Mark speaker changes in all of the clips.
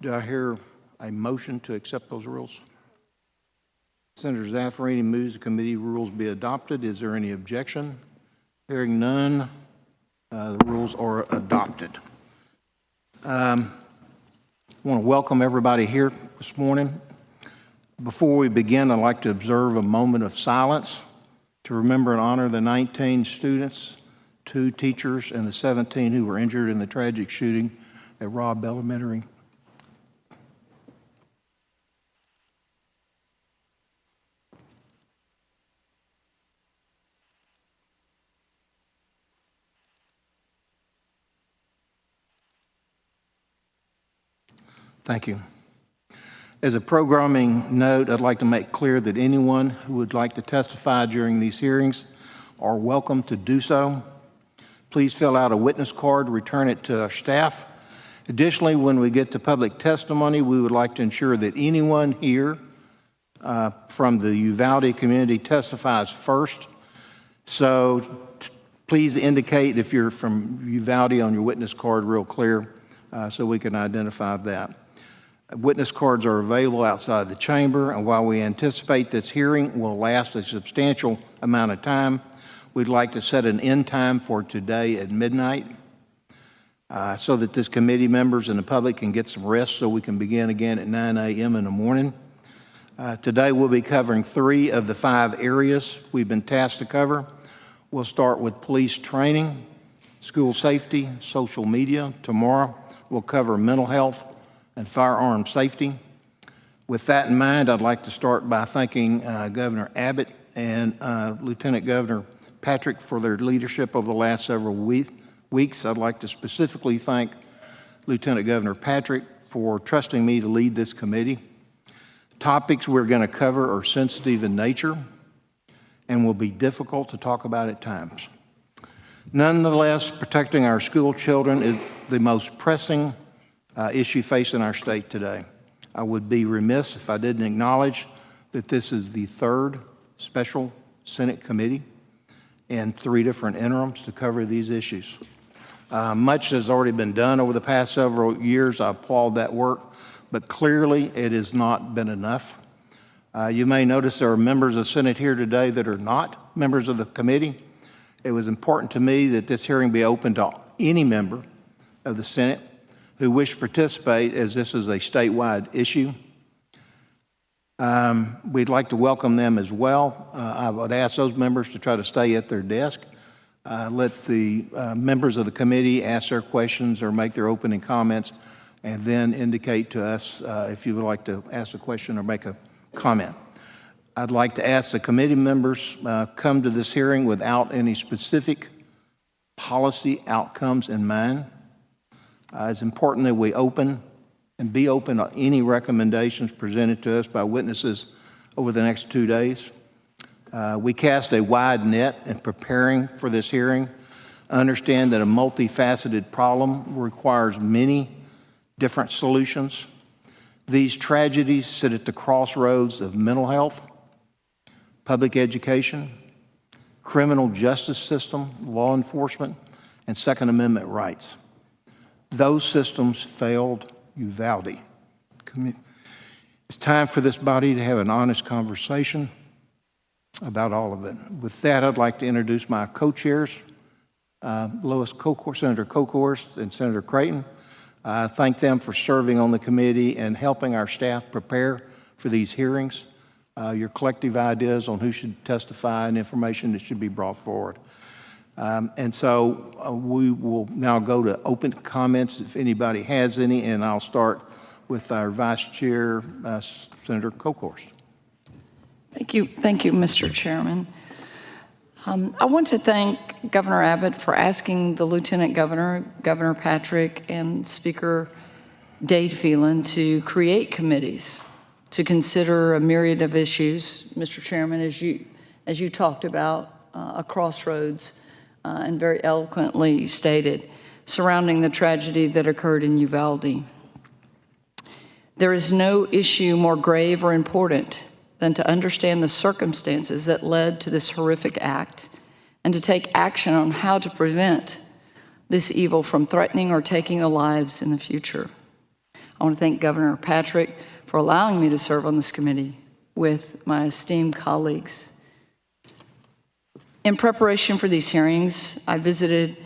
Speaker 1: Do I hear a motion to accept those rules? Senator Zaffarini moves the committee rules be adopted. Is there any objection? Hearing none, the rules are adopted. I want to welcome everybody here this morning. Before we begin, I'd like to observe a moment of silence to remember and honor the 19 students, 2 teachers, and the 17 who were injured in the tragic shooting at Robb Elementary. Thank you. As a programming note, I'd like to make clear that anyone who would like to testify during these hearings are welcome to do so. Please fill out a witness card, return it to our staff. Additionally, when we get to public testimony, we would like to ensure that anyone here from the Uvalde community testifies first. So please indicate if you're from Uvalde on your witness card real clear so we can identify that. Witness cards are available outside the chamber, and while we anticipate this hearing will last a substantial amount of time, we'd like to set an end time for today at midnight so that this committee members and the public can get some rest so we can begin again at 9 a.m. in the morning. Today we'll be covering 3 of the 5 areas we've been tasked to cover. We'll start with police training, school safety, social media. Tomorrow we'll cover mental health and firearm safety. With that in mind, I'd like to start by thanking Governor Abbott and Lieutenant Governor Patrick for their leadership over the last several weeks. I'd like to specifically thank Lieutenant Governor Patrick for trusting me to lead this committee. Topics we're going to cover are sensitive in nature and will be difficult to talk about at times. Nonetheless, protecting our school children is the most pressing issue facing our state today. I would be remiss if I didn't acknowledge that this is the 3rd special Senate committee and 3 different interims to cover these issues. Much has already been done over the past several years. I applaud that work, but clearly it has not been enough. You may notice there are members of the Senate here today that are not members of the committee. It was important to me that this hearing be open to any member of the Senate who wish to participate, as this is a statewide issue. We'd like to welcome them as well. I would ask those members to try to stay at their desk. Let the members of the committee ask their questions or make their opening comments, and then indicate to us if you would like to ask a question or make a comment. I'd like to ask the committee members come to this hearing without any specific policy outcomes in mind. It's important that we open and be open to any recommendations presented to us by witnesses over the next 2 days. We cast a wide net in preparing for this hearing. Understand that a multifaceted problem requires many different solutions. These tragedies sit at the crossroads of mental health, public education, criminal justice system, law enforcement, and Second Amendment rights. Those systems failed Uvalde. It's time for this body to have an honest conversation about all of it. With that, I'd like to introduce my co-chairs, Senator Kokhorst and Senator Creighton. Thank them for serving on the committee and helping our staff prepare for these hearings. Your collective ideas on who should testify and information that should be brought forward. And so we will now go to open comments if anybody has any, and I'll start with our Vice Chair, Senator Kokhorst.
Speaker 2: Thank you, Mr. Chairman. I want to thank Governor Abbott for asking the Lieutenant Governor, Governor Patrick, and Speaker Dade Phelan to create committees to consider a myriad of issues, Mr. Chairman, as you talked about, a crossroads, and very eloquently stated, surrounding the tragedy that occurred in Uvalde. There is no issue more grave or important than to understand the circumstances that led to this horrific act and to take action on how to prevent this evil from threatening or taking the lives in the future. I want to thank Governor Patrick for allowing me to serve on this committee with my esteemed colleagues. In preparation for these hearings, I visited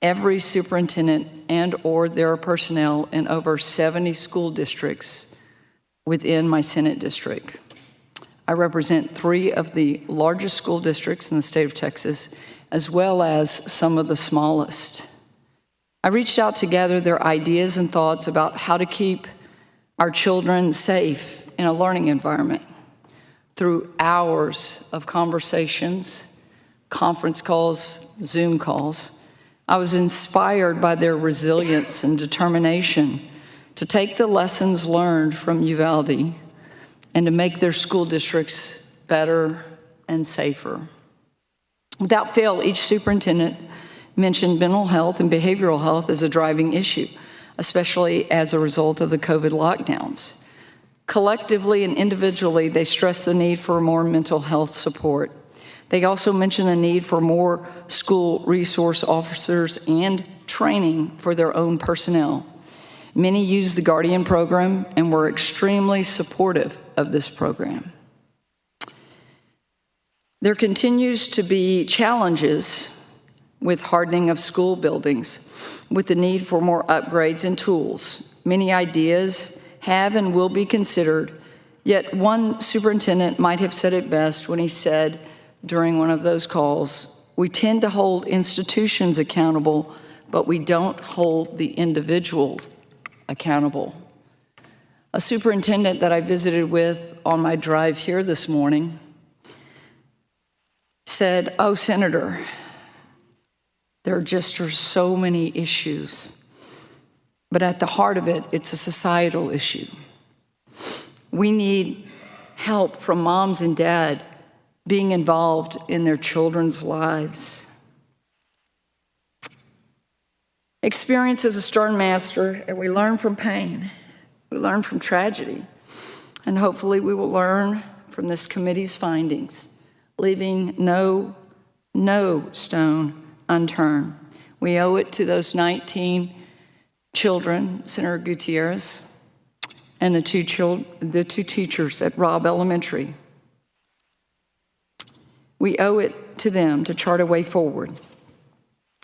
Speaker 2: every superintendent and/or their personnel in over 70 school districts within my Senate district. I represent 3 of the largest school districts in the state of Texas, as well as some of the smallest. I reached out to gather their ideas and thoughts about how to keep our children safe in a learning environment. Through hours of conversations, conference calls, Zoom calls, I was inspired by their resilience and determination to take the lessons learned from Uvalde and to make their school districts better and safer. Without fail, each superintendent mentioned mental health and behavioral health as a driving issue, especially as a result of the COVID lockdowns. Collectively and individually, they stressed the need for more mental health support. They also mentioned the need for more school resource officers and training for their own personnel. Many used the Guardian program and were extremely supportive of this program. There continues to be challenges with hardening of school buildings, with the need for more upgrades and tools. Many ideas have and will be considered, yet one superintendent might have said it best when he said during one of those calls, "We tend to hold institutions accountable, but we don't hold the individual accountable." A superintendent that I visited with on my drive here this morning said, "Oh, Senator, there are so many issues, but at the heart of it, it's a societal issue. We need help from moms and dad being involved in their children's lives." Experience is a stern master, and we learn from pain. We learn from tragedy, and hopefully we will learn from this committee's findings, leaving no stone unturned. We owe it to those 19 children, Senator Gutierrez, and the two teachers at Robb Elementary. We owe it to them to chart a way forward.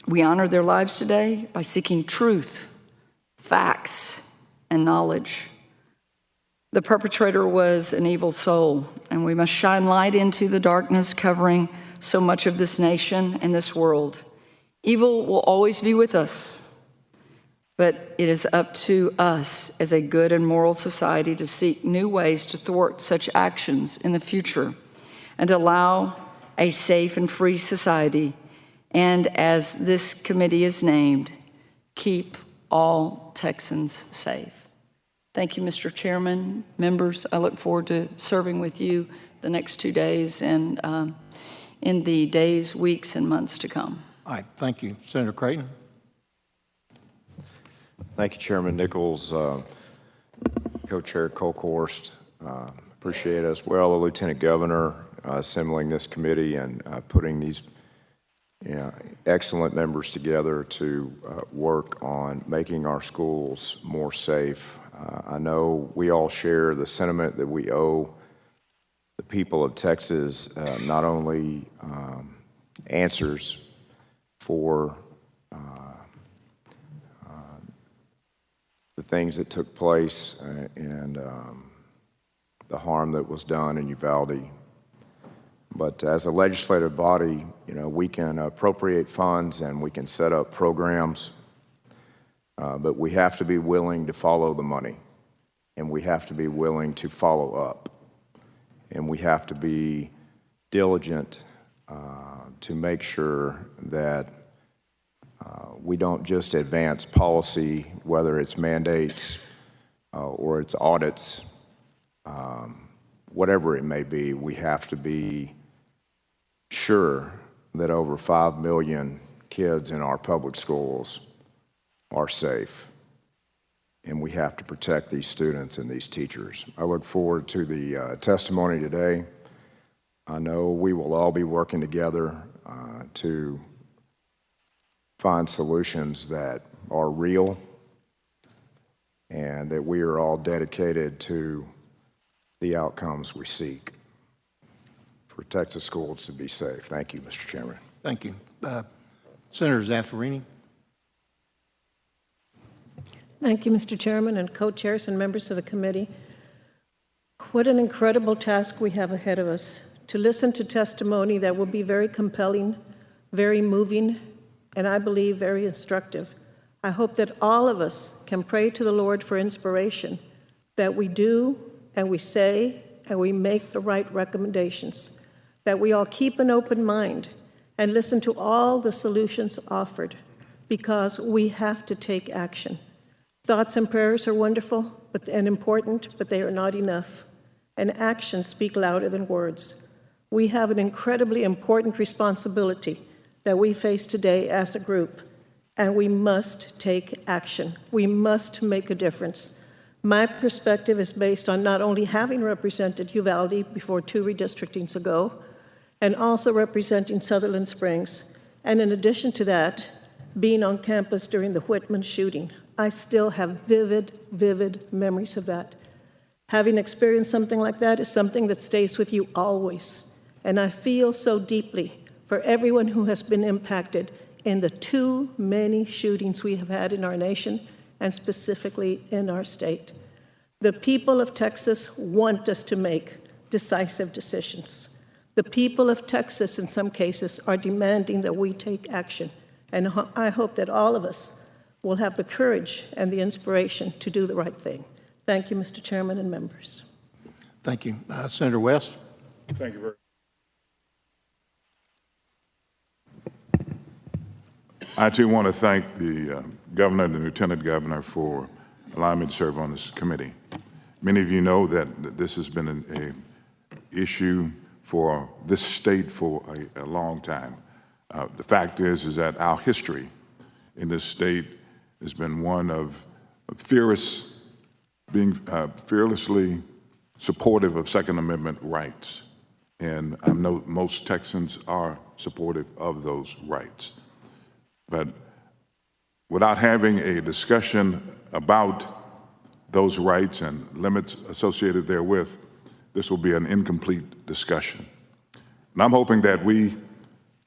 Speaker 2: We honor their lives today by seeking truth, facts, and knowledge. The perpetrator was an evil soul, and we must shine light into the darkness covering so much of this nation and this world. Evil will always be with us, but it is up to us as a good and moral society to seek new ways to thwart such actions in the future and allow a safe and free society. And as this committee is named, keep all Texans safe. Thank you, Mr. Chairman, members. I look forward to serving with you the next 2 days and in the days, weeks, and months to come.
Speaker 1: All right, thank you. Senator Creighton.
Speaker 3: Thank you, Chairman Nichols, Co-Chair Colkhorst. Appreciate it as well, the Lieutenant Governor assembling this committee and putting these excellent members together to work on making our schools more safe. I know we all share the sentiment that we owe the people of Texas not only answers for the things that took place and the harm that was done in Uvalde, but as a legislative body, we can appropriate funds and we can set up programs, but we have to be willing to follow the money, and we have to be willing to follow up, and we have to be diligent to make sure that we don't just advance policy, whether it's mandates or it's audits, whatever it may be. We have to be sure that over 5 million kids in our public schools are safe, and we have to protect these students and these teachers. I look forward to the testimony today. I know we will all be working together to find solutions that are real, and that we are all dedicated to the outcomes we seek for Texas schools to be safe. Thank you, Mr. Chairman.
Speaker 1: Thank you. Senator Zaffirini.
Speaker 4: Thank you, Mr. Chairman and co-chairs and members of the committee. What an incredible task we have ahead of us, to listen to testimony that will be very compelling, very moving, and I believe very instructive. I hope that all of us can pray to the Lord for inspiration, that we do and we say and we make the right recommendations, that we all keep an open mind and listen to all the solutions offered, because we have to take action. Thoughts and prayers are wonderful and important, but they are not enough. And actions speak louder than words. We have an incredibly important responsibility that we face today as a group, and we must take action. We must make a difference. My perspective is based on not only having represented Uvalde before 2 redistrictings ago, and also representing Sutherland Springs, and in addition to that, being on campus during the Whitman shooting. I still have vivid memories of that. Having experienced something like that is something that stays with you always. And I feel so deeply for everyone who has been impacted in the too many shootings we have had in our nation, and specifically in our state. The people of Texas want us to make decisive decisions. The people of Texas, in some cases, are demanding that we take action. And I hope that all of us will have the courage and the inspiration to do the right thing. Thank you, Mr. Chairman and members.
Speaker 1: Thank you. Senator West.
Speaker 5: Thank you very much. I too want to thank the governor and the lieutenant governor for allowing me to serve on this committee. Many of you know that this has been an issue for this state for a long time. The fact is that our history in this state has been one of being fearlessly supportive of Second Amendment rights. And I know most Texans are supportive of those rights. But without having a discussion about those rights and limits associated therewith, this will be an incomplete discussion. And I'm hoping that we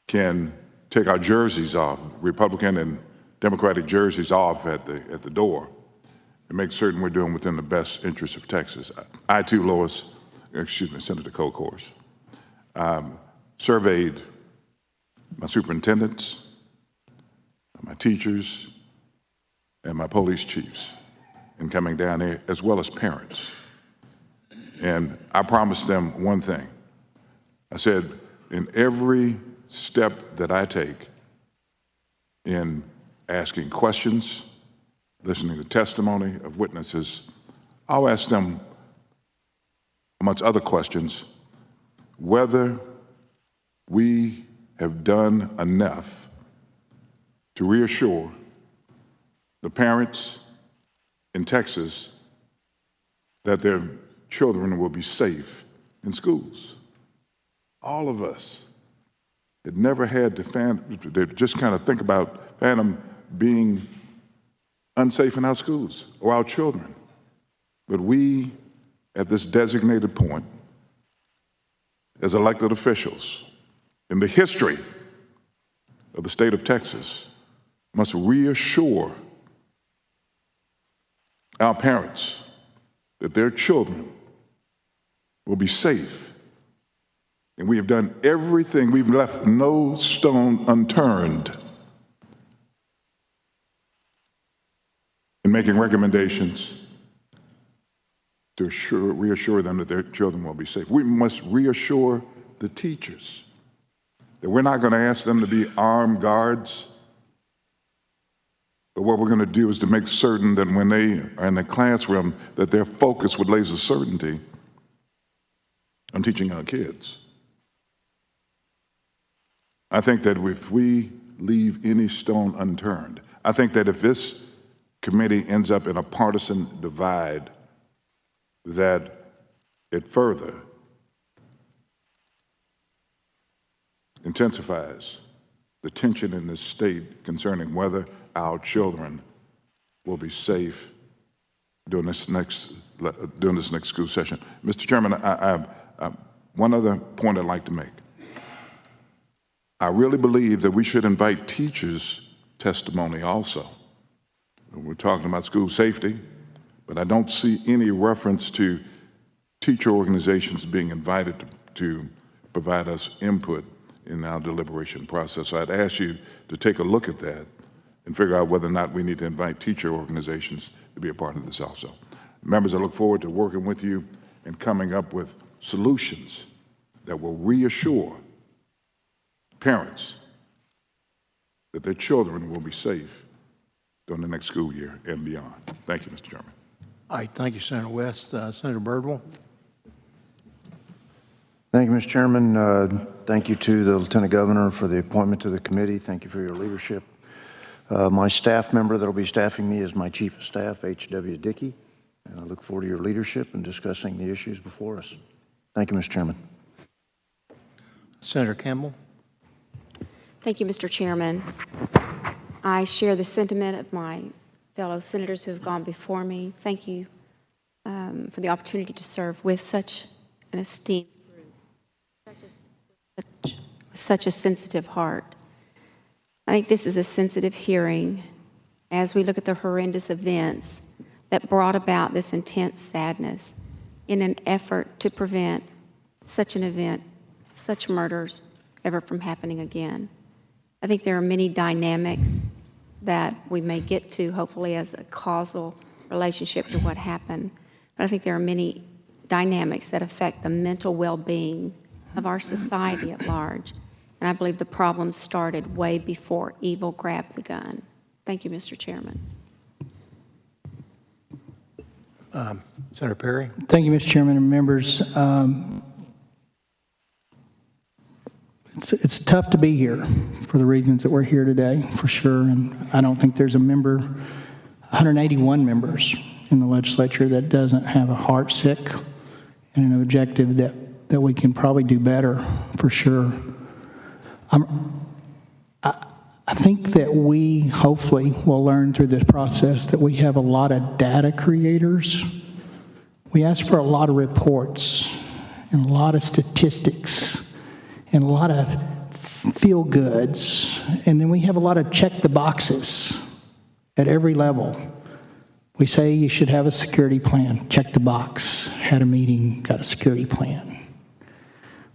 Speaker 5: can take our jerseys off, Republican and Democratic jerseys off at the door, and make certain we're doing within the best interests of Texas. I too, Senator Kokors, surveyed my superintendents, my teachers, and my police chiefs in coming down here, as well as parents. And I promised them one thing. I said, in every step that I take in asking questions, listening to testimony of witnesses, I'll ask them, amongst other questions, whether we have done enough to reassure the parents in Texas that their children will be safe in schools. All of us. It never had to just kind of think about Phantom being unsafe in our schools or our children. But we, at this designated point, as elected officials in the history of the state of Texas, must reassure our parents that their children will be safe. And we have done everything, we've left no stone unturned in making recommendations to reassure them that their children will be safe. We must reassure the teachers that we're not going to ask them to be armed guards, but what we're going to do is to make certain that when they are in the classroom, that they're focused with laser certainty on teaching our kids. I think that if we leave any stone unturned, I think that if this committee ends up in a partisan divide, that it further intensifies the tension in this state concerning whether our children will be safe during this next school session. Mr. Chairman, I have one other point I'd like to make. I really believe that we should invite teachers' testimony also. We're talking about school safety, but I don't see any reference to teacher organizations being invited to provide us input in our deliberation process. So I'd ask you to take a look at that and figure out whether or not we need to invite teacher organizations to be a part of this also. Members, I look forward to working with you and coming up with solutions that will reassure parents that their children will be safe during the next school year and beyond. Thank you, Mr. Chairman.
Speaker 1: All right, thank you, Senator West. Senator Birdwell.
Speaker 6: Thank you, Mr. Chairman. Thank you to the Lieutenant Governor for the appointment to the committee. Thank you for your leadership. My staff member that will be staffing me is my Chief of Staff, H.W. Dickey, and I look forward to your leadership in discussing the issues before us. Thank you, Mr. Chairman.
Speaker 1: Senator Campbell.
Speaker 7: Thank you, Mr. Chairman. I share the sentiment of my fellow senators who have gone before me. Thank you for the opportunity to serve with such an esteemed group, with such a sensitive heart. I think this is a sensitive hearing as we look at the horrendous events that brought about this intense sadness in an effort to prevent such an event, such murders, ever from happening again. I think there are many dynamics that we may get to, hopefully, as a causal relationship to what happened. But I think there are many dynamics that affect the mental well-being of our society at large. And I believe the problem started way before evil grabbed the gun. Thank you, Mr. Chairman.
Speaker 1: Senator Perry.
Speaker 8: Thank you, Mr. Chairman and members. It's tough to be here for the reasons that we're here today, for sure. And I don't think there's a member, 181 members in the legislature, that doesn't have a heart sick and an objective that we can probably do better, for sure. I think that we hopefully will learn through this process that we have a lot of data creators. We ask for a lot of reports and a lot of statistics and a lot of feel goods, and then we have a lot of check the boxes at every level. We say you should have a security plan, check the box, had a meeting, got a security plan.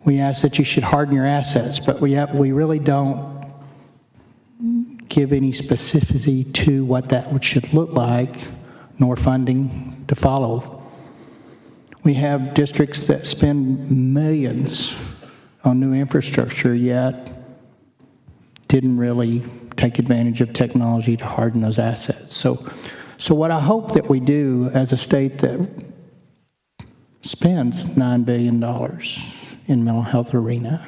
Speaker 8: We ask that you should harden your assets, but we really don't give any specificity to what that should look like, nor funding to follow. We have districts that spend millions on new infrastructure, yet didn't really take advantage of technology to harden those assets. So what I hope that we do as a state that spends $9 billion in mental health arena,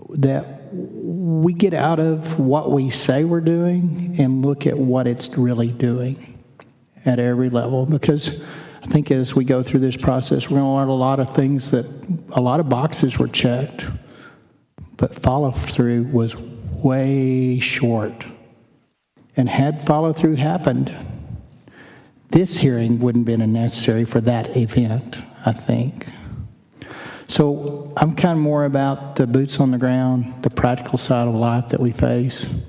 Speaker 8: that we get out of what we say we're doing and look at what it's really doing at every level. Because I think as we go through this process, we're going to learn a lot of things that a lot of boxes were checked, but follow-through was way short. And had follow-through happened, this hearing wouldn't have been necessary for that event, I think. So I'm kind of more about the boots on the ground, the practical side of life that we face.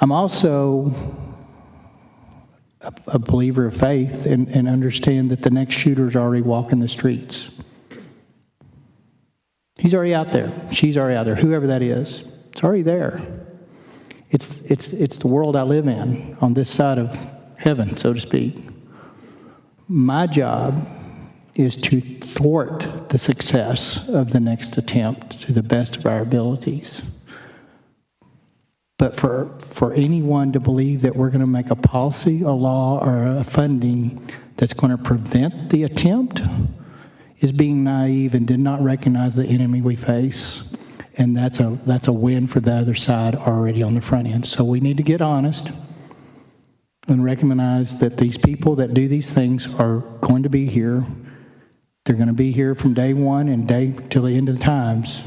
Speaker 8: I'm also a believer of faith and understand that the next shooter's already walking the streets. He's already out there. She's already out there. Whoever that is, it's already there. It's the world I live in, on this side of heaven, so to speak. My job is to thwart the success of the next attempt to the best of our abilities. But for anyone to believe that we're going to make a policy, a law, or a funding that's going to prevent the attempt is being naive and did not recognize the enemy we face. And that's a win for the other side already on the front end. So we need to get honest and recognize that these people that do these things are going to be here. They're going to be here from day one and till the end of the times.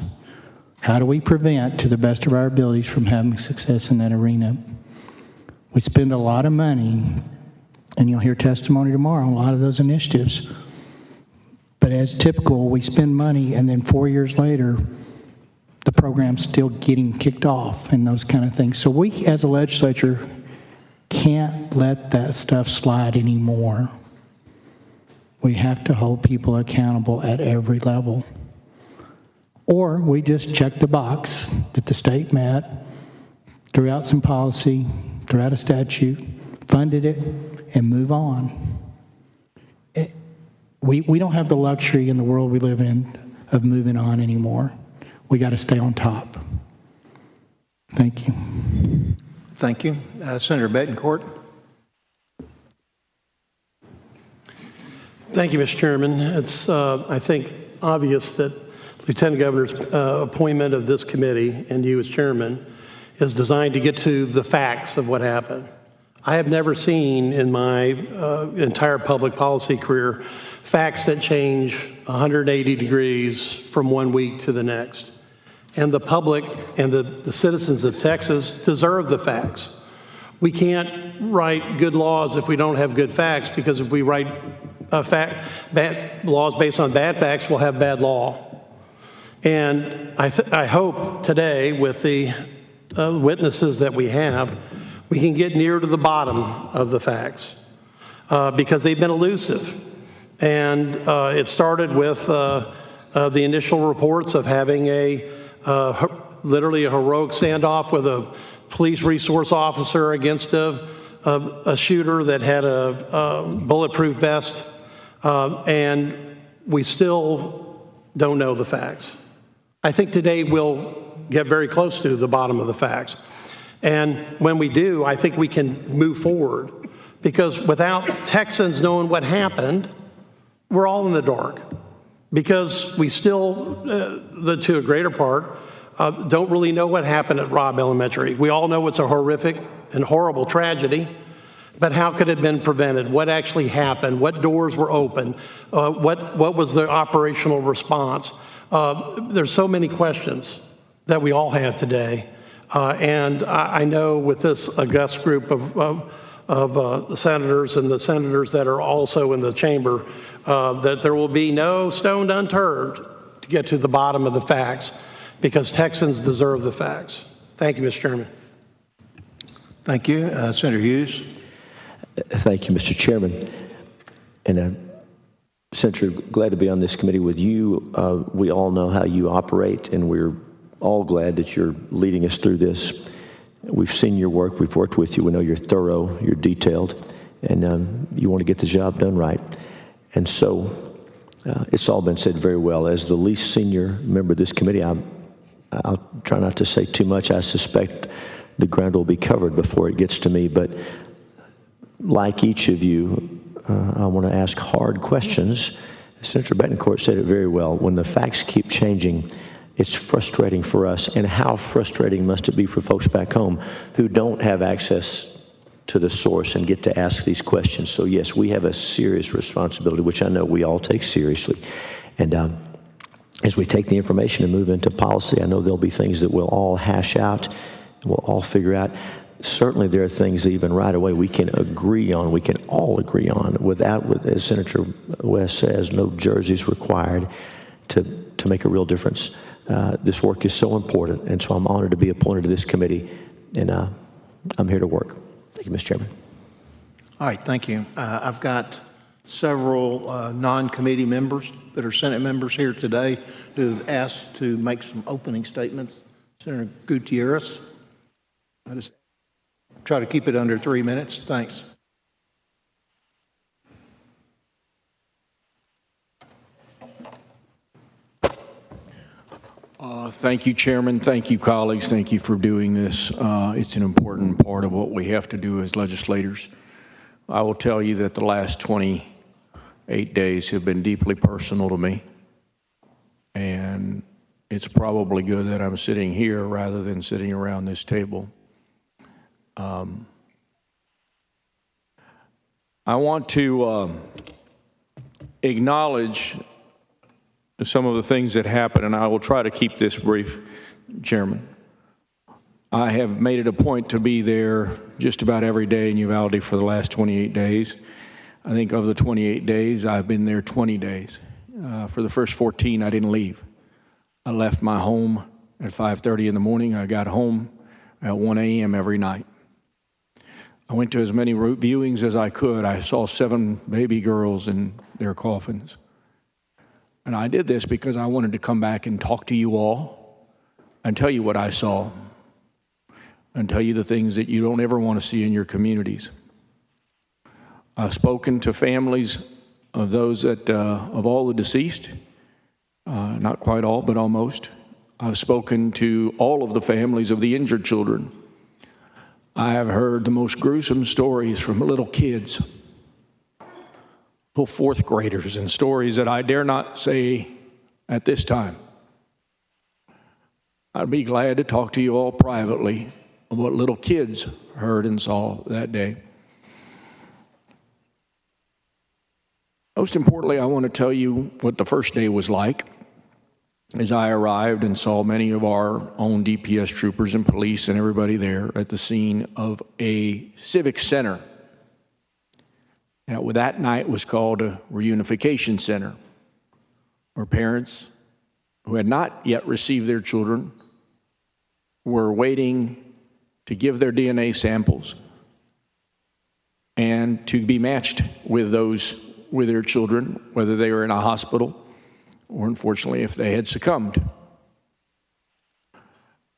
Speaker 8: How do we prevent, to the best of our abilities, from having success in that arena? We spend a lot of money And you'll hear testimony tomorrow on a lot of those initiatives. But as typical, we spend money, and then 4 years later, the program's still getting kicked off and those kind of things. So we, as a legislature, can't let that stuff slide anymore. We have to hold people accountable at every level. Or we just check the box that the state met, threw out some policy, threw out a statute, funded it, and move on. We don't have the luxury in the world we live in of moving on anymore. We got to stay on top. Thank you.
Speaker 1: Thank you. Senator Betancourt.
Speaker 9: Thank you, Mr. Chairman. It's, I think, obvious that Lieutenant Governor's appointment of this committee and you as chairman is designed to get to the facts of what happened. I have never seen in my entire public policy career facts that change 180 degrees from one week to the next. And the public and the citizens of Texas deserve the facts. We can't write good laws if we don't have good facts, because if we write bad laws based on bad facts, we'll have bad law. And I hope today, with the witnesses that we have, we can get near to the bottom of the facts, because they've been elusive. And it started with the initial reports of having literally a heroic standoff with a police resource officer against a shooter that had a bulletproof vest, and we still don't know the facts. I think today we'll get very close to the bottom of the facts. And when we do, I think we can move forward, because without Texans knowing what happened, we're all in the dark, because we still, to a greater part, don't really know what happened at Robb Elementary. We all know it's a horrific and horrible tragedy, but how could it have been prevented? What actually happened? What doors were open? What was the operational response? There's so many questions that we all have today. And I know with this august group of senators and the senators that are also in the chamber, that there will be no stone unturned to get to the bottom of the facts, because Texans deserve the facts. Thank you, Mr. Chairman.
Speaker 1: Thank you. Senator Hughes.
Speaker 10: Thank you, Mr. Chairman. And Senator, glad to be on this committee with you. We all know how you operate, and we're all glad that you're leading us through this. We've seen your work. We've worked with you. We know you're thorough, you're detailed, and you want to get the job done right. And so it's all been said very well. As the least senior member of this committee, I'll try not to say too much. I suspect the ground will be covered before it gets to me. But like each of you, I want to ask hard questions. Senator Betancourt said it very well. When the facts keep changing, it's frustrating for us. And how frustrating must it be for folks back home who don't have access to the source and get to ask these questions? So yes, we have a serious responsibility, which I know we all take seriously. And as we take the information and move into policy, I know there'll be things that we'll all hash out, and we'll all figure out. Certainly there are things that even right away we can agree on, we can all agree on, without, as Senator West says, no jerseys required to make a real difference. This work is so important, and so I'm honored to be appointed to this committee, and I'm here to work. Thank you, Mr. Chairman.
Speaker 1: All right, thank you. I've got several non-committee members that are Senate members here today who have asked to make some opening statements. Senator Gutierrez. I just try to keep it under 3 minutes. Thanks.
Speaker 11: Thank you, Chairman. Thank you, colleagues. Thank you for doing this. It's an important part of what we have to do as legislators. I will tell you that the last 28 days have been deeply personal to me, and it's probably good that I'm sitting here rather than sitting around this table. I want to acknowledge some of the things that happened, and I will try to keep this brief, Chairman. I have made it a point to be there just about every day in Uvalde for the last 28 days. I think of the 28 days, I've been there 20 days. For the first 14, I didn't leave. I left my home at 5:30 in the morning. I got home at 1 a.m. every night. I went to as many viewings as I could. I saw 7 baby girls in their coffins. And I did this because I wanted to come back and talk to you all and tell you what I saw and tell you the things that you don't ever want to see in your communities. I've spoken to families of those that, of all the deceased, not quite all, but almost. I've spoken to all of the families of the injured children. I have heard the most gruesome stories from little kids, little fourth graders, and stories that I dare not say at this time. I'd be glad to talk to you all privately of what little kids heard and saw that day. Most importantly, I want to tell you what the first day was like as I arrived and saw many of our own DPS troopers and police and everybody there at the scene of a civic center. Now, that night was called a reunification center, where parents who had not yet received their children were waiting to give their DNA samples and to be matched with those with their children, whether they were in a hospital or, unfortunately, if they had succumbed.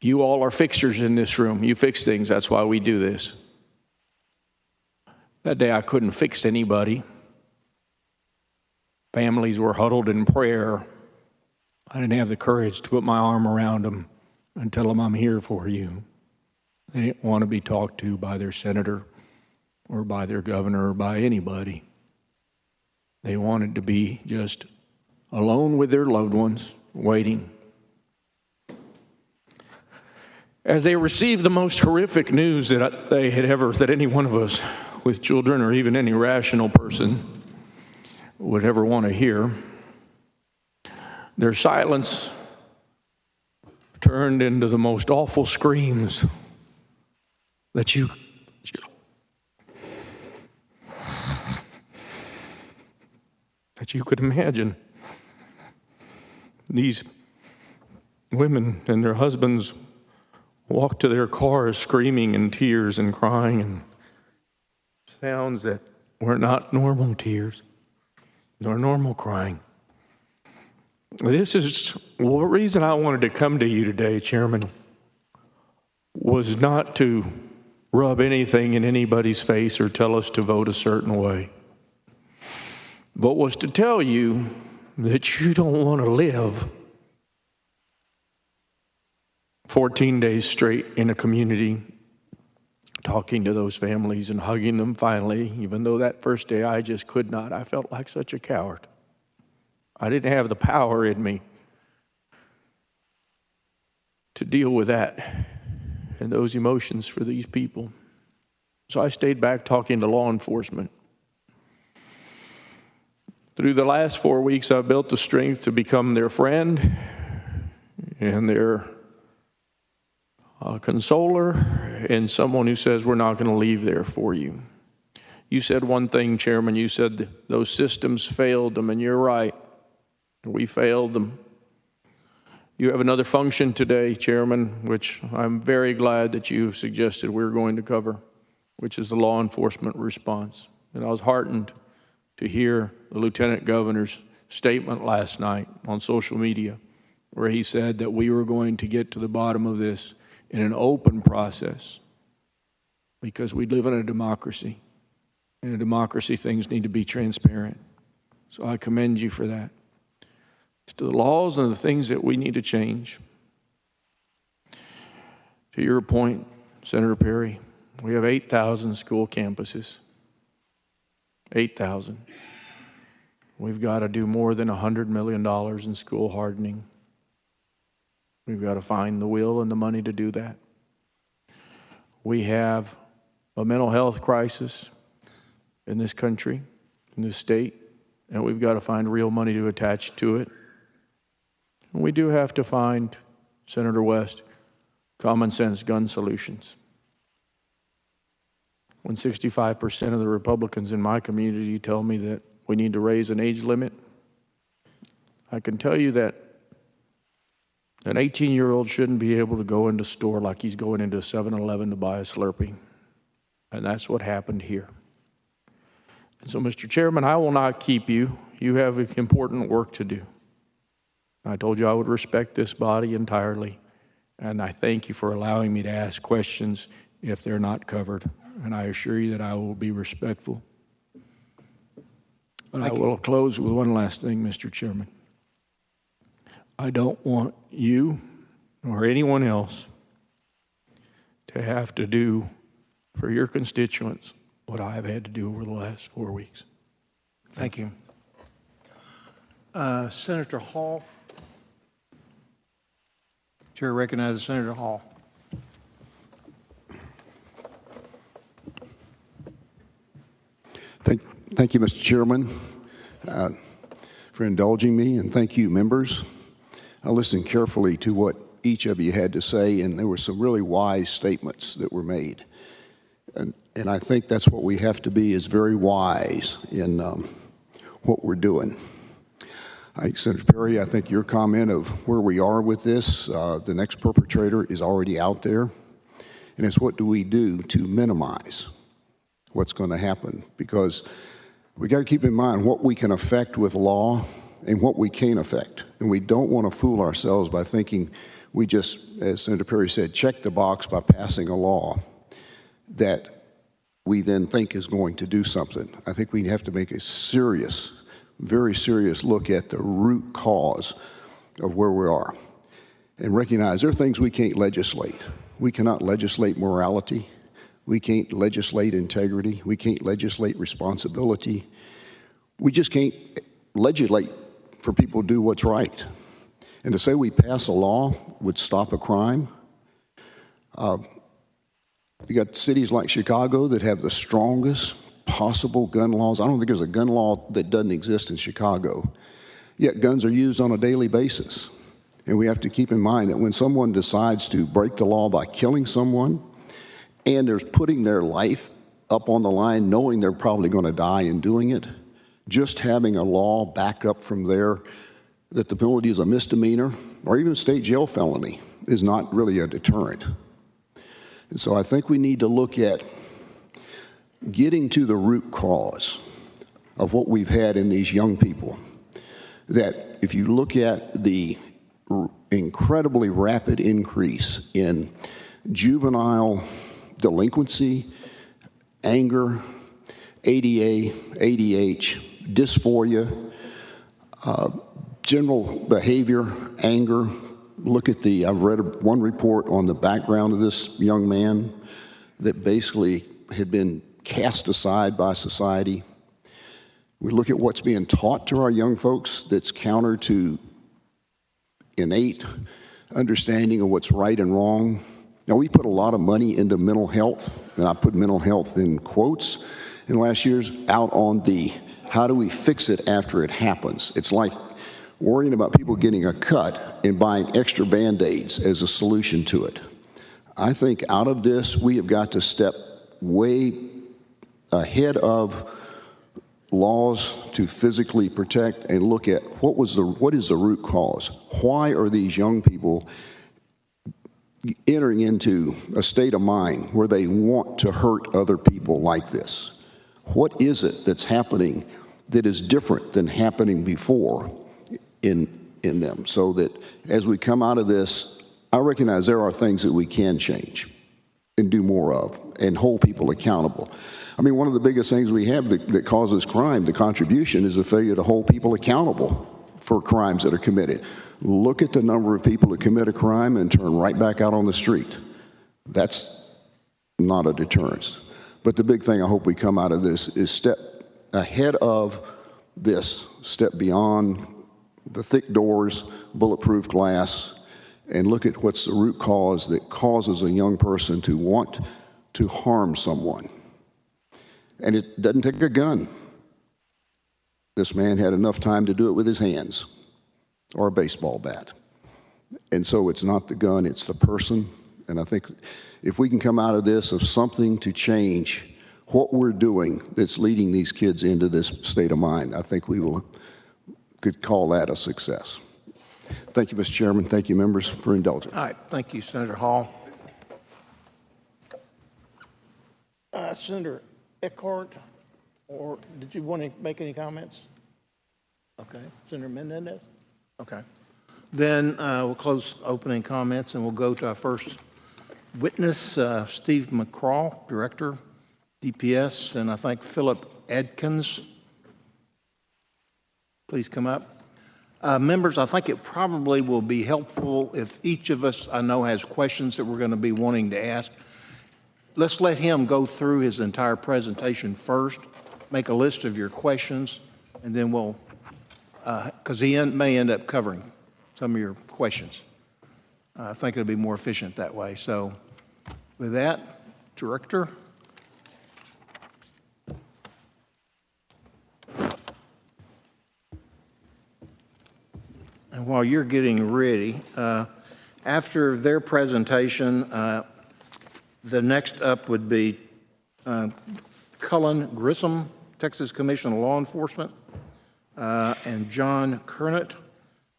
Speaker 11: You all are fixers in this room. You fix things. That's why we do this. That day I couldn't fix anybody. Families were huddled in prayer. I didn't have the courage to put my arm around them and tell them I'm here for you. They didn't want to be talked to by their senator or by their governor or by anybody. They wanted to be just alone with their loved ones, waiting. As they received the most horrific news that any one of us with children or even any rational person would ever want to hear, their silence turned into the most awful screams that you could imagine. These women and their husbands walked to their cars screaming in tears and crying and sounds that were not normal tears nor normal crying. This is the reason I wanted to come to you today, Chairman, was not to rub anything in anybody's face or tell us to vote a certain way, but was to tell you that you don't want to live 14 days straight in a community talking to those families and hugging them finally, even though that first day I just could not. I felt like such a coward. I didn't have the power in me to deal with that and those emotions for these people. So I stayed back talking to law enforcement. Through the last 4 weeks, I've built the strength to become their friend and their consoler and someone who says, we're not going to leave there for you. You said one thing, Chairman. You said those systems failed them, and you're right. We failed them. You have another function today, Chairman, which I'm very glad that you suggested we're going to cover, which is the law enforcement response. And I was heartened to hear the Lieutenant Governor's statement last night on social media, where he said that we were going to get to the bottom of this in an open process, because we live in a democracy. In a democracy, things need to be transparent. So I commend you for that. As to the laws and the things that we need to change, to your point, Senator Perry, we have 8,000 school campuses. 8,000. We've got to do more than $100 million in school hardening. We've got to find the will and the money to do that. We have a mental health crisis in this country, in this state, and we've got to find real money to attach to it. And we do have to find, Senator West, common sense gun solutions. When 65% of the Republicans in my community tell me that we need to raise an age limit, I can tell you that an 18-year-old shouldn't be able to go into a store like he's going into a 7-Eleven to buy a Slurpee. And that's what happened here. And so, Mr. Chairman, I will not keep you. You have important work to do. I told you I would respect this body entirely, and I thank you for allowing me to ask questions if they're not covered. And I assure you that I will be respectful. But I will close with one last thing, Mr. Chairman. I don't want you or anyone else to have to do for your constituents what I've had to do over the last 4 weeks.
Speaker 1: Thank you. Senator Hall. Chair recognizes Senator Hall.
Speaker 12: Thank you, Mr. Chairman, for indulging me, and thank you, members. I listened carefully to what each of you had to say, and there were some really wise statements that were made. And I think that's what we have to be, is very wise in what we're doing. I think, Senator Perry, I think your comment of where we are with this, the next perpetrator is already out there, and it's what do we do to minimize what's going to happen, because we got to keep in mind what we can affect with law and what we can't affect. And we don't want to fool ourselves by thinking we just, as Senator Perry said, check the box by passing a law that we then think is going to do something. I think we have to make a serious, very serious look at the root cause of where we are and recognize there are things we can't legislate. We cannot legislate morality. We can't legislate integrity. We can't legislate responsibility. We just can't legislate for people to do what's right. And to say we pass a law would stop a crime. You got cities like Chicago that have the strongest possible gun laws. I don't think there's a gun law that doesn't exist in Chicago. Yet guns are used on a daily basis. And we have to keep in mind that when someone decides to break the law by killing someone, and they're putting their life up on the line knowing they're probably going to die in doing it, just having a law back up from there that the penalty is a misdemeanor or even a state jail felony is not really a deterrent. And so I think we need to look at getting to the root cause of what we've had in these young people. That if you look at the incredibly rapid increase in juvenile delinquency, anger, ADA, ADH, dysphoria, general behavior, anger. Look at I've read one report on the background of this young man that basically had been cast aside by society. We look at what's being taught to our young folks that's counter to innate understanding of what's right and wrong. Now, we put a lot of money into mental health, and I put mental health in quotes in the last years, out on the how do we fix it after it happens. It's like worrying about people getting a cut and buying extra Band-Aids as a solution to it. I think out of this, we have got to step way ahead of laws to physically protect and look at what is the root cause. Why are these young people entering into a state of mind where they want to hurt other people like this? What is it that's happening that is different than happening before in them? So that as we come out of this, I recognize there are things that we can change and do more of and hold people accountable. I mean, one of the biggest things we have that causes crime, the contribution, is the failure to hold people accountable for crimes that are committed. Look at the number of people that commit a crime and turn right back out on the street. That's not a deterrence. But the big thing I hope we come out of this is step ahead of this, step beyond the thick doors, bulletproof glass, and look at what's the root cause that causes a young person to want to harm someone. And it doesn't take a gun. This man had enough time to do it with his hands or a baseball bat. And so it's not the gun, it's the person. And I think if we can come out of this of something to change what we're doing that's leading these kids into this state of mind, I think we could call that a success. Thank you, Mr. Chairman. Thank you, members, for indulging.
Speaker 1: All right, thank you, Senator Hall. Senator Eckhart, or did you want to make any comments? Okay, Senator Menendez? Okay. Then we'll close opening comments and we'll go to our first witness, Steve McCraw, Director, DPS, and I think Philip Adkins. Please come up. Members, I think it probably will be helpful if each of us, I know, has questions that we're going to be wanting to ask. Let's let him go through his entire presentation first, make a list of your questions, and then we'll, because he may end up covering some of your questions. I think it'll be more efficient that way. So with that, Director. And while you're getting ready, after their presentation, the next up would be Cullen Grissom, Texas Commission on Law Enforcement, and John Kernett,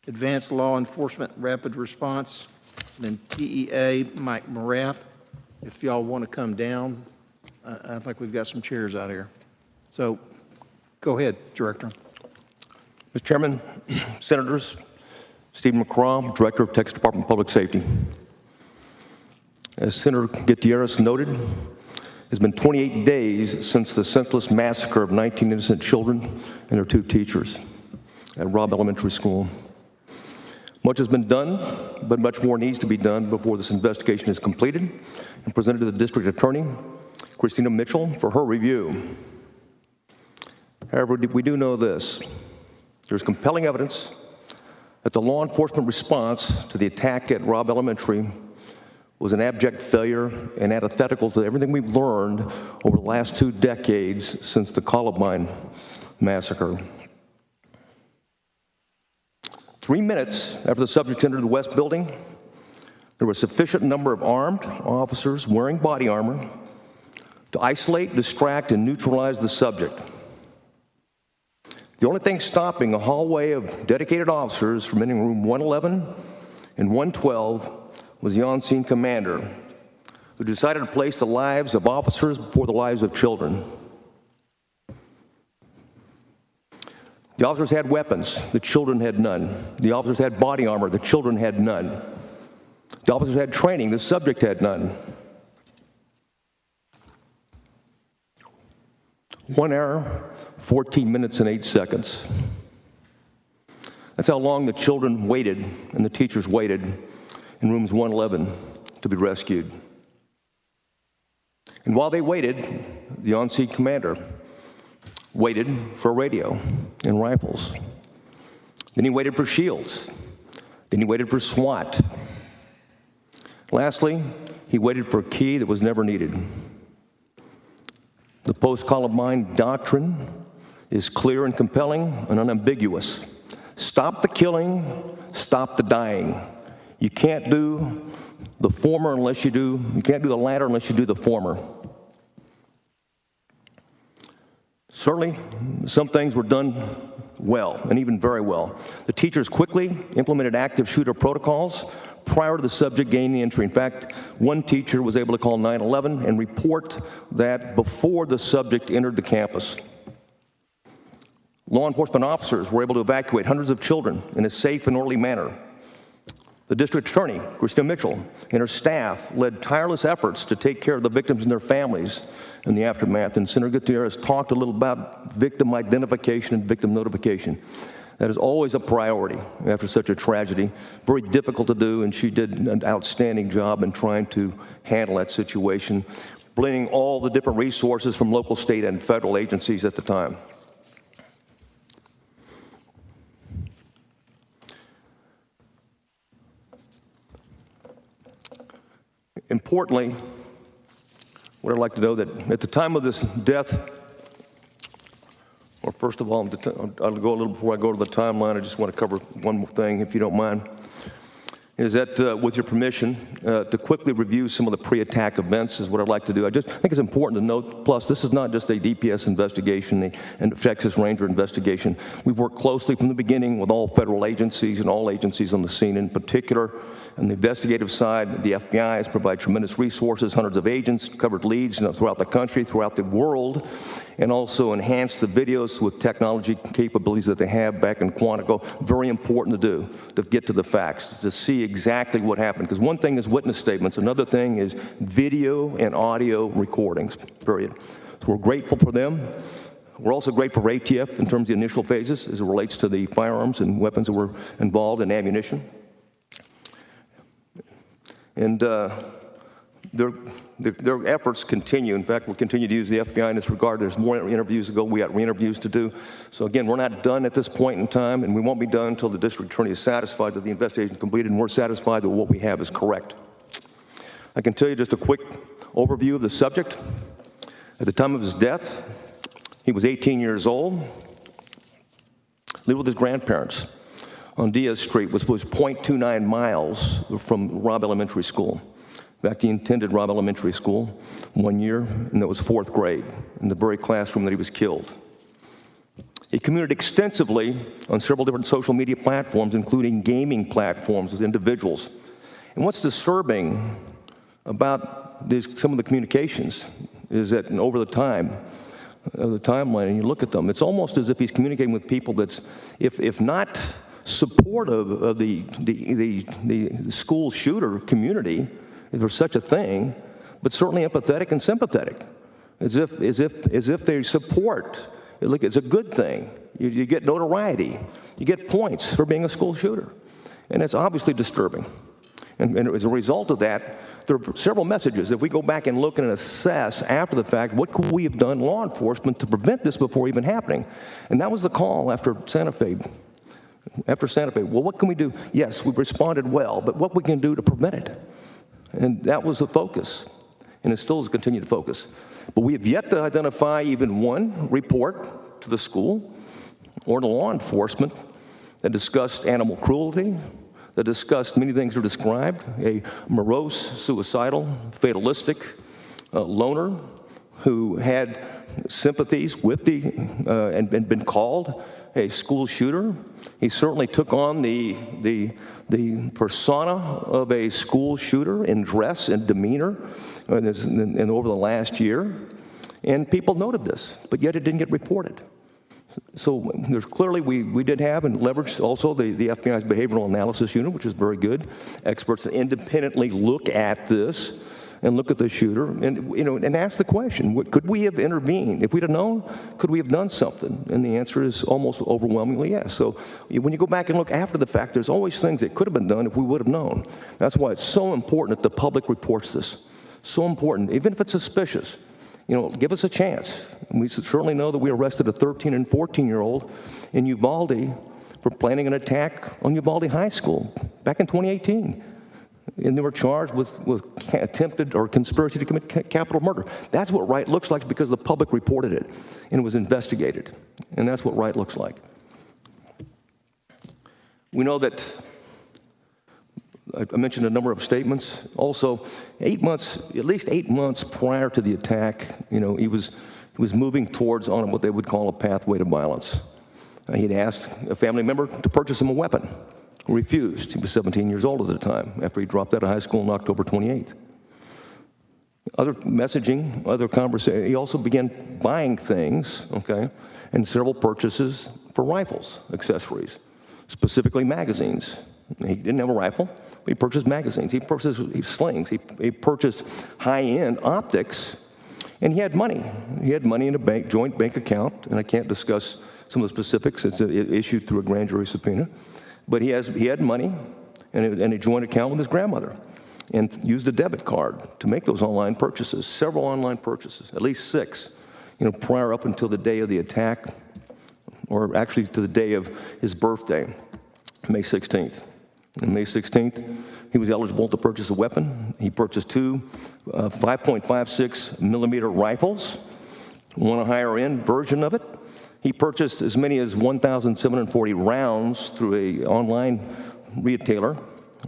Speaker 1: Advanced Law Enforcement Rapid Response, and then TEA Mike Morath. If y'all want to come down, I think we've got some chairs out here. So go ahead, Director.
Speaker 13: Mr. Chairman, Senators, Steve McCraw, Director of Texas Department of Public Safety. As Senator Gutierrez noted, it's been 28 days since the senseless massacre of 19 innocent children and their 2 teachers at Robb Elementary School. Much has been done, but much more needs to be done before this investigation is completed and presented to the District Attorney, Christina Mitchell, for her review. However, we do know this. There's compelling evidence that the law enforcement response to the attack at Robb Elementary was an abject failure and antithetical to everything we've learned over the last 2 decades since the Columbine massacre. 3 minutes after the subject entered the West Building, there was a sufficient number of armed officers wearing body armor to isolate, distract, and neutralize the subject. The only thing stopping a hallway of dedicated officers from entering room 111 and 112 was the on-scene commander, who decided to place the lives of officers before the lives of children. The officers had weapons, the children had none. The officers had body armor, the children had none. The officers had training, the subject had none. 1 hour, 14 minutes, and 8 seconds. That's how long the children waited and the teachers waited in rooms 111 to be rescued. And while they waited, the on-scene commander waited for a radio and rifles. Then he waited for shields. Then he waited for SWAT. Lastly, he waited for a key that was never needed. The post-Columbine doctrine is clear and compelling and unambiguous. Stop the killing, stop the dying. You can't do the former unless you can't do the latter unless you do the former. Certainly, some things were done well, and even very well. The teachers quickly implemented active shooter protocols prior to the subject gaining entry. In fact, one teacher was able to call 911 and report that before the subject entered the campus. Law enforcement officers were able to evacuate hundreds of children in a safe and orderly manner. The district attorney, Christina Mitchell, and her staff led tireless efforts to take care of the victims and their families in the aftermath. And Senator Gutierrez talked a little about victim identification and victim notification. That is always a priority after such a tragedy. Very difficult to do, and she did an outstanding job in trying to handle that situation, blending all the different resources from local, state, and federal agencies at the time. Importantly, what I'd like to know that at the time of this death, or first of all, I'll go a little before I go to the timeline. I just want to cover one more thing, if you don't mind. is that, with your permission, to quickly review some of the pre-attack events is what I'd like to do. I think it's important to note, plus, this is not just a DPS investigation and Texas Ranger investigation. We've worked closely from the beginning with all federal agencies and all agencies on the scene. In particular, on the investigative side, the FBI has provided tremendous resources, hundreds of agents, covered leads throughout the country, throughout the world, and also enhanced the videos with technology capabilities that they have back in Quantico. Very important to do, to get to the facts, to see exactly what happened. Because one thing is witness statements, another thing is video and audio recordings, period. So we're grateful for them. We're also grateful for ATF in terms of the initial phases as it relates to the firearms and weapons that were involved and ammunition. And their efforts continue. In fact, we'll continue to use the FBI in this regard. There's more interviews to go. We got re-interviews to do. So again, we're not done at this point in time, and we won't be done until the district attorney is satisfied that the investigation is completed and we're satisfied that what we have is correct. I can tell you just a quick overview of the subject. At the time of his death, he was 18 years old, lived with his grandparents on Diaz Street, which was 0.29 miles from Robb Elementary School. In fact, he attended Robb Elementary School 1 year, and that was 4th grade, in the very classroom that he was killed. He communicated extensively on several different social media platforms, including gaming platforms with individuals. And what's disturbing about some of the communications is that over the timeline, and you look at them, it's almost as if he's communicating with people that's, if not supportive of the school shooter community, if there's such a thing, but certainly empathetic and sympathetic, as if they support. Look, it's a good thing. You get notoriety. You get points for being a school shooter. And it's obviously disturbing. And as a result of that, there are several messages. If we go back and look and assess after the fact, what could we have done, law enforcement, to prevent this before even happening? And that was the call after Santa Fe. Well, what can we do? Yes, we responded well, but what we can do to prevent it? And that was the focus, and it still is continued focus. But we have yet to identify even one report to the school or to law enforcement that discussed animal cruelty, that discussed many things are described, a morose, suicidal, fatalistic loner who had sympathies with and been called a school shooter. He certainly took on the persona of a school shooter in dress and demeanor and over the last year. And people noted this, but yet it didn't get reported. So there's clearly, we did have and leveraged also the FBI's behavioral analysis unit, which is very good. Experts that independently look at this and look at the shooter and ask the question, could we have intervened? If we'd have known, could we have done something? And the answer is almost overwhelmingly yes. So when you go back and look after the fact, there's always things that could have been done if we would have known. That's why it's so important that the public reports this. So important, even if it's suspicious. Give us a chance. And we certainly know that we arrested a 13 and 14-year-old in Uvalde for planning an attack on Uvalde High School back in 2018. And they were charged with attempted or conspiracy to commit capital murder. That's what right looks like because the public reported it and it was investigated. And that's what right looks like. We know that I mentioned a number of statements. Also, at least 8 months prior to the attack, he was moving towards on what they would call a pathway to violence. He'd asked a family member to purchase him a weapon. Refused. He was 17 years old at the time after he dropped out of high school on October 28th. Other messaging, other conversation. He also began buying things, and several purchases for rifles, accessories, specifically magazines. He didn't have a rifle, but he purchased magazines. He purchased slings. He purchased high-end optics, and he had money. He had money in a joint bank account, and I can't discuss some of the specifics. It's issued through a grand jury subpoena. But he had money and a joint account with his grandmother and used a debit card to make those online purchases, several online purchases, at least 6, prior up until the day of the attack, or actually to the day of his birthday, May 16th. On May 16th, he was eligible to purchase a weapon. He purchased 2 5.56 millimeter rifles, one higher-end version of it. He purchased as many as 1,740 rounds through an online retailer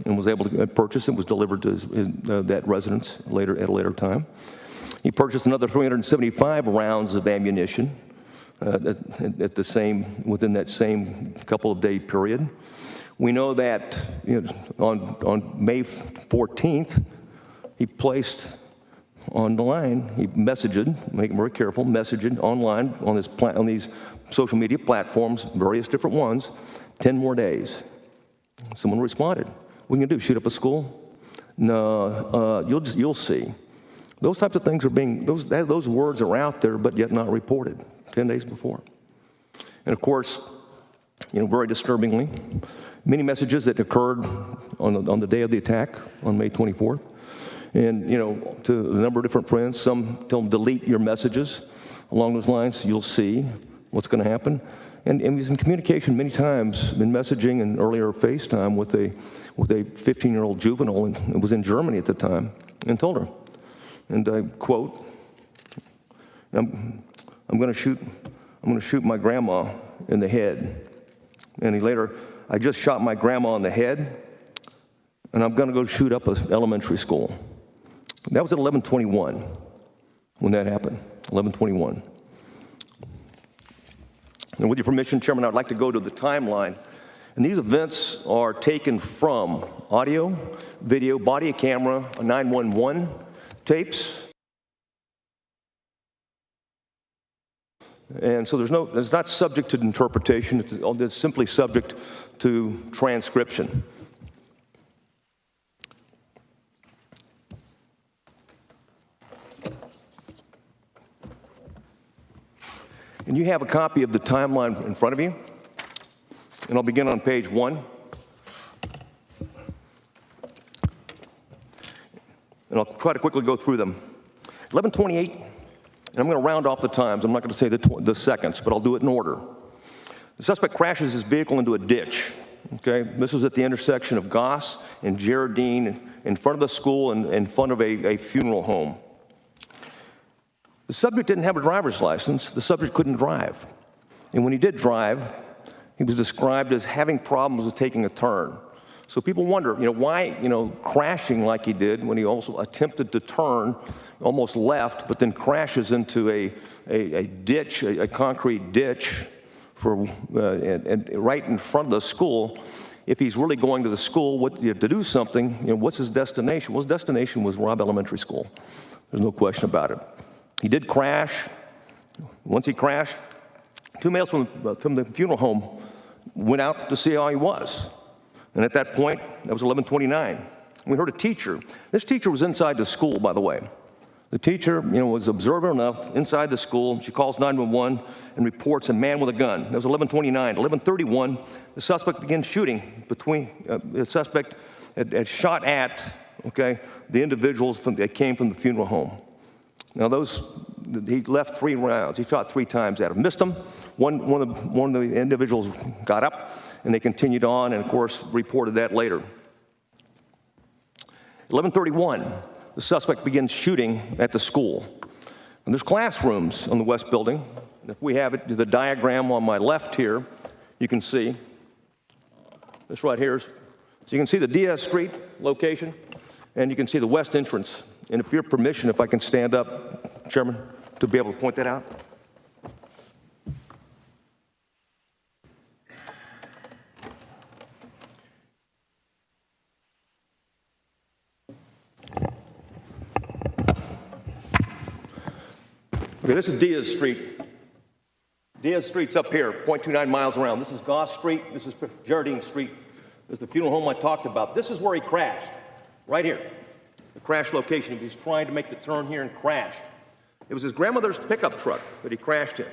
Speaker 13: and was able to purchase it, was delivered to that residence later at a later time. He purchased another 375 rounds of ammunition within that same couple of day period. We know that on May 14th, he placed online, he messaged, make it very careful, messaging online on these social media platforms, various different ones, 10 more days. Someone responded, what are you gonna do, shoot up a school? No, you'll see. Those types of things are those words are out there, but yet not reported 10 days before. And of course, very disturbingly, many messages that occurred on the day of the attack on May 24th. And, to a number of different friends, some tell them delete your messages along those lines. You'll see what's going to happen. And he's in communication many times, in messaging and earlier FaceTime with a 15-year-old juvenile, and was in Germany at the time, and told her, and I quote, I'm going to shoot my grandma in the head. And he later, I just shot my grandma in the head, and I'm going to go shoot up an elementary school. That was at 11:21 when that happened, 11:21. And with your permission, Chairman, I'd like to go to the timeline. And these events are taken from audio, video, body camera, 911 tapes. And so it's not subject to interpretation, it's simply subject to transcription. And you have a copy of the timeline in front of you. And I'll begin on page 1. And I'll try to quickly go through them. 11:28, and I'm going to round off the times. I'm not going to say the seconds, but I'll do it in order. The suspect crashes his vehicle into a ditch. Okay, this was at the intersection of Goss and Gerardine, in front of the school and in front of a funeral home. The subject didn't have a driver's license. The subject couldn't drive. And when he did drive, he was described as having problems with taking a turn. So people wonder, why, crashing like he did when he also attempted to turn, almost left, but then crashes into a ditch, a concrete ditch, and right in front of the school. If he's really going to the school to do something, what's his destination? Well, his destination was Robb Elementary School. There's no question about it. He did crash. Once he crashed, 2 males from the funeral home went out to see how he was. And at that point, that was 11:29. We heard a teacher. This teacher was inside the school, by the way. The teacher, was observant enough inside the school. She calls 911 and reports a man with a gun. That was 11:29. 11:31, the suspect began shooting the suspect had shot at, the individuals that came from the funeral home. Now he left 3 rounds. He shot 3 times at him. Missed them. One of the individuals got up, and they continued on, and of course reported that later. 11:31, the suspect begins shooting at the school. And there's classrooms on the west building. And if we have the diagram on my left here, you can see this right here. So you can see the Diaz Street location, and you can see the west entrance. And if your permission, if I can stand up, Chairman, to be able to point that out. Okay, this is Diaz Street. Diaz Street's up here, 0.29 miles around. This is Goss Street. This is Gerardine Street. This is the funeral home I talked about. This is where he crashed, right here. The crash location. He was trying to make the turn here and crashed. It was his grandmother's pickup truck that he crashed in.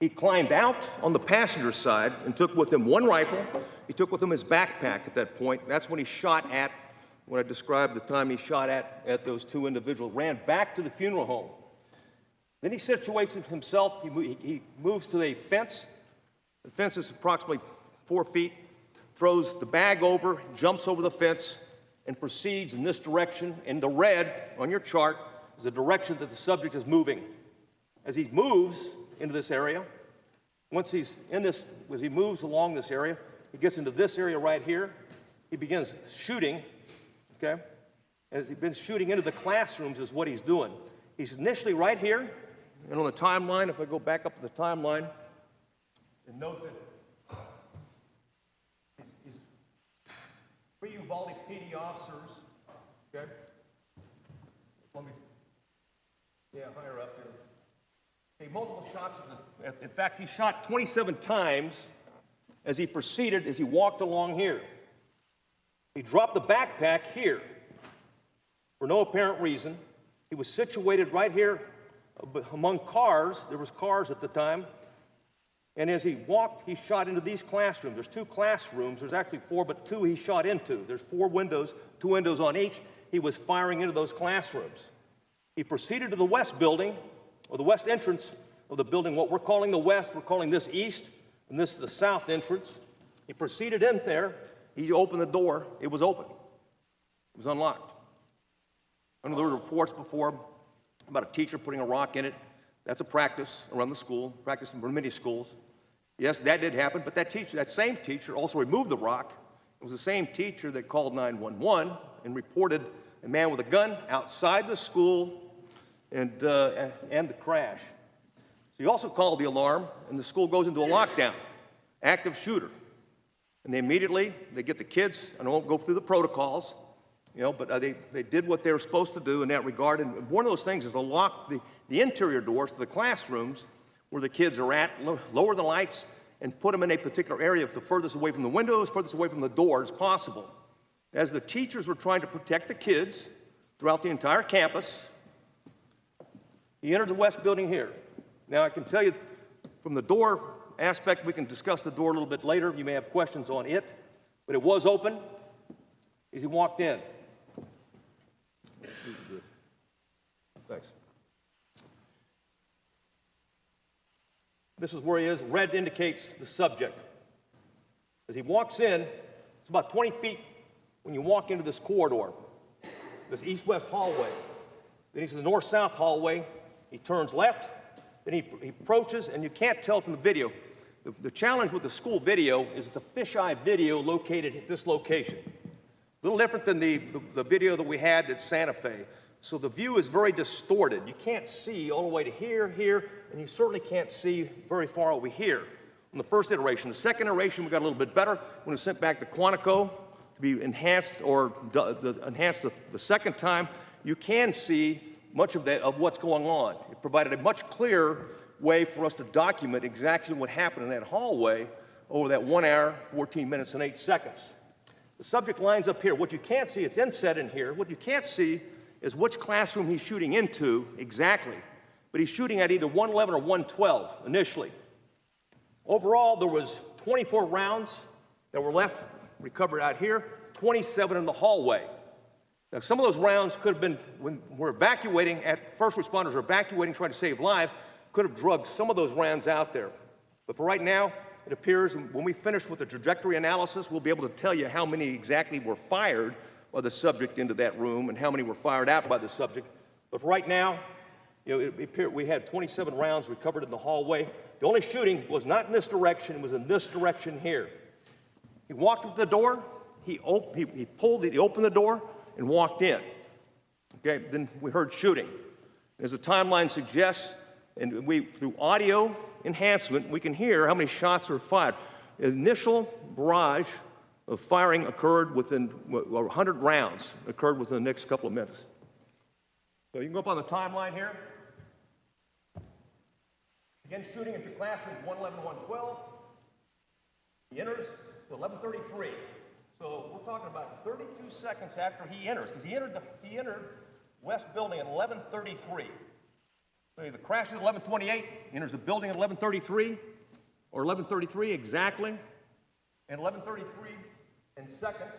Speaker 13: He climbed out on the passenger side and took with him 1 rifle. He took with him his backpack at that point. That's when he shot at, when I described the time he shot at those 2 individuals, ran back to the funeral home. Then he situates himself. He moves to a fence. The fence is approximately 4 feet, throws the bag over, jumps over the fence, and proceeds in this direction. And the red on your chart is the direction that the subject is moving. As he moves into this area, as he moves along this area, he gets into this area right here,
Speaker 14: he begins shooting, okay? As he begins shooting into the classrooms is what he's doing. He's initially right here, and on the timeline, if I go back up to the timeline, and note that he's 3 Uvalde PD officers, okay? Let me, yeah, higher up here. Okay, multiple shots. In fact, he shot 27 times as he proceeded, as he walked along here. He dropped the backpack here for no apparent reason. He was situated right here among cars. There was cars at the time. And as he walked, he shot into these classrooms. There's 2 classrooms. There's actually 4, but 2 he shot into. There's 4 windows, 2 windows on each. He was firing into those classrooms. He proceeded to the west building, or the west entrance of the building. What we're calling the west, we're calling this east, and this is the south entrance. He proceeded in there. He opened the door. It was open. It was unlocked. I know there were reports before about a teacher putting a rock in it. That's a practice around the school, practice in many schools. Yes, that did happen, but that same teacher also removed the rock. It was the same teacher that called 911 and reported a man with a gun outside the school and the crash. So he also called the alarm, and the school goes into a lockdown, active shooter. And they get the kids, and I won't go through the protocols, but they did what they were supposed to do in that regard. And one of those things is to lock the interior doors to the classrooms where the kids are at, lower the lights, and put them in a particular area, the furthest away from the windows, furthest away from the doors possible. As the teachers were trying to protect the kids throughout the entire campus, he entered the west building here. Now, I can tell you from the door aspect, we can discuss the door a little bit later. You may have questions on it, but it was open as he walked in. Thanks. This is where he is. Red indicates the subject. As he walks in, it's about 20 feet when you walk into this corridor, this east-west hallway. Then he's in the north-south hallway. He turns left. Then he approaches, and you can't tell from the video. The challenge with the school video is it's a fisheye video located at this location. A little different than the video that we had at Santa Fe. So the view is very distorted. You can't see all the way to here, and you certainly can't see very far over here on the first iteration. The second iteration, we got a little bit better when it was sent back to Quantico to be enhanced or enhanced the second time. You can see much of what's going on. It provided a much clearer way for us to document exactly what happened in that hallway over that 1 hour, 14 minutes, and 8 seconds. The subject lines up here. What you can't see, it's inset in here. What you can't see is which classroom he's shooting into exactly. But he's shooting at either 111 or 112 initially. Overall, there was 24 rounds that were left, recovered out here, 27 in the hallway. Now, some of those rounds could have been, when we're evacuating, first responders are evacuating, trying to save lives, could have drugged some of those rounds out there. But for right now, it appears when we finish with the trajectory analysis, we'll be able to tell you how many exactly were fired by the subject into that room and how many were fired out by the subject. But for right now, it appeared we had 27 rounds recovered in the hallway. The only shooting was not in this direction, it was in this direction here. He walked up to the door, he opened the door and walked in. Okay, then we heard shooting. As the timeline suggests, and through audio enhancement, we can hear how many shots were fired. The initial barrage of firing occurred within 100 rounds, occurred within the next couple of minutes. So you can go up on the timeline here. Again, shooting into classrooms 111 and 112. He enters to 11:33. So we're talking about 32 seconds after he enters, because he entered West Building at 11:33. So the crash is at 11:28, enters the building at 11:33, or 11:33 exactly, and 11:33 in seconds,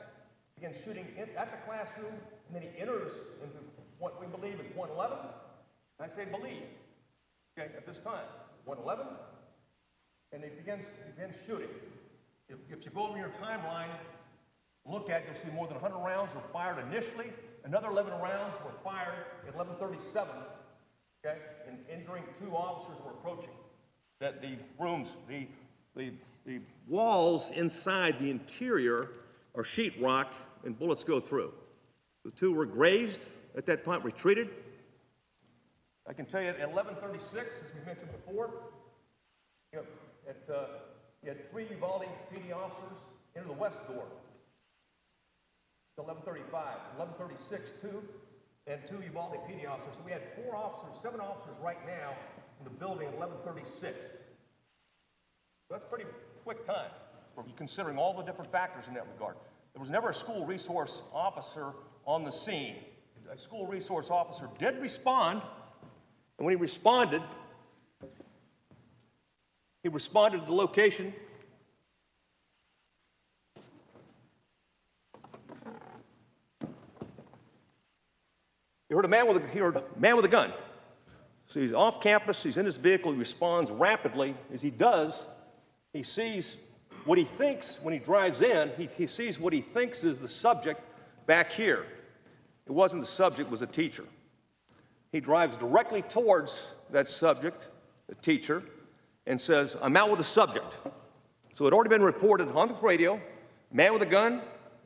Speaker 14: begins shooting at the classroom, and then he enters into what we believe is 111. I say believe, okay, at this time, 111, and he begins shooting. If you go over your timeline, look at, you'll see more than 100 rounds were fired initially. Another 11 rounds were fired at 11:37, okay, and injuring 2 officers who were approaching. That the rooms, the walls inside the interior are sheetrock, and bullets go through. The two were grazed at that point, retreated. I can tell you at 11:36, as we mentioned before, you had 3 Uvalde PD officers enter the west door. At 11:35, 11:36, 2, and 2 Uvalde PD officers. So we had 4 officers, 7 officers right now in the building at 11:36. So that's pretty quick time for considering all the different factors in that regard. There was never a school resource officer on the scene. A school resource officer did respond, and when he responded to the location. He heard a man with a gun. So he's off campus, he's in his vehicle, he responds rapidly. As he does, he sees what he thinks when he drives in, he sees what he thinks is the subject back here. It wasn't the subject, it was a teacher. He drives directly towards that subject, the teacher, and says, "I'm out with the subject." So it had already been reported on the radio, man with a gun,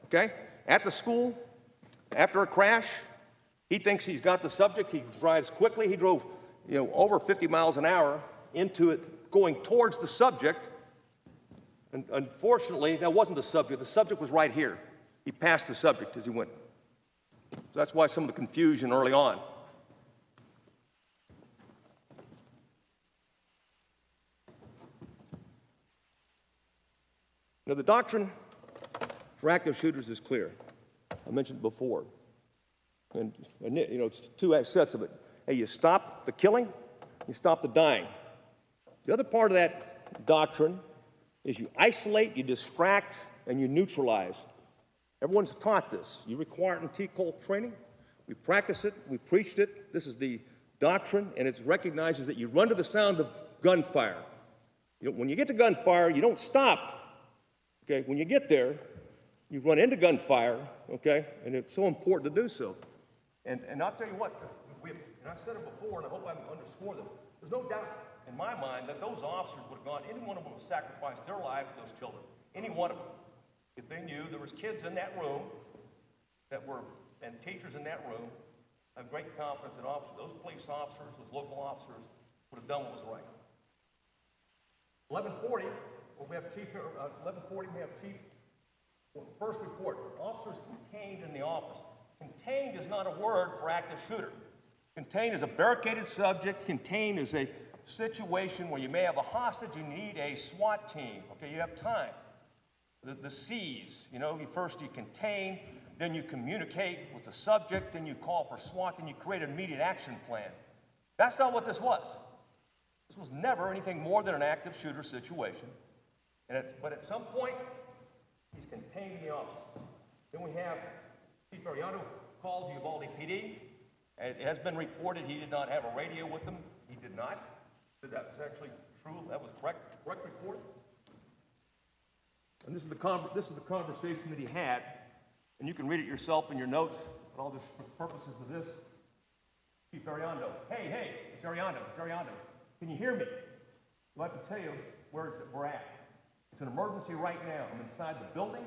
Speaker 14: okay, at the school, after a crash. He thinks he's got the subject. He drives quickly. He drove, over 50 miles an hour into it, going towards the subject. And unfortunately, that wasn't the subject. The subject was right here. He passed the subject as he went. So that's why some of the confusion early on. Now, the doctrine for active shooters is clear. I mentioned it before. And it's 2 sets of it. Hey, you stop the killing, you stop the dying. The other part of that doctrine is you isolate, you distract, and you neutralize. Everyone's taught this. You require it in TCOL training. We practice it, we preached it. This is the doctrine, and it recognizes that you run to the sound of gunfire. When you get to gunfire, you don't stop. Okay, when you get there, you run into gunfire, okay, and it's so important to do so. And I'll tell you what, and I've said it before, and I hope I underscore this. There's no doubt in my mind that those officers would have gone, any one of them would have sacrificed their life for those children. Any one of them. If they knew there was kids in that room and teachers in that room, I have great confidence that those police officers, those local officers, would have done what was right. 11:40, we have chief. 11:40, we have chief. First report: officers contained in the office. Contained is not a word for active shooter. Contained is a barricaded subject. Contained is a situation where you may have a hostage, you need a SWAT team. Okay, you have time. The C's, first you contain, then you communicate with the subject, then you call for SWAT, then you create an immediate action plan. That's not what this was. This was never anything more than an active shooter situation. But at some point, he's contained in the office. Then we have Chief Ariano calls Uvalde PD. It has been reported he did not have a radio with him. He did not. That was actually true. That was correct report. And this is the conversation that he had, and you can read it yourself in your notes. But all this for the purposes of this. Chief Ariano, hey, it's Ariano. Can you hear me? I'd like to tell you where we're at. It's an emergency right now. I'm inside the building.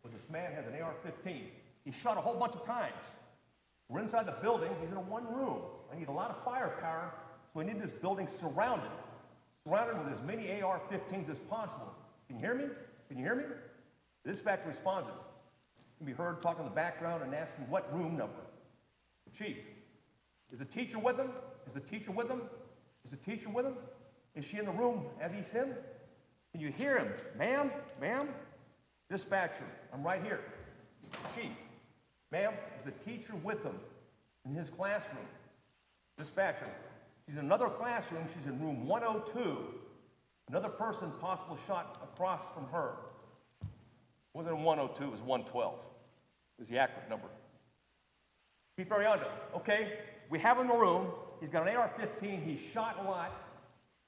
Speaker 14: Where this man has an AR-15. He shot a whole bunch of times. We're inside the building. He's in one room. I need a lot of firepower, so I need this building surrounded with as many AR-15s as possible. Can you hear me? The dispatcher responds. Can be heard talking in the background and asking what room number. The chief. Is the teacher with him? Is she in the room as he's in? Can you hear him? Ma'am? Dispatcher, I'm right here. Chief, ma'am, is the teacher with him in his classroom? Dispatcher, she's in another classroom. She's in room 102. Another person possibly shot across from her. It wasn't in 102, it was 112. Is the accurate number. Chief Ariano, okay, we have him in the room. He's got an AR-15. He's shot a lot.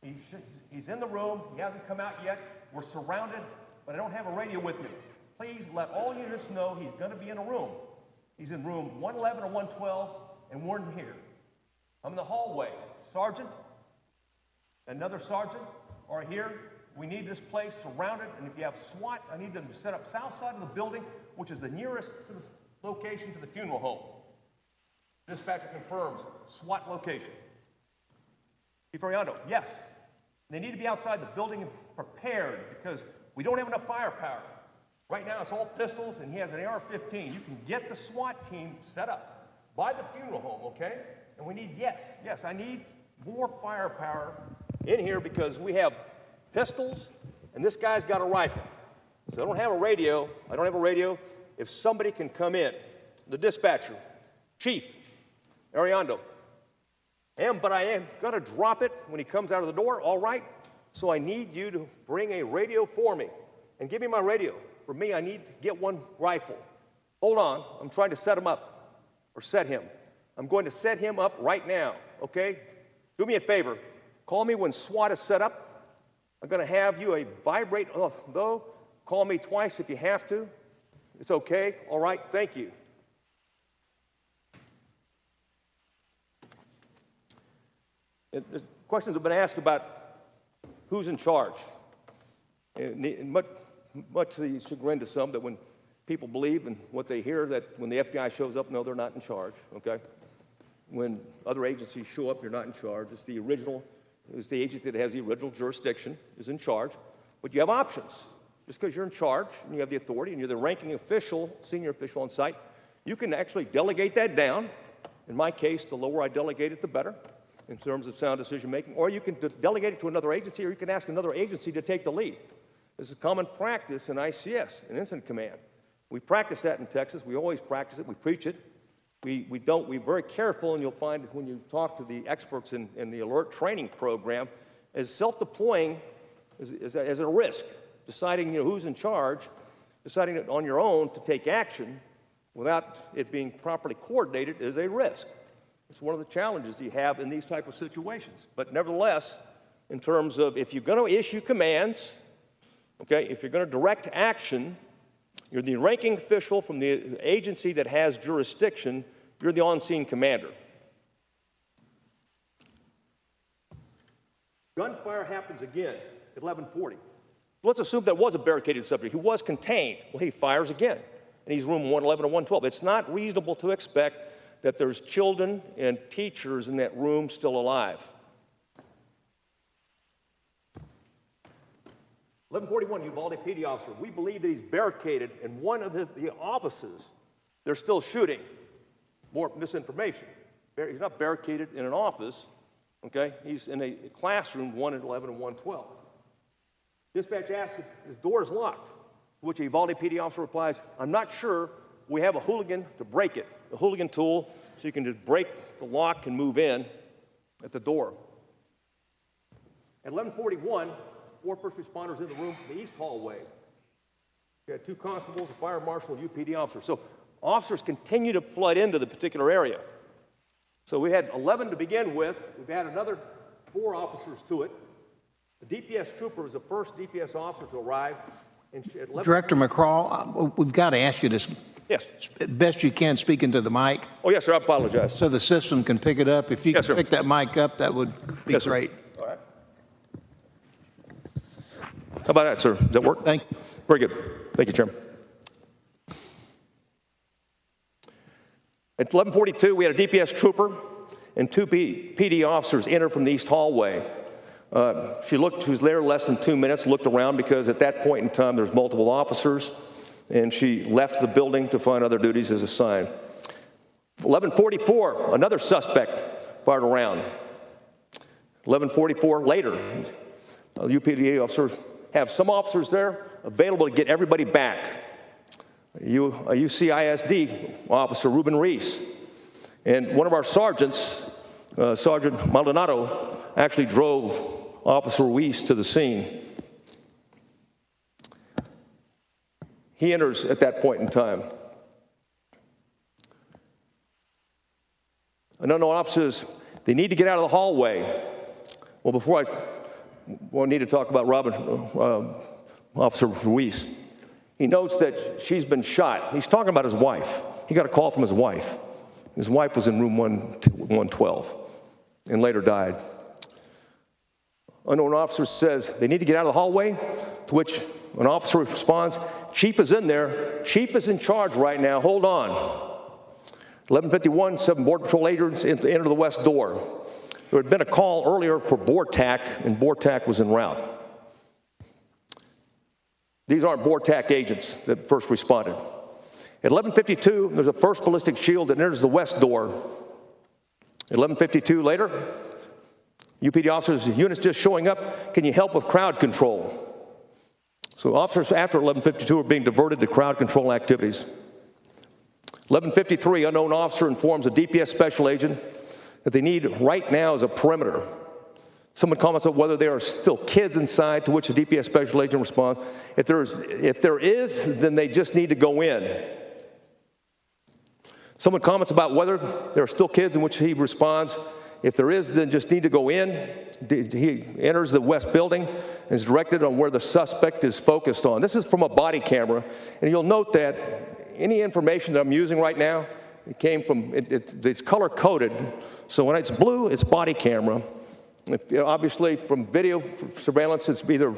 Speaker 14: He's in the room. He hasn't come out yet. We're surrounded, but I don't have a radio with me. Please let all units know he's going to be in a room. He's in room 111 or 112, and we're in here. I'm in the hallway. Sergeant, another sergeant are here. We need this place surrounded, and if you have SWAT, I need them to set up south side of the building, which is the nearest to the location to the funeral home. Dispatcher confirms SWAT location. Chief Ariando, yes. They need to be outside the building and prepared because we don't have enough firepower. Right now it's all pistols and he has an AR-15. You can get the SWAT team set up by the funeral home, okay? And we need, yes, I need more firepower in here because we have pistols and this guy's got a rifle. So I don't have a radio. If somebody can come in, the dispatcher, Chief Ariando, but I am going to drop it when he comes out of the door, all right? So I need you to bring a radio for me and give me my radio. For me, I need to get one rifle. Hold on, I'm trying to set him up, or set him. I'm going to set him up right now, okay? Do me a favor. Call me when SWAT is set up. I'm going to have you a vibrate, though. Call me twice if you have to. It's okay, all right, thank you. Questions have been asked about who's in charge. And much to the chagrin to some that when people believe and what they hear that when the FBI shows up, no, they're not in charge, okay? When other agencies show up, you're not in charge. It's the agency that has the original jurisdiction is in charge, but you have options. Just because you're in charge and you have the authority and you're the ranking official, senior official on site, you can actually delegate that down. In my case, the lower I delegate it, the better in terms of sound decision-making, or you can delegate it to another agency, or you can ask another agency to take the lead. This is common practice in ICS, in Incident Command. We practice that in Texas. We always practice it. We preach it. We're very careful, and you'll find when you talk to the experts in the alert training program, as self-deploying is a risk. Deciding who's in charge, deciding it on your own to take action without it being properly coordinated is a risk. It's one of the challenges you have in these type of situations. But nevertheless, in terms of if you're going to issue commands, okay, if you're going to direct action, you're the ranking official from the agency that has jurisdiction, you're the on-scene commander. Gunfire happens again at 11:40. Let's assume that was a barricaded subject. He was contained. Well, he fires again, and he's room 111 or 112. It's not reasonable to expect that there's children and teachers in that room still alive. 1141, Uvalde PD officer. We believe that he's barricaded in one of the offices. They're still shooting. More misinformation. He's not barricaded in an office, okay? He's in a classroom, 111 and 112. Dispatch asks if the door is locked, to which a Uvalde PD officer replies, I'm not sure. We have a hooligan to break it, a hooligan tool, so you can just break the lock and move in at the door. At 11:41, 4 first responders in the room from the east hallway. We had 2 constables, a fire marshal, and UPD officer. So officers continue to flood into the particular area. So we had 11 to begin with. We've added another 4 officers to it. The DPS trooper was the first DPS officer to arrive.
Speaker 1: Director McCraw, we've got to ask you this.
Speaker 14: Yes.
Speaker 1: Best you can, speak into the mic.
Speaker 14: Oh, yes, sir. I apologize.
Speaker 1: So the system can pick it up. If you could pick that mic up, that would be great.
Speaker 14: All right. How about that, sir? Does that work?
Speaker 1: Thank you.
Speaker 14: Very good. Thank you, Chairman. At 11:42, we had a DPS trooper and 2 PD officers enter from the east hallway. She was there less than 2 minutes, looked around because at that point in time there's multiple officers, and she left the building to find other duties as assigned. 11:44, another suspect fired around. 11:44 later, UPD officers have some officers there available to get everybody back. A UCISD officer, Ruben Reese, and one of our sergeants, Sergeant Maldonado, actually drove Officer Weiss to the scene. He enters at that point in time. Unknown officers, they need to get out of the hallway. Well, before I need to talk about Officer Weiss. He notes that she's been shot. He's talking about his wife. He got a call from his wife. His wife was in room 112 and later died.
Speaker 13: Unknown officer says they need to get out of the hallway, to which an officer responds, Chief is in there. Chief is in charge right now. Hold on. 11:51, 7 Border Patrol agents enter the west door. There had been a call earlier for BORTAC, and BORTAC was en route. These aren't BORTAC agents that first responded. At 11:52, there's a first ballistic shield that enters the west door. At 11:52 later, UPD officers, units just showing up, can you help with crowd control? So officers after 11:52 are being diverted to crowd control activities. 11:53, unknown officer informs a DPS special agent that they need right now is a perimeter. Someone comments on whether there are still kids inside, to which the DPS special agent responds, if there is, then they just need to go in. Someone comments about whether there are still kids, in which he responds, if there is, then just need to go in. He enters the west building and is directed on where the suspect is focused on. This is from a body camera, and you'll note that any information that I'm using right now, it came from, it's color-coded, so when it's blue, it's body camera. Obviously, from video surveillance, it's either,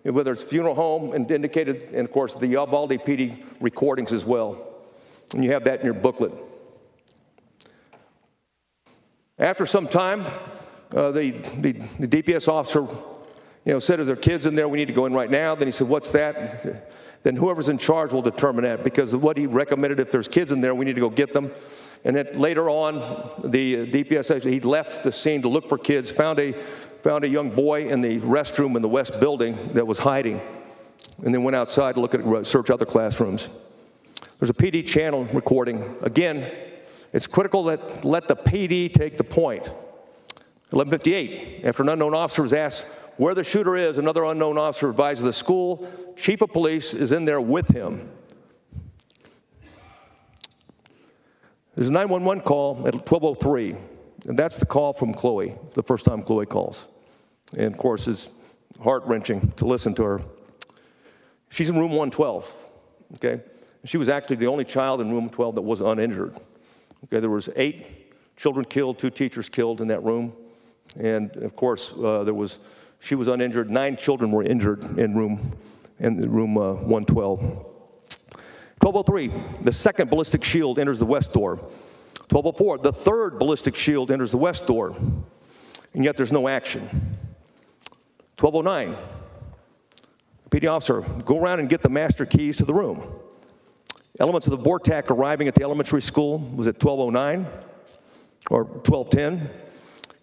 Speaker 13: whether it's funeral home and indicated, and of course, the Uvalde PD recordings as well. And you have that in your booklet. After some time, the DPS officer, said, if there are kids in there, we need to go in right now. Then he said, what's that? Then whoever's in charge will determine that, because of what he recommended, if there's kids in there, we need to go get them. And then later on, the DPS agent, he left the scene to look for kids, found a young boy in the restroom in the west building that was hiding, and then went outside to look at, search other classrooms. There's a PD channel recording. Again, it's critical that let the PD take the point. 11:58, after an unknown officer was asked where the shooter is, another unknown officer advises the school chief of police is in there with him. There's a 911 call at 12:03, and that's the call from Chloe, the first time Chloe calls. And of course, it's heart-wrenching to listen to her. She's in room 112, okay? She was actually the only child in room 12 that was uninjured. Okay, there was 8 children killed, 2 teachers killed in that room. And of course, she was uninjured. 9 children were injured in room 112. 12:03, the second ballistic shield enters the west door. 12:04, the third ballistic shield enters the west door, and yet there's no action. 12:09, PD officer, go around and get the master keys to the room. Elements of the BORTAC arriving at the elementary school was at 12:09 or 12:10,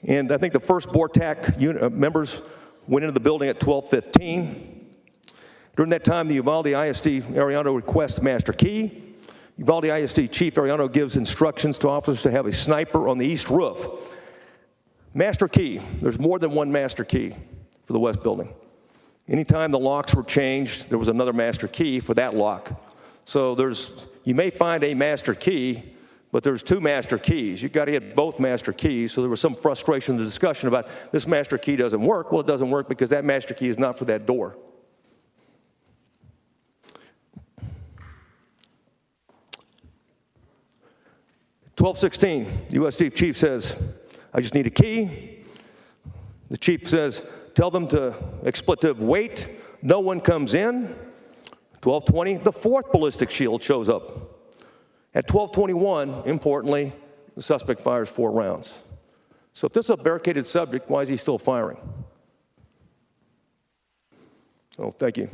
Speaker 13: and I think the first BORTAC members went into the building at 12:15. During that time, the Uvalde ISD Ariano requests master key. Uvalde ISD Chief Ariano gives instructions to officers to have a sniper on the east roof. Master key, there's more than one master key for the west building. Anytime the locks were changed, there was another master key for that lock. So you may find a master key, but there's 2 master keys. You've got to get both master keys. So there was some frustration in the discussion about this master key doesn't work. Well, it doesn't work because that master key is not for that door. (12:16), the USD chief says, I just need a key. The chief says, tell them to expletive wait. No one comes in. 12:20, the fourth ballistic shield shows up. At 12:21, importantly, the suspect fires 4 rounds. So if this is a barricaded subject, why is he still firing? Oh, thank you.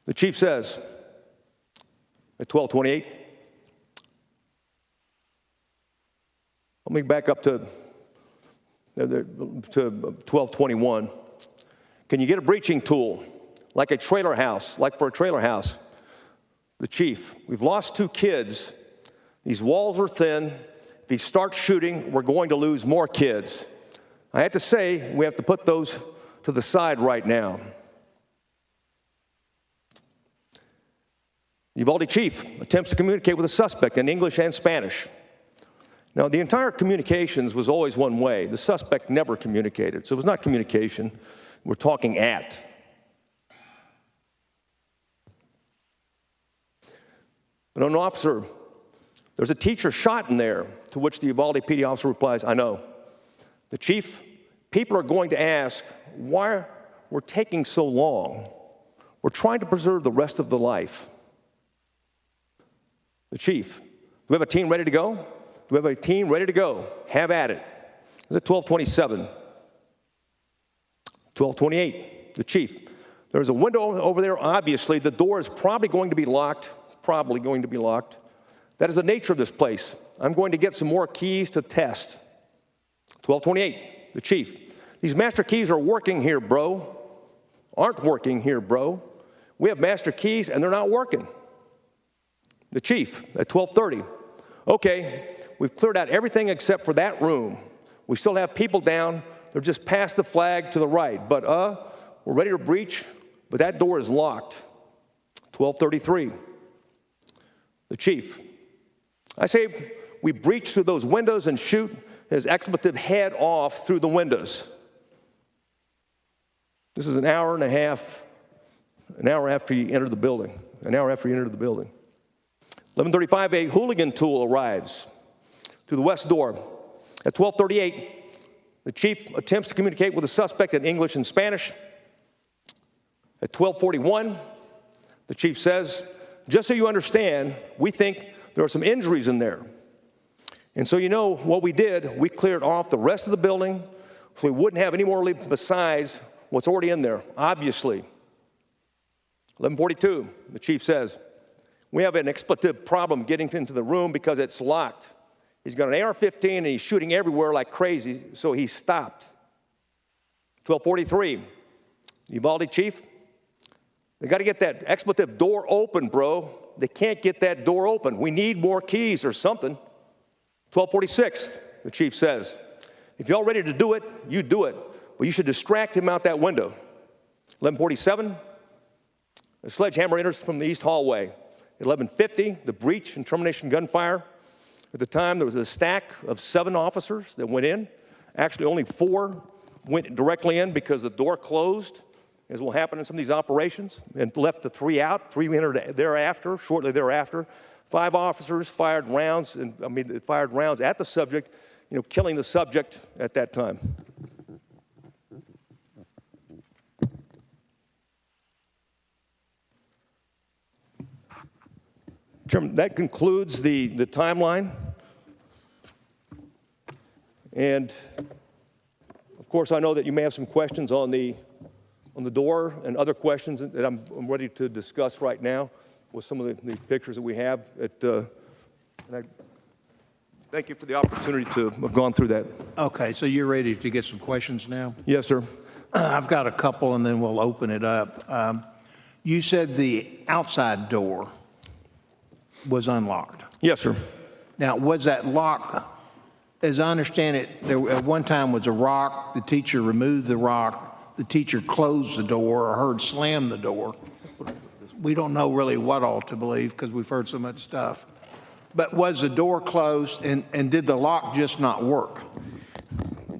Speaker 13: The chief says at 12:28, let me back up to 12:21. Can you get a breaching tool, like a trailer house, like for a trailer house? The chief, we've lost 2 kids. These walls are thin. If he starts shooting, we're going to lose more kids. I have to say, we have to put those to the side right now. Uvalde chief attempts to communicate with the suspect in English and Spanish. Now, the entire communications was always one way. The suspect never communicated, so it was not communication. We're talking at. But an officer, there's a teacher shot in there, to which the Uvalde PD officer replies, I know. The chief, people are going to ask why we're taking so long. We're trying to preserve the rest of the life. The chief, do we have a team ready to go? Do we have a team ready to go? Have at it. It's at 12:27. 12:28, the chief. There's a window over there. Obviously, the door is probably going to be locked. Probably going to be locked. That is the nature of this place. I'm going to get some more keys to test. 12:28, the chief. These master keys are working here, bro. Aren't working here, bro. We have master keys, and they're not working. The chief at 12:30. Okay, we've cleared out everything except for that room. We still have people down. They're just past the flag to the right. But, we're ready to breach, but that door is locked. 12:33. The chief. I say we breach through those windows and shoot his expletive head off through the windows. This is an hour and a half, an hour after you enter the building. An hour after you enter the building. 11:35, a hooligan tool arrives through the west door. At 12:38, the chief attempts to communicate with the suspect in English and Spanish. At 12:41, the chief says, just so you understand, we think there are some injuries in there. And so you know what we did, we cleared off the rest of the building so we wouldn't have any more besides what's already in there, obviously. 11:42, the chief says, we have an expletive problem getting into the room because it's locked. He's got an AR-15 and he's shooting everywhere like crazy, so he stopped. 12:43, the Uvalde chief, they got to get that expletive door open, bro. They can't get that door open. We need more keys or something. 12:46, the chief says, if y'all ready to do it, you do it. But you should distract him out that window. 11:47, a sledgehammer enters from the east hallway. At 11:50, the breach and termination gunfire. At the time, there was a stack of 7 officers that went in. Actually, only 4 went directly in because the door closed, as will happen in some of these operations, and left the 3 out. 3 entered thereafter, shortly thereafter. 5 officers fired rounds, fired rounds at the subject, killing the subject at that time. Chairman, that concludes the timeline. And of course, I know that you may have some questions on the door and other questions that I'm ready to discuss right now with some of the pictures that we have. And I thank you for the opportunity to have gone through that.
Speaker 1: Okay, so you're ready to get some questions now?
Speaker 13: Yes, sir.
Speaker 1: I've got a couple, and then we'll open it up. You said the outside door was unlocked.
Speaker 13: Yes, sir.
Speaker 1: Now, was that lock, as I understand it, there at one time was a rock, the teacher removed the rock, the teacher closed the door or heard slam the door. We don't know really what all to believe because we've heard so much stuff. But was the door closed, and did the lock just not work?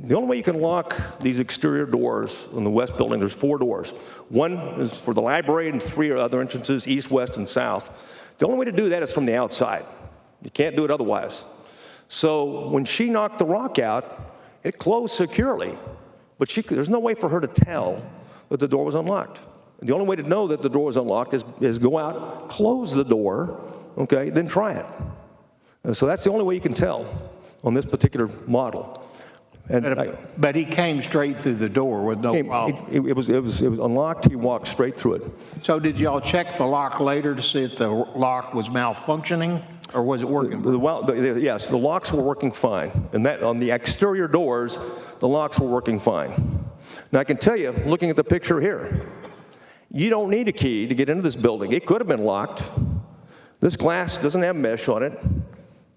Speaker 13: The only way you can lock these exterior doors in the west building, there's 4 doors. One is for the library and 3 other entrances, east, west, and south. The only way to do that is from the outside. You can't do it otherwise. So when she knocked the rock out, it closed securely. But there's no way for her to tell that the door was unlocked. And the only way to know that the door was unlocked is go out, close the door, okay, then try it. And so that's the only way you can tell on this particular model.
Speaker 1: But he came straight through the door with no problem.
Speaker 13: It was unlocked. He walked straight through it.
Speaker 1: So did y'all check the lock later to see if the lock was malfunctioning, or was it working?
Speaker 13: Yes, the locks were working fine. And that on the exterior doors, the locks were working fine. Now I can tell you, looking at the picture here, you don't need a key to get into this building. It could have been locked. This glass doesn't have mesh on it.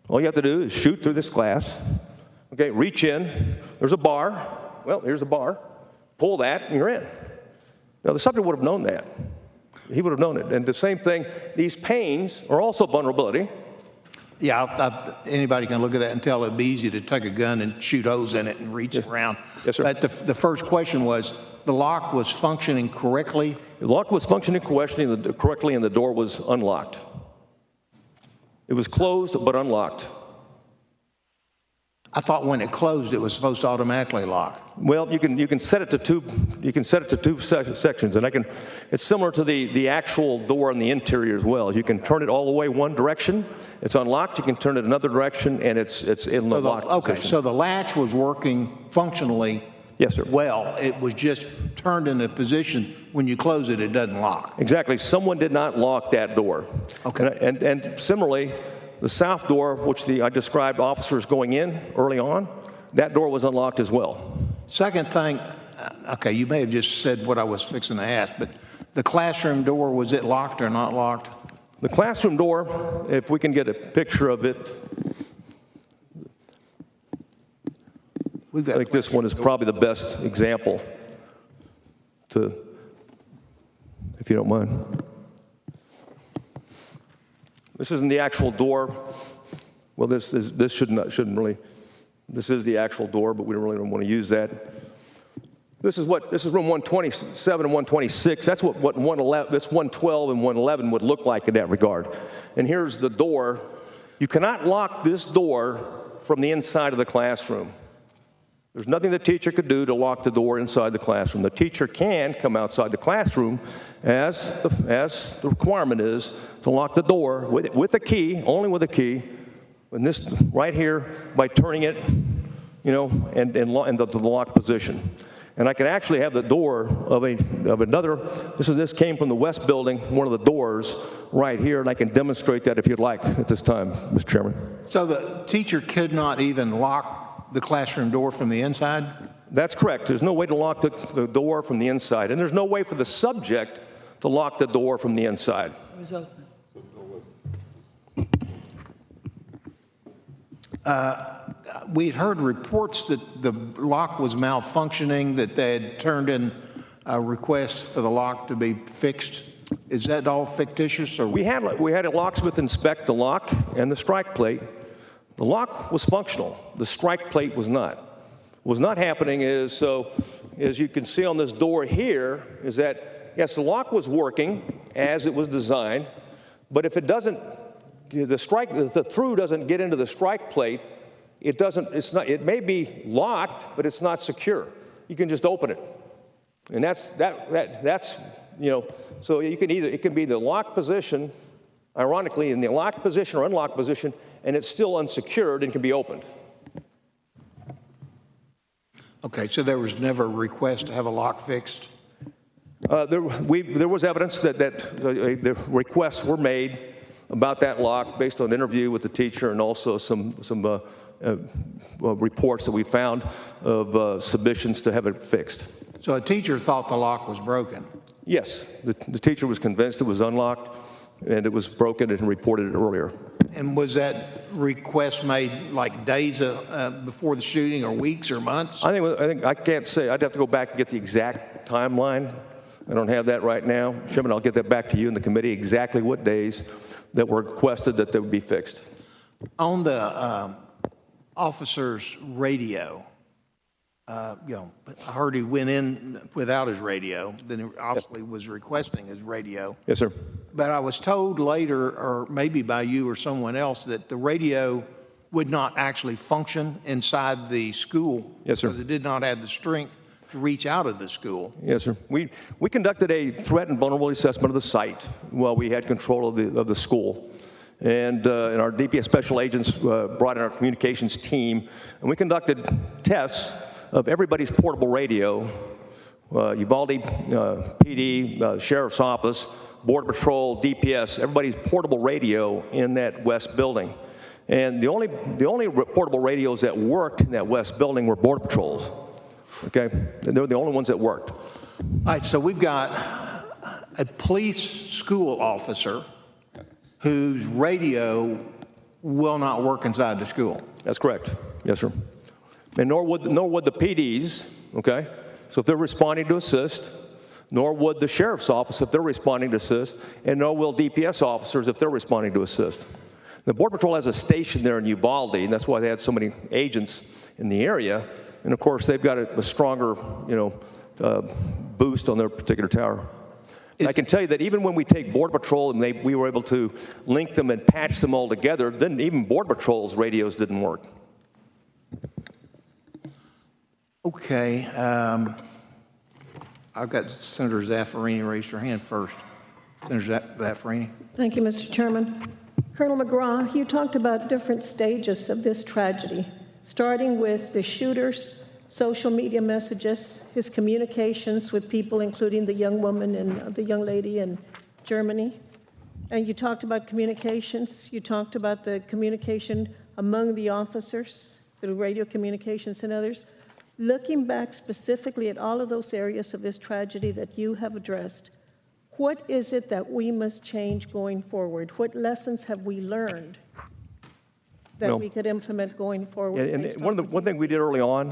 Speaker 13: All you have to do is shoot through this glass. Okay, reach in. There's a bar. Well, here's a bar. Pull that, and you're in. Now, the subject would have known that. He would have known it. And the same thing, these panes are also vulnerability.
Speaker 1: Yeah, anybody can look at that and tell it'd be easy to take a gun and shoot holes in it and reach it around.
Speaker 13: Yes, sir.
Speaker 1: But the first question was, the lock was functioning correctly?
Speaker 13: The lock was functioning correctly, and the door was unlocked. It was closed but unlocked.
Speaker 1: I thought when it closed, it was supposed to automatically lock.
Speaker 13: Well, you can set it to two sections, and it's similar to the actual door on the interior as well. You can turn it all the way one direction. It's unlocked. You can turn it another direction, and it's in the locked
Speaker 1: Okay,
Speaker 13: position.
Speaker 1: so the latch was working functionally.
Speaker 13: Yes, sir.
Speaker 1: Well, it was just turned in a position when you close it, it doesn't lock.
Speaker 13: Exactly. Someone did not lock that door.
Speaker 1: Okay.
Speaker 13: And similarly, the south door, which I described officers going in early on, that door was unlocked as well.
Speaker 1: Second thing, okay, you may have just said what I was fixing to ask, but the classroom door, was it locked or not locked?
Speaker 13: The classroom door, if we can get a picture of it, I think this one is probably the best example if you don't mind. This isn't the actual door. Well, this shouldn't really. This is the actual door, but we don't really want to use that. This is room 127 and 126. That's what 111. This 112 and 111 would look like in that regard. And here's the door. You cannot lock this door from the inside of the classroom. There's nothing the teacher could do to lock the door inside the classroom. The teacher can come outside the classroom, as the requirement is, to lock the door with a key, only with a key, and this right here by turning it, and the locked position. And I can actually have the door of another. This came from the west building, one of the doors right here, and I can demonstrate that if you'd like at this time, Mr. Chairman.
Speaker 1: So the teacher could not even lock the classroom door from the inside?
Speaker 13: That's correct. There's no way to lock the door from the inside, and there's no way for the subject to lock the door from the inside.
Speaker 2: It was open.
Speaker 1: We had heard reports that the lock was malfunctioning, that they had turned in a request for the lock to be fixed. Is that all fictitious? Or
Speaker 13: we had a locksmith inspect the lock and the strike plate. The lock was functional. The strike plate was not. What was not happening is, so as you can see on this door here, is that, yes, the lock was working as it was designed, but if it doesn't, if the through doesn't get into the strike plate, it may be locked, but it's not secure. You can just open it. And that's, so it can be the locked position, ironically, in the locked position or unlocked position, and it's still unsecured and can be opened.
Speaker 1: Okay, so there was never a request to have a lock fixed?
Speaker 13: There was evidence that the requests were made about that lock based on an interview with the teacher and also some reports that we found of submissions to have it fixed.
Speaker 1: So a teacher thought the lock was broken?
Speaker 13: Yes, the teacher was convinced it was unlocked and it was broken and reported it earlier.
Speaker 1: And was that request made like days before the shooting, or weeks, or months?
Speaker 13: I can't say. I'd have to go back and get the exact timeline. I don't have that right now. Chairman, I'll get that back to you in the committee, exactly what days that were requested that they would be fixed.
Speaker 1: On the officer's radio, I heard he went in without his radio, then he obviously was requesting his radio.
Speaker 13: Yes, sir.
Speaker 1: But I was told later, or maybe by you or someone else, that the radio would not actually function inside the school.
Speaker 13: Yes, sir.
Speaker 1: Because it did not have the strength to reach out of the school.
Speaker 13: Yes, sir. We conducted a threat and vulnerability assessment of the site while we had control of the school. And our DPS special agents brought in our communications team, and we conducted tests of everybody's portable radio, Uvalde PD, Sheriff's Office, Border Patrol, DPS, everybody's portable radio in that west building. And the only portable radios that worked in that west building were Border Patrols. Okay? They were the only ones that worked.
Speaker 1: All right, so we've got a police school officer whose radio will not work inside the school.
Speaker 13: That's correct. Yes, sir. And nor would the PDs, okay? So if they're responding to assist, nor would the sheriff's office if they're responding to assist, and nor will DPS officers if they're responding to assist. The Border Patrol has a station there in Uvalde, and that's why they had so many agents in the area. And of course, they've got a stronger, boost on their particular tower.
Speaker 14: I can tell you that even when we take Border Patrol and we were able to link them and patch them all together, then even Border Patrol's radios didn't work.
Speaker 1: Okay. I've got Senator Zaffarini raised her hand first. Senator Zaffarini.
Speaker 4: Thank you, Mr. Chairman. Colonel McGraw, you talked about different stages of this tragedy, starting with the shooter's social media messages, his communications with people, including the young woman and the young lady in Germany. And you talked about communications. You talked about the communication among the officers, the radio communications and others. Looking back specifically at all of those areas of this tragedy that you have addressed, what is it that we must change going forward? What lessons have we learned that we could implement going forward?
Speaker 14: And one thing we did early on,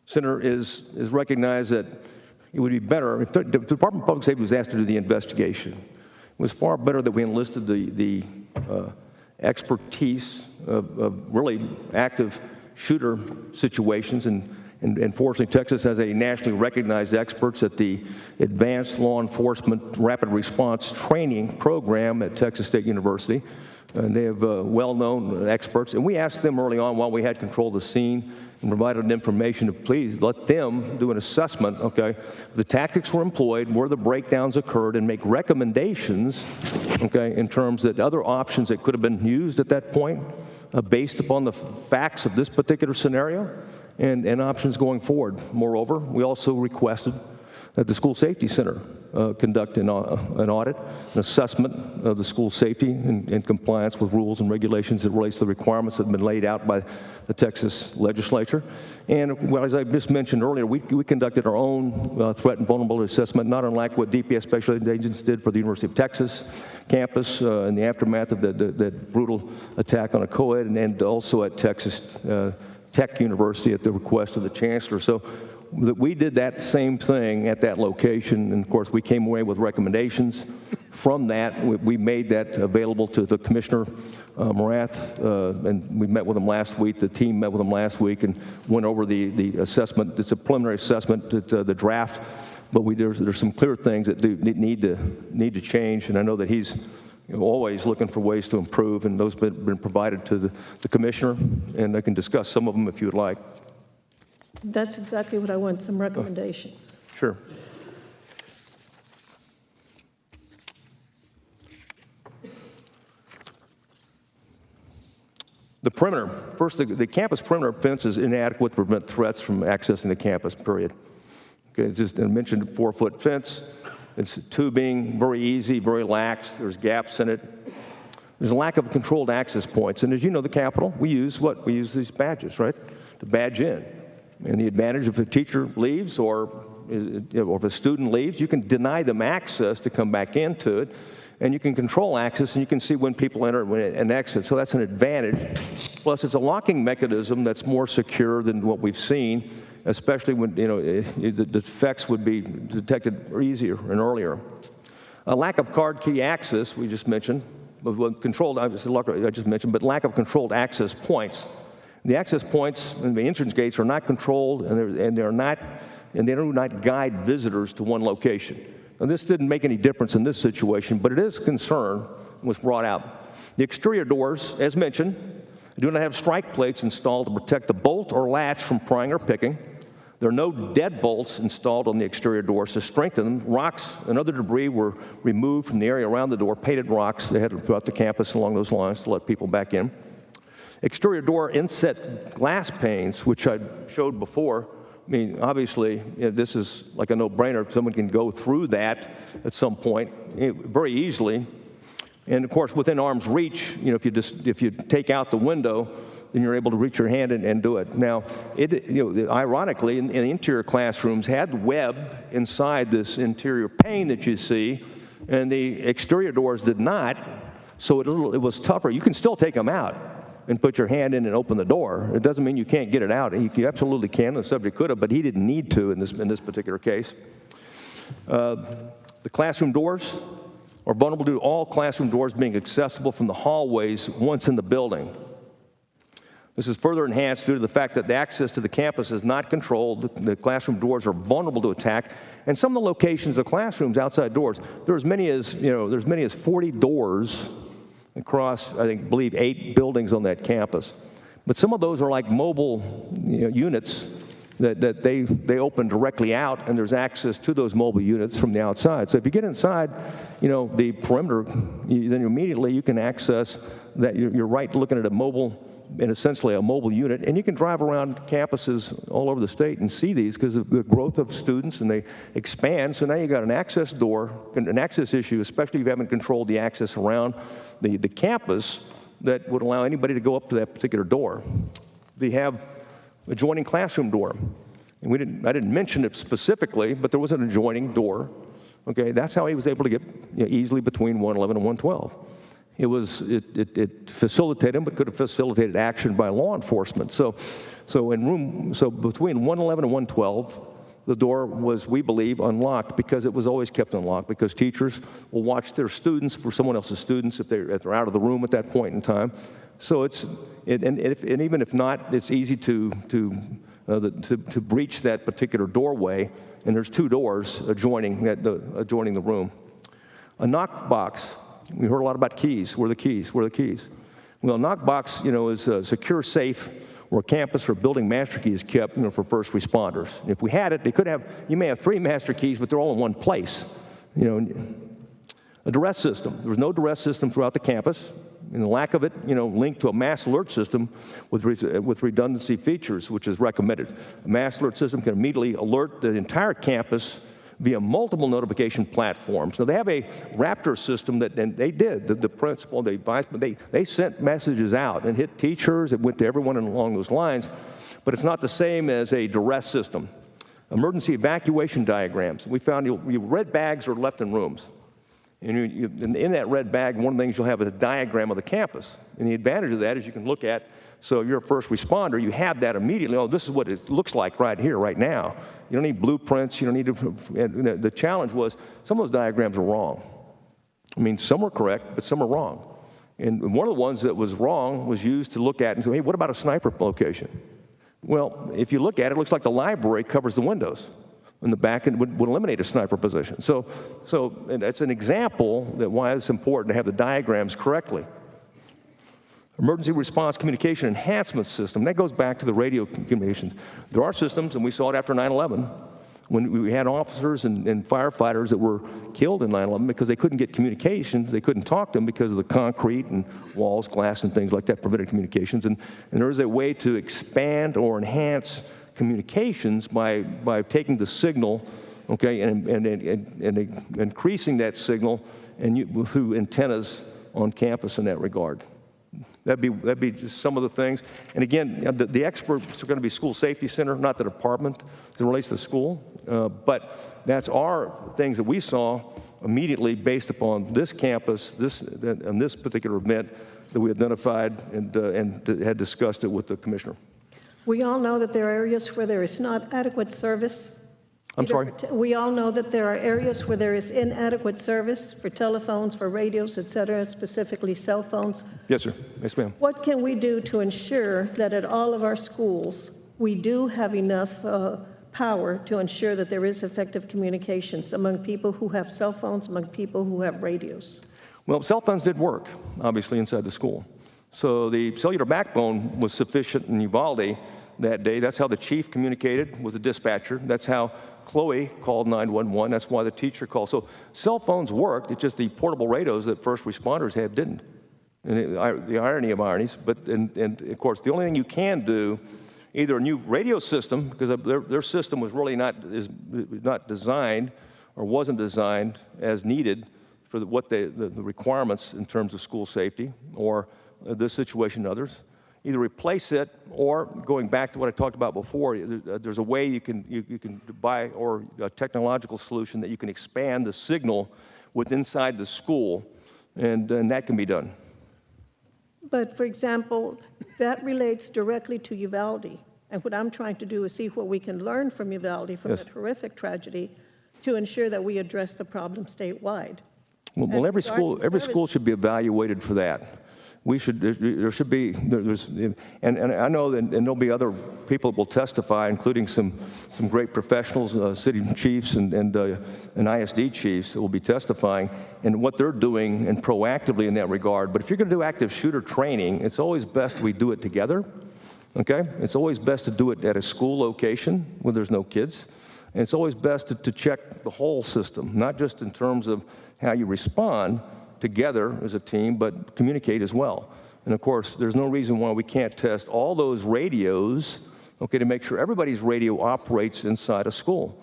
Speaker 14: Senator, is recognize that it would be better if the Department of Public Safety was asked to do the investigation. It was far better that we enlisted the expertise of really active shooter situations, and fortunately Texas has a nationally recognized experts at the Advanced Law Enforcement Rapid Response Training Program at Texas State University. And they have well-known experts, and we asked them early on while we had control of the scene and provided information to please let them do an assessment, okay, the tactics were employed, where the breakdowns occurred, and make recommendations, okay, in terms that other options that could have been used at that point based upon the facts of this particular scenario and options going forward. Moreover, we also requested that the School Safety Center conduct an audit, an assessment of the school safety and compliance with rules and regulations that relates to the requirements that have been laid out by the Texas legislature. And well, as I just mentioned earlier, we conducted our own threat and vulnerability assessment, not unlike what DPS special agents did for the University of Texas campus in the aftermath of that brutal attack on a co-ed, and also at Texas Tech University at the request of the chancellor. So we did that same thing at that location, and of course we came away with recommendations. From that, we made that available to the Commissioner Morath, and we met with him last week. The team met with him last week and went over the assessment. It's a preliminary assessment, the draft, but there's some clear things that do need to change, and I know that he's always looking for ways to improve, and those have been provided to the Commissioner, and I can discuss some of them if you would like.
Speaker 4: That's exactly what I want, some recommendations.
Speaker 14: Sure. The perimeter. First, the campus perimeter fence is inadequate to prevent threats from accessing the campus, period. Okay, just I mentioned 4-foot fence. It's tubing, very easy, very lax. There's gaps in it. There's a lack of controlled access points. And as you know, the Capitol, we use what? We use these badges, right, to badge in. And the advantage if a teacher leaves or if a student leaves, you can deny them access to come back into it, and you can control access, and you can see when people enter and exit. So that's an advantage. Plus, it's a locking mechanism that's more secure than what we've seen, especially when the defects would be detected easier and earlier. A lack of card key access, we just mentioned, controlled. I just mentioned, but lack of controlled access points. The access points and the entrance gates are not controlled, and they do not guide visitors to one location. Now, this didn't make any difference in this situation, but it is a concern was brought out. The exterior doors, as mentioned, do not have strike plates installed to protect the bolt or latch from prying or picking. There are no deadbolts installed on the exterior doors to strengthen them. Rocks and other debris were removed from the area around the door, painted rocks they had throughout the campus along those lines to let people back in. Exterior door inset glass panes, which I showed before. I mean, obviously, this is like a no-brainer. Someone can go through that at some point very easily. And of course, within arm's reach, if you take out the window, then you're able to reach your hand and do it. Now, ironically, in the interior classrooms had web inside this interior pane that you see, and the exterior doors did not, so it was tougher. You can still take them out and put your hand in and open the door. It doesn't mean you can't get it out. You absolutely can. The subject could have, but he didn't need to in this particular case. The classroom doors are vulnerable to all classroom doors being accessible from the hallways once in the building. This is further enhanced due to the fact that the access to the campus is not controlled. The classroom doors are vulnerable to attack, and some of the locations of classrooms outside doors, there's many as 40 doors across, I believe 8 buildings on that campus. But some of those are like mobile units that they open directly out, and there's access to those mobile units from the outside. So if you get inside, the perimeter, then immediately you can access that. You're right looking at a mobile, and essentially a mobile unit, and you can drive around campuses all over the state and see these because of the growth of students, and they expand. So now you got an access door, an access issue, especially if you haven't controlled the access around the campus that would allow anybody to go up to that particular door. They have adjoining classroom door, and I didn't mention it specifically, but there was an adjoining door. Okay, that's how he was able to get easily between 111 and 112. It facilitated him, but could have facilitated action by law enforcement. So between 111 and 112, the door was, we believe, unlocked because it was always kept unlocked because teachers will watch their students for someone else's students if they're out of the room at that point in time. So and even if not, it's easy to breach that particular doorway. And there's 2 doors adjoining the room. A knock box. We heard a lot about keys. Where are the keys? Where are the keys? Well, a knock box, is a secure safe where a campus or building master key is kept, for first responders. And if we had it, you may have 3 master keys, but they're all in one place. A duress system. There was no duress system throughout the campus, and the lack of it, linked to a mass alert system with redundancy features, which is recommended. A mass alert system can immediately alert the entire campus via multiple notification platforms. So they have a Raptor system and they did, the principal, they sent messages out and hit teachers, it went to everyone along those lines, but it's not the same as a duress system. Emergency evacuation diagrams. We found red bags are left in rooms. And in that red bag, one of the things you'll have is a diagram of the campus. And the advantage of that is you can look at, so if you're a first responder, you have that immediately. Oh, this is what it looks like right here, right now. You don't need blueprints. You don't need to. The challenge was some of those diagrams are wrong. I mean, some were correct, but some are wrong. And one of the ones that was wrong was used to look at and say, hey, what about a sniper location? Well, if you look at it, it looks like the library covers the windows. In the back, it would eliminate a sniper position. So that's an example that why it's important to have the diagrams correctly. Emergency response communication enhancement system, that goes back to the radio communications. There are systems, and we saw it after 9/11, when we had officers and firefighters that were killed in 9/11 because they couldn't get communications, they couldn't talk to them because of the concrete and walls, glass, and things like that prevented communications. And there is a way to expand or enhance communications by taking the signal, okay, and increasing that signal through antennas on campus in that regard. That'd be just some of the things. And again, the experts are going to be school safety center, not the department as it relates to the school. But that's our things that we saw immediately based upon this campus, and this particular event that we identified and had discussed it with the commissioner.
Speaker 4: We all know that there are areas where there is not adequate service.
Speaker 14: I'm sorry?
Speaker 4: We all know that there are areas where there is inadequate service for telephones, for radios, et cetera, specifically cell phones.
Speaker 14: Yes, sir. Yes, ma'am.
Speaker 4: What can we do to ensure that at all of our schools, we do have enough power to ensure that there is effective communications among people who have cell phones, among people who have radios?
Speaker 14: Well, cell phones did work, obviously, inside the school. So the cellular backbone was sufficient in Uvalde that day. That's how the chief communicated with the dispatcher. That's how Chloe called 911. That's why the teacher called. So cell phones worked. It's just the portable radios that first responders had didn't. And the irony of ironies. But and of course, the only thing you can do, either a new radio system, because their system was really not designed or wasn't designed as needed for the requirements in terms of school safety or this situation and others. Either replace it or, going back to what I talked about before, there's a way you can buy, or a technological solution that you can expand the signal inside the school, and that can be done.
Speaker 4: But for example, that relates directly to Uvalde. And what I'm trying to do is see what we can learn from Uvalde, from that horrific tragedy, to ensure that we address the problem statewide.
Speaker 14: Well, every school should be evaluated for that.
Speaker 13: there should be, and I know that, and there'll be other people that will testify, including some great professionals, city chiefs and ISD chiefs that will be testifying, and what they're doing and proactively in that regard. But if you're going to do active shooter training, it's always best we do it together, okay? It's always best to do it at a school location where there's no kids. And it's always best to check the whole system, not just in terms of how you respond together as a team, but communicate as well. And of course, there's no reason why we can't test all those radios, okay, to make sure everybody's radio operates inside a school.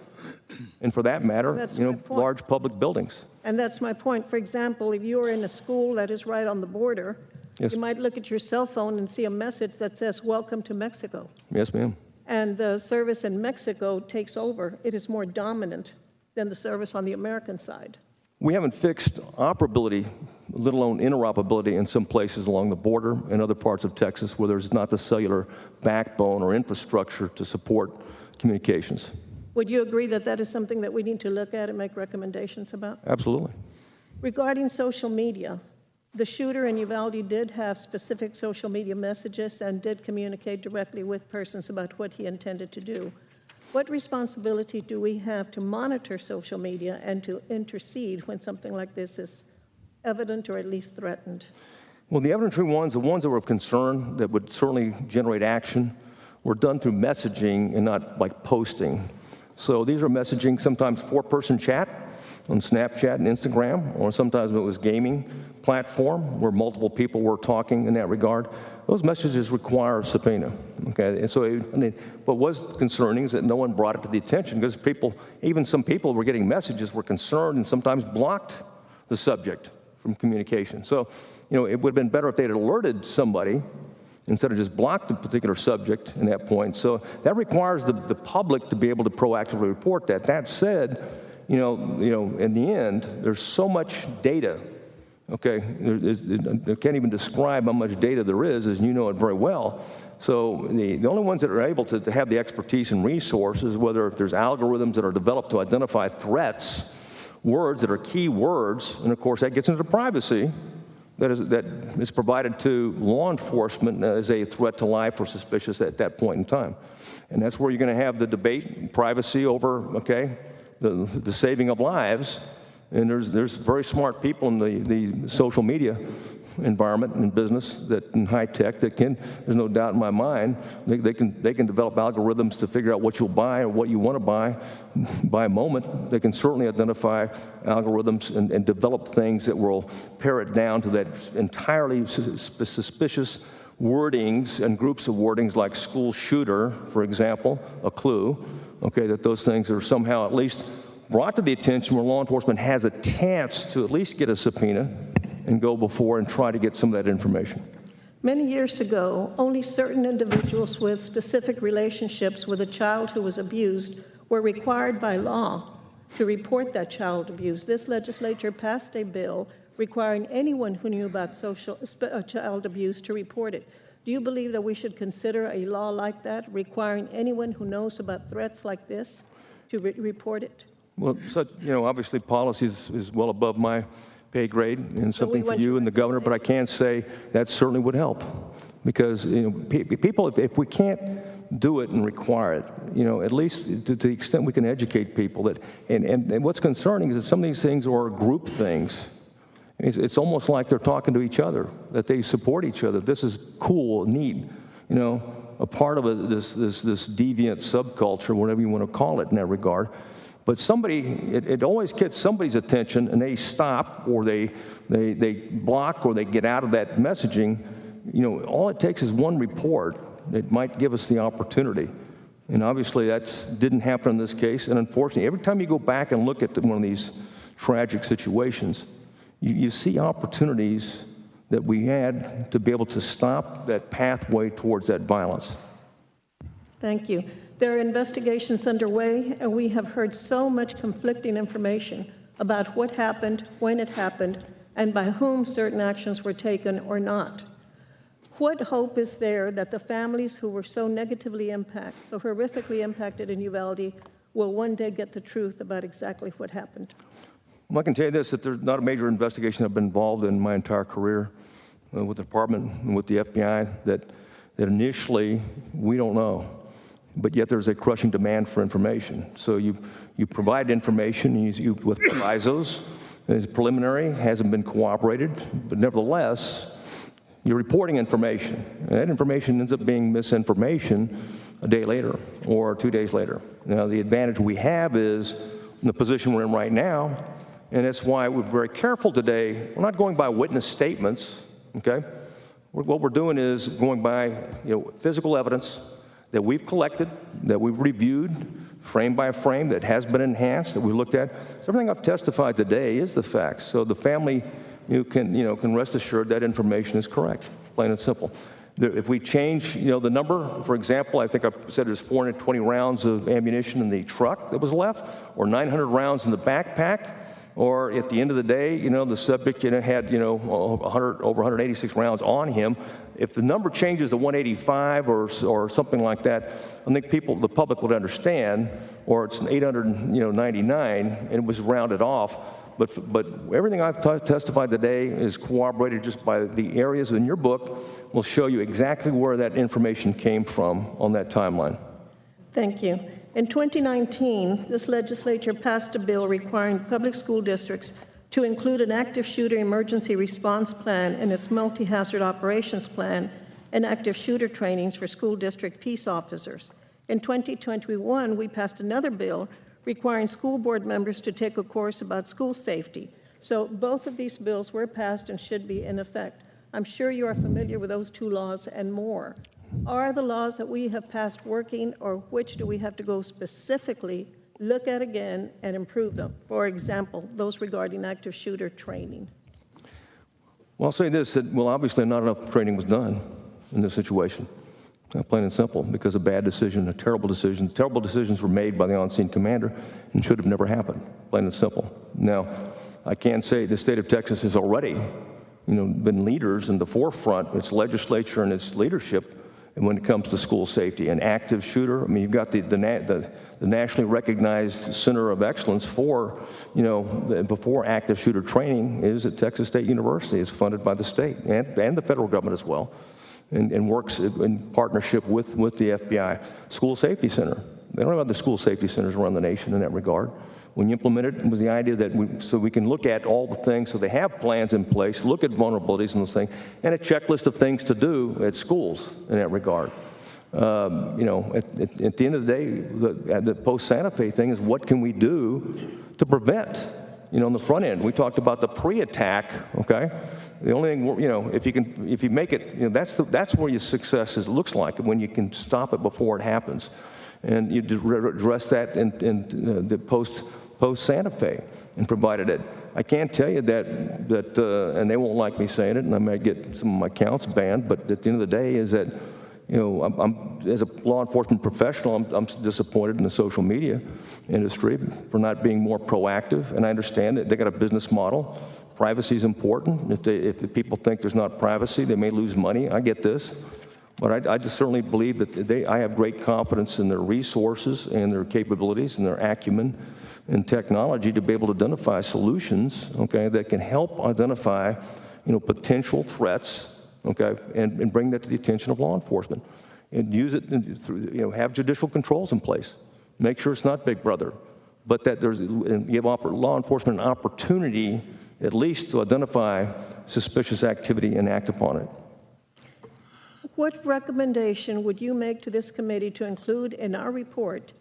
Speaker 13: And for that matter, large public buildings.
Speaker 4: And that's my point. For example, if you're in a school that is right on the border,
Speaker 13: yes,
Speaker 4: you might look at your cell phone and see a message that says, "Welcome to Mexico."
Speaker 13: Yes, ma'am.
Speaker 4: And the service in Mexico takes over. It is more dominant than the service on the American side.
Speaker 13: We haven't fixed operability, let alone interoperability, in some places along the border and other parts of Texas where there's not the cellular backbone or infrastructure to support communications.
Speaker 4: Would you agree that that is something that we need to look at and make recommendations about?
Speaker 13: Absolutely.
Speaker 4: Regarding social media, the shooter in Uvalde did have specific social media messages and did communicate directly with persons about what he intended to do. What responsibility do we have to monitor social media and to intercede when something like this is evident or at least threatened?
Speaker 13: Well, the evidentiary ones, the ones that were of concern that would certainly generate action, were done through messaging and not like posting. So these are messaging, sometimes four-person chat on Snapchat and Instagram, or sometimes it was gaming platform where multiple people were talking in that regard. Those messages require a subpoena, okay? And so, what was concerning is that no one brought it to the attention because people, even some people were getting messages, were concerned and sometimes blocked the subject from communication. So, it would have been better if they had alerted somebody instead of just blocked a particular subject in that point. So that requires the public to be able to proactively report that. That said, in the end, there's so much data. Okay, I can't even describe how much data there is, as you know it very well. So the only ones that are able to have the expertise and resources, whether if there's algorithms that are developed to identify threats, words that are key words, and of course that gets into privacy, that is provided to law enforcement as a threat to life or suspicious at that point in time. And that's where you're going to have the debate, privacy over, okay, the saving of lives. And there's very smart people in the social media environment and business that in high tech that can, there's no doubt in my mind, they can develop algorithms to figure out what you'll buy or what you want to buy by a moment. They can certainly identify algorithms and develop things that will pare it down to that entirely suspicious wordings and groups of wordings like school shooter, for example, a clue, okay, that those things are somehow at least brought to the attention where law enforcement has a chance to at least get a subpoena and go before and try to get some of that information.
Speaker 4: Many years ago, only certain individuals with specific relationships with a child who was abused were required by law to report that child abuse. This legislature passed a bill requiring anyone who knew about child abuse to report it. Do you believe that we should consider a law like that, requiring anyone who knows about threats like this to report it?
Speaker 13: Well, obviously policy is well above my pay grade and something for you and the governor, but I can say that certainly would help because people, if we can't do it and require it, at least to the extent we can educate people that, and what's concerning is that some of these things are group things. It's almost like they're talking to each other, that they support each other. This is cool, neat, a part of this deviant subculture, whatever you want to call it in that regard. But it always gets somebody's attention, and they stop, or they block, or they get out of that messaging. All it takes is one report. It might give us the opportunity. And obviously, that didn't happen in this case. And unfortunately, every time you go back and look at one of these tragic situations, you see opportunities that we had to be able to stop that pathway towards that violence.
Speaker 4: Thank you. There are investigations underway, and we have heard so much conflicting information about what happened, when it happened, and by whom certain actions were taken or not. What hope is there that the families who were so negatively impacted, so horrifically impacted in Uvalde, will one day get the truth about exactly what happened?
Speaker 13: Well, I can tell you this, that there's not a major investigation I've been involved in my entire career with the department and with the FBI that initially we don't know, but yet there's a crushing demand for information. So you provide information with provisos. It's preliminary, hasn't been corroborated, but nevertheless, you're reporting information, and that information ends up being misinformation a day later or 2 days later. Now, the advantage we have is in the position we're in right now, and that's why we're very careful today. We're not going by witness statements, okay? What we're doing is going by physical evidence that we've collected, that we've reviewed, frame by frame, that has been enhanced, that we looked at. So everything I've testified today is the facts. So the family can rest assured that information is correct, plain and simple. If we change the number, for example, I think I said there's 420 rounds of ammunition in the truck that was left, or 900 rounds in the backpack, or at the end of the day, the subject had over 186 rounds on him. If the number changes to 185 or something like that, I think the public would understand, or it's 899 and it was rounded off. But everything I've testified today is corroborated just by the areas in your book. Will show you exactly where that information came from on that timeline.
Speaker 4: Thank you. In 2019, this legislature passed a bill requiring public school districts to include an active shooter emergency response plan in its multi-hazard operations plan and active shooter trainings for school district peace officers. In 2021, we passed another bill requiring school board members to take a course about school safety. So both of these bills were passed and should be in effect. I'm sure you are familiar with those two laws and more. Are the laws that we have passed working, or which do we have to go specifically look at again and improve them? For example, those regarding active shooter training.
Speaker 13: Well, I'll say this, that, obviously not enough training was done in this situation, plain and simple, because of bad decisions, terrible decisions. Terrible decisions were made by the on-scene commander and should have never happened, plain and simple. Now, I can say the state of Texas has already been leaders in the forefront, its legislature and its leadership, and when it comes to school safety. An active shooter, you've got the nationally recognized Center of Excellence for, before active shooter training is at Texas State University. It's funded by the state and the federal government as well, and works in partnership with the FBI. School Safety Center. They don't have other school safety centers around the nation in that regard. When you implemented it, was the idea that we can look at all the things, so they have plans in place, look at vulnerabilities and those things, and a checklist of things to do at schools in that regard. At the end of the day, the post-Santa Fe thing is what can we do to prevent? On the front end, we talked about the pre-attack, okay? The only thing, if you make it, that's where your success looks like, when you can stop it before it happens. And you address that in the post-Santa Fe and provided it. I can't tell you that, and they won't like me saying it, and I might get some of my accounts banned, but at the end of the day is that, I'm as a law enforcement professional, I'm disappointed in the social media industry for not being more proactive, and I understand that they got a business model. Privacy is important. If the people think there's not privacy, they may lose money. I get this. But I just certainly believe that I have great confidence in their resources and their capabilities and their acumen and technology to be able to identify solutions, okay, that can help identify, potential threats, okay, and bring that to the attention of law enforcement. And use it, have judicial controls in place. Make sure it's not Big Brother, but that give law enforcement an opportunity at least to identify suspicious activity and act upon it.
Speaker 4: What recommendation would you make to this committee to include in our report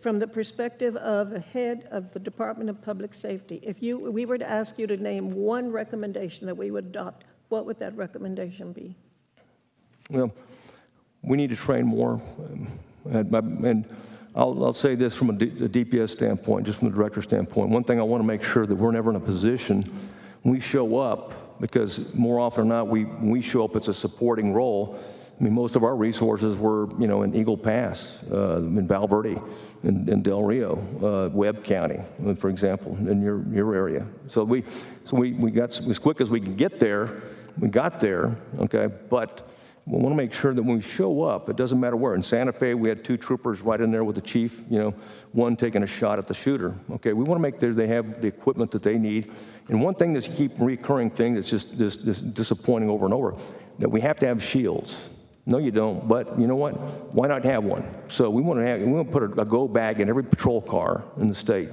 Speaker 4: from the perspective of the head of the Department of Public Safety? If we were to ask you to name one recommendation that we would adopt, what would that recommendation be?
Speaker 13: Well, we need to train more. And I'll say this from a DPS standpoint, just from the director standpoint. One thing I want to make sure that we're never in a position we show up, because more often than not, when we show up, it's a supporting role. Most of our resources were, in Eagle Pass, in Valverde, in Del Rio, Webb County, for example, in your area. So we got as quick as we could get there. We got there, okay. But we want to make sure that when we show up, it doesn't matter where. In Santa Fe, we had 2 troopers right in there with the chief, one taking a shot at the shooter. Okay, we want to make sure they have the equipment that they need. And one thing that's keep recurring thing that's just this disappointing over and over, that we have to have shields. No, you don't, but you know what? Why not have one? So we want to put a go bag in every patrol car in the state.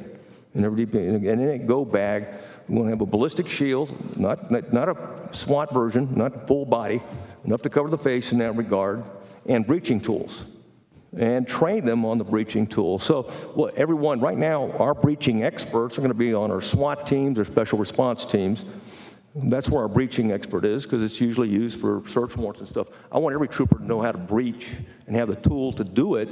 Speaker 13: And in that go bag, we want to have a ballistic shield, not a SWAT version, not full body, enough to cover the face in that regard, and breaching tools, and train them on the breaching tools. So, well, everyone, right now, our breaching experts are going to be on our SWAT teams or special response teams. That's where our breaching expert is, because it's usually used for search warrants and stuff. I want every trooper to know how to breach and have the tool to do it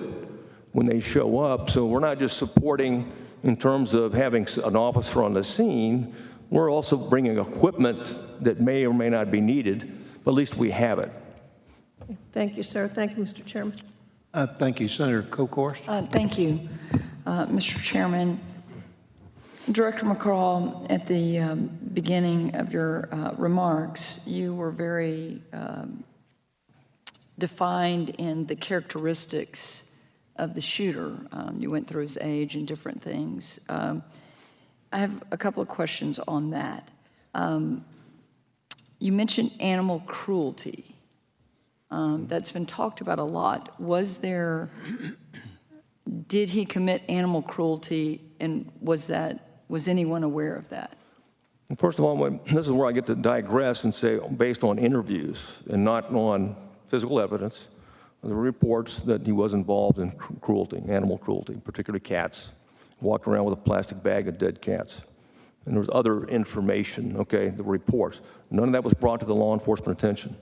Speaker 13: when they show up. So we're not just supporting in terms of having an officer on the scene. We're also bringing equipment that may or may not be needed, but at least we have it.
Speaker 4: Thank you, sir. Thank you, Mr. Chairman.
Speaker 1: Thank you. Senator Kokorst.
Speaker 2: Thank you, Mr. Chairman. Director McCraw, at the beginning of your remarks, you were very defined in the characteristics of the shooter. You went through his age and different things. I have a couple of questions on that. You mentioned animal cruelty. That's been talked about a lot. Did he commit animal cruelty, and was anyone aware of that?
Speaker 13: First of all, this is where I get to digress and say, based on interviews and not on physical evidence, the reports that he was involved in cruelty, animal cruelty, particularly cats, walked around with a plastic bag of dead cats. And there was other information, okay, the reports. None of that was brought to the law enforcement attention.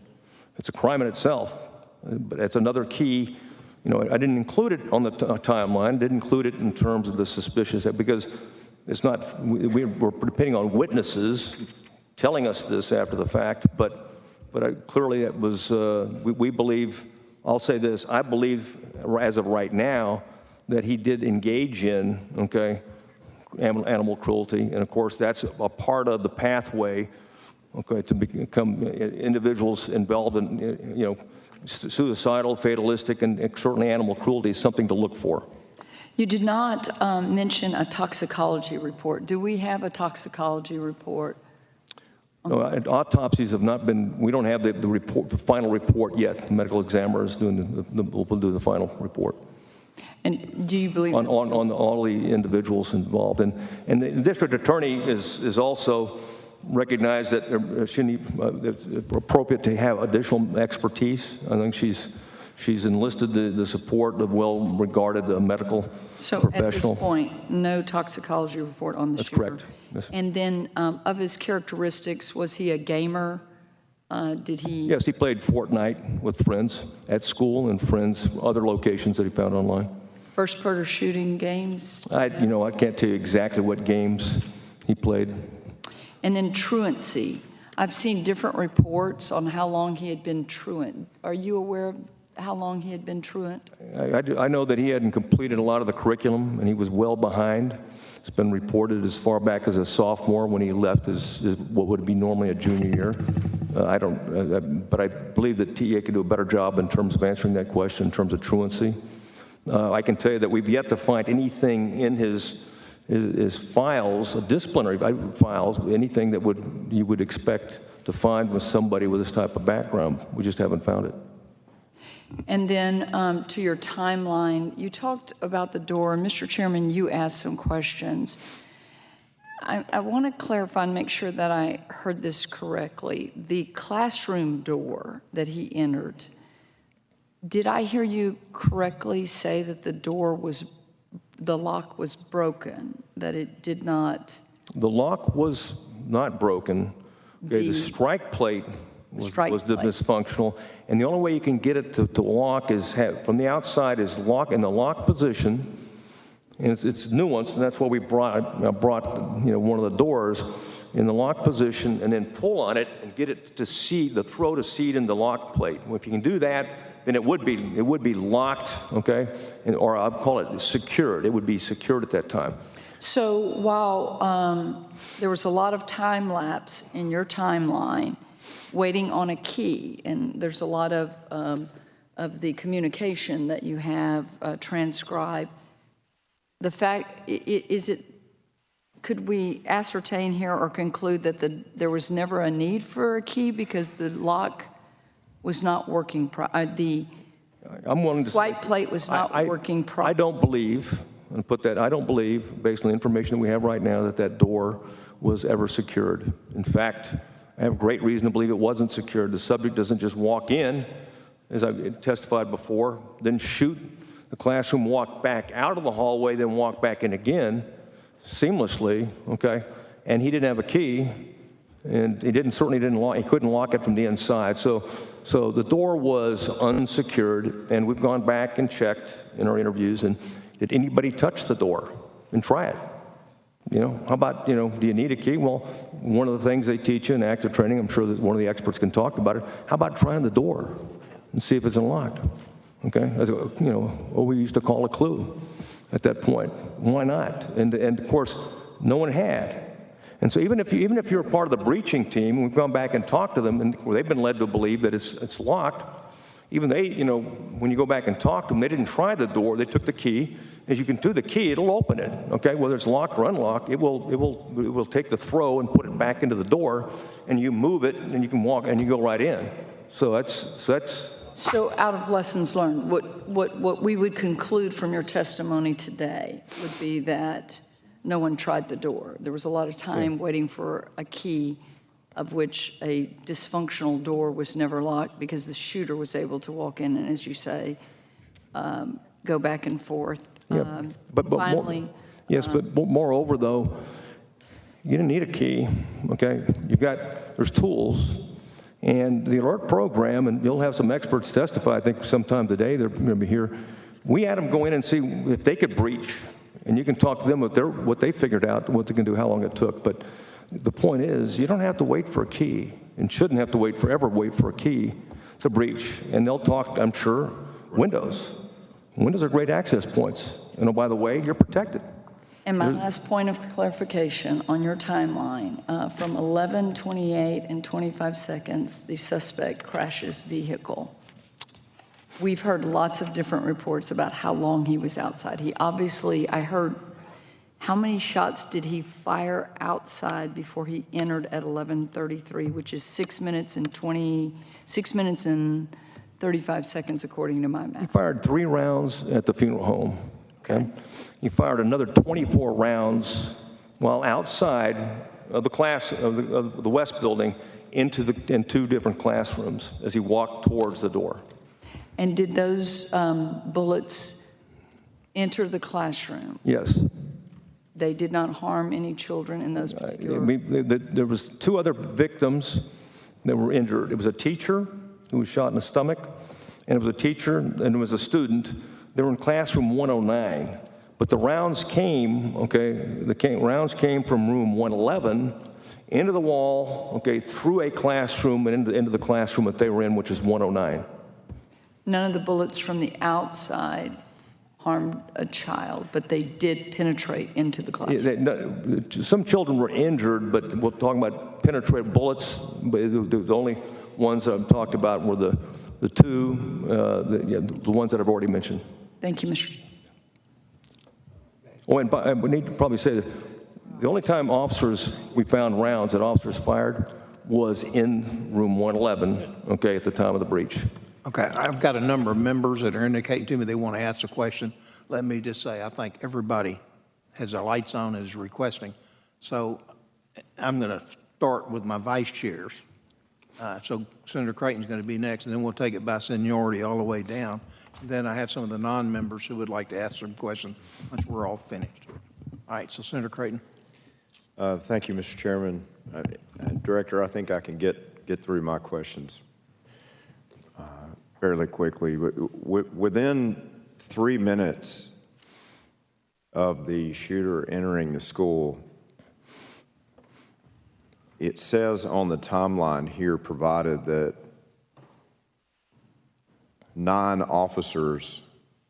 Speaker 13: It's a crime in itself, but it's another key. I didn't include it on the timeline, didn't include it in terms of the suspicious, because it's not, we're depending on witnesses telling us this after the fact, but clearly it was, we believe, I'll say this, I believe as of right now that he did engage in, okay, animal cruelty, and of course that's a part of the pathway, okay, to become individuals involved in, suicidal, fatalistic, and certainly animal cruelty is something to look for.
Speaker 2: You did not mention a toxicology report. Do we have a toxicology report?
Speaker 13: No, autopsies have not been, we don't have the report, the final report yet. The medical examiner is doing will do the final report.
Speaker 2: And do you believe
Speaker 13: on all the individuals involved? And the district attorney is also recognized that it's appropriate to have additional expertise. I think she's enlisted the support of well-regarded medical professional.
Speaker 2: At this point, no toxicology report on the shooter?
Speaker 13: That's correct. Yes.
Speaker 2: And then of his characteristics, was he a gamer? Did he?
Speaker 13: Yes, he played Fortnite with friends at school and friends, other locations that he found online.
Speaker 2: First-person shooting games?
Speaker 13: I can't tell you exactly what games he played.
Speaker 2: And then truancy. I've seen different reports on how long he had been truant. Are you aware of how long he had been truant?
Speaker 13: I know that he hadn't completed a lot of the curriculum, and he was well behind. It's been reported as far back as a sophomore when he left his what would be normally a junior year. But I believe that TA could do a better job in terms of answering that question in terms of truancy. I can tell you that we've yet to find anything in his files, disciplinary files, anything that you would expect to find with somebody with this type of background. We just haven't found it.
Speaker 2: And then to your timeline, you talked about the door, and Mr. Chairman, you asked some questions. I want to clarify and make sure that I heard this correctly. The classroom door that he entered, did I hear you correctly say that the lock was broken, that it did not?
Speaker 13: The lock was not broken. Okay, the strike plate was dysfunctional, and the only way you can get it to lock is from the outside is lock in the lock position, and it's nuanced, and that's why we brought one of the doors in the lock position, and then pull on it and get it to seat, the throw to seat in the lock plate. Well, if you can do that, then it would be locked, okay, or I'll call it secured. It would be secured at that time.
Speaker 2: So while there was a lot of time lapse in your timeline, waiting on a key, and there's a lot of the communication that you have transcribed. The fact, could we ascertain here or conclude that there was never a need for a key because the lock was not working, the swipe plate was not working properly?
Speaker 13: I don't believe, and I don't believe, based on the information that we have right now, that door was ever secured. In fact, I have great reason to believe it wasn't secured. The subject doesn't just walk in, as I've testified before, then shoot the classroom, walk back out of the hallway, then walk back in again seamlessly, okay? And he didn't have a key, and he couldn't lock it from the inside. So the door was unsecured, and we've gone back and checked in our interviews, and did anybody touch the door and try it? How about, do you need a key? Well, one of the things they teach you in active training, I'm sure that one of the experts can talk about it, how about trying the door and see if it's unlocked? Okay, what we used to call a clue at that point. Why not? And of course, no one had. And so even if you're a part of the breaching team, we've gone back and talked to them, and they've been led to believe that it's locked. Even they, when you go back and talk to them, they didn't try the door. They took the key. As you can do the key, it'll open it. Okay, whether it's locked or unlocked, it will take the throw and put it back into the door, and you move it, and you can walk, and you go right in. So that's.
Speaker 2: So out of lessons learned, what we would conclude from your testimony today would be that no one tried the door. There was a lot of time waiting for a key, of which a dysfunctional door was never locked because the shooter was able to walk in and, as you say, go back and forth.
Speaker 13: Yeah, but
Speaker 2: finally,
Speaker 13: but moreover, though, you didn't need a key. Okay, there's tools. And the alert program, and you'll have some experts testify, I think sometime today, they're going to be here. We had them go in and see if they could breach, and you can talk to them what they figured out, what they can do, how long it took. But the point is, you don't have to wait for a key, and shouldn't have to ever wait for a key to breach. And they'll talk, I'm sure, Windows. Windows are great access points. And oh, by the way, you're protected.
Speaker 2: And my last point of clarification on your timeline, from 11:28 and 25 seconds, the suspect crashes vehicle. We've heard lots of different reports about how long he was outside. He obviously, I heard, how many shots did he fire outside before he entered at 11:33, which is 6 minutes and 35 seconds according to my math.
Speaker 13: He fired 3 rounds at the funeral home. Okay. He fired another 24 rounds while outside of the of the West Building in 2 different classrooms as he walked towards the door.
Speaker 2: And did those bullets enter the classroom?
Speaker 13: Yes.
Speaker 2: They did not harm any children in those particular...
Speaker 13: There was 2 other victims that were injured. It was a teacher who was shot in the stomach, and it was a teacher, and it was a student. They were in classroom 109, but the rounds came, rounds came from room 111 into the wall, through a classroom and into the classroom that they were in, which is 109.
Speaker 2: None of the bullets from the outside harmed a child, but they did penetrate into the classroom.
Speaker 13: Some children were injured, but we're talking about penetrated bullets. The only ones that I've talked about were the 2, the ones that I've already mentioned.
Speaker 2: Thank you, Mr.
Speaker 13: Oh, and we need to probably say that the only time we found rounds that officers fired was in room 111, at the time of the breach.
Speaker 1: Okay, I've got a number of members that are indicating to me they want to ask a question. Let me just say, I think everybody has their lights on and is requesting. So I'm going to start with my vice chairs. So Senator Creighton's going to be next, and then we'll take it by seniority all the way down. And then I have some of the non-members who would like to ask some questions once we're all finished. All right, so Senator Creighton.
Speaker 3: Thank you, Mr. Chairman. Director, I think I can get through my questions fairly quickly. Within 3 minutes of the shooter entering the school, it says on the timeline here provided that 9 officers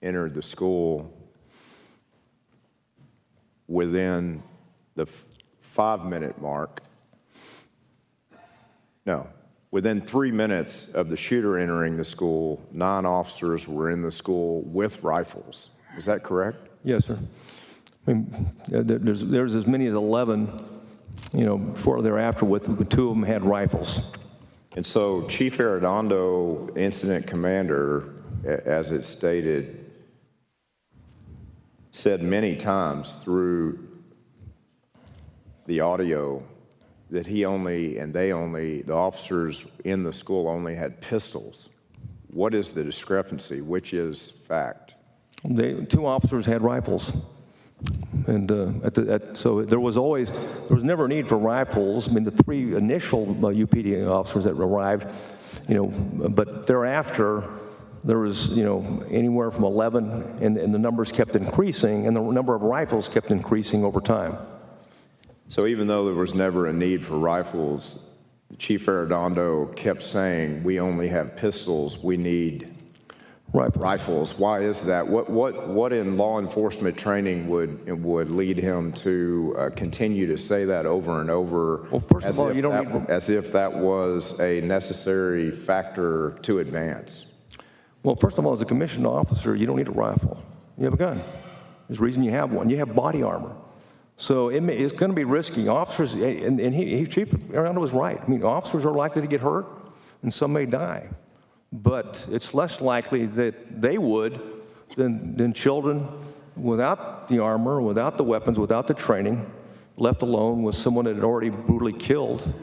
Speaker 3: entered the school within the 5-minute mark. No, within 3 minutes of the shooter entering the school, 9 officers were in the school with rifles. Is that correct?
Speaker 13: Yes, sir. I mean, there's as many as 11, shortly thereafter, with 2 of them had rifles.
Speaker 3: And so Chief Arredondo, incident commander, as it's stated, said many times through the audio that the officers in the school only had pistols. What is the discrepancy? Which is fact?
Speaker 13: 2 officers had rifles. And so there was never a need for rifles. I mean, the 3 initial UPD officers that arrived, but thereafter, there was, anywhere from 11, and the numbers kept increasing, and the number of rifles kept increasing over time.
Speaker 3: So even though there was never a need for rifles, Chief Arredondo kept saying, we only have pistols, we need rifles. Why is that? What in law enforcement training would lead him to continue to say that over and over?
Speaker 13: Well, first of all,
Speaker 3: as if that was a necessary factor to advance.
Speaker 13: Well, first of all, as a commissioned officer, you don't need a rifle. You have a gun. There's a reason you have one. You have body armor. So it's going to be risky. Officers, and Chief Arredondo was right. I mean, officers are likely to get hurt, and some may die. But it's less likely that they would than children without the armor, without the weapons, without the training, left alone with someone that had already brutally killed.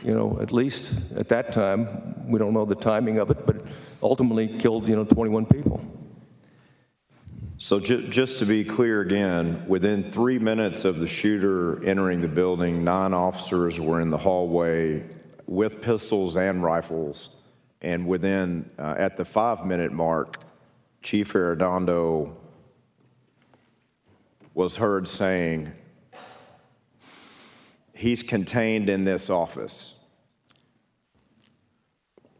Speaker 13: At least at that time, we don't know the timing of it, but ultimately killed, 21 people.
Speaker 3: So just to be clear again, within 3 minutes of the shooter entering the building, 9 officers were in the hallway with pistols and rifles. And within, at the 5-minute mark, Chief Arredondo was heard saying, he's contained in this office.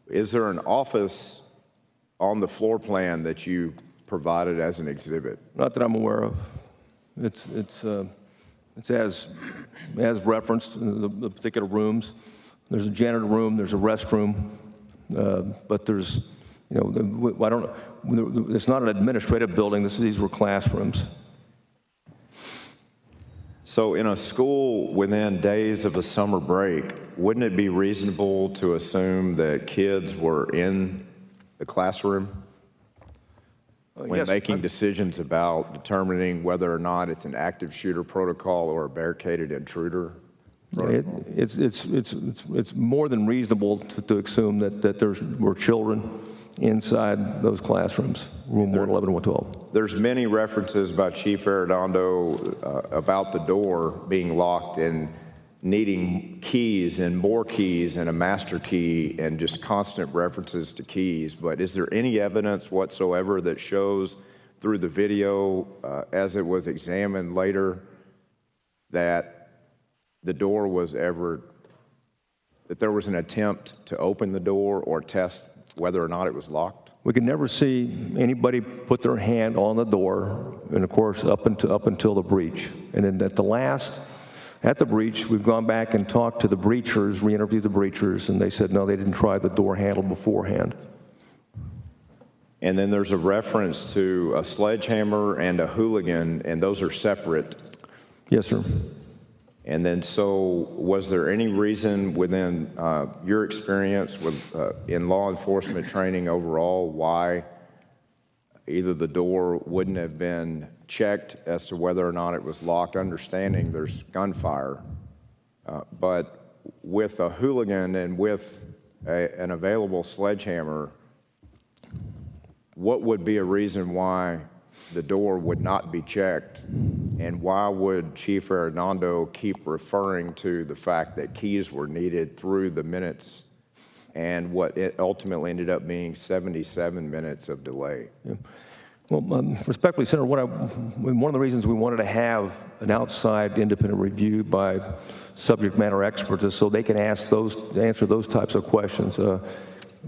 Speaker 3: Is there an office on the floor plan that you provided as an exhibit?
Speaker 13: Not that I'm aware of. It's as referenced in the particular rooms. There's a janitor room, there's a restroom, but there's, I don't know, it's not an administrative building. These were classrooms.
Speaker 3: So in a school within days of a summer break, wouldn't it be reasonable to assume that kids were in the classroom when making decisions about determining whether or not it's an active shooter protocol or a barricaded intruder protocol?
Speaker 13: It's more than reasonable to assume that there were children inside those classrooms, room 111 and 112.
Speaker 3: There's many references by Chief Arredondo about the door being locked and needing keys and more keys and a master key and just constant references to keys. But is there any evidence whatsoever that shows through the video as it was examined later that the door was ever, that there was an attempt to open the door or test whether or not it was locked?
Speaker 13: We could never see anybody put their hand on the door, and of course up until the breach. And then at the breach, we've gone back and talked to the breachers, re-interviewed the breachers, and they said no, they didn't try the door handle beforehand.
Speaker 3: And then there's a reference to a sledgehammer and a hooligan, and those are separate.
Speaker 13: Yes, sir.
Speaker 3: And then, so was there any reason within your experience with in law enforcement training overall why either the door wouldn't have been checked as to whether or not it was locked, understanding there's gunfire, but with a hooligan and with an available sledgehammer, what would be a reason why the door would not be checked, and why would Chief Arredondo keep referring to the fact that keys were needed through the minutes and what it ultimately ended up being 77 minutes of delay?
Speaker 13: Yeah. Well, respectfully, Senator, one of the reasons we wanted to have an outside independent review by subject matter experts is so they can answer those types of questions,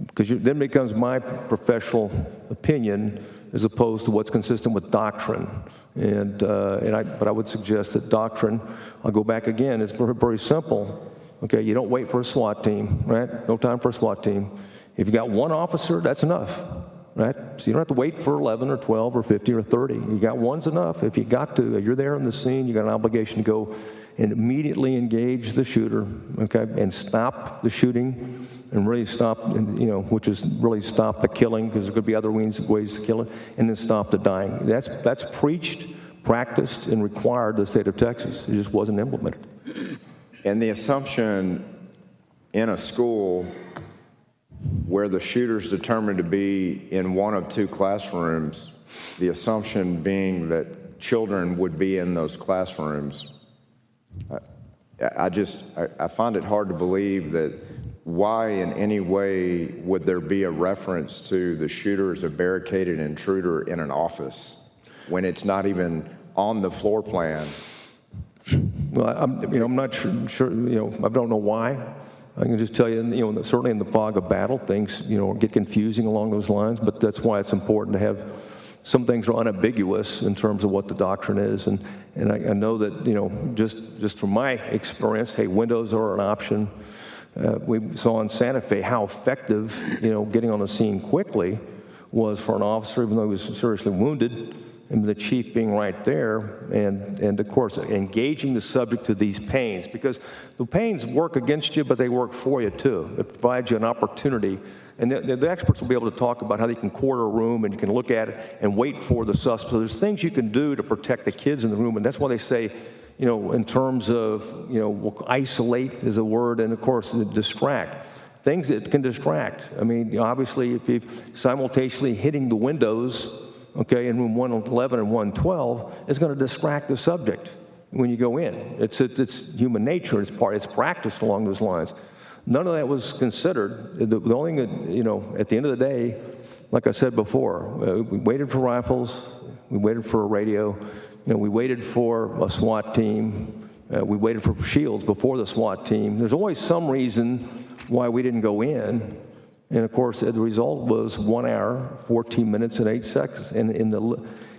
Speaker 13: because then it becomes my professional opinion as opposed to what's consistent with doctrine. But I would suggest that doctrine, I'll go back again, it's very, very simple. Okay, you don't wait for a SWAT team, right? No time for a SWAT team. If you got one officer, that's enough, right? So you don't have to wait for 11 or 12 or 50 or 30. You got one's enough. If you got to, you're there in the scene, you got an obligation to go and immediately engage the shooter, okay, and stop the shooting and really stop, which is really stop the killing, because there could be other ways to kill it, and then stop the dying. That's preached, practiced, and required in the state of Texas. It just wasn't implemented.
Speaker 3: And the assumption in a school where the shooter's determined to be in one of two classrooms, the assumption being that children would be in those classrooms, I find it hard to believe that why in any way would there be a reference to the shooter as a barricaded intruder in an office when it's not even on the floor plan?
Speaker 13: Well, I'm not sure, I don't know why. I can just tell you, certainly in the fog of battle, things, get confusing along those lines, but that's why it's important to have some things are unambiguous in terms of what the doctrine is. And I know that, just from my experience, hey, windows are an option. We saw in Santa Fe how effective, getting on the scene quickly was for an officer, even though he was seriously wounded, and the chief being right there, and of course, engaging the subject to these pains, because the pains work against you, but they work for you too. It provides you an opportunity, and the experts will be able to talk about how they can quarter a room and you can look at it and wait for the suspect. So there's things you can do to protect the kids in the room, and that's why they say, in terms of, isolate is a word, and of course, distract. Things that can distract. I mean, obviously, if you're simultaneously hitting the windows, okay, in room 111 and 112, is going to distract the subject when you go in. It's human nature. It's practiced along those lines. None of that was considered. The only thing that, at the end of the day, like I said before, we waited for rifles, we waited for a radio, we waited for a SWAT team, we waited for shields before the SWAT team. There's always some reason why we didn't go in. And of course, the result was 1 hour, 14 minutes, and 8 seconds. And in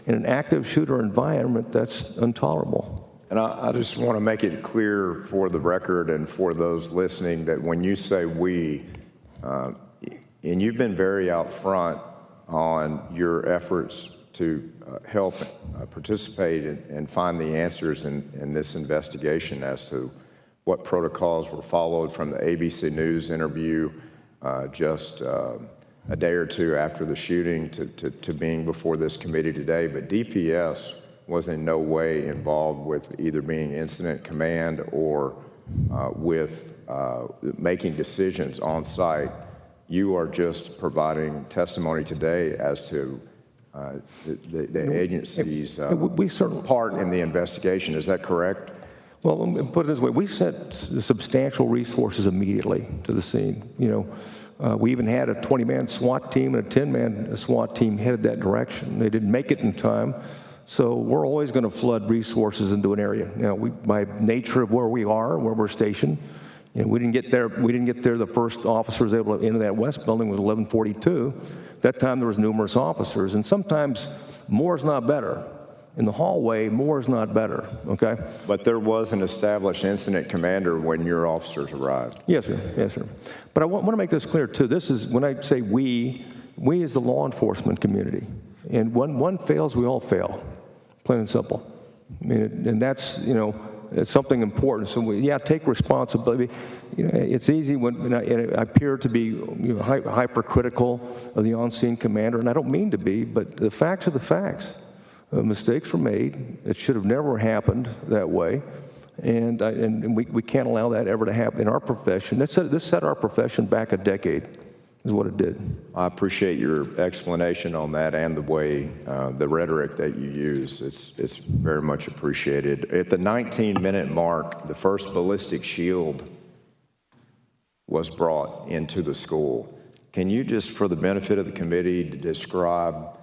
Speaker 13: an active shooter environment, that's intolerable.
Speaker 3: And I just want to make it clear for the record and for those listening that when you say we, and you've been very out front on your efforts to help participate and find the answers in this investigation as to what protocols were followed from the ABC News interview just a day or two after the shooting to being before this committee today. But DPS was in no way involved with either being incident command or with making decisions on site. You are just providing testimony today as to the agency's part in the investigation. Is that correct?
Speaker 13: Well, let me put it this way. We sent substantial resources immediately to the scene. We even had a 20-man SWAT team and a 10-man SWAT team headed that direction. They didn't make it in time. So we're always going to flood resources into an area. By nature of where we are, where we're stationed, we didn't get there. The first officer was able to enter that west building was 11:42. That time there was numerous officers, and sometimes more is not better. In the hallway, more is not better. Okay.
Speaker 3: But there was an established incident commander when your officers arrived.
Speaker 13: Yes, sir. Yes, sir. But I want to make this clear too. This is when I say we is the law enforcement community, and when one fails, we all fail. Plain and simple. I mean, and that's, it's something important. So take responsibility. It's easy when I appear to be hypercritical of the on-scene commander, and I don't mean to be, but the facts are the facts. Mistakes were made. It should have never happened that way, and we can't allow that ever to happen in our profession. This set our profession back a decade. Is what it did.
Speaker 3: I appreciate your explanation on that and the way, the rhetoric that you use. It's very much appreciated. At the 19-minute mark, the first ballistic shield was brought into the school. Can you just, for the benefit of the committee, describe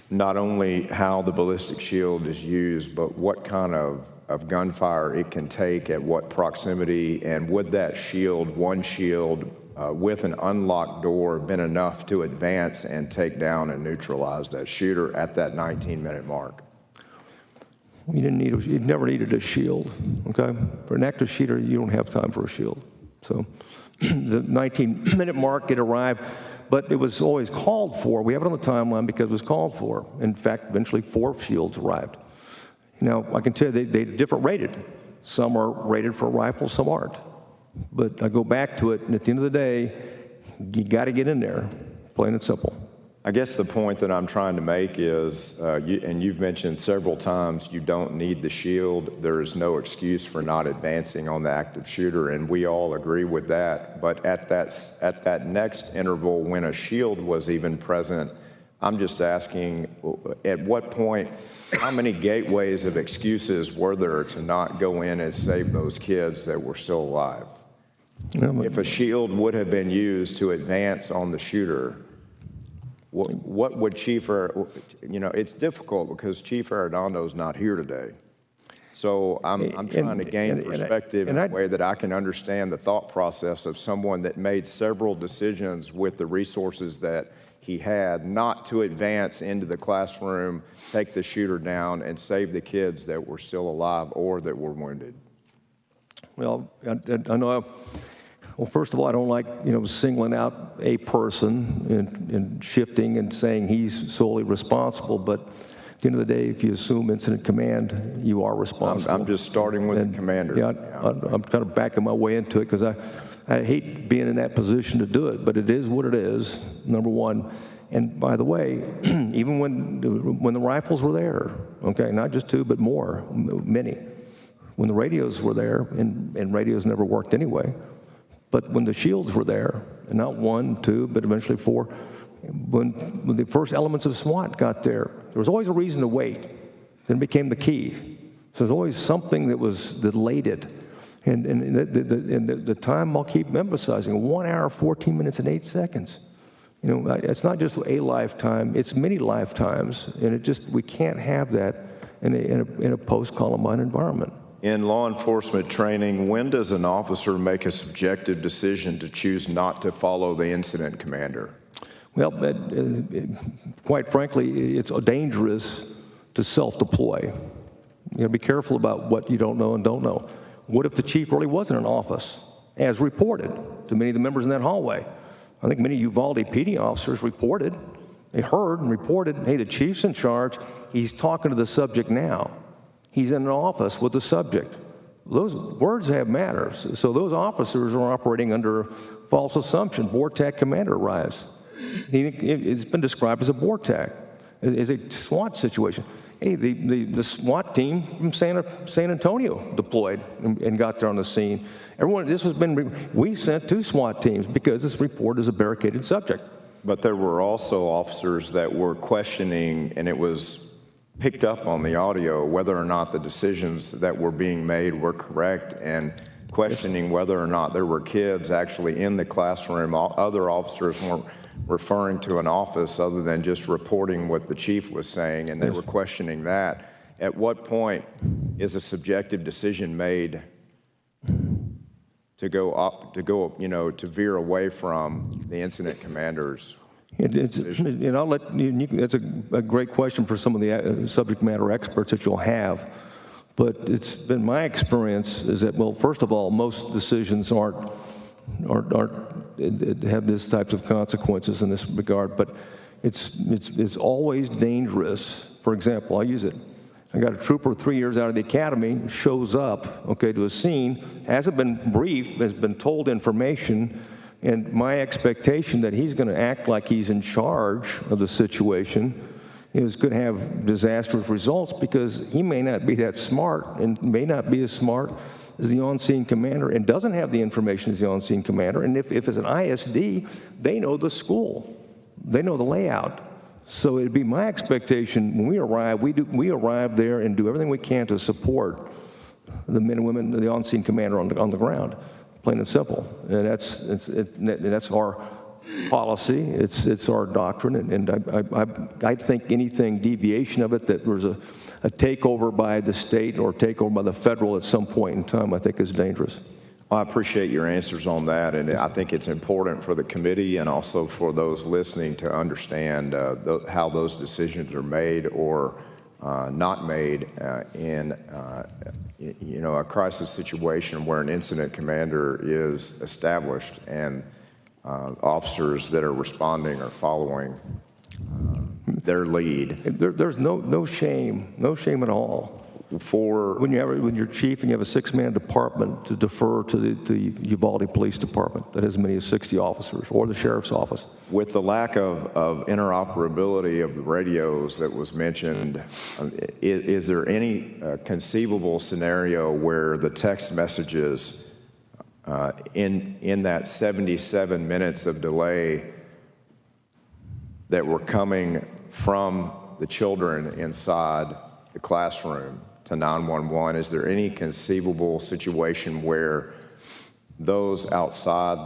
Speaker 3: not only how the ballistic shield is used, but what kind of gunfire it can take at what proximity, and would that shield, one shield with an unlocked door, been enough to advance and take down and neutralize that shooter at that 19-minute mark?
Speaker 13: You never needed a shield, okay? For an active shooter, you don't have time for a shield. So the 19-minute mark, it arrived, but it was always called for. We have it on the timeline because it was called for. In fact, eventually 4 shields arrived. Now, I can tell you they're different rated. Some are rated for rifles, some aren't. But I go back to it, and at the end of the day, you got to get in there, plain and simple.
Speaker 3: I guess the point that I'm trying to make is, and you've mentioned several times, you don't need the shield. There is no excuse for not advancing on the active shooter, and we all agree with that. But at that next interval, when a shield was even present, I'm just asking, at what point, how many gateways of excuses were there to not go in and save those kids that were still alive? If a shield would have been used to advance on the shooter, what would Chief, it's difficult because Chief Arredondo's not here today. So I'm trying to gain perspective in a way that I can understand the thought process of someone that made several decisions with the resources that he had not to advance into the classroom, take the shooter down, and save the kids that were still alive or that were wounded.
Speaker 13: Well, I know. Well, first of all, I don't like, singling out a person and shifting and saying he's solely responsible. But at the end of the day, if you assume incident command, you are responsible.
Speaker 3: I'm just starting with the commander.
Speaker 13: Yeah, I'm kind of backing my way into it because I hate being in that position to do it. But it is what it is, number one. And by the way, even when the rifles were there, okay, not just 2, but more, many. When the radios were there, and radios never worked anyway. But when the shields were there, and not 1, 2, but eventually 4, when the first elements of SWAT got there was always a reason to wait. Then it became the key. So there's always something that delayed it. And the time, I'll keep emphasizing, 1 hour, 14 minutes, and 8 seconds. It's not just a lifetime, it's many lifetimes. And we can't have that in a post-Columbine environment.
Speaker 3: In law enforcement training, when does an officer make a subjective decision to choose not to follow the incident commander?
Speaker 13: Well, quite frankly, it's dangerous to self-deploy. You got to be careful about what you don't know and don't know. What if the chief really wasn't in office, as reported to many of the members in that hallway? I think many Uvalde PD officers reported, they heard and reported, hey, the chief's in charge, he's talking to the subject now. He's in an office with the subject. Those words have matters. So those officers are operating under false assumption. BORTAC commander arrives. It's been described as a BORTAC, as a SWAT situation. Hey, the SWAT team from San Antonio deployed and got there on the scene. We sent 2 SWAT teams because this report is a barricaded subject.
Speaker 3: But there were also officers that were questioning, and it was picked up on the audio, whether or not the decisions that were being made were correct, and questioning whether or not there were kids actually in the classroom. Other officers weren't referring to an office other than just reporting what the chief was saying, and they were questioning that. At what point is a subjective decision made to veer away from the incident commander's?
Speaker 13: That's a great question for some of the subject matter experts that you'll have. But it's been my experience is that, well, first of all, most decisions aren't have this types of consequences in this regard. But it's always dangerous. For example, I'll use it. I got a trooper 3 years out of the academy, shows up, okay, to a scene, hasn't been briefed, has been told information. And my expectation that he's going to act like he's in charge of the situation is going to have disastrous results because he may not be that smart and may not be as smart as the on-scene commander and doesn't have the information as the on-scene commander. And if it's an ISD, they know the school. They know the layout. So it'd be my expectation when we arrive, we arrive there and do everything we can to support the men and women, the on-scene commander on the ground. Plain and simple, and that's our policy. It's our doctrine, and I think anything deviation of it that there's a takeover by the state or takeover by the federal at some point in time, I think is dangerous.
Speaker 3: Well, I appreciate your answers on that, and I think it's important for the committee and also for those listening to understand how those decisions are made or not made in a crisis situation where an incident commander is established and officers that are responding are following their lead.
Speaker 13: There's no shame at all when you're chief and you have a 6-man department to defer to the Uvalde Police Department that has as many as 60 officers, or the sheriff's office.
Speaker 3: With the lack of interoperability of the radios that was mentioned, is there any conceivable scenario where the text messages in that 77 minutes of delay that were coming from the children inside the classroom to 911, is there any conceivable situation where those outside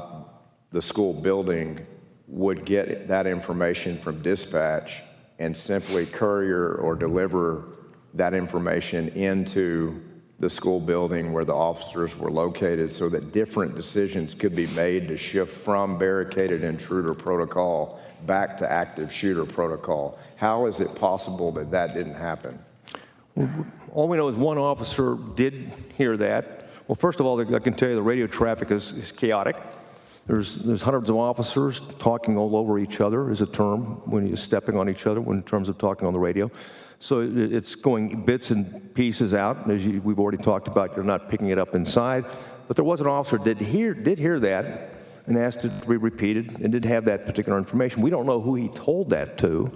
Speaker 3: the school building would get that information from dispatch and simply courier or deliver that information into the school building where the officers were located, so that different decisions could be made to shift from barricaded intruder protocol back to active shooter protocol? How is it possible that that didn't happen?
Speaker 13: All we know is one officer did hear that. Well, first of all, I can tell you the radio traffic is chaotic. There's hundreds of officers talking all over each other, is a term, when you're stepping on each other in terms of talking on the radio. So it's going bits and pieces out. As we've already talked about, you're not picking it up inside. But there was an officer that did hear that and asked it to be repeated and did have that particular information. We don't know who he told that to,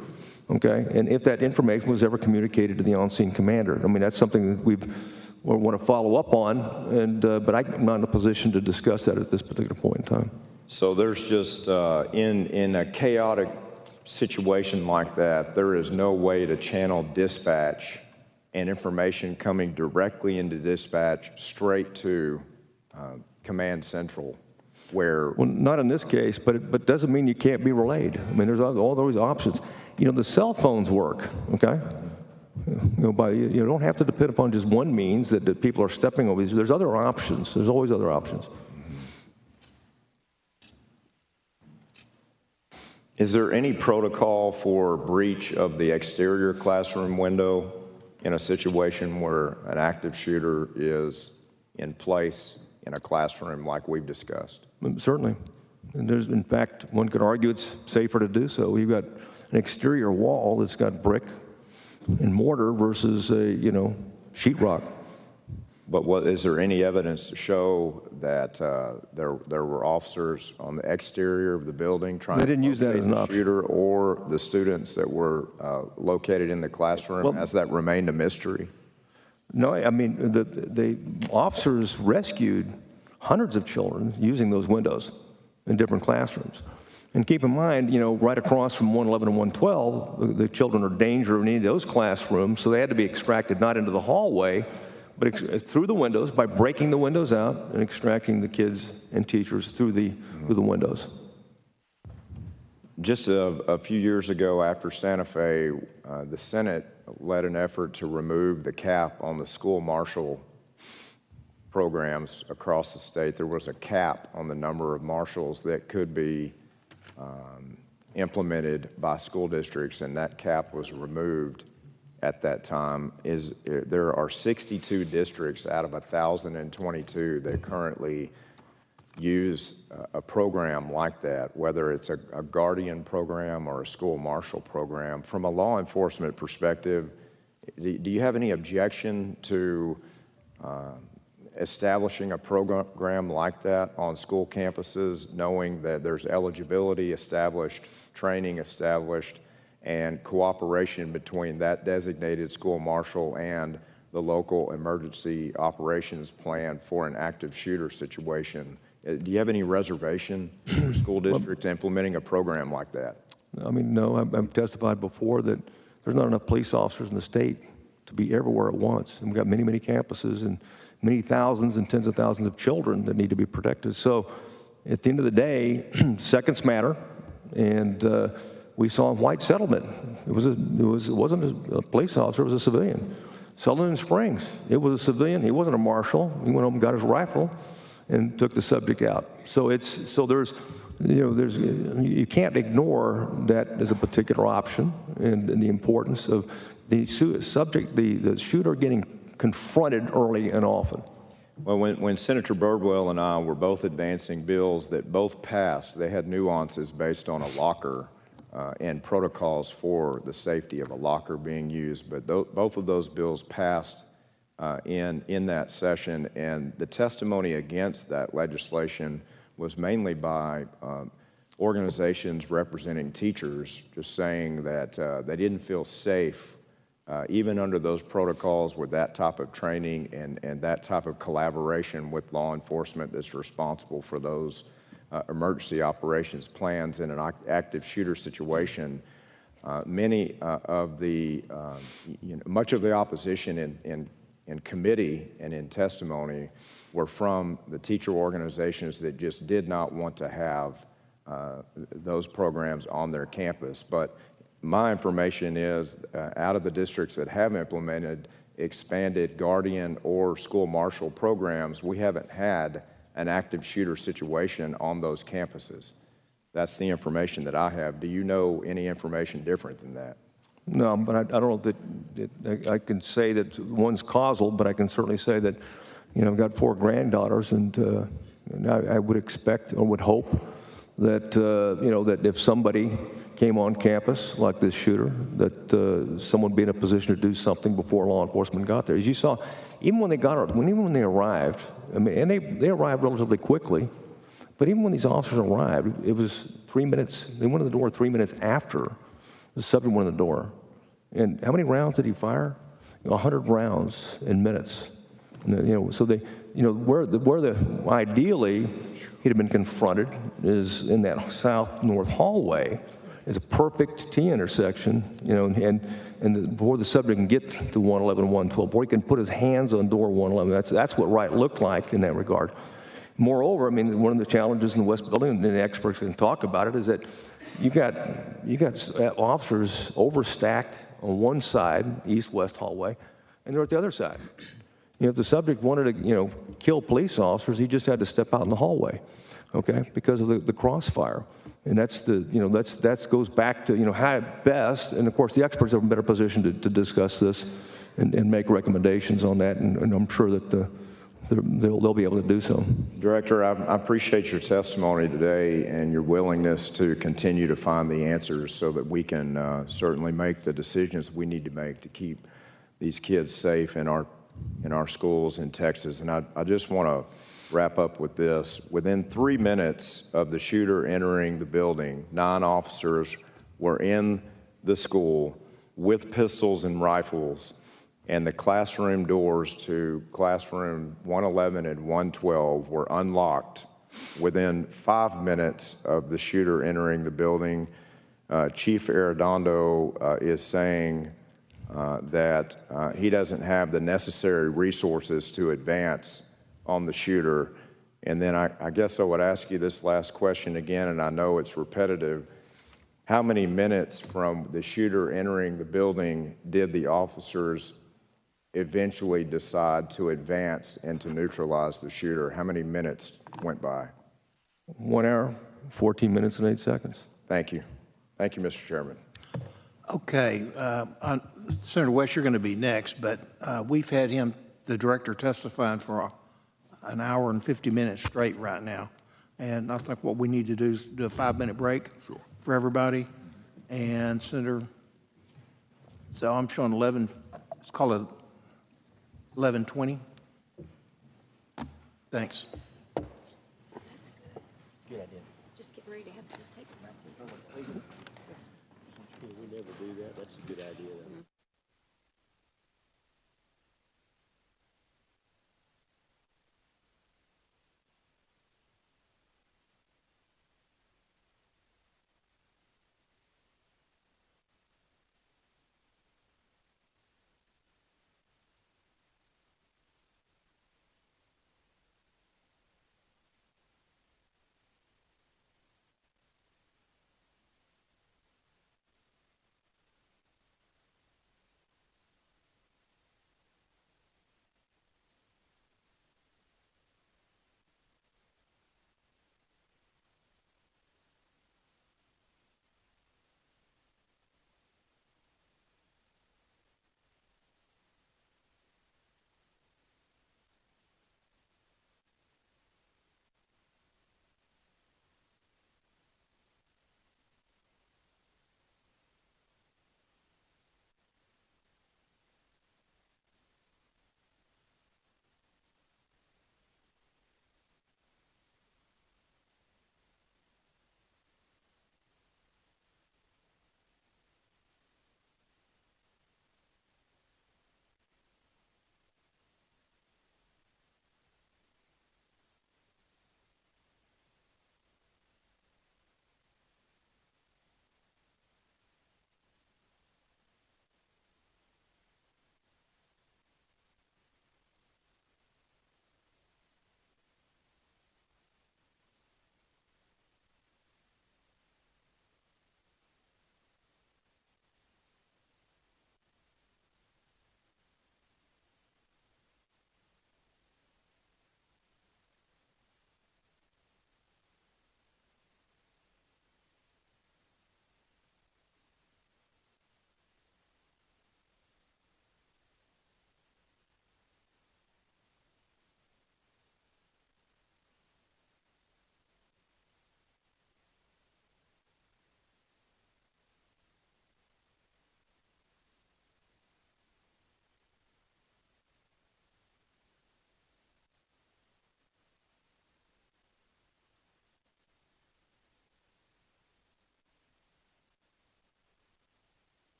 Speaker 13: okay, and if that information was ever communicated to the on-scene commander. I mean, that's something that we want to follow up on, and but I'm not in a position to discuss that at this particular point in time.
Speaker 3: So there's just, in a chaotic situation like that, there is no way to channel dispatch and information coming directly into dispatch straight to Command Central, where...
Speaker 13: Well, not in this case, but it doesn't mean you can't be relayed. I mean, there's all those options. You know, the cell phones work, okay? You don't have to depend upon just one means that people are stepping over. There's other options. There's always other options.
Speaker 3: Is there any protocol for breach of the exterior classroom window in a situation where an active shooter is in place in a classroom like we've discussed?
Speaker 13: Certainly. And there's, in fact, one could argue it's safer to do so. We've got an exterior wall that's got brick and mortar versus a, sheetrock.
Speaker 3: But is there any evidence to show that there were officers on the exterior of the building trying to locate the shooter, or the students that were located in the classroom? Has that remained a mystery?
Speaker 13: No, I mean, the officers rescued hundreds of children using those windows in different classrooms. And keep in mind, right across from 111 and 112, the children are in danger in any of those classrooms, so they had to be extracted not into the hallway, but through the windows by breaking the windows out and extracting the kids and teachers through the windows.
Speaker 3: Just a few years ago after Santa Fe, the Senate led an effort to remove the cap on the school marshal programs across the state. There was a cap on the number of marshals that could be implemented by school districts, and that cap was removed at that time. There are 62 districts out of 1,022 that currently use a program like that, whether it's a guardian program or a school marshal program. From a law enforcement perspective, do you have any objection to establishing a program like that on school campuses, knowing that there's eligibility established, training established, and cooperation between that designated school marshal and the local emergency operations plan for an active shooter situation? Do you have any reservation for school districts implementing a program like that?
Speaker 13: I mean, no, I've testified before that there's not enough police officers in the state to be everywhere at once. And we've got many, many campuses and many thousands and tens of thousands of children that need to be protected. So at the end of the day, seconds matter. And we saw in White Settlement, it wasn't a police officer, it was a civilian. Sutherland Springs, it was a civilian. He wasn't a marshal. He went home and got his rifle and took the subject out. So there's you can't ignore that as a particular option and the importance of the shooter getting confronted early and often.
Speaker 3: Well, when Senator Birdwell and I were both advancing bills that both passed, they had nuances based on a locker and protocols for the safety of a locker being used. But both of those bills passed in that session, and the testimony against that legislation was mainly by organizations representing teachers, just saying that they didn't feel safe even under those protocols with that type of training and that type of collaboration with law enforcement that's responsible for those emergency operations plans in an active shooter situation. Much of the opposition in committee and in testimony were from the teacher organizations that just did not want to have those programs on their campus. But my information is out of the districts that have implemented expanded guardian or school marshal programs, we haven't had an active shooter situation on those campuses. That's the information that I have. Do you know any information different than that?
Speaker 13: No, but I don't know that I can say that one's causal, but I can certainly say that, I've got 4 granddaughters, and I would expect or would hope that, that if somebody came on campus like this shooter, that someone would be in a position to do something before law enforcement got there. As you saw, even when they arrived, and they arrived relatively quickly, but even when these officers arrived, it was 3 minutes. They went to the door 3 minutes after the subject went in the door. And how many rounds did he fire? 100 rounds in minutes. So they, ideally he'd have been confronted is in that south-north hallway. It's a perfect T-intersection, before the subject can get to 111 and 112, before he can put his hands on door 111. That's what right looked like in that regard. Moreover, one of the challenges in the West Building, and the experts can talk about it, is that you got officers overstacked on one side, east-west hallway, and they're at the other side. If the subject wanted to, kill police officers, he just had to step out in the hallway, okay, because of the crossfire. And that goes back to, how at best, and of course the experts are in a better position to discuss this and make recommendations on that, and I'm sure that they'll be able to do so.
Speaker 3: Director, I appreciate your testimony today and your willingness to continue to find the answers so that we can certainly make the decisions we need to make to keep these kids safe in our schools in Texas. And I just want to wrap up with this. Within 3 minutes of the shooter entering the building, 9 officers were in the school with pistols and rifles, and the classroom doors to classroom 111 and 112 were unlocked. Within 5 minutes of the shooter entering the building, Chief Arredondo is saying that he doesn't have the necessary resources to advance on the shooter. And then I guess I would ask you this last question again, and I know it's repetitive. How many minutes from the shooter entering the building did the officers eventually decide to advance and to neutralize the shooter? How many minutes went by?
Speaker 13: 1 hour, 14 minutes and 8 seconds.
Speaker 3: Thank you. Thank you, Mr. Chairman.
Speaker 1: Okay. Senator West, you're going to be next, but we've had the director, testifying for an hour and 50 minutes straight right now. And I think what we need to do is do a 5-minute break for everybody. And Senator, so I'm showing 11, let's call it 11:20. Thanks.
Speaker 7: That's good. Good idea. Just get ready to have to take a break.
Speaker 10: We never do that. That's a good idea.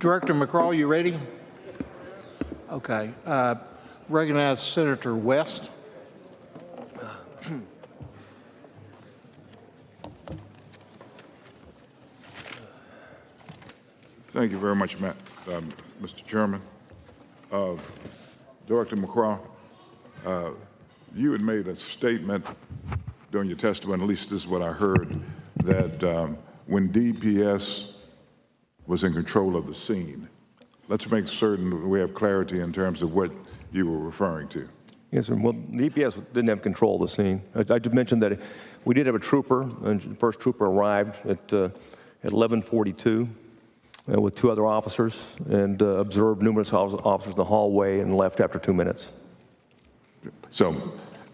Speaker 1: Director McCraw, you ready? Okay. Recognize Senator West.
Speaker 5: Thank you very much, Mr. Chairman. Director McCraw, you had made a statement during your testimony, at least this is what I heard, that when DPS was in control of the scene. Let's make certain we have clarity in terms of what you were referring to.
Speaker 13: Yes, sir. Well, the EPS didn't have control of the scene. I just mentioned that we did have a trooper, and the first trooper arrived at 11:42 with 2 other officers and observed numerous officers in the hallway and left after 2 minutes.
Speaker 5: So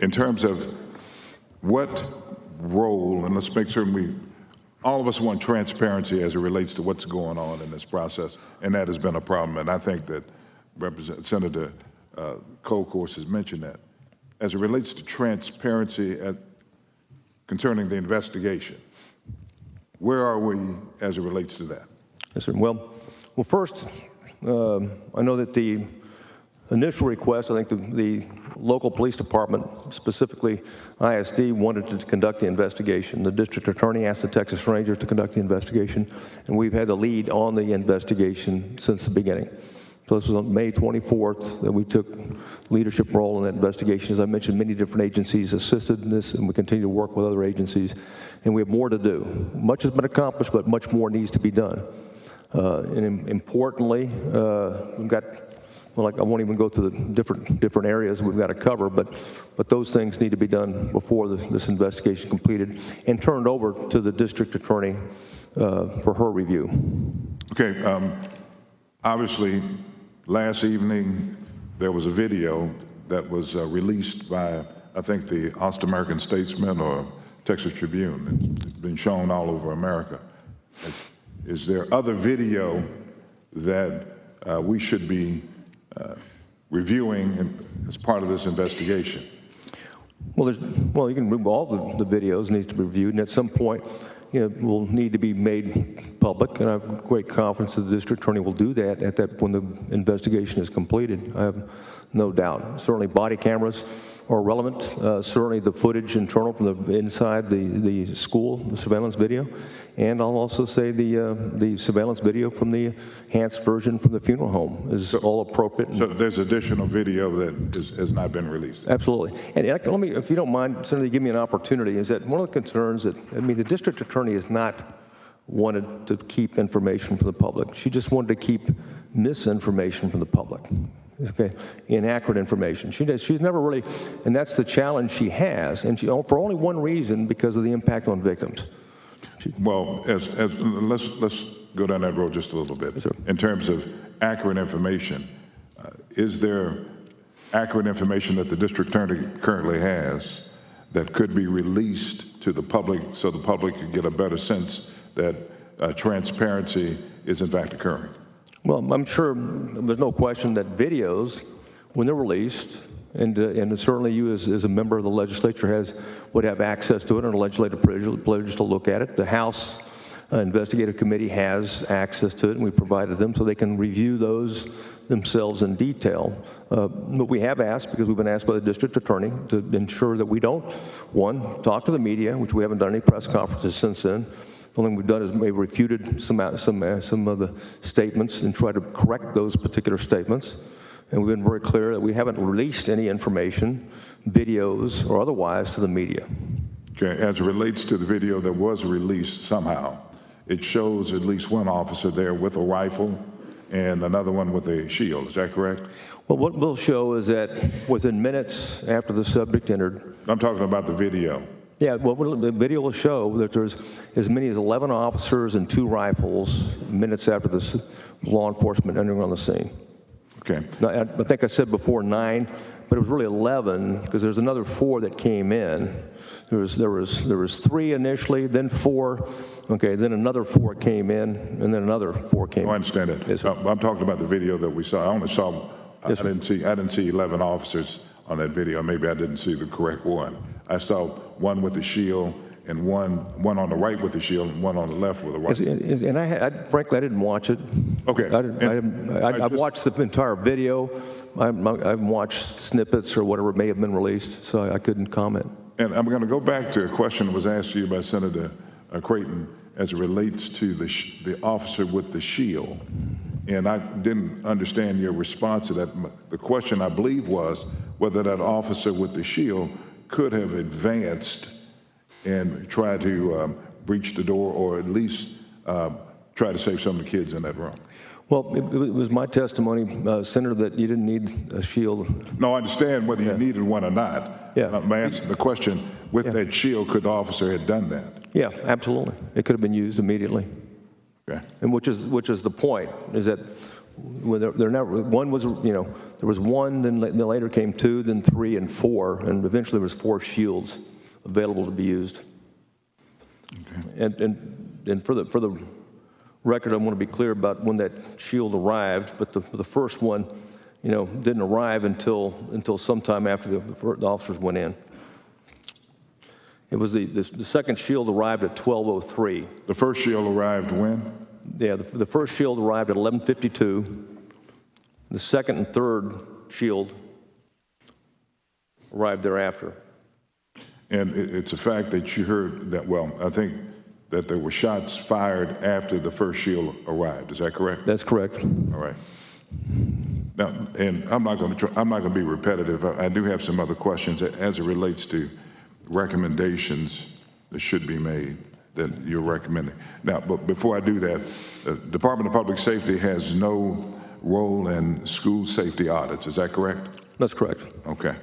Speaker 5: in terms of what role, and let's make certain all of us want transparency as it relates to what's going on in this process, and that has been a problem, and I think that Senator Colcourse has mentioned that. As it relates to transparency concerning the investigation, where are we as it relates to that?
Speaker 13: Yes, sir. Well, first, I know that the initial request, I think the local police department, specifically ISD, wanted to conduct the investigation. The district attorney asked the Texas Rangers to conduct the investigation, and we've had the lead on the investigation since the beginning. So this was on May 24th that we took leadership role in that investigation. As I mentioned, many different agencies assisted in this, and we continue to work with other agencies, and we have more to do. Much has been accomplished, but much more needs to be done. And importantly, we've got, well, I won't even go through the different areas we've got to cover, but those things need to be done before this investigation is completed and turned over to the district attorney for her review.
Speaker 5: Okay. Obviously, last evening there was a video that was released by, I think, the Austin American Statesman or Texas Tribune. It's been shown all over America. Is there other video that we should be reviewing as part of this investigation?
Speaker 13: Well, you can remove all the videos, needs to be reviewed, and at some point, will need to be made public, and I have great confidence that the district attorney will do that when the investigation is completed. I have no doubt. Certainly body cameras are relevant. Certainly the footage internal from the inside the school, the surveillance video, and I'll also say the surveillance video from the enhanced version from the funeral home is all appropriate.
Speaker 5: So there's additional video that has not been released?
Speaker 13: Absolutely. And let me, if you don't mind, Senator, give me an opportunity, is that one of the concerns that, the district attorney has not wanted to keep information from the public. She just wanted to keep misinformation from the public. Okay, inaccurate information. She's never really, and that's the challenge she has, and for only one reason, because of the impact on victims.
Speaker 5: Well, let's go down that road just a little bit. Sure. In terms of accurate information, is there accurate information that the district attorney currently has that could be released to the public so the public can get a better sense that transparency is in fact occurring?
Speaker 13: Well, I'm sure there's no question that videos, when they're released, and certainly you as a member of the legislature would have access to it and a legislative privilege to look at it. The House Investigative Committee has access to it, and we provided them so they can review those themselves in detail. But we have asked, because we've been asked by the district attorney, to ensure that we don't, one, talk to the media, which we haven't done any press conferences since then. The only thing we've done is maybe refuted some of the statements and try to correct those particular statements. And we've been very clear that we haven't released any information, videos or otherwise, to the media.
Speaker 5: Okay, as it relates to the video that was released somehow, it shows at least one officer there with a rifle and another one with a shield. Is that correct?
Speaker 13: Well, what we'll show is that within minutes after the subject entered.
Speaker 5: I'm talking about the video.
Speaker 13: Yeah, well, the video will show that there's as many as 11 officers and 2 rifles minutes after the law enforcement entering on the scene.
Speaker 5: Okay.
Speaker 13: Now, I think I said before 9, but it was really 11 because there's another 4 that came in. There was 3 initially, then 4. Okay, then another 4 came in, and then another 4 came in.
Speaker 5: I understand it.
Speaker 13: Yes,
Speaker 5: I'm talking about the video that we saw. I only saw. Yes, I didn't see 11 officers on that video. Maybe I didn't see the correct one. I saw one with a shield and one on the right with the shield and one on the left with the right.
Speaker 13: And frankly, I didn't watch it.
Speaker 5: Okay.
Speaker 13: I've watched the entire video. I've watched snippets or whatever may have been released, so I couldn't comment.
Speaker 5: And I'm going to go back to a question that was asked to you by Senator Creighton as it relates to the officer with the shield. And I didn't understand your response to that. The question, I believe, was whether that officer with the shield could have advanced and tried to breach the door, or at least try to save some of the kids in that room.
Speaker 13: Well, it was my testimony, Senator, that you didn't need a shield.
Speaker 5: No, I understand whether you needed one or not.
Speaker 13: Yeah.
Speaker 5: I'm answering the question, with that shield, could the officer have done that?
Speaker 13: Yeah, absolutely. It could have been used immediately.
Speaker 5: Okay.
Speaker 13: And which is the point, is that when there never, one was, there was one, then later came 2, then 3 and 4, and eventually there was 4 shields available to be used. Okay. And for the record, I want to be clear about when that shield arrived, but the first one, didn't arrive until sometime after the officers went in. It was the second shield arrived at 12:03.
Speaker 5: The first shield arrived when?
Speaker 13: Yeah, the first shield arrived at 11:52. The second and third shield arrived thereafter.
Speaker 5: And it's a fact that you heard that, well, I think that there were shots fired after the first shield arrived. Is that correct?
Speaker 13: That's correct.
Speaker 5: All right. Now, and I'm not going to be repetitive. I do have some other questions as it relates to recommendations that should be made that you're recommending. Now, but before I do that, the Department of Public Safety has no role in school safety audits. Is that correct?
Speaker 13: That's correct.
Speaker 5: Okay.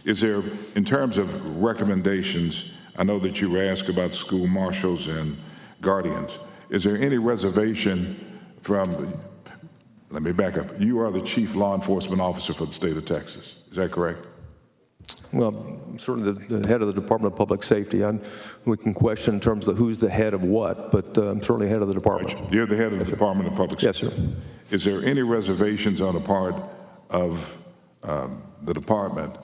Speaker 5: Is there, in terms of recommendations, I know that you were asked about school marshals and guardians. Is there any reservation from, let me back up. You are the chief law enforcement officer for the state of Texas. Is that correct?
Speaker 13: Well, certainly the head of the Department of Public Safety. We can question in terms of who's the head of what, but I'm certainly head of the department.
Speaker 5: Right. You're the head of the Department of Public Safety.
Speaker 13: Yes, sir.
Speaker 5: Is there any reservations on the part of the department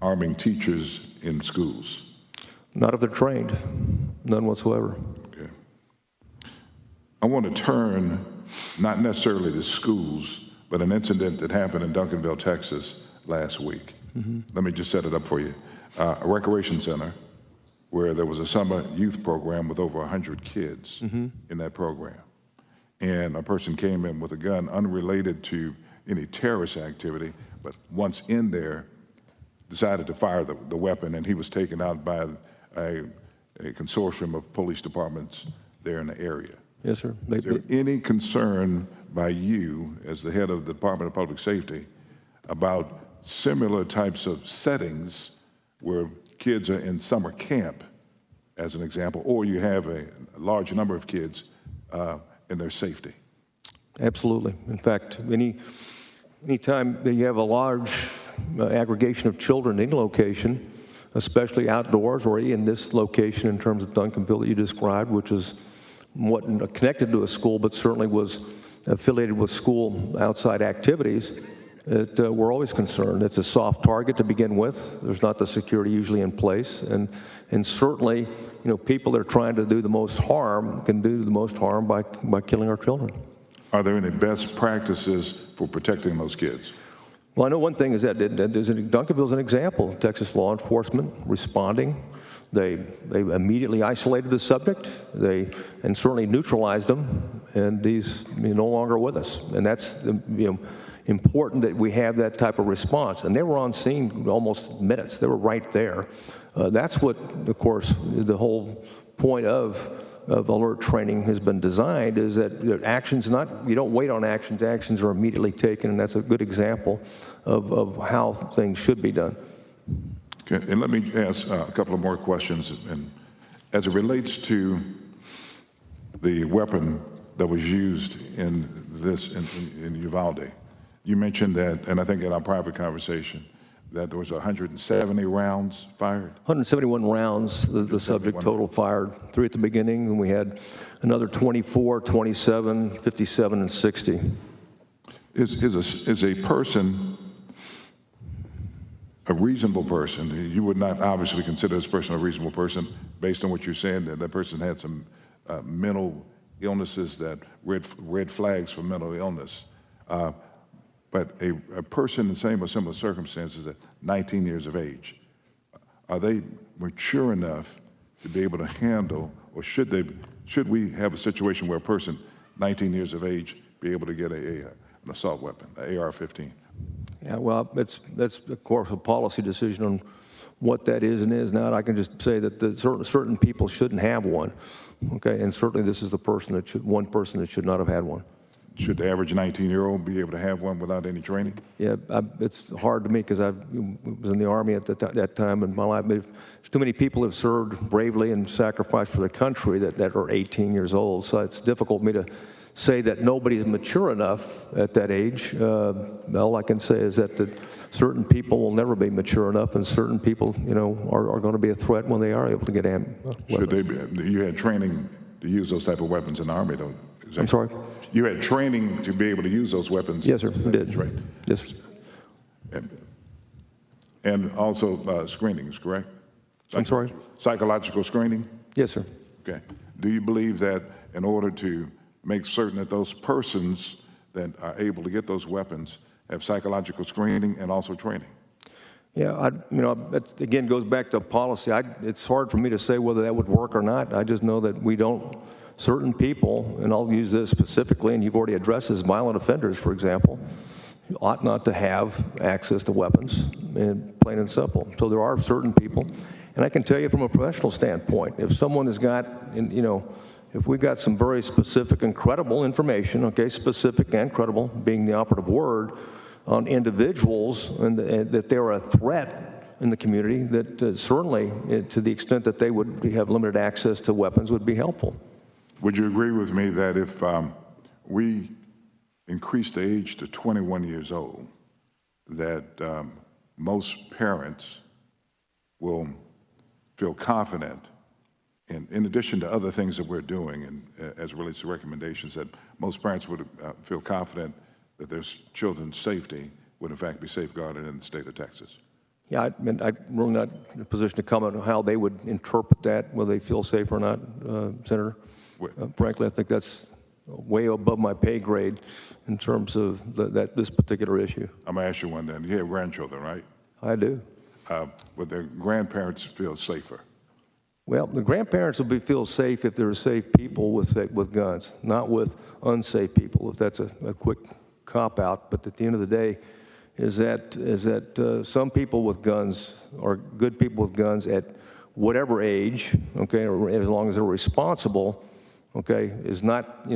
Speaker 5: arming teachers in schools?
Speaker 13: Not if they're trained. None whatsoever.
Speaker 5: Okay. I want to turn not necessarily to schools, but an incident that happened in Duncanville, Texas last week. Mm-hmm. Let me just set it up for you. A recreation center where there was a summer youth program with over 100 kids in that program. And a person came in with a gun unrelated to any terrorist activity, but once in there, decided to fire the weapon, and he was taken out by a consortium of police departments there in the area.
Speaker 13: Yes, sir.
Speaker 5: Is there any concern by you, as the head of the Department of Public Safety, about similar types of settings where kids are in summer camp, as an example, or you have a large number of kids in their safety?
Speaker 13: Absolutely. In fact, anytime that you have a large aggregation of children in a location, especially outdoors or in this location in terms of Duncanville that you described, which is wasn't connected to a school, but certainly was affiliated with school outside activities, we're always concerned. It's a soft target to begin with. There's not the security usually in place, and certainly, people that are trying to do the most harm can do the most harm by killing our children.
Speaker 5: Are there any best practices for protecting those kids?
Speaker 13: Well, I know one thing is that Duncanville is an example. Texas law enforcement responding. They immediately isolated the subject. And certainly neutralized them, and he's no longer with us. And that's important that we have that type of response. And they were on scene almost minutes. They were right there. That's what, of course, the whole point of alert training has been designed, is that actions you don't wait on actions. Actions are immediately taken, and that's a good example of how things should be done.
Speaker 5: Okay, and let me ask a couple of more questions. And as it relates to the weapon that was used in Uvalde, you mentioned that, and I think in our private conversation, that there was 170 rounds fired?
Speaker 13: 171 rounds, the subject total fired, 3 at the beginning, and we had another 24, 27, 57, and 60.
Speaker 5: Is a person a reasonable person, you would not obviously consider this person a reasonable person based on what you're saying, that that person had some mental illnesses, that red flags for mental illness. But a person in the same or similar circumstances at 19 years of age, are they mature enough to be able to handle, or should we have a situation where a person 19 years of age be able to get an assault weapon, an AR-15?
Speaker 13: Yeah, well, that's of course a policy decision on what that is and is not. I can just say that certain people shouldn't have one, okay? And certainly this is one person that should not have had one.
Speaker 5: Should the average 19-year-old be able to have one without any training?
Speaker 13: Yeah, it's hard to me because I was in the Army at that time in my life. Too many people have served bravely and sacrificed for the country that are 18 years old, so it's difficult for me to say that nobody's mature enough at that age. All I can say is that certain people will never be mature enough, and certain people, are going to be a threat when they are able to get weapons.
Speaker 5: Should they be? You had training to use those type of weapons in the Army, though.
Speaker 13: I'm sorry?
Speaker 5: You had training to be able to use those weapons.
Speaker 13: Yes, sir, we did.
Speaker 5: Right.
Speaker 13: Yes, sir.
Speaker 5: And also screenings, correct?
Speaker 13: I'm sorry?
Speaker 5: Psychological screening?
Speaker 13: Yes, sir.
Speaker 5: Okay. Do you believe that in order to make certain that those persons that are able to get those weapons have psychological screening and also training?
Speaker 13: Yeah, that again goes back to policy. It's hard for me to say whether that would work or not. I just know that we don't, certain people, and I'll use this specifically, and you've already addressed this, violent offenders, for example, ought not to have access to weapons, and plain and simple. So there are certain people, and I can tell you from a professional standpoint, if someone has got, if we've got some very specific and credible information, okay, specific and credible being the operative word, on individuals and that they're a threat in the community, that certainly, to the extent that they would have limited access to weapons, would be helpful.
Speaker 5: Would you agree with me that if we increase the age to 21 years old, that most parents will feel confident, in addition to other things that we're doing, and as it relates to recommendations, that most parents would feel confident that their children's safety would in fact be safeguarded in the state of Texas?
Speaker 13: Yeah, I'm really not in a position to comment on how they would interpret that, whether they feel safe or not, Senator. Frankly, I think that's way above my pay grade in terms of this particular issue.
Speaker 5: I'm going to ask you one then. You have grandchildren, right?
Speaker 13: I do.
Speaker 5: Would their grandparents feel safer?
Speaker 13: Well, the grandparents will feel safe if they're safe people with guns, not with unsafe people, if that's a quick cop-out. But at the end of the day, is that some people with guns are good people with guns at whatever age, okay, or as long as they're responsible, okay, is not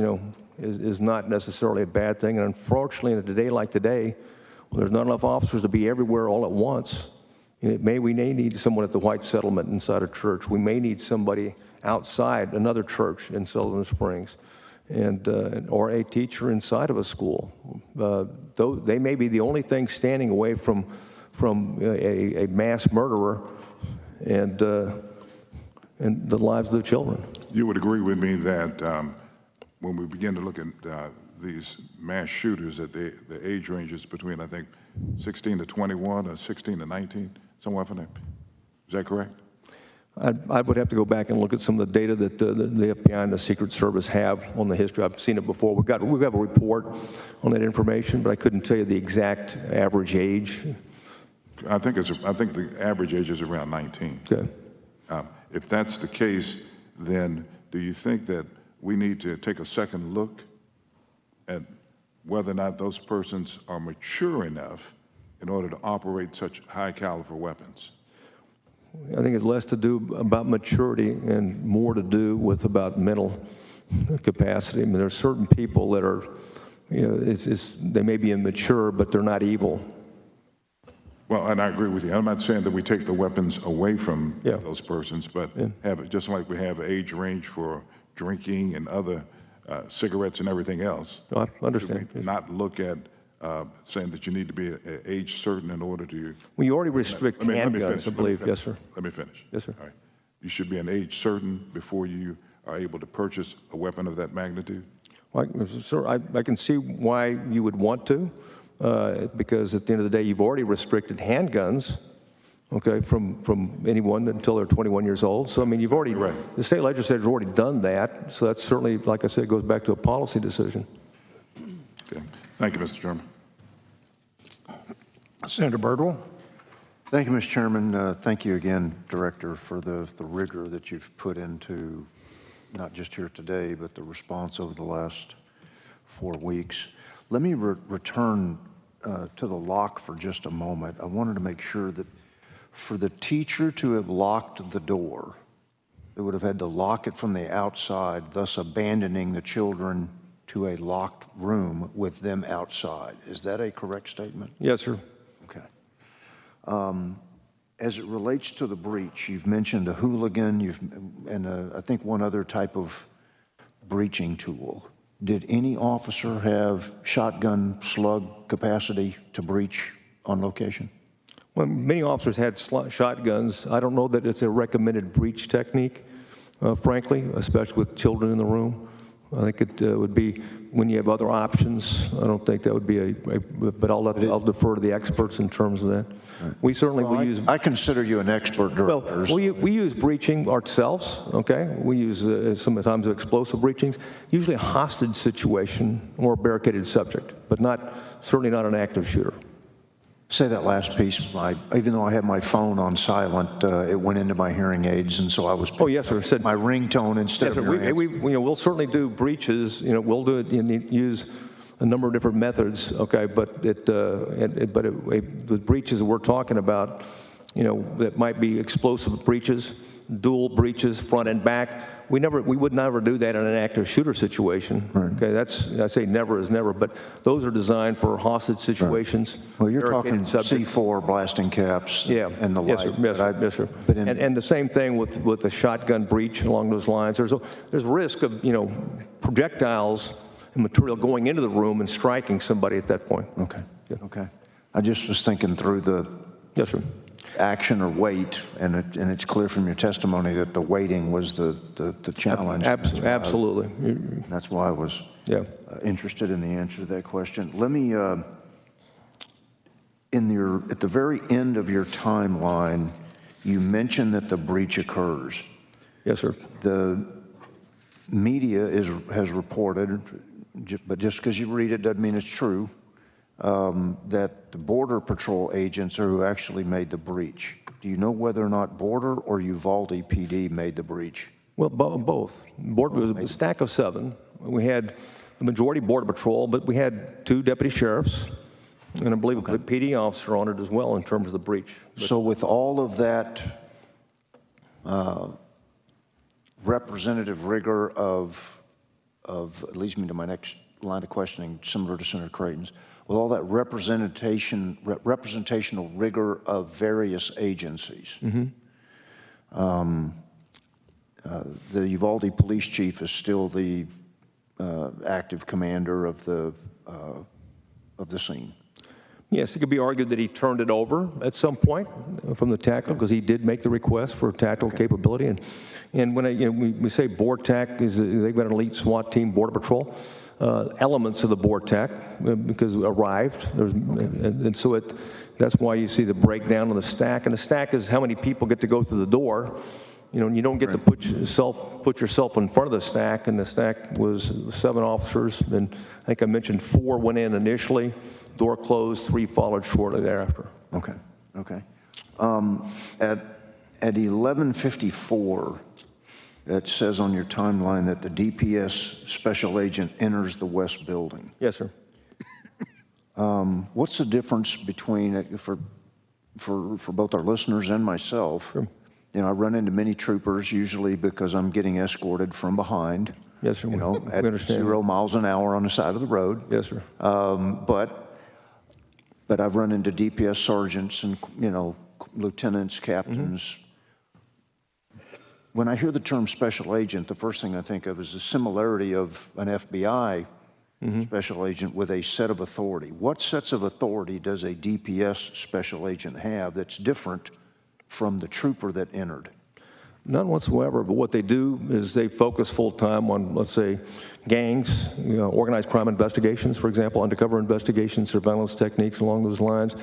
Speaker 13: necessarily a bad thing. And unfortunately, in a day like today, when there's not enough officers to be everywhere all at once, we may need someone at the White Settlement inside a church. We may need somebody outside another church in Sullivan Springs, or a teacher inside of a school. They may be the only thing standing away from a mass murderer and the lives of the children.
Speaker 5: You would agree with me that when we begin to look at these mass shooters, that the age ranges between, I think, 16 to 21 or 16 to 19, somewhere from there. Is that correct?
Speaker 13: I would have to go back and look at some of the data that the FBI and the Secret Service have on the history. I've seen it before. We have a report on that information, but I couldn't tell you the exact average age.
Speaker 5: I think the average age is around 19.
Speaker 13: Okay.
Speaker 5: If that's the case, then do you think that we need to take a second look at whether or not those persons are mature enough in order to operate such high caliber weapons?
Speaker 13: I think it's less to do about maturity and more to do with about mental capacity. I mean, there are certain people that are, they may be immature, but they're not evil.
Speaker 5: Well, and I agree with you. I'm not saying that we take the weapons away from those persons, but have it just like we have an age range for drinking and other cigarettes and everything else.
Speaker 13: I understand.
Speaker 5: Not look at saying that you need to be age certain in order to...
Speaker 13: Well, you already restrict handguns, I believe. Yes, sir.
Speaker 5: Let me finish.
Speaker 13: Yes, sir.
Speaker 5: All right. You should be an age certain before you are able to purchase a weapon of that magnitude?
Speaker 13: Well, sir, I can see why you would want to, because at the end of the day, you've already restricted handguns, okay, from anyone until they're 21 years old. So, I mean, you've already, the state legislature's already done that. So that's certainly, like I said, goes back to a policy decision.
Speaker 5: Okay. Thank you, Mr. Chairman.
Speaker 1: Senator Birdwell.
Speaker 6: Thank you, Mr. Chairman. Thank you again, Director, for the rigor that you've put into not just here today, but the response over the last 4 weeks. Let me return to the lock for just a moment. I wanted to make sure that for the teacher to have locked the door, they would have had to lock it from the outside, thus abandoning the children to a locked room with them outside. Is that a correct statement?
Speaker 13: Yes, sir.
Speaker 6: Okay. As it relates to the breach, you've mentioned a hooligan, and I think one other type of breaching tool. Did any officer have shotgun slug capacity to breach on location?
Speaker 13: Well, many officers had shotguns. I don't know that it's a recommended breach technique, frankly, especially with children in the room. I think it would be when you have other options. I don't think that would be but I'll defer to the experts in terms of that. Right. We certainly will use.
Speaker 6: I consider you an expert, Director.
Speaker 13: Well, we use breaching ourselves. Okay, we use sometimes explosive breachings, usually a hostage situation or a barricaded subject, but certainly not an active shooter.
Speaker 6: Say that last piece. Even though I had my phone on silent, it went into my hearing aids, and so I was.
Speaker 13: Oh yes, sir.
Speaker 6: My ringtone instead of your answer.
Speaker 13: We'll certainly do breaches. We'll do it. Use a number of different methods. Okay, but the breaches that we're talking about, that might be explosive breaches, dual breaches, front and back. We would never do that in an active shooter situation. Right. Okay, I say never is never, but those are designed for hostage situations.
Speaker 6: Right. Well, you're talking C4 blasting caps, and the like.
Speaker 13: Yes, sir. And the same thing with the shotgun breach along those lines. There's risk of projectiles and material going into the room and striking somebody at that point.
Speaker 6: Okay. Yeah. Okay. I just was thinking through the.
Speaker 13: Yes, sir.
Speaker 6: Action or weight, and it's clear from your testimony that the weighting was the challenge.
Speaker 13: Absolutely.
Speaker 6: That's why I was interested in the answer to that question. Let me, at the very end of your timeline, you mentioned that the breach occurs.
Speaker 13: Yes, sir.
Speaker 6: The media has reported, but just because you read it doesn't mean it's true, that the Border Patrol agents are who actually made the breach. Do you know whether or not Border or Uvalde PD made the breach?
Speaker 13: Well, both. Border was a stack of 7. We had the majority Border Patrol, but we had 2 deputy sheriffs, and I believe a PD officer on it as well in terms of the breach.
Speaker 6: So with all of that representative rigor of it leads me to my next line of questioning, similar to Senator Creighton's, with all that representational rigor of various agencies. Mm-hmm. The Uvalde police chief is still the active commander of the scene.
Speaker 13: Yes, it could be argued that he turned it over at some point from the tactical, because he did make the request for tactical capability. And when we say BORTAC, they've got an elite SWAT team, Border Patrol. Elements of the BORTAC because arrived, and so that's why you see the breakdown on the stack. And the stack is how many people get to go through the door. You don't get to put yourself in front of the stack. And the stack was 7 officers, and I think I mentioned 4 went in initially. Door closed, 3 followed shortly thereafter.
Speaker 6: Okay. At 11:54. It says on your timeline that the DPS special agent enters the West Building.
Speaker 13: Yes, sir.
Speaker 6: What's the difference between, for both our listeners and myself? Sure. I run into many troopers usually because I'm getting escorted from behind.
Speaker 13: Yes, sir.
Speaker 6: At 0 miles an hour on the side of the road.
Speaker 13: Yes, sir.
Speaker 6: But I've run into DPS sergeants and lieutenants, captains. Mm-hmm. When I hear the term special agent, the first thing I think of is the similarity of an FBI special agent with a set of authority. What sets of authority does a DPS special agent have that's different from the trooper that entered?
Speaker 13: None whatsoever, but what they do is they focus full-time on, let's say, gangs, organized crime investigations, for example, undercover investigations, surveillance techniques along those lines,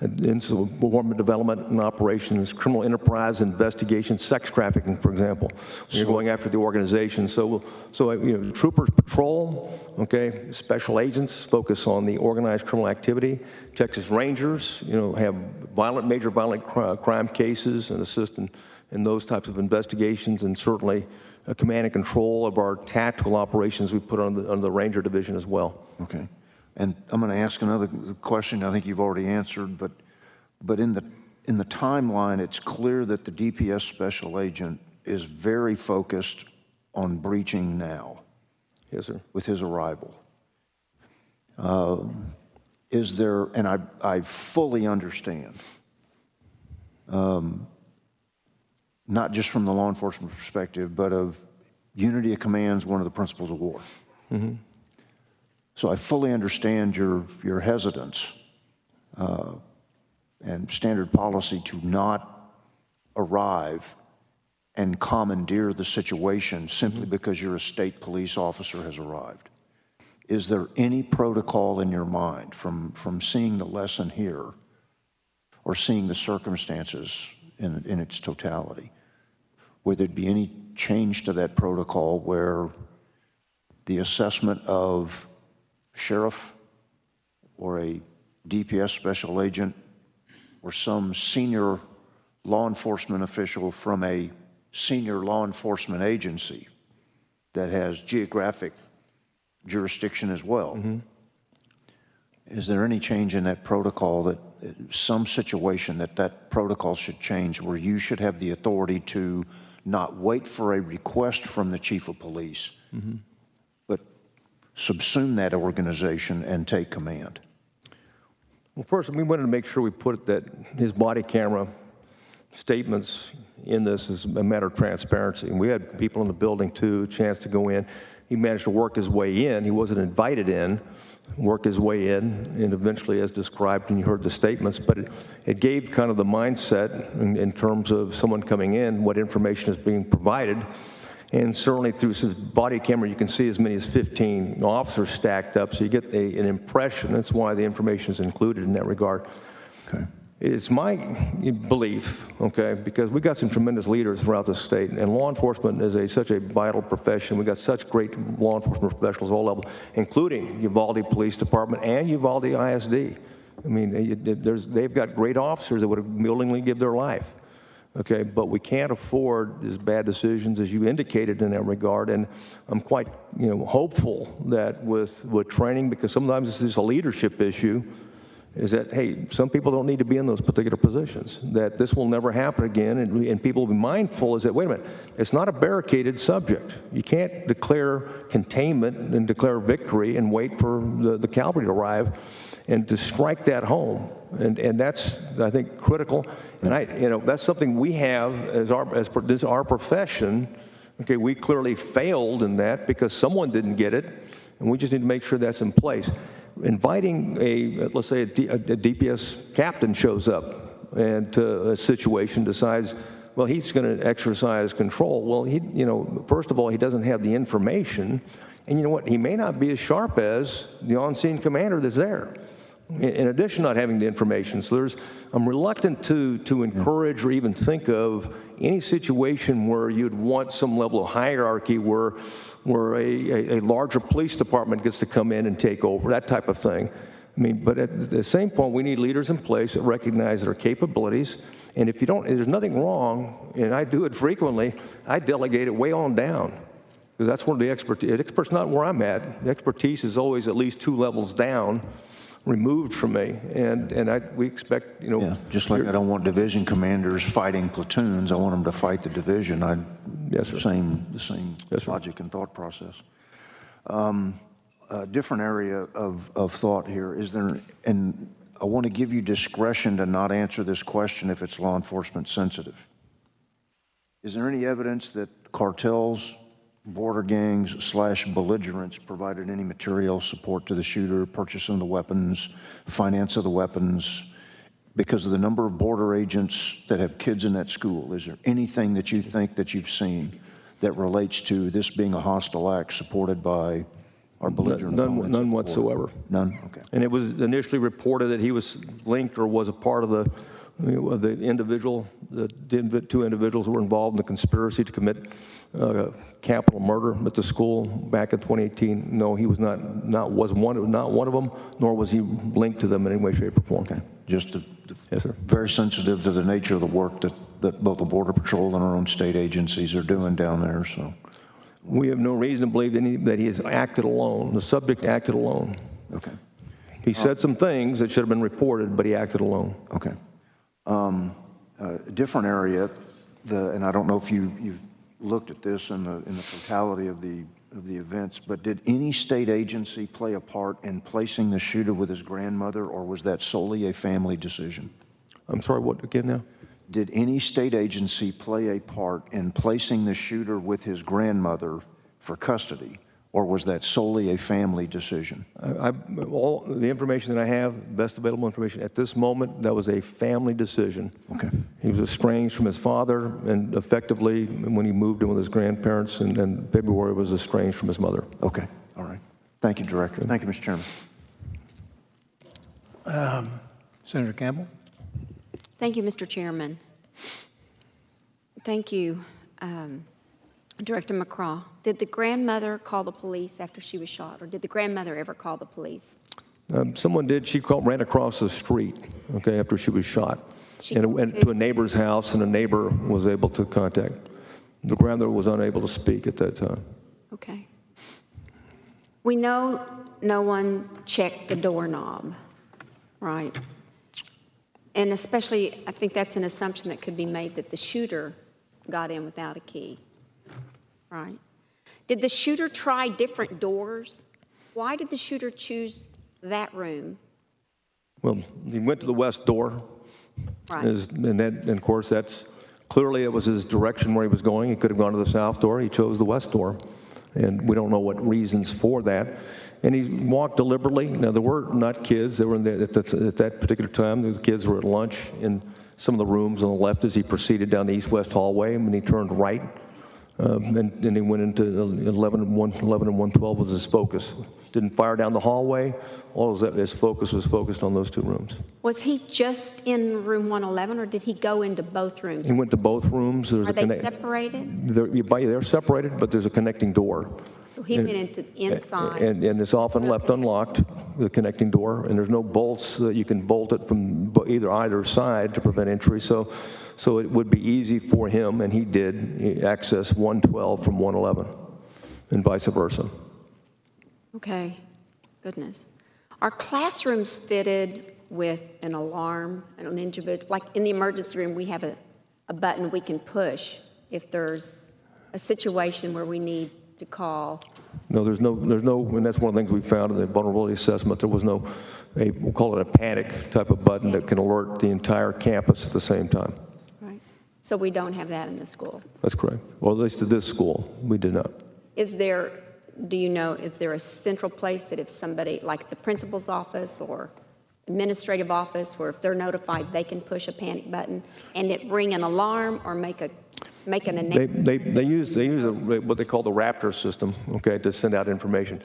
Speaker 13: incident development and operations, criminal enterprise investigation, sex trafficking, for example. You're going after the organization. So troopers patrol, okay, special agents focus on the organized criminal activity. Texas Rangers, have major violent crime cases and assist in those types of investigations, and certainly command and control of our tactical operations we put on the Ranger Division as well.
Speaker 6: Okay. And I'm going to ask another question I think you've already answered, but in the timeline, it's clear that the DPS special agent is very focused on breaching now.
Speaker 13: Yes, sir.
Speaker 6: With his arrival. Is there, and I fully understand, not just from the law enforcement perspective, but of unity of command is one of the principles of war.
Speaker 13: Mm-hmm.
Speaker 6: So I fully understand your hesitance and standard policy to not arrive and commandeer the situation simply because your state police officer has arrived. Is there any protocol in your mind from seeing the lesson here or seeing the circumstances in its totality, would there be any change to that protocol where the assessment of sheriff or a DPS special agent or some senior law enforcement official from a senior law enforcement agency that has geographic jurisdiction as well?
Speaker 13: Mm-hmm.
Speaker 6: Is there any change in that protocol, that some situation that protocol should change, where you should have the authority to not wait for a request from the chief of police,
Speaker 13: mm-hmm.
Speaker 6: but subsume that organization and take command?
Speaker 13: Well, first, we wanted to make sure we put that his body camera statements in this as a matter of transparency. And we had people in the building, too, a chance to go in. He managed to work his way in. He wasn't invited in, work his way in, and eventually, as described, and you heard the statements, but it gave kind of the mindset in terms of someone coming in, what information is being provided. And certainly through his body camera, you can see as many as 15 officers stacked up, so you get an impression. That's why the information is included in that regard.
Speaker 6: Okay.
Speaker 13: It's my belief, okay, because we've got some tremendous leaders throughout the state, and law enforcement is such a vital profession. We've got such great law enforcement professionals at all levels, including Uvalde Police Department and Uvalde ISD. I mean, they've got great officers that would willingly give their life, okay, but we can't afford as bad decisions as you indicated in that regard, and I'm quite, hopeful that with training, because sometimes this is a leadership issue, is that, hey, some people don't need to be in those particular positions, that this will never happen again, and people will be mindful is that, wait a minute, it's not a barricaded subject. You can't declare containment and declare victory and wait for the cavalry to arrive and to strike that home. And that's, I think, critical. And that's something we have as our profession. Okay, we clearly failed in that because someone didn't get it, and we just need to make sure that's in place. Inviting let's say a DPS captain shows up and a situation decides, well, he's going to exercise control. Well, first of all, he doesn't have the information, and you know what? He may not be as sharp as the on-scene commander that's there. In addition, not having the information. So I'm reluctant to encourage or even think of any situation where you'd want some level of hierarchy where a larger police department gets to come in and take over, that type of thing. I mean, but at the same point, we need leaders in place that recognize their capabilities. And if there's nothing wrong, and I do it frequently, I delegate it way on down. Because that's where the expert's not where I'm at. The expertise is always at least 2 levels down, removed from me, and we expect,
Speaker 6: Yeah, just like I don't want division commanders fighting platoons. I want them to fight the division.
Speaker 13: Yes, sir.
Speaker 6: The same
Speaker 13: Yes, sir.
Speaker 6: logic and thought process. A different area of thought here is there, and I want to give you discretion to not answer this question if it's law enforcement sensitive. Is there any evidence that cartels, border gangs / belligerents provided any material support to the shooter, purchase of the weapons, finance of the weapons, because of the number of border agents that have kids in that school? Is there anything that you think that you've seen that relates to this being a hostile act supported by our belligerent opponents?
Speaker 13: None whatsoever.
Speaker 6: None? Okay.
Speaker 13: And it was initially reported that he was linked or was a part of the individual, the two individuals who were involved in the conspiracy to commit capital murder at the school back in 2018. No, he was not one of them, nor was he linked to them in any way, shape, or form.
Speaker 6: Okay. Just
Speaker 13: yes, sir.
Speaker 6: Very sensitive to the nature of the work that both the Border Patrol and our own state agencies are doing down there. So
Speaker 13: we have no reason to believe that he has acted alone. The subject acted alone.
Speaker 6: Okay.
Speaker 13: He said some things that should have been reported, but he acted alone.
Speaker 6: Okay. Different area, and I don't know if you've looked at this in the totality of the events, but did any state agency play a part in placing the shooter with his grandmother, or was that solely a family decision?
Speaker 13: I'm sorry, what again now?
Speaker 6: Did any state agency play a part in placing the shooter with his grandmother for custody, or was that solely a family decision?
Speaker 13: All the information that I have, best available information at this moment, that was a family decision.
Speaker 6: Okay.
Speaker 13: He was estranged from his father, and effectively, when he moved in with his grandparents in February, was estranged from his mother.
Speaker 6: Okay. All right. Thank you, Director. Thank you, Mr. Chairman.
Speaker 1: Senator Campbell?
Speaker 7: Thank you, Mr. Chairman. Thank you, Director McCraw. Did the grandmother call the police after she was shot, or did the grandmother ever call the police?
Speaker 13: Someone did. She ran across the street, okay, after she was shot, and went to a neighbor's house, and a neighbor was able to contact. The grandmother was unable to speak at that time.
Speaker 7: Okay. We know no one checked the doorknob, right? And especially, I think that's an assumption that could be made that the shooter got in without a key, right? Did the shooter try different doors? Why did the shooter choose that room?
Speaker 13: Well, he went to the west door,
Speaker 7: right.
Speaker 13: and of course, that's clearly it was his direction where he was going. He could have gone to the south door. He chose the west door, and we don't know what reasons for that. And he walked deliberately. Now, there were not kids. They were at that particular time. The kids were at lunch in some of the rooms on the left as he proceeded down the east-west hallway, and he turned right. And then he went into 11 and 112 was his focus. Didn't fire down the hallway. All his focus was focused on those two rooms.
Speaker 7: Was he just in room 111, or did he go into both rooms?
Speaker 13: He went to both rooms.
Speaker 7: Are they separated?
Speaker 13: They're separated, but there's a connecting door.
Speaker 7: So he went into inside.
Speaker 13: And it's often left unlocked, the connecting door, and there's no bolts that you can bolt it from either side to prevent entry. So it would be easy for him, and he did access 112 from 111, and vice versa.
Speaker 7: Okay, goodness. Are classrooms fitted with an alarm and an individual? Like in the emergency room, we have a button we can push if there's a situation where we need to call.
Speaker 13: No, there's no, and that's one of the things we found in the vulnerability assessment. There was no, we'll call it a panic type of button that can alert the entire campus at the same time.
Speaker 7: Right. So we don't have that in the school.
Speaker 13: That's correct. Well, at least at this school, we did not.
Speaker 7: Is there, do you know, is there a central place that if somebody, like the principal's office or administrative office, where if they're notified, they can push a panic button and it ring an alarm or make an announcement?
Speaker 13: They use what they call the Raptor system, okay, to send out information.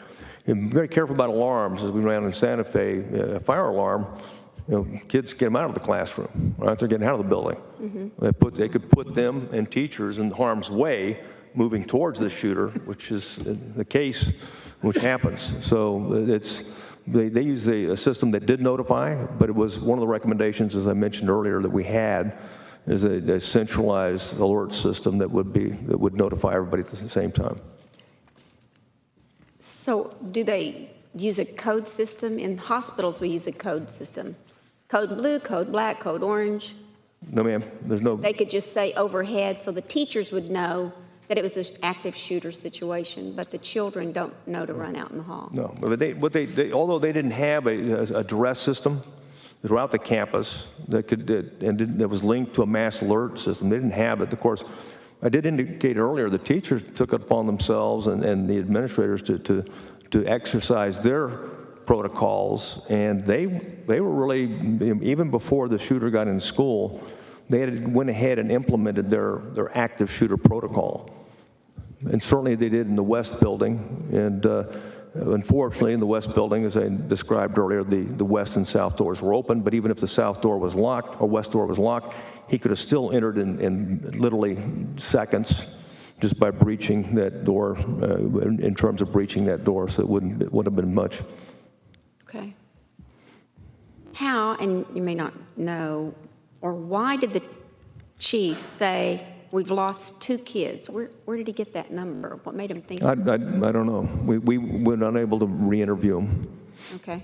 Speaker 13: And very careful about alarms. As we ran in Santa Fe, a fire alarm, kids get them out of the classroom, right? They're getting out of the building. Mm-hmm. They could put them and teachers in harm's way moving towards the shooter, which is the case, which happens. So they use a system that did notify, but it was one of the recommendations, as I mentioned earlier, that we had is a centralized alert system that would notify everybody at the same time.
Speaker 7: So do they use a code system? In hospitals, we use a code system. Code blue, code black, code orange.
Speaker 13: No, ma'am. There's no.
Speaker 7: They could just say overhead so the teachers would know that it was an active shooter situation, but the children don't know to run out in the hall.
Speaker 13: No, but although they didn't have a duress system throughout the campus that was linked to a mass alert system, they didn't have it. Of course, I did indicate earlier the teachers took it upon themselves and the administrators to exercise their protocols, and they were really, even before the shooter got in school, they had went ahead and implemented their active shooter protocol. And certainly they did in the West Building, and unfortunately in the West Building, as I described earlier, the West and South doors were open, but even if the South door was locked or West door was locked, he could have still entered in literally seconds just by breaching that door, in terms of breaching that door, so it wouldn't have been much.
Speaker 7: Okay. How, and you may not know, or why did the chief say, we've lost 2 kids? Where did he get that number? What made him think?
Speaker 13: I don't know. We were unable to re-interview him.
Speaker 7: Okay.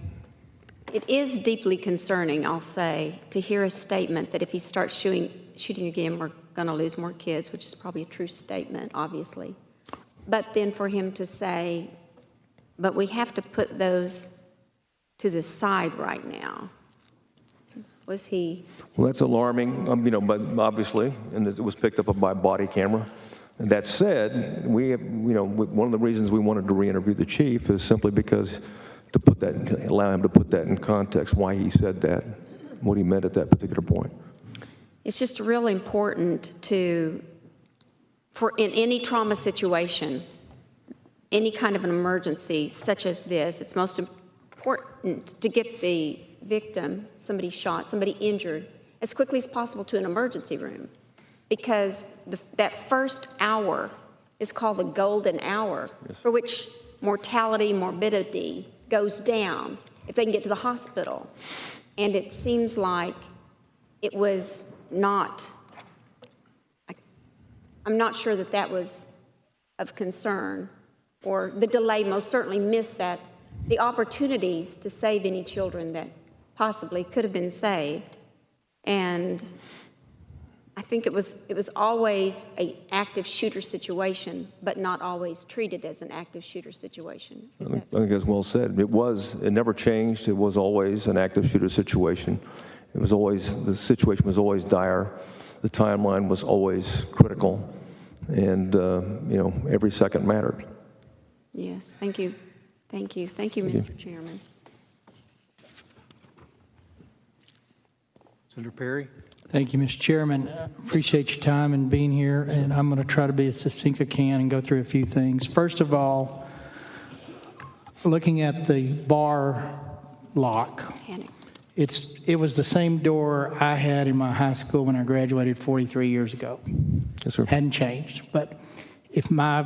Speaker 7: It is deeply concerning, I'll say, to hear a statement that if he starts shooting again, we're going to lose more kids, which is probably a true statement, obviously. But then for him to say, but we have to put those to the side right now. Was he?
Speaker 13: Well, that's alarming, but obviously, and it was picked up by a body camera. And that said, we have, one of the reasons we wanted to re-interview the chief is simply because allow him to put that in context, why he said that, what he meant at that particular point.
Speaker 7: It's just really important for in any trauma situation, any kind of an emergency such as this, it's most important to get the victim, somebody shot, somebody injured, as quickly as possible to an emergency room, because that first hour is called the golden hour, yes, for which mortality, morbidity goes down if they can get to the hospital. And it seems like it was not, I'm not sure that was of concern, or the delay most certainly missed the opportunities to save any children that possibly could have been saved. And I think it was always an active shooter situation, but not always treated as an active shooter situation. I
Speaker 13: think that's well said. It never changed. It was always an active shooter situation. The situation was always dire. The timeline was always critical, and every second mattered.
Speaker 7: Yes, thank you. Thank you, Mr. Chairman.
Speaker 1: Senator Perry.
Speaker 8: Thank you, Mr. Chairman. Appreciate your time and being here, and I'm going to try to be as succinct as I can and go through a few things. First of all, looking at the bar lock, it was the same door I had in my high school when I graduated 43 years ago.
Speaker 13: Yes, sir.
Speaker 8: Hadn't changed. But if my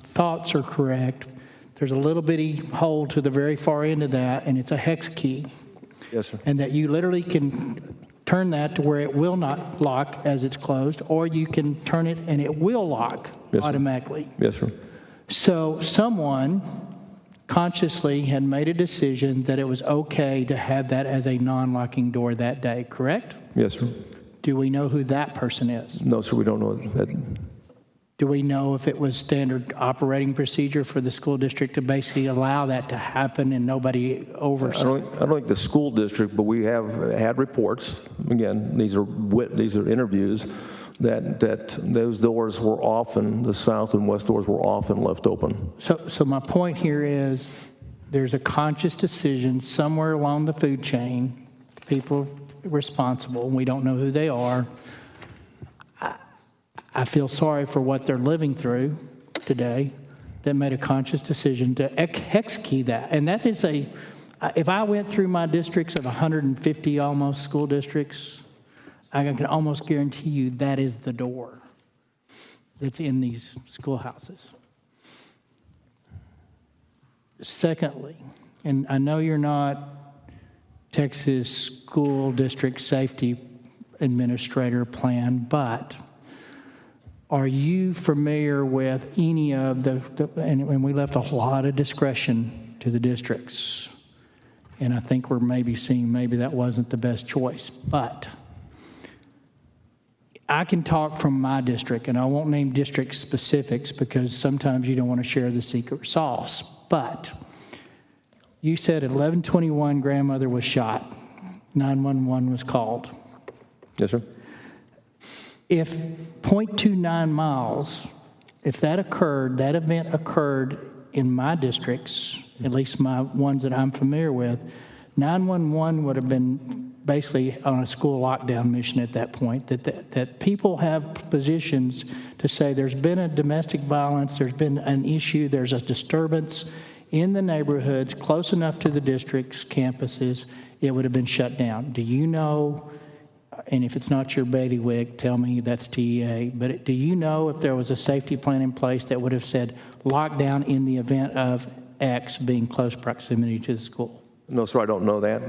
Speaker 8: thoughts are correct, there's a little bitty hole to the very far end of that, and it's a hex key.
Speaker 13: Yes, sir.
Speaker 8: And that you literally can turn that to where it will not lock as it's closed, or you can turn it and it will lock automatically.
Speaker 13: Yes, sir.
Speaker 8: So someone consciously had made a decision that it was okay to have that as a non-locking door that day, correct?
Speaker 13: Yes, sir.
Speaker 8: Do we know who that person is?
Speaker 13: No, sir, we don't know that.
Speaker 8: Do we know if it was standard operating procedure for the school district to basically allow that to happen and nobody oversight?
Speaker 13: I don't think the school district, but we have had reports. Again, these are interviews that those doors were often, the south and west doors were often left open.
Speaker 8: So my point here is there's a conscious decision somewhere along the food chain, people responsible, and we don't know who they are. I feel sorry for what they're living through today that made a conscious decision to hex key that. And that is if I went through my districts of 150 almost school districts, I can almost guarantee you that is the door that's in these schoolhouses. Secondly, and I know you're not Texas School District Safety Administrator plan, but are you familiar with any of and we left a lot of discretion to the districts, and I think we're maybe seeing that wasn't the best choice, but I can talk from my district, and I won't name district specifics because sometimes you don't want to share the secret sauce, but you said at 11:21 grandmother was shot, 911 was called.
Speaker 13: Yes, sir.
Speaker 8: If 0.29 miles, if that event occurred in my districts, at least my ones that I'm familiar with, 911 would have been basically on a school lockdown mission at that point, that people have positions to say there's been a domestic violence, there's been an issue, there's a disturbance in the neighborhoods close enough to the district's campuses, it would have been shut down. Do you know, and if it's not your bailiwick, tell me that's TEA, but do you know if there was a safety plan in place that would have said lockdown in the event of X being close proximity to the school?
Speaker 13: No, sir, I don't know that.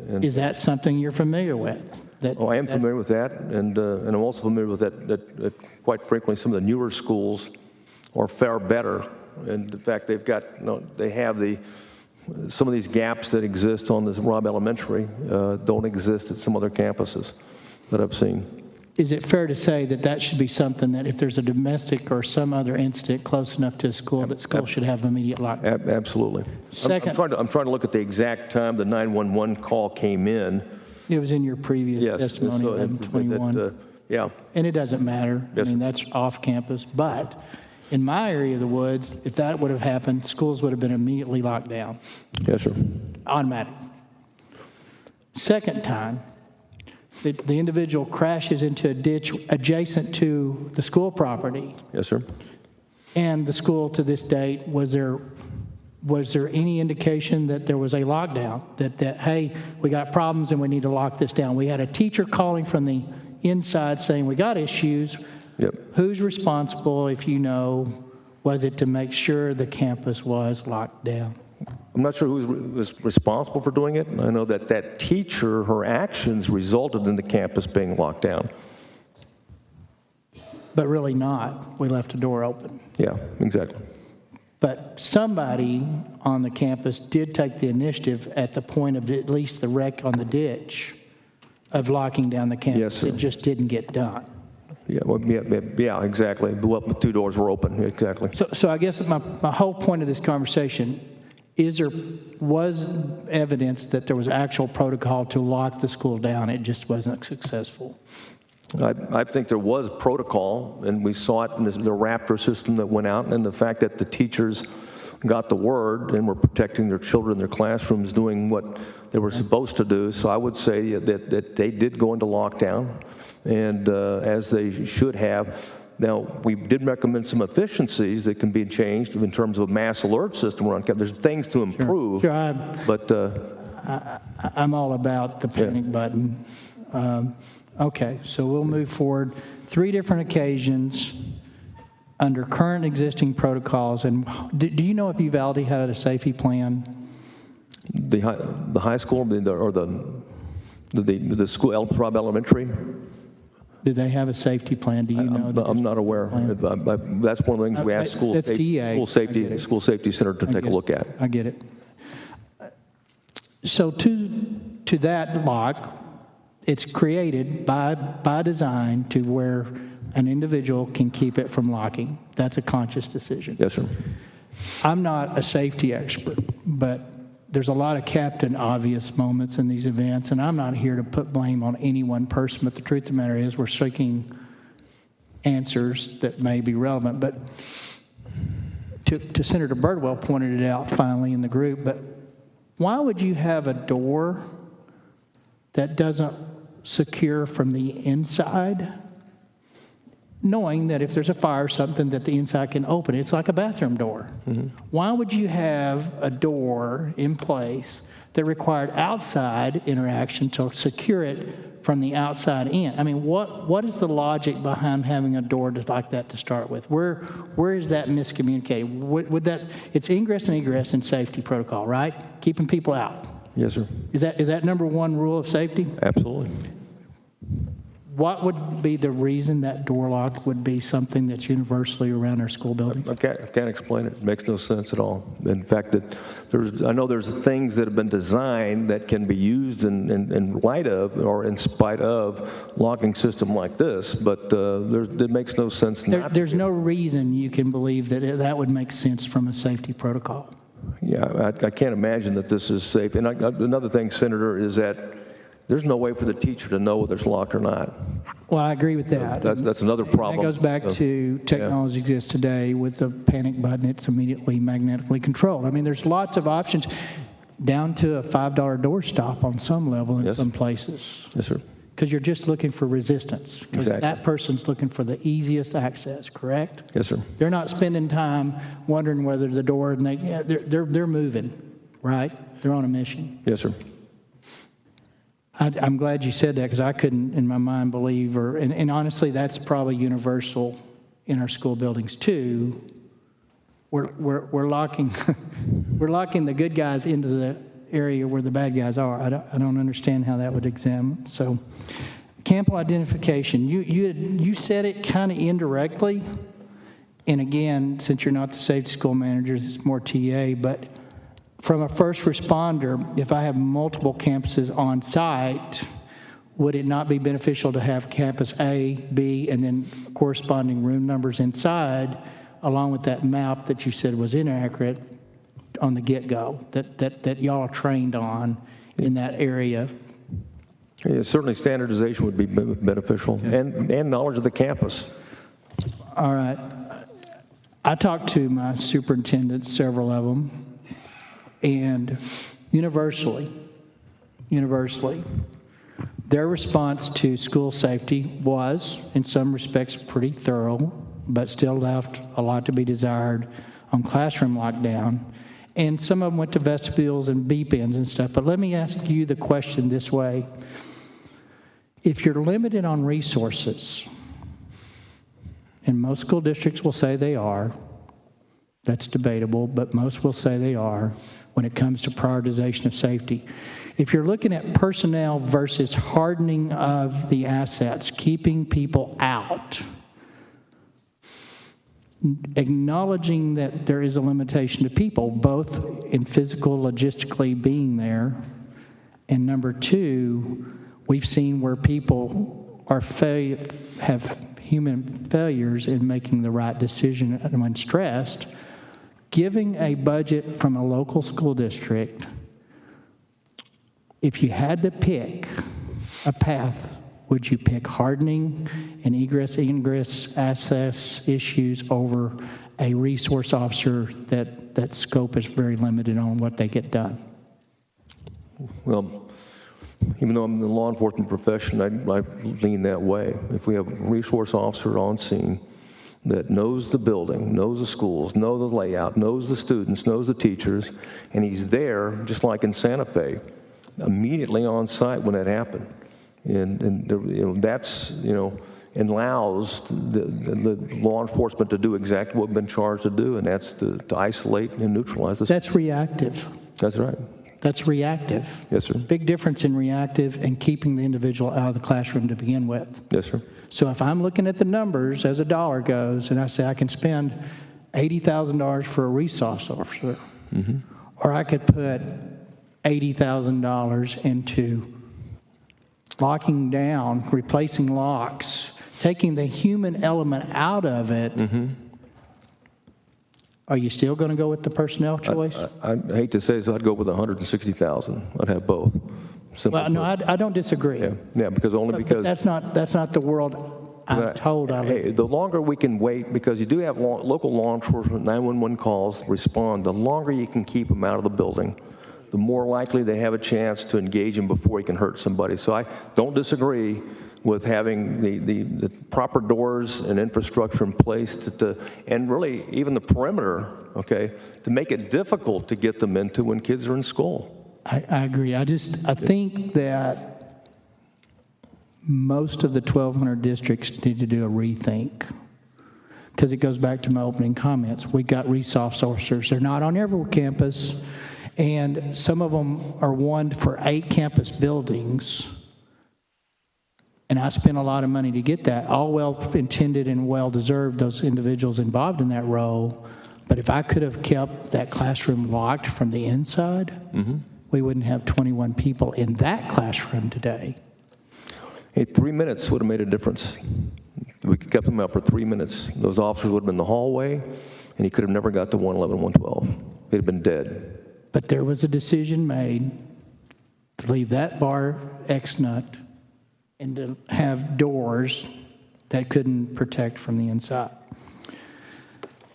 Speaker 13: And
Speaker 8: is that something you're familiar with?
Speaker 13: I am familiar with that, and I'm also familiar with that quite frankly, some of the newer schools are far better. And in fact, they have some of these gaps that exist on this Robb Elementary don't exist at some other campuses that I've seen.
Speaker 8: Is it fair to say that should be something that if there's a domestic or some other incident close enough to a school, that school should have immediate lockdown?
Speaker 13: Absolutely.
Speaker 8: Second,
Speaker 13: I'm trying to look at the exact time the 911 call came in.
Speaker 8: It was in your previous testimony,
Speaker 13: so
Speaker 8: 1121.
Speaker 13: Yeah.
Speaker 8: And it doesn't matter.
Speaker 13: Yes,
Speaker 8: I mean, that's off campus. But in my area of the woods, if that would have happened, schools would have been immediately locked down.
Speaker 13: Yes, sir.
Speaker 8: Automatic. Second time, the individual crashes into a ditch adjacent to the school property.
Speaker 13: Yes, sir.
Speaker 8: And the school to this date, was there any indication that there was a lockdown? That hey, we got problems and we need to lock this down? We had a teacher calling from the inside saying we got issues.
Speaker 13: Yep.
Speaker 8: Who's responsible, if you know? Was it to make sure the campus was locked down?
Speaker 13: I'm not sure who was responsible for doing it. I know that teacher, her actions resulted in the campus being locked down.
Speaker 8: But really not. We left the door open.
Speaker 13: Yeah, exactly.
Speaker 8: But somebody on the campus did take the initiative at the point of at least the wreck on the ditch of locking down the campus.
Speaker 13: Yes, sir.
Speaker 8: It just didn't get done.
Speaker 13: Yeah, well, yeah, exactly. Well, the two doors were open, exactly.
Speaker 8: So I guess my whole point of this conversation was evidence that there was actual protocol to lock the school down. It just wasn't successful.
Speaker 13: I think there was protocol, and we saw it in the Raptor system that went out, and the fact that the teachers got the word and were protecting their children in their classrooms, doing what they were supposed to do. So I would say that they did go into lockdown, and as they should have. Now, we did recommend some efficiencies that can be changed in terms of a mass alert system. There's things to improve,
Speaker 8: sure,
Speaker 13: but
Speaker 8: I'm all about the panic button. Okay, so we'll move forward. 3 different occasions under current existing protocols. And do you know if Uvalde had a safety plan?
Speaker 13: The high school or the school, Robb Elementary.
Speaker 8: Do they have a safety plan? Do you know?
Speaker 13: I'm not aware. That's one of the things we asked school safety center to take a look at.
Speaker 8: I get it. So to that lock, it's created by design to where an individual can keep it from locking. That's a conscious decision.
Speaker 13: Yes, sir.
Speaker 8: I'm not a safety expert, but there's a lot of Captain Obvious moments in these events, and I'm not here to put blame on any one person, but the truth of the matter is we're seeking answers that may be relevant. But to Senator Birdwell pointed it out finally in the group, but why would you have a door that doesn't secure from the inside, knowing that if there's a fire or something that the inside can open? It's like a bathroom door. Mm-hmm. Why would you have a door in place that required outside interaction to secure it from the outside in? I mean, what is the logic behind having a door like that to start with? Where is that miscommunicated? Would that, it's ingress and egress and safety protocol, right? Keeping people out.
Speaker 13: Yes, sir.
Speaker 8: Is that number one rule of safety?
Speaker 13: Absolutely.
Speaker 8: What would be the reason that door lock would be something that's universally around our school buildings?
Speaker 13: I can't explain it. It makes no sense at all. In fact, I know there's things that have been designed that can be used in light of or in spite of locking system like this, but it makes no sense.
Speaker 8: There's no reason you can believe that would make sense from a safety protocol.
Speaker 13: Yeah, I can't imagine that this is safe. And another thing, Senator, is that there's no way for the teacher to know whether it's locked or not.
Speaker 8: Well, I agree with that.
Speaker 13: That's another problem.
Speaker 8: That goes back to technology exists today with the panic button. It's immediately magnetically controlled. I mean, there's lots of options, down to a $5 doorstop on some level in some places.
Speaker 13: Yes, sir.
Speaker 8: Because you're just looking for resistance. Because
Speaker 13: Exactly.
Speaker 8: that person's looking for the easiest access, correct?
Speaker 13: Yes, sir.
Speaker 8: They're not spending time wondering whether the door, and they're moving, right? They're on a mission.
Speaker 13: Yes, sir.
Speaker 8: I'm glad you said that, because I couldn't, in my mind, believe, and honestly, that's probably universal in our school buildings too. We're locking we're locking the good guys into the area where the bad guys are. I don't understand how that would examine. So, camp identification. You said it kind of indirectly, and again, since you're not the safety school managers, it's more TA, but. From a first responder, if I have multiple campuses on site, would it not be beneficial to have campus A, B, and then corresponding room numbers inside, along with that map that you said was inaccurate on the get-go, that y'all are trained on in that area?
Speaker 13: Yeah, certainly standardization would be beneficial, and knowledge of the campus.
Speaker 8: All right. I talked to my superintendents, several of them, and universally, their response to school safety was, in some respects, pretty thorough, but still left a lot to be desired on classroom lockdown. And some of them went to vestibules and beep-ins and stuff. But let me ask you the question this way. If you're limited on resources, and most school districts will say they are, that's debatable, but most will say they are, when it comes to prioritization of safety. If you're looking at personnel versus hardening of the assets, keeping people out, acknowledging that there is a limitation to people, both in physical, logistically being there, and number two, we've seen where people are have human failures in making the right decision when stressed. Giving a budget from a local school district, if you had to pick a path, would you pick hardening and egress access issues over a resource officer that scope is very limited on what they get done?
Speaker 13: Well, even though I'm in the law enforcement profession, I lean that way. If we have a resource officer on scene that knows the building, knows the schools, knows the layout, knows the students, knows the teachers, and he's there, just like in Santa Fe, immediately on site when that happened. And that's, and allows the law enforcement to do exactly what we've been charged to do, and that's to isolate and neutralize this.
Speaker 8: That's reactive.
Speaker 13: That's right.
Speaker 8: That's reactive.
Speaker 13: Yes, sir.
Speaker 8: Big difference in reactive and keeping the individual out of the classroom to begin with.
Speaker 13: Yes, sir.
Speaker 8: So if I'm looking at the numbers as a dollar goes, and I say I can spend $80,000 for a resource officer, or I could put $80,000 into locking down, replacing locks, taking the human element out of it, are you still going to go with the personnel choice?
Speaker 13: I hate to say so, I'd go with 160,000. I'd have both.
Speaker 8: Well, no, I don't disagree.
Speaker 13: Yeah, because
Speaker 8: But that's not the world I'm told I live in.
Speaker 13: Hey, the longer we can wait, because you do have local law enforcement 911 calls respond, the longer you can keep them out of the building, the more likely they have a chance to engage him before he can hurt somebody. So I don't disagree with having the proper doors and infrastructure in place and really even the perimeter, okay, to make it difficult to get them into when kids are in school.
Speaker 8: I agree. I think that most of the 1,200 districts need to do a rethink, because it goes back to my opening comments. We got resource officers. They're not on every campus, and some of them are one for 8 campus buildings. And I spent a lot of money to get that, all well-intended and well-deserved, those individuals involved in that role. But if I could have kept that classroom locked from the inside, we wouldn't have 21 people in that classroom today.
Speaker 13: Hey, 3 minutes would have made a difference. We could kept them out for 3 minutes. Those officers would have been in the hallway, and he could have never got to 111, 112. He'd have been dead.
Speaker 8: But there was a decision made to leave that bar ex-nut and to have doors that couldn't protect from the inside.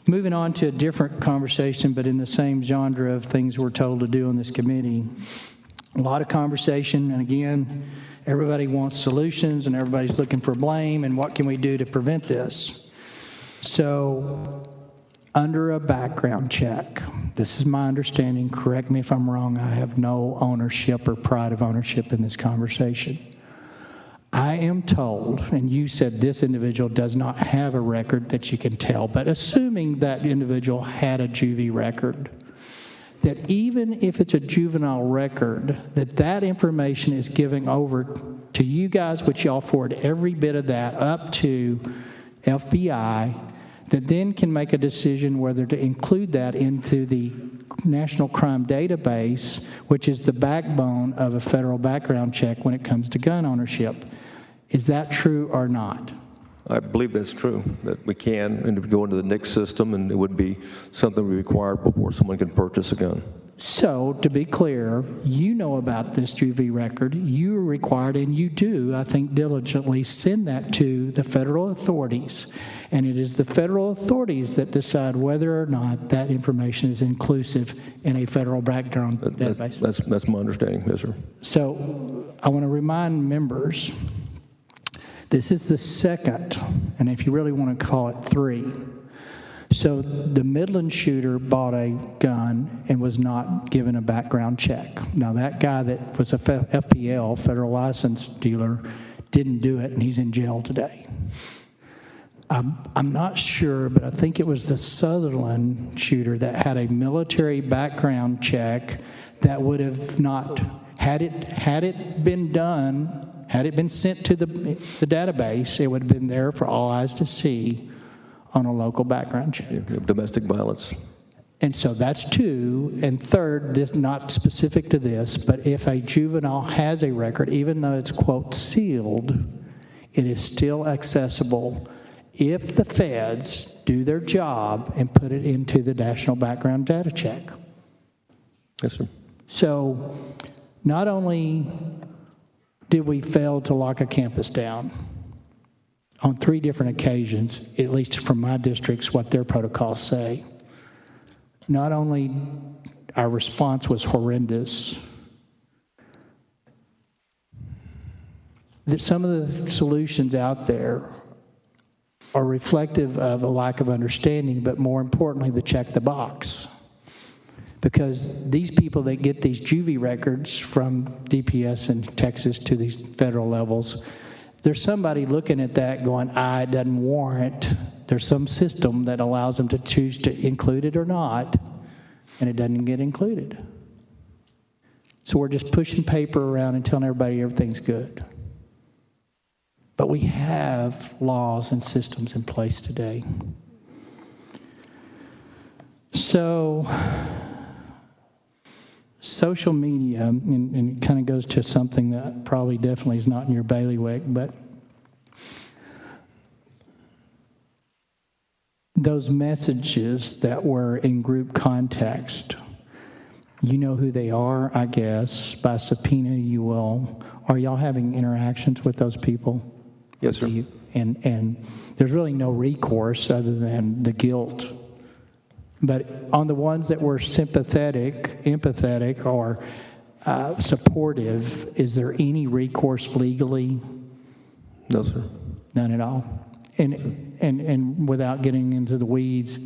Speaker 8: Moving on to a different conversation, but in the same genre of things we're told to do on this committee. A lot of conversation, and again, everybody wants solutions and everybody's looking for blame and what can we do to prevent this. So, under a background check, this is my understanding, correct me if I'm wrong, I have no ownership or pride of ownership in this conversation. I am told, and you said this individual does not have a record that you can tell, but assuming that individual had a juvie record, that even if it's a juvenile record, that information is given over to you guys, which y'all forward every bit of that up to FBI, that then can make a decision whether to include that into the National Crime Database, which is the backbone of a federal background check when it comes to gun ownership. Is that true or not?
Speaker 13: I believe that's true, that we can, and it would go into the NICS system, and it would be something we require before someone can purchase a gun.
Speaker 8: So, to be clear, you know about this juvie record. You are required, and you do, I think, diligently send that to the federal authorities. And it is the federal authorities that decide whether or not that information is inclusive in a federal background database.
Speaker 13: That's my understanding, yes, sir.
Speaker 8: So, I want to remind members, this is the second, and if you really want to call it three. So the Midland shooter bought a gun and was not given a background check. Now that guy that was a FPL, federal license dealer, didn't do it, and he's in jail today. I'm not sure, but I think it was the Sutherland shooter that had a military background check that would have not, had it been done, had it been sent to the database, it would have been there for all eyes to see on a local background check.
Speaker 13: Domestic violence.
Speaker 8: And so that's two. And third, this not specific to this, but if a juvenile has a record, even though it's, quote, sealed, it is still accessible if the feds do their job and put it into the National Background Data Check.
Speaker 13: Yes, sir.
Speaker 8: So not only did we fail to lock a campus down, on 3 different occasions, at least from my districts, what their protocols say. Not only our response was horrendous, that some of the solutions out there are reflective of a lack of understanding, but more importantly, the check the box. Because these people that get these juvie records from DPS in Texas to these federal levels, there's somebody looking at that going, it doesn't warrant. There's some system that allows them to choose to include it or not, and it doesn't get included. So we're just pushing paper around and telling everybody everything's good. But we have laws and systems in place today. So, social media, and it kind of goes to something that probably definitely is not in your bailiwick, but those messages that were in group context, you know who they are, I guess. By subpoena, you will. Are y'all having interactions with those people?
Speaker 13: Yes, sir.
Speaker 8: And there's really no recourse other than the guilt. But on the ones that were sympathetic, empathetic, or supportive, is there any recourse legally?
Speaker 13: No, sir.
Speaker 8: None at all. And without getting into the weeds,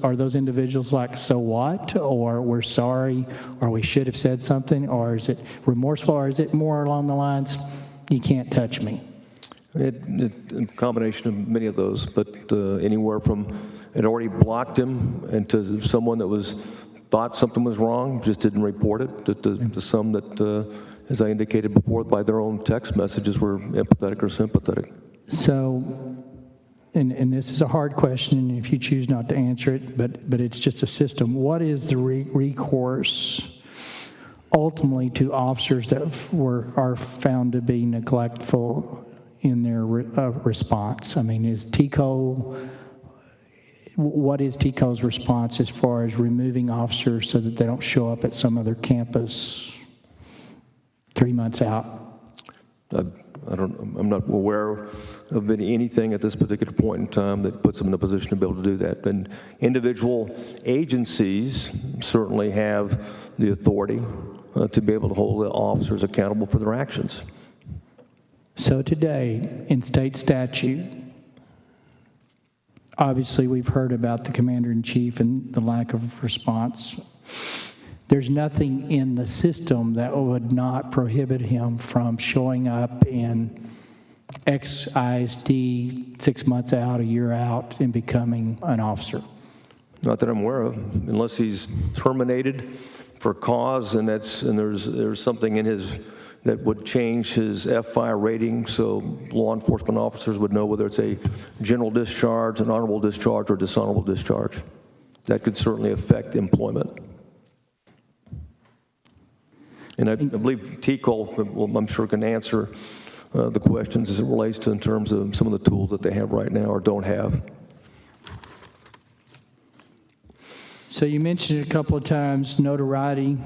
Speaker 8: are those individuals like, so what, or we're sorry, or we should have said something, or is it remorseful, or is it more along the lines, you can't touch me?
Speaker 13: A combination of many of those, but anywhere from it already blocked him, and to someone that thought something was wrong, just didn't report it, to some that, as I indicated before, by their own text messages were empathetic or sympathetic.
Speaker 8: So, and this is a hard question if you choose not to answer it, but it's just a system. What is the recourse ultimately to officers that are found to be neglectful in their response? I mean, what is TCO's response as far as removing officers so that they don't show up at some other campus 3 months out?
Speaker 13: I'm not aware of anything at this particular point in time that puts them in a position to be able to do that. And individual agencies certainly have the authority to be able to hold the officers accountable for their actions.
Speaker 8: So today, in state statute, obviously we've heard about the commander-in-chief and the lack of response. There's nothing in the system that would not prohibit him from showing up in XISD 6 months out, a year out, and becoming an officer.
Speaker 13: Not that I'm aware of, unless he's terminated for cause, and there's something in his that would change his FI rating, so law enforcement officers would know whether it's a general discharge, an honorable discharge, or dishonorable discharge. That could certainly affect employment. And I believe TCOL, I'm sure, can answer the questions as it relates to in terms of some of the tools that they have right now or don't have.
Speaker 8: So you mentioned it a couple of times, notoriety.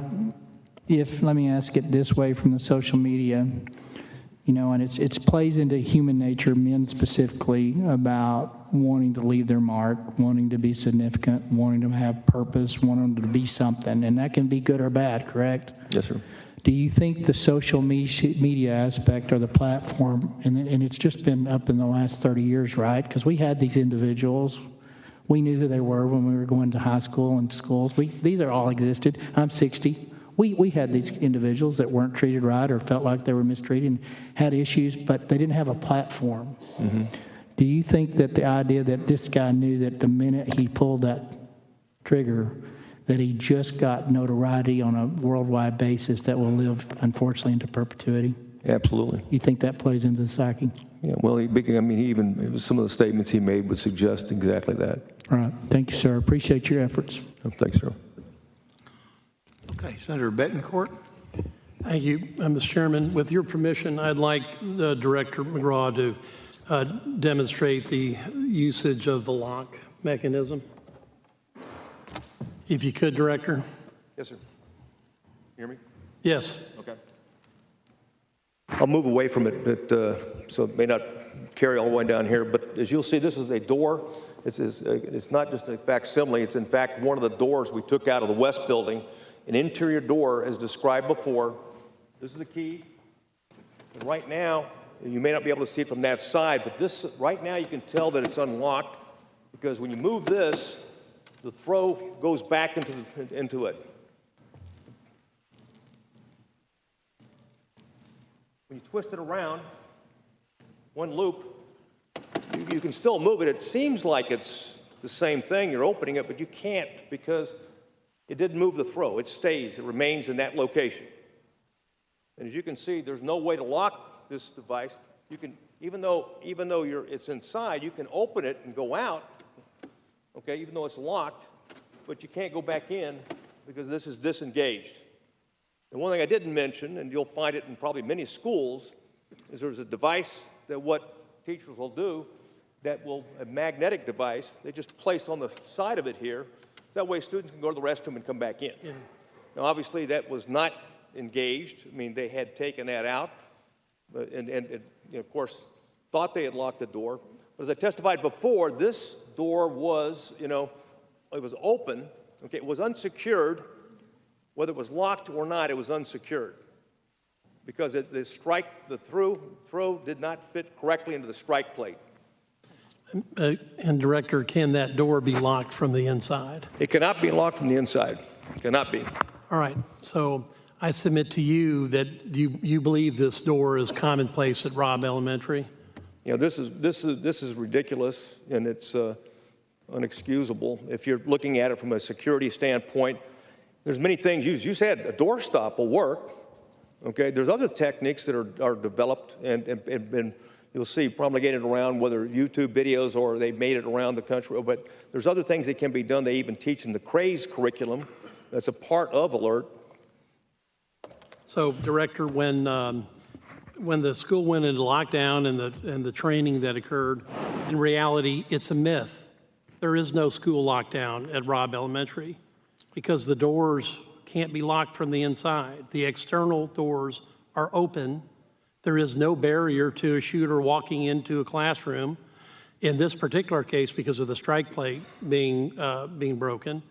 Speaker 8: Let me ask it this way from the social media, and it plays into human nature, men specifically, about wanting to leave their mark, wanting to be significant, wanting to have purpose, wanting to be something, and that can be good or bad, correct?
Speaker 13: Yes, sir.
Speaker 8: Do you think the social media aspect or the platform, and it's just been up in the last 30 years, right? Because we had these individuals. We knew who they were when we were going to high school and schools. These are all existed. I'm 60. We had these individuals that weren't treated right or felt like they were mistreated and had issues, but they didn't have a platform. Mm-hmm. Do you think that the idea that this guy knew that the minute he pulled that trigger, that he just got notoriety on a worldwide basis that will live, unfortunately, into perpetuity?
Speaker 13: Absolutely.
Speaker 8: You think that plays into the psyche?
Speaker 13: Yeah, well, some of the statements he made would suggest exactly that.
Speaker 8: All right. Thank you, sir. Appreciate your efforts.
Speaker 13: Thanks, sir.
Speaker 1: Okay, Senator Betancourt.
Speaker 9: Thank you, Mr. Chairman. With your permission, I'd like Director McGraw to demonstrate the usage of the lock mechanism. If you could, Director.
Speaker 14: Yes, sir. Hear me?
Speaker 9: Yes.
Speaker 14: Okay.
Speaker 13: I'll move away from it, so it may not carry all the way down here, but as you'll see, this is a door. It's not just a facsimile, it's in fact one of the doors we took out of the West Building, an interior door as described before. This is the key. And right now, you may not be able to see it from that side, but right now you can tell that it's unlocked because when you move this, the throw goes back into it. When you twist it around, one loop, you can still move it. It seems like it's the same thing. You're opening it, but you can't because it didn't move the throw. It stays. It remains in that location. And as you can see, there's no way to lock this device. You can, even though it's inside, you can open it and go out. Okay, even though it's locked, but you can't go back in because this is disengaged. And one thing I didn't mention, and you'll find it in probably many schools, is there's a device that what teachers will do a magnetic device, they just place on the side of it here. That way students can go to the restroom and come back in. Yeah. Now, obviously, that was not engaged. I mean, they had taken that out, and of course, thought they had locked the door. But as I testified before, this door was, it was open. Okay, it was unsecured. Whether it was locked or not, it was unsecured because the throw did not fit correctly into the strike plate.
Speaker 9: And Director, can that door be locked from the inside?
Speaker 13: It cannot be locked from the inside. It cannot be.
Speaker 9: All right. So I submit to you that you believe this door is commonplace at Robb Elementary.
Speaker 13: This is ridiculous, and it's unexcusable. If you're looking at it from a security standpoint, there's many things. You said a doorstop will work. Okay. There's other techniques that are developed and you'll see promulgated around, whether YouTube videos or they made it around the country. But there's other things that can be done. They even teach in the CRAZE curriculum. That's a part of ALERT.
Speaker 9: So, Director, when the school went into lockdown and the training that occurred, in reality, it's a myth. There is no school lockdown at Robb Elementary because the doors can't be locked from the inside. The external doors are open There is no barrier to a shooter walking into a classroom in this particular case because of the strike plate being broken.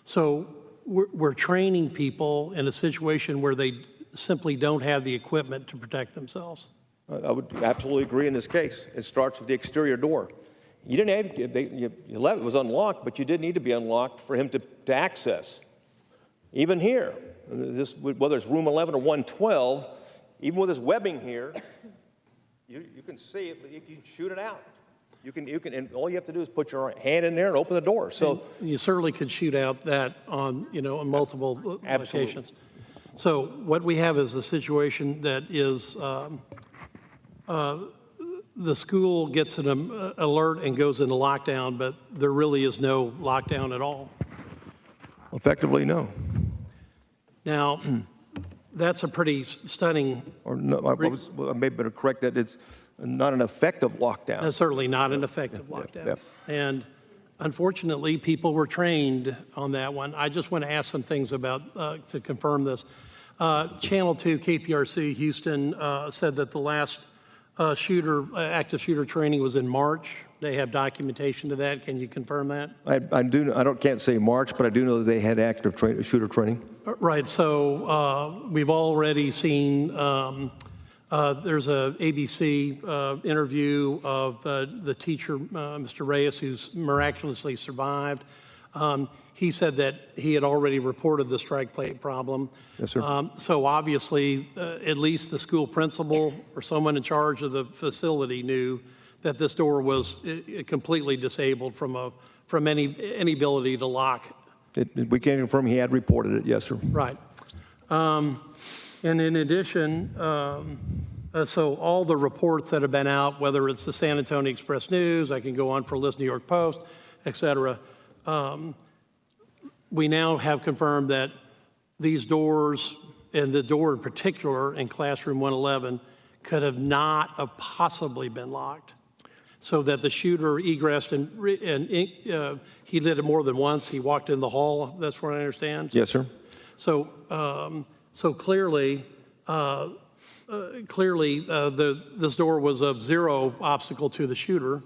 Speaker 9: So we're training people in a situation where they simply don't have the equipment to protect themselves.
Speaker 14: I would absolutely agree in this case. It starts with the exterior door. You didn't have, it was unlocked, but you didn't need to be unlocked for him to access. Even here, whether it's room 11 or 112, even with this webbing here, you can see it, but you can shoot it out. You can, and all you have to do is put your hand in there and open the door. So
Speaker 9: and you certainly could shoot out that on, on multiple locations. So what we have is a situation that is the school gets an alert and goes into lockdown, but there really is no lockdown at all.
Speaker 14: Effectively, no.
Speaker 9: Now, that's a pretty stunning.
Speaker 14: Or no, I may better correct that. It's not an effective lockdown.
Speaker 9: No, certainly not an effective lockdown. And unfortunately, people were trained on that one. I just want to ask some things about to confirm this. Channel 2 KPRC Houston said that the last active shooter training was in March. They have documentation to that. Can you confirm that?
Speaker 14: I do. Can't say March, but I do know that they had active shooter training.
Speaker 9: Right. So we've already seen. There's a ABC interview of the teacher, Mr. Reyes, who's miraculously survived. He said that he had already reported the strike plate problem.
Speaker 14: Yes, sir.
Speaker 9: So obviously, at least the school principal or someone in charge of the facility knew that this door was completely disabled from any ability to lock.
Speaker 14: We can confirm he had reported it. Yes, sir.
Speaker 9: Right. And in addition, so all the reports that have been out, whether it's the San Antonio Express News, I can go on for list, New York Post, et cetera, we now have confirmed that these doors, and the door in particular in classroom 111, could have not have possibly been locked, so that the shooter egressed and he did it more than once. He walked in the hall. That's what I understand.
Speaker 14: Yes, sir.
Speaker 9: So, clearly, this door was of zero obstacle to the shooter,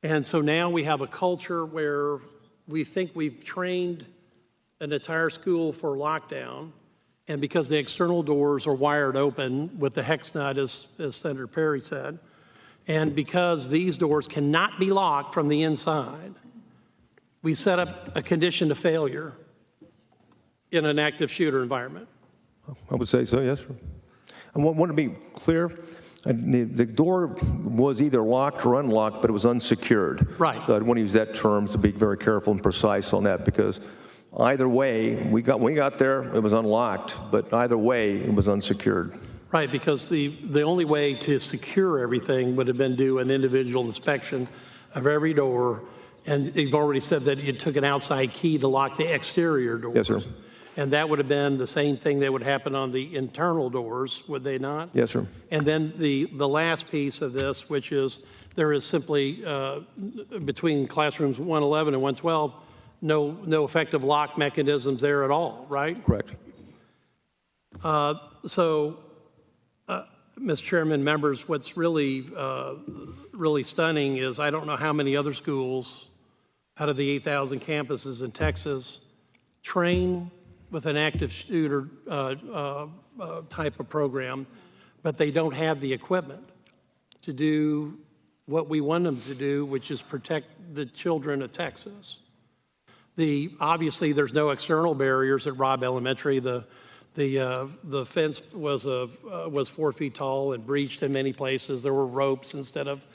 Speaker 9: and so now we have a culture where we think we've trained an entire school for lockdown, and because the external doors are wired open with the hex nut, as Senator Perry said, and because these doors cannot be locked from the inside, we set up a condition of failure in an active shooter environment.
Speaker 14: I would say so, yes, sir. I want to be clear. The door was either locked or unlocked, but it was unsecured.
Speaker 9: Right.
Speaker 14: So I'd want to use that term to be very careful and precise on that, because either way, when we got there, it was unlocked, but either way, it was unsecured.
Speaker 9: Right, because the only way to secure everything would have been do an individual inspection of every door, and you've already said that you took an outside key to lock the exterior doors.
Speaker 14: Yes, sir.
Speaker 9: And that would have been the same thing that would happen on the internal doors, would they not?
Speaker 14: Yes, sir.
Speaker 9: And then the last piece of this, which is there is simply, between classrooms 111 and 112, no effective lock mechanisms there at all, right?
Speaker 14: Correct.
Speaker 9: So, Mr. Chairman, members, what's really stunning is I don't know how many other schools out of the 8,000 campuses in Texas train with an active shooter type of program, but they don't have the equipment to do what we want them to do, which is protect the children of Texas. Obviously, there's no external barriers at Robb Elementary. The fence was 4 feet tall and breached in many places. There were ropes instead of,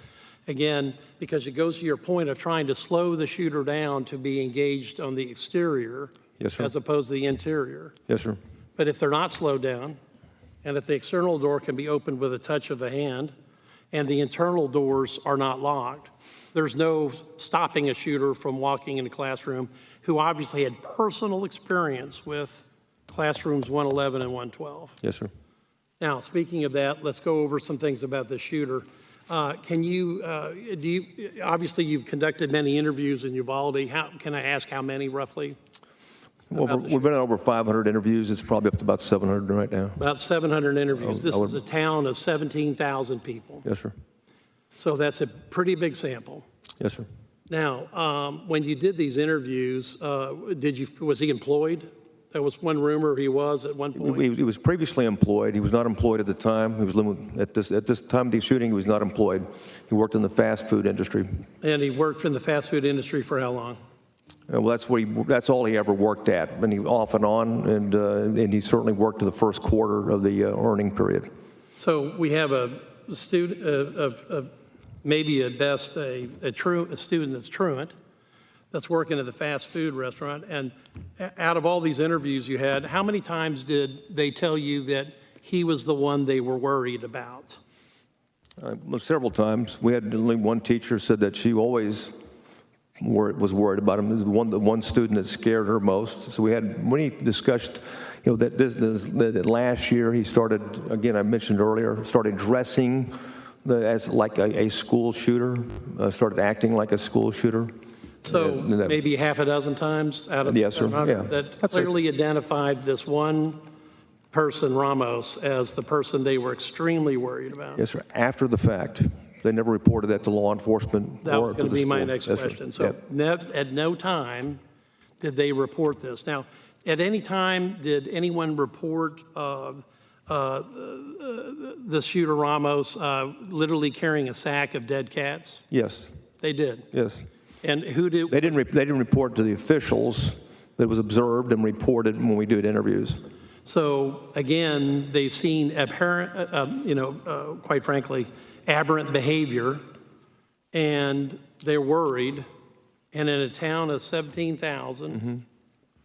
Speaker 9: again, because it goes to your point of trying to slow the shooter down to be engaged on the exterior.
Speaker 14: Yes, sir.
Speaker 9: As opposed to the interior.
Speaker 14: Yes, sir.
Speaker 9: But if they're not slowed down, and if the external door can be opened with a touch of a hand, and the internal doors are not locked, there's no stopping a shooter from walking in a classroom who obviously had personal experience with classrooms 111 and 112.
Speaker 14: Yes, sir.
Speaker 9: Now, speaking of that, let's go over some things about the shooter. Obviously you've conducted many interviews in Uvalde. Can I ask how many roughly?
Speaker 13: Well, we've been at over 500 interviews. It's probably up to about 700 right now.
Speaker 9: About 700 interviews. This is a town of 17,000 people.
Speaker 13: Yes, sir.
Speaker 9: So that's a pretty big sample.
Speaker 13: Yes, sir.
Speaker 9: Now, when you did these interviews, was he employed? There was one rumor he was at one point.
Speaker 13: He was previously employed. He was not employed at the time. He was at this time of the shooting. He was not employed. He worked in the fast food industry.
Speaker 9: And he worked in the fast food industry for how long?
Speaker 13: Well, that's all he ever worked at, and he off and on, and he certainly worked to the first quarter of the earning period.
Speaker 9: So we have a student, maybe at best a student that's truant, that's working at the fast food restaurant. And out of all these interviews you had, how many times did they tell you that he was the one they were worried about?
Speaker 13: Well, several times. We had only one teacher said that she always was worried about him. The one student that scared her most. So when he discussed, that last year he started, again, I mentioned earlier, started dressing as like a school shooter, started acting like a school shooter.
Speaker 9: So maybe half a dozen times out of
Speaker 13: yes, sir. Yeah.
Speaker 9: That clearly identified this one person, Ramos, as the person they were extremely worried about.
Speaker 13: Yes, sir. After the fact. They never reported that to law enforcement.
Speaker 9: That was going to be my next
Speaker 13: yes,
Speaker 9: question.
Speaker 13: Sir.
Speaker 9: So at no time did they report this. Now, at any time, did anyone report the shooter Ramos literally carrying a sack of dead cats?
Speaker 13: Yes.
Speaker 9: They did?
Speaker 13: Yes.
Speaker 9: And who did?
Speaker 13: They didn't report to the officials. That was observed and reported when we did interviews.
Speaker 9: So again, they've seen apparent, quite frankly, aberrant behavior, and they're worried. And in a town of 17,000,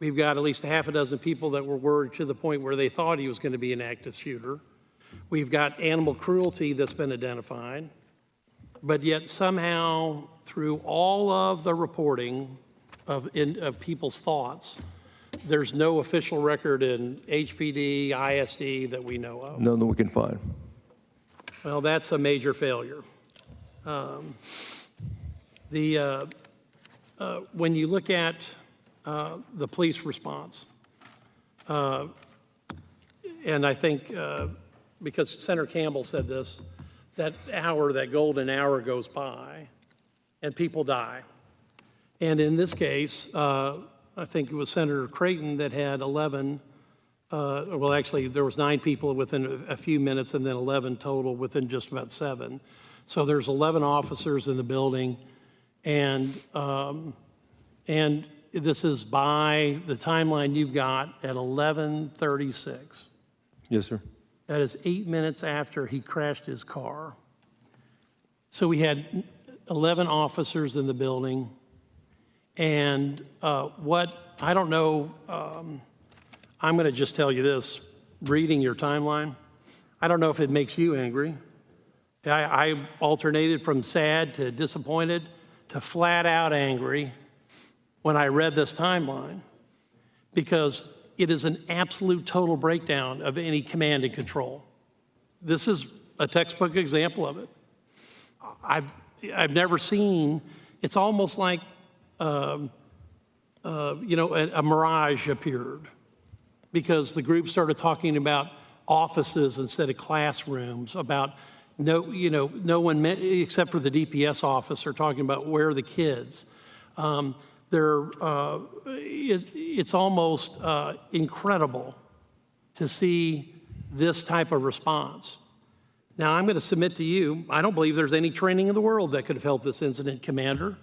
Speaker 9: we've got at least half a dozen people that were worried to the point where they thought he was going to be an active shooter. We've got animal cruelty that's been identified. But yet somehow, through all of the reporting of people's thoughts, there's no official record in HPD, ISD that we know of.
Speaker 13: None that we can find.
Speaker 9: Well, that's a major failure. When you look at the police response, and I think because Senator Campbell said this, that golden hour goes by and people die. And in this case, I think it was Senator Creighton that had 11, well, actually, there was 9 people within a few minutes and then 11 total within just about 7. So there's 11 officers in the building, and this is by the timeline you've got at 11:36.
Speaker 13: Yes, sir.
Speaker 9: That is 8 minutes after he crashed his car. So we had 11 officers in the building, and I don't know, I'm going to just tell you this, reading your timeline, I don't know if it makes you angry. I alternated from sad to disappointed to flat out angry when I read this timeline, because it is an absolute total breakdown of any command and control. This is a textbook example of it. I've never seen, it's almost like, a mirage appeared, because the group started talking about offices instead of classrooms, about no one except for the DPS officer talking about where are the kids. It's almost incredible to see this type of response. Now, I'm going to submit to you, I don't believe there's any training in the world that could have helped this incident commander,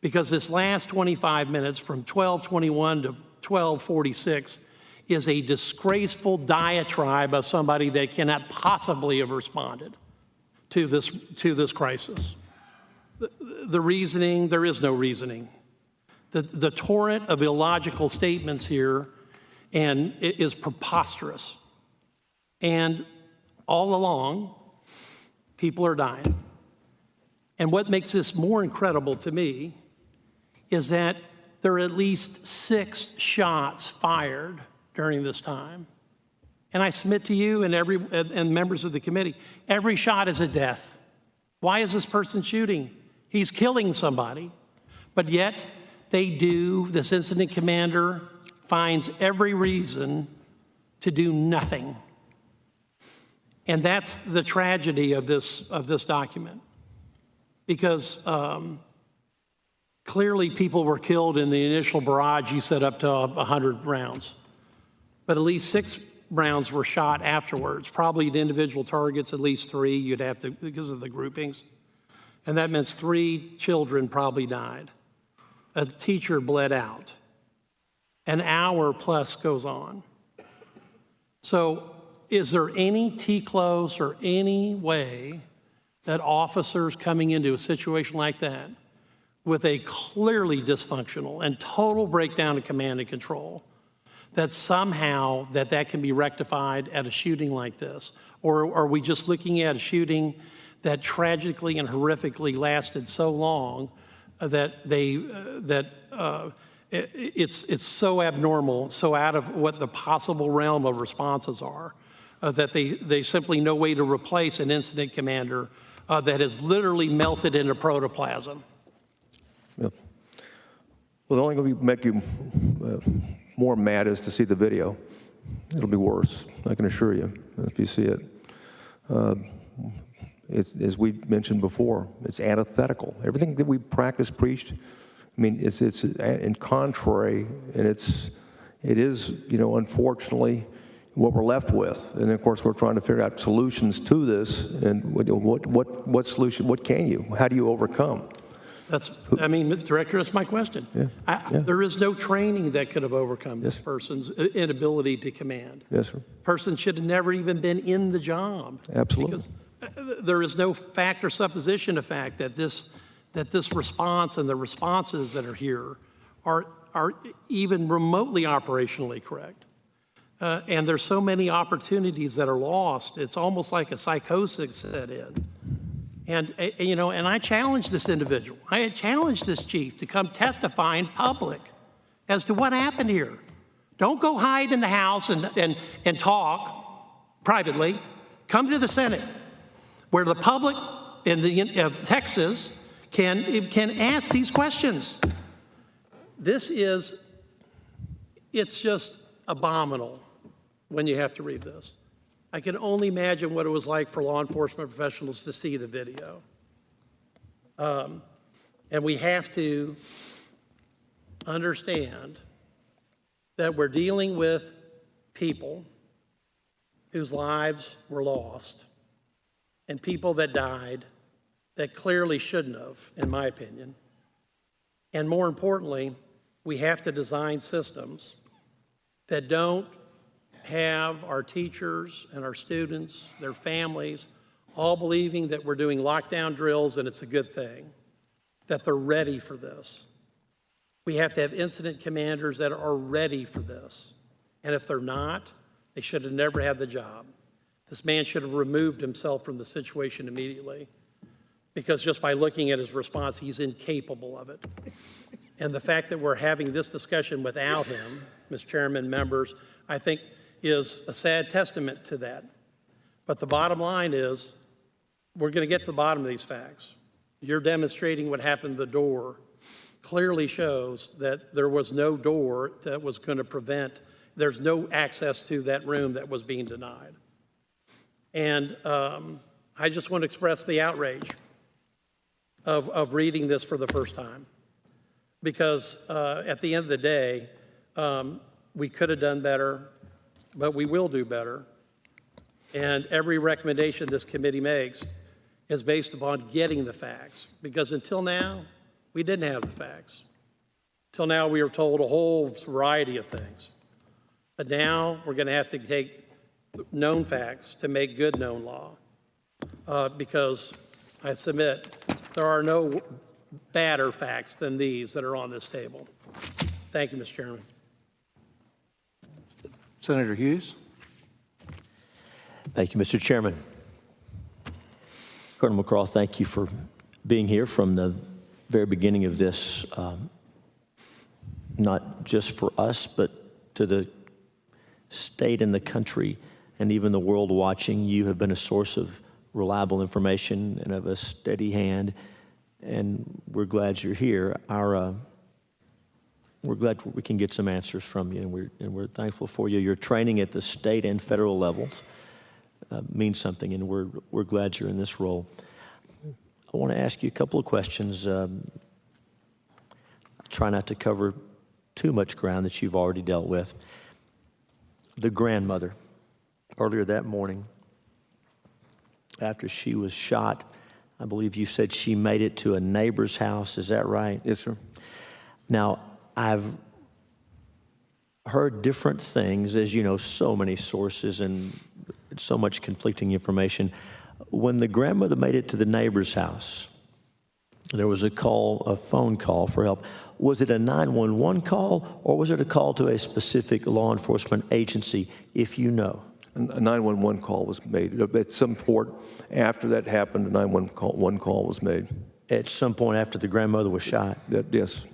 Speaker 9: because this last 25 minutes from 12:21 to 12:46 is a disgraceful diatribe of somebody that cannot possibly have responded to this crisis. The reasoning, there is no reasoning. The torrent of illogical statements here and it is preposterous. And all along, people are dying. And what makes this more incredible to me is that there are at least 6 shots fired during this time. And I submit to you and members of the committee, every shot is a death. Why is this person shooting? He's killing somebody. But yet, this incident commander finds every reason to do nothing. And that's the tragedy of this document. Because clearly people were killed in the initial barrage. You said up to 100 rounds. But at least 6 rounds were shot afterwards. Probably at individual targets, at least 3, you'd have to, because of the groupings. And that means 3 children probably died. A teacher bled out. An hour plus goes on. So is there any T-close or any way that officers coming into a situation like that with a clearly dysfunctional and total breakdown of command and control, that somehow that can be rectified at a shooting like this? Or are we just looking at a shooting that tragically and horrifically lasted so long that it's so abnormal, so out of what the possible realm of responses are, that they simply no way to replace an incident commander that has literally melted into protoplasm?
Speaker 13: Yeah. Well, the only thing that make you more mad is to see the video. It'll be worse, I can assure you, if you see it. It's, as we mentioned before, it's antithetical. Everything that we practice, preached, I mean, it's in contrary, and it is, you know, unfortunately, what we're left with. And of course, we're trying to figure out solutions to this. And what solution? What can you? How do you overcome?
Speaker 9: I mean, Director, that's my question. Yeah. There is no training that could have overcome this person's inability to command.
Speaker 13: Yes, sir.
Speaker 9: Person should have never even been in the job.
Speaker 13: Absolutely.
Speaker 9: Because there is no fact or supposition of fact that this response and the responses that are here are even remotely operationally correct. And there's so many opportunities that are lost. It's almost like a psychosis set in. And, you know, and I challenged this individual. I had challenged this chief to come testify in public as to what happened here. Don't go hide in the house and talk privately. Come to the Senate, where the public of Texas can ask these questions. It's just abominable when you have to read this. I can only imagine what it was like for law enforcement professionals to see the video. And we have to understand that we're dealing with people whose lives were lost and people that died that clearly shouldn't have, in my opinion. And more importantly, we have to design systems that don't have our teachers and our students, their families, all believing that we're doing lockdown drills and it's a good thing, that they're ready for this. We have to have incident commanders that are ready for this. And if they're not, they should have never had the job. This man should have removed himself from the situation immediately, because just by looking at his response, he's incapable of it. And the fact that we're having this discussion without him, Mr. Chairman, members, I think is a sad testament to that. But the bottom line is, we're going to get to the bottom of these facts. You're demonstrating what happened at the door clearly shows that there was no door that was going to prevent, there's no access to that room that was being denied. And I just want to express the outrage of reading this for the first time. Because at the end of the day, we could have done better, but we will do better. And every recommendation this committee makes is based upon getting the facts. Because until now, we didn't have the facts. Until now, we were told a whole variety of things. But now, we're going to have to take known facts to make good known law. Because I submit, there are no badder facts than these that are on this table. Thank you, Mr. Chairman.
Speaker 1: Senator Hughes.
Speaker 10: Thank you, Mr. Chairman. Colonel McCraw, thank you for being here from the very beginning of this, not just for us, but to the state and the country and even the world watching. You have been a source of reliable information and of a steady hand, and we're glad you're here. Our We're glad we can get some answers from you, and we're thankful for you. Your training at the state and federal levels means something, and we're glad you're in this role. I want to ask you a couple of questions. Try not to cover too much ground that you've already dealt with. The grandmother, earlier that morning, after she was shot, I believe you said she made it to a neighbor's house. Is that right?
Speaker 13: Yes, sir.
Speaker 10: Now, I've heard different things, as you know, so many sources and so much conflicting information. When the grandmother made it to the neighbor's house, there was a phone call for help. Was it a 911 call, or was it a call to a specific law enforcement agency, if you know?
Speaker 13: A 911 call was made. At some point after that happened, a 911 call was made.
Speaker 10: At some point after the grandmother was shot?
Speaker 13: Yes.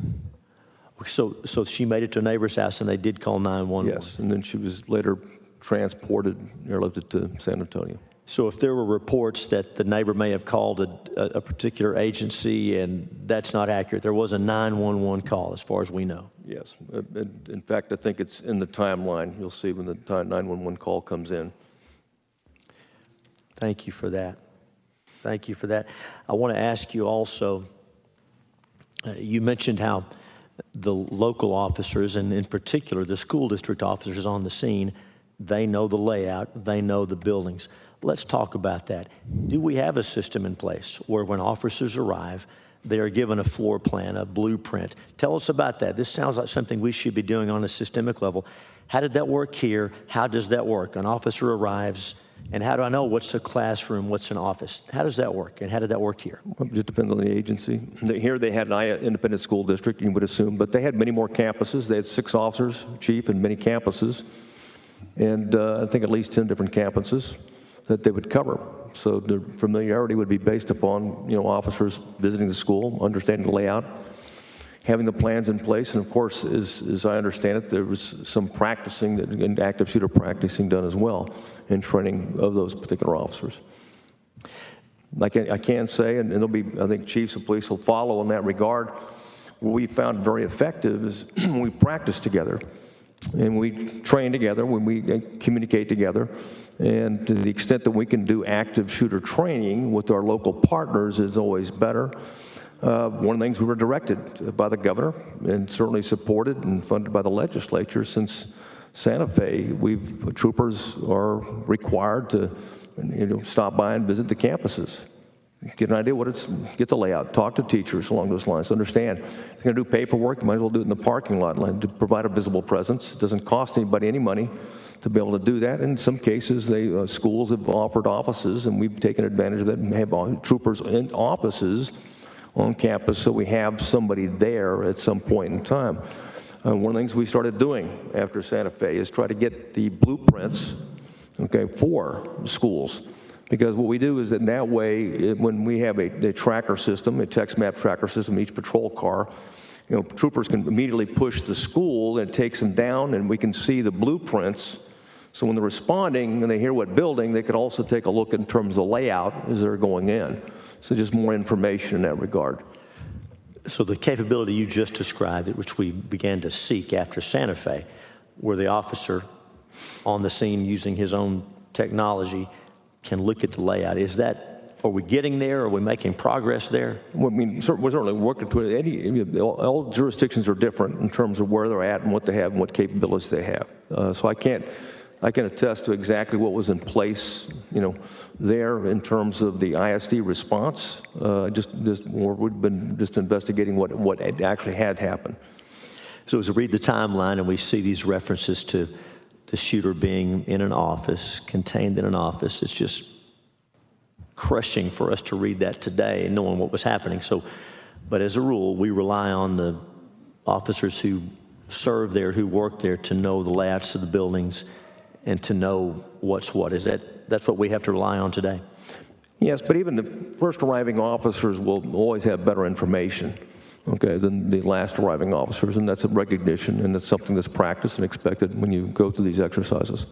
Speaker 10: So she made it to a neighbor's house, and they did call 911?
Speaker 13: Yes, and then she was later transported, airlifted to San Antonio.
Speaker 10: So if there were reports that the neighbor may have called a particular agency and that's not accurate, there was a 911 call as far as we know?
Speaker 13: Yes. In fact, I think it's in the timeline. You'll see when the 911 call comes in.
Speaker 10: Thank you for that. Thank you for that. I want to ask you also, you mentioned how the local officers, and in particular the school district officers on the scene, they know the layout, they know the buildings. Let's talk about that. Do we have a system in place where when officers arrive, they are given a floor plan, a blueprint? Tell us about that. This sounds like something we should be doing on a systemic level. How did that work here? How does that work? An officer arrives, and how do I know what's a classroom, what's an office? How does that work, and how did that work here?
Speaker 13: Well, it just depends on the agency. Here they had an independent school district, you would assume, but they had many more campuses. They had 6 officers, chief, and many campuses, and I think at least 10 different campuses that they would cover. So the familiarity would be based upon, officers visiting the school, understanding the layout, having the plans in place, and of course, as I understand it, there was some practicing, and active shooter practicing done as well in training of those particular officers. I can say, and there'll be, I think chiefs of police will follow in that regard, what we found very effective is when we practice together, and we train together, when we communicate together, and to the extent that we can do active shooter training with our local partners is always better. One of the things we were directed by the governor and certainly supported and funded by the legislature since Santa Fe, troopers are required to stop by and visit the campuses. Get an idea get the layout, talk to teachers along those lines, understand. If you're going to do paperwork, you might as well do it in the parking lot to provide a visible presence. It doesn't cost anybody any money to be able to do that. In some cases, schools have offered offices, and we've taken advantage of that and have troopers in offices on campus, so we have somebody there at some point in time. One of the things we started doing after Santa Fe is try to get the blueprints, for schools. Because what we do is in that way, when we have a tracker system, a text map tracker system, each patrol car, troopers can immediately push the school and it takes them down, and we can see the blueprints. So when they're responding and they hear what building, they could also take a look in terms of the layout as they're going in. So just more information in that regard.
Speaker 10: So the capability you just described, which we began to seek after Santa Fe, where the officer on the scene using his own technology can look at the layout, are we getting there? Are we making progress there?
Speaker 13: Well, we're certainly working to it. All jurisdictions are different in terms of where they're at and what they have and what capabilities they have. So I can attest to exactly what was in place, there in terms of the ISD response. We've been just investigating what actually had happened.
Speaker 10: So as we read the timeline and we see these references to the shooter being in an office, contained in an office, it's just crushing for us to read that today and knowing what was happening. But as a rule, we rely on the officers who serve there, who work there, to know the layouts of the buildings and to know what's what. That's what we have to rely on today?
Speaker 13: Yes, but even the first arriving officers will always have better information, than the last arriving officers, and that's a recognition, and it's something that's practiced and expected when you go through these exercises.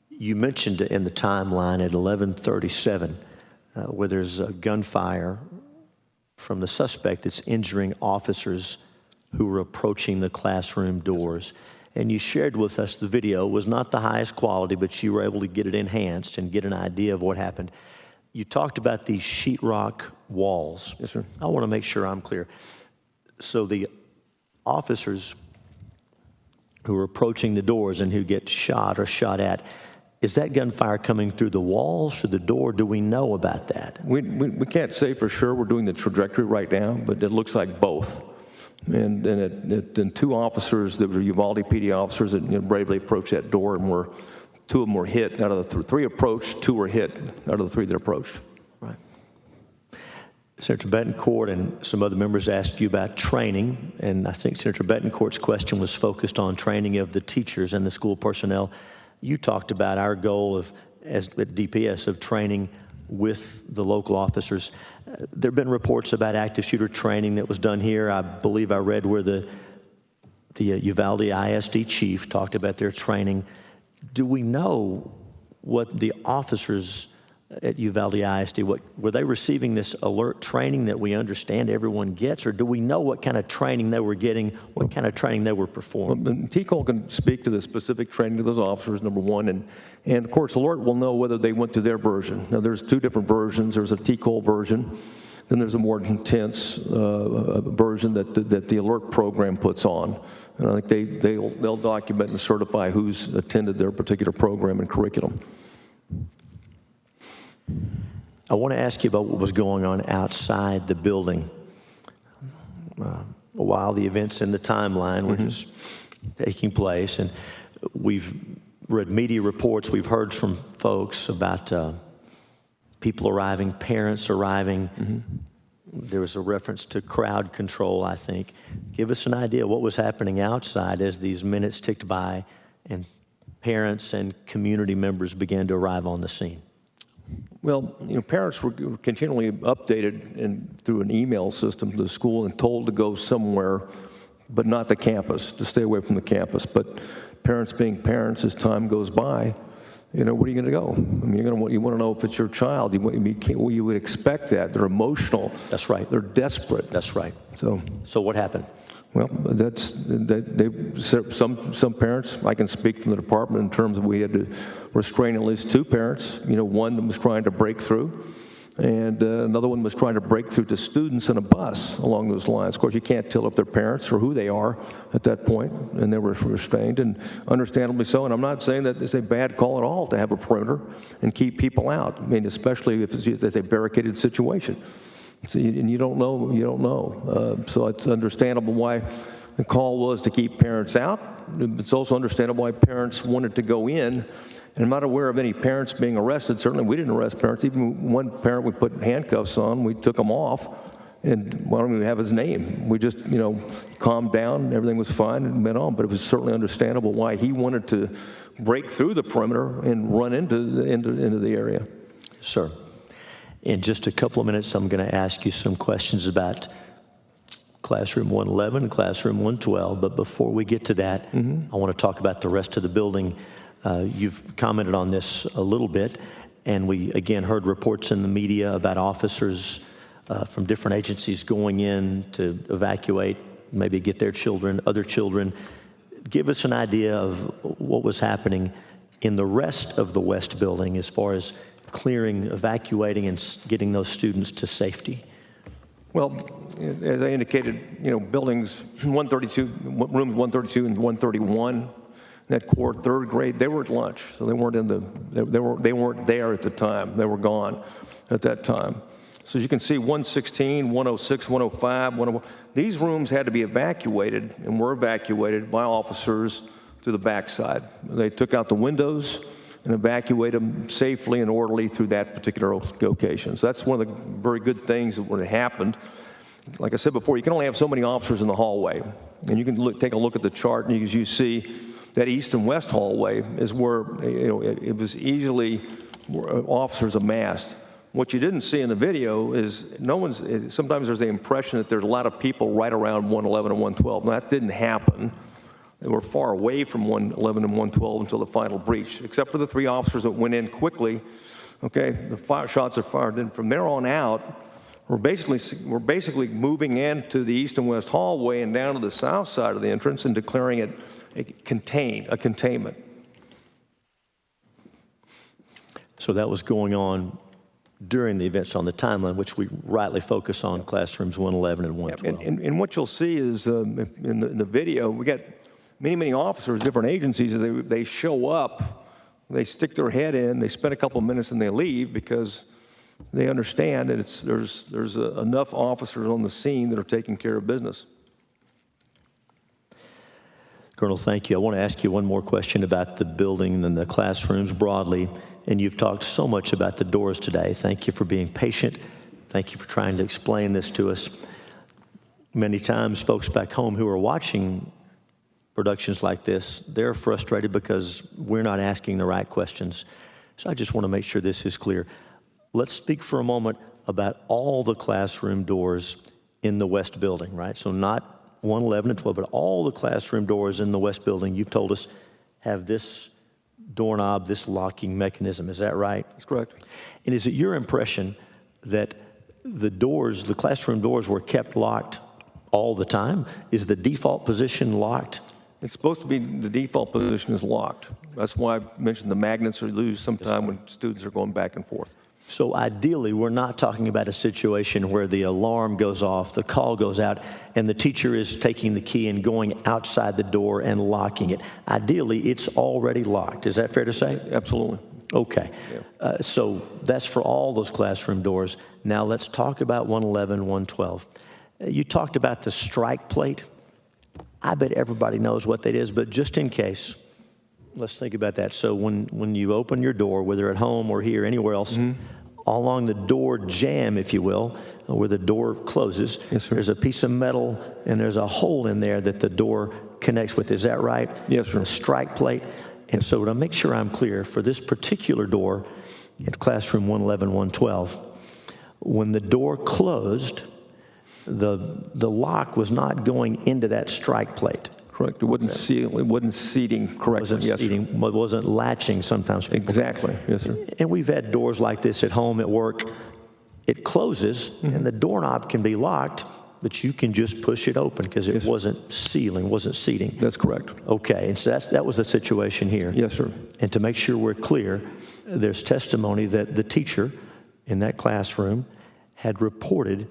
Speaker 10: You mentioned in the timeline at 11:37 where there's gunfire from the suspect that's injuring officers who were approaching the classroom doors. And you shared with us the video. It was not the highest quality, but you were able to get it enhanced and get an idea of what happened. You talked about these sheetrock walls.
Speaker 13: Yes, sir.
Speaker 10: I want to make sure I'm clear. So the officers who are approaching the doors and who get shot or shot at, is that gunfire coming through the walls or the door? Do we know about that?
Speaker 13: We can't say for sure. We're doing the trajectory right now, but it looks like both. And two officers that were Uvalde PD officers that bravely approached that door, and two of them were hit. Out of the three approached, two were hit out of the three that approached.
Speaker 10: Right. Senator Betancourt and some other members asked you about training, and I think Senator Betancourt's question was focused on training of the teachers and the school personnel. You talked about our goal at DPS of training with the local officers. There have been reports about active shooter training that was done here. I believe I read where the Uvalde ISD chief talked about their training. Do we know what the officers at Uvalde ISD, were they receiving this alert training that we understand everyone gets, or do we know what kind of training they were getting, what kind of training they were performing?
Speaker 13: TCOL can speak to the specific training of those officers, number one, and of course, alert will know whether they went to their version. Now, there's two different versions. There's a TCOL version, then there's a more intense version that the alert program puts on. And I think they'll document and certify who's attended their particular program and curriculum.
Speaker 10: I want to ask you about what was going on outside the building while the events in the timeline were just taking place. And we've read media reports, we've heard from folks about people arriving, parents arriving. There was a reference to crowd control, I think. Give us an idea what was happening outside as these minutes ticked by and parents and community members began to arrive on the scene.
Speaker 13: Well, parents were continually updated through an email system to the school and told to go somewhere, but not the campus, to stay away from the campus. But parents being parents, as time goes by, where are you going to go? I mean, you want to know if it's your child. You would expect that. They're emotional.
Speaker 10: That's right.
Speaker 13: They're desperate.
Speaker 10: That's right.
Speaker 13: So
Speaker 10: what happened?
Speaker 13: Well, some parents, I can speak from the department in terms of we had to restrain at least two parents. One was trying to break through, and another one was trying to break through to students in a bus along those lines. Of course, you can't tell if they're parents or who they are at that point, and they were restrained, and understandably so. And I'm not saying that it's a bad call at all to have a perimeter and keep people out. I mean, especially if it's a barricaded situation. So you don't know. So it's understandable why the call was to keep parents out. It's also understandable why parents wanted to go in. And I'm not aware of any parents being arrested. Certainly we didn't arrest parents. Even one parent we put handcuffs on, we took him off. And I don't even have his name. We just, calmed down, everything was fine and went on. But it was certainly understandable why he wanted to break through the perimeter and run into the area.
Speaker 10: Sir. In just a couple of minutes, I'm going to ask you some questions about Classroom 111 and Classroom 112. But before we get to that, I want to talk about the rest of the building. You've commented on this a little bit, and we, again, heard reports in the media about officers from different agencies going in to evacuate, maybe get their children, other children. Give us an idea of what was happening in the rest of the West building as far as clearing, evacuating, and getting those students to safety.
Speaker 13: Well, as I indicated, buildings 132, rooms 132 and 131, that core third grade, they were at lunch, so they weren't there at the time. They were gone at that time. So as you can see, 116, 106, 105, 101, these rooms had to be evacuated and were evacuated by officers through the backside. They took out the windows and evacuate them safely and orderly through that particular location. So that's one of the very good things that would have happened. Like I said before, you can only have so many officers in the hallway. And you can take a look at the chart, and you see that east and west hallway is where it was easily officers amassed. What you didn't see in the video is sometimes there's the impression that there's a lot of people right around 111 and 112. Now, that didn't happen. They were far away from 111 and 112 until the final breach, except for the three officers that went in quickly. Okay, the shots are fired. Then from there on out,
Speaker 14: We're basically moving into the east and west hallway and down to the south side of the entrance and declaring it a containment.
Speaker 10: So that was going on during the events on the timeline, which we rightly focus on classrooms 111 and 112.
Speaker 14: And what you'll see is in the video, we got many officers, different agencies. They show up, they stick their head in, they spend a couple of minutes and they leave because they understand that there's enough officers on the scene that are taking care of business.
Speaker 10: Colonel, thank you. I want to ask you one more question about the building and the classrooms broadly. And you've talked so much about the doors today. Thank you for being patient. Thank you for trying to explain this to us. Many times, folks back home who are watching productions like this, they're frustrated because we're not asking the right questions. So I just want to make sure this is clear. Let's speak for a moment about all the classroom doors in the West building, right? So not 111 and 12, but all the classroom doors in the West building, you've told us, have this doorknob, this locking mechanism. Is that right?
Speaker 14: That's correct.
Speaker 10: And is it your impression that the doors, the classroom doors, were kept locked all the time? Is the default position locked?
Speaker 14: It's supposed to be the default position is locked. That's why I mentioned the magnets are loose sometime when students are going back and forth.
Speaker 10: So ideally, we're not talking about a situation where the alarm goes off, the call goes out, and the teacher is taking the key and going outside the door and locking it. Ideally, it's already locked. Is that fair to say?
Speaker 14: Absolutely.
Speaker 10: Okay.
Speaker 14: Yeah.
Speaker 10: So that's for all those classroom doors. Now let's talk about 111, 112. You talked about the strike plate. I bet everybody knows what that is, but just in case, let's think about that. So when you open your door, whether at home or here, anywhere else, along the door jamb, if you will, where the door closes, there's a piece of metal and there's a hole in there that the door connects with. Is that right?
Speaker 14: Yes, sir.
Speaker 10: The strike plate. And so to make sure I'm clear, for this particular door in classroom 111, 112, when the door closed, the lock was not going into that strike plate.
Speaker 14: Correct. It wasn't seating correctly.
Speaker 10: Yes, it wasn't latching sometimes.
Speaker 14: Exactly. Yes, sir.
Speaker 10: And we've had doors like this at home, at work. It closes, and the doorknob can be locked, but you can just push it open because it wasn't sealing, wasn't seating.
Speaker 14: That's correct.
Speaker 10: Okay, and so that was the situation here.
Speaker 14: Yes, sir.
Speaker 10: And to make sure we're clear, there's testimony that the teacher in that classroom had reported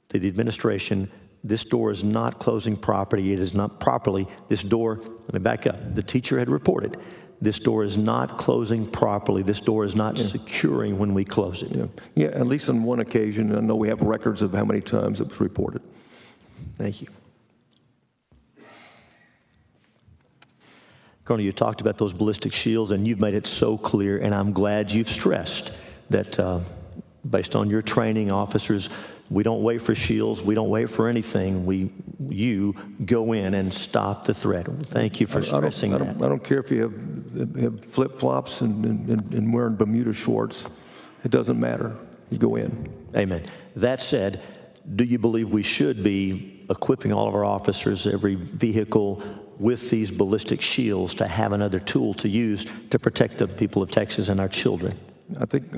Speaker 10: to the administration, this door is not closing properly. It is not properly. This door, let me back up. The teacher had reported, this door is not closing properly. This door is not securing when we close it.
Speaker 14: Yeah, at least on one occasion. I know we have records of how many times it was reported.
Speaker 10: Thank you. Colonel, you talked about those ballistic shields, and you've made it so clear, and I'm glad you've stressed that based on your training, officers, we don't wait for shields. We don't wait for anything. You go in and stop the threat. Thank you for stressing that.
Speaker 14: I don't care if you have flip-flops and wearing Bermuda shorts. It doesn't matter. You go in.
Speaker 10: Amen. That said, do you believe we should be equipping all of our officers, every vehicle, with these ballistic shields to have another tool to use to protect the people of Texas and our children?
Speaker 14: I think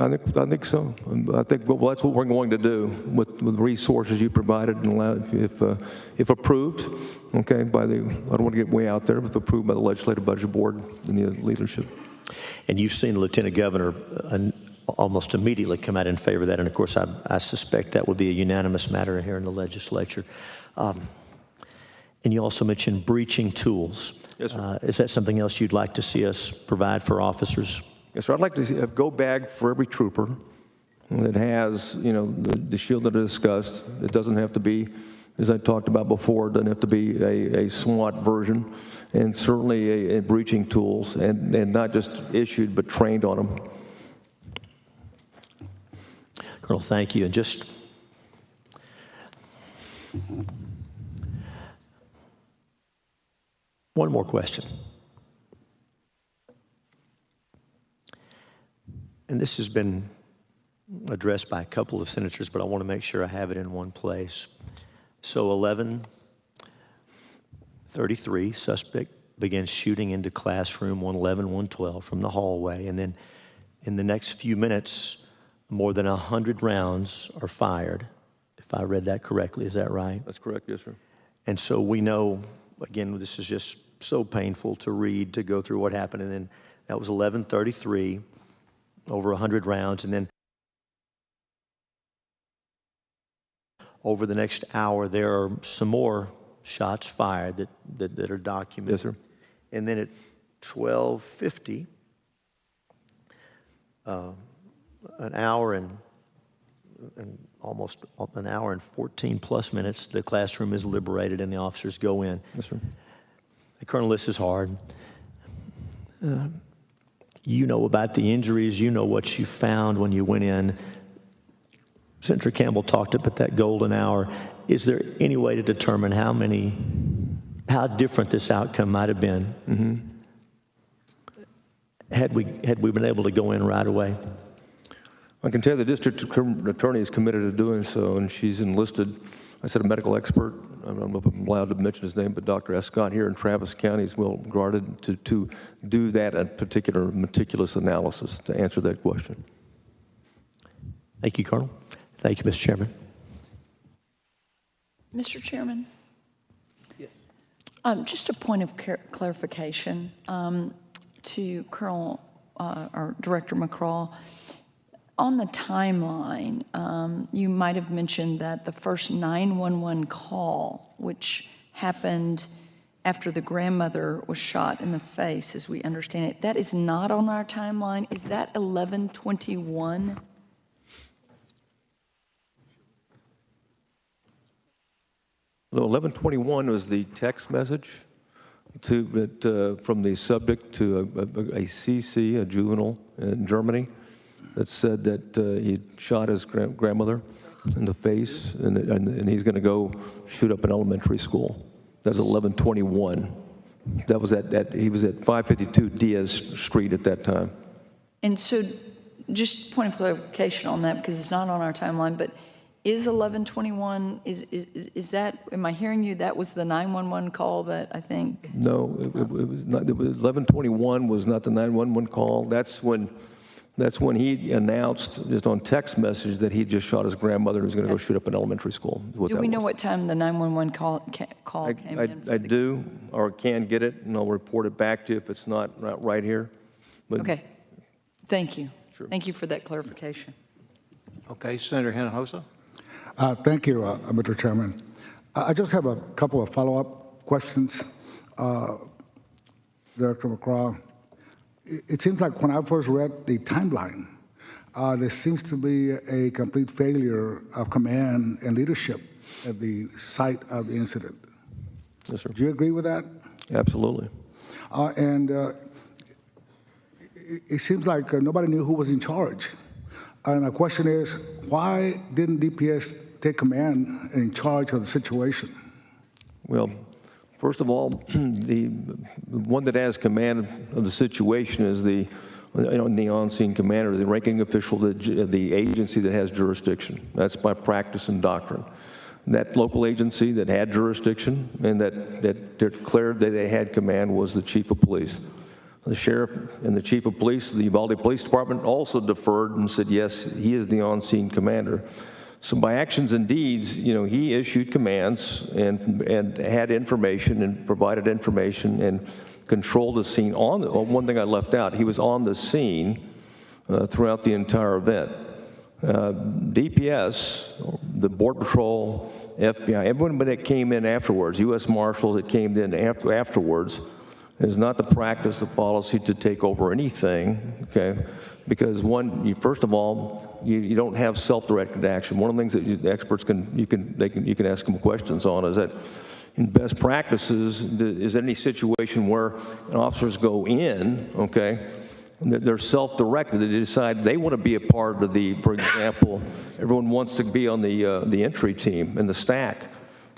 Speaker 14: so. I think well, that's what we're going to do with resources you provided and allowed, if approved, okay, I don't want to get way out there, but if approved by the Legislative Budget Board and the leadership.
Speaker 10: And you've seen the Lieutenant Governor almost immediately come out in favor of that, and of course I suspect that would be a unanimous matter here in the legislature. And you also mentioned breaching tools.
Speaker 14: Yes, sir.
Speaker 10: Is that something else you'd like to see us provide for officers?
Speaker 14: Yes, sir. I'd like to see a go bag for every trooper that has, the shield that I discussed. It doesn't have to be, as I talked about before, it doesn't have to be a SWAT version, and certainly a breaching tools, and not just issued, but trained on them.
Speaker 10: Colonel, thank you. And just one more question. And this has been addressed by a couple of senators, but I want to make sure I have it in one place. So 11:33, suspect begins shooting into classroom 111, 112 from the hallway. And then in the next few minutes, more than 100 rounds are fired if I read that correctly. Is that right?
Speaker 13: That's correct, yes, sir.
Speaker 10: And so we know, again, this is just so painful to read, to go through what happened. And then that was 11:33, over 100 rounds. And then over the next hour, there are some more shots fired that are documented.
Speaker 13: Yes, sir.
Speaker 10: And then at 12:50, an hour and almost an hour and 14 plus minutes, the classroom is liberated and the officers go in.
Speaker 13: Yes, sir.
Speaker 10: Colonel, this is hard. You know about the injuries. You know what you found when you went in. Senator Campbell talked about that golden hour. Is there any way to determine how different this outcome might have been had we been able to go in right away?
Speaker 13: I can tell you the district attorney is committed to doing so, and she's enlisted, I said, a medical expert. I don't know if I'm allowed to mention his name, but Dr. Escott here in Travis County is well regarded to do that particular meticulous analysis to answer that question.
Speaker 10: Thank you, Colonel. Thank you, Mr. Chairman.
Speaker 2: Mr. Chairman?
Speaker 1: Yes.
Speaker 2: Just a point of clarification to Colonel or Director McCraw. On the timeline, you might have mentioned that the first 911 call, which happened after the grandmother was shot in the face, as we understand it, that is not on our timeline. Is that 11:21?
Speaker 13: No, 11:21 was the text message from the subject to a CC, a juvenile in Germany, that said that he shot his grandmother in the face, and he's going to go shoot up an elementary school. That's 11:21. That was he was at 552 Diaz Street at that time.
Speaker 2: And so, just point of clarification on that, because it's not on our timeline, but is 11:21, is that, am I hearing you, that was the 911 call that I think?
Speaker 13: No, it was not. 11:21 was not the 911 call. That's when he announced just on text message that he just shot his grandmother and was going to go shoot up an elementary school.
Speaker 2: Do we know what time the 911 call came in?
Speaker 13: I do, or can get it, and I'll report it back to you if it's not right here. But
Speaker 2: okay, thank you.
Speaker 13: Sure.
Speaker 2: Thank you for that clarification.
Speaker 1: Okay, Senator Hinojosa.
Speaker 15: Thank you, Mr. Chairman. I just have a couple of follow-up questions. Director McCraw, it seems like when I first read the timeline, there seems to be a complete failure of command and leadership at the site of the incident.
Speaker 13: Yes, sir.
Speaker 15: Do you agree with that?
Speaker 13: Absolutely.
Speaker 15: It seems like nobody knew who was in charge. And my question is, why didn't DPS take command and in charge of the situation?
Speaker 13: Well, first of all, the one that has command of the situation is the on-scene commander, the ranking official of the agency that has jurisdiction. That's by practice and doctrine. That local agency that had jurisdiction and that declared that they had command was the chief of police. The sheriff and the chief of police, the Uvalde Police Department, also deferred and said, yes, he is the on-scene commander. So by actions and deeds, he issued commands and had information and provided information and controlled the scene. One thing I left out, he was on the scene throughout the entire event. DPS, the Border Patrol, FBI, everyone that came in afterwards, U.S. Marshals that came in afterwards, is not the practice, the policy to take over anything, okay? Because first of all, you don't have self-directed action. One of the things that the experts you can ask them questions on is that in best practices, is there any situation where officers go in, okay, they're self-directed, they decide they want to be a part of for example, everyone wants to be on the entry team and the stack.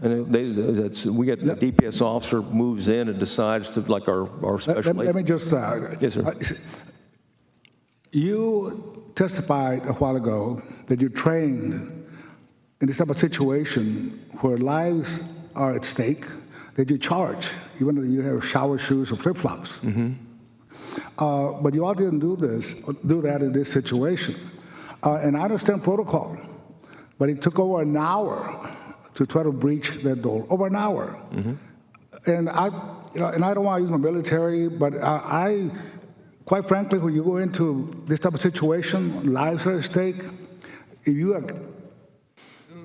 Speaker 13: And we get the DPS officer moves in and decides to, like our special.
Speaker 15: Let me just.
Speaker 13: Yes, sir.
Speaker 15: You testified a while ago that you trained in this type of situation where lives are at stake, that you charge, even though you have shower shoes or flip-flops.
Speaker 13: Mm-hmm.
Speaker 15: But you all didn't do that in this situation. And I understand protocol. but it took over an hour to try to breach that door. Over an hour. And I don't want to use my military, but I quite frankly, when you go into this type of situation, lives are at stake. If you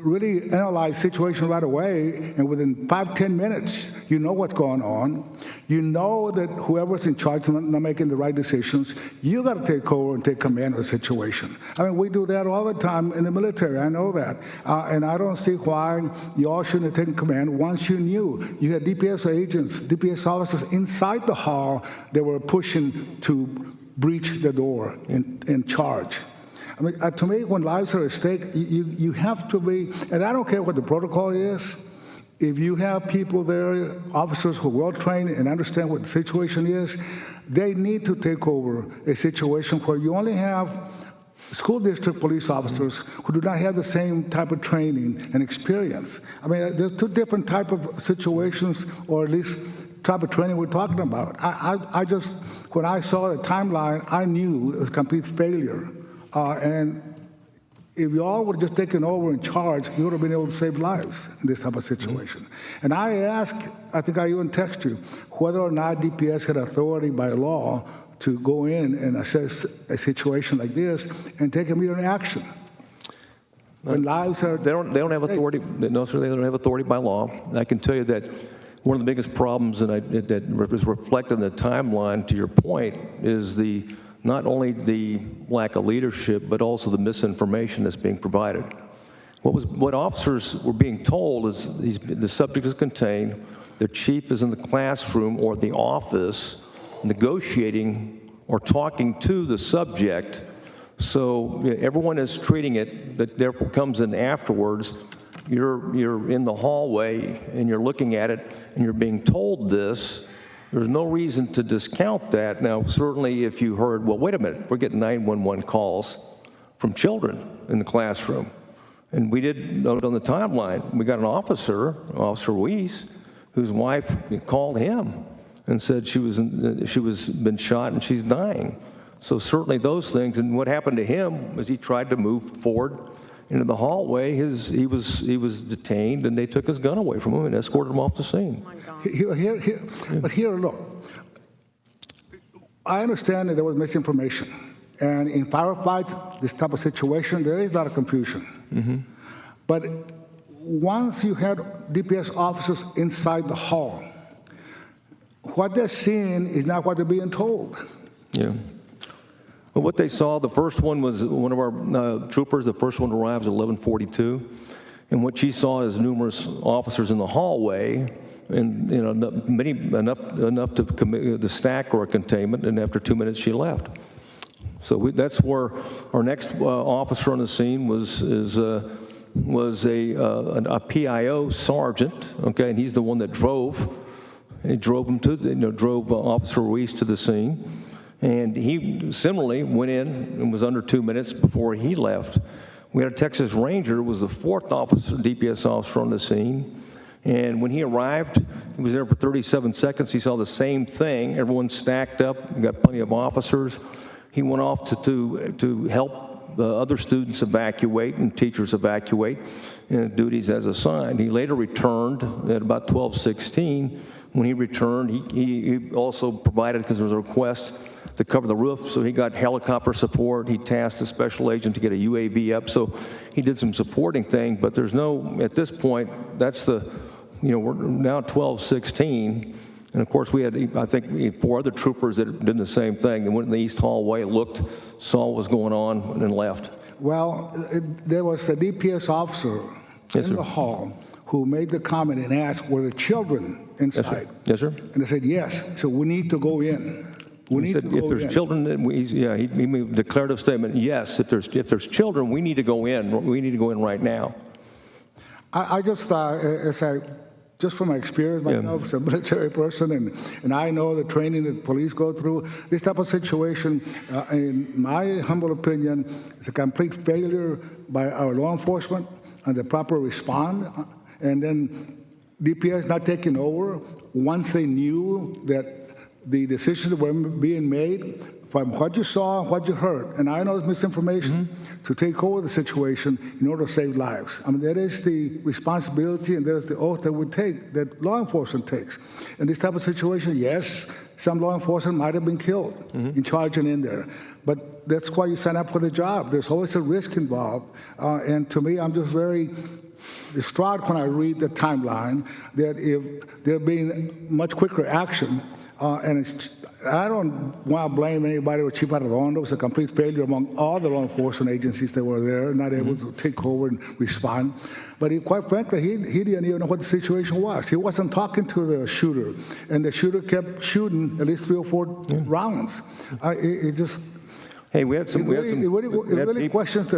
Speaker 15: really analyze the situation right away, and within 5-10 minutes, you know what's going on. You know that whoever's in charge of not making the right decisions, you got to take over and take command of the situation. I mean, we do that all the time in the military. I know that. And I don't see why you all shouldn't have taken command once you knew. You had DPS agents, DPS officers inside the hall that were pushing to breach the door in charge. I mean, to me, when lives are at stake, you have to be, and I don't care what the protocol is, if you have people there, officers who are well-trained and understand what the situation is, they need to take over a situation where you only have school district police officers who do not have the same type of training and experience. I mean, there's two different type of situations, or at least type of training we're talking about. I just, when I saw the timeline, I knew it was a complete failure. And if you all would have just taken over in charge, you would have been able to save lives in this type of situation. And I asked, I think I even texted you, whether or not DPS had authority by law to go in and assess a situation like this and take immediate action. When lives are
Speaker 13: They don't have authority. No, sir, they don't have authority by law. And I can tell you that one of the biggest problems that is reflected in the timeline, to your point, is not only the lack of leadership, but also the misinformation that's being provided. What officers were being told is the subject is contained, the chief is in the classroom or the office negotiating or talking to the subject. So everyone is treating it, that therefore comes in afterwards. You're in the hallway and you're looking at it and you're being told this. There's no reason to discount that. Now, certainly if you heard, well, wait a minute, we're getting 911 calls from children in the classroom. And we did note on the timeline, we got an officer, Officer Ruiz, whose wife called him and said she was been shot and she's dying. So certainly those things, and what happened to him was he tried to move forward into the hallway. He was detained and they took his gun away from him and escorted him off the scene.
Speaker 15: But here, look, I understand that there was misinformation. And in firefights, this type of situation, there is a lot of confusion. But once you had DPS officers inside the hall, what they're seeing is not what they're being told.
Speaker 13: Yeah. Well, what they saw, the first one was one of our troopers, the first one arrives at 11:42. And what she saw is numerous officers in the hallway, and enough to commit the stack or a containment, and after 2 minutes she left. So that's where our next officer on the scene was a PIO sergeant, okay, and he's the one that drove Officer Ruiz to the scene. And he similarly went in and was under 2 minutes before he left. We had a Texas Ranger, was the fourth officer, DPS officer on the scene. And when he arrived, he was there for 37 seconds. He saw the same thing. Everyone stacked up. We got plenty of officers. He went off to help other students evacuate and teachers evacuate, and duties as assigned. He later returned at about 12:16. When he returned, he also provided, because there was a request to cover the roof, so he got helicopter support. He tasked a special agent to get a UAV up, so he did some supporting thing, but there's no, at this point, that's we're now 12:16, and of course we had, I think, 4 other troopers that did the same thing. They went in the east hallway, looked, saw what was going on, and then left.
Speaker 15: Well, there was a DPS officer in the hall who made the comment and asked, were the children inside?
Speaker 13: Yes, sir.
Speaker 15: And they said, yes. So we need to go in.
Speaker 13: He said, if there's children, he made a declarative statement, yes, if there's children, we need to go in. We need to go in right now.
Speaker 15: I just just from my experience myself as a military person, and I know the training that police go through, this type of situation, in my humble opinion, is a complete failure by our law enforcement and the proper response. And then DPS not taking over once they knew that the decisions that were being made from what you saw and what you heard, and I know it's misinformation, to take over the situation in order to save lives. I mean, that is the responsibility and that is the oath that we take, that law enforcement takes. In this type of situation, yes, some law enforcement might have been killed in charging in there. But that's why you sign up for the job. There's always a risk involved. And to me, I'm just very distraught when I read the timeline that if there being much quicker action, I don't want to blame anybody with Chief Arredondo. It was a complete failure among all the law enforcement agencies that were there, not able to take over and respond. But quite frankly, he didn't even know what the situation was. He wasn't talking to the shooter, and the shooter kept shooting at least 3 or 4 rounds. It just...
Speaker 13: Hey, we had some...
Speaker 15: It really questions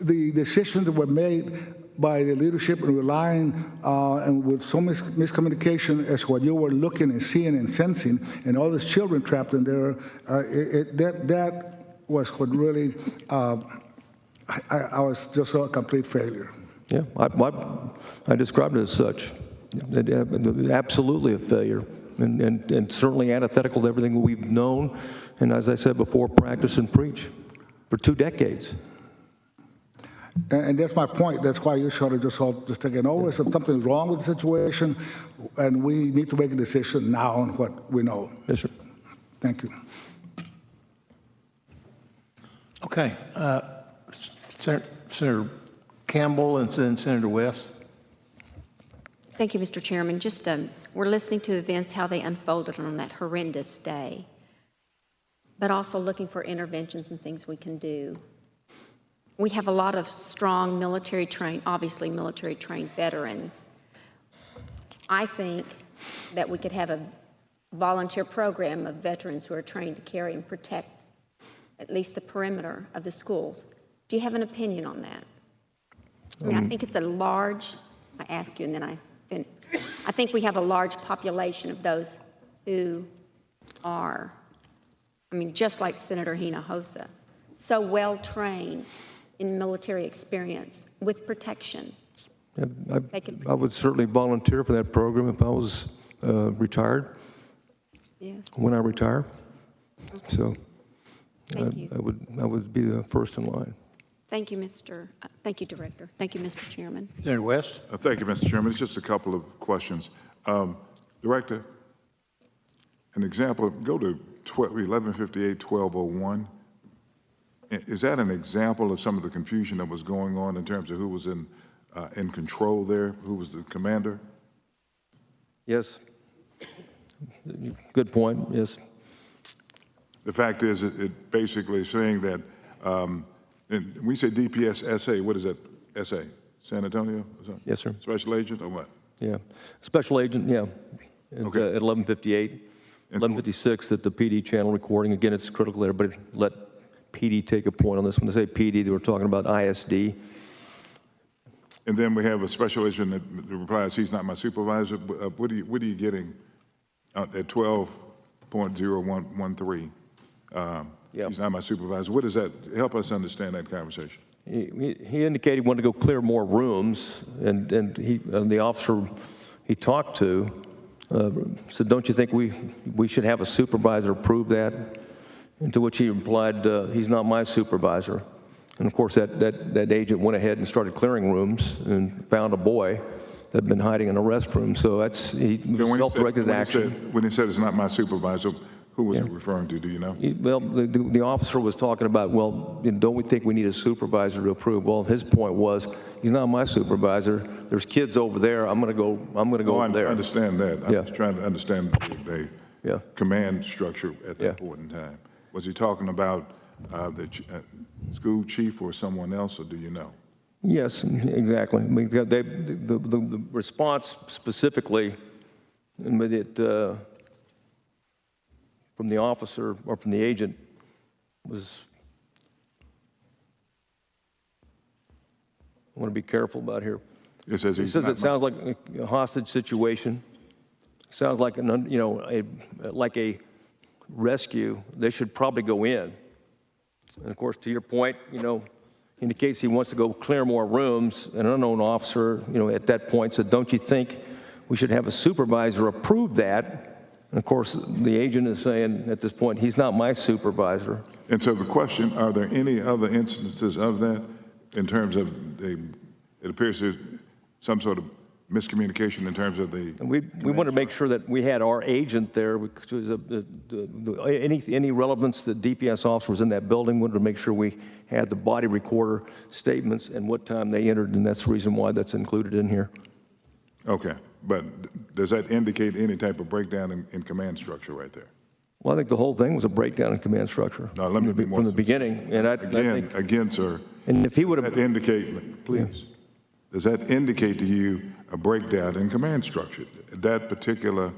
Speaker 15: the decisions that were made by the leadership and relying and with so much miscommunication as what you were looking and seeing and sensing, and all these children trapped in there. That was what really... I was just a complete failure.
Speaker 13: Yeah, I described it as such. Absolutely a failure, and certainly antithetical to everything we've known, and as I said before, practice and preach for 2 decades.
Speaker 15: And that's my point. That's why you should have just taken over. So something's wrong with the situation, and we need to make a decision now on what we know.
Speaker 13: Yes, sir.
Speaker 15: Thank you.
Speaker 1: Okay. Senator Campbell and then Senator West.
Speaker 7: Thank you, Mr. Chairman. We're listening to events, how they unfolded on that horrendous day, but also looking for interventions and things we can do. We have a lot of strong military-trained veterans. I think that we could have a volunteer program of veterans who are trained to carry and protect at least the perimeter of the schools. Do you have an opinion on that? I mean, I think it's a large, I ask you and then I finish. I think we have a large population of those who are, I mean, just like Senator Hinojosa, so well-trained in military experience with protection.
Speaker 13: I would certainly volunteer for that program if I was retired.
Speaker 7: Yes.
Speaker 13: When I retire.
Speaker 7: Okay.
Speaker 13: So
Speaker 7: Thank you.
Speaker 13: I would be the first in line.
Speaker 7: Thank you, thank you, Director. Thank you, Mr. Chairman.
Speaker 1: Senator West.
Speaker 5: Thank you, Mr. Chairman. It's just a couple of questions. Director, an example, go to 1158-1201. Is that an example of some of the confusion that was going on in terms of who was in control there, who was the commander?
Speaker 13: Yes. Good point, yes.
Speaker 5: The fact is, it basically is saying that, and we say DPS SA, what is that, SA? San Antonio?
Speaker 13: Yes, sir.
Speaker 5: Special agent or what?
Speaker 13: Yeah. Special agent, yeah.
Speaker 5: Okay.
Speaker 13: At 1158, 1156 at the PD channel recording. Again, it's critical that everybody let PD take a point on this. When they say PD, they were talking about ISD.
Speaker 5: And then we have a special agent that replies, he's not my supervisor. What are you getting at 12.0113? He's not my supervisor. What does that, help us understand that conversation?
Speaker 13: He indicated he wanted to go clear more rooms, and the officer he talked to said, don't you think we should have a supervisor approve that? And to which he replied, he's not my supervisor. And of course, that agent went ahead and started clearing rooms and found a boy that had been hiding in a restroom. So he self-directed action.
Speaker 5: When he said it's not my supervisor, who was it referring to, do you know?
Speaker 13: Well, the officer was talking about, well, don't we think we need a supervisor to approve? Well, his point was, he's not my supervisor. There's kids over there. I'm going to go over there.
Speaker 5: I understand that. I'm just trying to understand the command structure at that point in time. Was he talking about the school chief or someone else, or do you know?
Speaker 13: Yes, exactly. I mean, the response specifically with it from the officer or from the agent was, I want to be careful about here.
Speaker 5: It says
Speaker 13: it sounds like a hostage situation. Sounds like like a rescue. They should probably go in. And of course, to your point, indicates he wants to go clear more rooms. An unknown officer, at that point said, don't you think we should have a supervisor approve that? And of course, the agent is saying at this point, he's not my supervisor.
Speaker 5: And so the question, are there any other instances of that in terms of it appears there's some sort of miscommunication in terms of the...
Speaker 13: And we wanted to make sure that we had our agent there, because any relevance that DPS officer was in that building, wanted to make sure we had the body recorder statements and what time they entered, and that's the reason why that's included in here.
Speaker 5: Okay, but does that indicate any type of breakdown in command structure right there?
Speaker 13: Well, I think the whole thing was a breakdown in command structure.
Speaker 5: No, let me be more
Speaker 13: from the beginning. And I think,
Speaker 5: again, sir.
Speaker 13: And if he would have
Speaker 5: indicate, please. Does that indicate to you a breakdown in command structure? That particular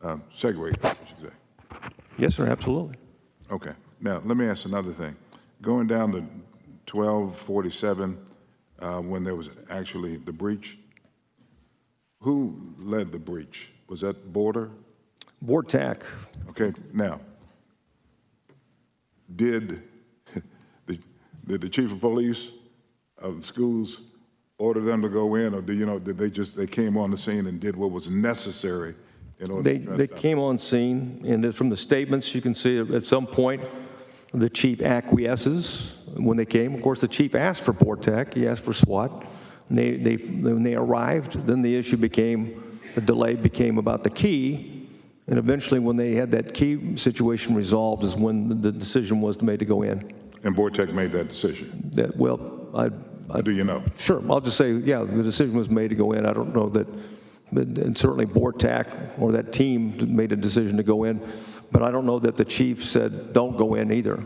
Speaker 5: segue, I should say.
Speaker 13: Yes, sir, absolutely.
Speaker 5: Okay. Now let me ask another thing. Going down to 1247, when there was actually the breach, who led the breach? Was that Border?
Speaker 13: BORTAC.
Speaker 5: Okay, now, did the chief of police of the schools order them to go in, or did they came on the scene and did what was necessary in order
Speaker 13: They came on scene, and from the statements you can see at some point the chief acquiesces when they came. Of course, the chief asked for BORTAC, he asked for SWAT. When they arrived, then the delay became about the key. And eventually, when they had that key situation resolved, is when the decision was made to go in.
Speaker 5: And BORTAC made that decision? Do you know?
Speaker 13: Sure. I'll just say, yeah, the decision was made to go in. I don't know that, and certainly BORTAC or that team made a decision to go in, but I don't know that the chief said, don't go in either.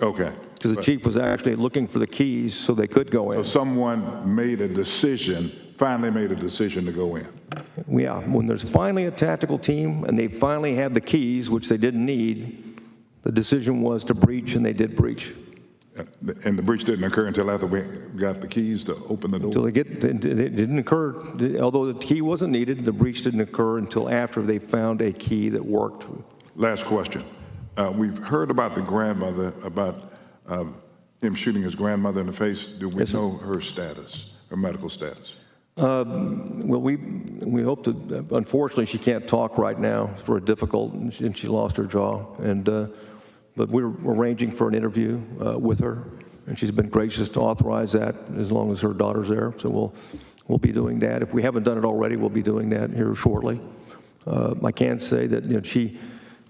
Speaker 5: Okay.
Speaker 13: Because the chief was actually looking for the keys so they could go in.
Speaker 5: So someone made a decision, finally made a decision to go in?
Speaker 13: Yeah, when there's finally a tactical team and they finally have the keys, which they didn't need, the decision was to breach, and they did breach.
Speaker 5: And the breach didn't occur until after we got the keys to open the door?
Speaker 13: It didn't occur, although the key wasn't needed, the breach didn't occur until after they found a key that worked.
Speaker 5: Last question. We've heard about the grandmother, about him shooting his grandmother in the face. Do we know her status, her medical status?
Speaker 13: Well, we hope to. Unfortunately, she can't talk right now. It's very difficult, and she lost her jaw. But we're arranging for an interview with her, and she's been gracious to authorize that as long as her daughter's there. So we'll be doing that. If we haven't done it already, we'll be doing that here shortly. I can say that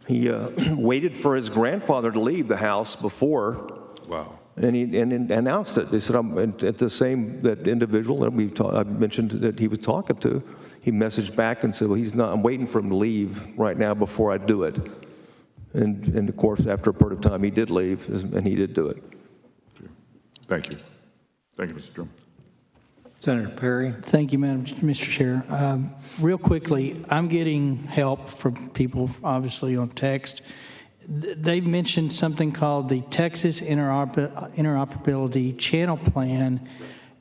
Speaker 13: he waited for his grandfather to leave the house before.
Speaker 5: Wow.
Speaker 13: And he announced it. They said, that individual that I mentioned that he was talking to, he messaged back and said, well, I'm waiting for him to leave right now before I do it. And of course, after a period of time, he did leave, and he did do it.
Speaker 5: Thank you. Thank you, Mr. Truman.
Speaker 1: Senator Perry.
Speaker 8: Thank you, Mr. Chair. Real quickly, I'm getting help from people, obviously, on text. They've mentioned something called the Texas Interoperability Channel Plan,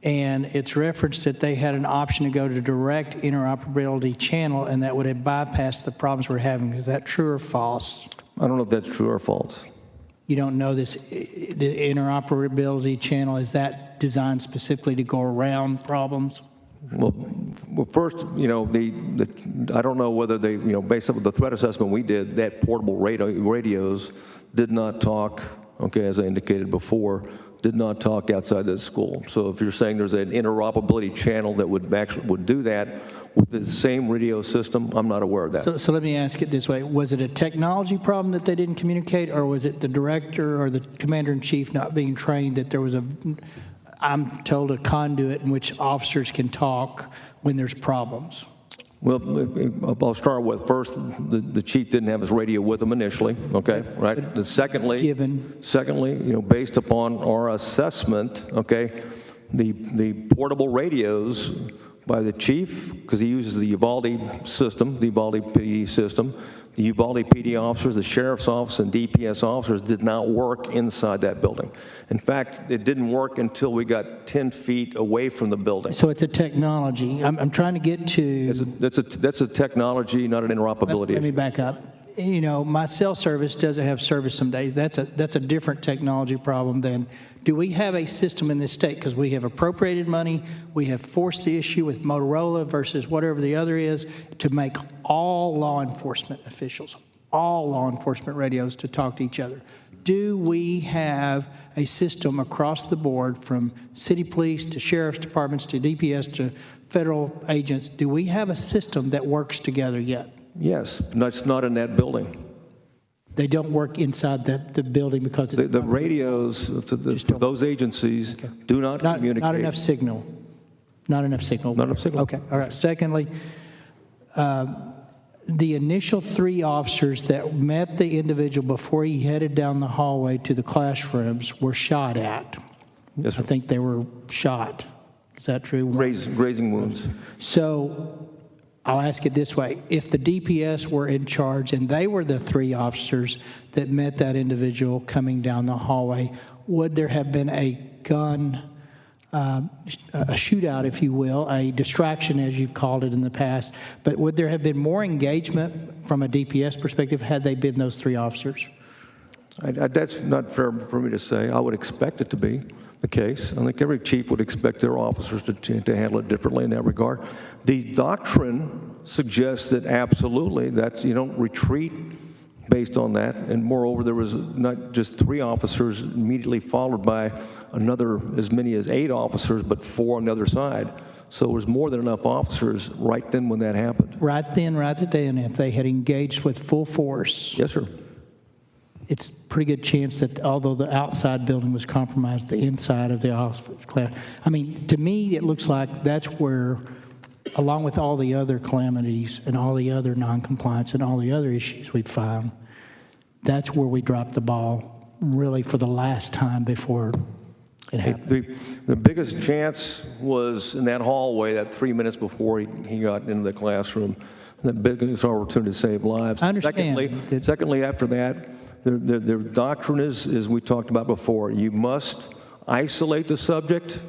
Speaker 8: and it's referenced that they had an option to go to direct interoperability channel, and that would have bypassed the problems we're having. Is that true or false?
Speaker 13: I don't know if that's true or false.
Speaker 8: You don't know the interoperability channel, is that designed specifically to go around problems?
Speaker 13: Well, first, I don't know whether they, based on the threat assessment we did, that portable radios did not talk, as I indicated before, did not talk outside the school. So if you're saying there's an interoperability channel that would do that with the same radio system, I'm not aware of that.
Speaker 8: So let me ask it this way. Was it a technology problem that they didn't communicate, or was it the director or the commander-in-chief not being trained that there was I'm told, a conduit in which officers can talk when there's problems?
Speaker 13: Well, I'll start with first, the chief didn't have his radio with him initially, right? Secondly, based upon our assessment, the portable radios by the chief, because he uses the Uvalde system, the Uvalde PD system, the Uvalde PD officers, the sheriff's office, and DPS officers did not work inside that building. In fact, it didn't work until we got 10 feet away from the building.
Speaker 8: So it's a technology. I'm trying to get to...
Speaker 13: That's a technology, not an interoperability
Speaker 8: Let me back up. you know, my cell service doesn't have service some days. That's a different technology problem than, do we have a system in this state? Because we have appropriated money, we have forced the issue with Motorola versus whatever the other is to make all law enforcement officials, all law enforcement radios to talk to each other. Do we have a system across the board from city police to sheriff's departments to DPS to federal agents? Do we have a system that works together yet?
Speaker 13: Yes, that's not in that building.
Speaker 8: They don't work inside the building because it's
Speaker 13: The radios for those agencies do not communicate.
Speaker 8: Not enough signal. Not enough signal.
Speaker 13: Not enough signal.
Speaker 8: Okay, all right. Secondly, the initial 3 officers that met the individual before he headed down the hallway to the classrooms were shot at.
Speaker 13: Yes, sir.
Speaker 8: I think they were shot. Is that true?
Speaker 13: Grazing wounds.
Speaker 8: So I'll ask it this way. If the DPS were in charge and they were the 3 officers that met that individual coming down the hallway, would there have been a gun, a shootout, if you will, a distraction, as you've called it in the past, but would there have been more engagement from a DPS perspective had they been those 3 officers?
Speaker 13: That's not fair for me to say. I would expect it to be the case. I think every chief would expect their officers to handle it differently in that regard. The doctrine suggests that absolutely, that you don't retreat based on that. And moreover, there was not just 3 officers immediately followed by another, as many as 8 officers, but 4 on the other side. So there was more than enough officers right then when that happened.
Speaker 8: Right then, if they had engaged with full force.
Speaker 13: Yes, sir.
Speaker 8: It's a pretty good chance that although the outside building was compromised, the inside of the office class. I mean, to me, it looks like that's where, along with all the other calamities and all the other noncompliance and all the other issues we've found, that's where we dropped the ball really for the last time before it happened.
Speaker 13: The biggest chance was in that hallway, that 3 minutes before he got into the classroom. The biggest opportunity to save lives.
Speaker 8: I understand.
Speaker 13: Secondly, after that, their doctrine is, as we talked about before, you must isolate the subject.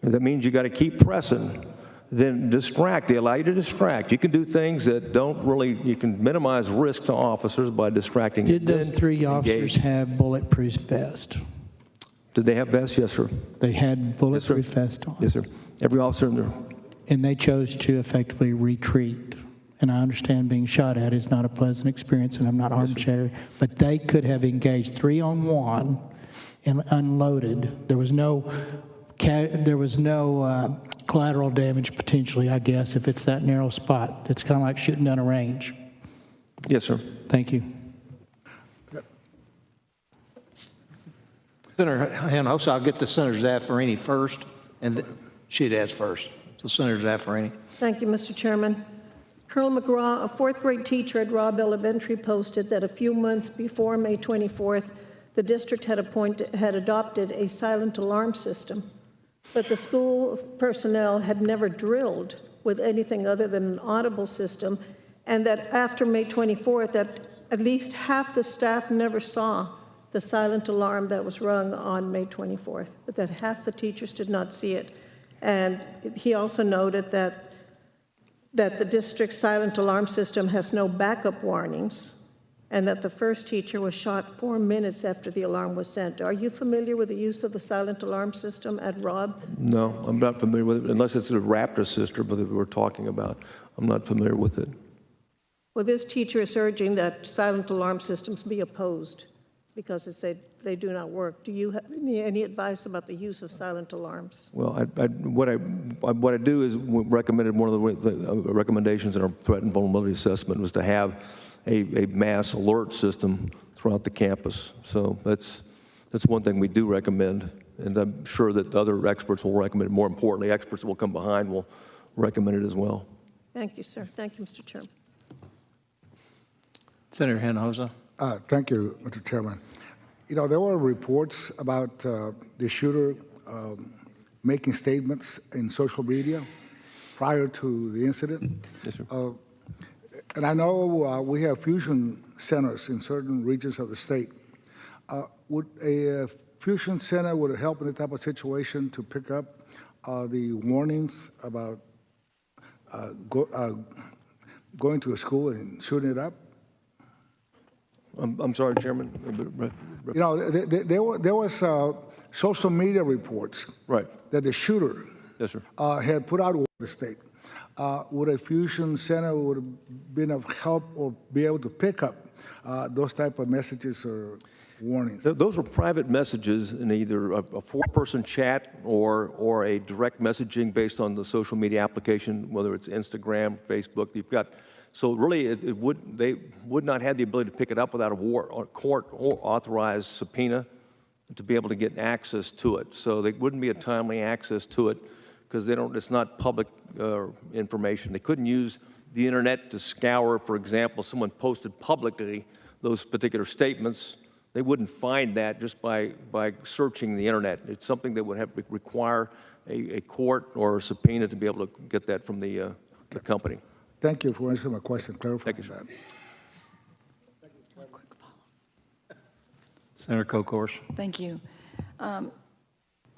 Speaker 13: That means you got to keep pressing. Then distract. They allow you to distract. You can do things that don't really, you can minimize risk to officers by distracting.
Speaker 8: Did those 3 officers have bulletproof vests?
Speaker 13: Did they have vests? Yes, sir.
Speaker 8: They had bulletproof vests on?
Speaker 13: Yes, sir. Every officer in there.
Speaker 8: And they chose to effectively retreat. And I understand being shot at is not a pleasant experience, and I'm not armchair, but they could have engaged 3-on-1 and unloaded. There was no collateral damage potentially, I guess, if it's that narrow spot. It's kind of like shooting down a range.
Speaker 13: Yes, sir.
Speaker 8: Thank you.
Speaker 1: Senator Hinojosa, I'll get to Senator Zaffarini first, and she'd ask first. So Senator Zaffarini.
Speaker 4: Thank you, Mr. Chairman. Colonel McGraw, a 4th grade teacher at Robb Elementary, posted that a few months before May 24th, the district had adopted a silent alarm system, but the school personnel had never drilled with anything other than an audible system, and that after May 24th, that at least half the staff never saw the silent alarm that was rung on May 24th, but that half the teachers did not see it. And he also noted that the district's silent alarm system has no backup warnings, and that the first teacher was shot 4 minutes after the alarm was sent. Are you familiar with the use of the silent alarm system at Robb?
Speaker 13: No, I'm not familiar with it, unless it's the Raptor system that we're talking about. I'm not familiar with it.
Speaker 4: Well, this teacher is urging that silent alarm systems be opposed because they do not work. Do you have any advice about the use of silent alarms?
Speaker 13: Well, what I do is recommended one of the recommendations in our threat and vulnerability assessment was to have a mass alert system throughout the campus. So that's one thing we do recommend, and I'm sure that other experts will recommend it. More importantly, experts that will come behind will recommend it as well.
Speaker 4: Thank you, sir. Thank you, Mr. Chairman.
Speaker 1: Senator Hinojosa.
Speaker 15: Thank you, Mr. Chairman. You know, there were reports about the shooter making statements in social media prior to the incident.
Speaker 13: Yes, sir.
Speaker 15: And I know we have fusion centers in certain regions of the state. Would a fusion center would help in that type of situation to pick up the warnings about going to a school and shooting it up?
Speaker 13: I'm sorry, Chairman.
Speaker 15: You know, there was social media reports
Speaker 13: Right.
Speaker 15: that the shooter
Speaker 13: Yes, sir.
Speaker 15: had put out over the state. Would a fusion center would have been of help or be able to pick up those type of messages or warnings?
Speaker 13: Those were private messages in either a four-person chat or a direct messaging based on the social media application, whether it's Instagram, Facebook. You've got so really they would not have the ability to pick it up without a court or authorized subpoena to be able to get access to it. So there wouldn't be a timely access to it because it's not public information. They couldn't use the internet to scour, for example, someone posted publicly those particular statements. They wouldn't find that just by searching the internet. It's something that would have to require a court or a subpoena to be able to get that from the company.
Speaker 15: Thank you for answering my question, clarifying that.
Speaker 1: Senator Kokors.
Speaker 2: Thank you.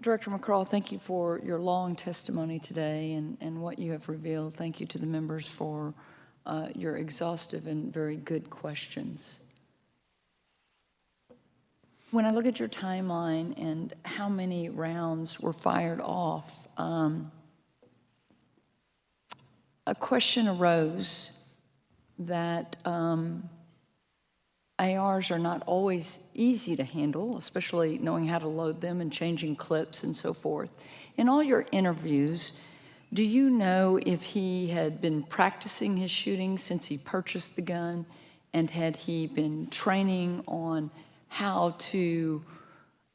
Speaker 2: Director McCraw, thank you for your long testimony today and what you have revealed. Thank you to the members for your exhaustive and very good questions. When I look at your timeline and how many rounds were fired off, a question arose that ARs are not always easy to handle, especially knowing how to load them and changing clips and so forth. In all your interviews, do you know if he had been practicing his shooting since he purchased the gun, and had he been training on how to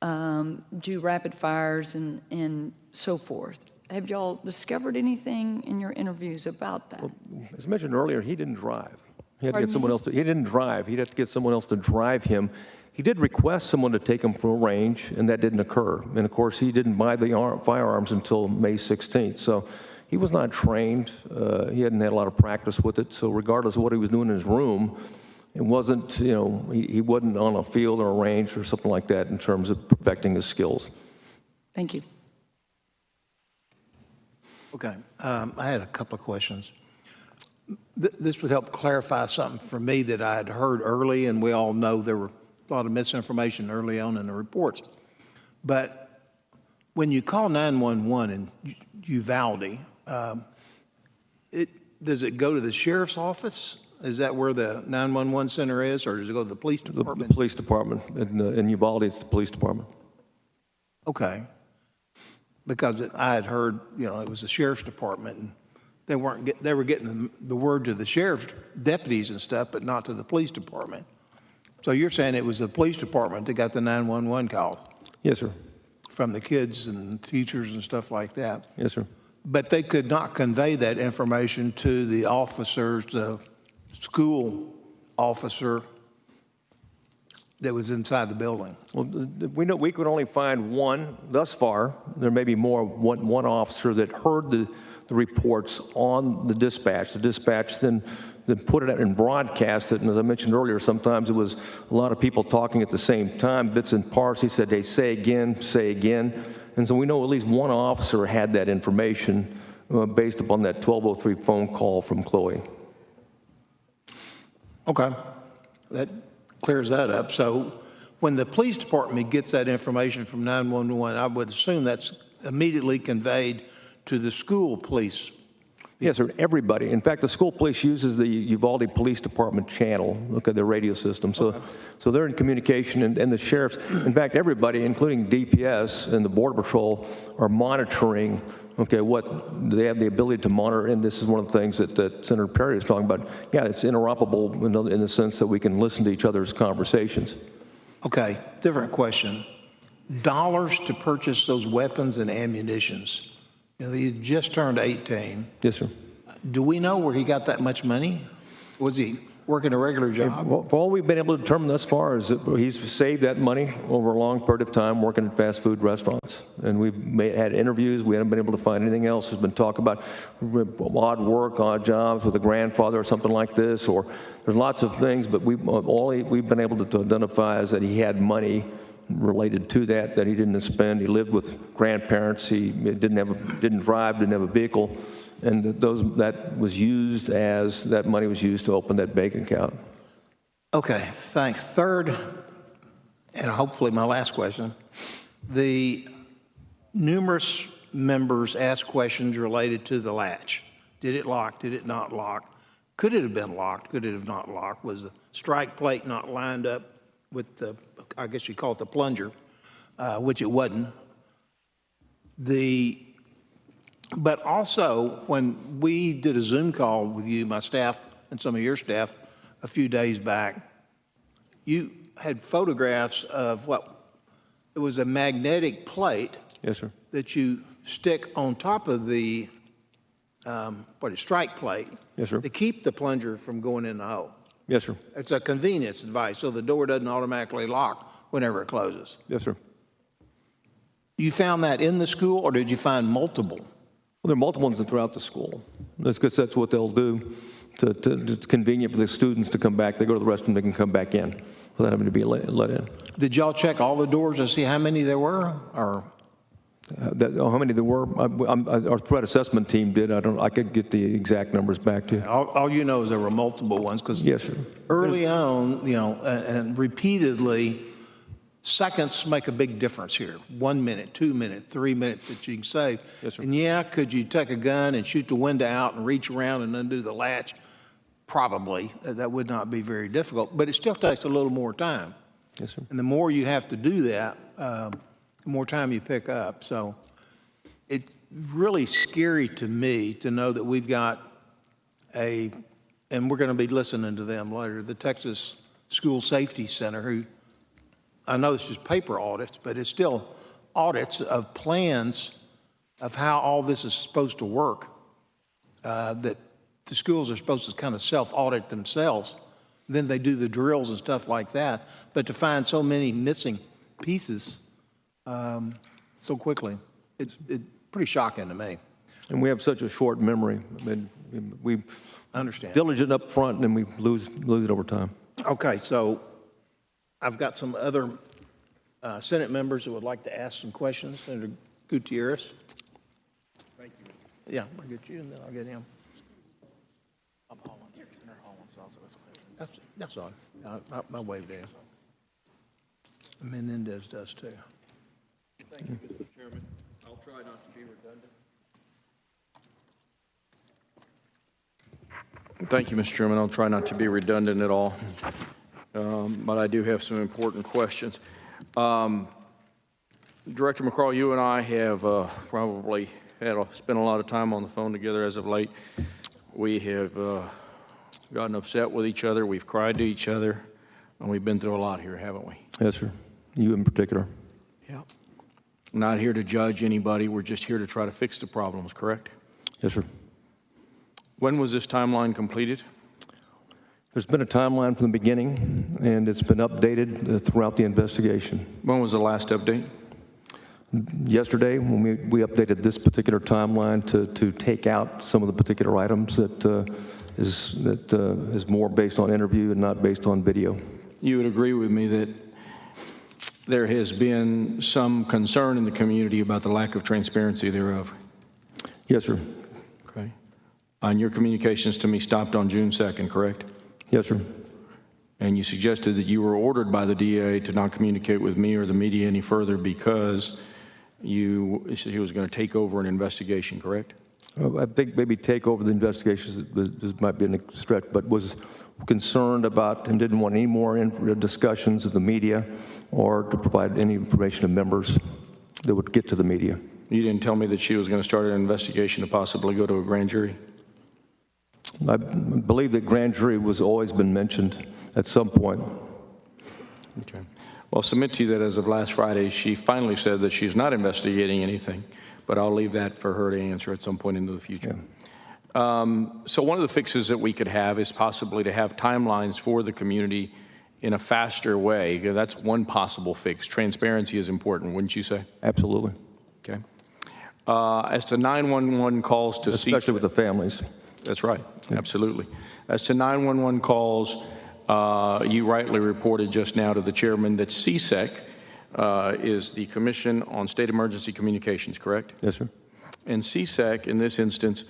Speaker 2: do rapid fires and so forth? Have y'all discovered anything in your interviews about that?
Speaker 13: Well, as mentioned earlier, he didn't drive. He had to
Speaker 2: Pardon
Speaker 13: get someone
Speaker 2: me?
Speaker 13: else. He didn't drive. He'd have to get someone else to drive him. He did request someone to take him from a range, and that didn't occur. And of course, he didn't buy the firearms until May 16th. So he was not trained. He hadn't had a lot of practice with it. So regardless of what he was doing in his room, it wasn't, he wasn't on a field or a range or something like that in terms of perfecting his skills.
Speaker 2: Thank you.
Speaker 1: Okay, I had a couple of questions. This would help clarify something for me that I had heard early, and we all know there were a lot of misinformation early on in the reports. But when you call 911 in Uvalde, does it go to the sheriff's office? Is that where the 911 center is, or does it go to the police department?
Speaker 13: The police department. In Uvalde, it's the police department.
Speaker 1: Okay. Because I had heard, it was the sheriff's department, and they were getting the word to the sheriff's deputies and stuff, but not to the police department. So you're saying it was the police department that got the 911 call?
Speaker 13: Yes, sir.
Speaker 1: From the kids and teachers and stuff like that?
Speaker 13: Yes, sir.
Speaker 1: But they could not convey that information to the officers, the school officer that was inside the building?
Speaker 13: Well, we know we could only find one thus far. There may be more. One officer that heard the reports on the dispatch. The dispatch then put it out and broadcast it. And as I mentioned earlier, sometimes it was a lot of people talking at the same time, bits and parts. He said, "Hey, say again, say again." And so we know at least one officer had that information based upon that 1203 phone call from Chloe.
Speaker 1: Okay. That clears that up. So when the police department gets that information from 911, I would assume that's immediately conveyed to the school police.
Speaker 13: Yes, sir, everybody. In fact, the school police uses the Uvalde Police Department channel, look at their radio system. So, okay. So they're in communication, and the sheriffs, in fact, everybody, including DPS and the Border Patrol, are monitoring, what they have the ability to monitor, and this is one of the things that Senator Perry is talking about. Yeah, it's interoperable in the sense that we can listen to each other's conversations.
Speaker 1: Okay, different question. Dollars to purchase those weapons and ammunitions. He just turned 18.
Speaker 13: Yes, sir.
Speaker 1: Do we know where he got that much money? Was he working a regular job?
Speaker 13: Well, all we've been able to determine thus far is that he's saved that money over a long period of time working at fast food restaurants. And we've had interviews. We haven't been able to find anything else. There's been talk about odd work, odd jobs with a grandfather or something like this, or there's lots of things, but all we've been able to identify is that he had money related to that he didn't spend. He lived with grandparents. He didn't drive, didn't have a vehicle, and that money was used to open that bank account.
Speaker 1: Okay, thanks. Third, and hopefully my last question, the numerous members asked questions related to the latch. Did it lock? Did it not lock? Could it have been locked? Could it have not locked? Was the strike plate not lined up with the, I guess you call it the plunger, which it wasn't. But also, when we did a Zoom call with you, my staff, and some of your staff a few days back, you had photographs of it was a magnetic plate.
Speaker 13: Yes, sir.
Speaker 1: That you stick on top of the strike plate.
Speaker 13: Yes, sir.
Speaker 1: To keep the plunger from going in the hole.
Speaker 13: Yes, sir.
Speaker 1: It's a convenience device, so the door doesn't automatically lock whenever it closes.
Speaker 13: Yes, sir.
Speaker 1: You found that in the school, or did you find multiple?
Speaker 13: Well, there are multiple ones throughout the school. That's because that's what they'll do. It's convenient for the students to come back. They go to the restroom, they can come back in without having to be let in.
Speaker 1: Did y'all check all the doors to see how many there were, or?
Speaker 13: How many there were? Our threat assessment team did. I could get the exact numbers back to you.
Speaker 1: All you know is there were multiple ones, because
Speaker 13: yes, sir.
Speaker 1: Early on, and repeatedly, seconds make a big difference here. 1 minute, 2 minutes, 3 minutes that you can save.
Speaker 13: Yes, sir.
Speaker 1: And could you take a gun and shoot the window out and reach around and undo the latch? Probably. That would not be very difficult, but it still takes a little more time.
Speaker 13: Yes, sir.
Speaker 1: And the more you have to do that, the more time you pick up. So it's really scary to me to know that we've got and we're going to be listening to them later, the Texas School Safety Center, who I know it's just paper audits, but it's still audits of plans of how all this is supposed to work, that the schools are supposed to kind of self-audit themselves. Then they do the drills and stuff like that. But to find so many missing pieces so quickly, it's pretty shocking to me.
Speaker 13: And we have such a short memory. I mean, we
Speaker 1: understand.
Speaker 13: Diligent up front, and we lose it over time.
Speaker 1: Okay, so I've got some other Senate members who would like to ask some questions. Senator Gutierrez. Thank you. Yeah, I'll get you, and then I'll get him.
Speaker 16: I'm Holland. Senator Holland also has questions.
Speaker 1: That's all. I waved at him. Menendez does too.
Speaker 11: Thank you, Mr. Chairman. I'll try not to be redundant. Thank you, Mr. Chairman. I'll try not to be redundant at all, but I do have some important questions. Director McCraw, you and I have probably spent a lot of time on the phone together as of late. We have gotten upset with each other. We've cried to each other, and we've been through a lot here, haven't we?
Speaker 13: Yes, sir. You in particular.
Speaker 11: Yeah. Not here to judge anybody. We're just here to try to fix the problems, correct?
Speaker 13: Yes, sir.
Speaker 11: When was this timeline completed?
Speaker 13: There's been a timeline from the beginning, and it's been updated throughout the investigation.
Speaker 11: When was the last update?
Speaker 13: Yesterday, when we updated this particular timeline to take out some of the particular items that is more based on interview and not based on video.
Speaker 11: You would agree with me that there has been some concern in the community about the lack of transparency thereof?
Speaker 13: Yes, sir.
Speaker 11: Okay. And your communications to me stopped on June 2nd, correct?
Speaker 13: Yes, sir.
Speaker 11: And you suggested that you were ordered by the DA to not communicate with me or the media any further because he was going to take over an investigation, correct?
Speaker 13: I think maybe take over the investigations this might be a stretch, but was concerned about and didn't want any more discussions of the media or to provide any information to members that would get to the media.
Speaker 11: You didn't tell me that she was going to start an investigation to possibly go to a grand jury?
Speaker 13: I believe that grand jury was always been mentioned at some point.
Speaker 11: Okay. Well, I'll submit to you that as of last Friday, she finally said that she's not investigating anything, but I'll leave that for her to answer at some point into the future. Yeah. So one of the fixes that we could have is possibly to have timelines for the community in a faster way. That's one possible fix. Transparency is important, wouldn't you say?
Speaker 13: Absolutely.
Speaker 11: Okay. As to 911 calls to
Speaker 13: especially with the families.
Speaker 11: That's right. Yeah. Absolutely. As to 911 calls, you rightly reported just now to the chairman that CSEC is the Commission on State Emergency Communications, correct?
Speaker 13: Yes, sir.
Speaker 11: And CSEC, in this instance,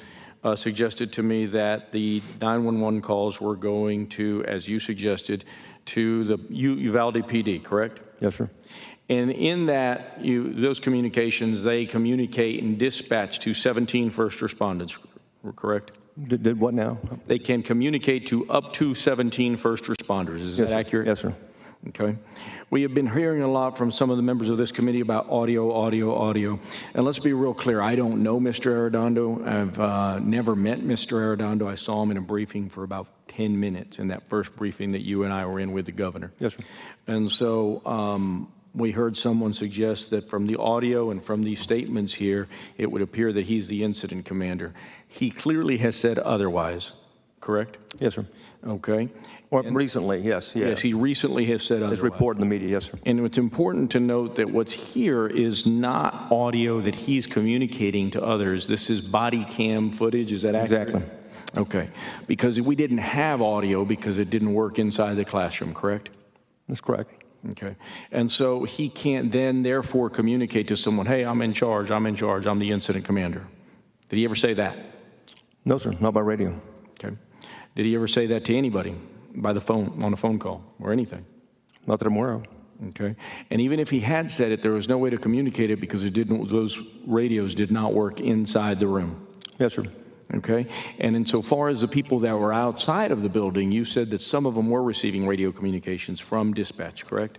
Speaker 11: suggested to me that the 911 calls were going to, as you suggested, to the Uvalde PD, correct?
Speaker 13: Yes, sir.
Speaker 11: And in that, those communications, they communicate and dispatch to 17 first responders, correct?
Speaker 13: Did what now?
Speaker 11: They can communicate to up to 17 first responders. Is that accurate?
Speaker 13: Yes, sir.
Speaker 11: Okay. We have been hearing a lot from some of the members of this committee about audio. And let's be real clear. I don't know Mr. Arredondo. I've never met Mr. Arredondo. I saw him in a briefing for about 10 minutes in that first briefing that you and I were in with the governor.
Speaker 13: Yes, sir.
Speaker 11: And so we heard someone suggest that from the audio and from these statements here, it would appear that he's the incident commander. He clearly has said otherwise, correct?
Speaker 13: Yes, sir.
Speaker 11: Okay.
Speaker 13: Or recently, yes.
Speaker 11: Yes, he recently has said otherwise.
Speaker 13: His report in the media, yes, sir.
Speaker 11: And it's important to note that what's here is not audio that he's communicating to others. This is body cam footage. Is that accurate?
Speaker 13: Exactly.
Speaker 11: Okay. Because we didn't have audio because it didn't work inside the classroom, correct?
Speaker 13: That's correct.
Speaker 11: Okay. And so he can't then therefore communicate to someone, hey, I'm in charge, I'm the incident commander. Did he ever say that?
Speaker 13: No, sir, not by radio.
Speaker 11: Okay. Did he ever say that to anybody by the phone, on a phone call or anything?
Speaker 13: Not that I'm aware of.
Speaker 11: Okay. And even if he had said it, there was no way to communicate it because those radios did not work inside the room.
Speaker 13: Yes, sir.
Speaker 11: Okay. And insofar as the people that were outside of the building, you said that some of them were receiving radio communications from dispatch, correct?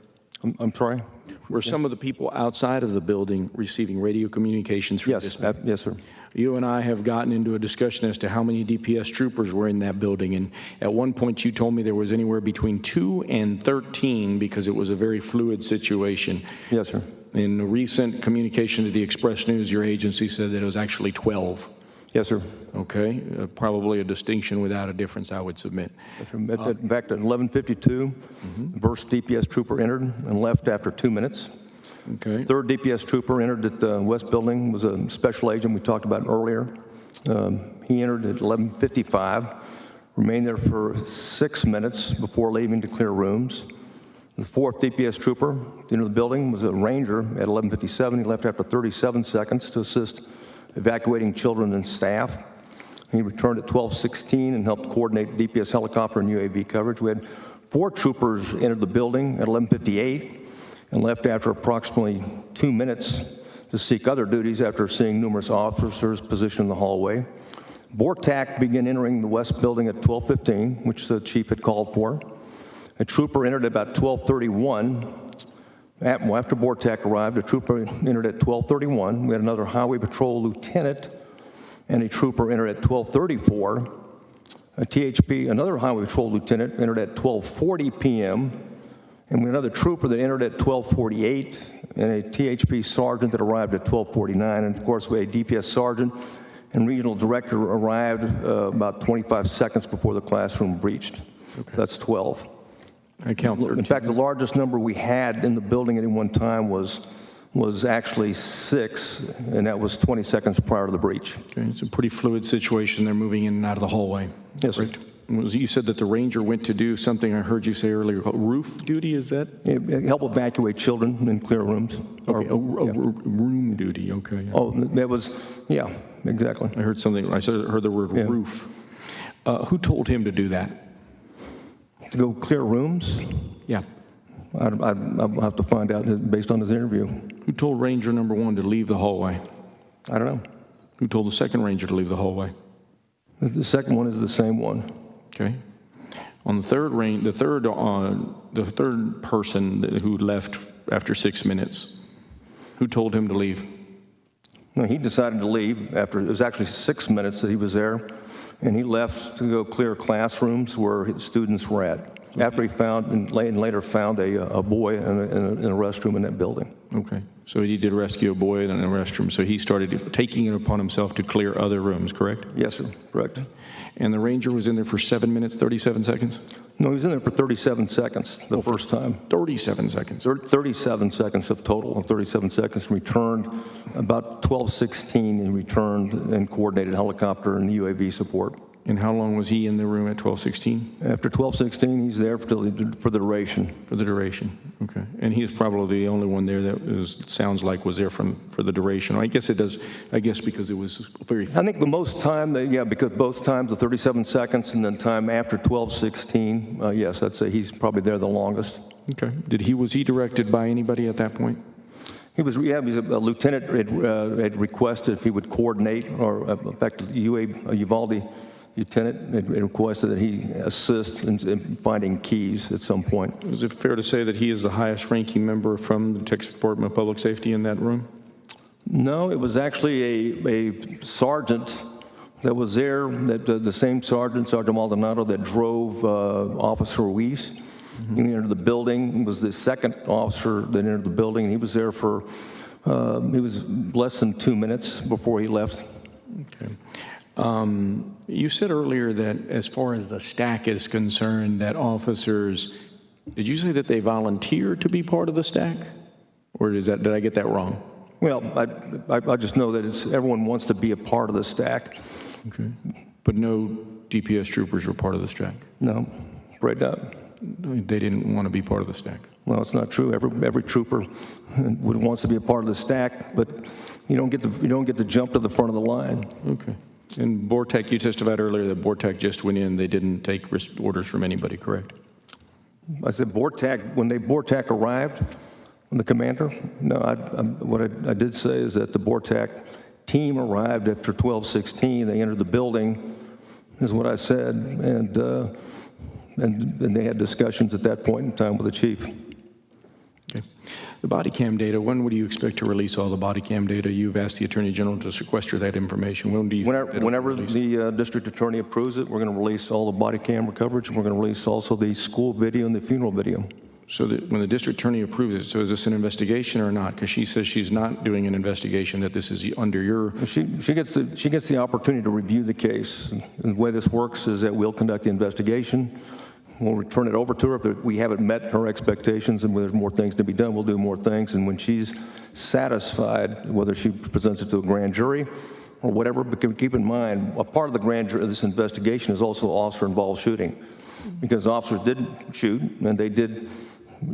Speaker 13: I'm sorry?
Speaker 11: Were some of the people outside of the building receiving radio communications from dispatch?
Speaker 13: Yes, sir.
Speaker 11: You and I have gotten into a discussion as to how many DPS troopers were in that building, and at one point you told me there was anywhere between 2 and 13 because it was a very fluid situation.
Speaker 13: Yes, sir.
Speaker 11: In a recent communication to the Express News, your agency said that it was actually 12.
Speaker 13: Yes, sir.
Speaker 11: Okay, probably a distinction without a difference, I would submit.
Speaker 13: In fact, at 11:52, the first DPS trooper entered and left after 2 minutes.
Speaker 11: Okay.
Speaker 13: Third DPS trooper entered at the West Building, was a special agent we talked about earlier. He entered at 11:55, remained there for 6 minutes before leaving to clear rooms. The fourth DPS trooper entered the building, was a ranger at 11:57. He left after 37 seconds to assist evacuating children and staff. He returned at 12:16 and helped coordinate DPS helicopter and UAV coverage. We had 4 troopers enter the building at 11:58 and left after approximately 2 minutes to seek other duties after seeing numerous officers positioned in the hallway. BORTAC began entering the West Building at 12:15, which the chief had called for. A trooper entered at about 12:31. After BORTAC arrived, a trooper entered at 12:31. We had another Highway Patrol lieutenant and a trooper entered at 12:34. A THP, another Highway Patrol lieutenant, entered at 12:40 p.m. And we had another trooper that entered at 12:48 and a THP sergeant that arrived at 12:49. And of course, we had a DPS sergeant and regional director arrived about 25 seconds before the classroom breached. Okay. That's 12.
Speaker 11: I count 13.
Speaker 13: In fact, the largest number we had in the building at any one time was actually 6, and that was 20 seconds prior to the breach.
Speaker 11: Okay, it's a pretty fluid situation. They're moving in and out of the hallway.
Speaker 13: Yes, sir.
Speaker 11: You said that the ranger went to do something I heard you say earlier called roof duty, is that?
Speaker 13: Help evacuate children in clear rooms.
Speaker 11: Okay, room duty, okay. Yeah.
Speaker 13: Oh, that was, yeah, exactly.
Speaker 11: I heard something, I heard the word roof. Who told him to do that?
Speaker 13: To go clear rooms?
Speaker 11: Yeah.
Speaker 13: I'll have to find out based on his interview.
Speaker 11: Who told Ranger number 1 to leave the hallway?
Speaker 13: I don't know.
Speaker 11: Who told the second ranger to leave the hallway?
Speaker 13: The second one is the same one.
Speaker 11: Okay. On the third the third person who left after 6 minutes, who told him to leave?
Speaker 13: No, he decided to leave after, it was actually 6 minutes that he was there, and he left to go clear classrooms where his students were at. Okay. After he found, and later found a boy in a restroom in that building.
Speaker 11: Okay. So he did rescue a boy in a restroom. So he started taking it upon himself to clear other rooms, correct?
Speaker 13: Yes, sir. Correct.
Speaker 11: And the ranger was in there for 7 minutes, 37 seconds?
Speaker 13: No, he was in there for 37 seconds the first time.
Speaker 11: 37 seconds?
Speaker 13: 37 seconds of total, of 37 seconds. Returned about 12:16 and returned and coordinated helicopter and UAV support.
Speaker 11: And how long was he in the room at 1216?
Speaker 13: After 12:16, he's there for the duration.
Speaker 11: For the duration, okay. And he is probably the only one there that sounds like was there for the duration. I guess it does, I guess because it was very...
Speaker 13: I think the most time, because both times, the 37 seconds and then time after 12:16, yes, I'd say he's probably there the longest.
Speaker 11: Okay. Was he directed by anybody at that point?
Speaker 13: He was, a lieutenant had requested if he would coordinate, or in fact, Uvalde lieutenant had requested that he assist in finding keys at some point.
Speaker 11: Is it fair to say that he is the highest ranking member from the Texas Department of Public Safety in that room?
Speaker 13: No, it was actually a sergeant that was there, the same sergeant, Sergeant Maldonado, that drove Officer Ruiz. He entered the building, was the second officer that entered the building, and he was there for, he was less than 2 minutes before he left.
Speaker 11: Okay. You said earlier that as far as the stack is concerned, that officers, did you say that they volunteered to be part of the stack? Or did I get that wrong?
Speaker 13: Well, I just know that everyone wants to be a part of the stack.
Speaker 11: Okay. But no DPS troopers were part of the stack?
Speaker 13: No, right now.
Speaker 11: They didn't want to be part of the stack?
Speaker 13: Well, it's not true. Every trooper wants to be a part of the stack, but you don't get to jump to the front of the line.
Speaker 11: Okay. And Bortek, you testified earlier that Bortek just went in. They didn't take orders from anybody, correct?
Speaker 13: I said Bortek, when Bortek arrived, the commander, no, what I did say is that the Bortek team arrived after 12:16. They entered the building, is what I said, and they had discussions at that point in time with the chief.
Speaker 11: Okay. The body cam data, when would you expect to release all the body cam data? You've asked the Attorney General to sequester that information. When do you
Speaker 13: Whenever the district attorney approves it, we're going to release all the body camera coverage, and we're going to release also the school video and the funeral video.
Speaker 11: So that when the district attorney approves it, so is this an investigation or not? Because she says she's not doing an investigation, that this is under your...
Speaker 13: She gets the opportunity to review the case. And the way this works is that we'll conduct the investigation. We'll return it over to her. If we haven't met her expectations and there's more things to be done, we'll do more things. And when she's satisfied, whether she presents it to a grand jury or whatever, but keep in mind, a part of the grand jury, this investigation is also officer-involved shooting, because officers did shoot and they did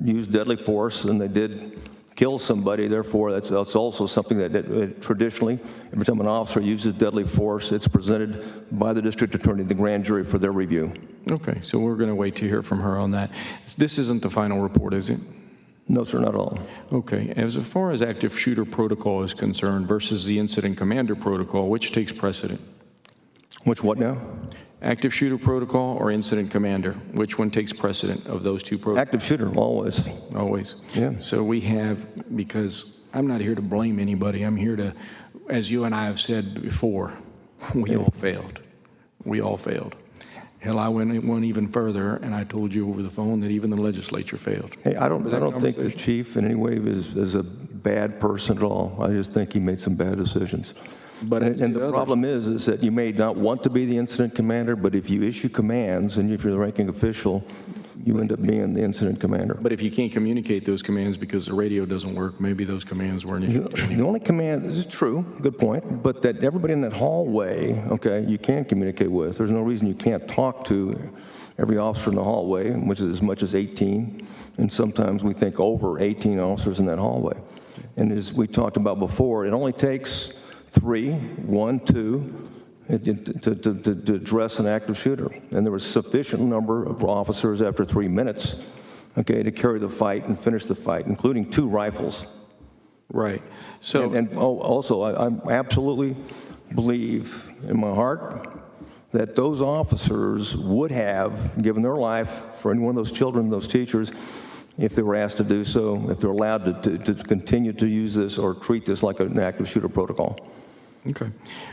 Speaker 13: use deadly force and they did kill somebody. Therefore, that's also something that traditionally, every time an officer uses deadly force, it's presented by the district attorney to the grand jury for their review.
Speaker 11: Okay, so we're going to wait to hear from her on that. This isn't the final report, is it?
Speaker 13: No, sir, not at all.
Speaker 11: Okay, as far as active shooter protocol is concerned versus the incident commander protocol, which takes precedent?
Speaker 13: Which what now?
Speaker 11: Active shooter protocol or incident commander? Which one takes precedent of those two protocols?
Speaker 13: Active shooter, always.
Speaker 11: Always.
Speaker 13: Yeah.
Speaker 11: So we have, because I'm not here to blame anybody, I'm here to, as you and I have said before, we all failed. We all failed. Hell, I went even further, and I told you over the phone that even the legislature failed.
Speaker 13: Hey, I don't think the chief in any way is a bad person at all. I just think he made some bad decisions.
Speaker 11: But
Speaker 13: and the problem is that you may not want to be the incident commander, but if you issue commands and if you're the ranking official, you end up being the incident commander.
Speaker 11: But if you can't communicate those commands because the radio doesn't work, maybe those commands weren't issued.
Speaker 13: The only command, this is true, good point, but that everybody in that hallway, okay, you can communicate with. There's no reason you can't talk to every officer in the hallway, which is as much as 18, and sometimes we think over 18 officers in that hallway. And as we talked about before, it only takes 3, 1, 2, to address an active shooter. And there was sufficient number of officers after 3 minutes, okay, to carry the fight and finish the fight, including 2 rifles.
Speaker 11: Right. So,
Speaker 13: also, I absolutely believe in my heart that those officers would have given their life for any one of those children, those teachers, if they were asked to do so, if they're allowed to continue to use this or treat this like an active shooter protocol.
Speaker 11: Okay.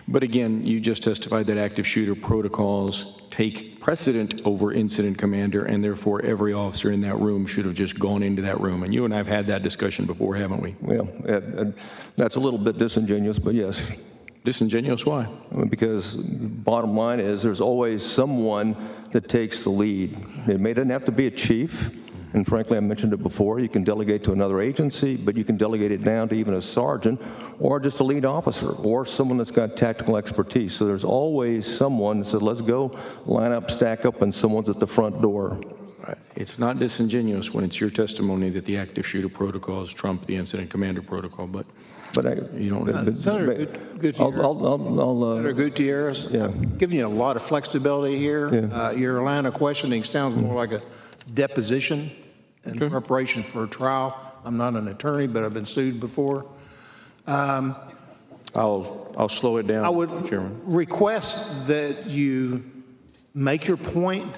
Speaker 11: But again, you just testified that active shooter protocols take precedent over incident commander, and therefore every officer in that room should have just gone into that room. And you and I have had that discussion before, haven't we?
Speaker 13: Well, that's a little bit disingenuous, but yes.
Speaker 11: Disingenuous, why?
Speaker 13: Because bottom line is there's always someone that takes the lead. It doesn't have to be a chief. And frankly, I mentioned it before, you can delegate to another agency, but you can delegate it down to even a sergeant or just a lead officer or someone that's got tactical expertise. So there's always someone that says, let's go line up, stack up, and someone's at the front door.
Speaker 11: It's not disingenuous when it's your testimony that the active shooter protocols trump the incident commander protocol, but you don't.
Speaker 1: Senator Gutierrez, giving you a lot of flexibility here. Your line of questioning sounds more like a deposition in preparation for a trial. I'm not an attorney, but I've been sued before.
Speaker 11: I'll slow it down,
Speaker 1: I would
Speaker 11: Chairman.
Speaker 1: request that you make your point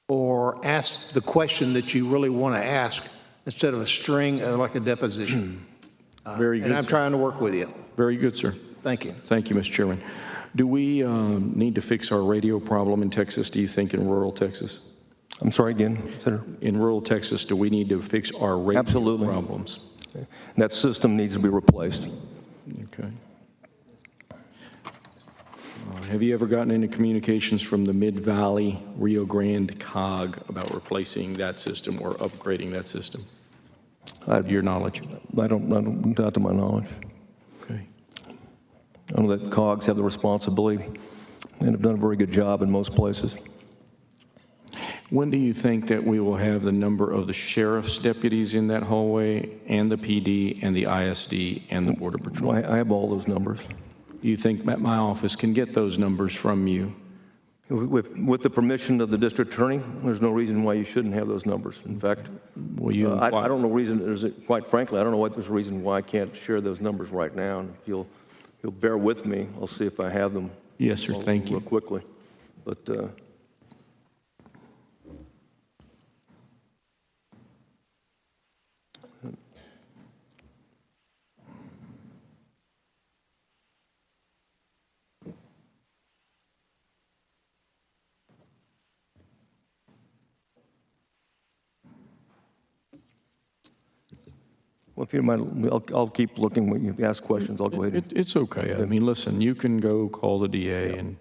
Speaker 1: or ask the question that you really want to ask instead of a string like a deposition.
Speaker 11: Very good.
Speaker 1: And I'm trying to work with you.
Speaker 11: Very good, sir.
Speaker 1: Thank you.
Speaker 11: Thank you, Mr. Chairman. Do we need to fix our radio problem in Texas, do you think, in rural Texas?
Speaker 13: I'm sorry again, Senator?
Speaker 11: In rural Texas, do we need to fix our radio problems?
Speaker 13: That system needs to be replaced.
Speaker 11: Okay. Have you ever gotten any communications from the Mid-Valley Rio Grande COG about replacing that system or upgrading that system? To your knowledge?
Speaker 13: Not to my knowledge.
Speaker 11: Okay.
Speaker 13: I know that COGs have the responsibility and have done a very good job in most places.
Speaker 11: When do you think that we will have the number of the sheriff's deputies in that hallway and the PD and the ISD and the Border Patrol?
Speaker 13: Well, I have all those numbers.
Speaker 11: Do you think that my office can get those numbers from you?
Speaker 13: With the permission of the district attorney, there's no reason why you shouldn't have those numbers. In fact, I don't know reason, quite frankly, I don't know what there's a reason why I can't share those numbers right now. And if you'll bear with me, I'll see if I have them.
Speaker 11: Yes, sir. Thank you.
Speaker 13: Real quickly. But well, if you mind, I'll keep looking. When you ask questions, I'll go ahead.
Speaker 11: It's okay. I mean, listen, you can go call the DA and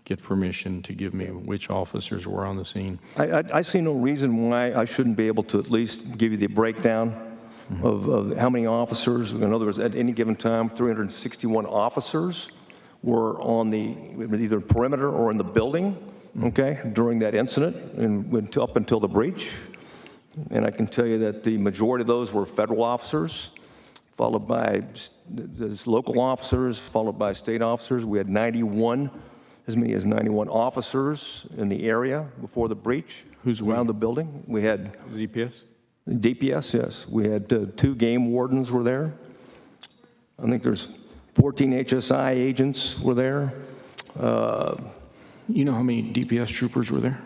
Speaker 11: get permission to give me which officers were on the scene.
Speaker 13: I see no reason why I shouldn't be able to at least give you the breakdown of how many officers. In other words, at any given time, 361 officers were on the either perimeter or in the building, okay, during that incident and up until the breach. And I can tell you that the majority of those were federal officers, followed by local officers, followed by state officers. We had as many as 91 officers in the area before the breach.
Speaker 11: Who's
Speaker 13: around the building? We had
Speaker 11: the DPS?
Speaker 13: DPS, yes. We had 2 game wardens were there. I think there's 14 HSI agents were there.
Speaker 11: You know how many DPS troopers were there?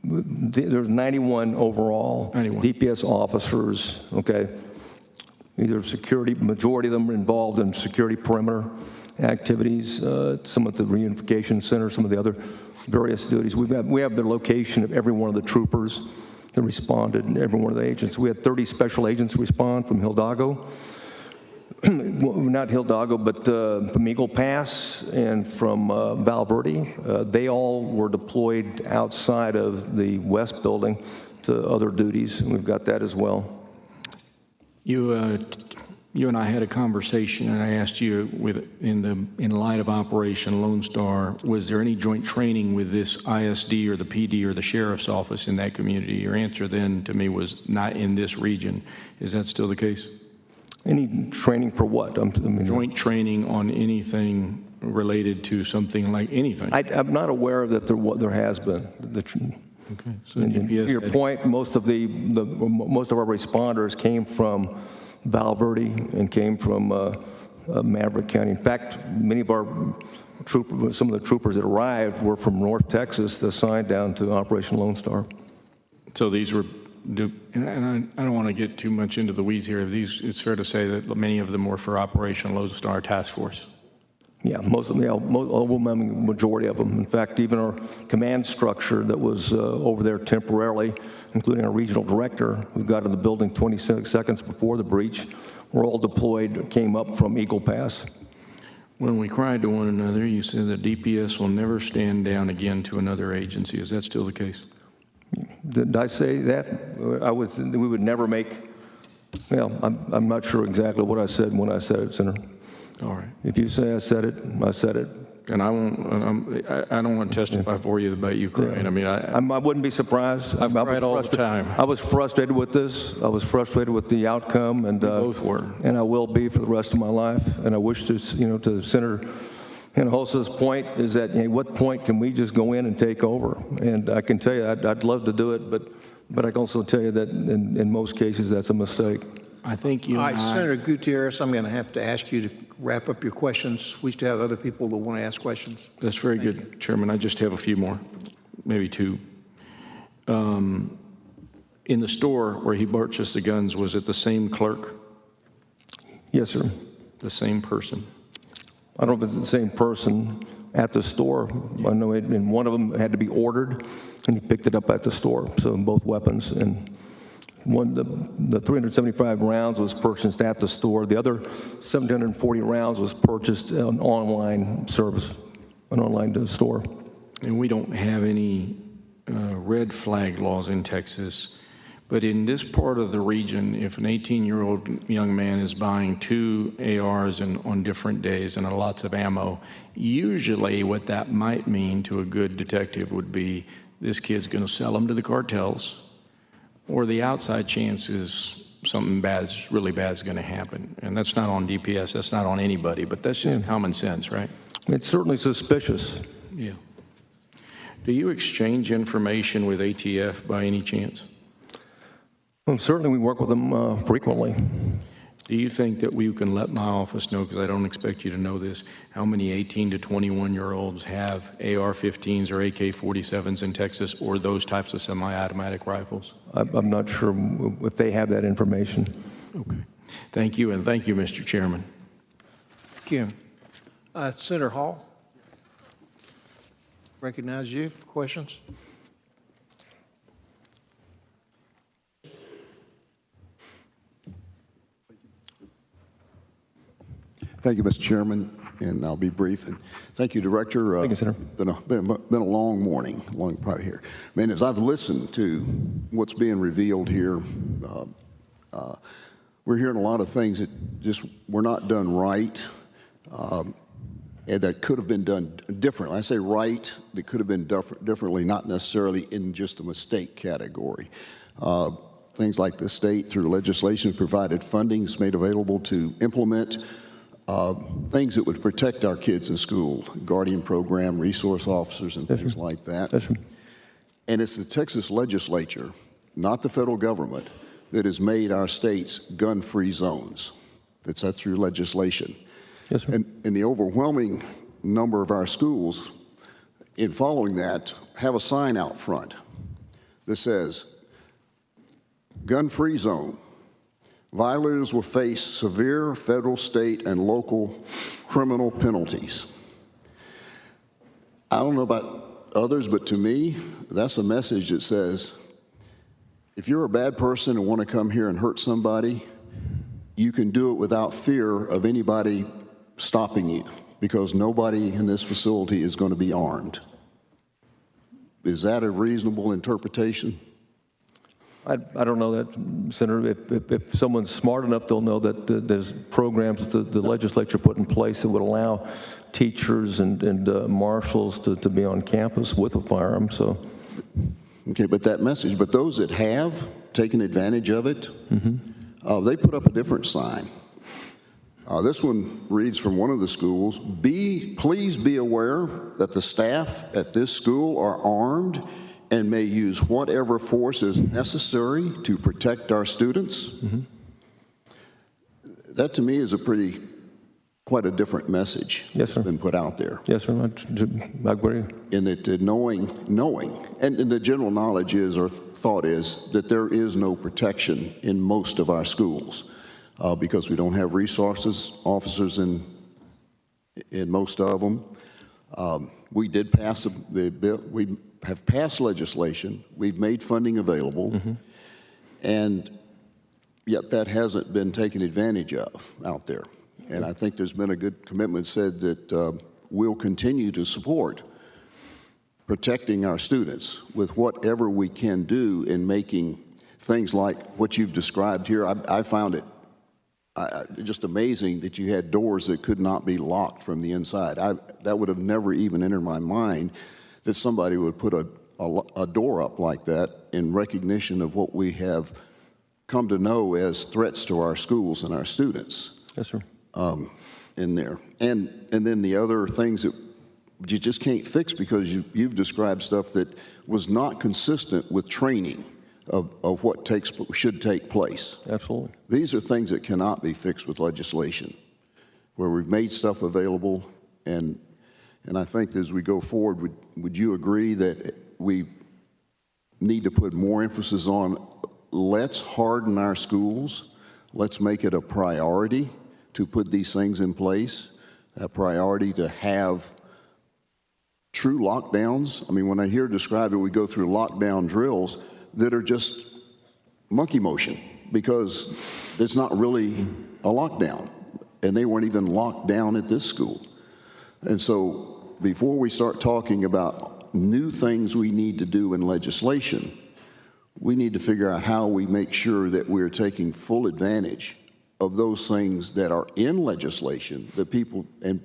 Speaker 13: There's 91 overall. 91. DPS officers, okay. Either security, majority of them were involved in security perimeter activities, some at the reunification center, some of the other various duties. We have the location of every one of the troopers that responded and every one of the agents. We had 30 special agents respond from Hidalgo. Not Hidalgo, but from Eagle Pass and from Val Verde. They all were deployed outside of the West Building to other duties, and we've got that as well.
Speaker 11: You and I had a conversation, and I asked you, in light of Operation Lone Star, was there any joint training with this ISD or the PD or the sheriff's office in that community? Your answer then to me was not in this region. Is that still the case?
Speaker 13: Any training for what?
Speaker 11: Joint training on anything related to something like anything.
Speaker 13: I'm not aware that there has been.
Speaker 11: Okay. So
Speaker 13: to your point, most of our responders came from Val Verde and came from Maverick County. In fact, many of our some of the troopers that arrived were from North Texas, assigned down to Operation Lone Star.
Speaker 11: So these were. And I don't want to get too much into the weeds here. It's fair to say that many of them were for Operation Lone Star Task Force.
Speaker 13: Yeah, most of them, overwhelming majority of them. In fact, even our command structure that was over there temporarily, including our regional director, who got in the building 26 seconds before the breach, were all deployed, came up from Eagle Pass.
Speaker 11: When we cried to one another, you said that DPS will never stand down again to another agency. Is that still the case?
Speaker 13: Did I say that? We would never make, well, I'm not sure exactly what I said when I said it, Senator.
Speaker 11: All right.
Speaker 13: If you say I said it, I said it.
Speaker 11: And I won't. I don't want to testify for you about Ukraine. I mean,
Speaker 13: I wouldn't be surprised.
Speaker 11: I've cried all the time.
Speaker 13: I was frustrated with this. I was frustrated with the outcome, and
Speaker 11: we both were.
Speaker 13: And I will be for the rest of my life. And I wish to, to Senator Hinojosa's point is that, at what point can we just go in and take over? And I can tell you, I'd love to do it, but I can also tell you that in most cases that's a mistake.
Speaker 11: I think you.
Speaker 1: All right, Senator Gutierrez, I'm going to have to ask you to wrap up your questions. We still have other people that want to ask questions.
Speaker 11: That's very good, Chairman. I just have a few more, maybe two. In the store where he purchased the guns, was it the same clerk?
Speaker 13: Yes, sir.
Speaker 11: The same person?
Speaker 13: I don't know if it's the same person at the store. I know and one of them had to be ordered, and he picked it up at the store, so both weapons. And the 375 rounds was purchased at the store. The other 740 rounds was purchased on online service, an online store.
Speaker 11: And we don't have any red flag laws in Texas, but in this part of the region, if an 18-year-old young man is buying 2 ARs on different days and lots of ammo, usually what that might mean to a good detective would be this kid's going to sell them to the cartels, or the outside chance is something really bad is going to happen. And that's not on DPS, that's not on anybody, but that's just common sense, right?
Speaker 13: It's certainly suspicious.
Speaker 11: Yeah. Do you exchange information with ATF by any chance?
Speaker 13: Well, certainly we work with them frequently.
Speaker 11: Do you think that we can let my office know, because I don't expect you to know this, how many 18 to 21-year-olds have AR-15s or AK-47s in Texas, or those types of semi-automatic rifles?
Speaker 13: I'm not sure if they have that information.
Speaker 11: Okay. Thank you, and thank you, Mr. Chairman.
Speaker 1: Thank you. Senator Hall, recognize you for questions.
Speaker 12: Thank you, Mr. Chairman, and I'll be brief. And thank you, Director.
Speaker 13: Thank you, Senator.
Speaker 12: Been a long morning, long part here. I mean, as I've listened to what's being revealed here, we're hearing a lot of things that just were not done right, and that could have been done differently. I say right, that could have been differently, not necessarily in just the mistake category. Things like the state, through legislation, provided fundings made available to implement things that would protect our kids in school, guardian program, resource officers, and things like that. And it's the Texas legislature, not the federal government, that has made our states gun-free zones. That's through legislation.
Speaker 13: Yes, sir.
Speaker 12: And the overwhelming number of our schools, in following that, have a sign out front that says, gun-free zone. Violators will face severe federal, state, and local criminal penalties. I don't know about others, but to me, that's a message that says, if you're a bad person and want to come here and hurt somebody, you can do it without fear of anybody stopping you, because nobody in this facility is going to be armed. Is that a reasonable interpretation?
Speaker 13: I don't know that, Senator. If someone's smart enough, they'll know that there's programs that the legislature put in place that would allow teachers and marshals to be on campus with a firearm. So,
Speaker 12: okay, but that message, but those that have taken advantage of it, they put up a different sign. This one reads from one of the schools, please be aware that the staff at this school are armed and may use whatever force is necessary to protect our students. That to me is quite a different message that's been put out there.
Speaker 13: Yes, sir, I agree.
Speaker 12: In that knowing, and the general knowledge is, or thought is, that there is no protection in most of our schools because we don't have officers in most of them. We did pass the bill, we have passed legislation, we've made funding available, and yet that hasn't been taken advantage of out there. And I think there's been a good commitment said that we'll continue to support protecting our students with whatever we can do in making things like what you've described here. I found it just amazing that you had doors that could not be locked from the inside. That would have never even entered my mind that somebody would put a door up like that in recognition of what we have come to know as threats to our schools and our students.
Speaker 13: Yes, sir.
Speaker 12: In there. And then the other things that you just can't fix because you've described stuff that was not consistent with training of what should take place.
Speaker 13: Absolutely.
Speaker 12: These are things that cannot be fixed with legislation, where we've made stuff available, and I think as we go forward, would you agree that we need to put more emphasis on let's harden our schools, let's make it a priority to put these things in place, a priority to have true lockdowns? I mean, when I hear described it, we go through lockdown drills that are just monkey motion because it's not really a lockdown, and they weren't even locked down at this school. And so before we start talking about new things we need to do in legislation, we need to figure out how we make sure that we're taking full advantage of those things that are in legislation that people and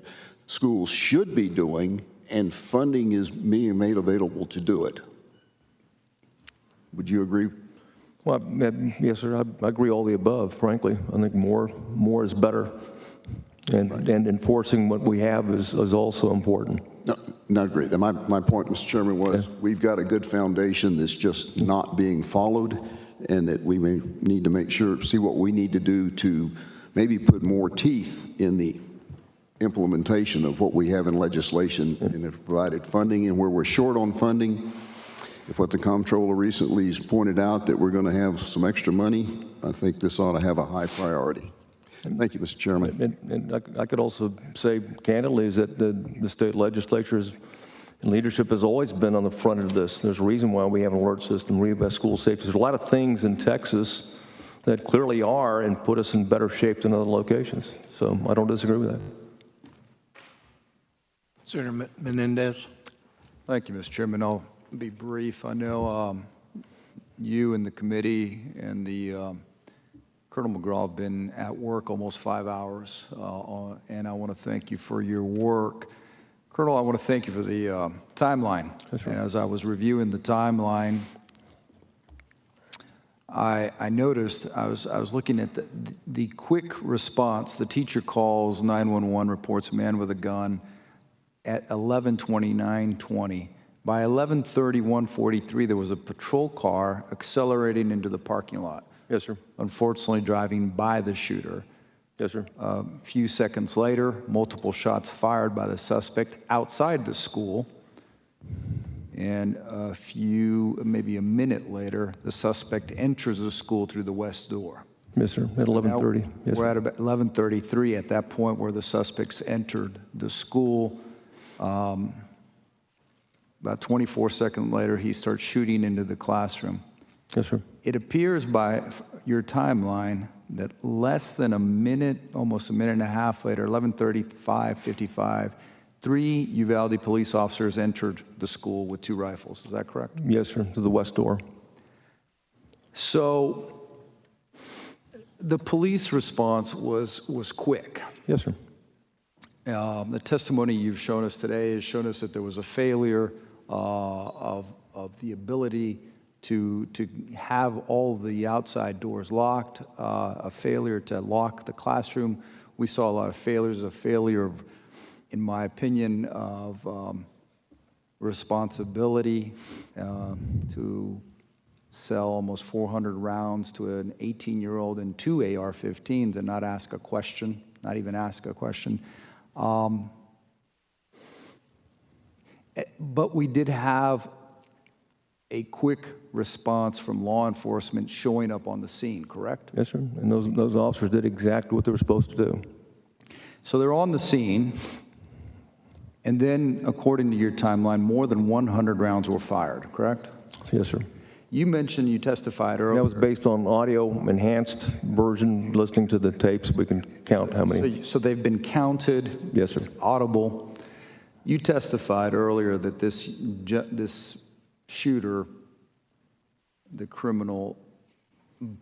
Speaker 12: schools should be doing, and funding is being made available to do it. Would you agree?
Speaker 13: Well, yes, sir. I agree all the above, frankly. I think more is better. And enforcing what we have is also important.
Speaker 12: No, agreed. And my point, Mr. Chairman, was we've got a good foundation that's just not being followed, and that we may need to see what we need to do to maybe put more teeth in the implementation of what we have in legislation and have provided funding, and where we're short on funding. If what the comptroller recently has pointed out that we're going to have some extra money, I think this ought to have a high priority. Thank you, Mr. Chairman.
Speaker 13: And I could also say candidly is that the state legislatures and leadership has always been on the front of this. There's a reason why we have an alert system, reinvest school safety. There's a lot of things in Texas that clearly are and put us in better shape than other locations. So I don't disagree with that.
Speaker 1: Senator Menendez.
Speaker 17: Thank you, Mr. Chairman. I'll be brief. I know you and the committee and the Colonel McGraw have been at work almost 5 hours, and I want to thank you for your work. Colonel, I want to thank you for the timeline. That's right. And as I was reviewing the timeline, I noticed, I was looking at the quick response. The teacher calls 911, reports a man with a gun at 11:29:20. By 11:31:43, there was a patrol car accelerating into the parking lot.
Speaker 13: Yes, sir.
Speaker 17: Unfortunately, driving by the shooter.
Speaker 13: Yes, sir.
Speaker 17: A few seconds later, multiple shots fired by the suspect outside the school. And maybe a minute later, the suspect enters the school through the west door.
Speaker 13: Yes, sir. At 11:30. Yes,
Speaker 17: we're at about 11:33 at that point where the suspects entered the school. About 24 seconds later, he starts shooting into the classroom.
Speaker 13: Yes, sir.
Speaker 17: It appears by your timeline that less than a minute, almost a minute and a half later, 11:35:55, 3 Uvalde police officers entered the school with 2 rifles. Is that correct?
Speaker 13: Yes, sir, to the west door.
Speaker 17: So the police response was quick.
Speaker 13: Yes, sir.
Speaker 17: The testimony you've shown us today has shown us that there was a failure of the ability to have all the outside doors locked, a failure to lock the classroom. We saw a lot of failures, a failure of, in my opinion, of responsibility to sell almost 400 rounds to an 18-year-old and 2 AR-15s and not ask a question, not even ask a question. But we did have a quick response from law enforcement showing up on the scene, correct?
Speaker 13: Yes, sir. And those officers did exactly what they were supposed to do.
Speaker 17: So they're on the scene, and then, according to your timeline, more than 100 rounds were fired, correct?
Speaker 13: Yes, sir.
Speaker 17: You mentioned you testified earlier.
Speaker 13: That was based on audio enhanced version, listening to the tapes. We can count how many.
Speaker 17: So they've been counted.
Speaker 13: Yes, sir.
Speaker 17: It's audible. You testified earlier that this shooter, the criminal,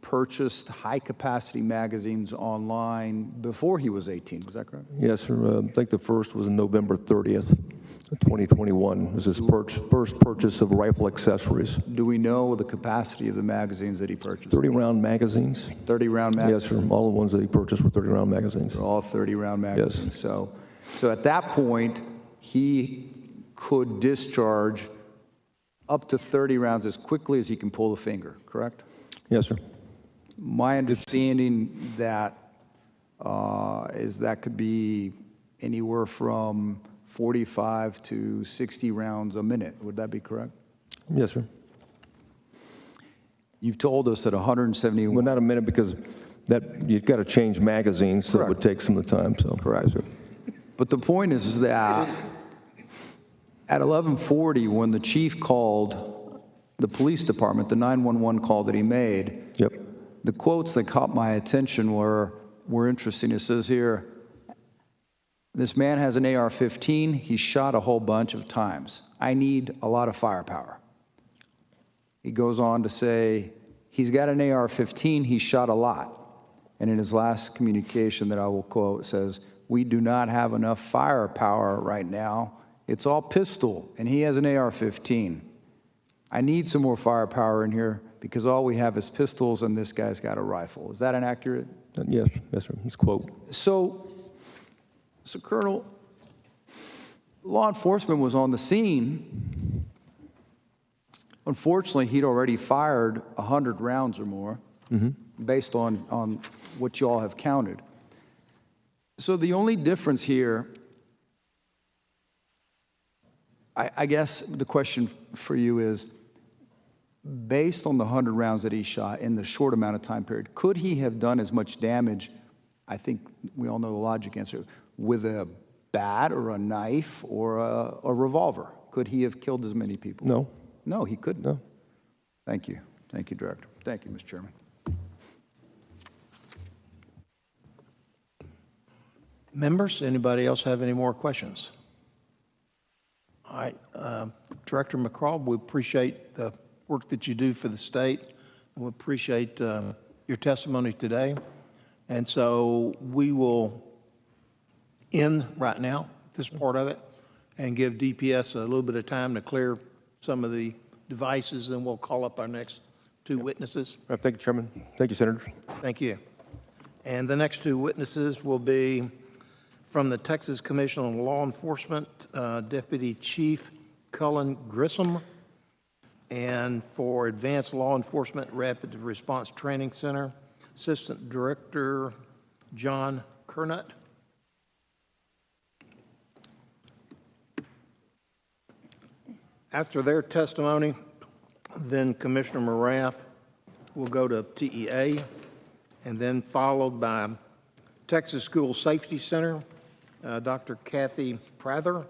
Speaker 17: purchased high-capacity magazines online before he was 18. Was that correct?
Speaker 13: Yes, sir. I think the first was November 30th, 2021. It was his first purchase of rifle accessories.
Speaker 17: Do we know the capacity of the magazines that he purchased?
Speaker 13: 30-round magazines.
Speaker 17: 30-round magazines?
Speaker 13: Yes, sir. All the ones that he purchased were 30-round magazines.
Speaker 17: They're all 30-round magazines.
Speaker 13: Yes.
Speaker 17: So at that point, he could discharge up to 30 rounds as quickly as he can pull the finger, correct?
Speaker 13: Yes, sir.
Speaker 17: My understanding that is that could be anywhere from 45 to 60 rounds a minute. Would that be correct?
Speaker 13: Yes, sir.
Speaker 17: You've told us that 171...
Speaker 13: Well, not a minute, because you've got to change magazines, so it would take some of the time. So.
Speaker 17: Correct. Yes, but the point is that at 11:40, when the chief called the police department, the 911 call that he made,
Speaker 13: yep,
Speaker 17: the quotes that caught my attention were interesting. It says here, this man has an AR-15. He's shot a whole bunch of times. I need a lot of firepower. He goes on to say, he's got an AR-15. He's shot a lot. And in his last communication that I will quote, says, we do not have enough firepower right now. It's all pistol, and he has an AR-15. I need some more firepower in here because all we have is pistols, and this guy's got a rifle. Is that inaccurate?
Speaker 13: Yes, yes, sir. It's a quote.
Speaker 17: So, Colonel, law enforcement was on the scene. Unfortunately, he'd already fired 100 rounds or more, based on what you all have counted. So the only difference here, I guess the question for you is, based on the 100 rounds that he shot in the short amount of time period, could he have done as much damage, I think we all know the logic answer, with a bat or a knife or a revolver? Could he have killed as many people?
Speaker 13: No.
Speaker 17: No, he couldn't.
Speaker 13: No.
Speaker 17: Thank you. Thank you, Director. Thank you, Mr. Chairman.
Speaker 1: Members, anybody else have any more questions? All right, Director McCraw, we appreciate the work that you do for the state. We appreciate your testimony today. And so we will end right now, this part of it, and give DPS a little bit of time to clear some of the devices, and we'll call up our next two witnesses.
Speaker 13: Thank you, Chairman. Thank you, Senators.
Speaker 1: Thank you. And the next two witnesses will be from the Texas Commission on Law Enforcement, Deputy Chief Cullen Grissom, and for Advanced Law Enforcement Rapid Response Training Center, Assistant Director John Kernut. After their testimony, then Commissioner Morath will go to TEA, and then followed by Texas School Safety Center, Dr. Kathy Prather.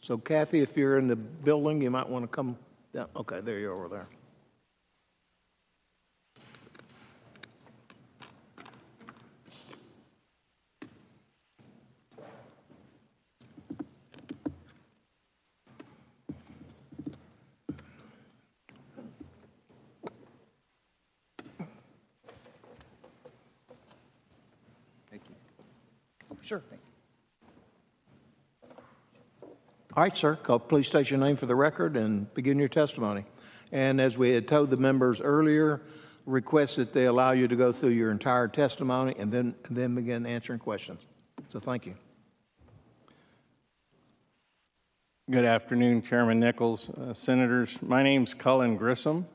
Speaker 1: So Kathy, if you're in the building, you might want to come down. Okay, there you are over there. Sure. All right, sir. Please state your name for the record and begin your testimony. And as we had told the members earlier, request that they allow you to go through your entire testimony and then begin answering questions. So thank you.
Speaker 18: Good afternoon, Chairman Nichols, Senators. My name's Cullen Grissom.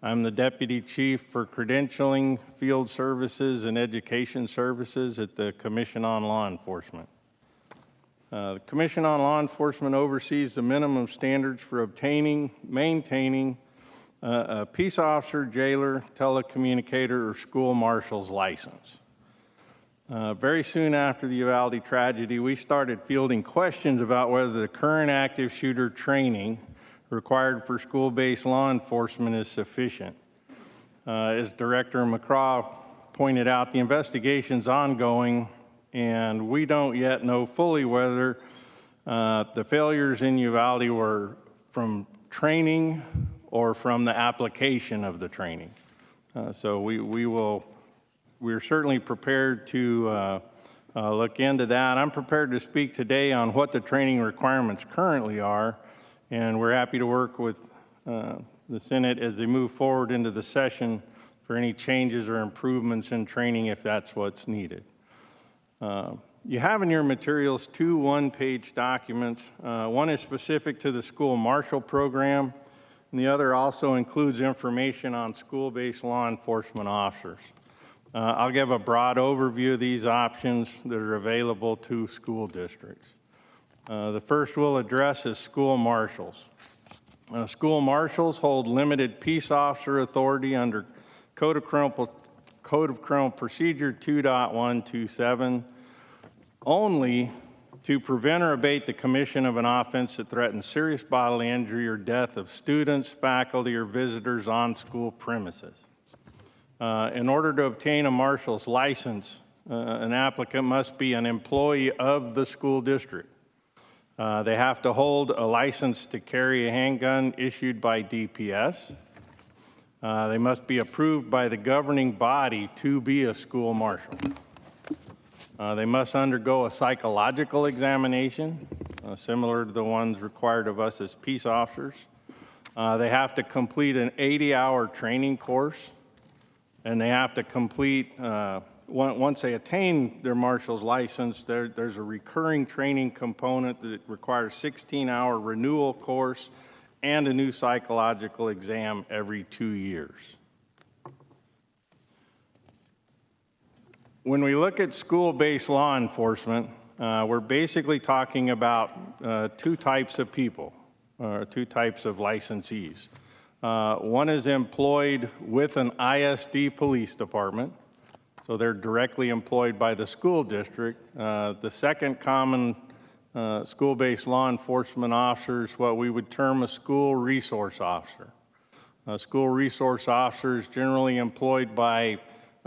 Speaker 18: I'm the Deputy Chief for Credentialing, Field Services, and Education Services at the Commission on Law Enforcement. The Commission on Law Enforcement oversees the minimum standards for obtaining, maintaining a peace officer, jailer, telecommunicator, or school marshal's license. Very soon after the Uvalde tragedy, we started fielding questions about whether the current active shooter training required for school-based law enforcement is sufficient. As Director McCraw pointed out, the investigation's ongoing and we don't yet know fully whether the failures in Uvalde were from training or from the application of the training. So we're certainly prepared to look into that. I'm prepared to speak today on what the training requirements currently are, and we're happy to work with the Senate as they move forward into the session for any changes or improvements in training if that's what's needed. You have in your materials two one-page documents. One is specific to the school marshal program, and the other also includes information on school-based law enforcement officers. I'll give a broad overview of these options that are available to school districts. The first we'll address is school marshals. School marshals hold limited peace officer authority under Code of Criminal Procedure 2.127 only to prevent or abate the commission of an offense that threatens serious bodily injury or death of students, faculty, or visitors on school premises. In order to obtain a marshal's license, an applicant must be an employee of the school district. They have to hold a license to carry a handgun issued by DPS. They must be approved by the governing body to be a school marshal. They must undergo a psychological examination, similar to the ones required of us as peace officers. They have to complete an 80-hour training course, and they have to complete, once they attain their marshal's license, there's a recurring training component that requires 16-hour renewal course and a new psychological exam every 2 years. When we look at school-based law enforcement, we're basically talking about two types of people, or two types of licensees. One is employed with an ISD police department, so they're directly employed by the school district. The second common school-based law enforcement officer is what we would term a school resource officer. A school resource officer is generally employed by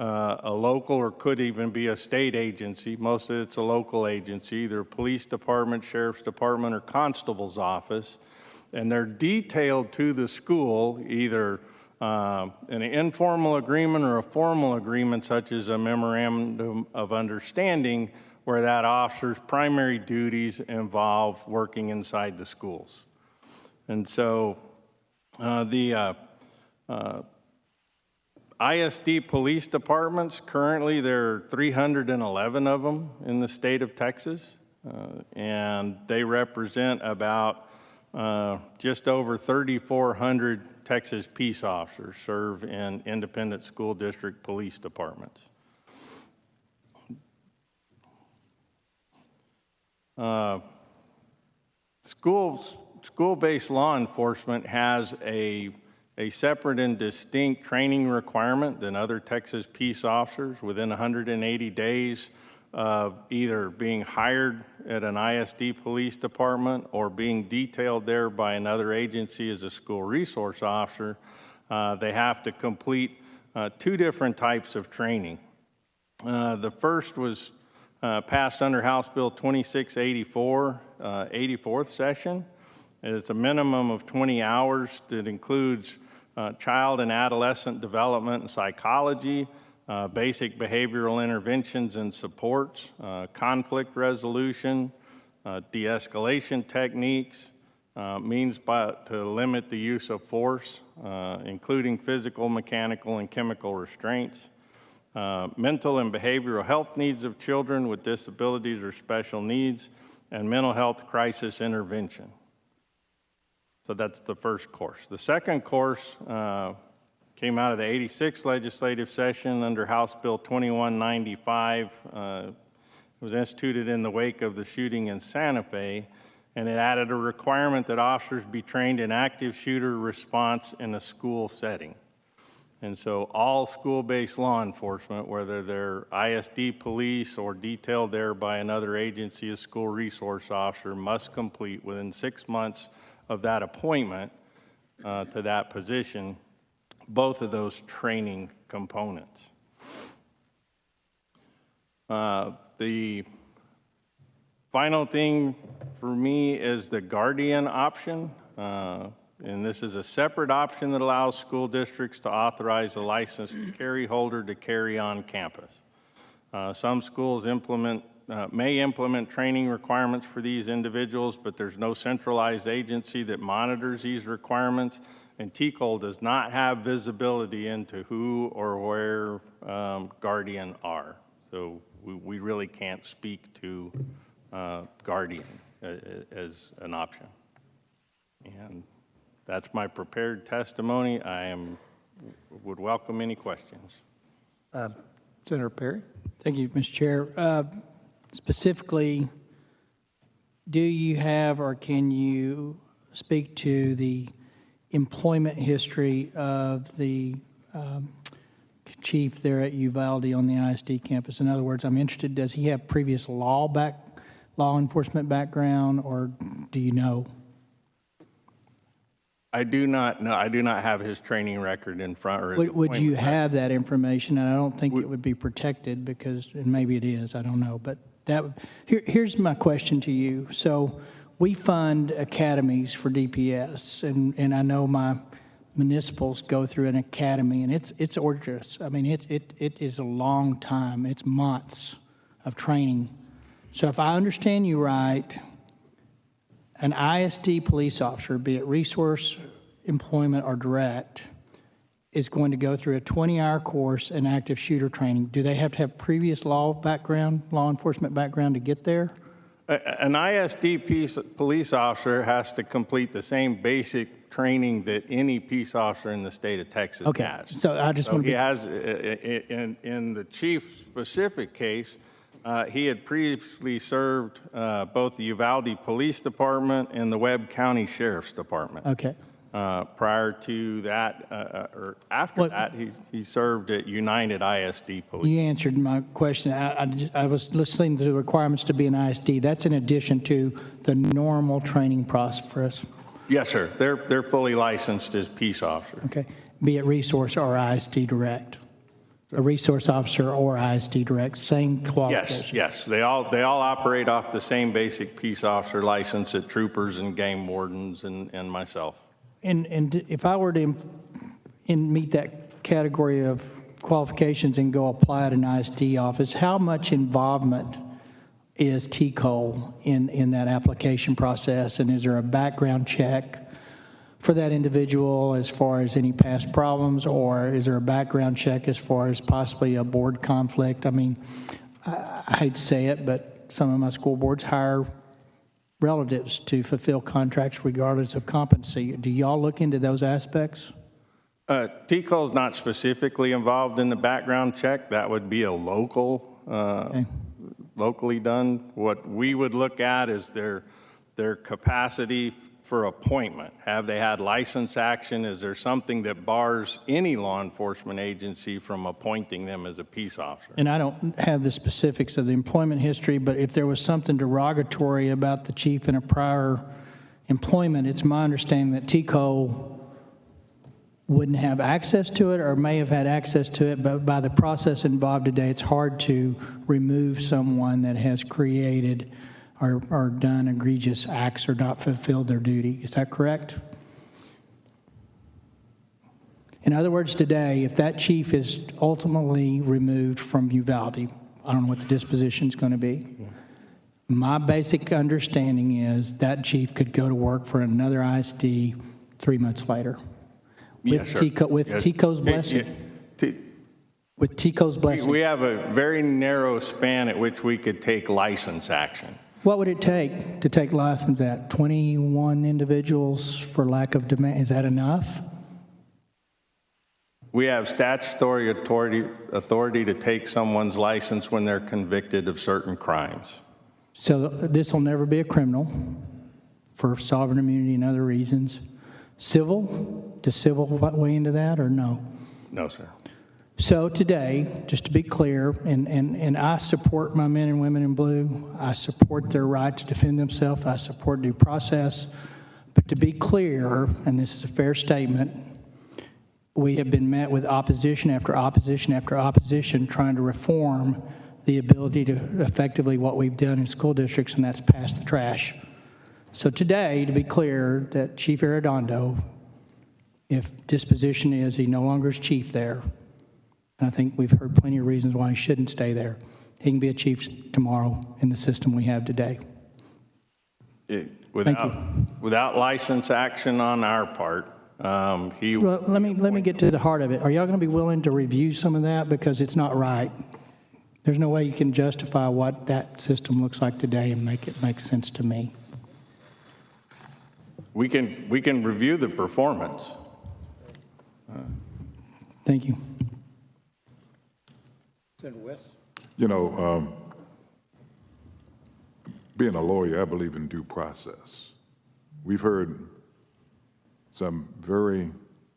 Speaker 18: a local or could even be a state agency. Most of it's a local agency, either a police department, sheriff's department, or constable's office. And they're detailed to the school, either an informal agreement or a formal agreement, such as a memorandum of understanding, where that officer's primary duties involve working inside the schools. And so the ISD police departments, currently there are 311 of them in the state of Texas, and they represent about just over 3,400 Texas peace officers serve in independent school district police departments. School-based law enforcement has a separate and distinct training requirement than other Texas peace officers within 180 days of either being hired at an ISD police department or being detailed there by another agency as a school resource officer. They have to complete two different types of training. The first was passed under House Bill 2684, 84th session. It's a minimum of 20 hours that includes child and adolescent development and psychology, basic behavioral interventions and supports, conflict resolution, de-escalation techniques, means to limit the use of force, including physical, mechanical, and chemical restraints, mental and behavioral health needs of children with disabilities or special needs, and mental health crisis intervention. So that's the first course. The second course came out of the 86th legislative session under House Bill 2195. It was instituted in the wake of the shooting in Santa Fe, and it added a requirement that officers be trained in active shooter response in a school setting. And so all school-based law enforcement, whether they're ISD police or detailed there by another agency, a school resource officer, must complete within 6 months of that appointment to that position, both of those training components. The final thing for me is the guardian option. And this is a separate option that allows school districts to authorize a licensed carry holder to carry on campus. Some schools may implement training requirements for these individuals, but there's no centralized agency that monitors these requirements, and TCOL does not have visibility into who or where guardian are. So we really can't speak to guardian as an option. And that's my prepared testimony. Would welcome any questions.
Speaker 1: Senator Perry.
Speaker 8: Thank you, Mr. Chair. Specifically, do you have or can you speak to the employment history of the chief there at Uvalde on the ISD campus? In other words, I'm interested, does he have previous law enforcement background, or do you know?
Speaker 18: I do not know. I do not have his training record in front. Or
Speaker 8: Would you have that information? And I don't think it would be protected because, and maybe it is, I don't know. But here's my question to you. So we fund academies for DPS, and I know my municipals go through an academy, and it's arduous. I mean, it is a long time. It's months of training. So if I understand you right, an ISD police officer, be it resource, employment, or direct, is going to go through a 20-hour course in active shooter training. Do they have to have previous law enforcement background to get there?
Speaker 18: An ISD police officer has to complete the same basic training that any peace officer in the state of Texas has.
Speaker 8: So I just want to
Speaker 18: he has, in the chief's specific case, he had previously served both the Uvalde Police Department and the Webb County Sheriff's Department.
Speaker 8: Okay.
Speaker 18: Prior to that, or after that, he served at United ISD Police.
Speaker 8: You answered my question. I was listening to the requirements to be an ISD. That's in addition to the normal training process.
Speaker 18: Yes, sir. They're fully licensed as peace officers.
Speaker 8: Okay. Be it resource or ISD direct. A resource officer or ISD direct, same qualification.
Speaker 18: Yes. They all operate off the same basic peace officer license that troopers and game wardens and myself.
Speaker 8: And if I were to meet that category of qualifications and go apply at an ISD office, how much involvement is TCOL in that application process? And is there a background check for that individual as far as any past problems, or is there a background check as far as possibly a board conflict? I mean, I hate to say it, but some of my school boards hire relatives to fulfill contracts regardless of competency. Do y'all look into those aspects?
Speaker 18: TCOL is not specifically involved in the background check. That would be a locally done. What we would look at is their capacity for appointment. Have they had license action? Is there something that bars any law enforcement agency from appointing them as a peace officer?
Speaker 8: And I don't have the specifics of the employment history, but if there was something derogatory about the chief in a prior employment, it's my understanding that TCOL wouldn't have access to it or may have had access to it, but by the process involved today, it's hard to remove someone that has created or done egregious acts or not fulfilled their duty. Is that correct? In other words, today, if that chief is ultimately removed from Uvalde, I don't know what the disposition is going to be. My basic understanding is that chief could go to work for another ISD 3 months later. With TCO's blessing. With TCO's blessing.
Speaker 18: We have a very narrow span at which we could take license action.
Speaker 8: What would it take to take license at 21 individuals for lack of demand? Is that enough?
Speaker 18: We have statutory authority to take someone's license when they're convicted of certain crimes.
Speaker 8: So this will never be a criminal for sovereign immunity and other reasons. Civil? Does civil weigh into that or no?
Speaker 18: No, sir.
Speaker 8: So today, just to be clear, and I support my men and women in blue. I support their right to defend themselves. I support due process. But to be clear, and this is a fair statement, we have been met with opposition after opposition after opposition trying to reform the ability to effectively what we've done in school districts, and that's pass the trash. So today, to be clear, that Chief Arredondo, if disposition is he no longer is chief there, and I think we've heard plenty of reasons why he shouldn't stay there, he can be a chief tomorrow in the system we have today.
Speaker 18: Without license action on our part,
Speaker 8: Well, let me get to the heart of it. Are y'all going to be willing to review some of that, because it's not right? There's no way you can justify what that system looks like today and make it make sense to me.
Speaker 18: We can review the performance.
Speaker 8: Thank you.
Speaker 1: Senator West.
Speaker 5: You know, being a lawyer, I believe in due process. We've heard some very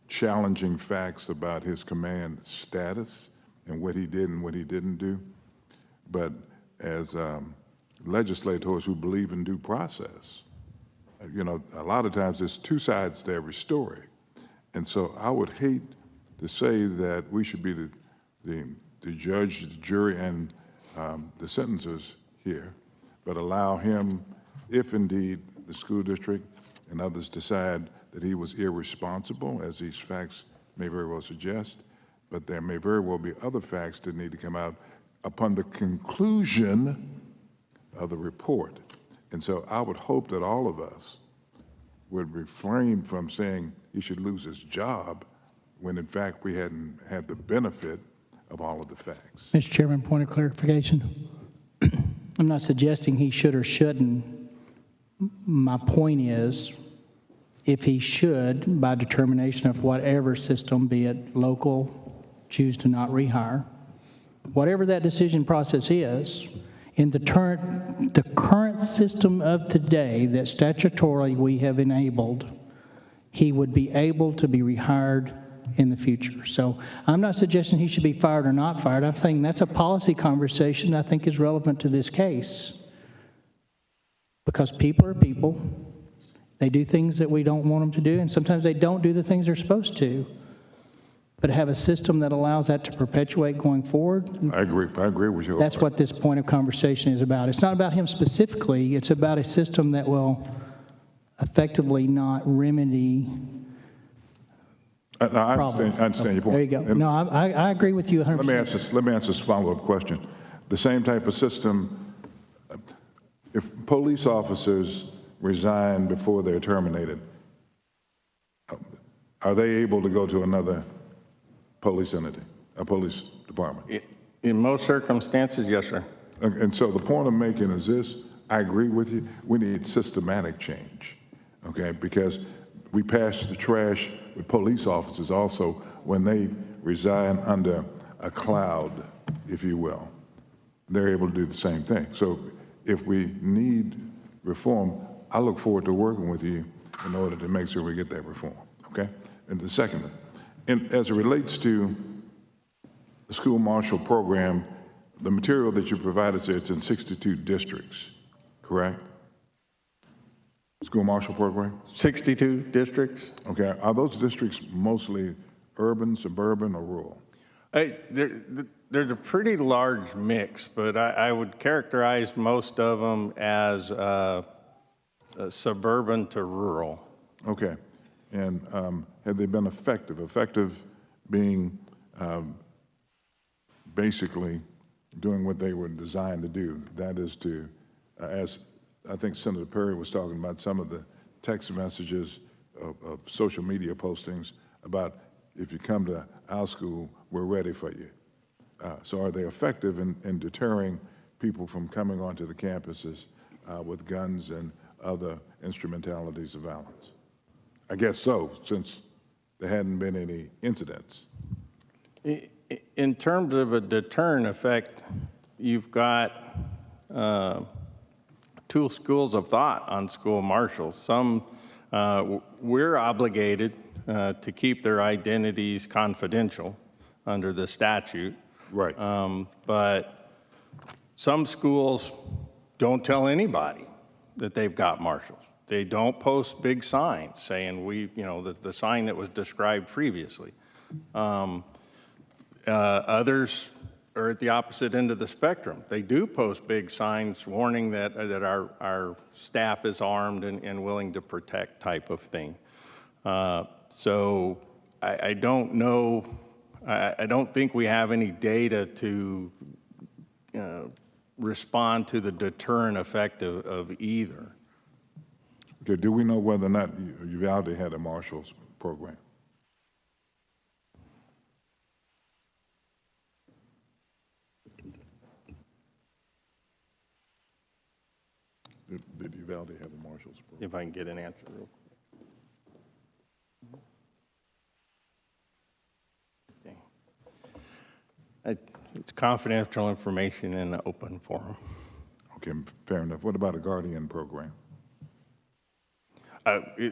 Speaker 5: challenging facts about his command status and what he did and what he didn't do. But as legislators who believe in due process, you know, a lot of times there's two sides to every story. And so I would hate to say that we should be the judge, the jury, and the sentencers here, but allow him, if indeed the school district and others decide that he was irresponsible, as these facts may very well suggest, but there may very well be other facts that need to come out upon the conclusion of the report. And so I would hope that all of us would refrain from saying he should lose his job when in fact we hadn't had the benefit of all of the facts.
Speaker 8: Mr. Chairman, point of clarification. I'm not suggesting he should or shouldn't. My point is, if he should, by determination of whatever system, be it local, choose to not rehire, whatever that decision process is, in the current system of today that statutorily we have enabled, he would be able to be rehired in the future. So I'm not suggesting he should be fired or not fired. I'm saying that's a policy conversation I think is relevant to this case. Because people are people. They do things that we don't want them to do, and sometimes they don't do the things they're supposed to. But have a system that allows that to perpetuate going forward.
Speaker 5: I agree with you.
Speaker 8: That's what this point of conversation is about. It's not about him specifically. It's about a system that will effectively not remedy
Speaker 5: I understand your point.
Speaker 8: There you go. No, I agree with you 100%.
Speaker 5: Let me answer this follow-up question. The same type of system, if police officers resign before they're terminated, are they able to go to another police entity, a police department?
Speaker 18: In most circumstances, yes, sir.
Speaker 5: And so the point I'm making is this: I agree with you. We need systematic change, okay? Because we pass the trash with police officers also when they resign under a cloud, if you will. They're able to do the same thing. So if we need reform, I look forward to working with you in order to make sure we get that reform, okay? And the second, and as it relates to the school marshal program, the material that you provided says it's in 62 districts, correct? School marshal program?
Speaker 18: 62 districts.
Speaker 5: Okay, are those districts mostly urban, suburban, or rural?
Speaker 18: There's a pretty large mix, but I would characterize most of them as suburban to rural.
Speaker 5: Okay, and have they been effective? Effective being basically doing what they were designed to do. That is to, as I think Senator Perry was talking about, some of the text messages of social media postings about, if you come to our school, we're ready for you. So are they effective in deterring people from coming onto the campuses with guns and other instrumentalities of violence? I guess so, since there hadn't been any incidents.
Speaker 18: In terms of a deterrent effect, you've got two schools of thought on school marshals. Some, we're obligated to keep their identities confidential under the statute.
Speaker 5: Right.
Speaker 18: But some schools don't tell anybody that they've got marshals. They don't post big signs saying the sign that was described previously. Others are at the opposite end of the spectrum. They do post big signs warning that our staff is armed and willing to protect type of thing. So I don't know, I don't think we have any data to respond to the deterrent effect of either.
Speaker 5: Okay, do we know whether or not Uvalde had a marshals program? Did Uvalde have a marshals program?
Speaker 18: If I can get an answer real quick. Okay. It's confidential information in the open forum.
Speaker 5: Okay, fair enough. What about a Guardian program?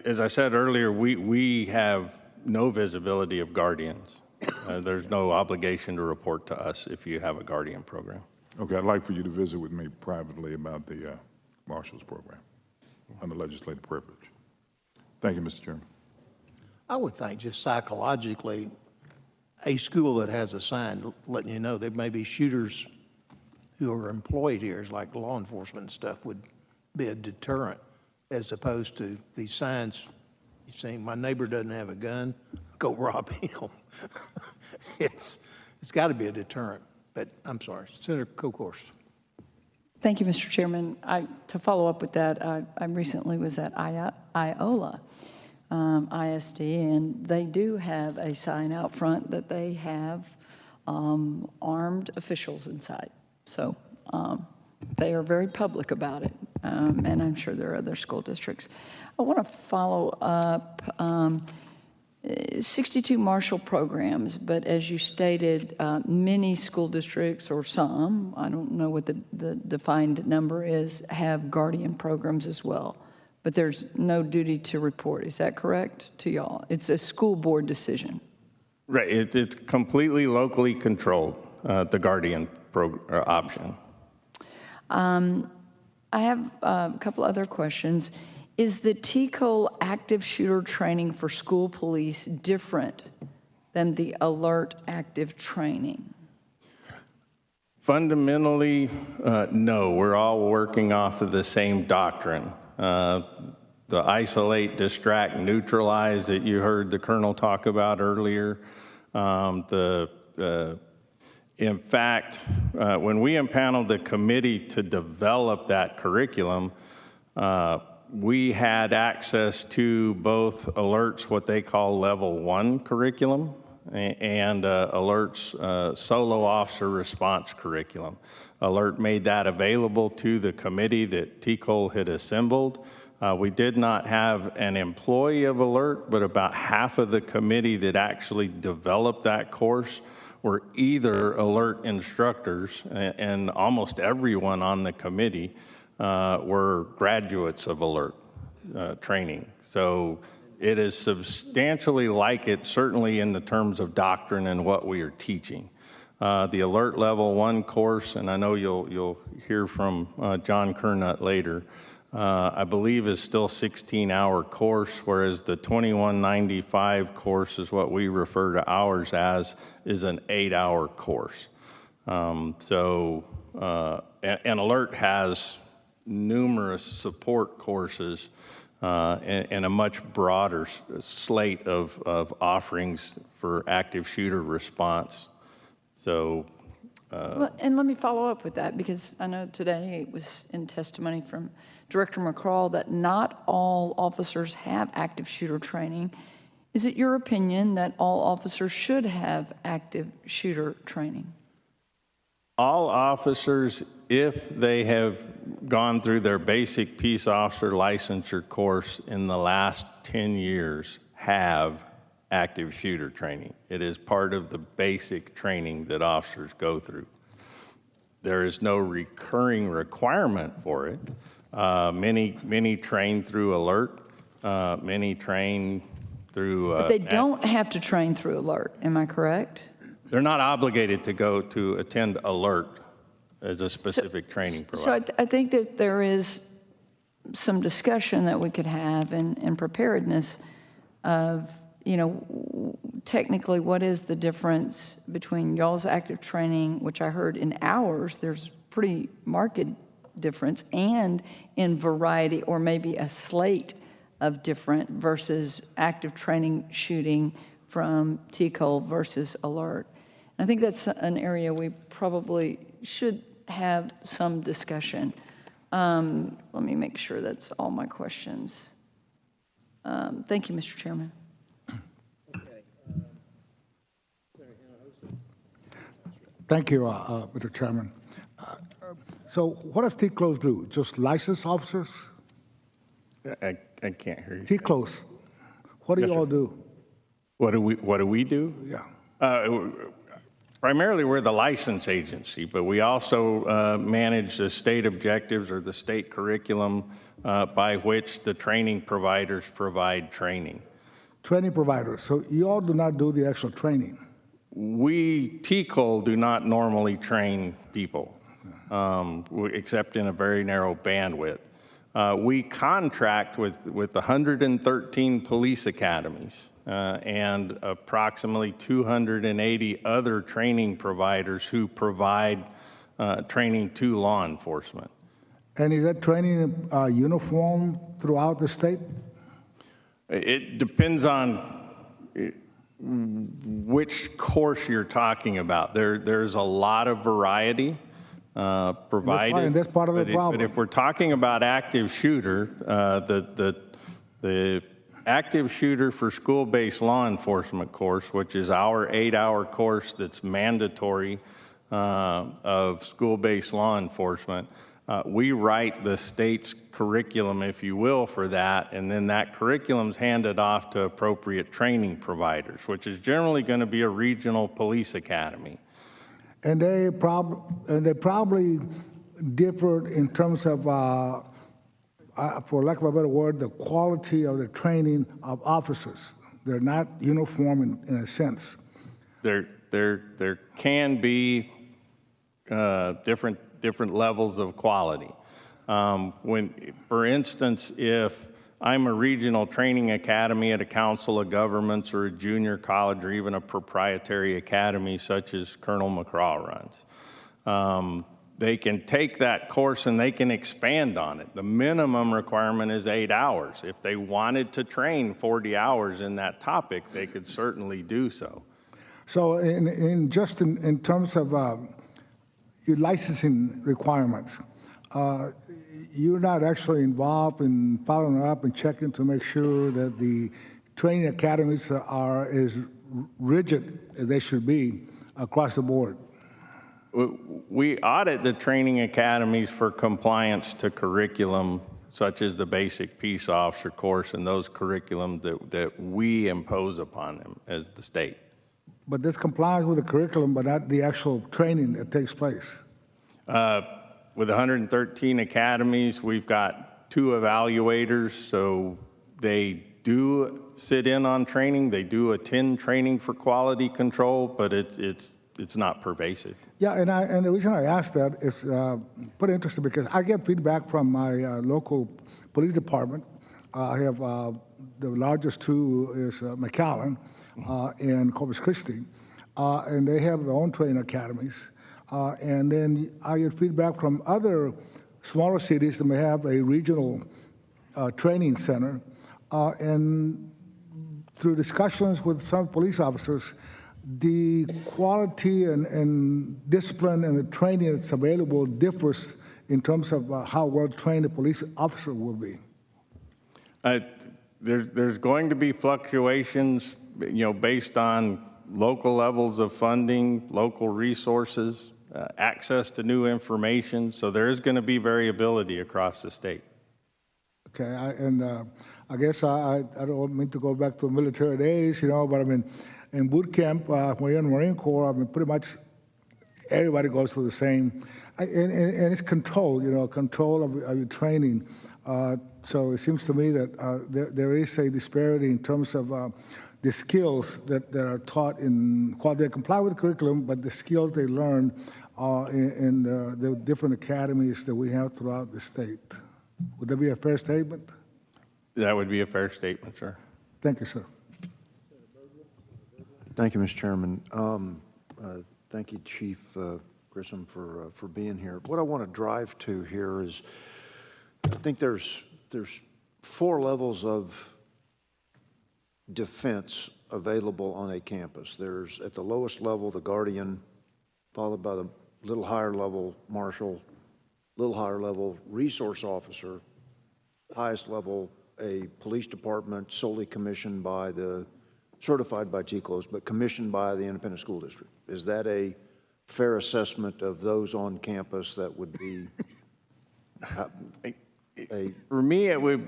Speaker 18: As I said earlier, we have no visibility of guardians. There's no obligation to report to us if you have a Guardian program.
Speaker 5: Okay, I'd like for you to visit with me privately about the marshals program under legislative privilege. Thank you, Mr. Chairman.
Speaker 1: I would think just psychologically, a school that has a sign letting you know there may be shooters who are employed here, like law enforcement and stuff, would be a deterrent, as opposed to these signs saying, my neighbor doesn't have a gun, go rob him. It's got to be a deterrent. But I'm sorry, Senator Kokorsz.
Speaker 2: Thank you, Mr. Chairman. To follow up with that, I recently was at Iola ISD, and they do have a sign out front that they have armed officials inside. So they are very public about it, and I'm sure there are other school districts. I want to follow up 62 Marshall programs, but as you stated, many school districts, or some, I don't know what the defined number is, have Guardian programs as well. But there's no duty to report. Is that correct to y'all? It's a school board decision.
Speaker 18: Right. It's completely locally controlled, the Guardian option.
Speaker 2: I have a couple other questions. Is the TCOL active shooter training for school police different than the alert active training?
Speaker 18: Fundamentally, no. We're all working off of the same doctrine. The isolate, distract, neutralize that you heard the Colonel talk about earlier. In fact, when we impaneled the committee to develop that curriculum, we had access to both alerts, what they call level 1 curriculum, and alerts solo officer response curriculum. Alert made that available to the committee that TCOL had assembled. We did not have an employee of Alert, but about half of the committee that actually developed that course were either Alert instructors, and almost everyone on the committee were graduates of Alert training. So it is substantially like it, certainly in the terms of doctrine and what we are teaching. The Alert Level 1 course, and I know you'll hear from John Kernut later, I believe is still 16-hour course, whereas the 2195 course is what we refer to ours as, is an 8-hour course. And Alert has numerous support courses and a much broader slate of offerings for active shooter response. So,
Speaker 2: well, and let me follow up with that, because I know today it was in testimony from Director McCraw that not all officers have active shooter training. Is it your opinion that all officers should have active shooter training?
Speaker 18: All officers, if they have gone through their basic peace officer licensure course in the last 10 years, have active shooter training. It is part of the basic training that officers go through. There is no recurring requirement for it. Many train through Alert. Many train through...
Speaker 2: But they don't have to train through Alert, am I correct?
Speaker 18: They're not obligated to go to attend Alert as a specific training provider.
Speaker 2: So I think that there is some discussion that we could have in preparedness of, you know, technically, what is the difference between y'all's active training, which I heard in hours, there's pretty marked difference, and in variety or maybe a slate of different versus active training shooting from TCOL versus alert. And I think that's an area we probably should have some discussion. Let me make sure that's all my questions. Thank you, Mr. Chairman.
Speaker 15: Thank you, Mr. Chairman. So what does TCOL do? Just license officers?
Speaker 18: I can't hear you.
Speaker 15: TCOL, what do
Speaker 18: Yes,
Speaker 15: you all
Speaker 18: sir.
Speaker 15: do?
Speaker 18: What do we do?
Speaker 15: Yeah.
Speaker 18: Primarily, we're the license agency, but we also manage the state objectives or the state curriculum by which the training providers provide training.
Speaker 15: Training providers. So you all do not do the actual training?
Speaker 18: We, TCOL, do not normally train people, except in a very narrow bandwidth. We contract with 113 police academies and approximately 280 other training providers who provide training to law enforcement.
Speaker 15: And is that training uniform throughout the state?
Speaker 18: It depends on which course you're talking about. There's a lot of variety provided.
Speaker 15: And that's part of the problem.
Speaker 18: But if we're talking about active shooter, the active shooter for school-based law enforcement course, which is our 8-hour course that's mandatory of school-based law enforcement, we write the state's curriculum, if you will, for that, and then that curriculum's handed off to appropriate training providers, which is generally going to be a regional police academy.
Speaker 15: And they probably differ in terms of, for lack of a better word, the quality of the training of officers. They're not uniform in a sense.
Speaker 18: There can be different levels of quality. For instance, if I'm a regional training academy at a council of governments or a junior college or even a proprietary academy such as Colonel McCraw runs, they can take that course and they can expand on it. The minimum requirement is 8 hours. If they wanted to train 40 hours in that topic, they could certainly do so.
Speaker 15: So in terms of your licensing requirements, you're not actually involved in following up and checking to make sure that the training academies are as rigid as they should be across the board.
Speaker 18: We audit the training academies for compliance to curriculum, such as the basic peace officer course and those curriculums that we impose upon them as the state.
Speaker 15: But this complies with the curriculum, but not the actual training that takes place.
Speaker 18: With 113 academies, we've got 2 evaluators, so they do sit in on training. They do attend training for quality control, but it's not pervasive.
Speaker 15: Yeah, and the reason I asked that is pretty interesting because I get feedback from my local police department. I have the largest 2 is McAllen and Corpus Christi, and they have their own training academies. And then I get feedback from other smaller cities that may have a regional training center. And through discussions with some police officers, the quality and discipline and the training that's available differs in terms of how well trained a police officer will be.
Speaker 18: There's going to be fluctuations, based on local levels of funding, local resources, access to new information. So there is going to be variability across the state.
Speaker 15: Okay, I guess I don't mean to go back to military days, but I mean, in boot camp, when you're in the Marine Corps, I mean, pretty much everybody goes through the same, and it's control, control of your training. So it seems to me that there is a disparity in terms of the skills that are taught while they comply with the curriculum, but the skills they learn in the different academies that we have throughout the state. Would that be a fair statement?
Speaker 18: That would be a fair statement, sir.
Speaker 15: Thank you, sir.
Speaker 6: Thank you, Mr. Chairman. Thank you, Chief Grissom, for being here. What I want to drive to here is, I think there's 4 levels of defense available on a campus. There's, at the lowest level, the guardian, followed by the little higher level marshal, little higher level resource officer, highest level a police department solely commissioned by the, certified by TCLOS, but commissioned by the independent school district. Is that a fair assessment of those on campus that would be
Speaker 18: For me, it would,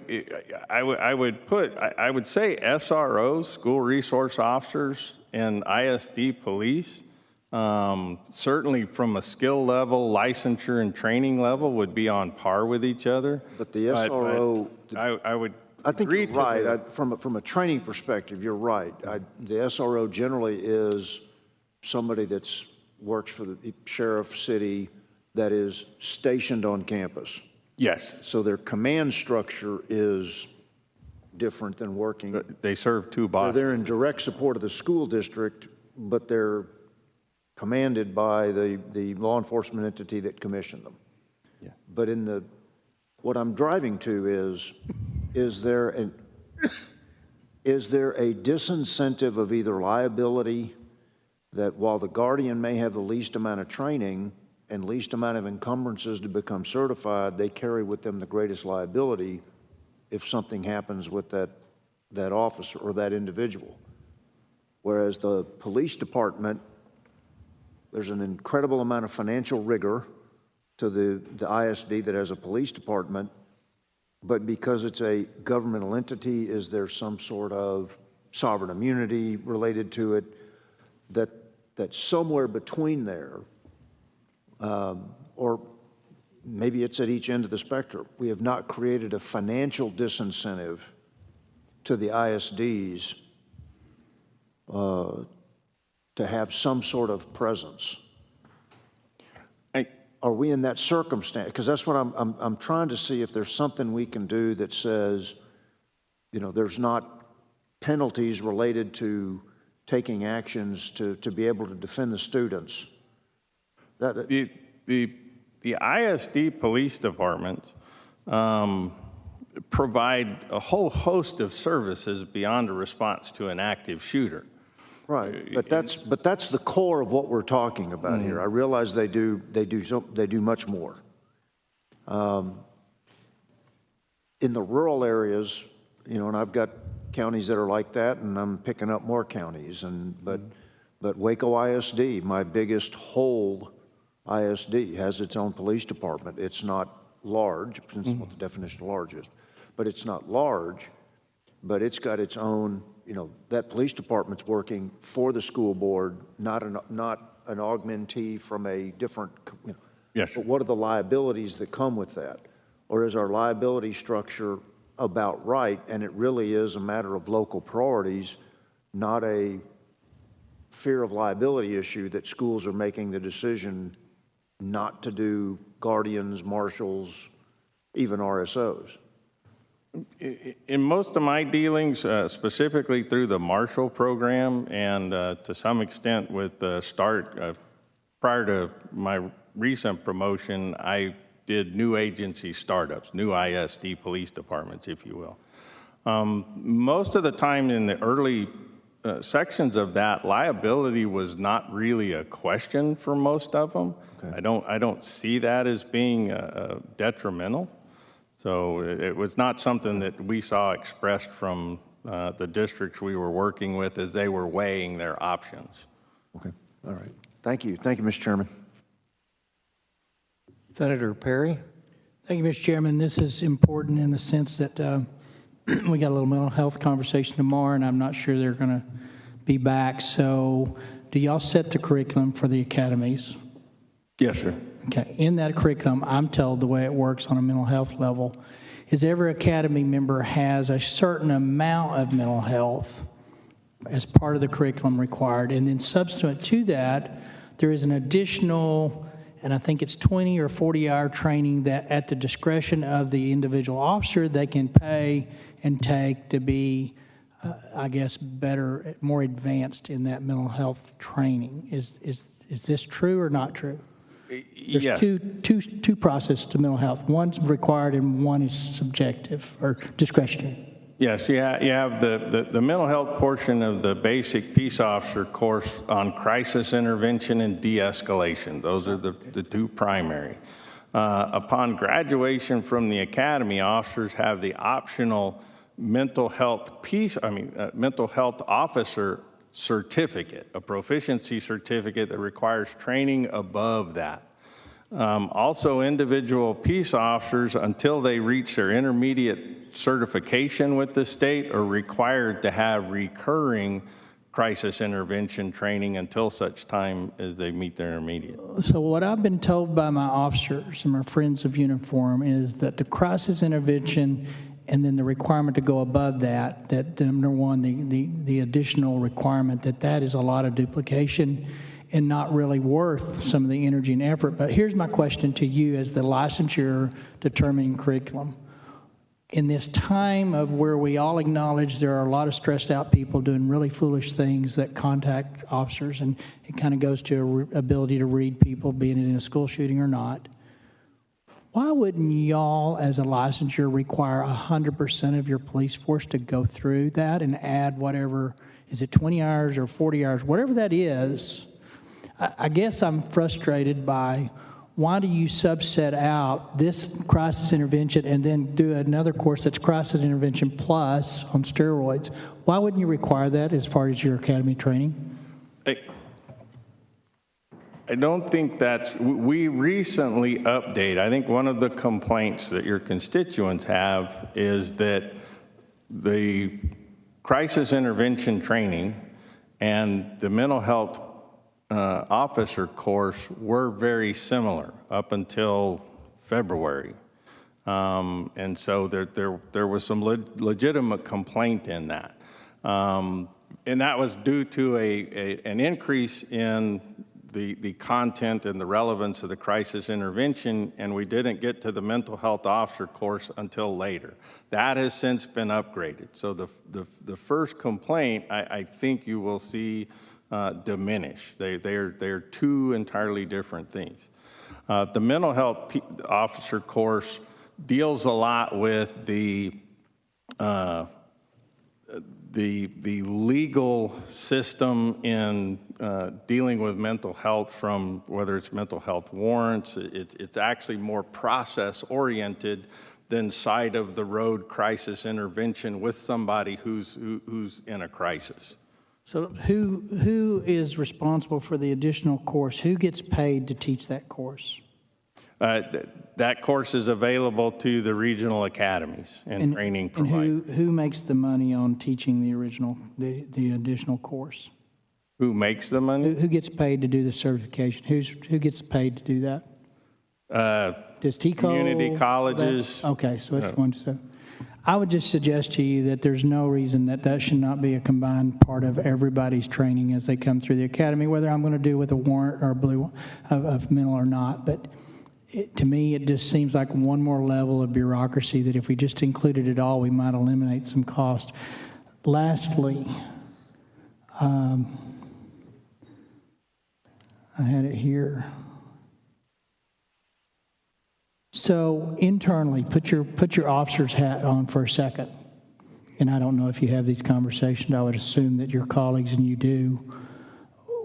Speaker 18: I would say SROs, school resource officers, and ISD police, certainly from a skill level, licensure, and training level would be on par with each other.
Speaker 6: But the SRO,
Speaker 18: I
Speaker 6: think you're right. From a training perspective, you're right. The SRO generally is somebody that's works for the sheriff, city, that is stationed on campus.
Speaker 18: Yes.
Speaker 6: So their command structure is different than working.
Speaker 18: They serve 2 bosses.
Speaker 6: They're in direct support of the school district, but they're commanded by the law enforcement entity that commissioned them.
Speaker 18: Yeah.
Speaker 6: But what I'm driving to is there a disincentive of either liability that while the guardian may have the least amount of training and least amount of encumbrances to become certified, they carry with them the greatest liability if something happens with that officer or that individual. Whereas the police department, there's an incredible amount of financial rigor to the ISD that has a police department, but because it's a governmental entity, is there some sort of sovereign immunity related to it that's somewhere between there, or maybe it's at each end of the spectrum. We have not created a financial disincentive to the ISDs to have some sort of presence. Are we in that circumstance? Because that's what I'm trying to see if there's something we can do that says, there's not penalties related to taking actions to be able to defend the students.
Speaker 18: The ISD police departments provide a whole host of services beyond a response to an active shooter.
Speaker 6: Right, but that's the core of what we're talking about here. I realize they do much more. In the rural areas, and I've got counties that are like that, and I'm picking up more counties. But Waco ISD, my biggest whole ISD, has its own police department. It's not large, depends on what the definition of large is, but it's not large, but it's got its own. That police department's working for the school board, not an augmentee from a different.
Speaker 18: Yes.
Speaker 6: But what are the liabilities that come with that, or is our liability structure about right? And it really is a matter of local priorities, not a fear of liability issue that schools are making the decision not to do guardians, marshals, even RSOs.
Speaker 18: In most of my dealings, specifically through the Marshall program and to some extent with the start, prior to my recent promotion, I did new agency startups, new ISD police departments, if you will. Most of the time in the early sections of that, liability was not really a question for most of them. Okay. I don't see that as being detrimental. So it was not something that we saw expressed from the districts we were working with as they were weighing their options.
Speaker 6: Okay, all right. Thank you, Mr. Chairman.
Speaker 1: Senator Perry.
Speaker 8: Thank you, Mr. Chairman. This is important in the sense that we got a little mental health conversation tomorrow, and I'm not sure they're going to be back. So do y'all set the curriculum for the academies?
Speaker 18: Yes, sir.
Speaker 8: Okay. In that curriculum, I'm told the way it works on a mental health level is every academy member has a certain amount of mental health as part of the curriculum required. And then subsequent to that, there is an additional, and I think it's 20 or 40-hour training that at the discretion of the individual officer, they can pay and take to be I guess, better, more advanced in that mental health training. Is this true or not true? There's
Speaker 18: Yes.
Speaker 8: two processes to mental health. One's required and one is subjective or discretionary.
Speaker 18: Yes, you have the mental health portion of the basic peace officer course on crisis intervention and de-escalation. Those are the two primary. Upon graduation from the academy, officers have the optional mental health officer certificate, a proficiency certificate that requires training above that. Also, individual peace officers, until they reach their intermediate certification with the state, are required to have recurring crisis intervention training until such time as they meet their intermediate.
Speaker 8: So what I've been told by my officers and my friends of uniform is that the crisis intervention and then the requirement to go above that number one, the additional requirement, that is a lot of duplication and not really worth some of the energy and effort. But here's my question to you as the licensure determining curriculum. In this time of where we all acknowledge there are a lot of stressed out people doing really foolish things that contact officers, and it kind of goes to ability to read people, being in a school shooting or not, why wouldn't y'all as a licensure require 100% of your police force to go through that and add whatever, is it 20 hours or 40 hours, whatever that is? I guess I'm frustrated by why do you subset out this crisis intervention and then do another course that's crisis intervention plus on steroids? Why wouldn't you require that as far as your academy training?
Speaker 18: I don't think we recently updated. I think one of the complaints that your constituents have is that the crisis intervention training and the mental health officer course were very similar up until February. And so there was some legitimate complaint in that. And that was due to an increase in the content and the relevance of the crisis intervention, and we didn't get to the mental health officer course until later. That has since been upgraded. So the first complaint, I think you will see diminish. They are two entirely different things. The mental health officer course deals a lot with the legal system in dealing with mental health, from whether it's mental health warrants. It's actually more process oriented than side of the road crisis intervention with somebody who's in a crisis.
Speaker 8: So who is responsible for the additional course? Who gets paid to teach that course?
Speaker 18: That course is available to the regional academies and training providers.
Speaker 8: And who makes the money on teaching the additional course?
Speaker 18: Who makes the money?
Speaker 8: Who gets paid to do the certification? Who gets paid to do that? Does TCO?
Speaker 18: Community colleges.
Speaker 8: Okay, so it's one to seven. I would just suggest to you that there's no reason that should not be a combined part of everybody's training as they come through the academy, whether I'm going to do with a warrant or a blue of mental or not. But to me, it just seems like one more level of bureaucracy that if we just included it all, we might eliminate some cost. Lastly, I had it here. So internally, put your officer's hat on for a second. And I don't know if you have these conversations. I would assume that your colleagues and you do.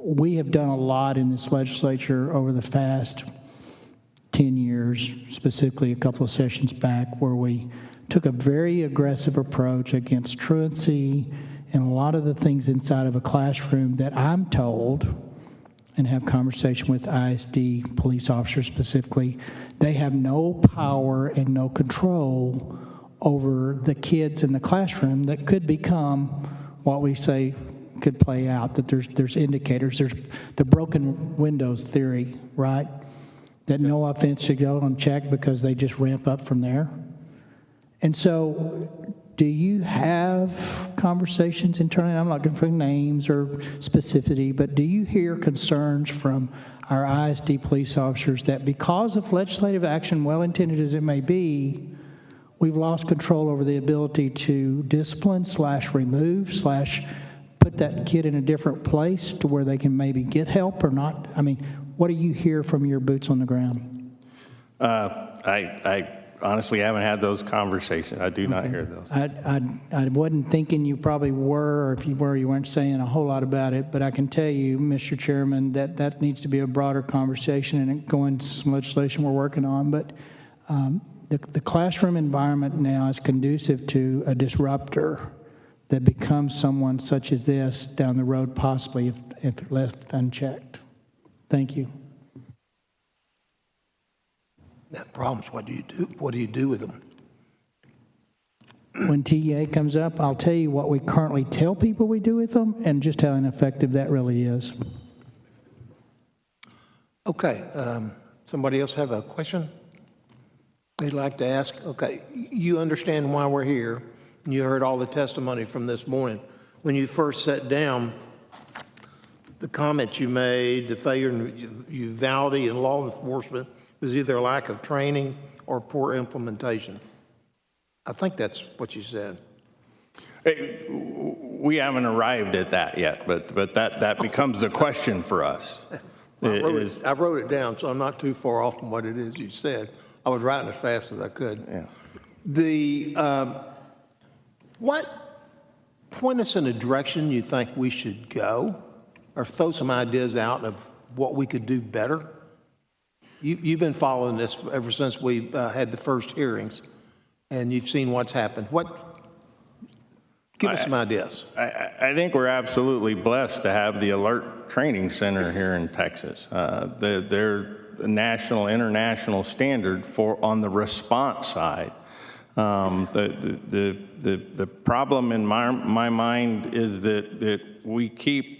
Speaker 8: We have done a lot in this legislature over the past 10 years, specifically a couple of sessions back, where we took a very aggressive approach against truancy and a lot of the things inside of a classroom that I'm told, and have conversation with ISD police officers specifically, they have no power and no control over the kids in the classroom that could become what we say could play out, that there's indicators. There's the broken windows theory, right? That no offense should go unchecked because they just ramp up from there. And so do you have conversations internally? I'm not going for names or specificity, but do you hear concerns from our ISD police officers that because of legislative action, well-intended as it may be, we've lost control over the ability to discipline / remove / put that kid in a different place to where they can maybe get help or not? I mean, what do you hear from your boots on the ground?
Speaker 18: I honestly haven't had those conversations. I do not hear those.
Speaker 8: I wasn't thinking you probably were, or if you were, you weren't saying a whole lot about it, but I can tell you, Mr. Chairman, that needs to be a broader conversation and go into some legislation we're working on. But the classroom environment now is conducive to a disruptor that becomes someone such as this down the road, possibly if left unchecked. Thank you.
Speaker 1: That problem's what do you do? What do you do with them?
Speaker 8: When TEA comes up, I'll tell you what we currently tell people we do with them and just how ineffective that really is.
Speaker 1: Okay. Somebody else have a question they'd like to ask? Okay. You understand why we're here. You heard all the testimony from this morning. When you first sat down, the comments you made, the failure in Uvalde and law enforcement was either a lack of training or poor implementation. I think that's what you said.
Speaker 18: Hey, we haven't arrived at that yet, but that becomes a question for us.
Speaker 1: I wrote it down, so I'm not too far off from what it is you said. I was writing as fast as I could.
Speaker 18: Yeah.
Speaker 1: What point us in a direction you think we should go, or throw some ideas out of what we could do better? You've been following this ever since we had the first hearings, and you've seen what's happened. Give us some ideas.
Speaker 18: I think we're absolutely blessed to have the Alert Training Center here in Texas. They're a national, international standard on the response side. The problem in my mind is that we keep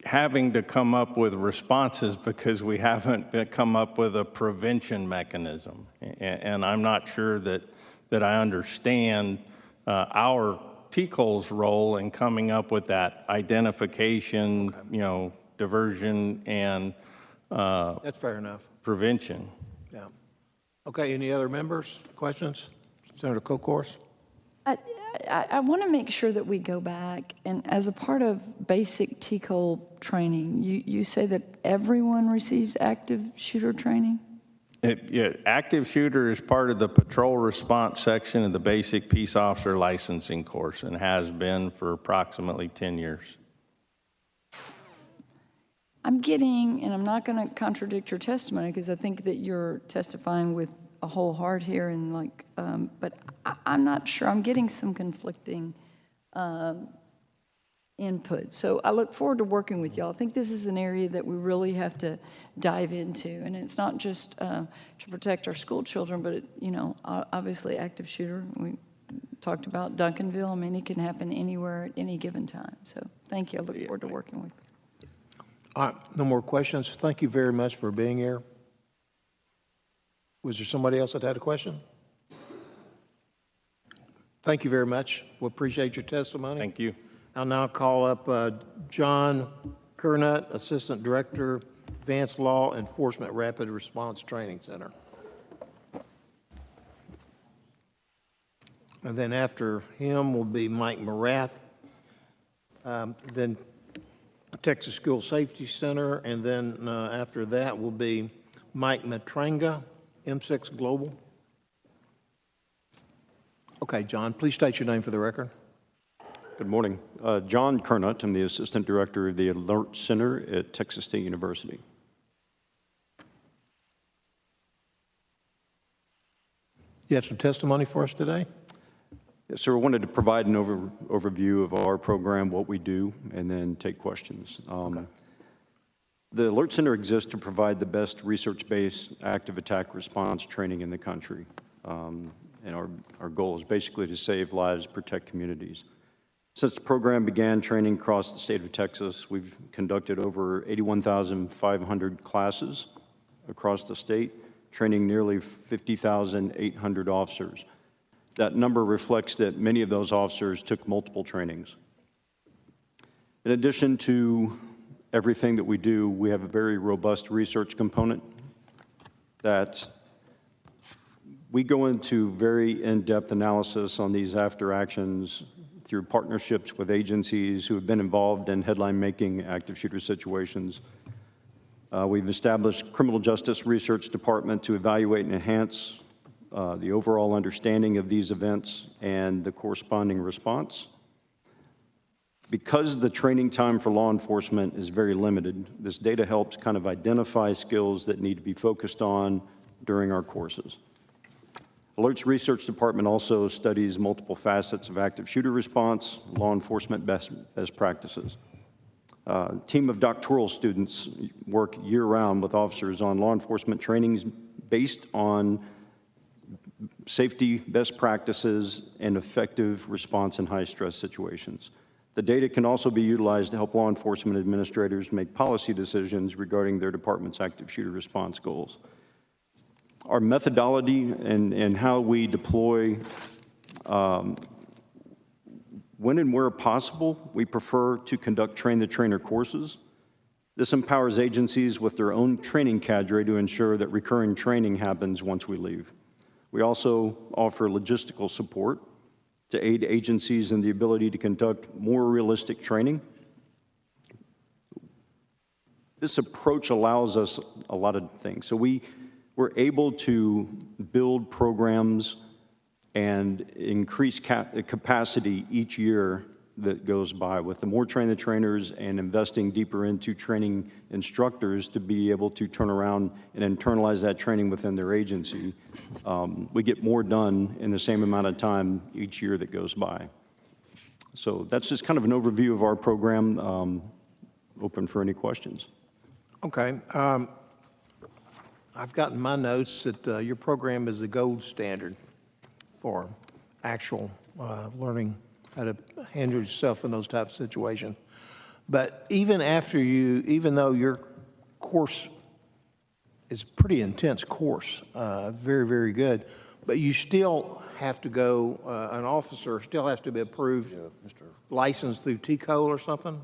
Speaker 18: having to come up with responses because we haven't come up with a prevention mechanism. And I'm not sure that I understand our TCOL's role in coming up with that identification, diversion, and
Speaker 1: that's fair enough.
Speaker 18: Prevention.
Speaker 1: Yeah. Okay, any other members, questions? Senator Kokorz?
Speaker 2: I want to make sure that we go back, and as a part of basic TCOL training, you say that everyone receives active shooter training?
Speaker 18: Yeah, active shooter is part of the patrol response section of the basic peace officer licensing course and has been for approximately 10 years.
Speaker 2: I'm getting, and I'm not going to contradict your testimony because I think that you're testifying with a whole heart here, and but I'm not sure. I'm getting some conflicting input. So I look forward to working with y'all. I think this is an area that we really have to dive into, and it's not just to protect our school children, but obviously active shooter. We talked about Duncanville. I mean, it can happen anywhere at any given time. So thank you. I look forward to working with you.
Speaker 1: All right, no more questions. Thank you very much for being here. Was there somebody else that had a question? Thank you very much. We appreciate your testimony.
Speaker 18: Thank you.
Speaker 1: I'll now call up John Kernut, Assistant Director, Advanced Law Enforcement Rapid Response Training Center. And then after him will be Mike Morath, then Texas School Safety Center, and then after that will be Mike Matranga, M6 Global. Okay, John, please state your name for the record.
Speaker 19: Good morning. John Kernut. I'm the Assistant Director of the Alert Center at Texas State University.
Speaker 1: You have some testimony for us today?
Speaker 19: Yes, sir. I wanted to provide an overview of our program, what we do, and then take questions. Okay. The Alert Center exists to provide the best research-based active attack response training in the country. And our goal is basically to save lives, protect communities. Since the program began training across the state of Texas, we've conducted over 81,500 classes across the state, training nearly 50,800 officers. That number reflects that many of those officers took multiple trainings. In addition to everything that we do, we have a very robust research component that We go into very in-depth analysis on these after actions through partnerships with agencies who have been involved in headline-making active shooter situations. We've established criminal justice research department to evaluate and enhance the overall understanding of these events and the corresponding response. Because the training time for law enforcement is very limited, this data helps kind of identify skills that need to be focused on during our courses. Alerts Research Department also studies multiple facets of active shooter response, law enforcement best practices. A team of doctoral students work year-round with officers on law enforcement trainings based on safety best practices and effective response in high-stress situations. The data can also be utilized to help law enforcement administrators make policy decisions regarding their department's active shooter response goals. Our methodology and how we deploy, when and where possible, we prefer to conduct train-the-trainer courses. This empowers agencies with their own training cadre to ensure that recurring training happens once we leave. We also offer logistical support to aid agencies in the ability to conduct more realistic training. This approach allows us a lot of things. So we're able to build programs and increase capacity each year that goes by with the more train-the-trainers and investing deeper into training instructors to be able to turn around and internalize that training within their agency. We get more done in the same amount of time each year that goes by. So that's just kind of an overview of our program. Open for any questions.
Speaker 1: Okay. I've gotten my notes that your program is the gold standard for actual learning how to handle yourself in those types of situations. But even though your course is a pretty intense course, very, very good, but you still have to go, an officer still has to be approved, licensed through TCO or something?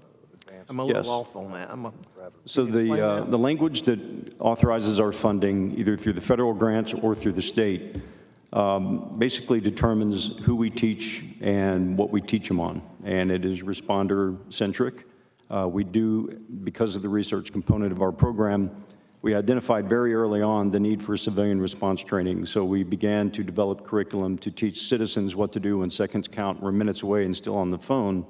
Speaker 1: I'm a little off on that.
Speaker 19: So the language that authorizes our funding, either through the federal grants or through the state, basically determines who we teach and what we teach them on, and it is responder-centric. We do, because of the research component of our program, we identified very early on the need for civilian response training, so we began to develop curriculum to teach citizens what to do when seconds count, we're minutes away and still on the phone.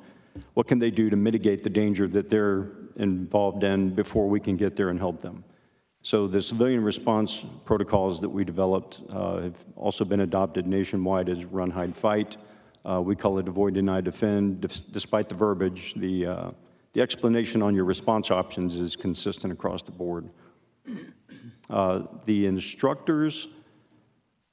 Speaker 19: What can they do to mitigate the danger that they're involved in before we can get there and help them? So the civilian response protocols that we developed have also been adopted nationwide as run, hide, fight. We call it avoid, deny, defend. Despite the verbiage, the explanation on your response options is consistent across the board. The instructors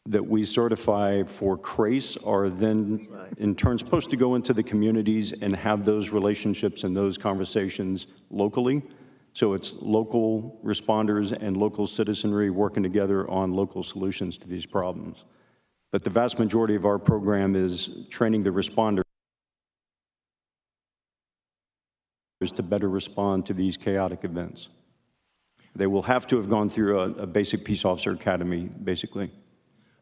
Speaker 19: that we certify for CRACE are then in turn supposed to go into the communities and have those relationships and those conversations locally. So it's local responders and local citizenry working together on local solutions to these problems. But the vast majority of our program is training the responders to better respond to these chaotic events. They will have to have gone through a basic peace officer academy, basically.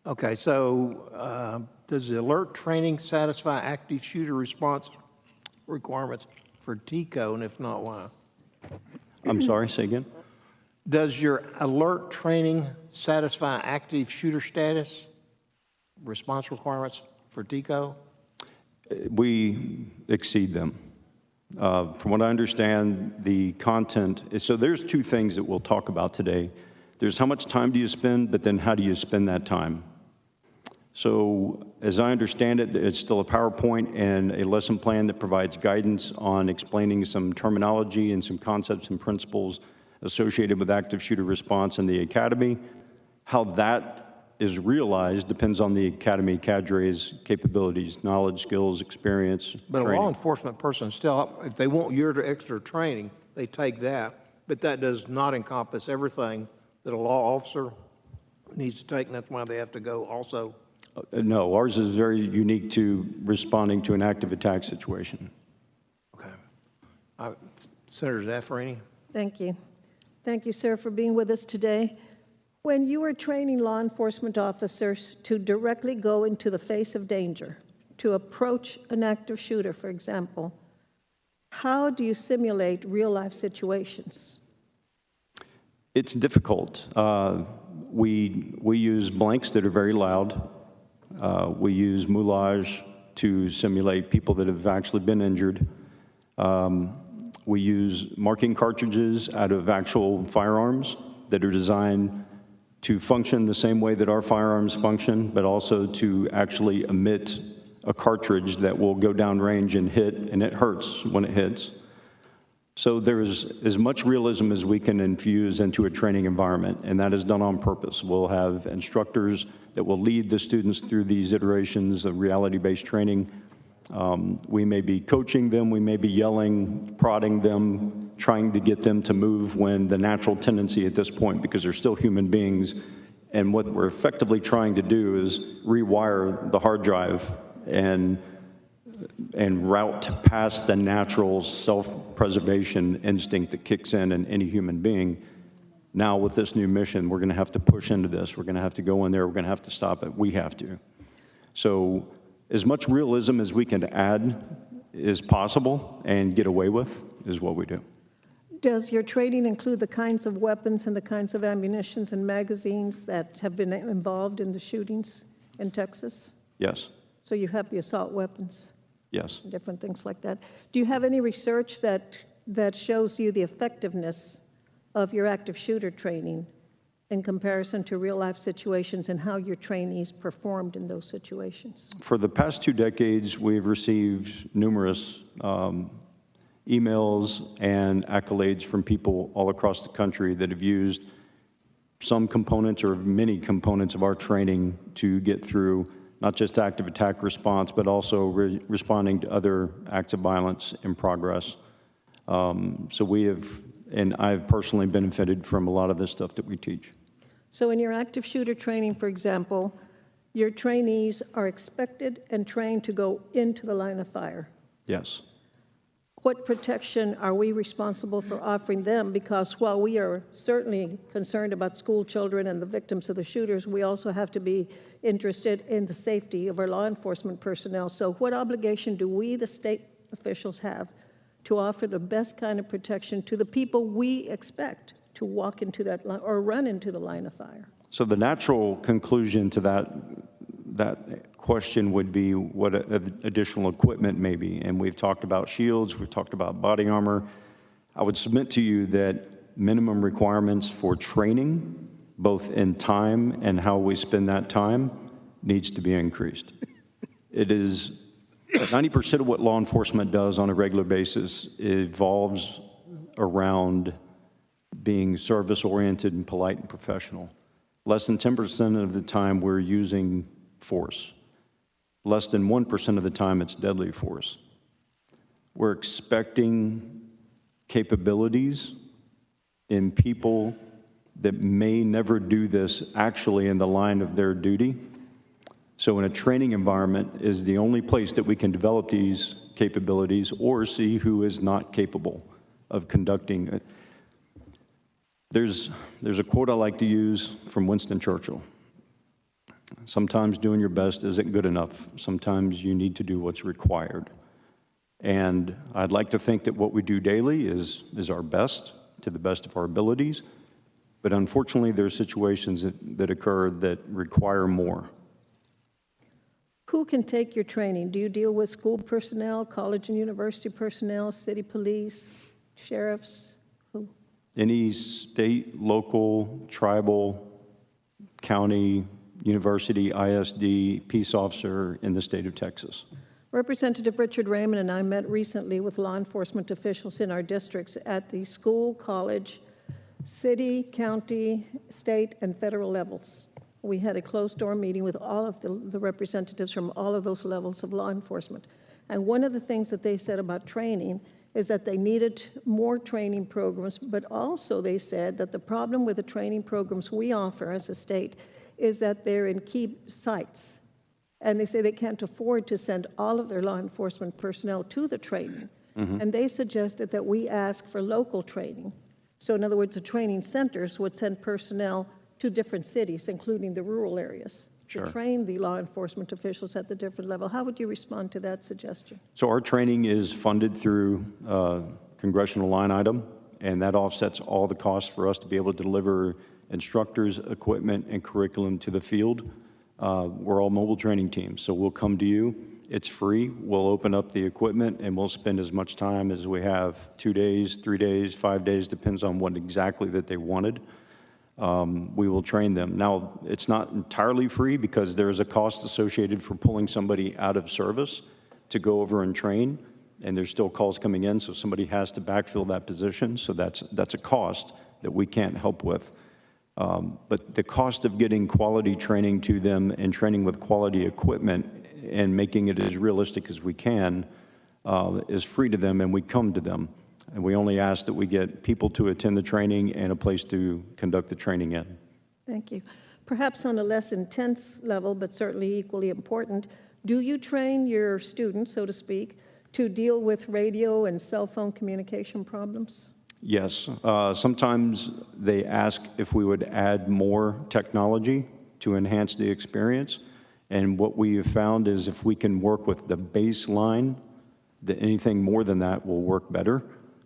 Speaker 1: Okay, so does the alert training satisfy active shooter response requirements for TCO, and if not, why?
Speaker 19: I'm sorry, say again?
Speaker 1: Does your alert training satisfy active shooter status response requirements for TCO?
Speaker 19: We exceed them. From what I understand, the content, so there's two things that we'll talk about today. There's how much time do you spend, but then how do you spend that time? So as I understand it, it's still a PowerPoint and a lesson plan that provides guidance on explaining some terminology and some concepts and principles associated with active shooter response in the academy. How that is realized depends on the academy cadre's capabilities, knowledge, skills, experience,
Speaker 1: But
Speaker 19: training.
Speaker 1: a law enforcement person still, if they want your extra training, they take that, but that does not encompass everything that a law officer needs to take, and that's why they have to go also.
Speaker 19: No, ours is very unique to responding to an active attack situation.
Speaker 1: Senator Zaffarini?
Speaker 4: Thank you. Thank you, sir, for being with us today. When you are training law enforcement officers to directly go into the face of danger, to approach an active shooter, for example, how do you simulate real-life situations?
Speaker 19: It's difficult. We use blanks that are very loud. We use moulage to simulate people that have actually been injured. We use marking cartridges out of actual firearms that are designed to function the same way that our firearms function, but also to actually emit a cartridge that will go downrange and hit, and it hurts when it hits. So there's as much realism as we can infuse into a training environment, and that is done on purpose. We'll have instructors that will lead the students through these iterations of reality-based training. We may be coaching them, we may be yelling, prodding them, trying to get them to move when the natural tendency at this point, because they're still human beings, and what we're effectively trying to do is rewire the hard drive and route past the natural self-preservation instinct that kicks in any human being. Now with this new mission, we're going to have to push into this. We're going to have to go in there. We're going to have to stop it. We have to. So as much realism as we can add is possible and get away with is what we do.
Speaker 4: Does your training include the kinds of weapons and the kinds of ammunitions and magazines that have been involved in the shootings in Texas?
Speaker 19: Yes.
Speaker 4: So you have the assault weapons?
Speaker 19: Yes.
Speaker 4: Different things like that. Do you have any research that shows you the effectiveness of your active shooter training in comparison to real-life situations and how your trainees performed in those situations?
Speaker 19: For the past 2 decades, we've received numerous emails and accolades from people all across the country that have used some components or many components of our training to get through not just active attack response, but also responding to other acts of violence in progress. So we have, and I've personally benefited from a lot of this stuff that we teach.
Speaker 4: So in your active shooter training, for example, your trainees are expected and trained to go into the line of fire.
Speaker 19: Yes.
Speaker 4: What protection are we responsible for offering them? Because while we are certainly concerned about school children and the victims of the shooters, we also have to be interested in the safety of our law enforcement personnel. So what obligation do we, the state officials, have to offer the best kind of protection to the people we expect to walk into that line or run into the line of fire?
Speaker 19: So the natural conclusion to that question would be what additional equipment may be. And we've talked about shields, we've talked about body armor. I would submit to you that minimum requirements for training, both in time and how we spend that time, needs to be increased. It is 90% of what law enforcement does on a regular basis evolves around being service-oriented and polite and professional. Less than 10% of the time we're using force. Less than 1% of the time it's deadly force. We're expecting capabilities in people that may never do this actually in the line of their duty. So in a training environment is the only place that we can develop these capabilities or see who is not capable of conducting it. There's a quote I like to use from Winston Churchill. Sometimes doing your best isn't good enough. Sometimes you need to do what's required. And I'd like to think that what we do daily is our best, to the best of our abilities. But unfortunately, there are situations that occur that require more.
Speaker 4: Who can take your training? Do you deal with school personnel, college and university personnel, city police, sheriffs? Who?
Speaker 19: Any state, local, tribal, county, university, ISD, peace officer in the state of Texas.
Speaker 4: Representative Richard Raymond and I met recently with law enforcement officials in our districts at the school, college, city, county, state, and federal levels. We had a closed-door meeting with all of the representatives from all of those levels of law enforcement. And one of the things that they said about training is that they needed more training programs, but also they said that the problem with the training programs we offer as a state is that they're in key sites. And they say they can't afford to send all of their law enforcement personnel to the training. Mm-hmm. And they suggested that we ask for local training. So in other words, the training centers would send personnel to different cities, including the rural areas,
Speaker 19: Sure.
Speaker 4: to train the law enforcement officials at the different level. How would you respond to that suggestion?
Speaker 19: So our training is funded through congressional line item, and that offsets all the costs for us to be able to deliver instructors, equipment, and curriculum to the field. We're all mobile training teams, so we'll come to you. It's free. We'll open up the equipment, and we'll spend as much time as we have, 2 days, 3 days, 5 days, depends on what exactly that they wanted. We will train them. Now, it's not entirely free because there's a cost associated for pulling somebody out of service to go over and train, and there's still calls coming in, so somebody has to backfill that position. So that's a cost that we can't help with. But the cost of getting quality training to them and training with quality equipment and making it as realistic as we can is free to them, and we come to them. And we only ask that we get people to attend the training and a place to conduct the training in.
Speaker 4: Thank you. Perhaps on a less intense level, but certainly equally important, do you train your students, so to speak, to deal with radio and cell phone communication problems?
Speaker 19: Yes. Sometimes they ask if we would add more technology to enhance the experience. And what we have found is if we can work with the baseline, that anything more than that will work better.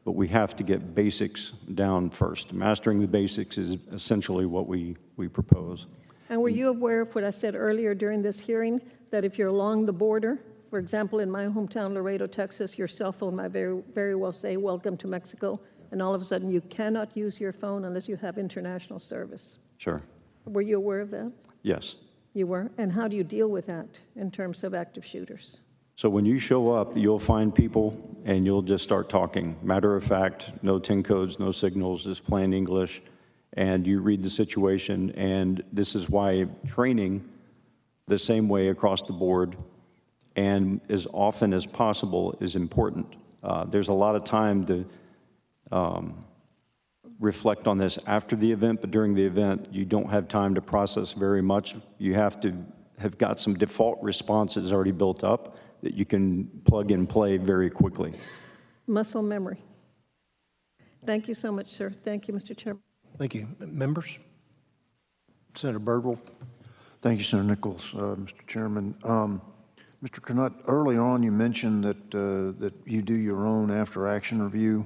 Speaker 19: But we have to get basics down first. Mastering the basics is essentially what we propose.
Speaker 4: And were you aware of what I said earlier during this hearing, that if you're along the border, for example, in my hometown, Laredo, Texas, your cell phone might very, very well say, "Welcome to Mexico," and all of a sudden you cannot use your phone unless you have international service?
Speaker 19: Sure.
Speaker 4: Were you aware of that?
Speaker 19: Yes.
Speaker 4: You were? And how do you deal with that in terms of active shooters?
Speaker 19: So when you show up, you'll find people and you'll just start talking. Matter of fact, no 10 codes, no signals, just plain English. And you read the situation, and this is why training the same way across the board and as often as possible is important. There's a lot of time to reflect on this after the event, but during the event, you don't have time to process very much. You have to have got some default responses already built up that you can plug and play very quickly.
Speaker 4: Muscle memory. Thank you so much, sir. Thank you, Mr. Chairman.
Speaker 1: Thank you. Members? Senator Birdwell.
Speaker 6: Thank you, Senator Nichols. Mr. Chairman, Mr. Knutt, earlier on you mentioned that you do your own after-action review.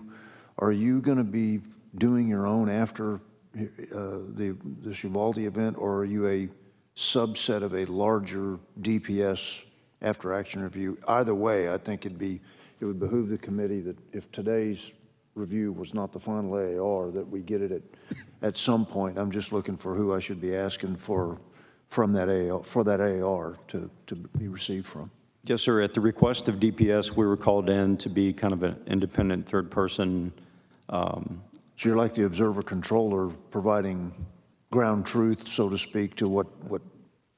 Speaker 6: Are you going to be doing your own after this Uvalde event, or are you a subset of a larger DPS after-action review? Either way, I think it would behoove the committee that if today's review was not the final AAR, that we get it at some point. I'm just looking for who I should be asking from that AAR to be received from.
Speaker 19: Yes, sir. At the request of DPS, we were called in to be kind of an independent third person.
Speaker 6: So you're like the observer controller providing ground truth, so to speak, to what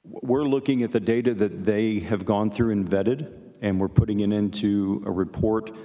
Speaker 19: we're looking at the data that they have gone through and vetted, and we're putting it into a report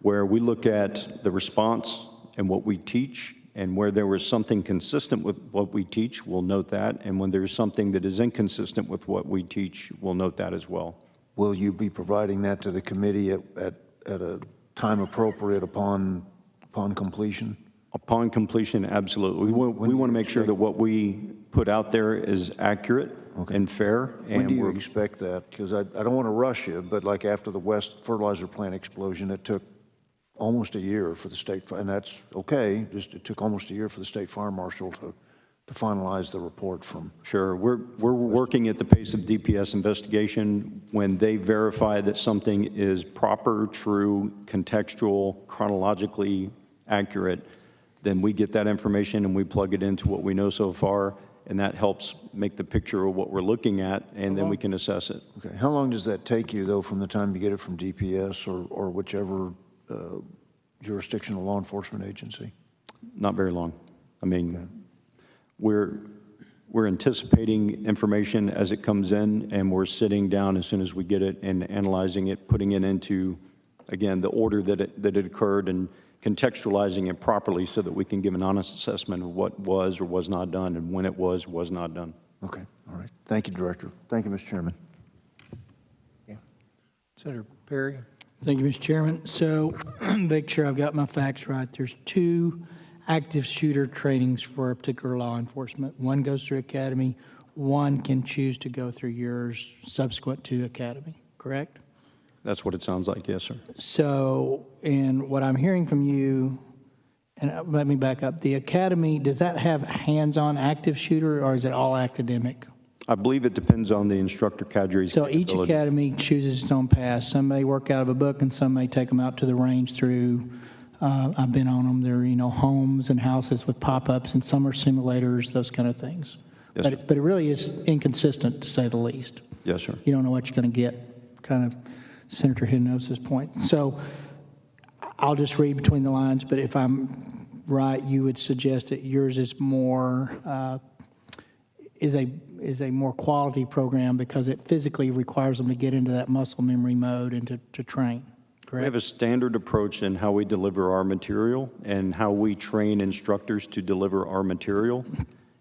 Speaker 19: where we look at the response and what we teach, and where there was something consistent with what we teach, we'll note that, and when there's something that is inconsistent with what we teach, we'll note that as well.
Speaker 6: Will you be providing that to the committee at a time appropriate upon completion?
Speaker 19: Upon completion, absolutely. We want to make sure that what we put out there is accurate and fair.
Speaker 6: When do you expect that? Because I don't want to rush you, but like after the West fertilizer plant explosion, it took almost a year for the state, and that's okay, just it took almost a year for the state fire marshal to finalize the report from.
Speaker 19: Sure, we're working at the pace of DPS investigation. When they verify that something is proper, true, contextual, chronologically accurate, then we get that information and we plug it into what we know so far, and that helps make the picture of what we're looking at, and then we can assess it.
Speaker 6: Okay, how long does that take you, though, from the time you get it from DPS or whichever jurisdictional law enforcement agency?
Speaker 19: Not very long. I mean, we're anticipating information as it comes in, and we're sitting down as soon as we get it and analyzing it, putting it into, again, the order that it occurred, and contextualizing it properly so that we can give an honest assessment of what was or was not done and when it was not done.
Speaker 6: Okay, all right. Thank you, Director. Thank you, Mr. Chairman.
Speaker 1: Yeah. Senator Perry.
Speaker 8: Thank you, Mr. Chairman. So make sure I've got my facts right. There's 2 active shooter trainings for a particular law enforcement. One goes through academy, one can choose to go through yours subsequent to academy, correct?
Speaker 19: That's what it sounds like, yes, sir.
Speaker 8: So, and what I'm hearing from you, and let me back up, the academy, does that have hands-on active shooter, or is it all academic?
Speaker 19: I believe it depends on the instructor cadre's
Speaker 8: So each
Speaker 19: capability.
Speaker 8: academy chooses its own path. Some may work out of a book, and some may take them out to the range through, I've been on them, they're, homes and houses with pop-ups, and some are simulators, those kind of things.
Speaker 19: Yes,
Speaker 8: But it really is inconsistent, to say the least.
Speaker 19: Yes, sir.
Speaker 8: You don't know what you're going to get, kind of Senator Hinojosa's point. So I'll just read between the lines, but if I'm right, you would suggest that yours is more, is a more quality program because it physically requires them to get into that muscle memory mode and to train, correct?
Speaker 19: We have a standard approach in how we deliver our material and how we train instructors to deliver our material.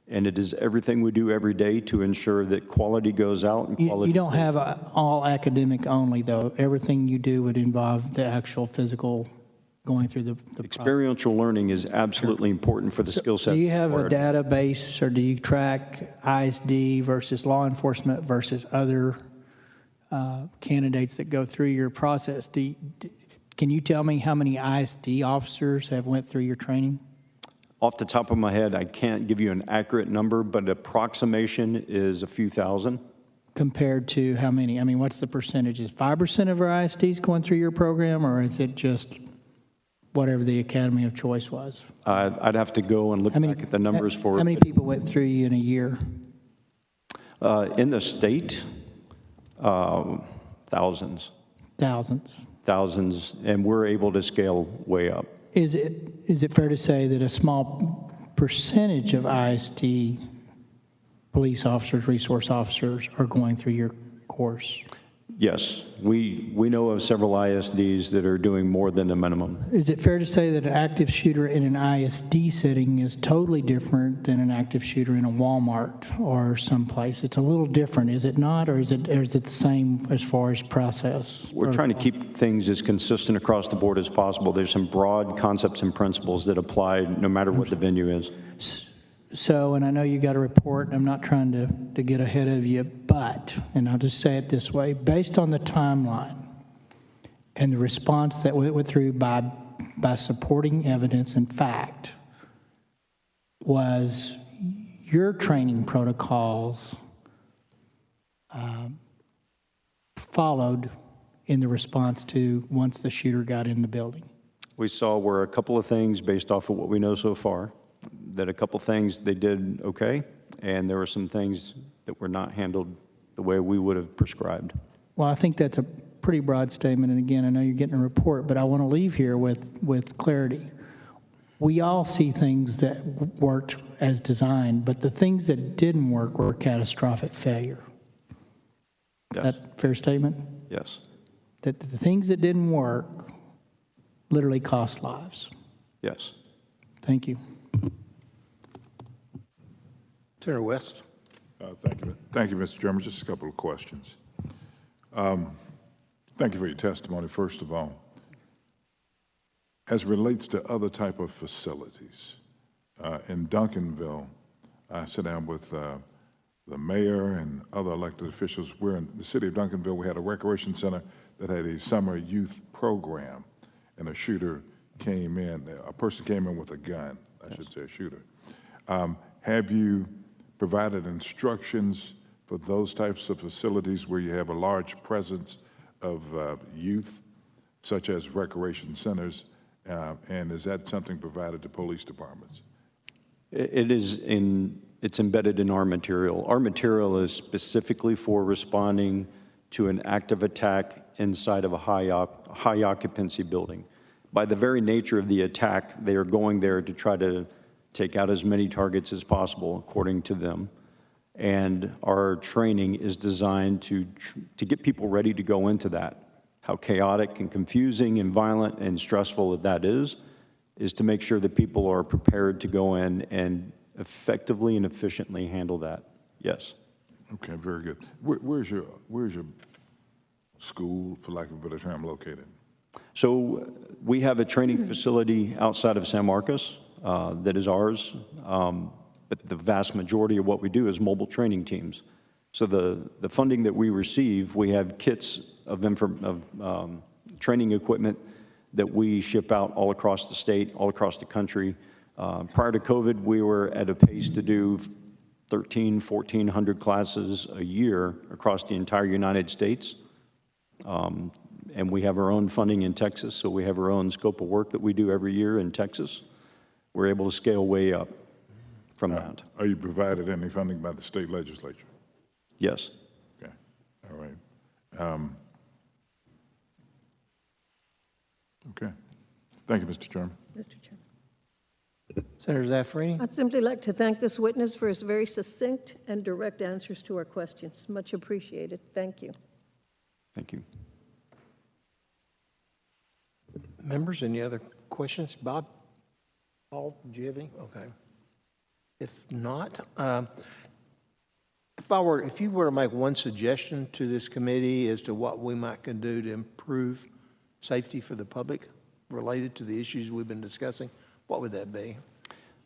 Speaker 19: And it is everything we do every day to ensure that quality goes out and quality.
Speaker 8: You don't have all academic only, though. Everything you do would involve the actual physical going through the
Speaker 19: experiential learning is absolutely important for the skill set.
Speaker 8: Do you have a
Speaker 19: required.
Speaker 8: database, or do you track ISD versus law enforcement versus other candidates that go through your process? Can you tell me how many ISD officers have went through your training?
Speaker 19: Off the top of my head, I can't give you an accurate number, but approximation is a few thousand.
Speaker 8: Compared to how many? I mean, what's the percentage? Is 5% of our ISDs going through your program, or is it just whatever the academy of choice was?
Speaker 19: I'd have to go and look back at the numbers for.
Speaker 8: How many people went through you in a year?
Speaker 19: In the state, thousands. Thousands, and we're able to scale way up.
Speaker 8: Is it fair to say that a small percentage of ISD police officers, resource officers are going through your course?
Speaker 19: Yes, we know of several ISDs that are doing more than the minimum.
Speaker 8: Is it fair to say that an active shooter in an ISD setting is totally different than an active shooter in a Walmart or someplace? It's a little different, is it not, or is it the same as far as process?
Speaker 19: We're trying to keep things as consistent across the board as possible. There's some broad concepts and principles that apply no matter what the venue is.
Speaker 8: So, and I know you got a report, and I'm not trying to get ahead of you, but, and I'll just say it this way, based on the timeline and the response that we went through by supporting evidence and fact, was your training protocols followed in the response to once the shooter got in the building?
Speaker 19: We saw were a couple of things based off of what we know so far. That a couple things they did okay, and there were some things that were not handled the way we would have prescribed.
Speaker 8: Well, I think that's a pretty broad statement, and again, I know you're getting a report, but I want to leave here with clarity. We all see things that worked as designed, but the things that didn't work were catastrophic failure.
Speaker 19: Yes.
Speaker 8: Is that a fair statement?
Speaker 19: Yes.
Speaker 8: That the things that didn't work literally cost lives.
Speaker 19: Yes.
Speaker 8: Thank you.
Speaker 1: Senator West.
Speaker 5: Thank you, Mr. Chairman. Just a couple of questions. Thank you for your testimony, first of all. As it relates to other type of facilities, in Duncanville, I sat down with the mayor and other elected officials. We're in the city of Duncanville. We had a recreation center that had a summer youth program, and a shooter came in, a person came in with a gun, I should say a shooter. Have you provided instructions for those types of facilities where you have a large presence of youth, such as recreation centers, and is that something provided to police departments?
Speaker 19: It's embedded in our material. Our material is specifically for responding to an active attack inside of a high occupancy building. By the very nature of the attack, they are going there to try to take out as many targets as possible, according to them. And our training is designed to get people ready to go into that. How chaotic and confusing and violent and stressful that is to make sure that people are prepared to go in and effectively and efficiently handle that. Yes.
Speaker 5: Okay, very good. Where's your school, for lack of a better term, located?
Speaker 19: So we have a training facility outside of San Marcos. that is ours, but the vast majority of what we do is mobile training teams. So the funding that we receive, we have kits of training equipment that we ship out all across the state, all across the country. Prior to COVID, we were at a pace to do 1,400 classes a year across the entire United States. And we have our own funding in Texas, so we have our own scope of work that we do every year in Texas. We're able to scale way up from that.
Speaker 5: Are you provided any funding by the state legislature?
Speaker 19: Yes.
Speaker 5: Okay, all right. Okay. Thank you, Mr. Chairman.
Speaker 4: Mr. Chairman.
Speaker 1: Senator Zaffarini?
Speaker 4: I'd simply like to thank this witness for his very succinct and direct answers to our questions. Much appreciated. Thank you.
Speaker 19: Thank you.
Speaker 1: Members, any other questions? Bob? Paul, do you have any? Okay. If not, if you were to make one suggestion to this committee as to what we might can do to improve safety for the public related to the issues we've been discussing, what would that be?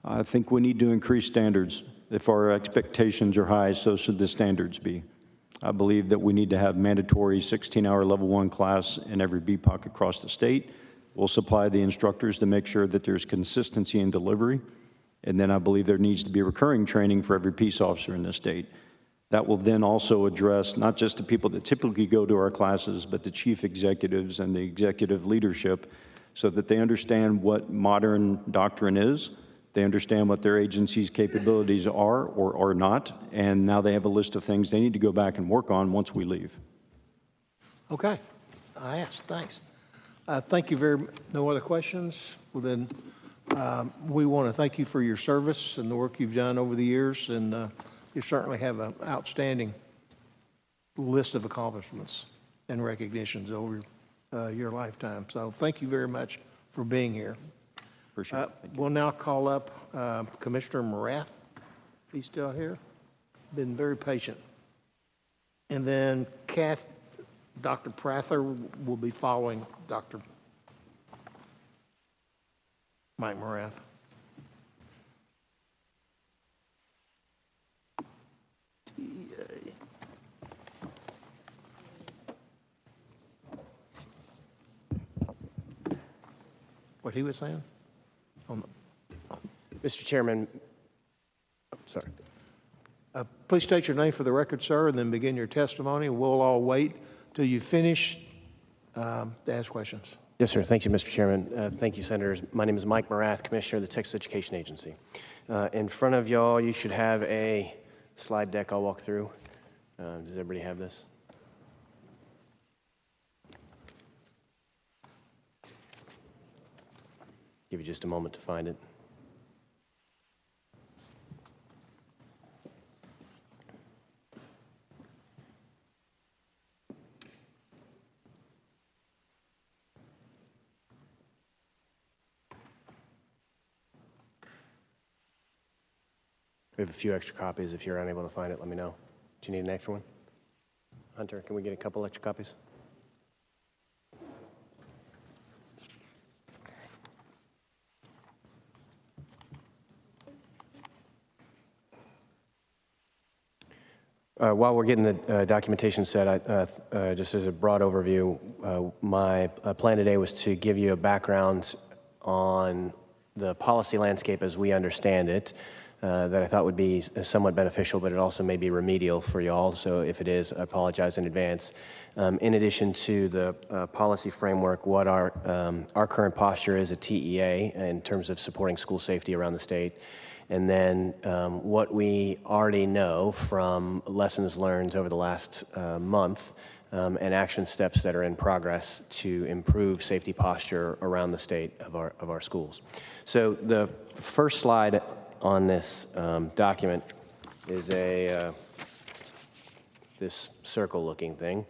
Speaker 19: I think we need to increase standards. If our expectations are high, so should the standards be. I believe that we need to have mandatory 16-hour level 1 class in every BPOC across the state. We'll supply the instructors to make sure that there's consistency in delivery. And then I believe there needs to be recurring training for every peace officer in this state. That will then also address not just the people that typically go to our classes, but the chief executives and the executive leadership, so that they understand what modern doctrine is, they understand what their agency's capabilities are or are not, and now they have a list of things they need to go back and work on once we leave.
Speaker 1: Okay, I asked, thanks. Thank you very much. No other questions? Well then, we want to thank you for your service and the work you've done over the years, and you certainly have an outstanding list of accomplishments and recognitions over your lifetime. So thank you very much for being here.
Speaker 19: Appreciate it.
Speaker 1: We'll now call up Commissioner Morath. He's still here. Been very patient. And then Dr. Prather will be following Dr. Mike Morath. What he was saying?
Speaker 20: Mr. Chairman, sorry.
Speaker 1: Please state your name for the record, sir, and then begin your testimony. We'll all wait till you finish to ask questions.
Speaker 20: Yes, sir. Thank you, Mr. Chairman. Thank you, Senators. My name is Mike Morath, Commissioner of the Texas Education Agency. In front of y'all, you should have a slide deck I'll walk through. Does everybody have this? Give you just a moment to find it. We have a few extra copies. If you're unable to find it, let me know. Do you need an extra one? Hunter, can we get a couple extra copies? While we're getting the documentation set, just as a broad overview, my plan today was to give you a background on the policy landscape as we understand it, that I thought would be somewhat beneficial, but it also may be remedial for y'all. So if it is, I apologize in advance. In addition to the policy framework, what our current posture is at TEA in terms of supporting school safety around the state, and then what we already know from lessons learned over the last month and action steps that are in progress to improve safety posture around the state of our schools. So the first slide on this document is this circle-looking thing.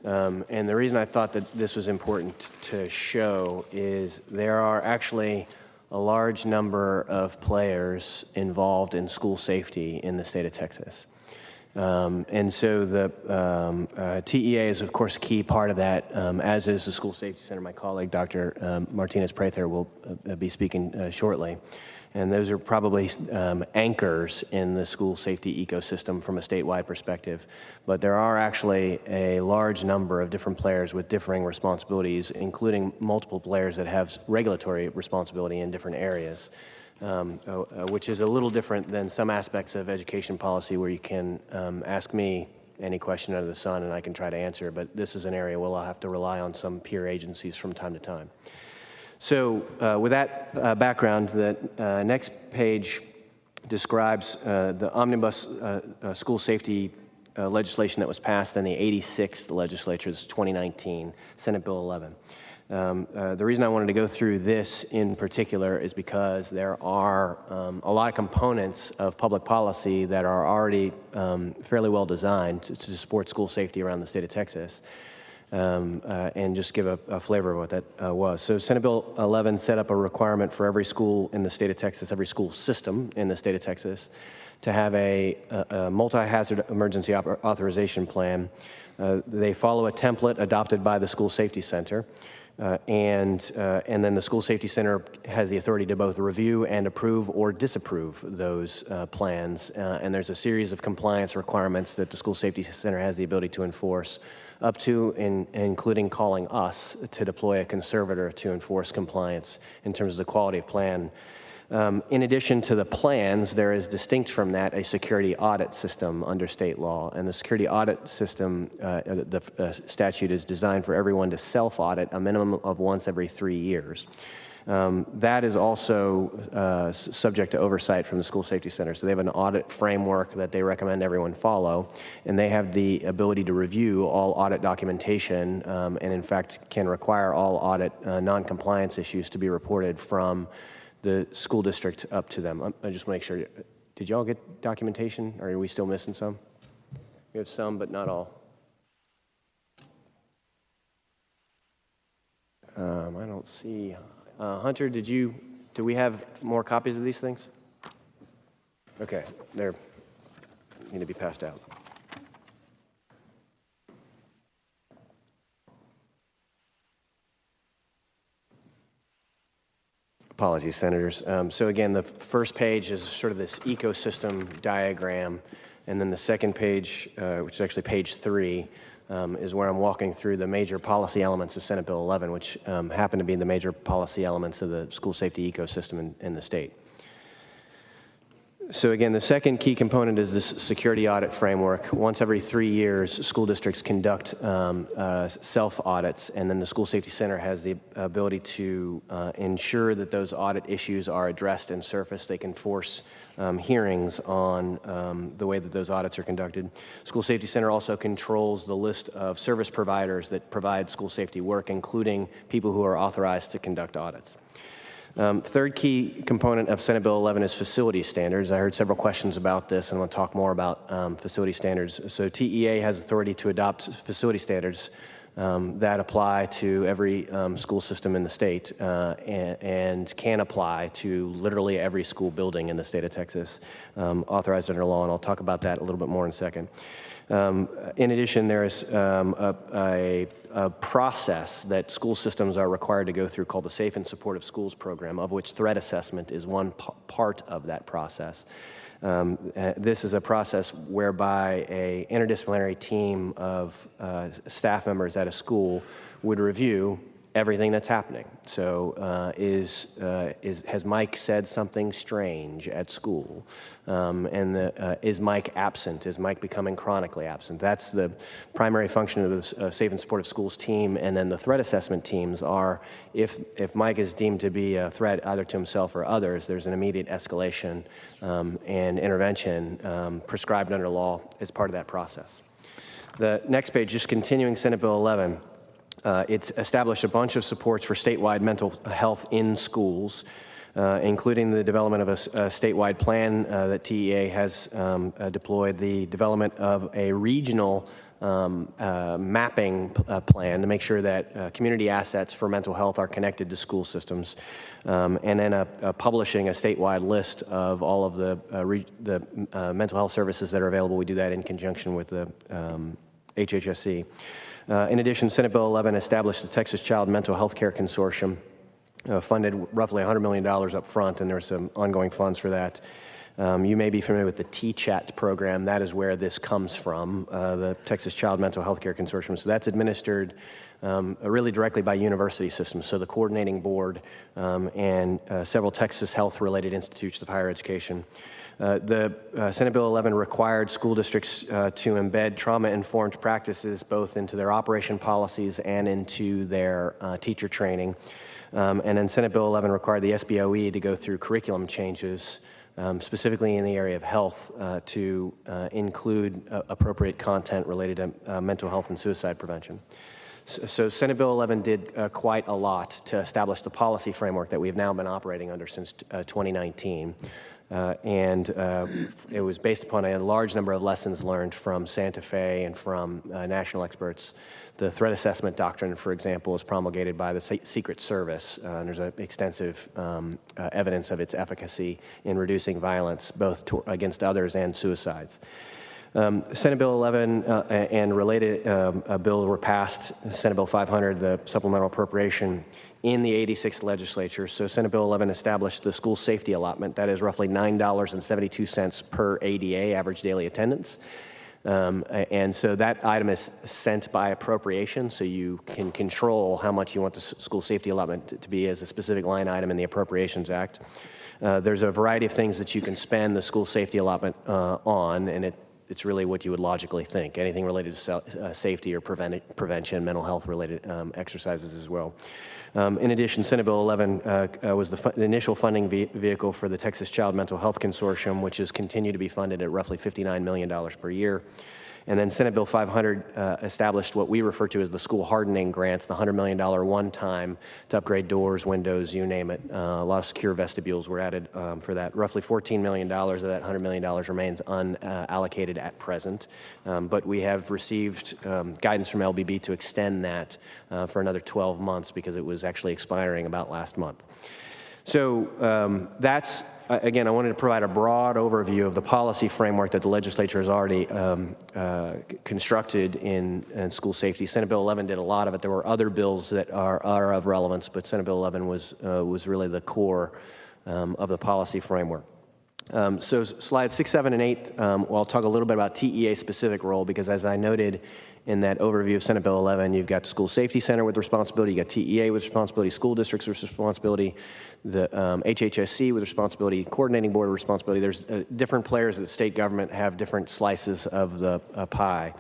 Speaker 20: And the reason I thought that this was important to show is there are actually a large number of players involved in school safety in the state of Texas. And so the TEA is, of course, a key part of that, as is the School Safety Center. My colleague, Dr. Martinez-Prather, will be speaking shortly. And those are probably anchors in the school safety ecosystem from a statewide perspective. But there are actually a large number of different players with differing responsibilities, including multiple players that have regulatory responsibility in different areas. Which is a little different than some aspects of education policy where you can ask me any question under the sun and I can try to answer, but this is an area where I'll have to rely on some peer agencies from time to time. So with that background, the next page describes the omnibus school safety legislation that was passed in the 86th legislature, this is 2019, Senate Bill 11. The reason I wanted to go through this in particular is because there are a lot of components of public policy that are already fairly well designed to support school safety around the state of Texas, and just give a flavor of what that was. So Senate Bill 11 set up a requirement for every school in the state of Texas, every school system in the state of Texas, to have a multi-hazard emergency authorization plan. They follow a template adopted by the School Safety Center. And then the School Safety Center has the authority to both review and approve or disapprove those plans. And there's a series of compliance requirements that the School Safety Center has the ability to enforce, up to including calling us to deploy a conservator to enforce compliance in terms of the quality of plan. In addition to the plans, there is distinct from that a security audit system under state law. And the security audit system, the statute is designed for everyone to self-audit a minimum of once every 3 years. That is also subject to oversight from the School Safety Center. So they have an audit framework that they recommend everyone follow, and they have the ability to review all audit documentation, and in fact can require all audit non-compliance issues to be reported from the school district up to them. I just want to make sure, did y'all get documentation, or are we still missing some? We have some, but not all. I don't see. Hunter, do we have more copies of these things? Okay, they need to be passed out. Apologies, Senators. So again, the first page is sort of this ecosystem diagram, and then the second page, which is actually page 3, is where I'm walking through the major policy elements of Senate Bill 11, which happen to be the major policy elements of the school safety ecosystem in the state. So again, the second key component is this security audit framework. Once every 3 years, school districts conduct self-audits, and then the School Safety Center has the ability to ensure that those audit issues are addressed and surfaced. They can force hearings on the way that those audits are conducted. School Safety Center also controls the list of service providers that provide school safety work, including people who are authorized to conduct audits. Third key component of Senate Bill 11 is facility standards. I heard several questions about this, and I want to talk more about facility standards. So TEA has authority to adopt facility standards that apply to every school system in the state and can apply to literally every school building in the state of Texas, authorized under law, and I'll talk about that a little bit more in a second. In addition, there is a process that school systems are required to go through called the Safe and Supportive Schools Program, of which threat assessment is one part of that process. This is a process whereby an interdisciplinary team of staff members at a school would review everything that's happening. So has Mike said something strange at school? Is Mike absent? Is Mike becoming chronically absent? That's the primary function of the Safe and Supportive Schools team. And then the threat assessment teams are, if Mike is deemed to be a threat either to himself or others, there's an immediate escalation and intervention prescribed under law as part of that process. The next page, just continuing Senate Bill 11, it's established a bunch of supports for statewide mental health in schools, including the development of a statewide plan that TEA has deployed, the development of a regional mapping plan to make sure that community assets for mental health are connected to school systems, and then publishing a statewide list of all of the mental health services that are available. We do that in conjunction with the HHSC. In addition, Senate Bill 11 established the Texas Child Mental Health Care Consortium, funded roughly $100 million up front, and there's some ongoing funds for that. You may be familiar with the TCHAT program. That is where this comes from, the Texas Child Mental Health Care Consortium. So that's administered really directly by university systems. So the coordinating board and several Texas health-related institutes of higher education. The Senate Bill 11 required school districts to embed trauma-informed practices both into their operation policies and into their teacher training. And then Senate Bill 11 required the SBOE to go through curriculum changes, specifically in the area of health, to include appropriate content related to mental health and suicide prevention. So Senate Bill 11 did quite a lot to establish the policy framework that we've now been operating under since 2019. And it was based upon a large number of lessons learned from Santa Fe and from national experts. The threat assessment doctrine, for example, is promulgated by the Secret Service. And there's extensive evidence of its efficacy in reducing violence, both against others and suicides. Senate Bill 11 and related bills were passed. Senate Bill 500, the supplemental appropriation, in the 86th legislature. So Senate Bill 11 established the school safety allotment. That is roughly $9.72 per ADA, average daily attendance. And so that item is sent by appropriation, so you can control how much you want the school safety allotment to be as a specific line item in the Appropriations Act. There's a variety of things that you can spend the school safety allotment on, and it's really what you would logically think. Anything related to safety or prevention, mental health related exercises as well. In addition, Senate Bill 11 was the initial funding vehicle for the Texas Child Mental Health Consortium, which has continued to be funded at roughly $59 million per year. And then Senate Bill 500 established what we refer to as the school hardening grants, the $100 million one-time to upgrade doors, windows, you name it. A lot of secure vestibules were added for that. Roughly $14 million of that $100 million remains unallocated at present. But we have received guidance from LBB to extend that for another 12 months because it was actually expiring about last month. So that's, again, I wanted to provide a broad overview of the policy framework that the legislature has already constructed in school safety. Senate Bill 11 did a lot of it. There were other bills that are of relevance, but Senate Bill 11 was really the core of the policy framework. So slides 6, 7, and 8, well, I'll talk a little bit about TEA's specific role, because as I noted in that overview of Senate Bill 11, you've got School Safety Center with responsibility, you've got TEA with responsibility, school districts with responsibility, the HHSC with responsibility, coordinating board with responsibility. There's different players at the state government have different slices of the pie.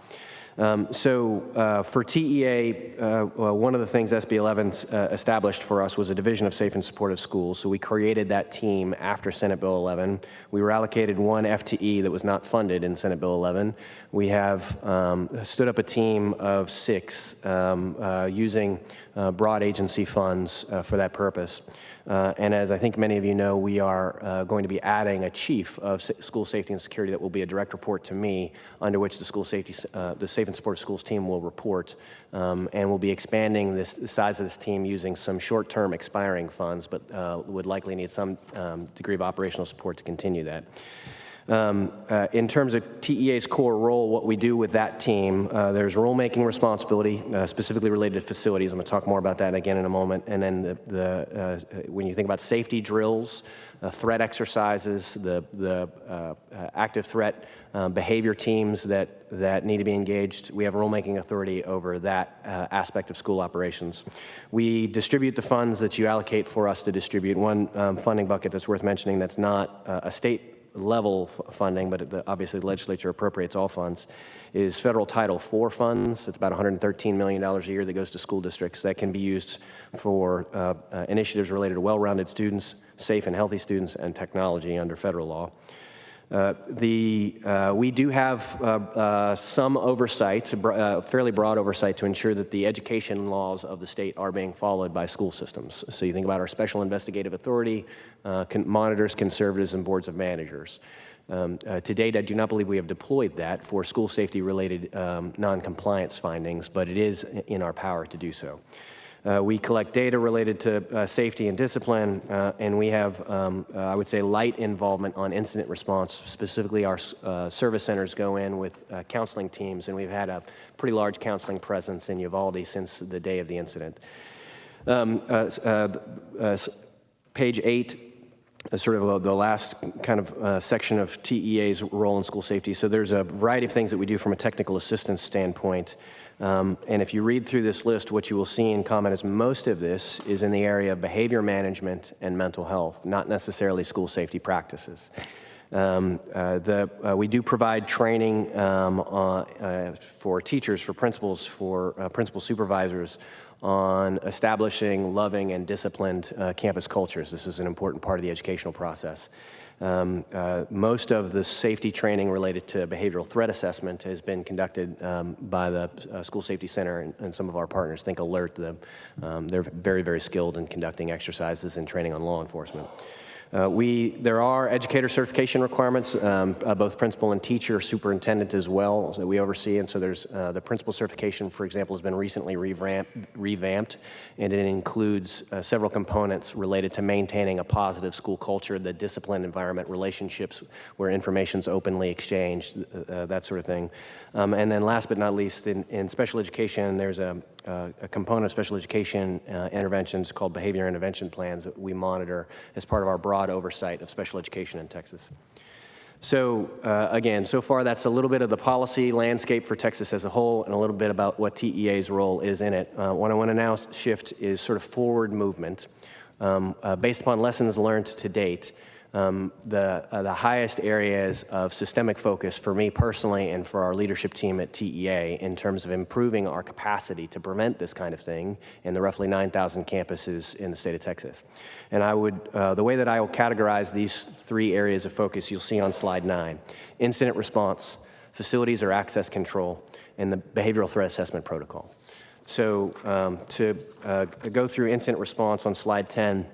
Speaker 20: For TEA, one of the things SB 11 established for us was a division of safe and supportive schools. So we created that team after Senate Bill 11. We were allocated one FTE that was not funded in Senate Bill 11. We have stood up a team of 6 using broad agency funds for that purpose. And as I think many of you know, we are going to be adding a chief of school safety and security that will be a direct report to me, under which the school safety, the Safe and Supportive Schools team will report. And we'll be expanding the size of this team using some short-term expiring funds, but would likely need some degree of operational support to continue that. In terms of TEA's core role, what we do with that team, there's rulemaking responsibility, specifically related to facilities. I'm going to talk more about that again in a moment. And then when you think about safety drills, threat exercises, the active threat behavior teams that need to be engaged, we have rulemaking authority over that aspect of school operations. We distribute the funds that you allocate for us to distribute. One funding bucket that's worth mentioning that's not a state level funding, but obviously the legislature appropriates all funds, is federal Title IV funds. It's about $113 million a year that goes to school districts that can be used for initiatives related to well-rounded students, safe and healthy students, and technology under federal law. We do have some oversight, fairly broad oversight, to ensure that the education laws of the state are being followed by school systems. So you think about our special investigative authority, monitors, conservatives, and boards of managers. To date, I do not believe we have deployed that for school safety-related non-compliance findings, but it is in our power to do so. We collect data related to safety and discipline, and we have, I would say, light involvement on incident response. Specifically, our service centers go in with counseling teams, and we've had a pretty large counseling presence in Uvalde since the day of the incident. Page 8. Sort of the last kind of section of TEA's role in school safety. So there's a variety of things that we do from a technical assistance standpoint. And if you read through this list, what you will see in common is most of this is in the area of behavior management and mental health, not necessarily school safety practices. We do provide training for teachers, for principals, for principal supervisors on establishing loving and disciplined campus cultures. This is an important part of the educational process. Most of the safety training related to behavioral threat assessment has been conducted by the School Safety Center and some of our partners. Think Alert. They're very, very skilled in conducting exercises and training on law enforcement. There are educator certification requirements, both principal and teacher, superintendent as well, that we oversee. And so there's the principal certification, for example, has been recently revamped, and it includes several components related to maintaining a positive school culture, the discipline environment, relationships where information's openly exchanged, that sort of thing. And then last but not least, in special education, there's a component of special education interventions called behavior intervention plans that we monitor as part of our broad oversight of special education in Texas. So again, so far that's a little bit of the policy landscape for Texas as a whole and a little bit about what TEA's role is in it. What I want to now shift is sort of forward movement. Based upon lessons learned to date, the highest areas of systemic focus for me personally and for our leadership team at TEA in terms of improving our capacity to prevent this kind of thing in the roughly 9,000 campuses in the state of Texas. And I would, the way that I will categorize these three areas of focus you'll see on slide 9: incident response, facilities or access control, and the behavioral threat assessment protocol. So to go through incident response on slide 10,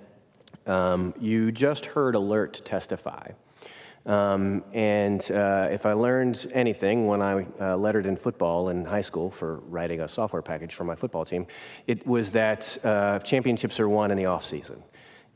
Speaker 20: you just heard Alert testify. If I learned anything when I lettered in football in high school for writing a software package for my football team, it was that championships are won in the off season.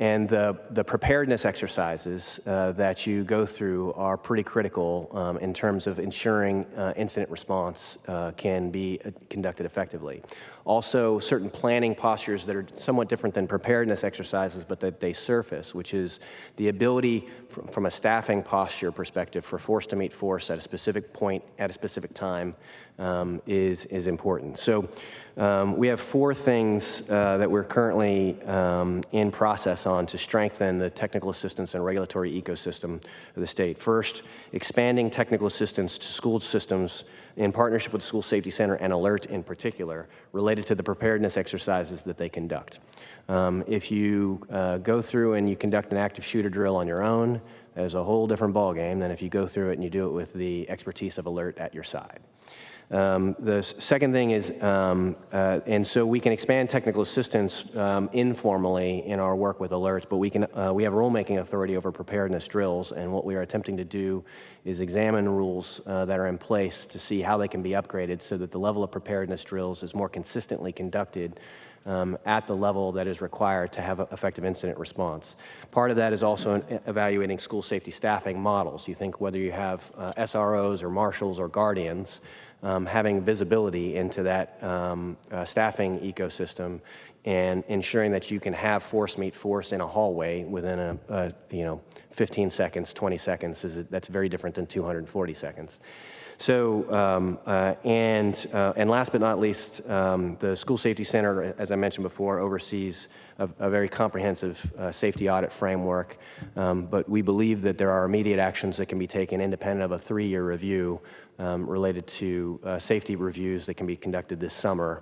Speaker 20: And the preparedness exercises that you go through are pretty critical in terms of ensuring incident response can be conducted effectively. Also, certain planning postures that are somewhat different than preparedness exercises, but that they surface, which is the ability from a staffing posture perspective for force to meet force at a specific point at a specific time is important. So we have 4 things that we're currently in process on to strengthen the technical assistance and regulatory ecosystem of the state. First, expanding technical assistance to school systems in partnership with the School Safety Center and Alert in particular, related to the preparedness exercises that they conduct. If you go through and you conduct an active shooter drill on your own, there's a whole different ballgame than if you go through it and you do it with the expertise of Alert at your side. The second thing is, and so we can expand technical assistance informally in our work with Alert, but we have rulemaking authority over preparedness drills, and what we are attempting to do is examine rules that are in place to see how they can be upgraded so that the level of preparedness drills is more consistently conducted at the level that is required to have effective incident response. Part of that is also evaluating school safety staffing models. You think whether you have SROs or marshals or guardians, having visibility into that staffing ecosystem and ensuring that you can have force meet force in a hallway within 15 seconds, 20 seconds, that's very different than 240 seconds. So, and last but not least, the School Safety Center, as I mentioned before, oversees a very comprehensive safety audit framework, but we believe that there are immediate actions that can be taken independent of a 3-year review related to safety reviews that can be conducted this summer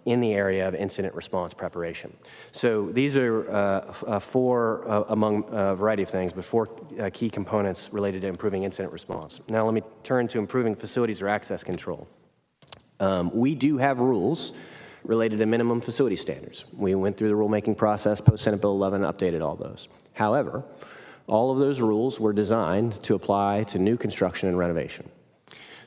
Speaker 20: in the area of incident response preparation. So these are 4 among a variety of things, but 4 key components related to improving incident response. Now let me turn to improving facilities or access control. We do have rules related to minimum facility standards. We went through the rulemaking process, post Senate Bill 11, updated all those. However, All of those rules were designed to apply to new construction and renovation.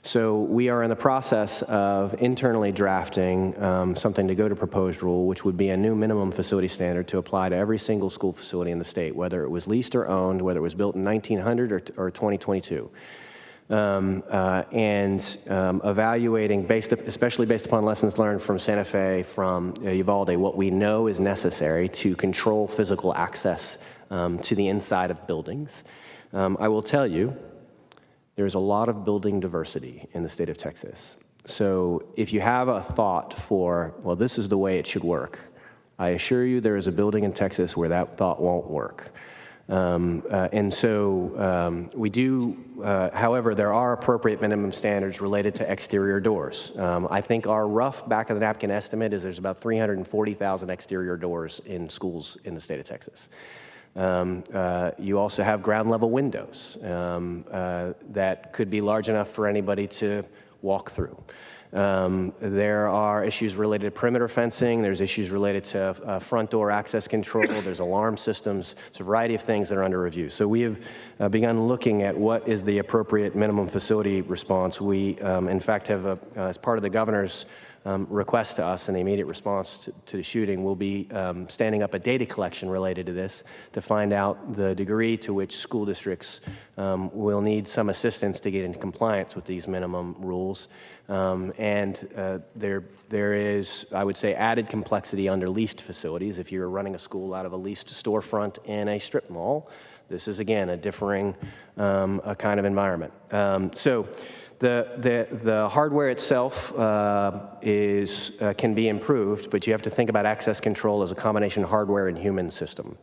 Speaker 20: So we are in the process of internally drafting something to go to proposed rule, which would be a new minimum facility standard to apply to every single school facility in the state, whether it was leased or owned, whether it was built in 1900 or 2022. Evaluating, especially based upon lessons learned from Santa Fe, from Uvalde, what we know is necessary to control physical access to the inside of buildings. I will tell you, there's a lot of building diversity in the state of Texas. So if you have a thought for, well, this is the way it should work, I assure you there is a building in Texas where that thought won't work. We do, however, there are appropriate minimum standards related to exterior doors. I think our rough back of the napkin estimate is there's about 340,000 exterior doors in schools in the state of Texas. You also have ground level windows that could be large enough for anybody to walk through. There are issues related to perimeter fencing. There's issues related to front door access control. There's alarm systems. It's a variety of things that are under review. So we have begun looking at what is the appropriate minimum facility response. We, in fact, have, as part of the governor's request to us in the immediate response to the shooting, we'll be standing up a data collection related to this to find out the degree to which school districts will need some assistance to get into compliance with these minimum rules. There is, I would say, added complexity under leased facilities. If you're running a school out of a leased storefront in a strip mall, this is, again, a differing a kind of environment. The hardware itself can be improved, but you have to think about access control as a combination of hardware and human system.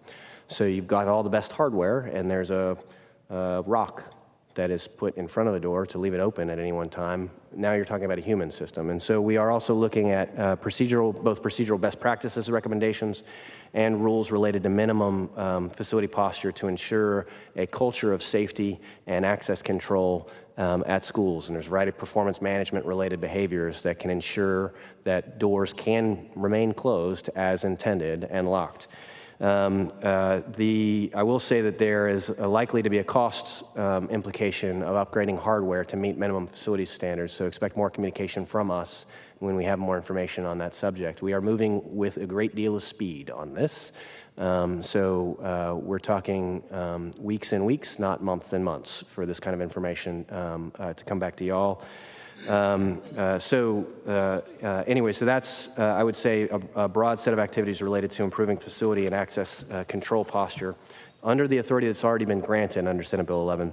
Speaker 20: So you've got all the best hardware, and there's a rock that is put in front of the door to leave it open at any one time. Now you're talking about a human system. And so we are also looking at both procedural best practices recommendations and rules related to minimum facility posture to ensure a culture of safety and access control at schools. And there's a variety of performance management related behaviors that can ensure that doors can remain closed as intended and locked. I will say that there is likely to be a cost implication of upgrading hardware to meet minimum facility standards, so expect more communication from us when we have more information on that subject. We are moving with a great deal of speed on this, we're talking weeks and weeks, not months and months, for this kind of information to come back to y'all. Anyway, so that's, I would say, a broad set of activities related to improving facility and access control posture under the authority that's already been granted under Senate Bill 11.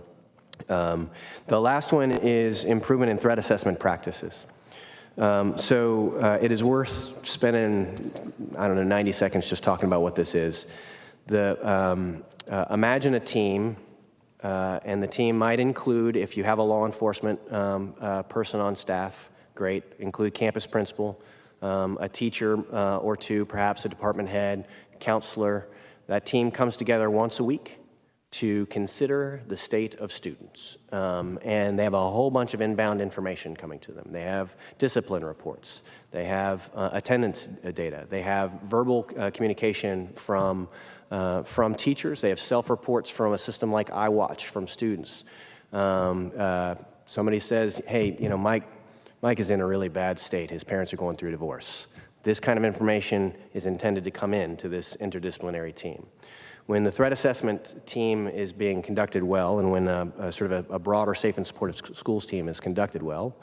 Speaker 20: The last one is improvement in threat assessment practices. It is worth spending, 90 seconds just talking about what this is. Imagine a team. And the team might include, if you have a law enforcement person on staff, great, include campus principal, a teacher or two, perhaps a department head, counselor. That team comes together once a week to consider the state of students. And they have a whole bunch of inbound information coming to them. They have discipline reports. They have attendance data. They have verbal communication from teachers. They have self-reports from a system like iWatch from students. Somebody says, hey, Mike is in a really bad state. His parents are going through a divorce. This kind of information is intended to come in to this interdisciplinary team. When the threat assessment team is being conducted well, and when a broader safe and supportive schools team is conducted well,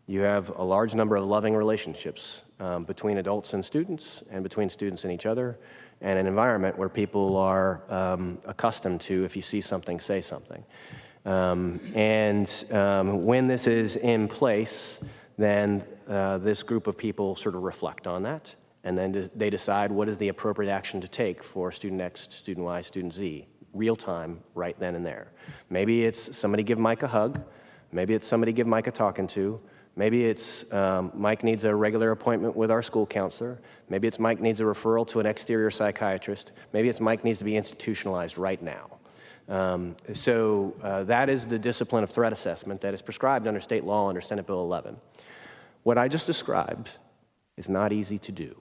Speaker 20: you have a large number of loving relationships between adults and students, and between students and each other, and an environment where people are accustomed to, if you see something, say something. When this is in place, then this group of people sort of reflect on that, and then they decide what is the appropriate action to take for student X, student Y, student Z, real time, right then and there. Maybe it's somebody give Mike a hug. Maybe it's somebody give Mike a talking to. Maybe it's Mike needs a regular appointment with our school counselor. Maybe it's Mike needs a referral to an exterior psychiatrist. Maybe it's Mike needs to be institutionalized right now. That is the discipline of threat assessment that is prescribed under state law under Senate Bill 11. What I just described is not easy to do.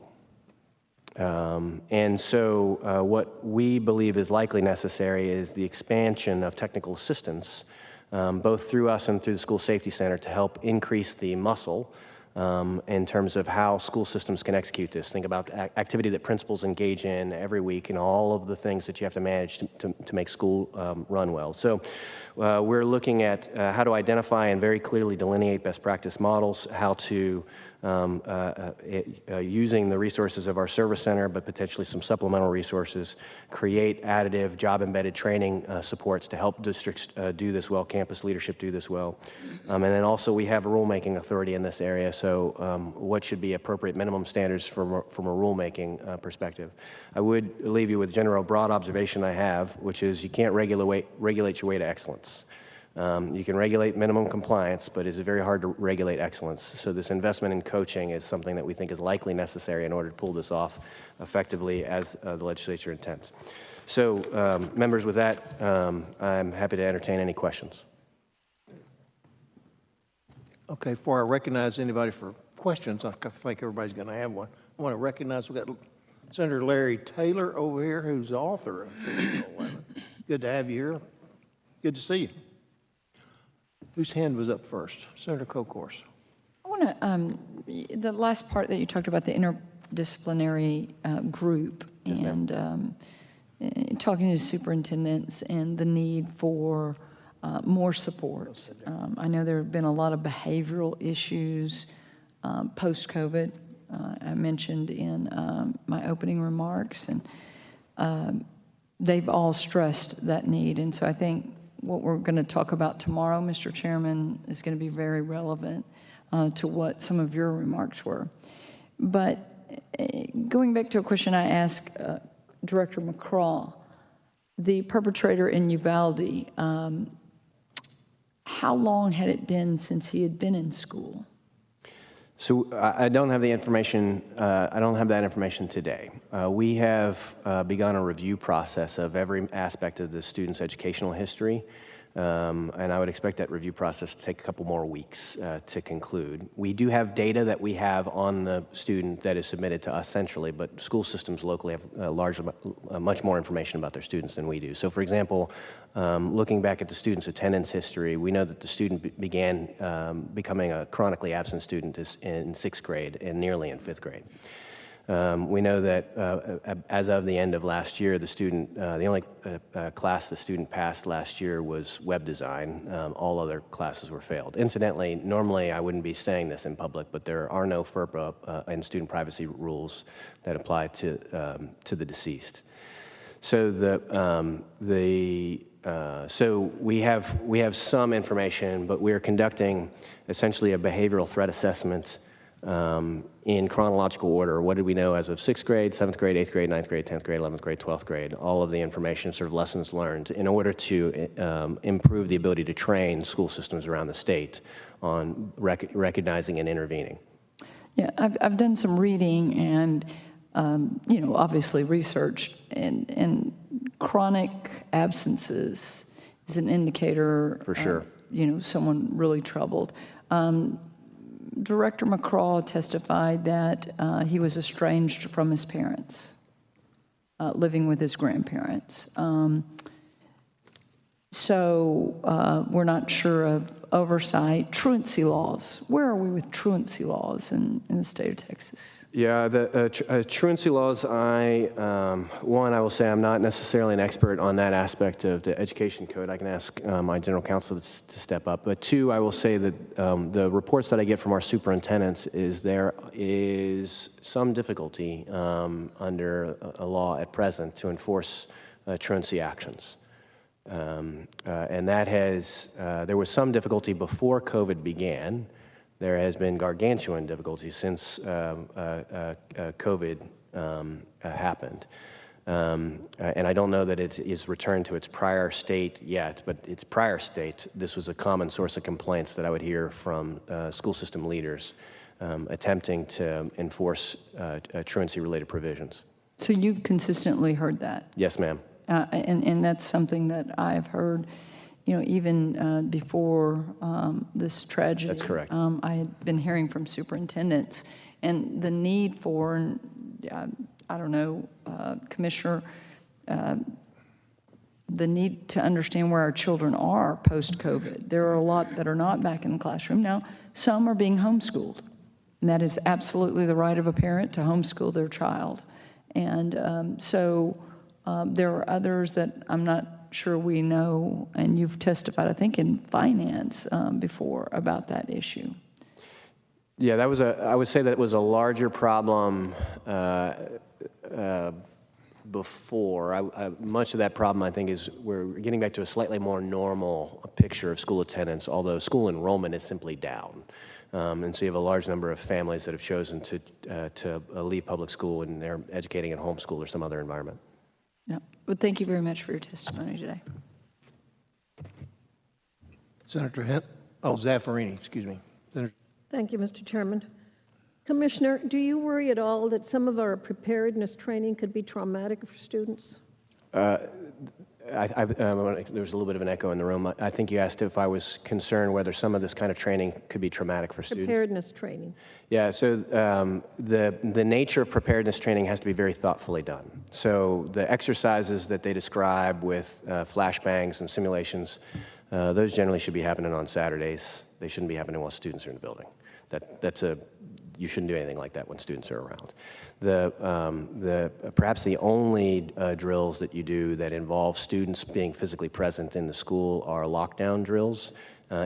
Speaker 20: And so what we believe is likely necessary is the expansion of technical assistance, both through us and through the School Safety Center, to help increase the muscle in terms of how school systems can execute this. Think about activity that principals engage in every week and all of the things that you have to manage to make school run well. So we're looking at how to identify and very clearly delineate best practice models, how to using the resources of our service center, but potentially some supplemental resources, create additive job-embedded training supports to help districts do this well, campus leadership do this well. And then also we have a rulemaking authority in this area, so what should be appropriate minimum standards from a rulemaking perspective. I would leave you with a general broad observation I have, which is you can't regulate your way to excellence. You can regulate minimum compliance, but it's very hard to regulate excellence. So this investment in coaching is something that we think is likely necessary in order to pull this off effectively as the legislature intends. So members, with that, I'm happy to entertain any questions.
Speaker 1: Okay, before I recognize anybody for questions, I think everybody's going to have one. I want to recognize we've got Senator Larry Taylor over here, who's the author of 11. Good to have you here. Good to see you. Whose hand was up first? Senator Kokor's.
Speaker 2: I want to, the last part that you talked about, the interdisciplinary group, yes, and talking to superintendents and the need for more support. I know there have been a lot of behavioral issues post-COVID. I mentioned in my opening remarks, and they've all stressed that need. And so I think what we're going to talk about tomorrow, Mr. Chairman, is going to be very relevant to what some of your remarks were. But going back to a question I asked Director McCraw, the perpetrator in Uvalde, how long had it been since he had been in school?
Speaker 20: So I don't have the information. I don't have that information today. We have begun a review process of every aspect of the student's educational history, and I would expect that review process to take a couple more weeks to conclude. We do have data that we have on the student that is submitted to us centrally, but school systems locally have much more information about their students than we do. So, for example, looking back at the student's attendance history, we know that the student began becoming a chronically absent student in 6th grade and nearly in 5th grade. We know that as of the end of last year, the student, the only class the student passed last year was web design. All other classes were failed. Incidentally, normally I wouldn't be saying this in public, but there are no FERPA and student privacy rules that apply to the deceased. So so we have some information, but we are conducting essentially a behavioral threat assessment in chronological order. What did we know as of 6th grade, 7th grade, 8th grade, 9th grade, 10th grade, 11th grade, 12th grade, all of the information, sort of lessons learned, in order to improve the ability to train school systems around the state on recognizing and intervening.
Speaker 2: Yeah, I've done some reading and, you know, obviously research, and chronic absences is an indicator.
Speaker 20: For sure.
Speaker 2: You know, someone really troubled. Director McCraw testified that he was estranged from his parents, living with his grandparents. So we're not sure of oversight. Truancy laws. Where are we with truancy laws in the state of Texas?
Speaker 20: Yeah, the truancy laws, one, I will say I'm not necessarily an expert on that aspect of the education code. I can ask my general counsel to step up. But two, I will say that the reports that I get from our superintendents is there is some difficulty under a law at present to enforce truancy actions. And that has, there was some difficulty before COVID began. There has been gargantuan difficulty since COVID happened. And I don't know that it is returned to its prior state yet, but its prior state, this was a common source of complaints that I would hear from school system leaders attempting to enforce truancy-related provisions.
Speaker 2: So you've consistently heard that?
Speaker 20: Yes, ma'am.
Speaker 2: And that's something that I've heard, you know, even before this tragedy.
Speaker 20: That's correct.
Speaker 2: I had been hearing from superintendents and the need for, I don't know, Commissioner, the need to understand where our children are post-COVID. There are a lot that are not back in the classroom. Now, some are being homeschooled, and that is absolutely the right of a parent to homeschool their child. And so there are others that I'm not sure we know, and you've testified, I think, in finance before about that issue.
Speaker 20: Yeah, that was I would say that was a larger problem before. Much of that problem, I think, is we're getting back to a slightly more normal picture of school attendance, although school enrollment is simply down. And so you have a large number of families that have chosen to leave public school and they're educating at homeschool or some other environment.
Speaker 2: Yeah. Well, thank you very much for your testimony today.
Speaker 1: Senator Zaffarini, excuse me. Senator.
Speaker 4: Thank you, Mr. Chairman. Commissioner, do you worry at all that some of our preparedness training could be traumatic for students?
Speaker 20: There was a little bit of an echo in the room. I think you asked if I was concerned whether some of this kind of training could be traumatic for students.
Speaker 4: Preparedness training.
Speaker 20: Yeah, so the nature of preparedness training has to be very thoughtfully done. So the exercises that they describe with flashbangs and simulations, those generally should be happening on Saturdays. They shouldn't be happening while students are in the building. You shouldn't do anything like that when students are around. Perhaps the only drills that you do that involve students being physically present in the school are lockdown drills.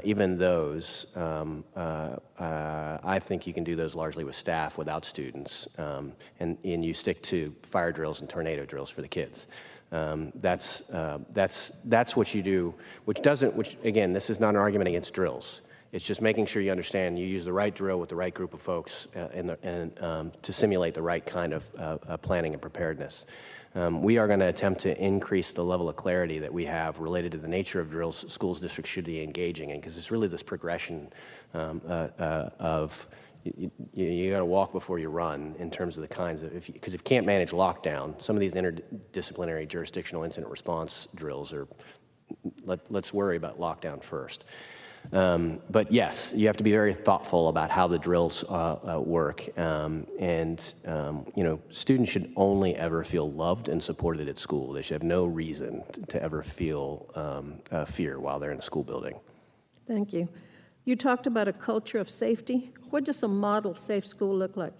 Speaker 20: Even those, I think you can do those largely with staff without students, and you stick to fire drills and tornado drills for the kids. That's what you do, which again, this is not an argument against drills. It's just making sure you understand you use the right drill with the right group of folks to simulate the right kind of planning and preparedness. We are going to attempt to increase the level of clarity that we have related to the nature of drills schools districts should be engaging in, because it's really this progression of you got to walk before you run in terms of the kinds of, because if you can't manage lockdown, some of these interdisciplinary jurisdictional incident response drills are, let's worry about lockdown first. But yes, you have to be very thoughtful about how the drills work, students should only ever feel loved and supported at school. They should have no reason to ever feel fear while they're in a school building.
Speaker 4: Thank you. You talked about a culture of safety. What does a model safe school look like?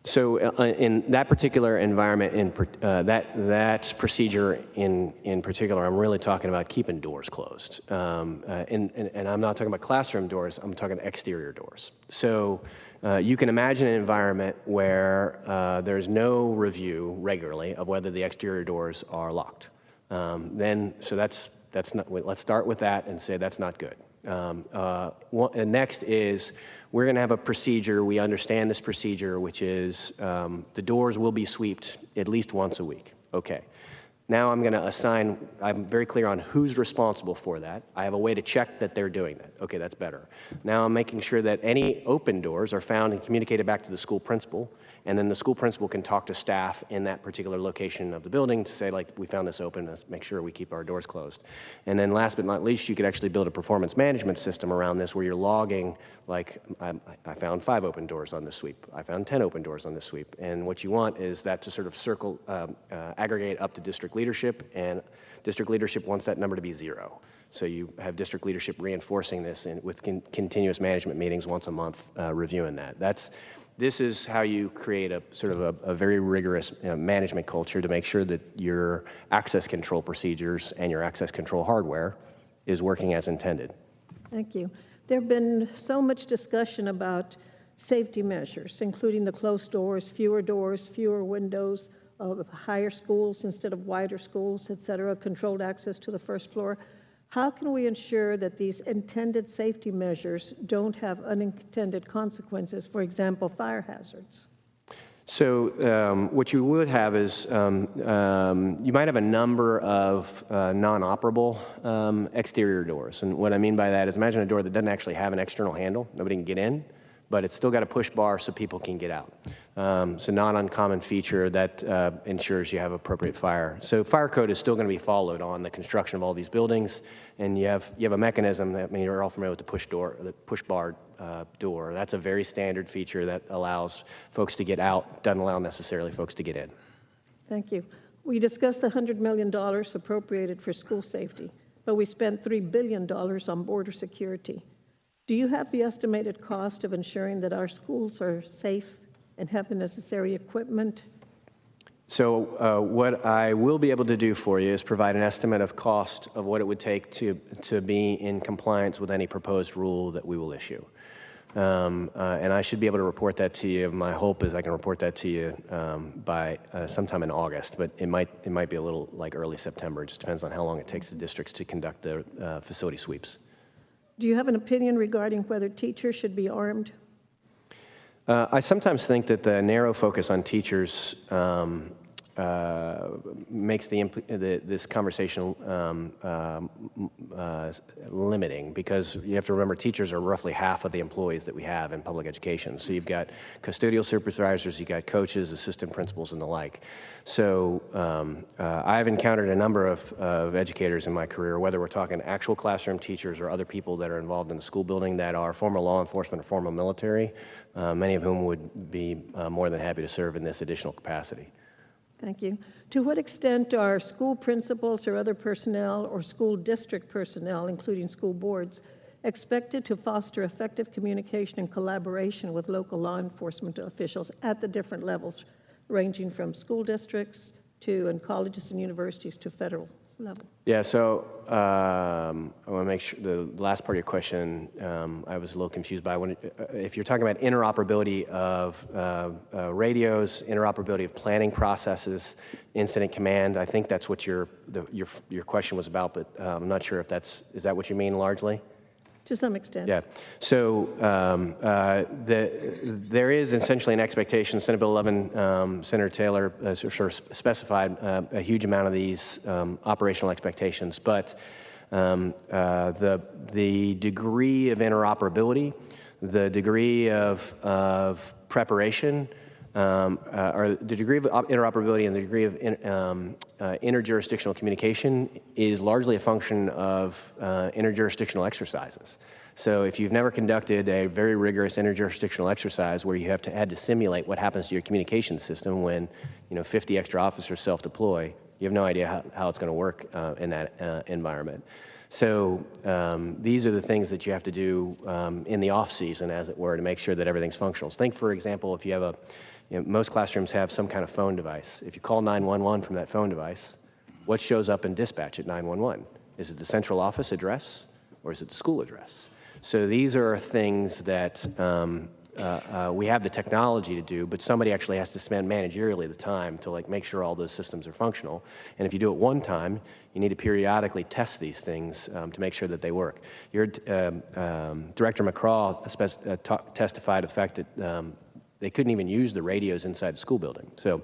Speaker 20: So in that particular environment, that procedure in particular, I'm really talking about keeping doors closed. And I'm not talking about classroom doors, I'm talking exterior doors. So you can imagine an environment where there's no review regularly of whether the exterior doors are locked. That's not, let's start with that and say that's not good. And next is, we're going to have a procedure, we understand this procedure, which is the doors will be swept at least once a week. Okay. Now I'm going to assign, I'm very clear on who's responsible for that. I have a way to check that they're doing that. Okay, that's better. Now I'm making sure that any open doors are found and communicated back to the school principal, and then the school principal can talk to staff in that particular location of the building to say, like, we found this open, let's make sure we keep our doors closed. And then last but not least, you could actually build a performance management system around this where you're logging, like, I found 5 open doors on this sweep. I found 10 open doors on this sweep. And what you want is that to sort of aggregate up to district leadership, and district leadership wants that number to be 0. So you have district leadership reinforcing this with continuous management meetings once a month, reviewing that. This is how you create a sort of a very rigorous management culture to make sure that your access control procedures and your access control hardware is working as intended.
Speaker 4: Thank you. There have been so much discussion about safety measures, including the closed doors, fewer windows, higher schools instead of wider schools, et cetera, controlled access to the first floor. How can we ensure that these intended safety measures don't have unintended consequences, for example, fire hazards?
Speaker 20: So what you would have is you might have a number of non-operable exterior doors. And what I mean by that is imagine a door that doesn't actually have an external handle. Nobody can get in, but it's still got a push bar so people can get out. It's a non-uncommon feature that ensures you have appropriate fire. So fire code is still going to be followed on the construction of all these buildings, and you have a mechanism that, I mean, you're all familiar with the push bar door. That's a very standard feature that allows folks to get out, doesn't allow necessarily folks to get in.
Speaker 4: Thank you. We discussed the $100 million appropriated for school safety, but we spent $3 billion on border security. Do you have the estimated cost of ensuring that our schools are safe and have the necessary equipment?
Speaker 20: So what I will be able to do for you is provide an estimate of cost of what it would take to be in compliance with any proposed rule that we will issue. And I should be able to report that to you. My hope is I can report that to you by sometime in August, but it might be a little like early September. It just depends on how long it takes the districts to conduct the facility sweeps.
Speaker 4: Do you have an opinion regarding whether teachers should be armed?
Speaker 20: I sometimes think that the narrow focus on teachers makes this conversation limiting, because you have to remember teachers are roughly half of the employees that we have in public education. So you've got custodial supervisors, you've got coaches, assistant principals, and the like. So I've encountered a number of educators in my career, whether we're talking actual classroom teachers or other people that are involved in the school building that are former law enforcement or former military, many of whom would be more than happy to serve in this additional capacity.
Speaker 4: Thank you. To what extent are school principals or other personnel or school district personnel, including school boards, expected to foster effective communication and collaboration with local law enforcement officials at the different levels, ranging from school districts to and colleges and universities to federal level?
Speaker 20: Yeah, so I want to make sure the last part of your question I was a little confused by. If you're talking about interoperability of radios, interoperability of planning processes, incident command, I think that's what your question was about, but I'm not sure if is that what you mean largely?
Speaker 4: To some extent.
Speaker 20: Yeah. So there is essentially an expectation. Senate Bill 11, Senator Taylor sort of specified a huge amount of these operational expectations, but the degree of interoperability, the degree of preparation, or the degree of interoperability and the degree of interjurisdictional communication is largely a function of interjurisdictional exercises. So if you've never conducted a very rigorous interjurisdictional exercise where you had to simulate what happens to your communication system when 50 extra officers self-deploy, you have no idea how it's going to work in that environment. So these are the things that you have to do in the off season, as it were, to make sure that everything's functional. So think, for example, if you have most classrooms have some kind of phone device. If you call 911 from that phone device, what shows up in dispatch at 911? Is it the central office address or is it the school address? So these are things that we have the technology to do, but somebody actually has to spend managerially the time to make sure all those systems are functional. And if you do it one time, you need to periodically test these things to make sure that they work. Your Director McCraw testified to the fact that they couldn't even use the radios inside the school building. So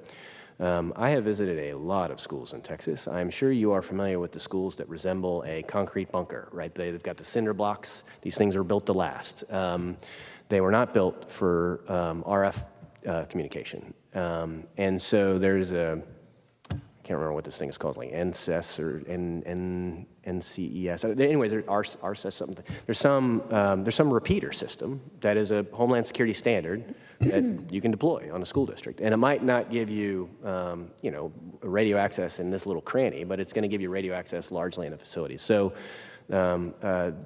Speaker 20: I have visited a lot of schools in Texas. I'm sure you are familiar with the schools that resemble a concrete bunker, right? They've got the cinder blocks. These things are built to last. They were not built for RF communication. And so there's I can't remember what this thing is called, like NCES or NCES. Anyways, there's RCES something. There's some repeater system that is a Homeland Security standard that you can deploy on a school district, and it might not give you, radio access in this little cranny, but it's going to give you radio access largely in a facility. So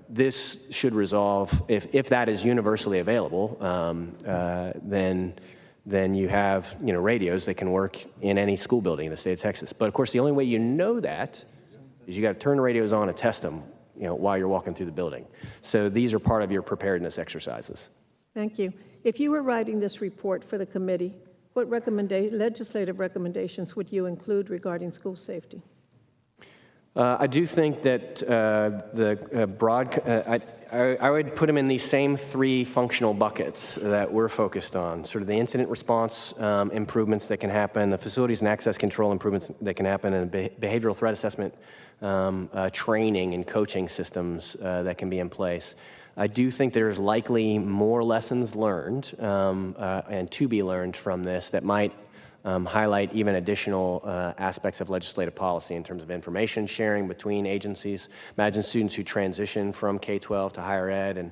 Speaker 20: this should resolve if that is universally available. Then you have radios that can work in any school building in the state of Texas. But of course, the only way you know that is you got to turn the radios on and test them while you're walking through the building. So these are part of your preparedness exercises.
Speaker 4: Thank you. If you were writing this report for the committee, what legislative recommendations would you include regarding school safety?
Speaker 20: I do think that I would put them in these same three functional buckets that we're focused on, sort of the incident response improvements that can happen, the facilities and access control improvements that can happen, and behavioral threat assessment training and coaching systems that can be in place. I do think there's likely more lessons learned and to be learned from this that might highlight even additional aspects of legislative policy in terms of information sharing between agencies. Imagine students who transition from K-12 to higher ed, and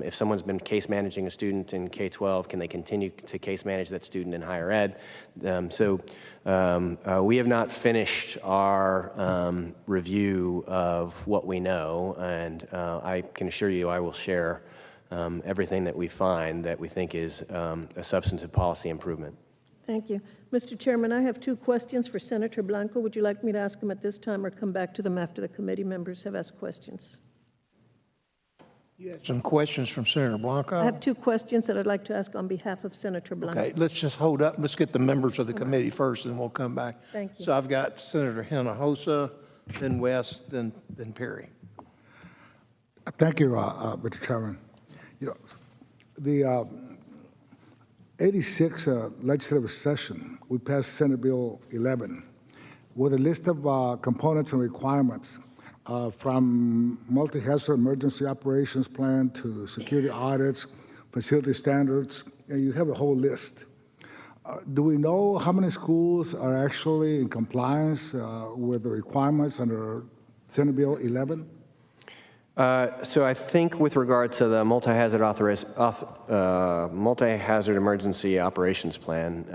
Speaker 20: if someone's been case managing a student in K-12, can they continue to case manage that student in higher ed? We have not finished our review of what we know, and I can assure you I will share everything that we find that we think is a substantive policy improvement.
Speaker 4: Thank you. Mr. Chairman, I have 2 questions for Senator Blanco. Would you like me to ask them at this time or come back to them after the committee members have asked questions?
Speaker 1: You have some questions from Senator Blanco?
Speaker 4: I have 2 questions that I'd like to ask on behalf of Senator Blanco.
Speaker 1: Okay, let's just hold up. Let's get the members of the committee first, and we'll come back.
Speaker 4: Thank you.
Speaker 1: So I've got Senator Hinojosa, then West, then Perry.
Speaker 15: Thank you, Mr. Chairman. You know, the 86 legislative session, we passed Senate Bill 11 with a list of components and requirements from multi-hazard emergency operations plan to security audits, facility standards, and you have a whole list. Do we know how many schools are actually in compliance with the requirements under Senate Bill 11?
Speaker 20: So I think with regard to the multi-hazard emergency operations plan,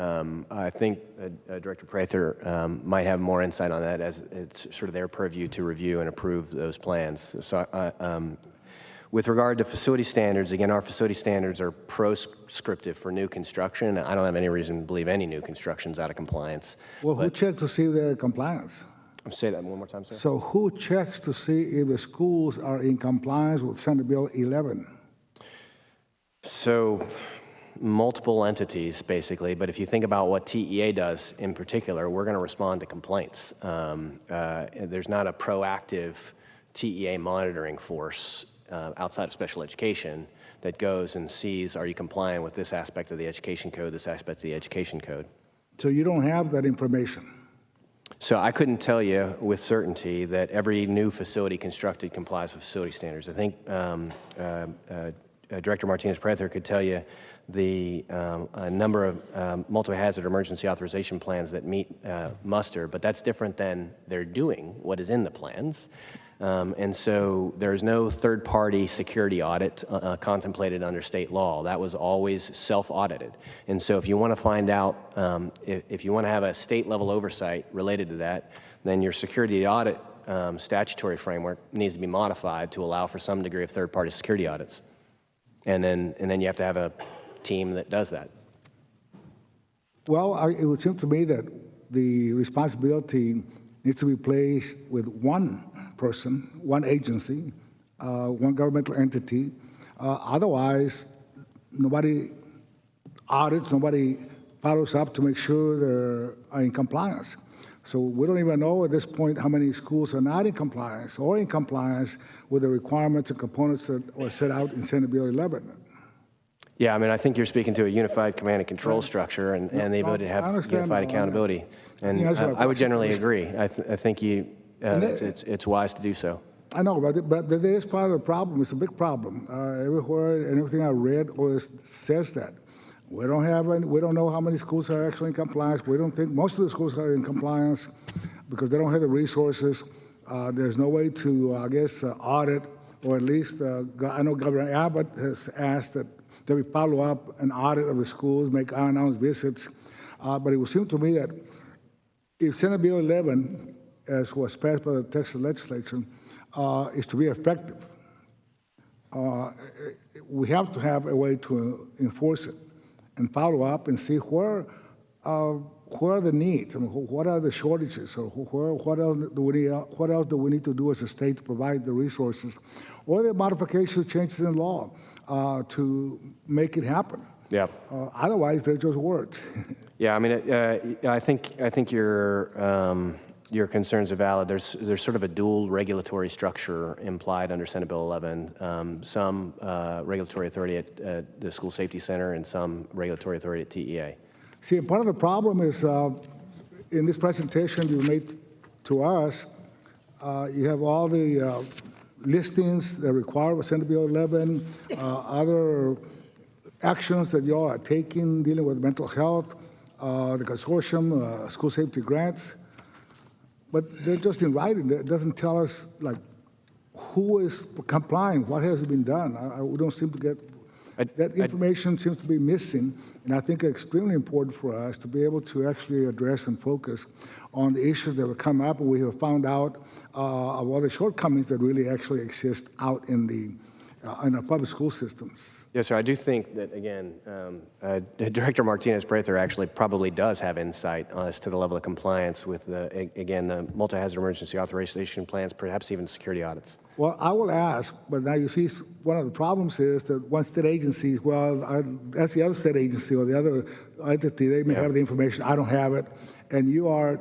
Speaker 20: I think Director Prather might have more insight on that, as it's sort of their purview to review and approve those plans. So with regard to facility standards, again, our facility standards are proscriptive for new construction. I don't have any reason to believe any new construction is out of compliance.
Speaker 15: Well, who checks to see their compliance?
Speaker 20: Say that one more time, sir.
Speaker 15: So who checks to see if the schools are in compliance with Senate Bill 11?
Speaker 20: So multiple entities, basically, but if you think about what TEA does in particular, we're going to respond to complaints. There's not a proactive TEA monitoring force outside of special education that goes and sees, are you compliant with this aspect of the education code, this aspect of the education code.
Speaker 15: So you don't have that information?
Speaker 20: So I couldn't tell you with certainty that every new facility constructed complies with facility standards. I think Director Martinez-Prather could tell you the number of multi-hazard emergency authorization plans that meet muster, but that's different than they're doing what is in the plans. And so there's no third-party security audit contemplated under state law. That was always self-audited. And so if you want to find out, if you want to have a state-level oversight related to that, then your security audit statutory framework needs to be modified to allow for some degree of third-party security audits. And then you have to have a team that does that.
Speaker 15: Well, it would seem to me that the responsibility needs to be placed with one person, one agency, one governmental entity. Otherwise, nobody audits, nobody follows up to make sure they're in compliance. So we don't even know at this point how many schools are not in compliance or in compliance with the requirements and components that were set out in Senate Bill 11.
Speaker 20: Yeah, I mean, I think you're speaking to a unified command and control structure and the ability to have unified accountability. And I would generally agree. I think it's wise to do so.
Speaker 15: I know, but there is part of the problem. It's a big problem. Everywhere and everything I read always says that. We don't know how many schools are actually in compliance. We don't think most of the schools are in compliance because they don't have the resources. There's no way to, I guess, audit, or at least I know Governor Abbott has asked that there be follow-up and audit of the schools, make unannounced visits. But it would seem to me that if Senate Bill 11, as was passed by the Texas legislature, is to be effective, we have to have a way to enforce it and follow up and see where are the needs? I mean, what are the shortages? Or what else do we need to do as a state to provide the resources, or the modifications, changes in law to make it happen?
Speaker 20: Yeah.
Speaker 15: Otherwise, they're just words.
Speaker 20: Yeah, I mean, I think you're your concerns are valid. There's sort of a dual regulatory structure implied under Senate Bill 11. Some regulatory authority at the School Safety Center and some regulatory authority at TEA.
Speaker 15: See, part of the problem is in this presentation you made to us, you have all the listings that require Senate Bill 11, other actions that you all are taking dealing with mental health, the consortium, school safety grants, but they're just in writing. It doesn't tell us like who is complying, what has been done. We don't seem to get that information seems to be missing, and I think it's extremely important for us to be able to actually address and focus on the issues that will come up. We have found out of all the shortcomings that really actually exist out in our public school systems.
Speaker 20: Yes, sir. I do think that, again, Director Martinez-Prather actually probably does have insight as to the level of compliance with, again, the multi-hazard emergency authorization plans, perhaps even security audits.
Speaker 15: Well, I will ask, but now you see one of the problems is that one state agency, well, that's the other state agency or the other entity, they may have the information, I don't have it, and you are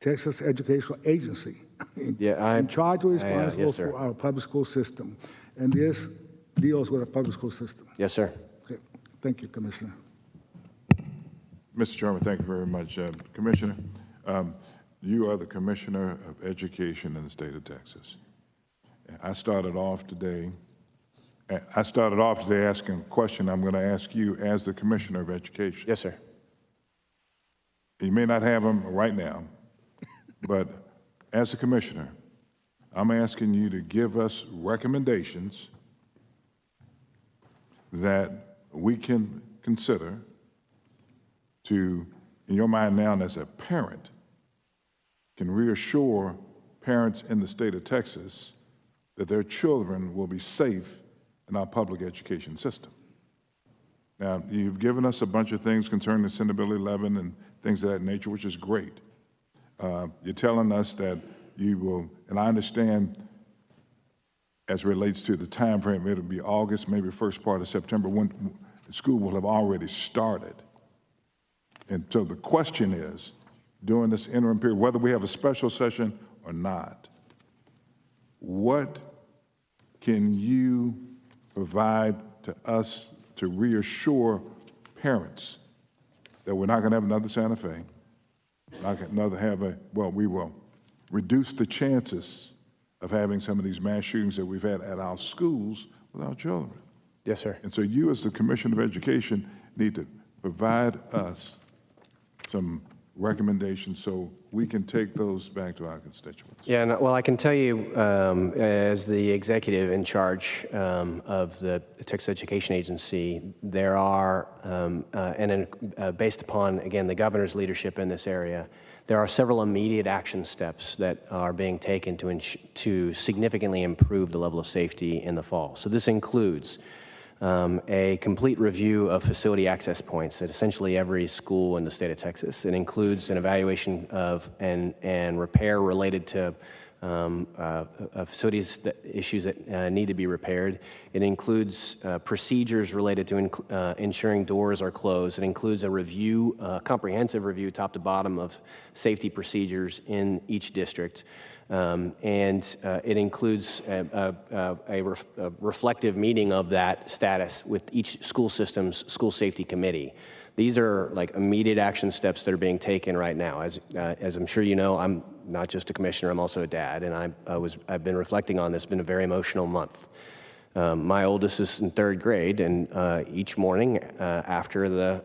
Speaker 15: Texas Educational Agency, in charge or responsible
Speaker 20: yes,
Speaker 15: for our public school system, and this deals with a public school system.
Speaker 20: Yes, sir.
Speaker 15: Okay. Thank you, Commissioner.
Speaker 5: Mr. Chairman, thank you very much. Commissioner, you are the Commissioner of Education in the state of Texas. I started off today asking a question I'm going to ask you as the Commissioner of Education.
Speaker 20: Yes, sir.
Speaker 5: You may not have them right now, but as a Commissioner, I'm asking you to give us recommendations that we can consider to, in your mind now as a parent, can reassure parents in the state of Texas that their children will be safe in our public education system. Now, you've given us a bunch of things concerning the Senate Bill 11 and things of that nature, which is great. You're telling us that you will, and I understand as it relates to the time frame, it'll be August, maybe first part of September, when the school will have already started. And so the question is, during this interim period, whether we have a special session or not, what can you provide to us to reassure parents that we're not going to have another Santa Fe, we will reduce the chances of having some of these mass shootings that we've had at our schools with our children.
Speaker 20: Yes, sir.
Speaker 5: And so you as the Commissioner of Education need to provide us some recommendations so we can take those back to our constituents.
Speaker 20: Yeah, well, I can tell you, as the executive in charge of the Texas Education Agency, there are, based upon, again, the governor's leadership in this area, there are several immediate action steps that are being taken to significantly improve the level of safety in the fall. So this includes a complete review of facility access points at essentially every school in the state of Texas. It includes an evaluation of and repair related to facilities issues that need to be repaired. It includes procedures related to ensuring doors are closed. It includes a review, comprehensive review, top to bottom, of safety procedures in each district. It includes a reflective meeting of that status with each school system's school safety committee. These are like immediate action steps that are being taken right now. As I'm sure you know, I'm not just a commissioner, I'm also a dad, and I've been reflecting on this. It's been a very emotional month. My oldest is in 3rd grade, and each morning after the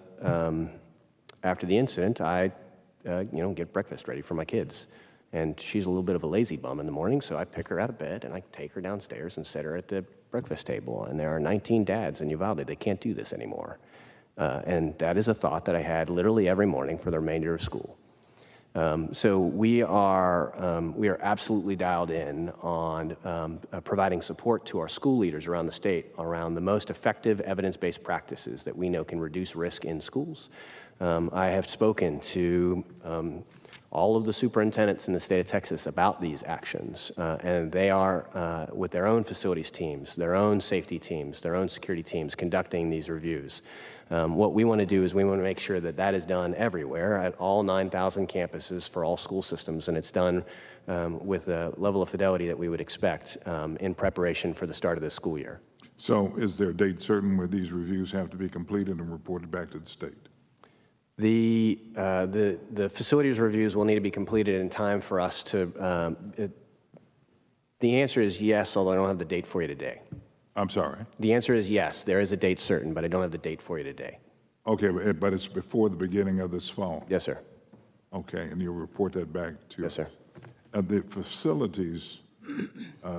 Speaker 20: incident, I get breakfast ready for my kids. And she's a little bit of a lazy bum in the morning, so I pick her out of bed and I take her downstairs and set her at the breakfast table. And there are 19 dads in Uvalde. They can't do this anymore. And that is a thought that I had literally every morning for the remainder of school. So we are absolutely dialed in on providing support to our school leaders around the state around the most effective evidence-based practices that we know can reduce risk in schools. I have spoken to all of the superintendents in the state of Texas about these actions, and they are, with their own facilities teams, their own safety teams, their own security teams, conducting these reviews. What we want to do is we want to make sure that that is done everywhere at all 9,000 campuses for all school systems, and it's done with a level of fidelity that we would expect in preparation for the start of this school year.
Speaker 5: So is there a date certain where these reviews have to be completed and reported back to the state?
Speaker 20: The facilities reviews will need to be completed in time for us to, the answer is yes, although I don't have the date for you today.
Speaker 5: I'm sorry?
Speaker 20: The answer is yes, there is a date certain, but I don't have the date for you today.
Speaker 5: Okay, but it's before the beginning of this fall?
Speaker 20: Yes, sir.
Speaker 5: Okay, and you'll report that back to?
Speaker 20: Yes, sir.
Speaker 5: The facilities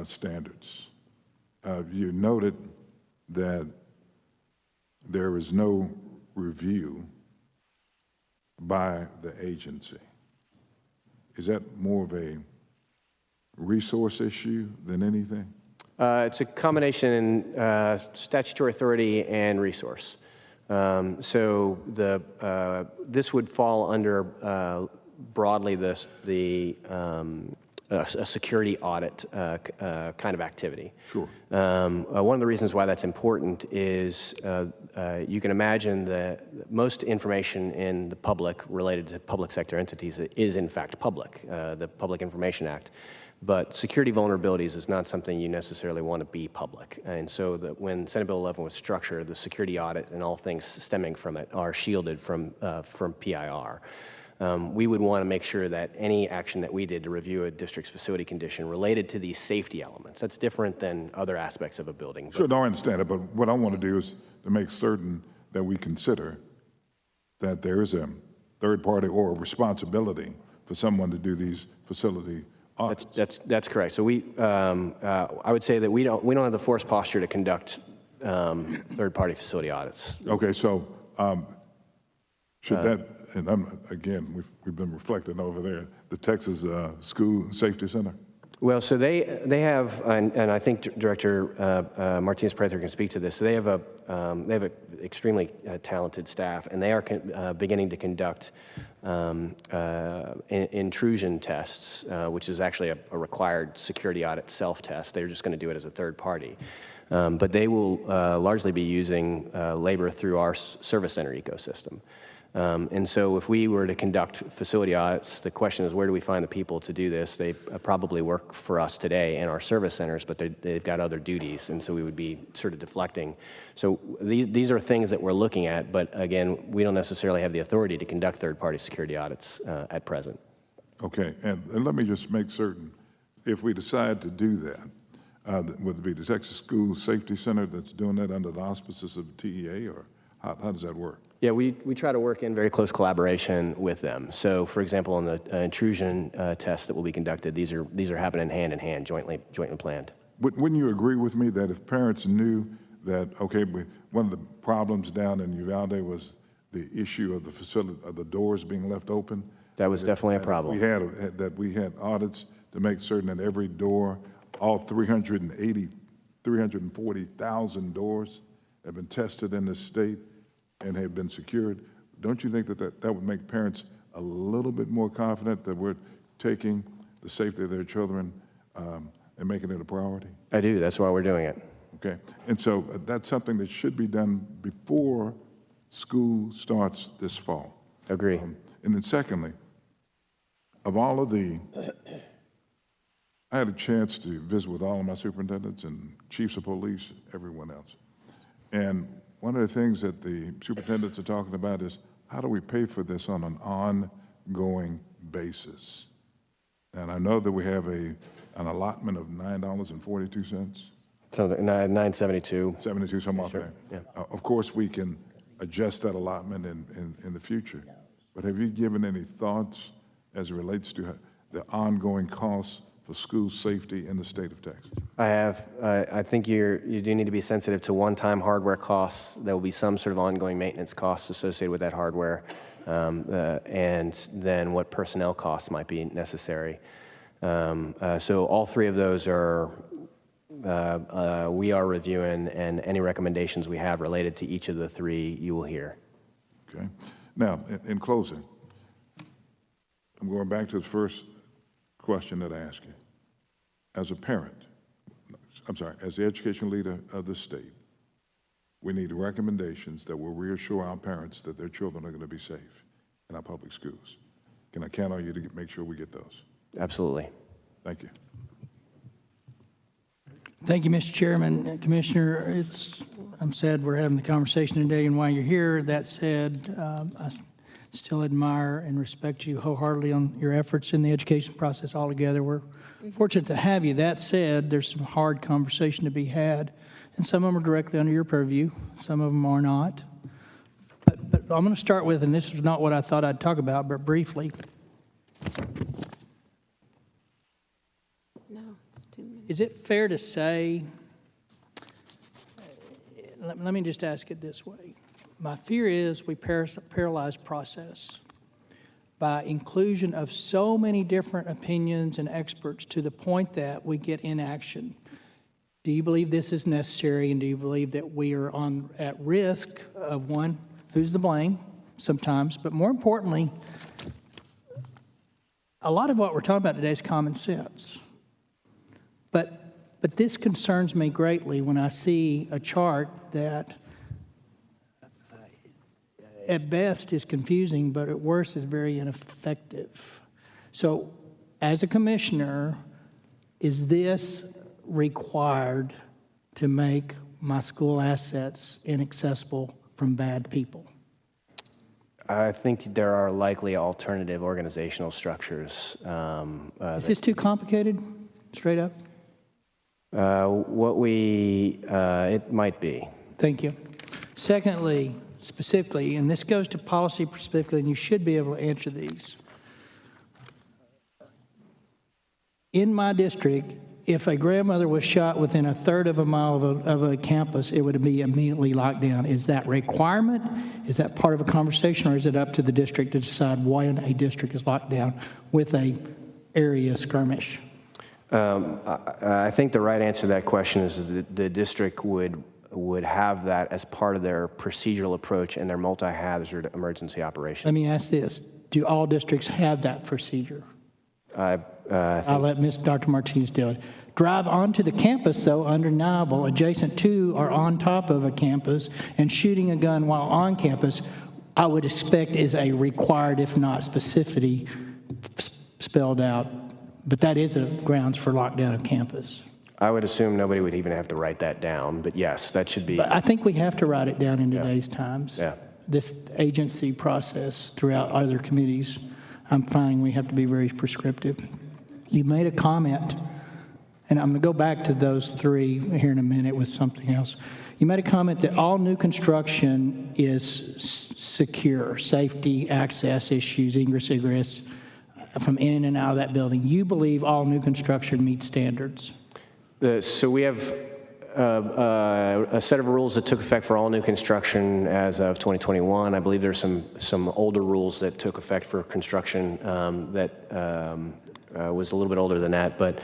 Speaker 5: standards, you noted that there is no review by the agency. Is that more of a resource issue than anything?
Speaker 20: It's a combination in statutory authority and resource. So this would fall under broadly a security audit kind of activity.
Speaker 5: Sure.
Speaker 20: One of the reasons why that's important is you can imagine that most information in the public related to public sector entities is in fact public, the Public Information Act. But security vulnerabilities is not something you necessarily want to be public. And so that when Senate Bill 11 was structured, the security audit and all things stemming from it are shielded from PIR. We would want to make sure that any action that we did to review a district's facility condition related to these safety elements, that's different than other aspects of a building.
Speaker 5: Sure, no, I understand it, but what I want to do is to make certain that we consider that there is a third party or a responsibility for someone to do these facility audits.
Speaker 20: That's correct. So I would say that we don't have the force posture to conduct third-party facility audits.
Speaker 5: Okay, so should that, and again, we've been reflecting over there, the Texas School Safety Center?
Speaker 20: Well, so they have, and I think Director Martinez-Prather can speak to this. So they have an extremely talented staff, and they are beginning to conduct intrusion tests, which is actually a required security audit self-test. They're just going to do it as a third party. But they will largely be using labor through our service center ecosystem. And so if we were to conduct facility audits, the question is, where do we find the people to do this? They probably work for us today in our service centers, but they've got other duties, and so we would be sort of deflecting. So these are things that we're looking at, but again, we don't necessarily have the authority to conduct third-party security audits at present.
Speaker 5: Okay, and let me just make certain, if we decide to do that, would it be the Texas School Safety Center that's doing that under the auspices of the TEA, or how does that work?
Speaker 20: Yeah, we try to work in very close collaboration with them. So, for example, on the intrusion tests that will be conducted, these are happening hand in hand, jointly planned.
Speaker 5: Wouldn't you agree with me that if parents knew that, okay, one of the problems down in Uvalde was the issue of the facility, of the doors being left open?
Speaker 20: That was definitely a problem.
Speaker 5: We had audits to make certain that every door, all 340,000 doors have been tested in the state and have been secured. Don't you think that would make parents a little bit more confident that we're taking the safety of their children and making it a priority?
Speaker 20: I do. That's why we're doing it.
Speaker 5: Okay. And so that's something that should be done before school starts this fall.
Speaker 20: Agree.
Speaker 5: And then secondly, of all of I had a chance to visit with all of my superintendents and chiefs of police, everyone else. And one of the things that the superintendents are talking about is, how do we pay for this on an ongoing basis? And I know that we have an allotment of $9.42.
Speaker 20: So $9.72.
Speaker 5: 72, something like that.
Speaker 20: Yeah.
Speaker 5: Of course, we can adjust that allotment in the future. But have you given any thoughts as it relates to the ongoing costs for school safety in the state of Texas?
Speaker 20: I have. I think you do need to be sensitive to one-time hardware costs. There will be some sort of ongoing maintenance costs associated with that hardware, and then what personnel costs might be necessary. So all three of those we are reviewing, and any recommendations we have related to each of the three you will hear.
Speaker 5: Okay. Now, in closing, I'm going back to the first question that I asked you. As a parent, as the education leader of the state, we need recommendations that will reassure our parents that their children are going to be safe in our public schools. Can I count on you to make sure we get those?
Speaker 20: Absolutely.
Speaker 5: Thank you.
Speaker 8: Thank you, Mr. Chairman. Commissioner, I'm sad we're having the conversation today, and while you're here, that said, I still admire and respect you wholeheartedly on your efforts in the education process altogether. We're fortunate to have you. That said, there's some hard conversation to be had, and some of them are directly under your purview. Some of them are not. But I'm going to start with, and this is not what I thought I'd talk about, but briefly.
Speaker 7: No, it's 2 minutes.
Speaker 8: Is it fair to say, let me just ask it this way. My fear is we paralyze process by inclusion of so many different opinions and experts to the point that we get inaction. Do you believe this is necessary, and do you believe that we are at risk of one, who's the blame sometimes, but more importantly, a lot of what we're talking about today is common sense. But this concerns me greatly when I see a chart that at best is confusing, but at worst is very ineffective. So as a commissioner, is this required to make my school assets inaccessible from bad people?
Speaker 20: I think there are likely alternative organizational structures.
Speaker 8: Is this too complicated, straight up?
Speaker 20: It might be.
Speaker 8: Thank you. Secondly, specifically, and this goes to policy specifically, and you should be able to answer these. In my district, if a grandmother was shot within 1/3 of a mile of a campus, it would be immediately locked down. Is that requirement? Is that part of a conversation, or is it up to the district to decide when a district is locked down with a area skirmish?
Speaker 20: I think the right answer to that question is that the district would have that as part of their procedural approach and their multi-hazard emergency operation.
Speaker 8: Let me ask this. Do all districts have that procedure? I'll let Dr. Martinez do it. Drive onto the campus, though, undeniable, adjacent to or on top of a campus, and shooting a gun while on campus, I would expect is a required, if not specificity, spelled out. But that is a grounds for lockdown of campus.
Speaker 20: I would assume nobody would even have to write that down, but yes, that should be.
Speaker 8: But I think we have to write it down in today's times.
Speaker 20: Yeah.
Speaker 8: This agency process throughout other committees, I'm finding we have to be very prescriptive. You made a comment, and I'm going to go back to those three here in a minute with something else. You made a comment that all new construction is secure, safety, access issues, ingress, egress from in and out of that building. You believe all new construction meets standards?
Speaker 20: So we have a set of rules that took effect for all new construction as of 2021. I believe there's some older rules that took effect for construction that was a little bit older than that. But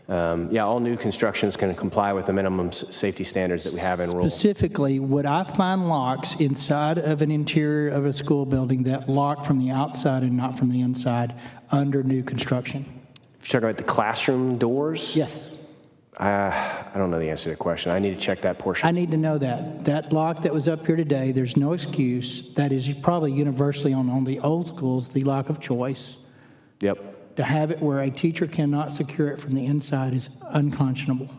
Speaker 20: yeah, all new constructions can comply with the minimum safety standards that we have in rules.
Speaker 8: Specifically, would I find locks inside of an interior of a school building that lock from the outside and not from the inside under new construction?
Speaker 20: If you're talking about the classroom doors?
Speaker 8: Yes.
Speaker 20: I don't know the answer to the question. I need to check that portion.
Speaker 8: I need to know that. That lock that was up here today, there's no excuse. That is probably universally on the old schools, the lock of choice.
Speaker 20: Yep.
Speaker 8: To have it where a teacher cannot secure it from the inside is unconscionable.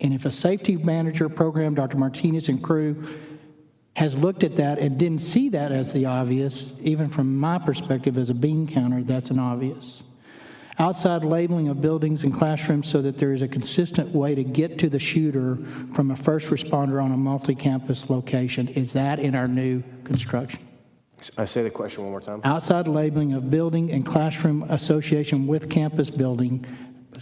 Speaker 8: And if a safety manager program, Dr. Martinez and crew, has looked at that and didn't see that as the obvious, even from my perspective as a bean counter, that's an obvious. Outside labeling of buildings and classrooms so that there is a consistent way to get to the shooter from a first responder on a multi-campus location. Is that in our new construction?
Speaker 20: I say the question one more time.
Speaker 8: Outside labeling of building and classroom association with campus building,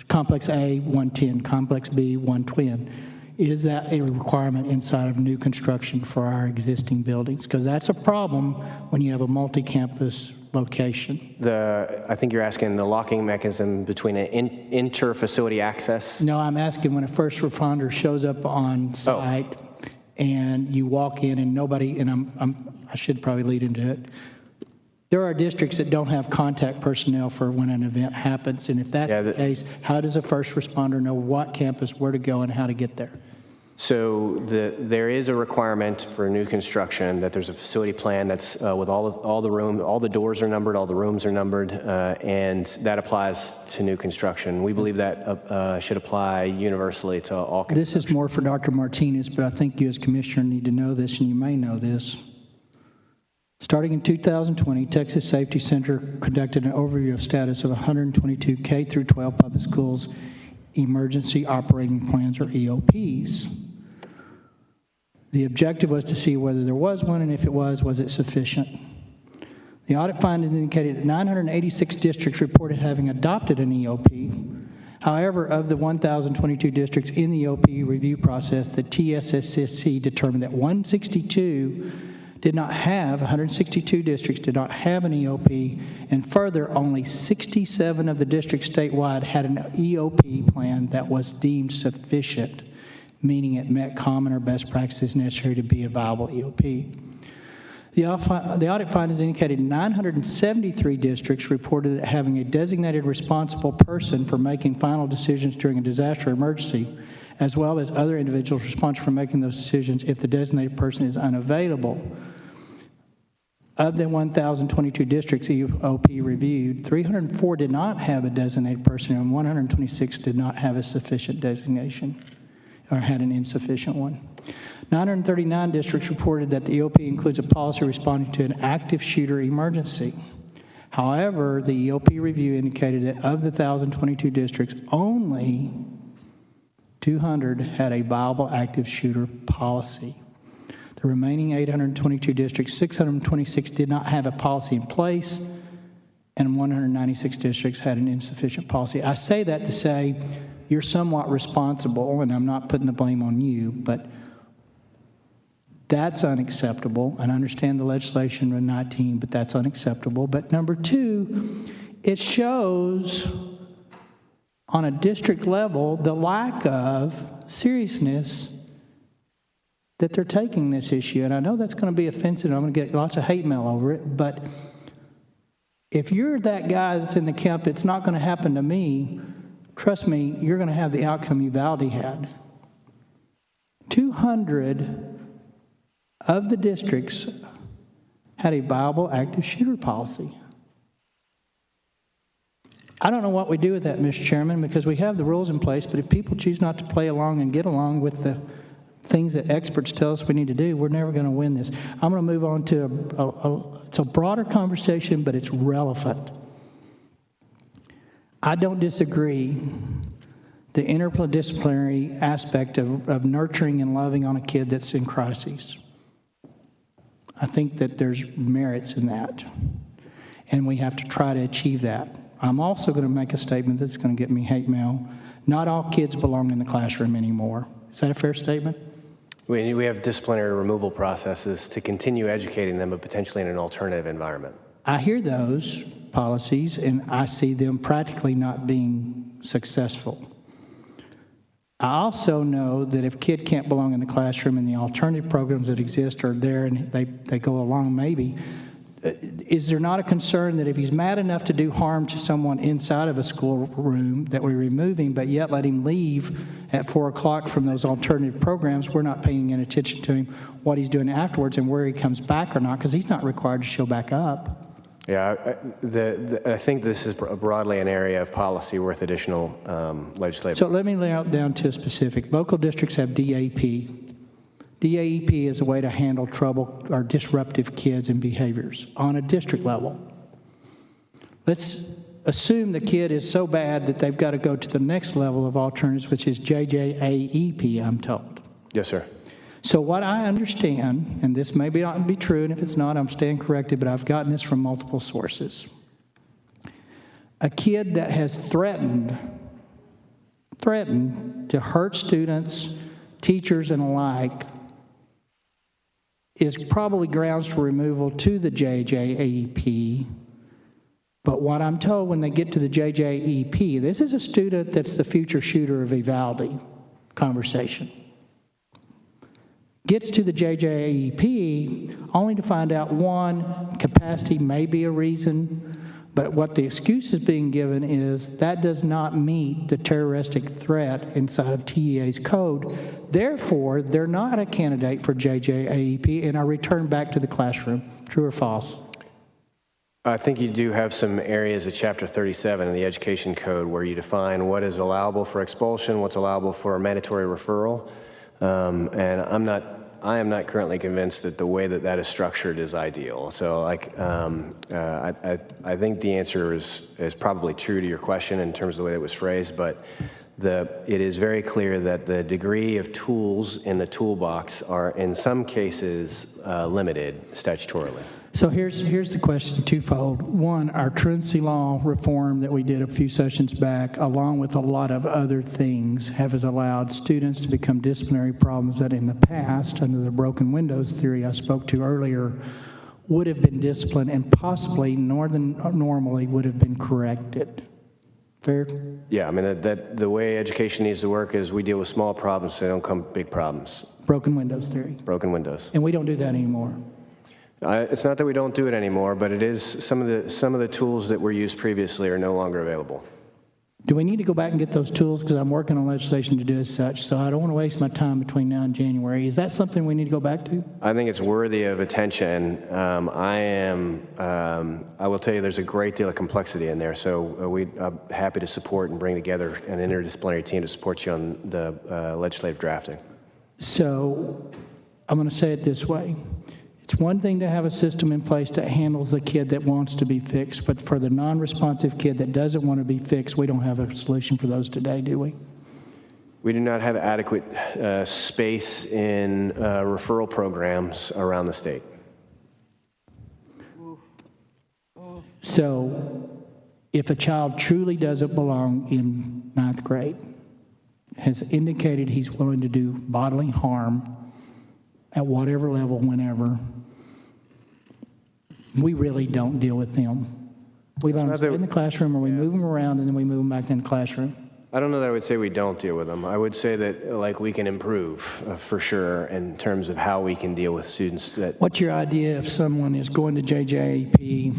Speaker 8: Complex A, 110, Complex B, 120. Is that a requirement inside of new construction for our existing buildings? Because that's a problem when you have a multi-campus location.
Speaker 20: I think you're asking the locking mechanism between an inter-facility access?
Speaker 8: No, I'm asking when a first responder shows up on site and you walk in and nobody, and I should probably lead into it. There are districts that don't have contact personnel for when an event happens, and if that's the case, how does a first responder know what campus, where to go, and how to get there?
Speaker 20: So there is a requirement for new construction that there's a facility plan that's with all the rooms, all the doors are numbered, all the rooms are numbered, and that applies to new construction. We believe that should apply universally to all construction.
Speaker 8: This is more for Dr. Martinez, but I think you as Commissioner need to know this, and you may know this. Starting in 2020, Texas Safety Center conducted an overview of status of 122 K through 12 public schools emergency operating plans, or EOPs. The objective was to see whether there was one, and if it was it sufficient? The audit findings indicated that 986 districts reported having adopted an EOP. However, of the 1,022 districts in the EOP review process, the TSSC determined that 162 districts did not have an EOP, and further, only 67 of the districts statewide had an EOP plan that was deemed sufficient, meaning it met common or best practices necessary to be a viable EOP. The audit findings indicated 973 districts reported having a designated responsible person for making final decisions during a disaster or emergency, as well as other individuals responsible for making those decisions if the designated person is unavailable. Of the 1,022 districts EOP reviewed, 304 did not have a designated person, and 126 did not have a sufficient designation or had an insufficient one. 939 districts reported that the EOP includes a policy responding to an active shooter emergency. However, the EOP review indicated that of the 1,022 districts, only 200 had a viable active shooter policy. The remaining 822 districts, 626 did not have a policy in place, and 196 districts had an insufficient policy. I say that to say you're somewhat responsible, and I'm not putting the blame on you, but that's unacceptable. And I understand the legislation in 19, but that's unacceptable. But number two, it shows on a district level the lack of seriousness that they're taking this issue. And I know that's going to be offensive. I'm going to get lots of hate mail over it. But if you're that guy that's in the camp, it's not going to happen to me, trust me, you're going to have the outcome Uvalde had. 200 of the districts had a viable active shooter policy. I don't know what we do with that, Mr. Chairman, because we have the rules in place, but if people choose not to play along and get along with the things that experts tell us we need to do, we're never going to win this. I'm going to move on to it's a broader conversation, but it's relevant. I don't disagree the interdisciplinary aspect of nurturing and loving on a kid that's in crises. I think that there's merits in that, and we have to try to achieve that. I'm also going to make a statement that's going to get me hate mail. Not all kids belong in the classroom anymore. Is that a fair statement?
Speaker 20: We have disciplinary removal processes to continue educating them, but potentially in an alternative environment.
Speaker 8: I hear those policies, and I see them practically not being successful. I also know that if a kid can't belong in the classroom and the alternative programs that exist are there and they go along, maybe, is there not a concern that if he's mad enough to do harm to someone inside of a school room that we remove him, but yet let him leave at 4 o'clock from those alternative programs, we're not paying any attention to him, what he's doing afterwards and where he comes back or not, because he's not required to show back up.
Speaker 20: Yeah, I think this is broadly an area of policy worth additional legislative.
Speaker 8: So let me lay out down to a specific. Local districts have DAP. DAEP is a way to handle trouble or disruptive kids and behaviors on a district level. Let's assume the kid is so bad that they've got to go to the next level of alternatives, which is JJAEP, I'm told.
Speaker 20: Yes, sir.
Speaker 8: So what I understand, and this may not be true, and if it's not, I'm staying corrected, but I've gotten this from multiple sources. A kid that has threatened to hurt students, teachers, and alike is probably grounds for removal to the JJAEP. But what I'm told when they get to the JJAEP, this is a student that's the future shooter of Uvalde conversation. gets to the JJAEP only to find out, one, capacity may be a reason, but what the excuse is being given is that does not meet the terroristic threat inside of TEA's code. Therefore, they're not a candidate for JJAEP and are returned back to the classroom. True or false?
Speaker 20: I think you do have some areas of Chapter 37 in the Education Code where you define what is allowable for expulsion, what's allowable for a mandatory referral, and I am not currently convinced that the way that that is structured is ideal. So, like, I think the answer is probably true to your question in terms of the way it was phrased, but it is very clear that the degree of tools in the toolbox are, in some cases, limited statutorily.
Speaker 8: So here's the question, twofold. One, our truancy law reform that we did a few sessions back, along with a lot of other things, has allowed students to become disciplinary problems that in the past, under the broken windows theory I spoke to earlier, would have been disciplined and possibly more than normally would have been corrected. Fair?
Speaker 20: Yeah, I mean, that the way education needs to work is we deal with small problems so they don't come big problems.
Speaker 8: Broken windows theory.
Speaker 20: Broken windows.
Speaker 8: And we don't do that anymore.
Speaker 20: It's not that we don't do it anymore, but it is some of the tools that were used previously are no longer available.
Speaker 8: Do we need to go back and get those tools? Because I'm working on legislation to do as such, so I don't want to waste my time between now and January. Is that something we need to go back to?
Speaker 20: I think it's worthy of attention. I will tell you there's a great deal of complexity in there, so I'm happy to support and bring together an interdisciplinary team to support you on the legislative drafting.
Speaker 8: So I'm going to say it this way. It's one thing to have a system in place that handles the kid that wants to be fixed, but for the non-responsive kid that doesn't want to be fixed, we don't have a solution for those today, do we?
Speaker 20: We do not have adequate space in referral programs around the state.
Speaker 8: So if a child truly doesn't belong in 9th grade, has indicated he's willing to do bodily harm at whatever level, whenever, we really don't deal with them. We let them stay in the classroom, or we move them around, and then we move them back in the classroom.
Speaker 20: I don't know that I would say we don't deal with them. I would say that, like, we can improve for sure in terms of how we can deal with students that...
Speaker 8: What's your idea if someone is going to JJAP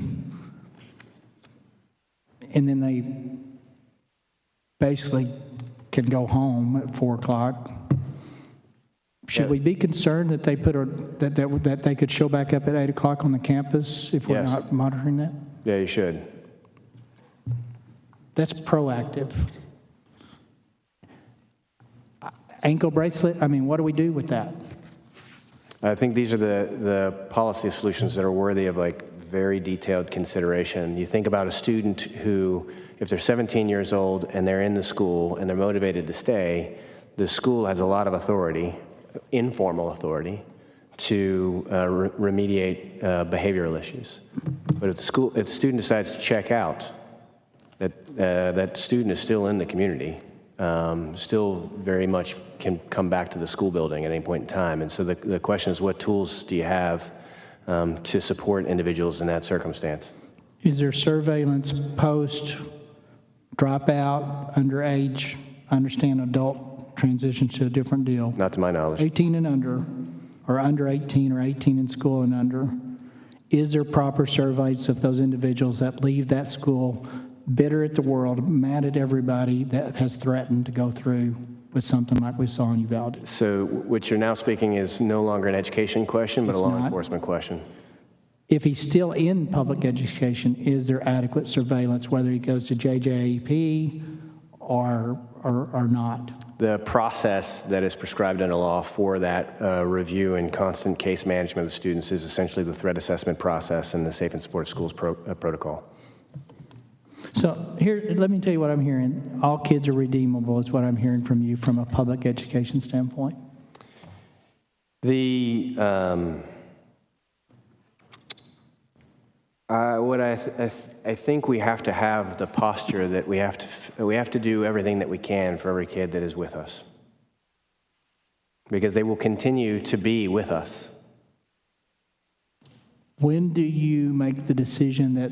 Speaker 8: and then they basically can go home at 4 o'clock? Should we be concerned that they that they could show back up at 8 o'clock on the campus if we're not monitoring that?
Speaker 20: Yeah, you should.
Speaker 8: That's proactive. Ankle bracelet, I mean, what do we do with that?
Speaker 20: I think these are the policy solutions that are worthy of, like, very detailed consideration. You think about a student who, if they're 17 years old and they're in the school and they're motivated to stay, the school has a lot of authority, informal authority, to remediate behavioral issues. But if the student decides to check out, that student is still in the community, still very much can come back to the school building at any point in time. And so the question is, what tools do you have to support individuals in that circumstance?
Speaker 8: Is there surveillance post dropout, underage? I understand adult transitions to a different deal.
Speaker 20: Not to my knowledge.
Speaker 8: 18 and under, or under 18, or 18 in school and under. Is there proper surveillance of those individuals that leave that school bitter at the world, mad at everybody that has threatened to go through with something like we saw in Uvalde?
Speaker 20: So what you're now speaking is no longer an education question, but a law enforcement question.
Speaker 8: If he's still in public education, is there adequate surveillance, whether he goes to JJAP or not?
Speaker 20: The process that is prescribed under law for that review and constant case management of students is essentially the threat assessment process and the Safe and Supportive Schools protocol.
Speaker 8: So here, let me tell you what I'm hearing. All kids are redeemable is what I'm hearing from you from a public education standpoint.
Speaker 20: I think we have to have the posture that we have to do everything that we can for every kid that is with us, because they will continue to be with us.
Speaker 8: When do you make the decision that,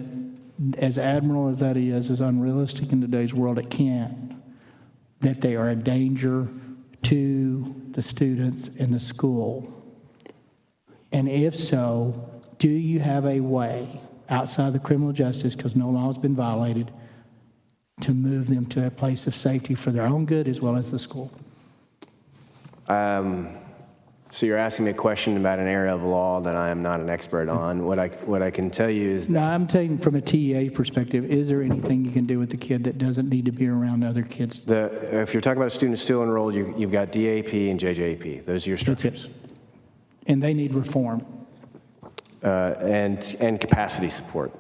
Speaker 8: as admirable as that is, as unrealistic in today's world it can't, that they are a danger to the students in the school? And if so, do you have a way outside the criminal justice, because no law has been violated, to move them to a place of safety for their own good as well as the school?
Speaker 20: So you're asking me a question about an area of law that I am not an expert on. What I can tell you is
Speaker 8: No, I'm taking from a TEA perspective, is there anything you can do with the kid that doesn't need to be around other kids?
Speaker 20: if you're talking about a student still enrolled, you've got DAP and JJP. Those are your structures.
Speaker 8: That's it. And they need reform.
Speaker 20: And capacity support.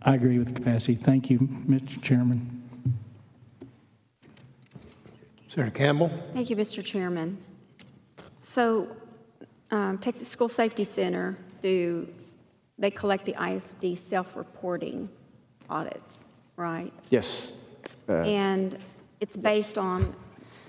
Speaker 8: I agree with the capacity. Thank you, Mr. Chairman.
Speaker 1: Senator Campbell.
Speaker 7: Thank you, Mr. Chairman. So, Texas School Safety Center, they collect the ISD self-reporting audits, right?
Speaker 20: Yes.
Speaker 7: And it's based on,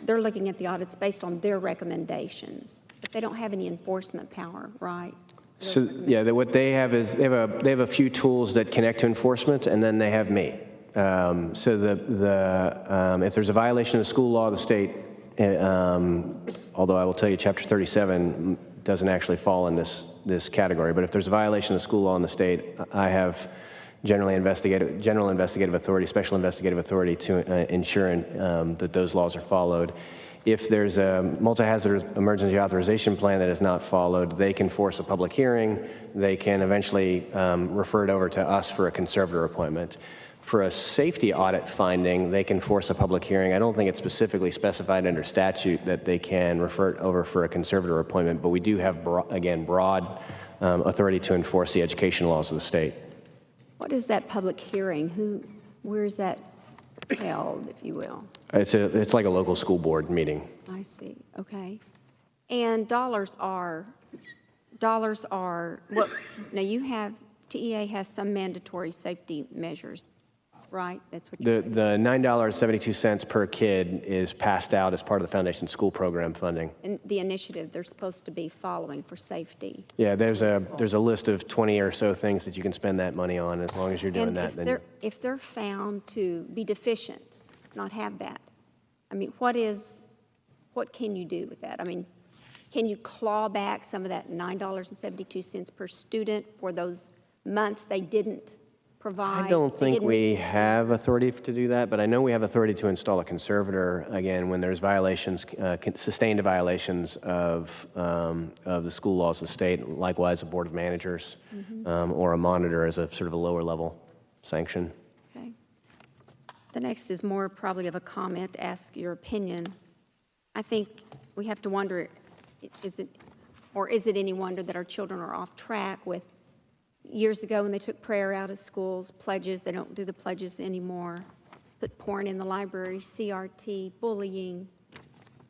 Speaker 7: they're looking at the audits based on their recommendations, but they don't have any enforcement power, right?
Speaker 20: So yeah, what they have is they have a few tools that connect to enforcement, and then they have me. So if there's a violation of the school law of the state, although I will tell you Chapter 37 doesn't actually fall in this category, but if there's a violation of the school law in the state, I have general investigative authority, special investigative authority to ensure that those laws are followed. If there's a multi-hazardous emergency authorization plan that is not followed, they can force a public hearing. They can eventually refer it over to us for a conservator appointment. For a safety audit finding, they can force a public hearing. I don't think it's specifically specified under statute that they can refer it over for a conservator appointment, but we do have, again, broad authority to enforce the education laws of the state.
Speaker 7: What is that public hearing? Where is that held, if you will?
Speaker 20: It's like a local school board meeting.
Speaker 7: I see, okay. And dollars are, well, now TEA has some mandatory safety measures, right? That's what
Speaker 20: The $9.72 per kid is passed out as part of the Foundation School Program funding.
Speaker 7: and the initiative they're supposed to be following for safety.
Speaker 20: Yeah, there's a list of 20 or so things that you can spend that money on. As long as you're doing
Speaker 7: And
Speaker 20: that,
Speaker 7: if they're found to be deficient, not have that, I mean, what can you do with that? I mean, can you claw back some of that $9.72 per student for those months they didn't provide?
Speaker 20: I don't think we have authority to do that, but I know we have authority to install a conservator, again, when there's violations, sustained violations of the school laws of the state, likewise a board of managers, or a monitor as a sort of a lower level sanction.
Speaker 7: Okay. The next is more probably of a comment, ask your opinion. I think we have to wonder, is it any wonder that our children are off track with years ago when they took prayer out of schools, pledges, they don't do the pledges anymore, put porn in the library, CRT, bullying,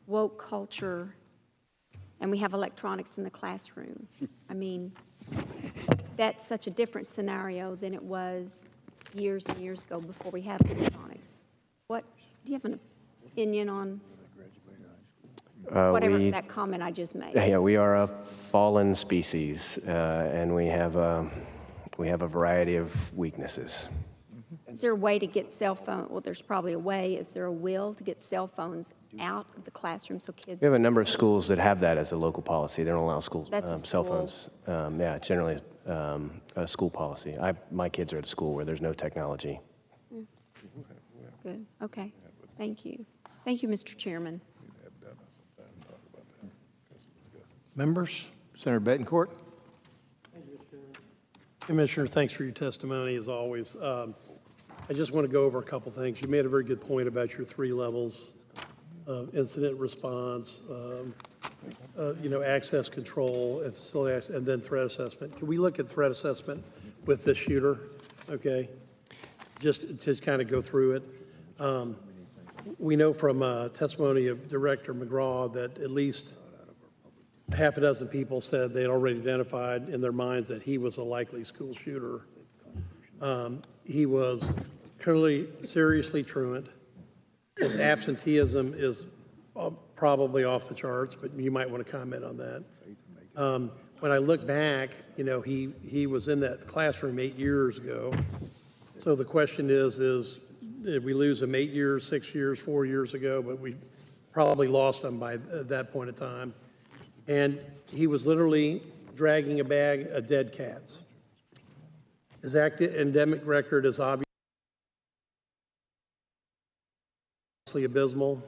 Speaker 7: woke culture, and we have electronics in the classroom. I mean, that's such a different scenario than it was years and years ago before we had electronics. Do you have an opinion on whatever that comment I just made?
Speaker 20: Yeah, we are a fallen species, and we have a variety of weaknesses.
Speaker 7: Is there a way to get cell phone? Well, there's probably a way. Is there a will to get cell phones out of the classroom so kids?
Speaker 20: We have a number of schools that have that as a local policy. They don't allow schools
Speaker 7: That's a
Speaker 20: cell
Speaker 7: school.
Speaker 20: phones. Yeah, it's generally a school policy. My kids are at a school where there's no technology.
Speaker 7: Good. Okay. Thank you. Thank you, Mr. Chairman.
Speaker 1: Members, Senator Betancourt.
Speaker 9: Commissioner, thanks for your testimony, as always. I just want to go over a couple things. You made a very good point about your 3 levels of incident response, access control, and facility access, and then threat assessment. Can we look at threat assessment with this shooter? Okay, just to kind of go through it. We know from testimony of Director McGraw that at least half a dozen people said they had already identified in their minds that he was a likely school shooter. He was clearly seriously truant. His absenteeism is probably off the charts, but you might want to comment on that. When I look back, he was in that classroom 8 years ago. So the question is did we lose him 8 years, 6 years, 4 years ago? But we probably lost him by that point in time. and he was literally dragging a bag of dead cats. His academic record is obviously abysmal,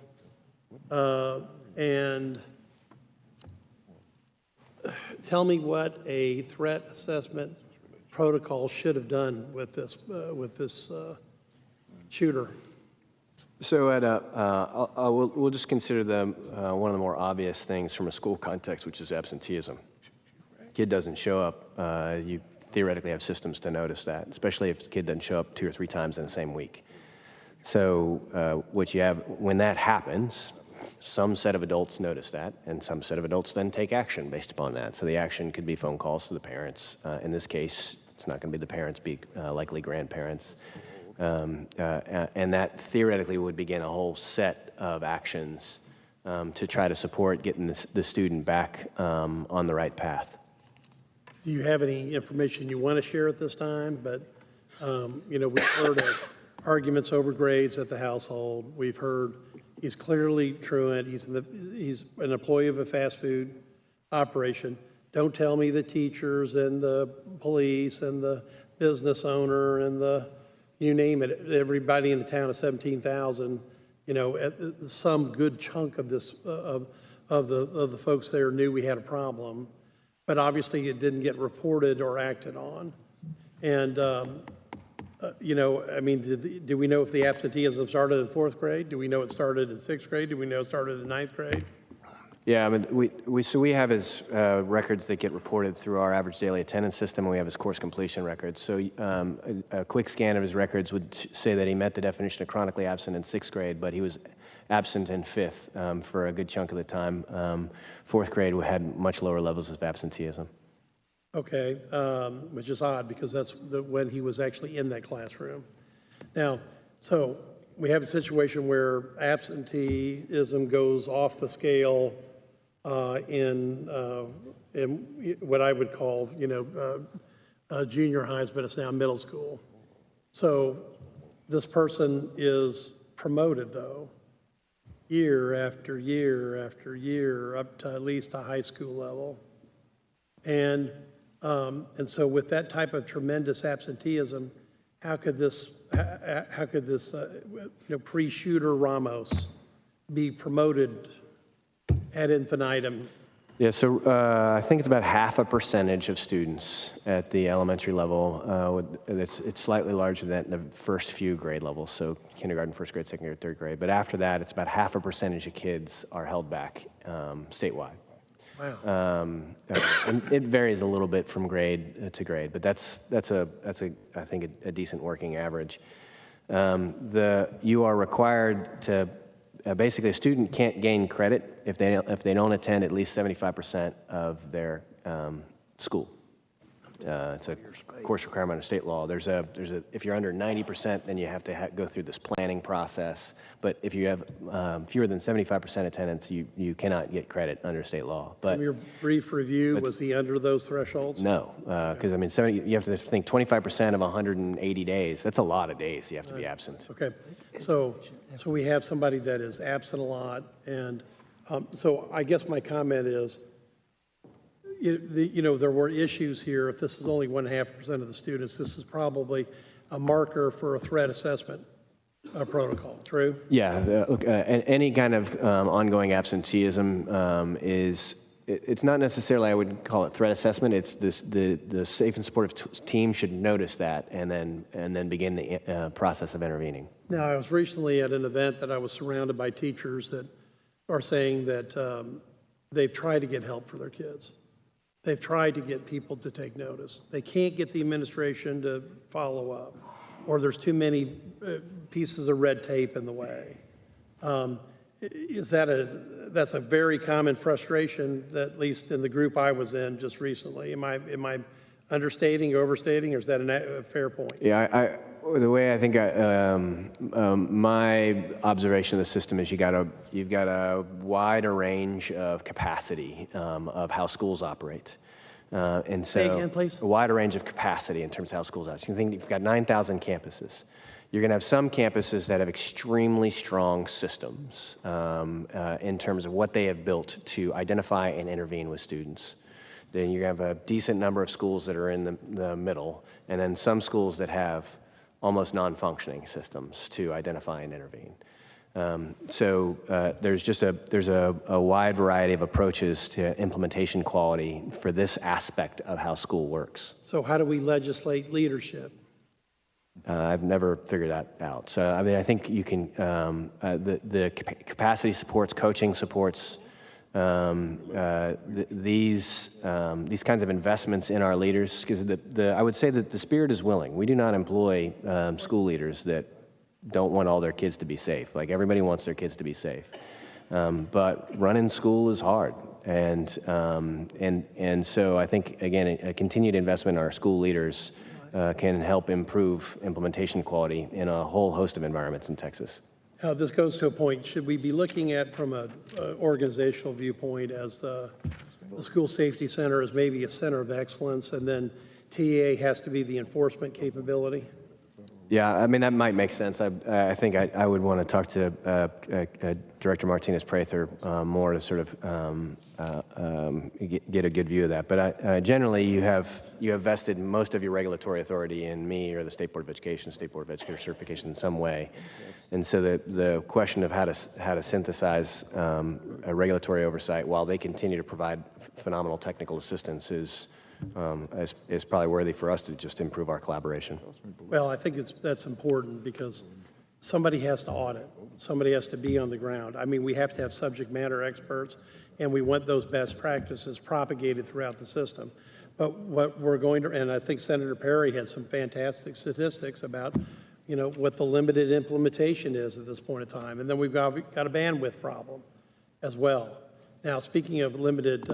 Speaker 9: and tell me what a threat assessment protocol should have done with this shooter.
Speaker 20: So we'll just consider one of the more obvious things from a school context, which is absenteeism. Kid doesn't show up, you theoretically have systems to notice that, especially if the kid doesn't show up 2 or 3 times in the same week. So what you have, when that happens, some set of adults notice that, and some set of adults then take action based upon that. So the action could be phone calls to the parents. In this case, it's not going to be the parents, be likely grandparents. And that theoretically would begin a whole set of actions to try to support getting the student back on the right path.
Speaker 9: Do you have any information you want to share at this time? But, we've heard of arguments over grades at the household. We've heard he's clearly truant. He's an employee of a fast food operation. Don't tell me the teachers and the police and the business owner and you name it, everybody in the town of 17,000, some good chunk of this, of the folks there knew we had a problem. But obviously it didn't get reported or acted on. And, do we know if the absenteeism started in 4th grade? Do we know it started in 6th grade? Do we know it started in 9th grade?
Speaker 20: Yeah, we have his records that get reported through our average daily attendance system, and we have his course completion records. So a quick scan of his records would say that he met the definition of chronically absent in 6th grade, but he was absent in 5th for a good chunk of the time. 4th grade had much lower levels of absenteeism.
Speaker 9: Okay, which is odd because that's when he was actually in that classroom. Now, so we have a situation where absenteeism goes off the scale in what I would call, junior highs, but it's now middle school. So this person is promoted, though, year after year after year, up to at least a high school level. And so with that type of tremendous absenteeism, how could this pre-shooter Ramos be promoted ad infinitum?
Speaker 20: Yeah, so I think it's about 0.5% of students at the elementary level. It's slightly larger than the first few grade levels, so kindergarten, 1st grade, 2nd grade, 3rd grade. But after that, it's about 0.5% of kids are held back statewide.
Speaker 9: Wow.
Speaker 20: And it varies a little bit from grade to grade, but that's I think a decent working average. You are required to basically a student can't gain credit if they don't attend at least 75% of their school. It's a course requirement of state law. If you're under 90%, then you have to go through this planning process. But if you have fewer than 75% attendance, you cannot get credit under state law. But
Speaker 9: from your brief review, was he under those thresholds?
Speaker 20: No, because you have to think 25% of 180 days. That's a lot of days you have to be absent.
Speaker 9: Okay, so we have somebody that is absent a lot, and so I guess my comment is, there were issues here. If this is only 1.5% of the students, this is probably a marker for a threat assessment protocol. True?
Speaker 20: Yeah. Any kind of ongoing absenteeism it's not necessarily, I would call it threat assessment. It's the safe and supportive team should notice that and then begin the process of intervening.
Speaker 9: Now, I was recently at an event that I was surrounded by teachers that are saying that they've tried to get help for their kids. They've tried to get people to take notice. They can't get the administration to follow up, or there's too many pieces of red tape in the way. That's a very common frustration, at least in the group I was in just recently. Am I understating, overstating, or is that a fair point?
Speaker 20: Yeah, the way I think my observation of the system is you've got a wider range of capacity of how schools operate. And so
Speaker 9: Say again, please.
Speaker 20: A wider range of capacity in terms of how schools operate. So you think you've got 9,000 campuses. You're going to have some campuses that have extremely strong systems in terms of what they have built to identify and intervene with students. Then you have a decent number of schools that are in the middle, and then some schools that have almost non-functioning systems to identify and intervene. There's a wide variety of approaches to implementation quality for this aspect of how school works.
Speaker 9: So how do we legislate leadership?
Speaker 20: I've never figured that out. So, I mean, I think you can, the capacity supports, coaching supports, these kinds of investments in our leaders, because I would say that the spirit is willing. We do not employ school leaders that don't want all their kids to be safe. Like, everybody wants their kids to be safe. But running school is hard. And so I think, again, a continued investment in our school leaders can help improve implementation quality in a whole host of environments in Texas.
Speaker 9: This goes to a point, should we be looking at from an organizational viewpoint as the school safety center as maybe a center of excellence, and then TA has to be the enforcement capability?
Speaker 20: Yeah, I mean, that might make sense. I think I would want to talk to Director Martinez-Prather more to sort of get a good view of that. But generally, you have vested most of your regulatory authority in me or the State Board of Education, State Board of Educator certification in some way. And so the question of how to synthesize a regulatory oversight while they continue to provide phenomenal technical assistance is probably worthy for us to just improve our collaboration.
Speaker 9: Well, I think that's important because somebody has to audit. Somebody has to be on the ground. I mean, we have to have subject matter experts, and we want those best practices propagated throughout the system. But what we're going to, and I think Senator Perry had some fantastic statistics about, you know, what the limited implementation is at this point in time. And then we've got a bandwidth problem as well. Now, speaking of limited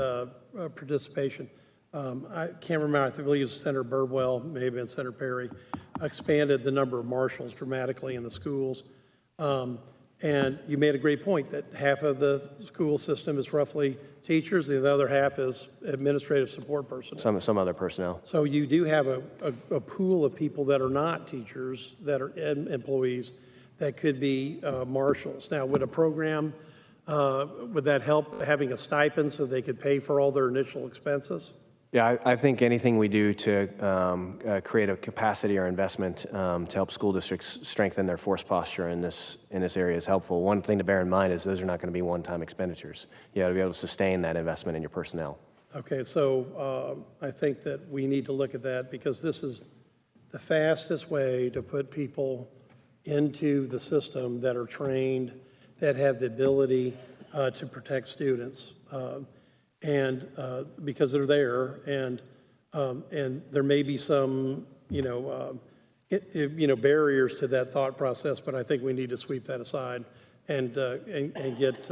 Speaker 9: participation, I can't remember, I believe it was Senator Birdwell, maybe and Senator Perry, expanded the number of marshals dramatically in the schools. And you made a great point that half of the school system is roughly teachers, the other half is administrative support personnel.
Speaker 20: Some other personnel.
Speaker 9: So you do have a pool of people that are not teachers, that are employees, that could be marshals. Now, would a program, would that help having a stipend so they could pay for all their initial expenses?
Speaker 20: Yeah, I think anything we do to create a capacity or investment to help school districts strengthen their force posture in this area is helpful. One thing to bear in mind is those are not going to be one-time expenditures. You got to be able to sustain that investment in your personnel.
Speaker 9: Okay, so I think that we need to look at that because this is the fastest way to put people into the system that are trained, that have the ability to protect students. And because they're there, and there may be some, barriers to that thought process, but I think we need to sweep that aside and get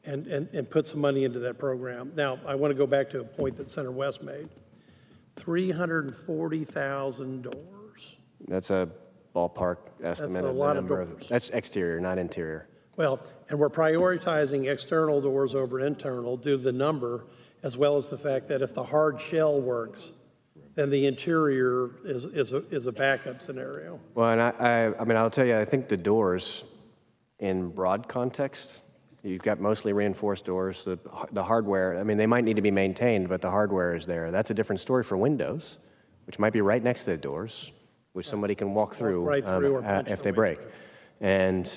Speaker 9: and put some money into that program. Now, I want to go back to a point that Senator West made: $340,000.
Speaker 20: That's a ballpark estimate.
Speaker 9: That's a lot of doors.
Speaker 20: That's exterior, not interior.
Speaker 9: Well, and we're prioritizing external doors over internal due to the number, as well as the fact that if the hard shell works, then the interior is a backup scenario.
Speaker 20: Well, and I mean, I'll tell you, I think the doors, in broad context, you've got mostly reinforced doors. The hardware, I mean, they might need to be maintained, but the hardware is there. That's a different story for windows, which might be right next to the doors, which somebody can walk through, if they break. And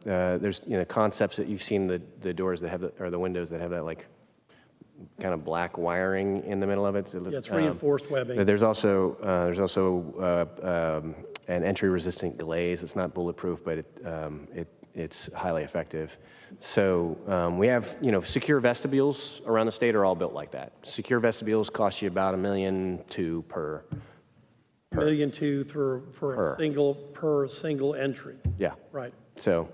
Speaker 20: there's concepts that you've seen the doors that have or the windows that have that like kind of black wiring in the middle of it.
Speaker 9: Yeah, it's reinforced webbing.
Speaker 20: There's also an entry-resistant glaze. It's not bulletproof, but it's highly effective. So we have secure vestibules around the state are all built like that. Secure vestibules cost you about $1.2 million per.
Speaker 9: $1.2 million for a single entry.
Speaker 20: Yeah.
Speaker 9: Right.
Speaker 20: So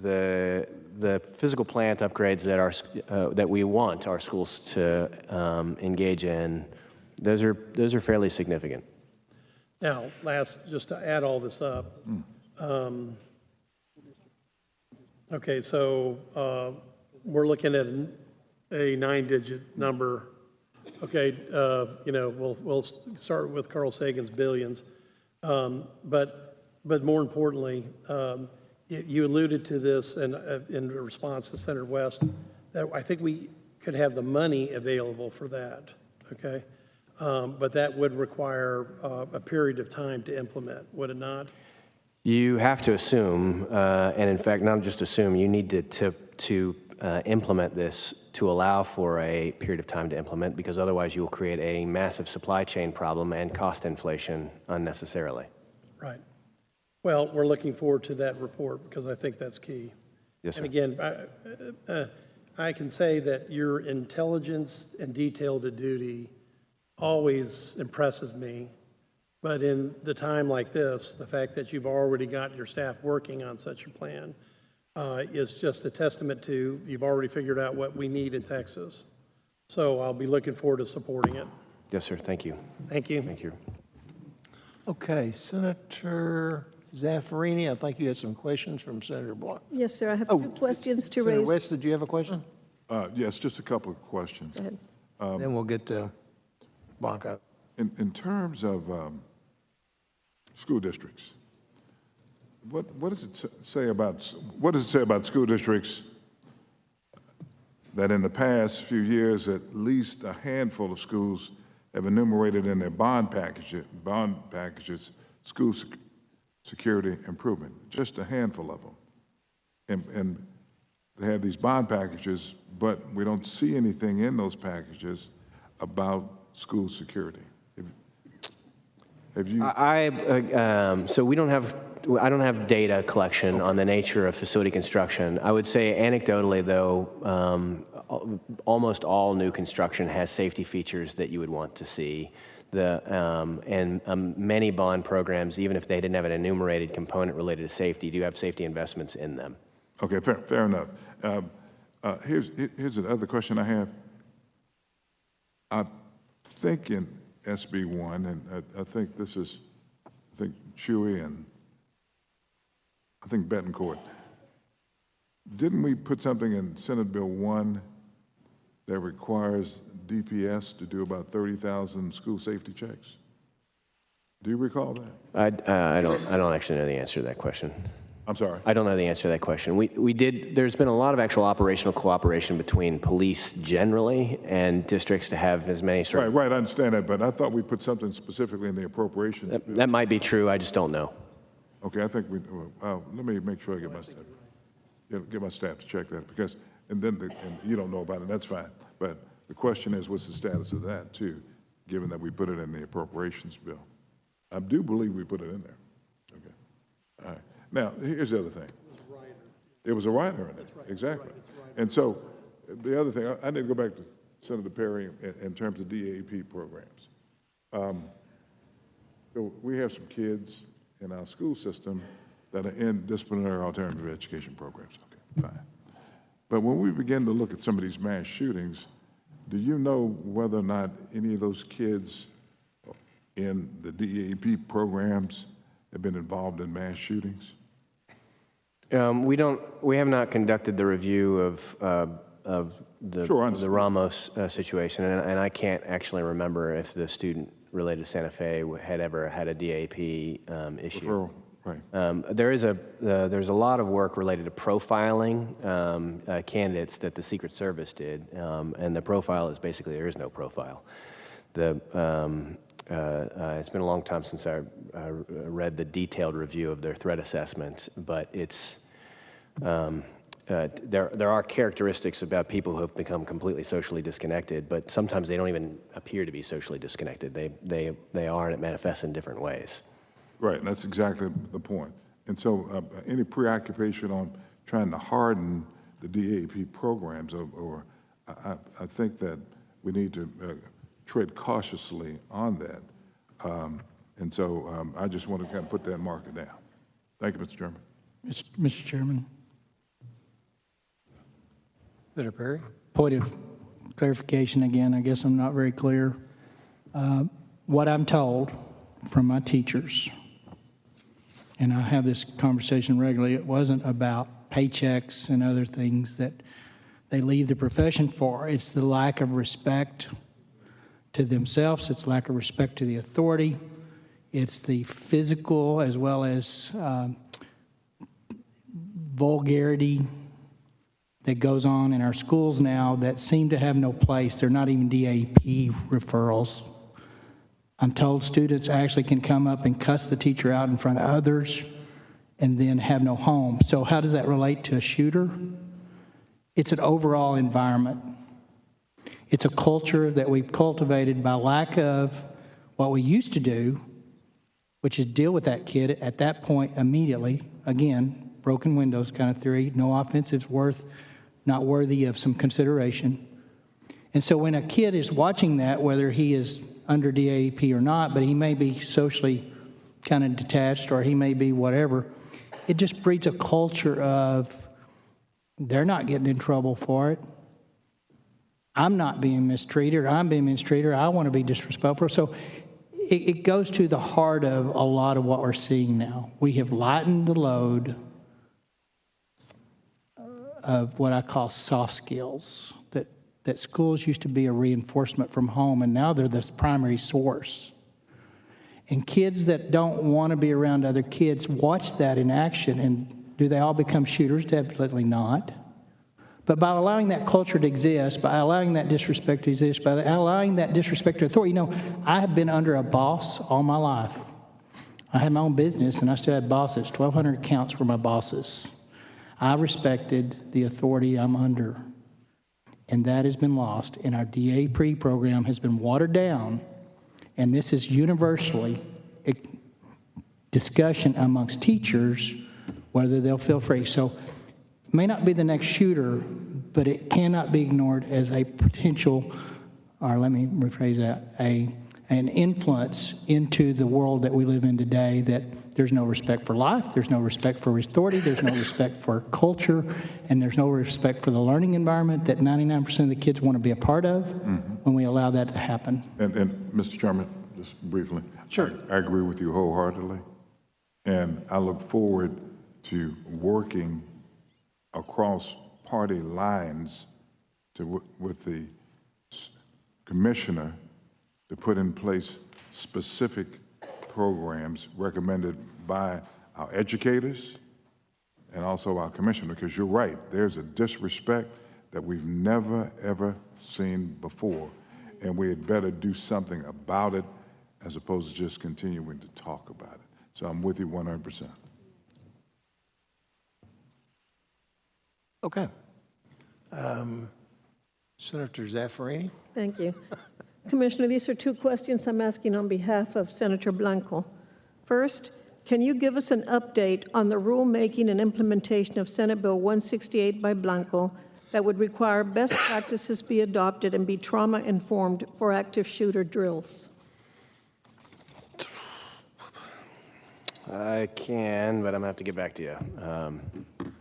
Speaker 20: the physical plant upgrades that we want our schools to engage in, those are fairly significant.
Speaker 9: Now, just to add all this up. Okay, so we're looking at a 9-digit number Okay, we'll start with Carl Sagan's billions. But more importantly, you alluded to this in response to Senator West, that I think we could have the money available for that, okay? But that would require a period of time to implement, would it not?
Speaker 20: You have to assume, and in fact, not just assume, you need to implement this to allow for a period of time to implement, because otherwise you will create a massive supply chain problem and cost inflation unnecessarily.
Speaker 9: Right. Well, we're looking forward to that report because I think that's key.
Speaker 20: Yes, sir.
Speaker 9: And again, I can say that your intelligence and detail to duty always impresses me. But in the time like this, the fact that you've already got your staff working on such a plan is just a testament to you've already figured out what we need in Texas. So I'll be looking forward to supporting it.
Speaker 20: Yes, sir. Thank you.
Speaker 9: Thank you.
Speaker 20: Thank you.
Speaker 1: Okay, Senator Zaffarini, I think you had some questions from Senator Blunt.
Speaker 4: Yes, sir. I have 2 questions to
Speaker 1: Senator
Speaker 4: raise.
Speaker 1: West, did you have a question?
Speaker 5: Yes, just a couple of questions.
Speaker 4: Go ahead.
Speaker 1: Then we'll get to Blanco.
Speaker 5: In terms of school districts, what does it say about school districts that in the past few years at least a handful of schools have enumerated in their bond packages school security improvement, just a handful of them, and they have these bond packages, but we don't see anything in those packages about school security. Have you?
Speaker 20: So I don't have data collection on the nature of facility construction. I would say anecdotally, though, almost all new construction has safety features that you would want to see. Many bond programs, even if they didn't have an enumerated component related to safety, do have safety investments in them.
Speaker 5: Okay, fair enough. Here's the other question I have. I think in SB 1, and I think this is, Chewy and I think Betancourt. Didn't we put something in Senate Bill 1 that requires DPS to do about 30,000 school safety checks? Do you recall that?
Speaker 20: I don't actually know the answer to that question.
Speaker 5: I'm sorry?
Speaker 20: I don't know the answer to that question. There's been a lot of actual operational cooperation between police generally and districts to have as many sort of...
Speaker 5: Right, I understand that, but I thought we put something specifically in the appropriations.
Speaker 20: That might be true, I just don't know.
Speaker 5: Okay, I think let me make sure I get my staff to check that, because, and you don't know about it, that's fine. But the question is, what's the status of that too, given that we put it in the appropriations bill? I do believe we put it in there. Okay, all right. Now, here's the other thing. It was a rider in it, exactly. And so the other thing, I need to go back to Senator Perry in terms of DAP programs. So we have some kids in our school system that are in disciplinary alternative education programs. Okay, fine. But when we begin to look at some of these mass shootings, do you know whether or not any of those kids in the DAP programs have been involved in mass shootings?
Speaker 20: We have not conducted the review of the Ramos situation, and I can't actually remember if the student related to Santa Fe had ever had a DAP issue.
Speaker 5: Referral, right.
Speaker 20: There's a lot of work related to profiling candidates that the Secret Service did, and the profile is basically there is no profile. It's been a long time since I read the detailed review of their threat assessment, but it's there are characteristics about people who have become completely socially disconnected, but sometimes they don't even appear to be socially disconnected. They are, and it manifests in different ways.
Speaker 5: Right, and that's exactly the point. And so any preoccupation on trying to harden the DAP programs, or I think that we need to tread cautiously on that. And so I just want to kind of put that marker down. Thank you, Mr. Chairman.
Speaker 8: Mr. Chairman.
Speaker 1: Senator Perry?
Speaker 8: Point of clarification again, I guess I'm not very clear. What I'm told from my teachers, and I have this conversation regularly, it wasn't about paychecks and other things that they leave the profession for. It's the lack of respect to themselves. It's lack of respect to the authority. It's the physical as well as vulgarity that goes on in our schools now that seem to have no place. They're not even DAP referrals. I'm told students actually can come up and cuss the teacher out in front of others and then have no home. So how does that relate to a shooter? It's an overall environment. It's a culture that we've cultivated by lack of what we used to do, which is deal with that kid at that point immediately. Again, broken windows kind of theory, no offensive worth, not worthy of some consideration. And so when a kid is watching that, whether he is under DAP or not, but he may be socially kind of detached or he may be whatever, it just breeds a culture of they're not getting in trouble for it. I'm not being mistreated, or I'm being mistreated, or I want to be disrespectful. So it goes to the heart of a lot of what we're seeing now. We have lightened the load of what I call soft skills, that schools used to be a reinforcement from home, and now they're the primary source. And kids that don't want to be around other kids watch that in action, and do they all become shooters? Definitely not. But by allowing that culture to exist, by allowing that disrespect to exist, by allowing that disrespect to authority, I have been under a boss all my life. I had my own business, and I still had bosses. 1,200 accounts were my bosses. I respected the authority I'm under, and that has been lost. And our DAP program has been watered down, and this is universally a discussion amongst teachers whether they'll feel free. So it may not be the next shooter, but it cannot be ignored as a potential, or let me rephrase that, an influence into the world that we live in today, that there's no respect for life, there's no respect for authority, there's no respect for culture, and there's no respect for the learning environment that 99% of the kids want to be a part of when we allow that to happen.
Speaker 5: And Mr. Chairman, just briefly.
Speaker 8: Sure.
Speaker 5: I agree with you wholeheartedly. And I look forward to working across party lines with the commissioner to put in place specific programs recommended by our educators and also our commissioner, because you're right, there's a disrespect that we've never, ever seen before, and we had better do something about it as opposed to just continuing to talk about it. So I'm with you 100%.
Speaker 1: Okay. Senator Zaffarini.
Speaker 4: Thank you. Commissioner, these are two questions I'm asking on behalf of Senator Blanco. First, can you give us an update on the rulemaking and implementation of Senate Bill 168 by Blanco that would require best practices be adopted and be trauma-informed for active shooter drills?
Speaker 20: I can, but I'm going to have to get back to you.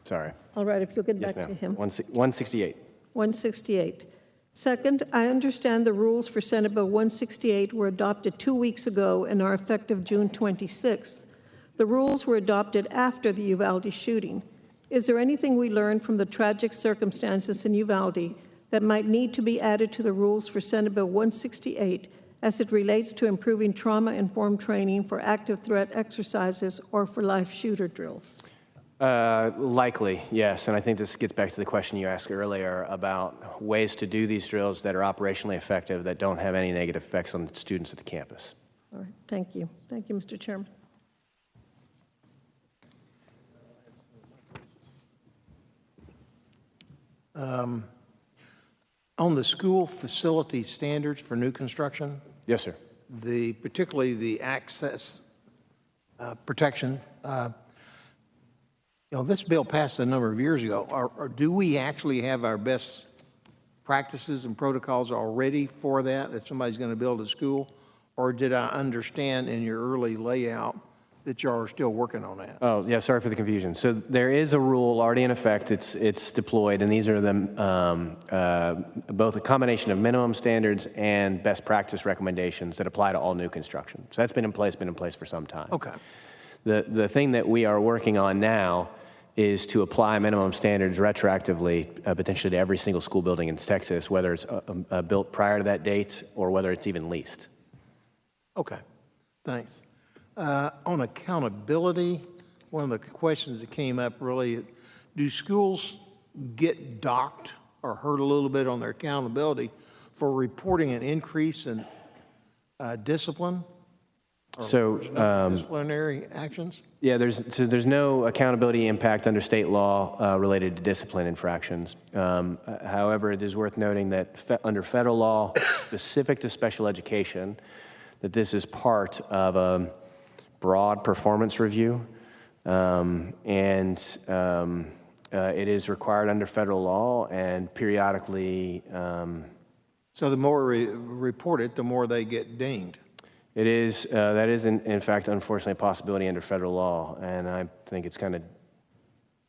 Speaker 20: Sorry.
Speaker 4: All right, if you'll get
Speaker 20: Yes,
Speaker 4: back to
Speaker 20: ma'am.
Speaker 4: him.
Speaker 20: 168.
Speaker 4: 168. Second, I understand the rules for Senate Bill 168 were adopted 2 weeks ago and are effective June 26th. The rules were adopted after the Uvalde shooting. Is there anything we learned from the tragic circumstances in Uvalde that might need to be added to the rules for Senate Bill 168 as it relates to improving trauma-informed training for active threat exercises or for live shooter drills?
Speaker 20: Likely, yes. And I think this gets back to the question you asked earlier about ways to do these drills that are operationally effective that don't have any negative effects on the students at the campus.
Speaker 4: All right, thank you. Thank you, Mr. Chairman.
Speaker 1: On the school facility standards for new construction,
Speaker 20: Yes, sir.
Speaker 1: particularly the access protection, this bill passed a number of years ago. Or do we actually have our best practices and protocols already for that if somebody's going to build a school? Or did I understand in your early layout that you are still working on that?
Speaker 20: Oh, yeah, sorry for the confusion. So there is a rule already in effect. It's deployed, and these are both a combination of minimum standards and best practice recommendations that apply to all new construction. So that's been in place for some time.
Speaker 1: Okay.
Speaker 20: The thing that we are working on now is to apply minimum standards retroactively, potentially to every single school building in Texas, whether it's built prior to that date or whether it's even leased.
Speaker 1: Okay, thanks. On accountability, one of the questions that came up really, do schools get docked or hurt a little bit on their accountability for reporting an increase in discipline?
Speaker 20: So
Speaker 1: disciplinary actions?
Speaker 20: Yeah, there's no accountability impact under state law related to discipline infractions. However, it is worth noting that under federal law specific to special education, that this is part of a broad performance review, and it is required under federal law and periodically.
Speaker 1: So the more we report it, the more they get dinged.
Speaker 20: It is, that is in fact, unfortunately, a possibility under federal law, and I think it's kind of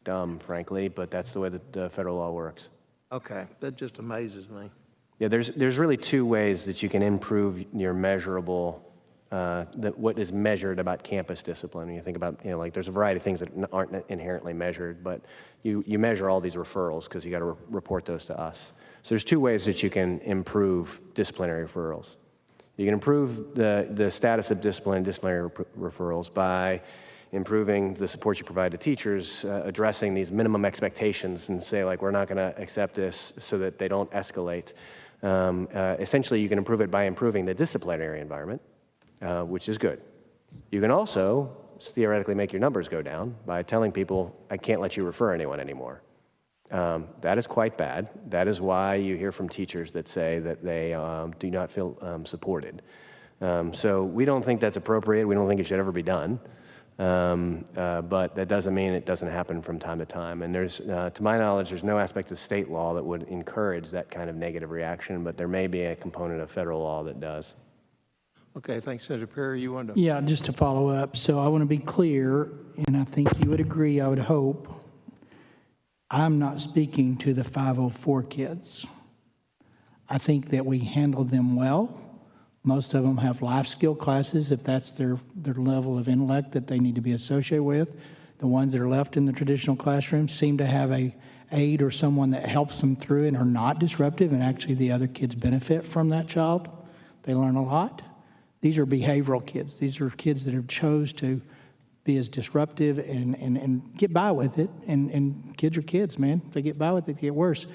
Speaker 20: dumb, frankly, but that's the way that the federal law works.
Speaker 1: Okay, that just amazes me.
Speaker 20: Yeah, there's really two ways that you can improve your measurable, what is measured about campus discipline. When you think about, like there's a variety of things that aren't inherently measured, but you measure all these referrals because you got to report those to us. So there's two ways that you can improve disciplinary referrals. You can improve the status of disciplinary referrals by improving the support you provide to teachers, addressing these minimum expectations and say, like, we're not going to accept this so that they don't escalate. Essentially, you can improve it by improving the disciplinary environment, which is good. You can also theoretically make your numbers go down by telling people, I can't let you refer anyone anymore. That is quite bad. That is why you hear from teachers that say that they do not feel supported. So we don't think that's appropriate. We don't think it should ever be done. But that doesn't mean it doesn't happen from time to time. And there's, to my knowledge, there's no aspect of state law that would encourage that kind of negative reaction, but there may be a component of federal law that does.
Speaker 1: Okay, thanks, Senator Perry. You wanted to?
Speaker 8: Yeah, just to follow up. So I want to be clear, and I think you would agree, I would hope, I'm not speaking to the 504 kids. I think that we handle them well. Most of them have life skill classes, if that's their level of intellect that they need to be associated with. The ones that are left in the traditional classroom seem to have a aide or someone that helps them through and are not disruptive, and actually the other kids benefit from that child. They learn a lot. These are behavioral kids. These are kids that have chose to be as disruptive and get by with it. And kids are kids, man. If they get by with it, they get worse.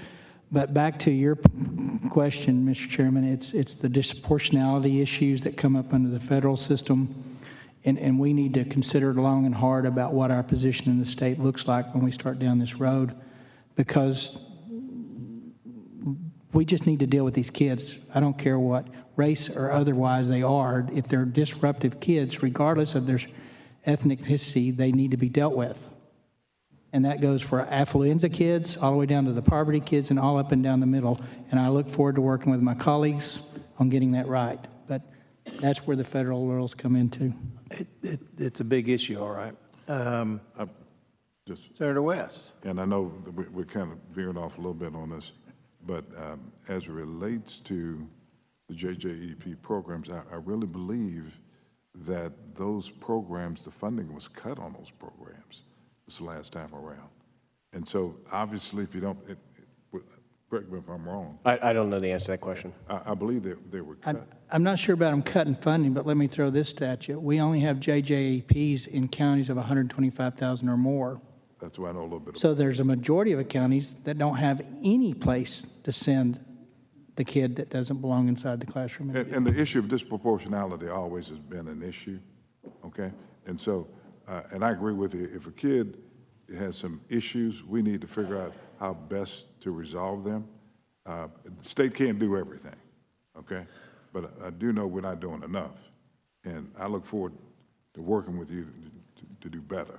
Speaker 8: But back to your question, Mr. Chairman, it's the disproportionality issues that come up under the federal system. And we need to consider long and hard about what our position in the state looks like when we start down this road, because we just need to deal with these kids. I don't care what race or otherwise they are. If they're disruptive kids, regardless of their ethnicity, they need to be dealt with. And that goes for affluenza kids all the way down to the poverty kids and all up and down the middle. And I look forward to working with my colleagues on getting that right. But that's where the federal rules come into.
Speaker 1: It's a big issue, all right. Senator West.
Speaker 5: And I know that we're kind of veering off a little bit on this, but as it relates to the JJEP programs, I really believe that those programs, the funding was cut on those programs this last time around. And so obviously if you don't, correct me if I'm wrong.
Speaker 20: I don't know the answer to that question.
Speaker 5: I believe they were cut.
Speaker 8: I'm not sure about them cutting funding, but let me throw this statute. We only have JJEPs in counties of 125,000 or more.
Speaker 5: That's why I know a little bit.
Speaker 8: So there's a majority of counties that don't have any place to send the kid that doesn't belong inside the classroom.
Speaker 5: And the issue of disproportionality always has been an issue, okay? And so, and I agree with you, if a kid has some issues, we need to figure out how best to resolve them. The state can't do everything, okay? But I do know we're not doing enough. And I look forward to working with you to do better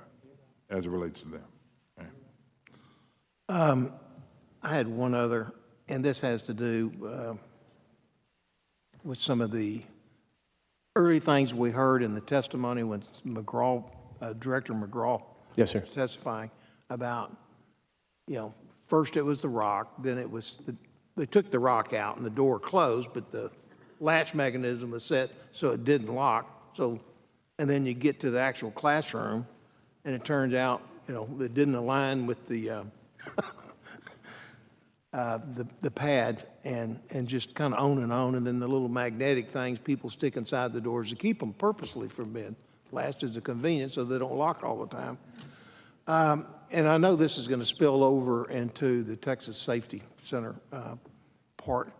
Speaker 5: as it relates to them. Okay?
Speaker 1: I had one other, and this has to do with some of the early things we heard in the testimony when McGraw, Director McGraw,
Speaker 20: yes, sir,
Speaker 1: was testifying about, first it was the rock, then it was, they took the rock out and the door closed, but the latch mechanism was set so it didn't lock. So, and then you get to the actual classroom, and it turns out that didn't align with the pad and just kind of on, and then the little magnetic things people stick inside the doors to keep them purposely from being last as a convenience so they don't lock all the time. And I know this is going to spill over into the Texas Safety Center part,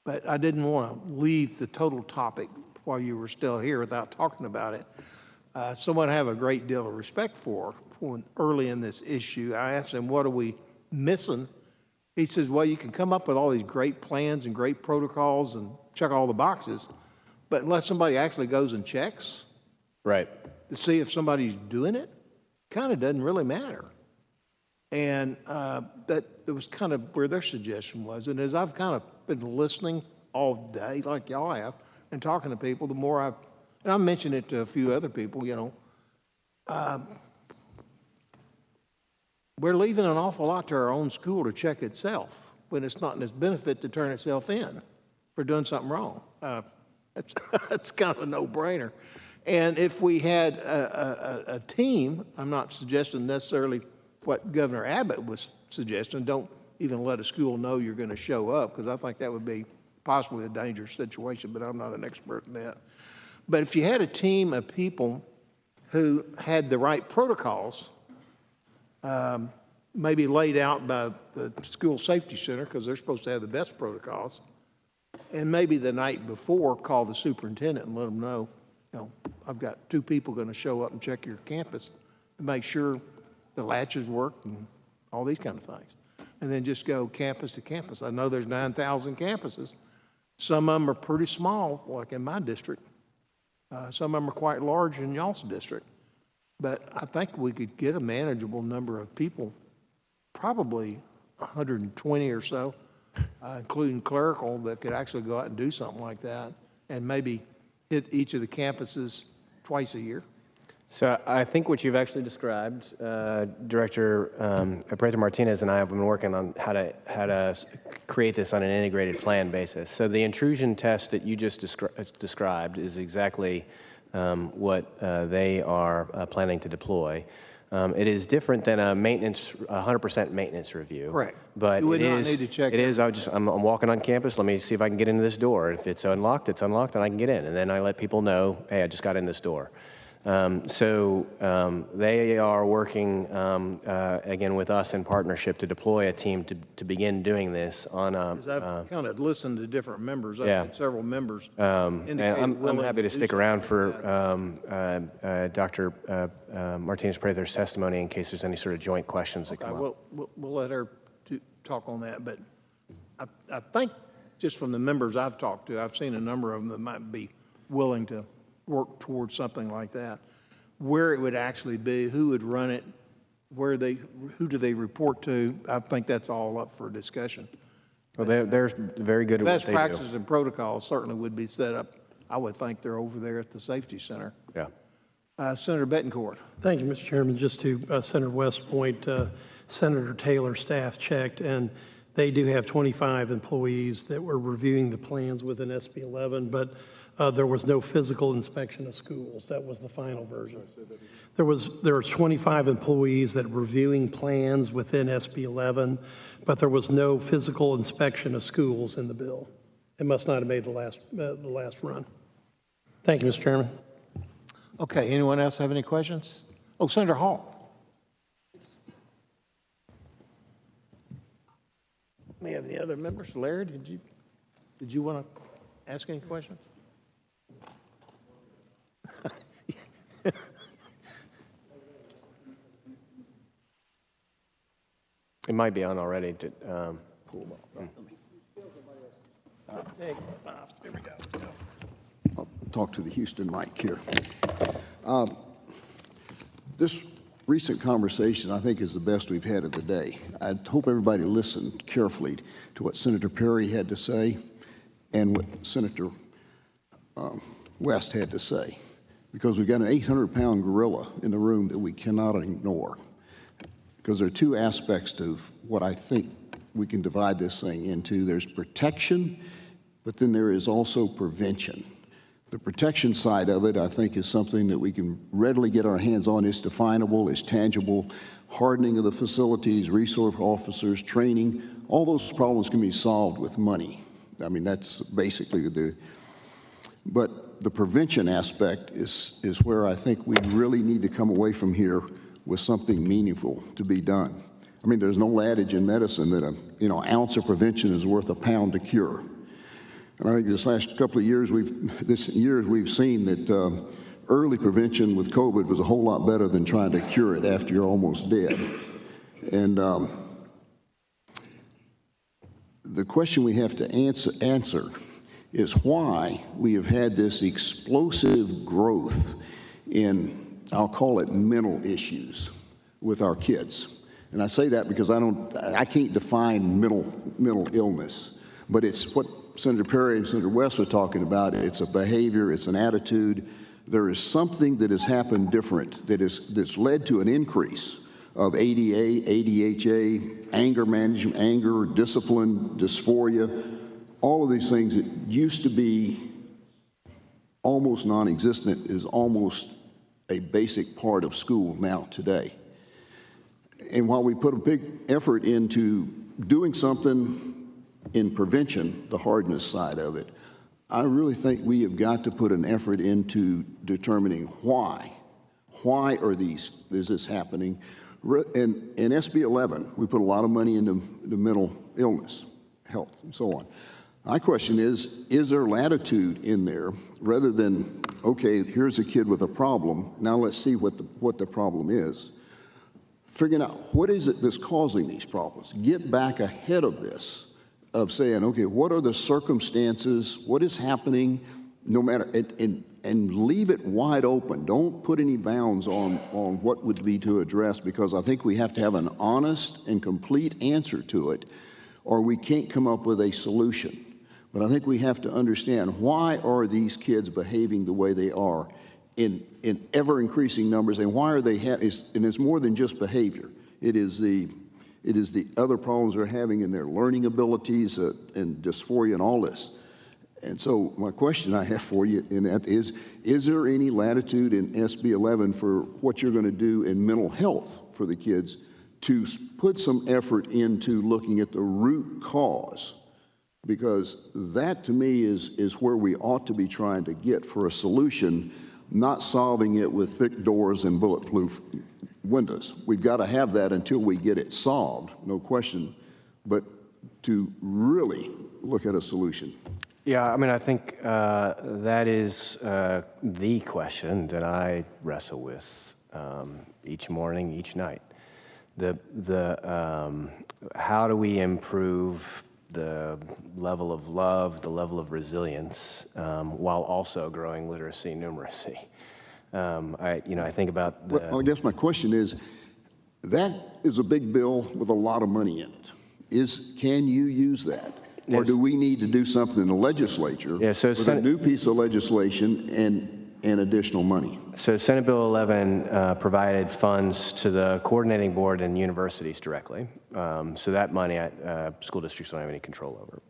Speaker 1: but I didn't want to leave the total topic while you were still here without talking about it. Someone I have a great deal of respect for, when early in this issue, I asked him, what are we missing? He says, well, you can come up with all these great plans and great protocols and check all the boxes, but unless somebody actually goes and checks
Speaker 20: right
Speaker 1: to see if somebody's doing it, kind of doesn't really matter. And that was kind of where their suggestion was. And as I've kind of been listening all day, like y'all have, and talking to people, the more and I mentioned it to a few other people, we're leaving an awful lot to our own school to check itself when it's not in its benefit to turn itself in for doing something wrong. That's kind of a no-brainer. And if we had a team, I'm not suggesting necessarily what Governor Abbott was suggesting, don't even let a school know you're going to show up, because I think that would be possibly a dangerous situation, but I'm not an expert in that. But if you had a team of people who had the right protocols, maybe laid out by the school safety center, because they're supposed to have the best protocols, and maybe the night before call the superintendent and let them know, I've got 2 people going to show up and check your campus to make sure the latches work and all these kind of things. And then just go campus to campus. I know there's 9,000 campuses. Some of them are pretty small, like in my district. Some of them are quite large in y'all's district. But I think we could get a manageable number of people, probably 120 or so, including clerical, that could actually go out and do something like that, and maybe hit each of the campuses twice a year.
Speaker 20: So I think what you've actually described, Director Prieto Martinez and I have been working on how to create this on an integrated plan basis. So the intrusion test that you just described is exactly what they are planning to deploy. It is different than a 100% maintenance review.
Speaker 1: Correct.
Speaker 20: But
Speaker 1: you would
Speaker 20: it
Speaker 1: not
Speaker 20: is,
Speaker 1: need to check
Speaker 20: it is, I'm walking on campus, let me see if I can get into this door. If it's unlocked, and I can get in. And then I let people know, hey, I just got in this door. They are working, again, with us in partnership to deploy a team to begin doing this on a...
Speaker 1: Because I've kind of listened to different members. I've
Speaker 20: yeah.
Speaker 1: had several members.
Speaker 20: And I'm happy to stick around for Dr. Martinez Prieto's testimony in case there's any sort of joint questions that come up.
Speaker 1: We'll let her talk on that. But I think just from the members I've talked to, I've seen a number of them that might be willing to work towards something like that. Where it would actually be, who would run it, who do they report to, I think that's all up for discussion.
Speaker 20: Well, they're very good at what they do.
Speaker 1: Best practices and protocols certainly would be set up. I would think they're over there at the safety center.
Speaker 20: Yeah.
Speaker 1: Senator Betancourt.
Speaker 9: Thank you, Mr. Chairman. Just to Senator West's point, Senator Taylor's staff checked, and they do have 25 employees that were reviewing the plans within SB 11, but there was no physical inspection of schools. That was the final version. There are 25 employees that were reviewing plans within SB 11, but there was no physical inspection of schools in the bill. It must not have made the last run. Thank you, Mr. Chairman.
Speaker 1: Okay, anyone else have any questions? Oh, Senator Hall. May have any other members? Larry, did you want to ask any questions?
Speaker 20: It might be on already.
Speaker 1: Cool. Here we go.
Speaker 12: I'll talk to the Houston mic here. This recent conversation, I think, is the best we've had of the day. I hope everybody listened carefully to what Senator Perry had to say and what Senator West had to say, because we've got an 800-pound gorilla in the room that we cannot ignore, because there are 2 aspects to what I think we can divide this thing into. There's protection, but then there is also prevention. The protection side of it, I think, is something that we can readily get our hands on. It's definable, it's tangible. Hardening of the facilities, resource officers, training, all those problems can be solved with money. I mean, that's basically but the prevention aspect is where I think we really need to come away from here with something meaningful to be done. I mean, there's no adage in medicine that an ounce of prevention is worth a pound to cure. And I think this last couple of years, we've seen that early prevention with COVID was a whole lot better than trying to cure it after you're almost dead. And the question we have to answer is why we have had this explosive growth in, I'll call it, mental issues with our kids. And I say that because I can't define mental illness, but it's what Senator Perry and Senator West were talking about. It's a behavior, it's an attitude. There is something that has happened different that's led to an increase of ADA, ADHA, anger management, anger, discipline, dysphoria, all of these things that used to be almost non-existent is almost a basic part of school now today. And while we put a big effort into doing something in prevention, the hardness side of it, I really think we have got to put an effort into determining why. Why is this happening? In SB 11, we put a lot of money into the mental illness, health, and so on. My question is there latitude in there rather than, okay, here's a kid with a problem, now let's see what the problem is. Figuring out what is it that's causing these problems. Get back ahead of this, of saying, okay, what are the circumstances, what is happening, no matter, and leave it wide open. Don't put any bounds on what would be to address, because I think we have to have an honest and complete answer to it, or we can't come up with a solution. But I think we have to understand, why are these kids behaving the way they are in ever-increasing numbers, and why are they, and it's more than just behavior. It is the other problems they're having in their learning abilities and dysphoria and all this. And so my question I have for you in that is there any latitude in SB 11 for what you're going to do in mental health for the kids to put some effort into looking at the root cause? Because that, to me, is where we ought to be trying to get for a solution, not solving it with thick doors and bulletproof windows. We've got to have that until we get it solved, no question, but to really look at a solution.
Speaker 20: Yeah, I mean, I think that is the question that I wrestle with each morning, each night. How do we improve the level of love, the level of resilience, while also growing literacy and numeracy? I think about the...
Speaker 12: Well, I guess my question is, that is a big bill with a lot of money in it. Can you use that? Yes. Or do we need to do something in the legislature with a new piece of legislation and additional money?
Speaker 20: So Senate Bill 11 provided funds to the coordinating board and universities directly. So that money school districts don't have any control over.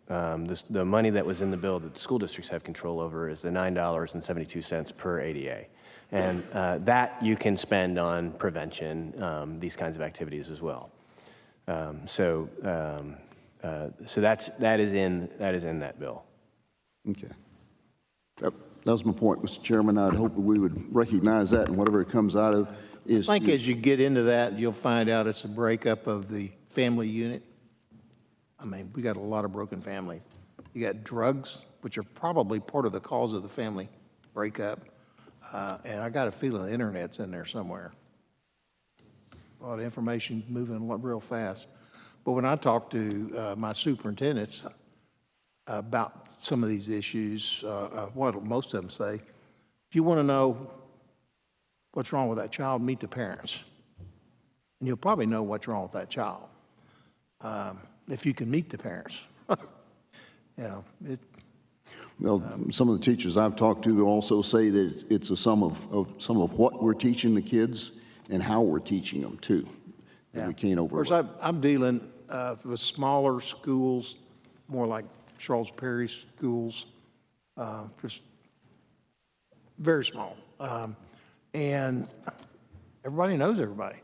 Speaker 20: The money that was in the bill that the school districts have control over is the $9.72 per ADA. And that you can spend on prevention, these kinds of activities as well. So that is in that bill.
Speaker 12: Okay. That was my point, Mr. Chairman. I'd hope that we would recognize that, and whatever it comes out of is...
Speaker 1: I think as you get into that, you'll find out it's a breakup of the family unit. I mean, we got a lot of broken families. You got drugs, which are probably part of the cause of the family breakup. And I got a feeling the internet's in there somewhere. A lot of information moving real fast. But when I talk to my superintendents about some of these issues, what most of them say, if you want to know what's wrong with that child, meet the parents. And you'll probably know what's wrong with that child if you can meet the parents.
Speaker 12: Well, some of the teachers I've talked to also say that it's a sum of what we're teaching the kids and how we're teaching them too. That we can't overlook.
Speaker 1: Of course, I'm dealing with smaller schools, more like Charles Perry schools, just very small. And everybody knows everybody.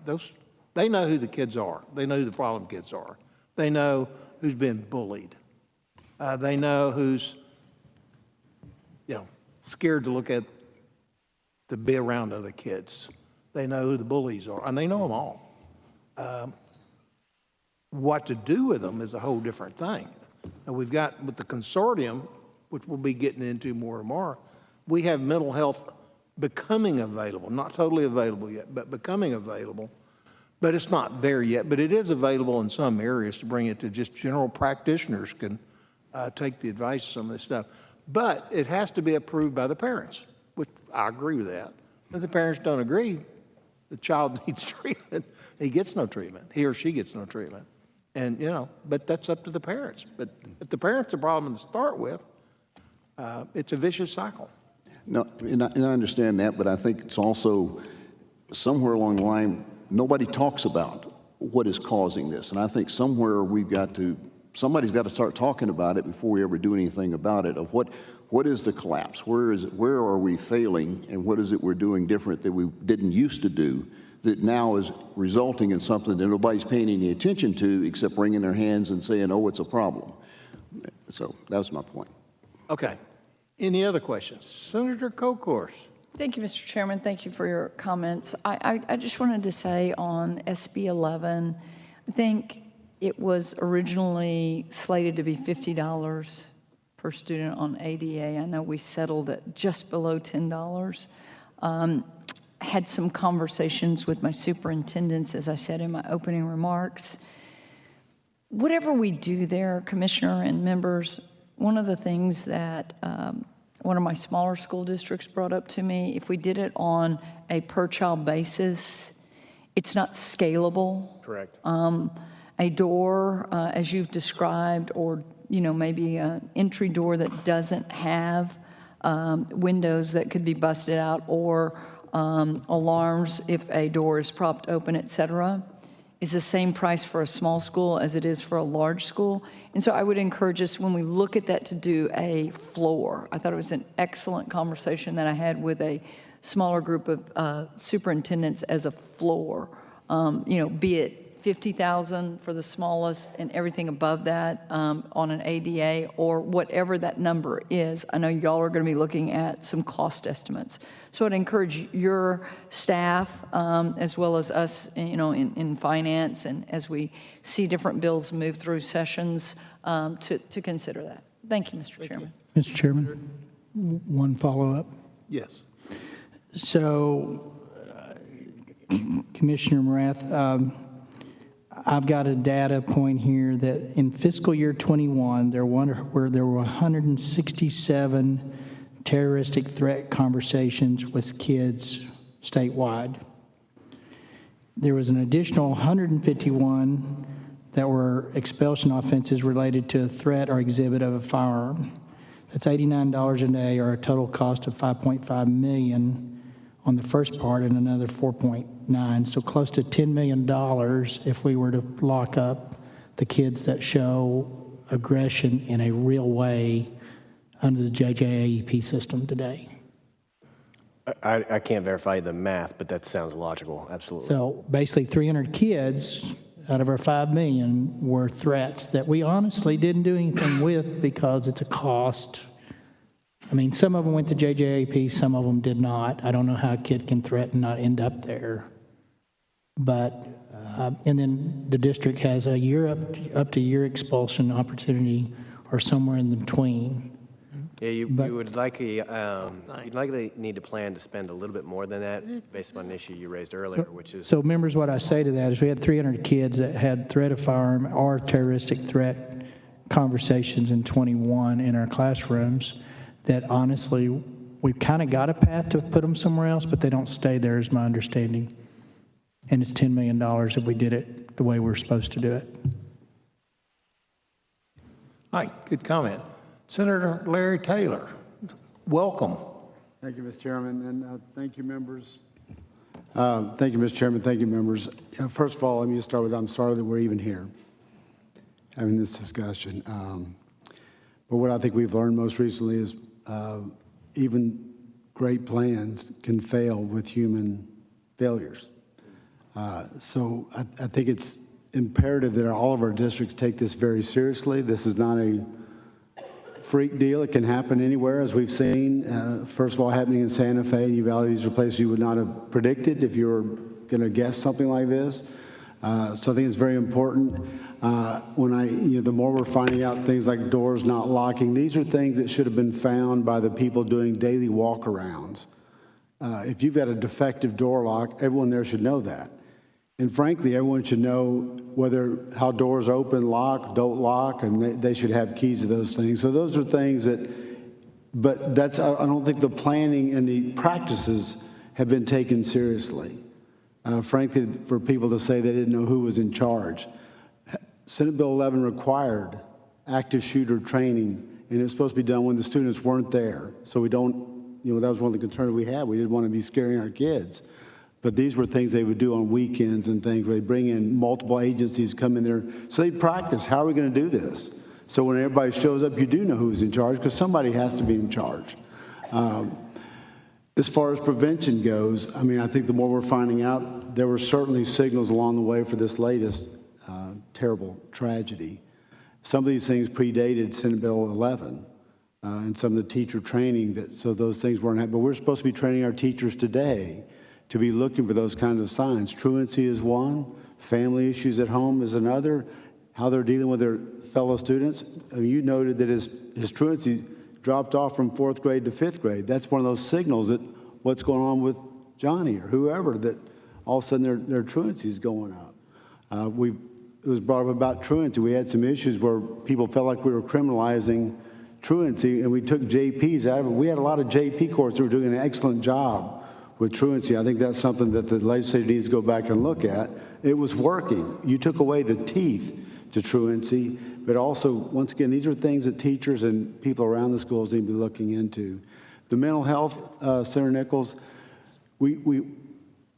Speaker 1: They know who the kids are. They know who the problem kids are. They know who's been bullied. They know who's, scared to be around other kids. They know who the bullies are, and they know them all. What to do with them is a whole different thing. And we've got, with the consortium, which we'll be getting into more and more, we have mental health becoming available, not totally available yet, but becoming available. But it's not there yet, but it is available in some areas to bring it to just general practitioners can take the advice of some of this stuff. But it has to be approved by the parents, which I agree with that. If the parents don't agree, the child needs treatment. He gets no treatment. He or she gets no treatment. And, but that's up to the parents. But if the parents are the problem to start with, it's a vicious cycle.
Speaker 12: No, and I understand that, but I think it's also somewhere along the line, nobody talks about what is causing this. And I think somewhere somebody's got to start talking about it before we ever do anything about it, of what is the collapse? Where are we failing, and what is it we're doing different that we didn't used to do that now is resulting in something that nobody's paying any attention to except wringing their hands and saying, oh, it's a problem. So that was my point.
Speaker 1: Okay. Any other questions? Senator Kokorsz.
Speaker 2: Thank you, Mr. Chairman. Thank you for your comments. I just wanted to say on SB 11, I think it was originally slated to be $50 per student on ADA. I know we settled at just below $10. Had some conversations with my superintendents, as I said in my opening remarks. Whatever we do there, Commissioner and members, one of the things that one of my smaller school districts brought up to me, if we did it on a per-child basis, it's not scalable.
Speaker 20: Correct.
Speaker 2: A door, as you've described, or maybe an entry door that doesn't have windows that could be busted out, or alarms if a door is propped open, et cetera, is the same price for a small school as it is for a large school. And so I would encourage us, when we look at that, to do a floor. I thought it was an excellent conversation that I had with a smaller group of superintendents as a floor. Be it $50,000 for the smallest and everything above that on an ADA, or whatever that number is. I know y'all are going to be looking at some cost estimates. So I'd encourage your staff as well as us, in finance, and as we see different bills move through sessions to consider that. Thank you, Mr. Chairman.
Speaker 8: Mr. Chairman, one follow-up.
Speaker 1: Yes.
Speaker 8: So, Commissioner Morath, I've got a data point here that in fiscal year 21, there were 167 terroristic threat conversations with kids statewide. There was an additional 151 that were expulsion offenses related to a threat or exhibit of a firearm. That's $89 a day, or a total cost of $5.5 million on the first part, and another 4.9, so close to $10 million if we were to lock up the kids that show aggression in a real way under the JJAEP system today.
Speaker 20: I can't verify the math, but that sounds logical, absolutely.
Speaker 8: So basically 300 kids out of our 5 million were threats that we honestly didn't do anything with because it's a cost. I mean, some of them went to JJAP, some of them did not. I don't know how a kid can threaten not end up there. But, and then the district has a year up to year expulsion opportunity, or somewhere in between.
Speaker 20: Yeah, you would likely need to plan to spend a little bit more than that based on an issue you raised earlier, which is...
Speaker 8: So members, what I say to that is we had 300 kids that had threat of firearm or terroristic threat conversations in 21 in our classrooms that honestly, we've kind of got a path to put them somewhere else, but they don't stay there is my understanding. And it's $10 million if we did it the way we're supposed to do it.
Speaker 1: All right, good comment. Senator Larry Taylor, welcome.
Speaker 21: Thank you, Mr. Chairman, and thank you, members. Thank you, Mr. Chairman. Thank you, members. First of all, let me just start with I'm sorry that we're even here having this discussion. But what I think we've learned most recently is even great plans can fail with human failures. So I think it's imperative that all of our districts take this very seriously. This is not a freak deal. It can happen anywhere, as we've seen. First of all, happening in Santa Fe and Uvalde, these are places you would not have predicted if you were going to guess something like this. So I think it's very important. The more we're finding out things like doors not locking, these are things that should have been found by the people doing daily walk-arounds. If you've got a defective door lock, everyone there should know that. And frankly, everyone should know how doors open, lock, don't lock, and they should have keys to those things. So those are things I don't think the planning and the practices have been taken seriously. Frankly, for people to say they didn't know who was in charge. Senate Bill 11 required active shooter training, and it was supposed to be done when the students weren't there. So we don't, that was one of the concerns we had. We didn't want to be scaring our kids. But these were things they would do on weekends and things where they bring in multiple agencies, come in there. So they practice, how are we going to do this? So when everybody shows up, you do know who's in charge because somebody has to be in charge. As far as prevention goes, I think the more we're finding out, there were certainly signals along the way for this latest terrible tragedy. Some of these things predated Senate Bill 11 and some of the teacher training, so those things weren't happening. But we're supposed to be training our teachers today to be looking for those kinds of signs. Truancy is one, family issues at home is another, how they're dealing with their fellow students. You noted that his truancy dropped off from 4th grade to 5th grade. That's one of those signals that what's going on with Johnny or whoever, that all of a sudden their truancy is going up. It was brought up about truancy. We had some issues where people felt like we were criminalizing truancy, and we took JPs out of it. We had a lot of JP courts that were doing an excellent job with truancy. I think that's something that the legislature needs to go back and look at. It was working. You took away the teeth to truancy, but also, once again, these are things that teachers and people around the schools need to be looking into. The mental health, Senator Nichols,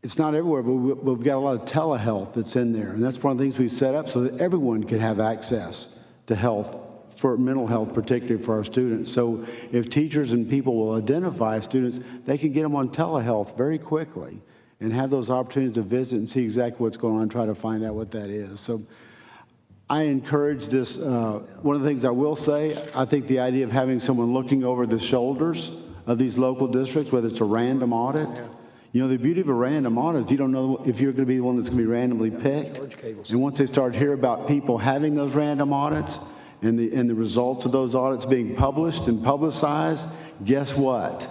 Speaker 21: it's not everywhere, but we've got a lot of telehealth that's in there, and that's one of the things we set up so that everyone can have access to health, for mental health, particularly for our students. So if teachers and people will identify students, they can get them on telehealth very quickly and have those opportunities to visit and see exactly what's going on and try to find out what that is. So I encourage this. One of the things I will say, I think the idea of having someone looking over the shoulders of these local districts, whether it's a random audit, the beauty of a random audit is you don't know if you're going to be the one that's going to be randomly picked. And once they start hearing about people having those random audits and the results of those audits being published and publicized, guess what?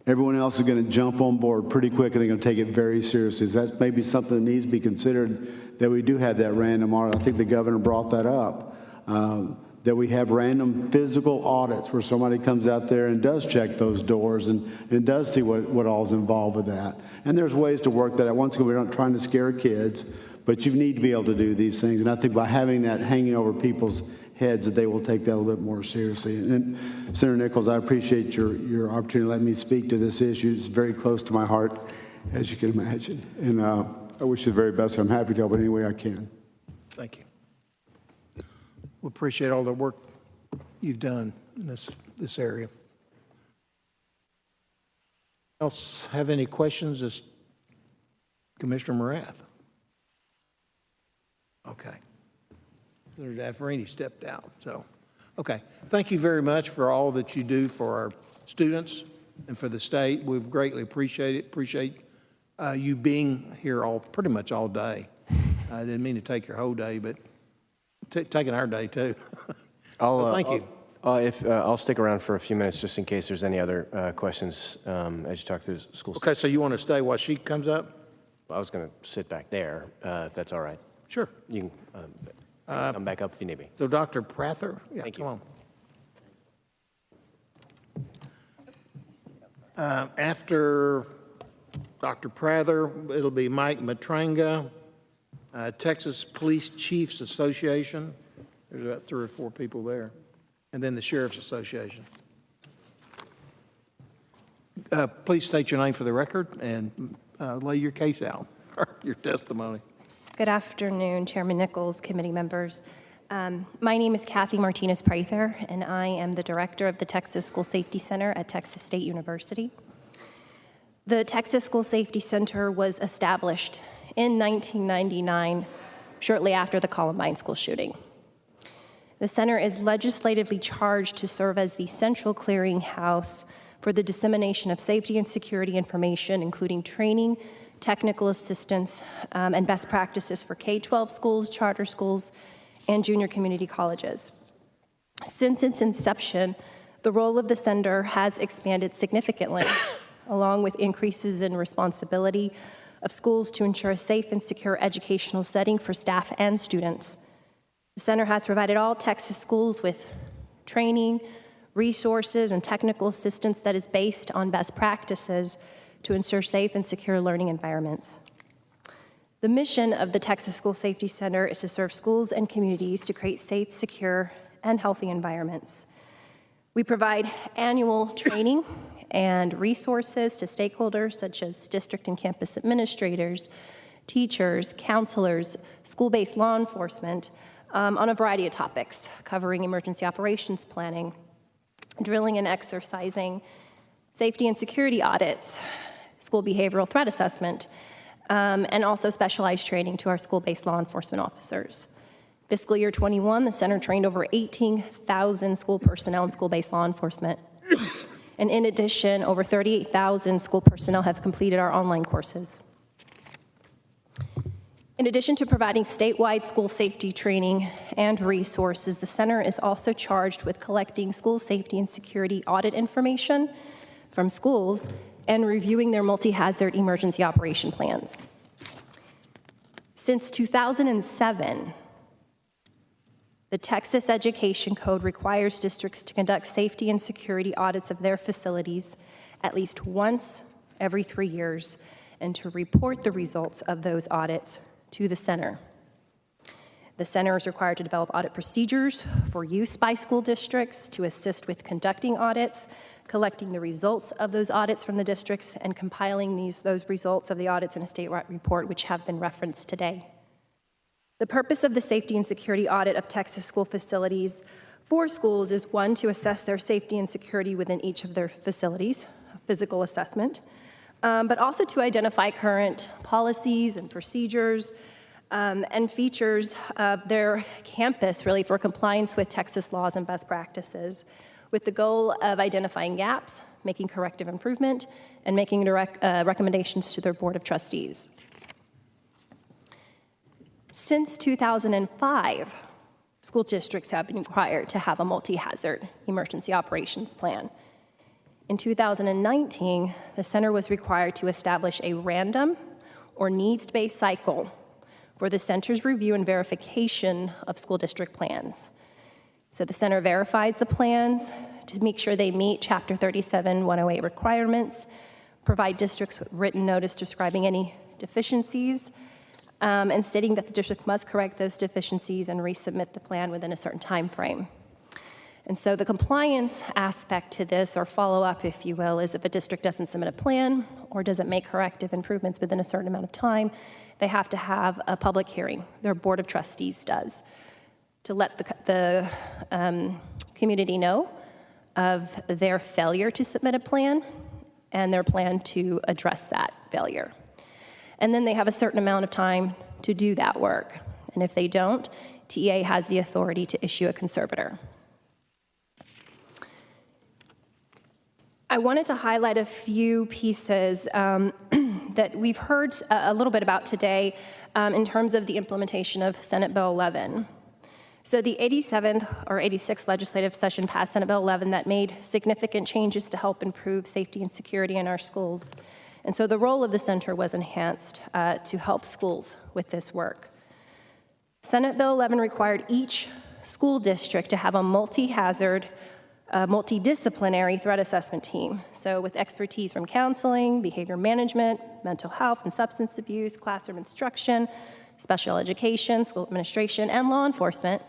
Speaker 21: Everyone else is going to jump on board pretty quick, and they're going to take it very seriously. So that's maybe something that needs to be considered, that we do have that random audit. I think the governor brought that up, that we have random physical audits where somebody comes out there and does check those doors and does see what all's involved with that. And there's ways to work that out. Once again, we're not trying to scare kids, but you need to be able to do these things. And I think by having that hanging over people's heads, that they will take that a little bit more seriously. And Senator Nichols, I appreciate your opportunity to let me speak to this issue. It's very close to my heart, as you can imagine. And I wish you the very best. I'm happy to help in any way I can.
Speaker 1: Thank you. We appreciate all the work you've done in this area. Else have any questions? Just Commissioner Morath. Okay. Senator Dafferini stepped out. So, okay. Thank you very much for all that you do for our students and for the state. We've greatly appreciate it. Appreciate you being here pretty much all day. I didn't mean to take your whole day, but taking our day too. Thank you.
Speaker 20: I'll stick around for a few minutes just in case there's any other questions as you talk through the school.
Speaker 1: Okay, so you want to stay while she comes up?
Speaker 20: Well, I was going to sit back there, if that's all right.
Speaker 1: Sure.
Speaker 20: You can come back up if you need me.
Speaker 1: So Dr. Prather? Yeah,
Speaker 20: Thank you.
Speaker 1: Come on. After Dr. Prather, it'll be Mike Matranga, Texas Police Chiefs Association. There's about 3 or 4 people there. And then the Sheriff's Association. Please state your name for the record and lay your case out, or your testimony.
Speaker 3: Good afternoon, Chairman Nichols, committee members. My name is Kathy Martinez-Prather, and I am the director of the Texas School Safety Center at Texas State University. The Texas School Safety Center was established in 1999, shortly after the Columbine school shooting. The center is legislatively charged to serve as the central clearinghouse for the dissemination of safety and security information, including training, technical assistance, and best practices for K-12 schools, charter schools, and junior community colleges. Since its inception, the role of the center has expanded significantly, along with increases in responsibility of schools to ensure a safe and secure educational setting for staff and students. The center has provided all Texas schools with training, resources, and technical assistance that is based on best practices to ensure safe and secure learning environments. The mission of the Texas School Safety Center is to serve schools and communities to create safe, secure, and healthy environments. We provide annual training and resources to stakeholders such as district and campus administrators, teachers, counselors, school-based law enforcement on a variety of topics, covering emergency operations planning, drilling and exercising, safety and security audits, school behavioral threat assessment, and also specialized training to our school-based law enforcement officers. Fiscal year 21, the center trained over 18,000 school personnel and school-based law enforcement. And in addition, over 38,000 school personnel have completed our online courses. In addition to providing statewide school safety training and resources, the center is also charged with collecting school safety and security audit information from schools and reviewing their multi-hazard emergency operation plans. Since 2007, the Texas Education Code requires districts to conduct safety and security audits of their facilities at least once every 3 years and to report the results of those audits to the center. The center is required to develop audit procedures for use by school districts to assist with conducting audits, collecting the results of those audits from the districts, and compiling those results of the audits in a statewide report, which have been referenced today. The purpose of the safety and security audit of Texas school facilities for schools is, one, to assess their safety and security within each of their facilities, physical assessment, but also to identify current policies and procedures and features of their campus, really, for compliance with Texas laws and best practices, with the goal of identifying gaps, making corrective improvement, and making direct recommendations to their Board of Trustees. Since 2005, school districts have been required to have a multi-hazard emergency operations plan. In 2019, the center was required to establish a random or needs-based cycle for the center's review and verification of school district plans. So the center verifies the plans to make sure they meet Chapter 37-108 requirements, provide districts with written notice describing any deficiencies, and stating that the district must correct those deficiencies and resubmit the plan within a certain time frame. And so the compliance aspect to this, or follow-up, if you will, is if a district doesn't submit a plan or doesn't make corrective improvements within a certain amount of time, they have to have a public hearing. Their Board of Trustees does, to let the community know of their failure to submit a plan and their plan to address that failure. And then they have a certain amount of time to do that work. And if they don't, TEA has the authority to issue a conservator. I wanted to highlight a few pieces that we've heard a little bit about today in terms of the implementation of Senate Bill 11. So the 87th or 86th legislative session passed Senate Bill 11 that made significant changes to help improve safety and security in our schools. And so the role of the center was enhanced to help schools with this work. Senate Bill 11 required each school district to have a multi-hazard, multidisciplinary threat assessment team. So with expertise from counseling, behavior management, mental health and substance abuse, classroom instruction, special education, school administration, and law enforcement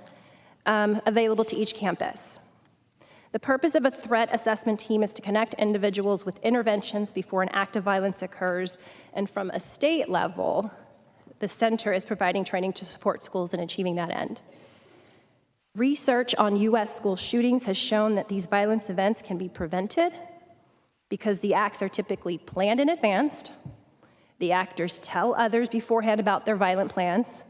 Speaker 3: available to each campus. The purpose of a threat assessment team is to connect individuals with interventions before an act of violence occurs, and from a state level, the center is providing training to support schools in achieving that end. Research on U.S. school shootings has shown that these violence events can be prevented because the acts are typically planned in advance, the actors tell others beforehand about their violent plans,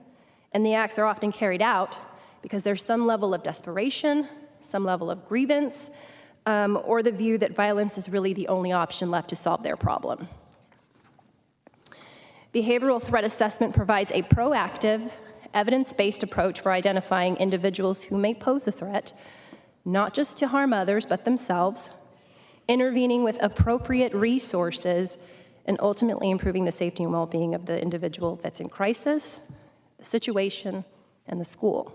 Speaker 3: and the acts are often carried out because there's some level of desperation, some level of grievance, or the view that violence is really the only option left to solve their problem. Behavioral threat assessment provides a proactive, evidence-based approach for identifying individuals who may pose a threat, not just to harm others, but themselves, intervening with appropriate resources, and ultimately improving the safety and well-being of the individual that's in crisis, the situation, and the school.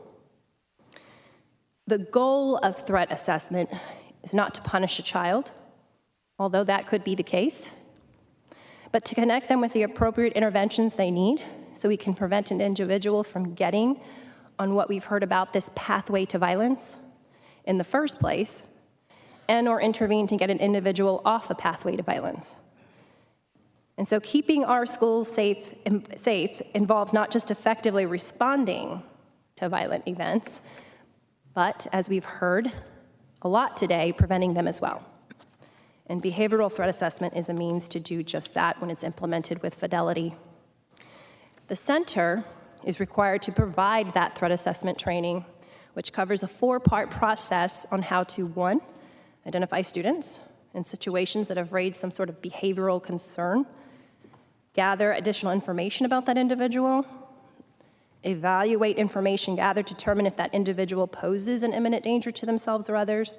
Speaker 3: The goal of threat assessment is not to punish a child, although that could be the case, but to connect them with the appropriate interventions they need so we can prevent an individual from getting on what we've heard about, this pathway to violence in the first place, and or intervene to get an individual off a pathway to violence. And so keeping our schools safe involves not just effectively responding to violent events, but, as we've heard a lot today, preventing them as well. And behavioral threat assessment is a means to do just that when it's implemented with fidelity. The center is required to provide that threat assessment training, which covers a 4-part process on how to, 1, identify students in situations that have raised some sort of behavioral concern, gather additional information about that individual, evaluate information gathered to determine if that individual poses an imminent danger to themselves or others,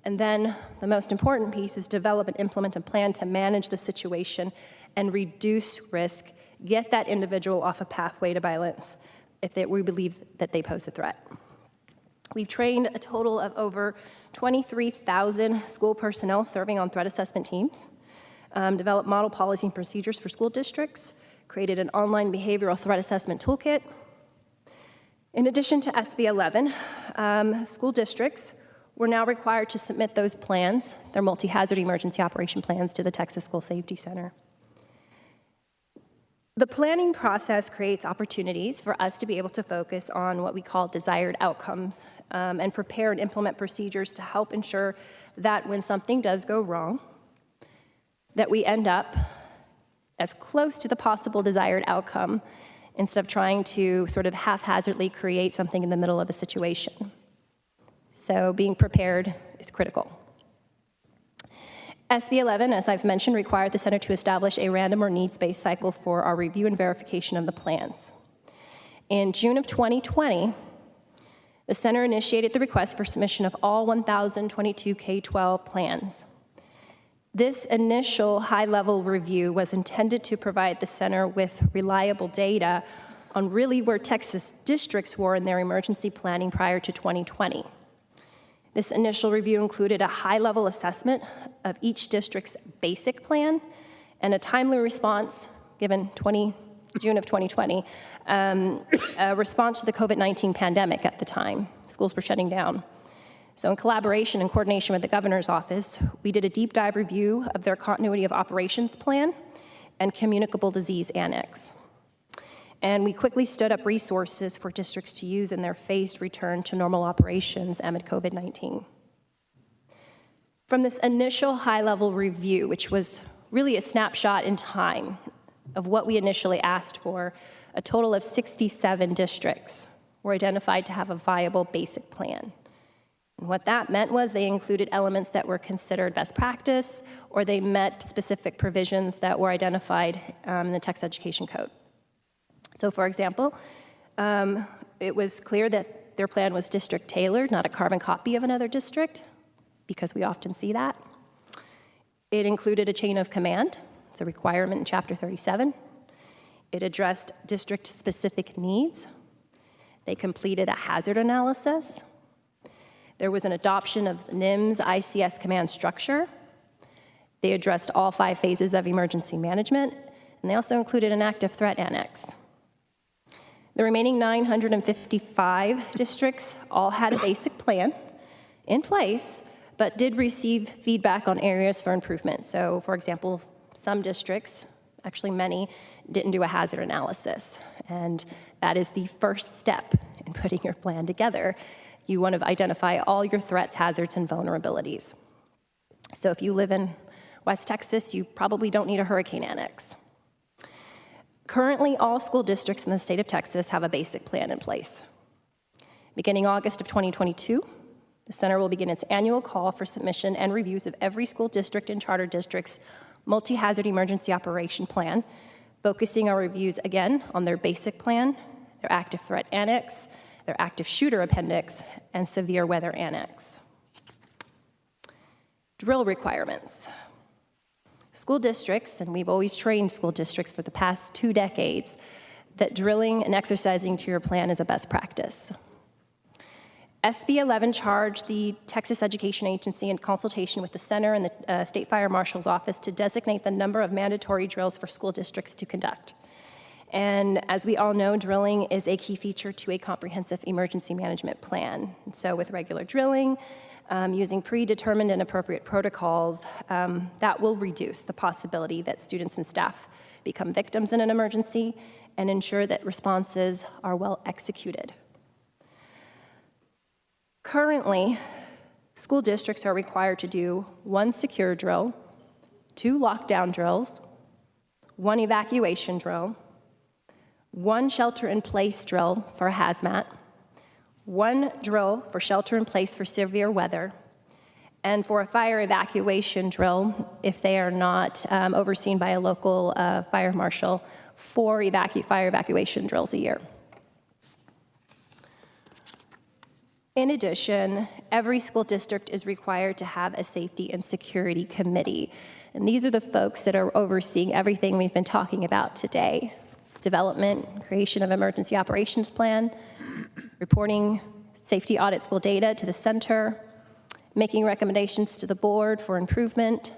Speaker 3: and then the most important piece is develop and implement a plan to manage the situation and reduce risk, get that individual off a pathway to violence if we believe that they pose a threat. We've trained a total of over 23,000 school personnel serving on threat assessment teams, developed model policy and procedures for school districts, created an online behavioral threat assessment toolkit. In addition to SB 11, school districts were now required to submit those plans, their multi-hazard emergency operation plans, to the Texas School Safety Center. The planning process creates opportunities for us to be able to focus on what we call desired outcomes and prepare and implement procedures to help ensure that when something does go wrong, that we end up as close to the possible desired outcome instead of trying to sort of haphazardly create something in the middle of a situation. So being prepared is critical. SB 11, as I've mentioned, required the center to establish a random or needs-based cycle for our review and verification of the plans. In June of 2020, the center initiated the request for submission of all 1,022 K-12 plans. This initial high-level review was intended to provide the center with reliable data on really where Texas districts were in their emergency planning prior to 2020. This initial review included a high-level assessment of each district's basic plan and a timely response, given June of 2020, a response to the COVID-19 pandemic at the time. Schools were shutting down. So in collaboration and coordination with the governor's office, we did a deep dive review of their continuity of operations plan and communicable disease annex. And we quickly stood up resources for districts to use in their phased return to normal operations amid COVID-19. From this initial high-level review, which was really a snapshot in time of what we initially asked for, a total of 67 districts were identified to have a viable basic plan. And what that meant was they included elements that were considered best practice, or they met specific provisions that were identified in the Texas Education Code. So for example, it was clear that their plan was district tailored, not a carbon copy of another district, because we often see that. It included a chain of command. It's a requirement in Chapter 37. It addressed district-specific needs. They completed a hazard analysis. There was an adoption of the NIMS ICS command structure. They addressed all 5 phases of emergency management, and they also included an active threat annex. The remaining 955 districts all had a basic plan in place, but did receive feedback on areas for improvement. So, for example, some districts, actually many, didn't do a hazard analysis. And that is the first step in putting your plan together. You want to identify all your threats, hazards, and vulnerabilities. So if you live in West Texas, you probably don't need a hurricane annex. Currently, all school districts in the state of Texas have a basic plan in place. Beginning August of 2022, the center will begin its annual call for submission and reviews of every school district and charter district's multi-hazard emergency operation plan, focusing our reviews again on their basic plan, their active threat annex, their active shooter appendix, and severe weather annex. Drill requirements. School districts, and we've always trained school districts for the past 2 decades, that drilling and exercising to your plan is a best practice. SB 11 charged the Texas Education Agency in consultation with the center and the State Fire Marshal's office to designate the number of mandatory drills for school districts to conduct. And as we all know, drilling is a key feature to a comprehensive emergency management plan. And so with regular drilling, using predetermined and appropriate protocols, that will reduce the possibility that students and staff become victims in an emergency and ensure that responses are well executed. Currently, school districts are required to do 1 secure drill, 2 lockdown drills, 1 evacuation drill, 1 shelter-in-place drill for hazmat, 1 drill for shelter-in-place for severe weather, and for a fire evacuation drill, if they are not overseen by a local fire marshal, 4 fire evacuation drills a year. In addition, every school district is required to have a safety and security committee. And these are the folks that are overseeing everything we've been talking about today. Development, creation of emergency operations plan, reporting safety audit school data to the center, making recommendations to the board for improvement,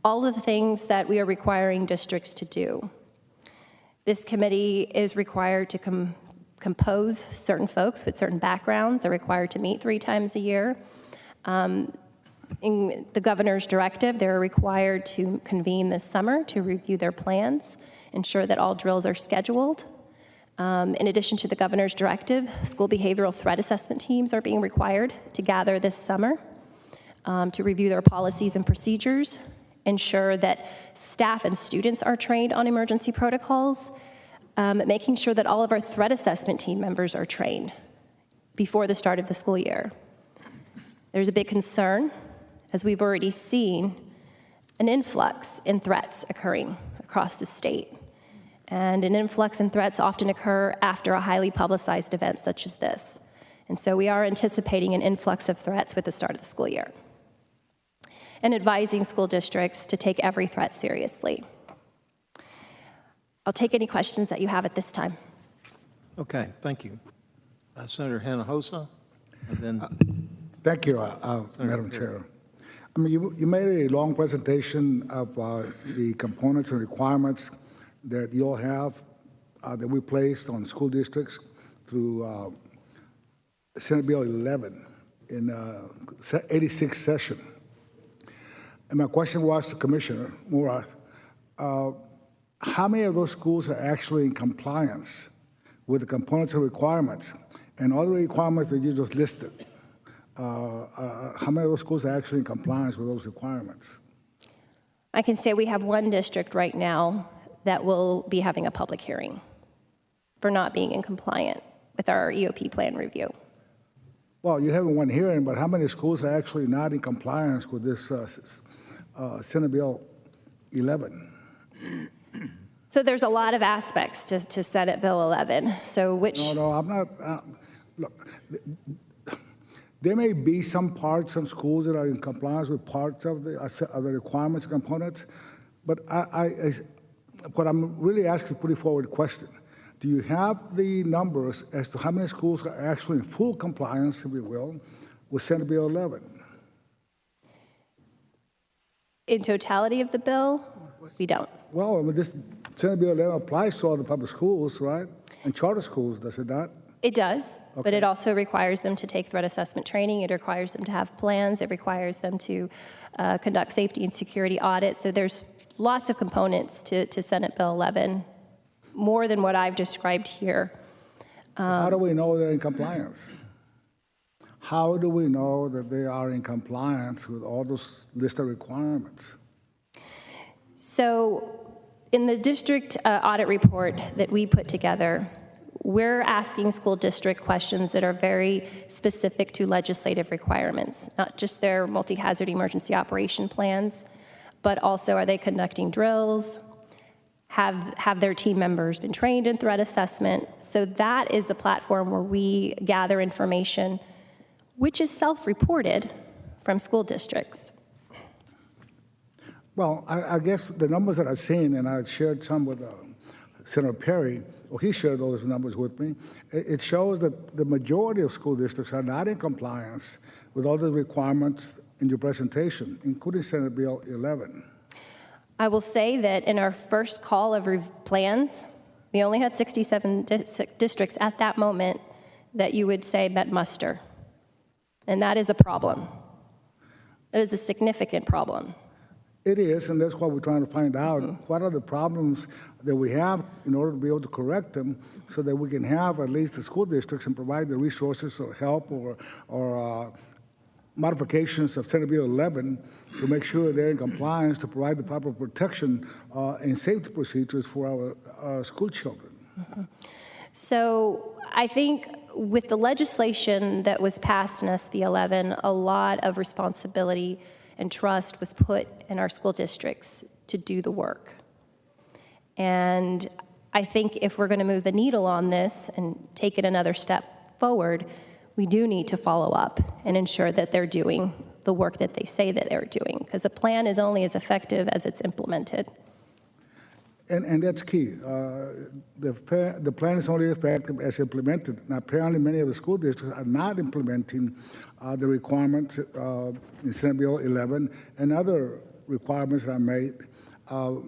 Speaker 3: all of the things that we are requiring districts to do. This committee is required to compose certain folks with certain backgrounds. They're required to meet 3 times a year. In the governor's directive, they're required to convene this summer to review their plans, ensure that all drills are scheduled. In addition to the governor's directive, school behavioral threat assessment teams are being required to gather this summer to review their policies and procedures, ensure that staff and students are trained on emergency protocols, making sure that all of our threat assessment team members are trained before the start of the school year. There's a big concern, as we've already seen, an influx in threats occurring across the state. And an influx in threats often occur after a highly publicized event such as this. And so we are anticipating an influx of threats with the start of the school year. And advising school districts to take every threat seriously. I'll take any questions that you have at this time.
Speaker 1: Okay, thank you. Senator Hinojosa, and then...
Speaker 15: Thank you, Madam Chair. I mean, you made a long presentation of the components and requirements that you all have that we placed on school districts through Senate Bill 11 in 86th session. And my question was to Commissioner Murath, how many of those schools are actually in compliance with the components and requirements and all the requirements that you just listed? How many of those schools are actually in compliance with those requirements?
Speaker 3: I can say we have 1 district right now that will be having a public hearing for not being in compliance with our EOP plan review.
Speaker 15: Well, you haven't 1 hearing, but how many schools are actually not in compliance with this Senate Bill 11?
Speaker 3: So there's a lot of aspects to Senate Bill 11. So which...
Speaker 15: No, I'm not... look, there may be some parts, some schools that are in compliance with parts of the requirements and components, but what I'm really asking is a pretty forward question. Do you have the numbers as to how many schools are actually in full compliance, if you will, with Senate Bill 11?
Speaker 3: In totality of the bill, we don't.
Speaker 15: Well, I mean, this Senate Bill 11 applies to all the public schools, right? And charter schools, does it not?
Speaker 3: It does,
Speaker 15: Okay.
Speaker 3: but it also requires them to take threat assessment training. It requires them to have plans. It requires them to conduct safety and security audits. So there's lots of components to Senate Bill 11, more than what I've described here.
Speaker 15: How do we know they're in compliance? How do we know that they are in compliance with all those list of requirements?
Speaker 3: So in the district audit report that we put together, we're asking school district questions that are very specific to legislative requirements, not just their multi-hazard emergency operation plans, but also are they conducting drills? Have their team members been trained in threat assessment? So that is the platform where we gather information, which is self-reported from school districts.
Speaker 15: Well, I guess the numbers that I've seen, and I shared some with Senator Perry, or he shared those numbers with me, it shows that the majority of school districts are not in compliance with all the requirements in your presentation, including Senate Bill 11.
Speaker 3: I will say that in our first call of plans, we only had 67 districts at that moment that you would say met muster. And that is a problem. That is a significant problem.
Speaker 15: It is, and that's what we're trying to find out. What are the problems that we have in order to be able to correct them so that we can have at least the school districts and provide the resources or help or modifications of Senate Bill 11 to make sure they're in compliance to provide the proper protection and safety procedures for our school children.
Speaker 3: So I think with the legislation that was passed in SB 11, a lot of responsibility and trust was put in our school districts to do the work. And I think if we're going to move the needle on this and take it another step forward, we do need to follow up and ensure that they're doing the work that they say that they're doing, because a plan is only as effective as it's implemented.
Speaker 15: And that's key. The plan is only effective as implemented. Now, apparently, many of the school districts are not implementing the requirements in Senate Bill 11 and other requirements that are made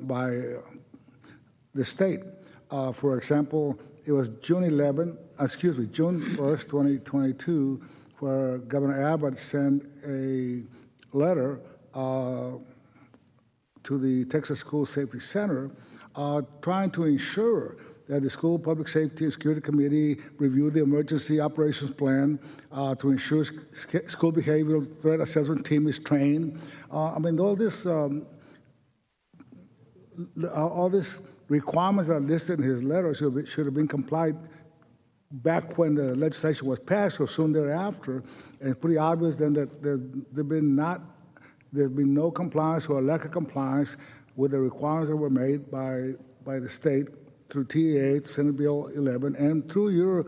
Speaker 15: by the state. For example, it was June 1st, 2022, where Governor Abbott sent a letter to the Texas School Safety Center trying to ensure that the School Public Safety and Security Committee review the emergency operations plan to ensure school behavioral threat assessment team is trained. I mean, all this requirements that are listed in his letter should have been complied back when the legislation was passed or soon thereafter. And it's pretty obvious then that there's been no compliance or lack of compliance with the requirements that were made by the state through TEA, Senate Bill 11, and through your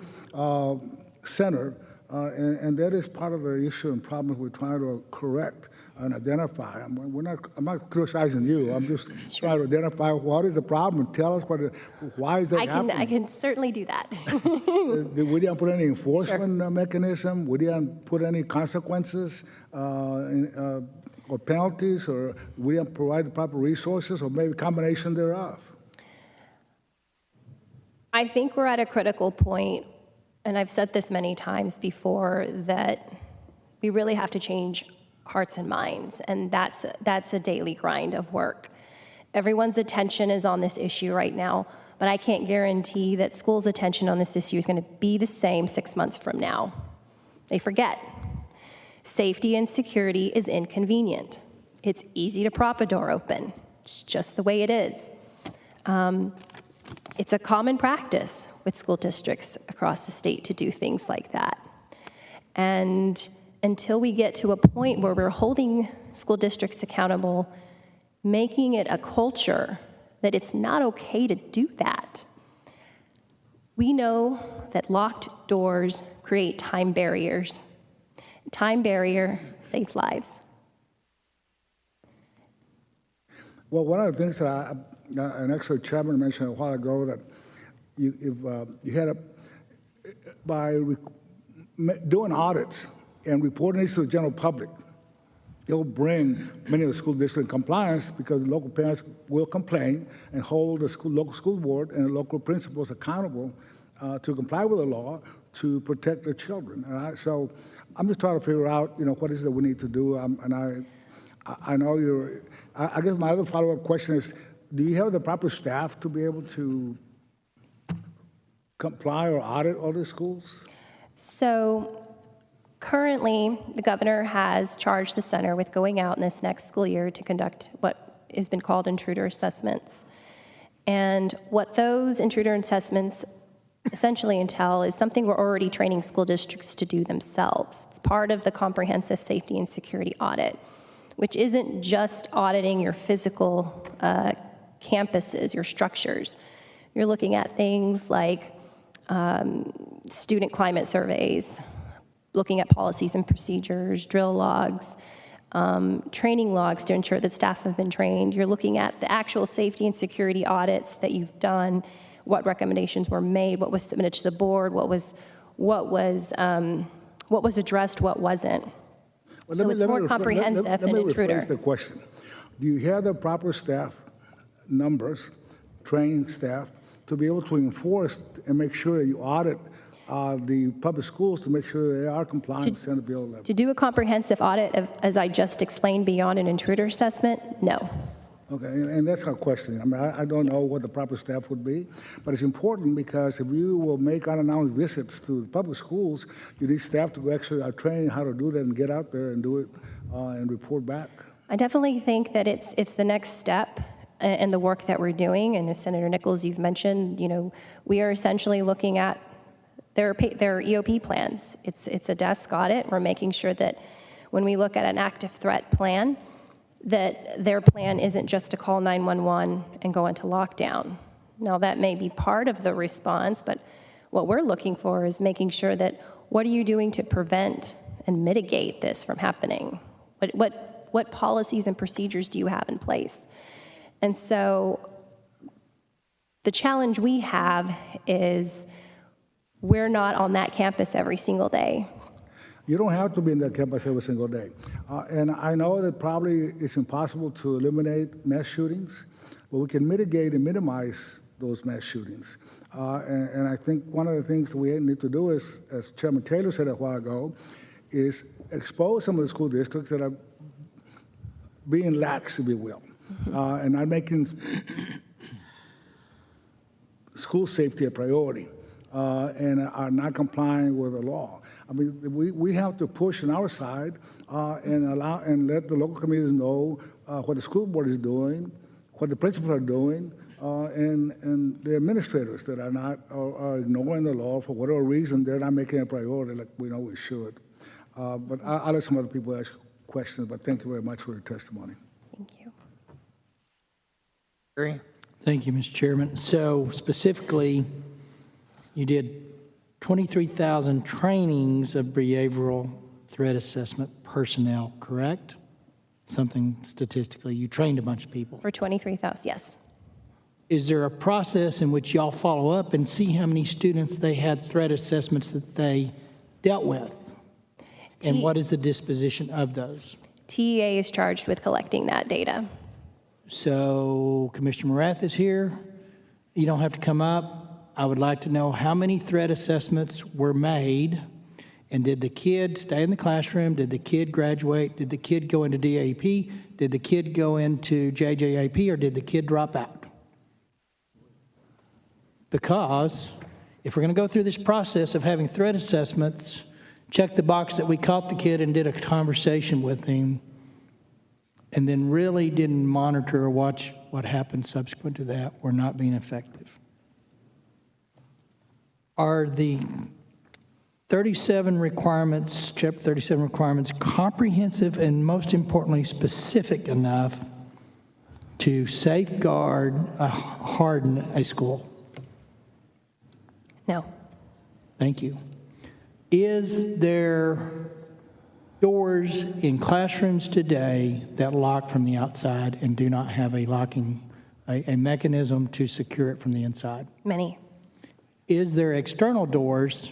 Speaker 15: center. And that is part of the issue and problem we're trying to correct and identify. I'm not criticizing you. I'm just trying to identify what is the problem and tell us why is that happening.
Speaker 3: I can certainly do that.
Speaker 15: We didn't put any enforcement mechanism. We didn't put any consequences or penalties, or we didn't provide the proper resources, or maybe a combination thereof.
Speaker 3: I think we're at a critical point, and I've said this many times before, that we really have to change hearts and minds, and that's a daily grind of work. Everyone's attention is on this issue right now, but I can't guarantee that schools' attention on this issue is going to be the same 6 months from now. They forget. Safety and security is inconvenient. It's easy to prop a door open. It's just the way it is. It's a common practice with school districts across the state to do things like that. And until we get to a point where we're holding school districts accountable, making it a culture that it's not okay to do that. We know that locked doors create time barriers. Time barrier saves lives.
Speaker 15: Well, one of the things that an excellent chairman mentioned a while ago, that you had by doing audits and reporting these to the general public, it'll bring many of the school districts in compliance, because the local parents will complain and hold the local school board and the local principals accountable to comply with the law to protect their children. So I'm just trying to figure out, what is it that we need to do. I know I guess my other follow-up question is, do you have the proper staff to be able to comply or audit all the schools?
Speaker 3: So currently, the governor has charged the center with going out in this next school year to conduct what has been called intruder assessments. And what those intruder assessments essentially entail is something we're already training school districts to do themselves. It's part of the comprehensive safety and security audit, which isn't just auditing your physical campuses, your structures. You're looking at things like student climate surveys, looking at policies and procedures, drill logs, training logs to ensure that staff have been trained. You're looking at the actual safety and security audits that you've done, what recommendations were made, what was submitted to the board, what was addressed, what wasn't.
Speaker 15: Well,
Speaker 3: So it's more comprehensive than intruder.
Speaker 15: Let me rephrase the question. Do you have the proper staff numbers, trained staff, to be able to enforce and make sure that you audit the public schools to make sure they are compliant with Senate Bill 11?
Speaker 3: To do a comprehensive audit, as I just explained, beyond an intruder assessment, no.
Speaker 15: Okay, and that's our question. I mean, I don't know what the proper staff would be, but it's important because if you will make unannounced visits to the public schools, you need staff to actually are trained how to do that and get out there and do it and report back.
Speaker 3: I definitely think that it's the next step in the work that we're doing. And as Senator Nichols, you've mentioned, we are essentially looking at their EOP plans. It's a desk audit. We're making sure that when we look at an active threat plan, that their plan isn't just to call 911 and go into lockdown. Now, that may be part of the response, but what we're looking for is making sure that what are you doing to prevent and mitigate this from happening? What policies and procedures do you have in place? And so the challenge we have is we're not on that campus every single day.
Speaker 15: You don't have to be in that campus every single day. And I know that probably it's impossible to eliminate mass shootings, but we can mitigate and minimize those mass shootings. And I think one of the things that we need to do is, as Chairman Taylor said a while ago, is expose some of the school districts that are being lax, if you will, and not making school safety a priority and are not complying with the law. I mean, we have to push on our side and let the local communities know what the school board is doing, what the principals are doing, and the administrators that are ignoring the law for whatever reason. They're not making it a priority like we know we should. But I'll let some other people ask questions. But thank you very much for your testimony.
Speaker 3: Thank you.
Speaker 1: Gary?
Speaker 8: Thank you, Mr. Chairman. So specifically, you did 23,000 trainings of behavioral threat assessment personnel, correct? Something statistically, you trained a bunch of people.
Speaker 3: For 23,000, yes.
Speaker 8: Is there a process in which y'all follow up and see how many students they had threat assessments that they dealt with? And what is the disposition of those?
Speaker 3: TEA is charged with collecting that data.
Speaker 8: So Commissioner Morath is here. You don't have to come up. I would like to know how many threat assessments were made, and did the kid stay in the classroom? Did the kid graduate? Did the kid go into DAP? Did the kid go into JJAP, or did the kid drop out? Because if we're going to go through this process of having threat assessments, check the box that we caught the kid and did a conversation with him, and then really didn't monitor or watch what happened subsequent to that, we're not being effective. Are the 37 requirements, Chapter 37 requirements, comprehensive and most importantly specific enough to safeguard, harden a school?
Speaker 3: No.
Speaker 8: Thank you. Is there doors in classrooms today that lock from the outside and do not have a locking, a mechanism to secure it from the inside?
Speaker 3: Many.
Speaker 8: Is there external doors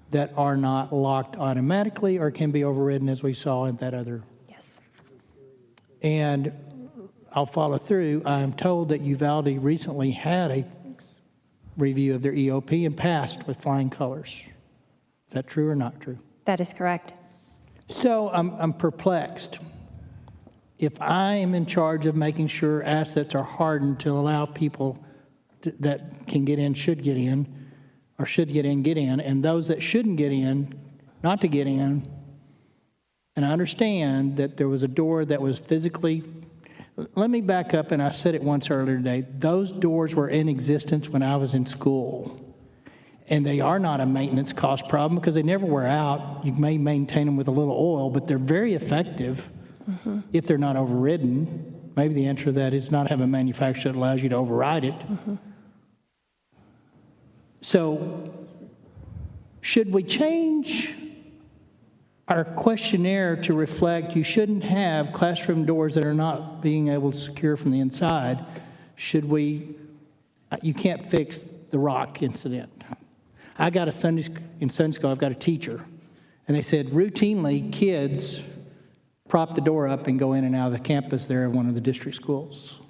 Speaker 8: that are not locked automatically or can be overridden, as we saw in that other?
Speaker 3: Yes.
Speaker 8: And I'll follow through. I'm told that Uvalde recently had a review of their EOP and passed with flying colors. Is that true or not true?
Speaker 3: That is correct.
Speaker 8: So I'm perplexed. If I am in charge of making sure assets are hardened to allow people that can get in, should get in, or should get in, and those that shouldn't get in, not to get in. And I understand that there was a door that was physically, Let me back up, and I said it once earlier today. Those doors were in existence when I was in school. And they are not a maintenance cost problem because they never wear out. You may maintain them with a little oil, but they're very effective if they're not overridden. Maybe the answer to that is not have a manufacturer that allows you to override it. So should we change our questionnaire to reflect you shouldn't have classroom doors that are not being able to secure from the inside? Should we, you can't fix the rock incident. I got in Sunday school, I've got a teacher, and they said routinely kids prop the door up and go in and out of the campus there at one of the district schools.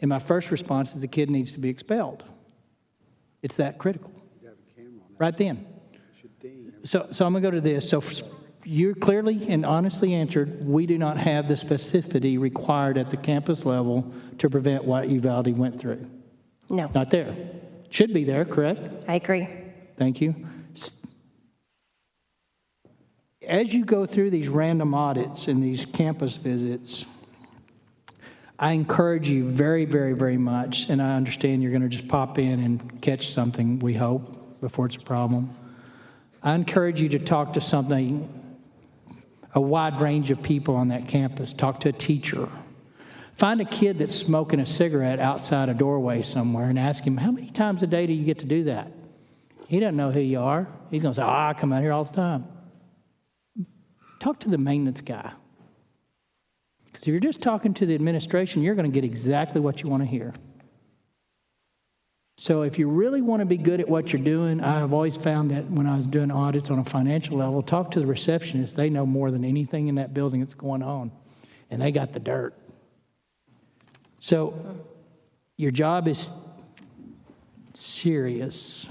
Speaker 8: And my first response is the kid needs to be expelled. It's that critical. Right then. So I'm going to go to this. So you clearly and honestly answered, we do not have the specificity required at the campus level to prevent what Uvalde went through.
Speaker 3: No.
Speaker 8: Not there. Should be there, correct?
Speaker 3: I agree.
Speaker 8: Thank you. As you go through these random audits and these campus visits, I encourage you very, very, very much, and I understand you're going to just pop in and catch something, we hope, before it's a problem. I encourage you to talk to a wide range of people on that campus. Talk to a teacher. Find a kid that's smoking a cigarette outside a doorway somewhere and ask him, how many times a day do you get to do that? He doesn't know who you are. He's going to say, I come out here all the time. Talk to the maintenance guy. Because if you're just talking to the administration, you're going to get exactly what you want to hear. So if you really want to be good at what you're doing, I've always found that when I was doing audits on a financial level, talk to the receptionist. They know more than anything in that building that's going on. And they got the dirt. So your job is serious.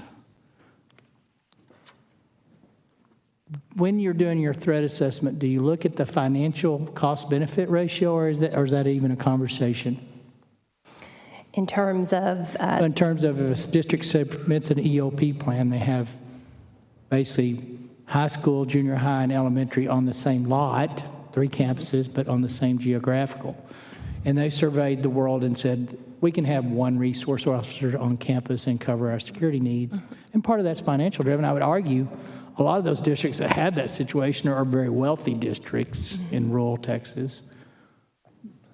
Speaker 8: When you're doing your threat assessment, do you look at the financial cost-benefit ratio, or is that even a conversation?
Speaker 3: In terms of?
Speaker 8: In terms of if a district submits an EOP plan, they have basically high school, junior high, and elementary on the same lot, 3 campuses, but on the same geographical. And they surveyed the world and said, we can have one resource officer on campus and cover our security needs. And part of that's financial driven. I would argue a lot of those districts that had that situation are very wealthy districts in rural Texas.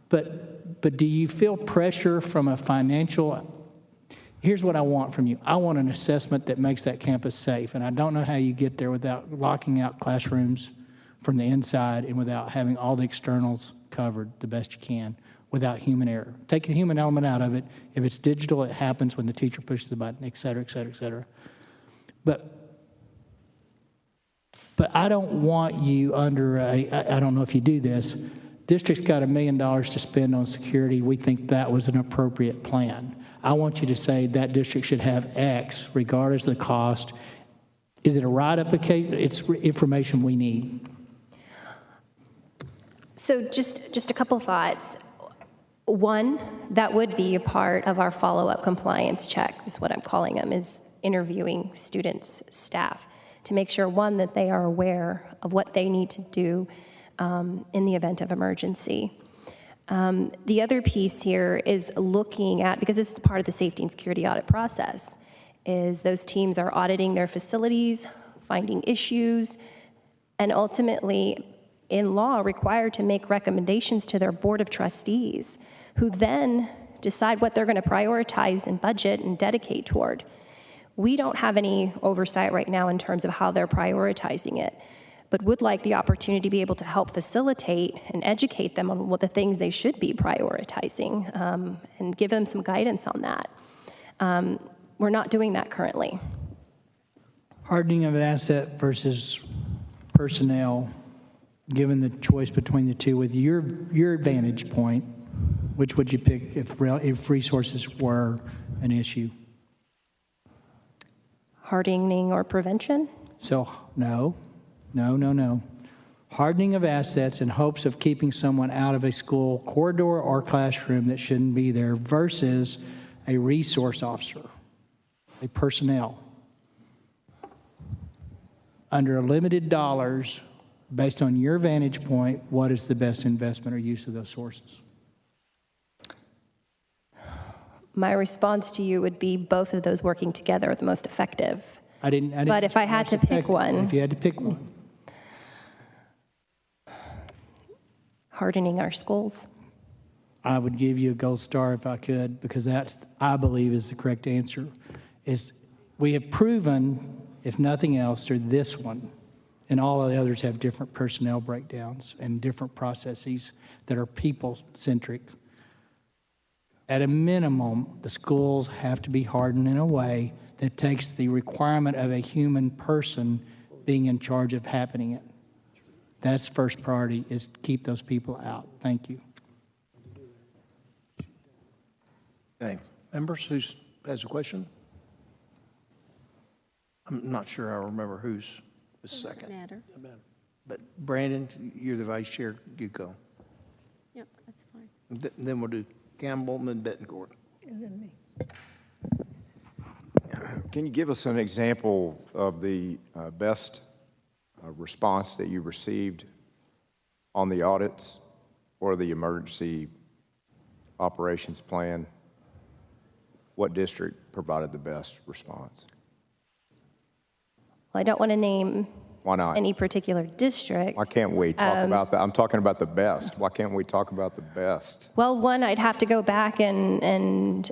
Speaker 8: But do you feel pressure from a financial? Here's what I want from you. I want an assessment that makes that campus safe. And I don't know how you get there without locking out classrooms from the inside and without having all the externals covered the best you can, without human error. Take the human element out of it. If it's digital, it happens when the teacher pushes the button, et cetera, et cetera, et cetera. But I don't want you under I don't know if you do this, district's got $1 million to spend on security. We think that was an appropriate plan. I want you to say that district should have X regardless of the cost. Is it a write-up? It's information we need.
Speaker 3: So just a couple thoughts. One, that would be a part of our follow-up compliance check, is what I'm calling them, is interviewing students, staff, to make sure, one, that they are aware of what they need to do in the event of emergency. The other piece here is looking at, because this is part of the safety and security audit process, is those teams are auditing their facilities, finding issues, and ultimately, in law, required to make recommendations to their board of trustees, who then decide what they're going to prioritize and budget and dedicate toward. We don't have any oversight right now in terms of how they're prioritizing it, but would like the opportunity to be able to help facilitate and educate them on what the things they should be prioritizing, and give them some guidance on that. We're not doing that currently.
Speaker 8: Hardening of an asset versus personnel, given the choice between the two, with your vantage point, which would you pick if resources were an issue?
Speaker 3: Hardening or prevention?
Speaker 8: So, no. Hardening of assets in hopes of keeping someone out of a school corridor or classroom that shouldn't be there versus a resource officer, a personnel. Under limited dollars, based on your vantage point, what is the best investment or use of those sources?
Speaker 3: My response to you would be both of those working together are the most effective.
Speaker 8: I didn't
Speaker 3: But if I had to pick one.
Speaker 8: If you had to pick one.
Speaker 3: Hardening our schools.
Speaker 8: I would give you a gold star if I could, because that's, I believe, is the correct answer. Is we have proven, if nothing else, through this one, and all of the others have different personnel breakdowns and different processes that are people-centric. At a minimum, the schools have to be hardened in a way that takes the requirement of a human person being in charge of happening it. That's first priority, is to keep those people out. Thank you.
Speaker 1: Okay, members, who has a question? I'm not sure I remember who's the second.
Speaker 7: Doesn't matter.
Speaker 1: But Brandon, you're the vice chair, you go.
Speaker 7: Yep, that's fine.
Speaker 1: Then we'll do Campbell and then Bettencourt.
Speaker 4: And then me.
Speaker 14: Can you give us an example of the best response that you received on the audits or the emergency operations plan? What district provided the best response?
Speaker 3: Well, I don't want to name
Speaker 14: Why not?
Speaker 3: any particular district.
Speaker 14: Why can't we talk about that? I'm talking about the best. Why can't we talk about the best?
Speaker 3: Well, one, I'd have to go back and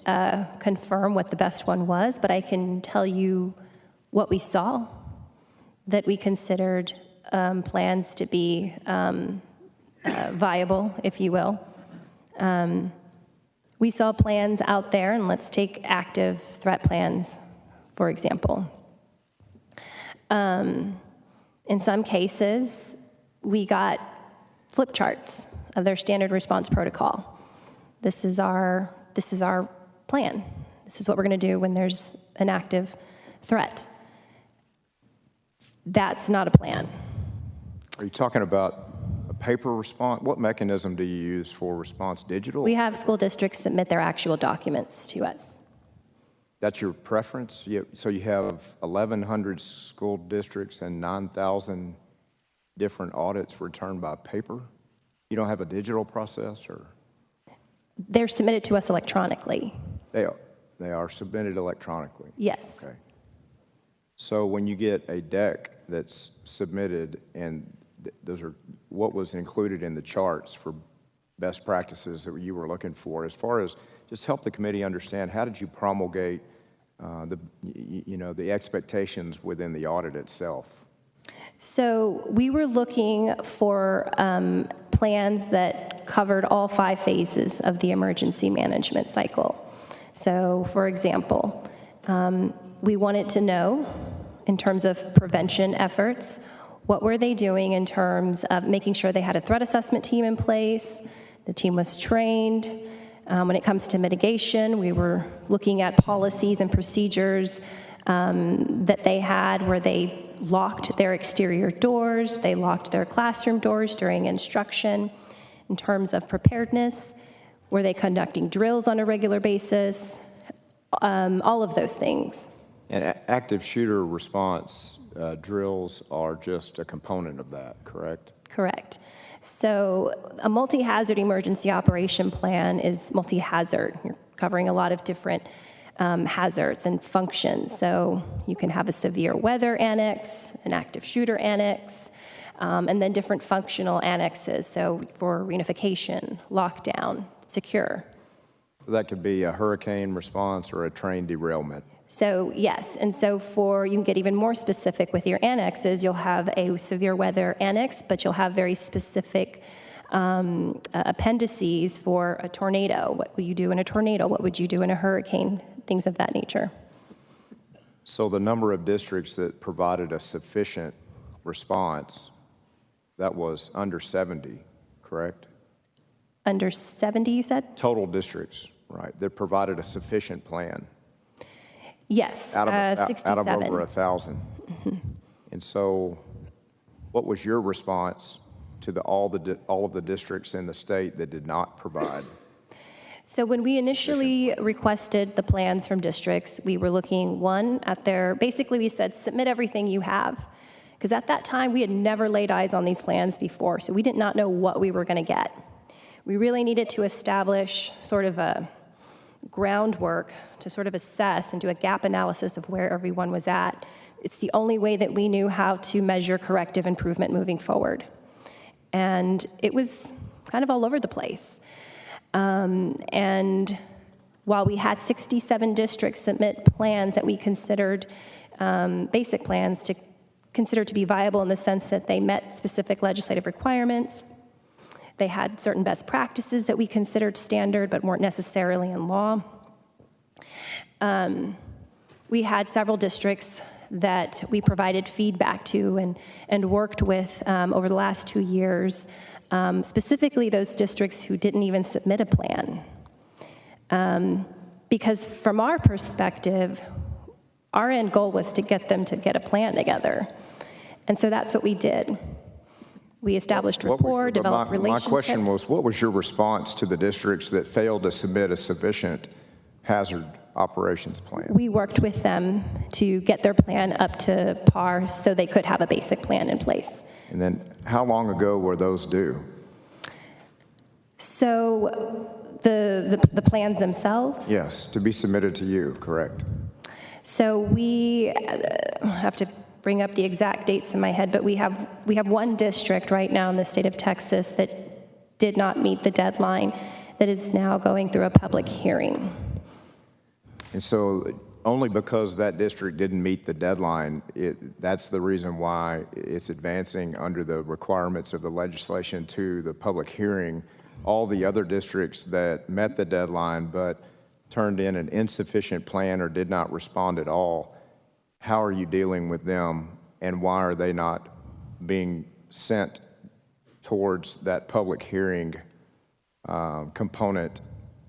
Speaker 3: confirm what the best one was, but I can tell you what we saw that we considered plans to be viable, if you will. We saw plans out there, and let's take active threat plans, for example. In some cases, we got flip charts of their standard response protocol. This is our plan. This is what we're going to do when there's an active threat. That's not a plan.
Speaker 14: Are you talking about a paper response? What mechanism do you use for response? Digital?
Speaker 3: We have school districts submit their actual documents to us.
Speaker 14: That's your preference? So you have 1,100 school districts and 9,000 different audits returned by paper? You don't have a digital process, or?
Speaker 3: They're submitted to us electronically.
Speaker 14: They are submitted electronically?
Speaker 3: Yes.
Speaker 14: Okay. So when you get a deck that's submitted, and those are what was included in the charts for best practices that you were looking for, as far as just help the committee understand, how did you promulgate the expectations within the audit itself?
Speaker 3: So we were looking for plans that covered all 5 phases of the emergency management cycle. So, for example, we wanted to know, in terms of prevention efforts, what were they doing in terms of making sure they had a threat assessment team in place, the team was trained. When it comes to mitigation, we were looking at policies and procedures that they had where they locked their exterior doors, they locked their classroom doors during instruction. In terms of preparedness, were they conducting drills on a regular basis? All of those things.
Speaker 14: And active shooter response drills are just a component of that, correct?
Speaker 3: Correct. So a multi-hazard emergency operation plan is multi-hazard. You're covering a lot of different hazards and functions. So you can have a severe weather annex, an active shooter annex, and then different functional annexes. So for reunification, lockdown, secure.
Speaker 14: That could be a hurricane response or a train derailment.
Speaker 3: So yes, and so you can get even more specific with your annexes. You'll have a severe weather annex, but you'll have very specific appendices for a tornado. What would you do in a tornado? What would you do in a hurricane? Things of that nature.
Speaker 14: So the number of districts that provided a sufficient response, that was under 70, correct?
Speaker 3: Under 70, you said?
Speaker 14: Total districts, right, that provided a sufficient plan.
Speaker 3: Yes,
Speaker 14: out of
Speaker 3: 67.
Speaker 14: Out of over 1,000.
Speaker 3: Mm-hmm.
Speaker 14: And so what was your response to all of the districts in the state that did not provide?
Speaker 3: So when we initially requested the plans from districts, we were looking, one, at basically we said, submit everything you have. Because at that time, we had never laid eyes on these plans before, so we did not know what we were going to get. We really needed to establish sort of groundwork to sort of assess and do a gap analysis of where everyone was at. It's the only way that we knew how to measure corrective improvement moving forward. And it was kind of all over the place. And while we had 67 districts submit plans that we considered basic plans to consider to be viable in the sense that they met specific legislative requirements, they had certain best practices that we considered standard but weren't necessarily in law. We had several districts that we provided feedback to and worked with over the last 2 years, specifically those districts who didn't even submit a plan. Because from our perspective, our end goal was to get them to get a plan together. And so that's what we did. We established rapport, developed relationships.
Speaker 14: My question was, what was your response to the districts that failed to submit a sufficient hazard operations plan?
Speaker 3: We worked with them to get their plan up to par so they could have a basic plan in place.
Speaker 14: And then how long ago were those due?
Speaker 3: So the plans themselves?
Speaker 14: Yes, to be submitted to you, correct.
Speaker 3: So we have to bring up the exact dates in my head, but we have one district right now in the state of Texas that did not meet the deadline that is now going through a public hearing.
Speaker 14: And so only because that district didn't meet the deadline, that's the reason why it's advancing under the requirements of the legislation to the public hearing. All the other districts that met the deadline but turned in an insufficient plan or did not respond at all, how are you dealing with them, and why are they not being sent towards that public hearing component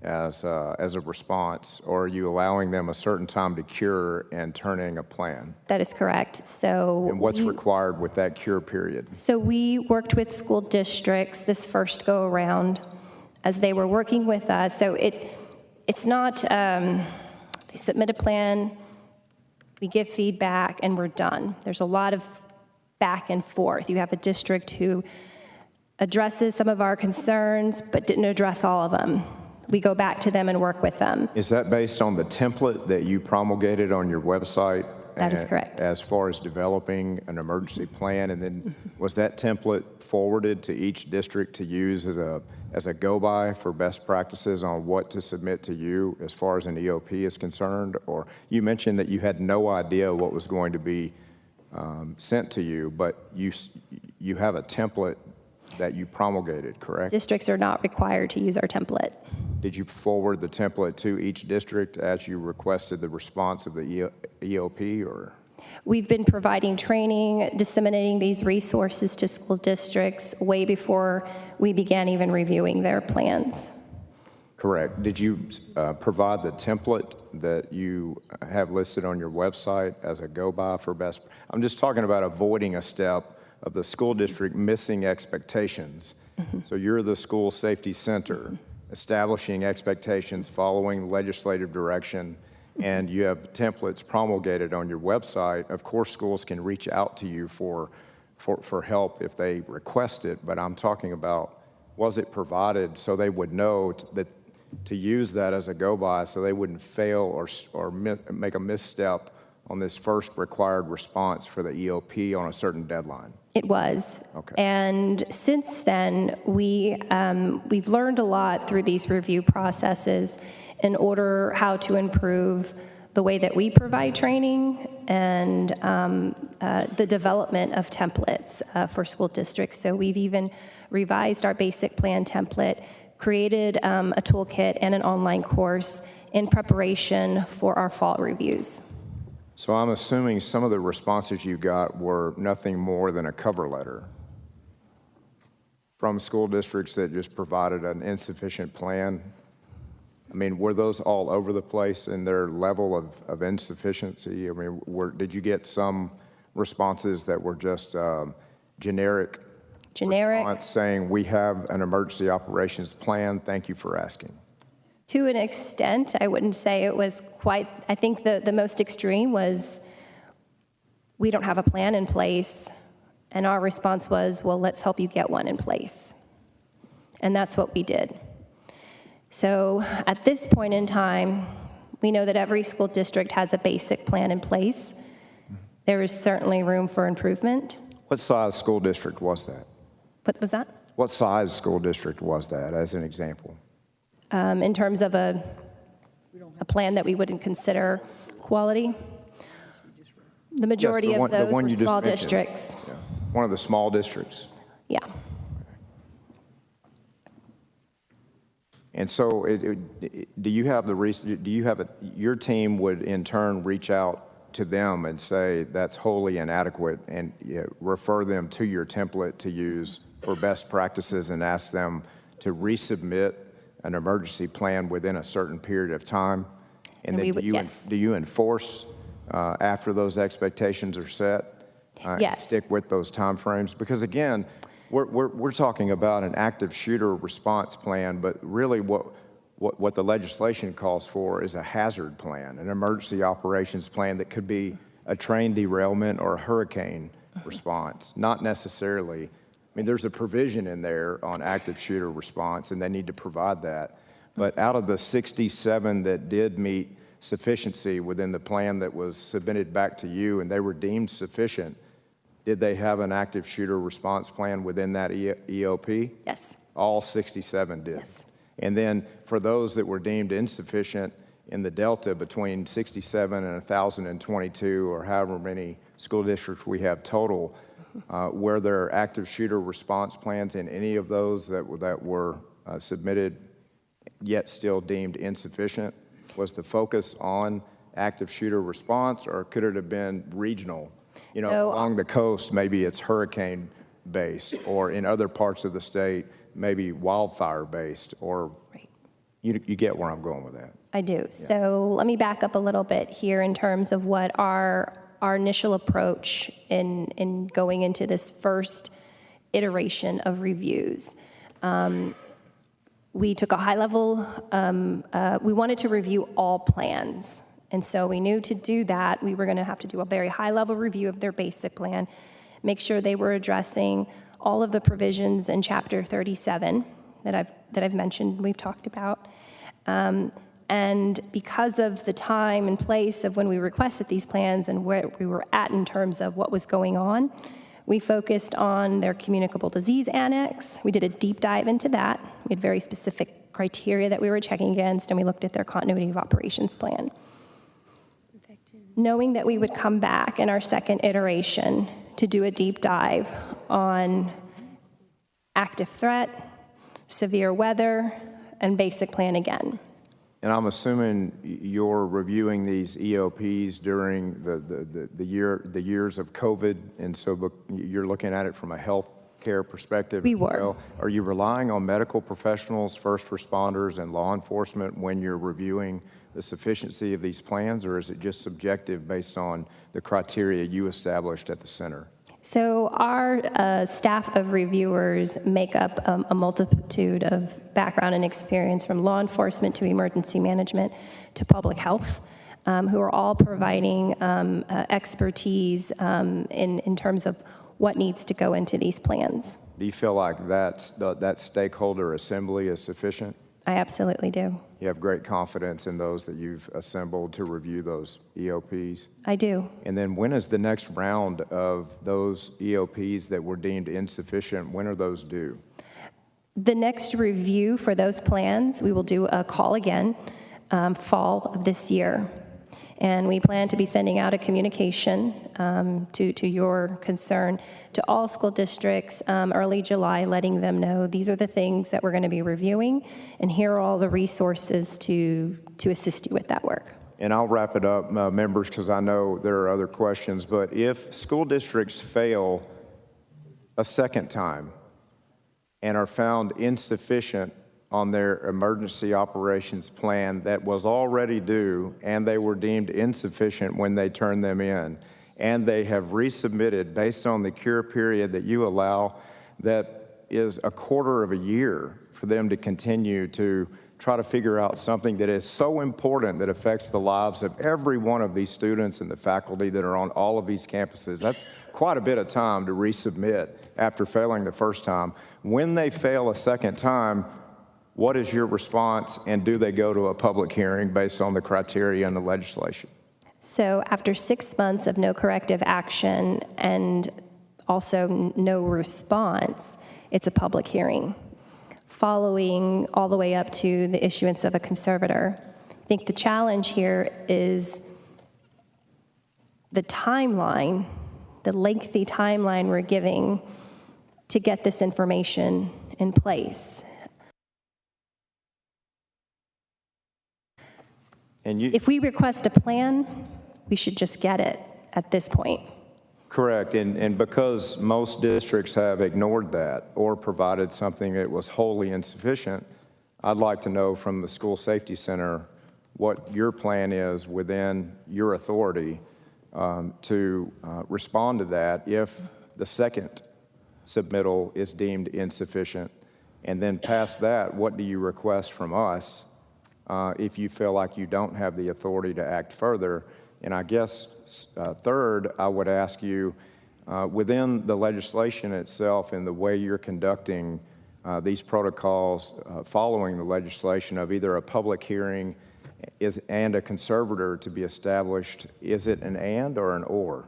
Speaker 14: as a response, or are you allowing them a certain time to cure and turning a plan?
Speaker 3: That is correct. So
Speaker 14: and what's required with that cure period?
Speaker 3: So we worked with school districts this first go around as they were working with us. So it's not they submit a plan, we give feedback, and we're done. There's a lot of back and forth. You have a district who addresses some of our concerns but didn't address all of them. We go back to them and work with them.
Speaker 14: Is that based on the template that you promulgated on your website?
Speaker 3: That is correct.
Speaker 14: As far as developing an emergency plan, and then was that template forwarded to each district to use as a go-by for best practices on what to submit to you as far as an EOP is concerned? Or you mentioned that you had no idea what was going to be sent to you, but you have a template that you promulgated, correct?
Speaker 3: Districts are not required to use our template.
Speaker 14: Did you forward the template to each district as you requested the response of the EOP, or?
Speaker 3: We've been providing training, disseminating these resources to school districts way before we began even reviewing their plans.
Speaker 14: Correct. Did you provide the template that you have listed on your website as a go-by for best? I'm just talking about avoiding a step of the school district missing expectations. So you're the school safety center, establishing expectations, following legislative direction, and you have templates promulgated on your website. Of course, schools can reach out to you for help if they request it, but I'm talking about, was it provided so they would know that to use that as a go-by so they wouldn't fail or make a misstep on this first required response for the EOP on a certain deadline?
Speaker 3: It was.
Speaker 14: Okay.
Speaker 3: And since then, we've learned a lot through these review processes in order how to improve the way that we provide training and the development of templates for school districts. So we've even revised our basic plan template, created a toolkit and an online course in preparation for our fall reviews.
Speaker 14: So I'm assuming some of the responses you got were nothing more than a cover letter from school districts that just provided an insufficient plan. I mean, were those all over the place in their level of insufficiency? I mean, did you get some responses that were just generic response saying, we have an emergency operations plan, thank you for asking?
Speaker 3: To an extent, I wouldn't say it was quite. I think the most extreme was, we don't have a plan in place, and our response was, well, let's help you get one in place. And that's what we did. So at this point in time, we know that every school district has a basic plan in place. There is certainly room for improvement.
Speaker 14: What size school district was that?
Speaker 3: What was that?
Speaker 14: What size school district was that, as an example?
Speaker 3: In terms of a plan that we wouldn't consider quality, the majority of those were small districts.
Speaker 14: Yeah. One of the small districts.
Speaker 3: Yeah.
Speaker 14: And so, do you have your team would in turn reach out to them and say that's wholly inadequate and refer them to your template to use for best practices and ask them to resubmit an emergency plan within a certain period of time? And then do you enforce after those expectations are set?
Speaker 3: Yes.
Speaker 14: Stick with those timeframes? Because again, we're talking about an active shooter response plan, but really what the legislation calls for is a hazard plan, an emergency operations plan that could be a train derailment or a hurricane response, not necessarily. I mean, there's a provision in there on active shooter response, and they need to provide that. But out of the 67 that did meet sufficiency within the plan that was submitted back to you and they were deemed sufficient, did they have an active shooter response plan within that EOP?
Speaker 3: Yes.
Speaker 14: All 67 did.
Speaker 3: Yes.
Speaker 14: And then for those that were deemed insufficient in the delta between 67 and 1,022, or however many school districts we have total, were there active shooter response plans in any of those that were submitted yet still deemed insufficient? Was the focus on active shooter response, or could it have been regional? You know, along the coast, maybe it's hurricane-based, or in other parts of the state, maybe wildfire-based, or you get where I'm going with that.
Speaker 3: I do. Yeah. So let me back up a little bit here in terms of what our initial approach in going into this first iteration of reviews. We took a high level, we wanted to review all plans. And so we knew to do that, we were going to have to do a very high level review of their basic plan, make sure they were addressing all of the provisions in Chapter 37 that I've mentioned, we've talked about. And because of the time and place of when we requested these plans and where we were at in terms of what was going on, we focused on their communicable disease annex. We did a deep dive into that. We had very specific criteria that we were checking against, and we looked at their continuity of operations plan. Knowing that we would come back in our second iteration to do a deep dive on active threat, severe weather, and basic plan again.
Speaker 14: And I'm assuming you're reviewing these EOPs during the years of COVID, and so you're looking at it from a health care perspective.
Speaker 3: We were.
Speaker 14: Well. Are you relying on medical professionals, first responders, and law enforcement when you're reviewing the sufficiency of these plans, or is it just subjective based on the criteria you established at the center?
Speaker 3: So our staff of reviewers make up a multitude of background and experience, from law enforcement to emergency management to public health, who are all providing expertise in terms of what needs to go into these plans.
Speaker 14: Do you feel like that stakeholder assembly is sufficient?
Speaker 3: I absolutely do.
Speaker 14: You have great confidence in those that you've assembled to review those EOPs?
Speaker 3: I do.
Speaker 14: And then when is the next round of those EOPs that were deemed insufficient? When are those due?
Speaker 3: The next review for those plans, we will do a call again, fall of this year. And we plan to be sending out a communication to your concern to all school districts early July, letting them know these are the things that we're going to be reviewing, and here are all the resources to assist you with that work.
Speaker 14: And I'll wrap it up, members, because I know there are other questions, but if school districts fail a second time and are found insufficient on their emergency operations plan that was already due, and they were deemed insufficient when they turned them in, and they have resubmitted based on the cure period that you allow, that is a quarter of a year for them to continue to try to figure out something that is so important that affects the lives of every one of these students and the faculty that are on all of these campuses. That's quite a bit of time to resubmit after failing the first time. When they fail a second time, what is your response, and do they go to a public hearing based on the criteria in the legislation?
Speaker 3: So after 6 months of no corrective action and also no response, it's a public hearing, following all the way up to the issuance of a conservator. I think the challenge here is the timeline, the lengthy timeline we're giving to get this information in place.
Speaker 14: And
Speaker 3: if we request a plan, we should just get it at this point.
Speaker 14: Correct, and because most districts have ignored that or provided something that was wholly insufficient, I'd like to know from the School Safety Center what your plan is within your authority to respond to that if the second submittal is deemed insufficient. And then past that, what do you request from us if you feel like you don't have the authority to act further? And I guess third, I would ask you, within the legislation itself and the way you're conducting these protocols following the legislation of either a public hearing and a conservator to be established, is it an and or an or?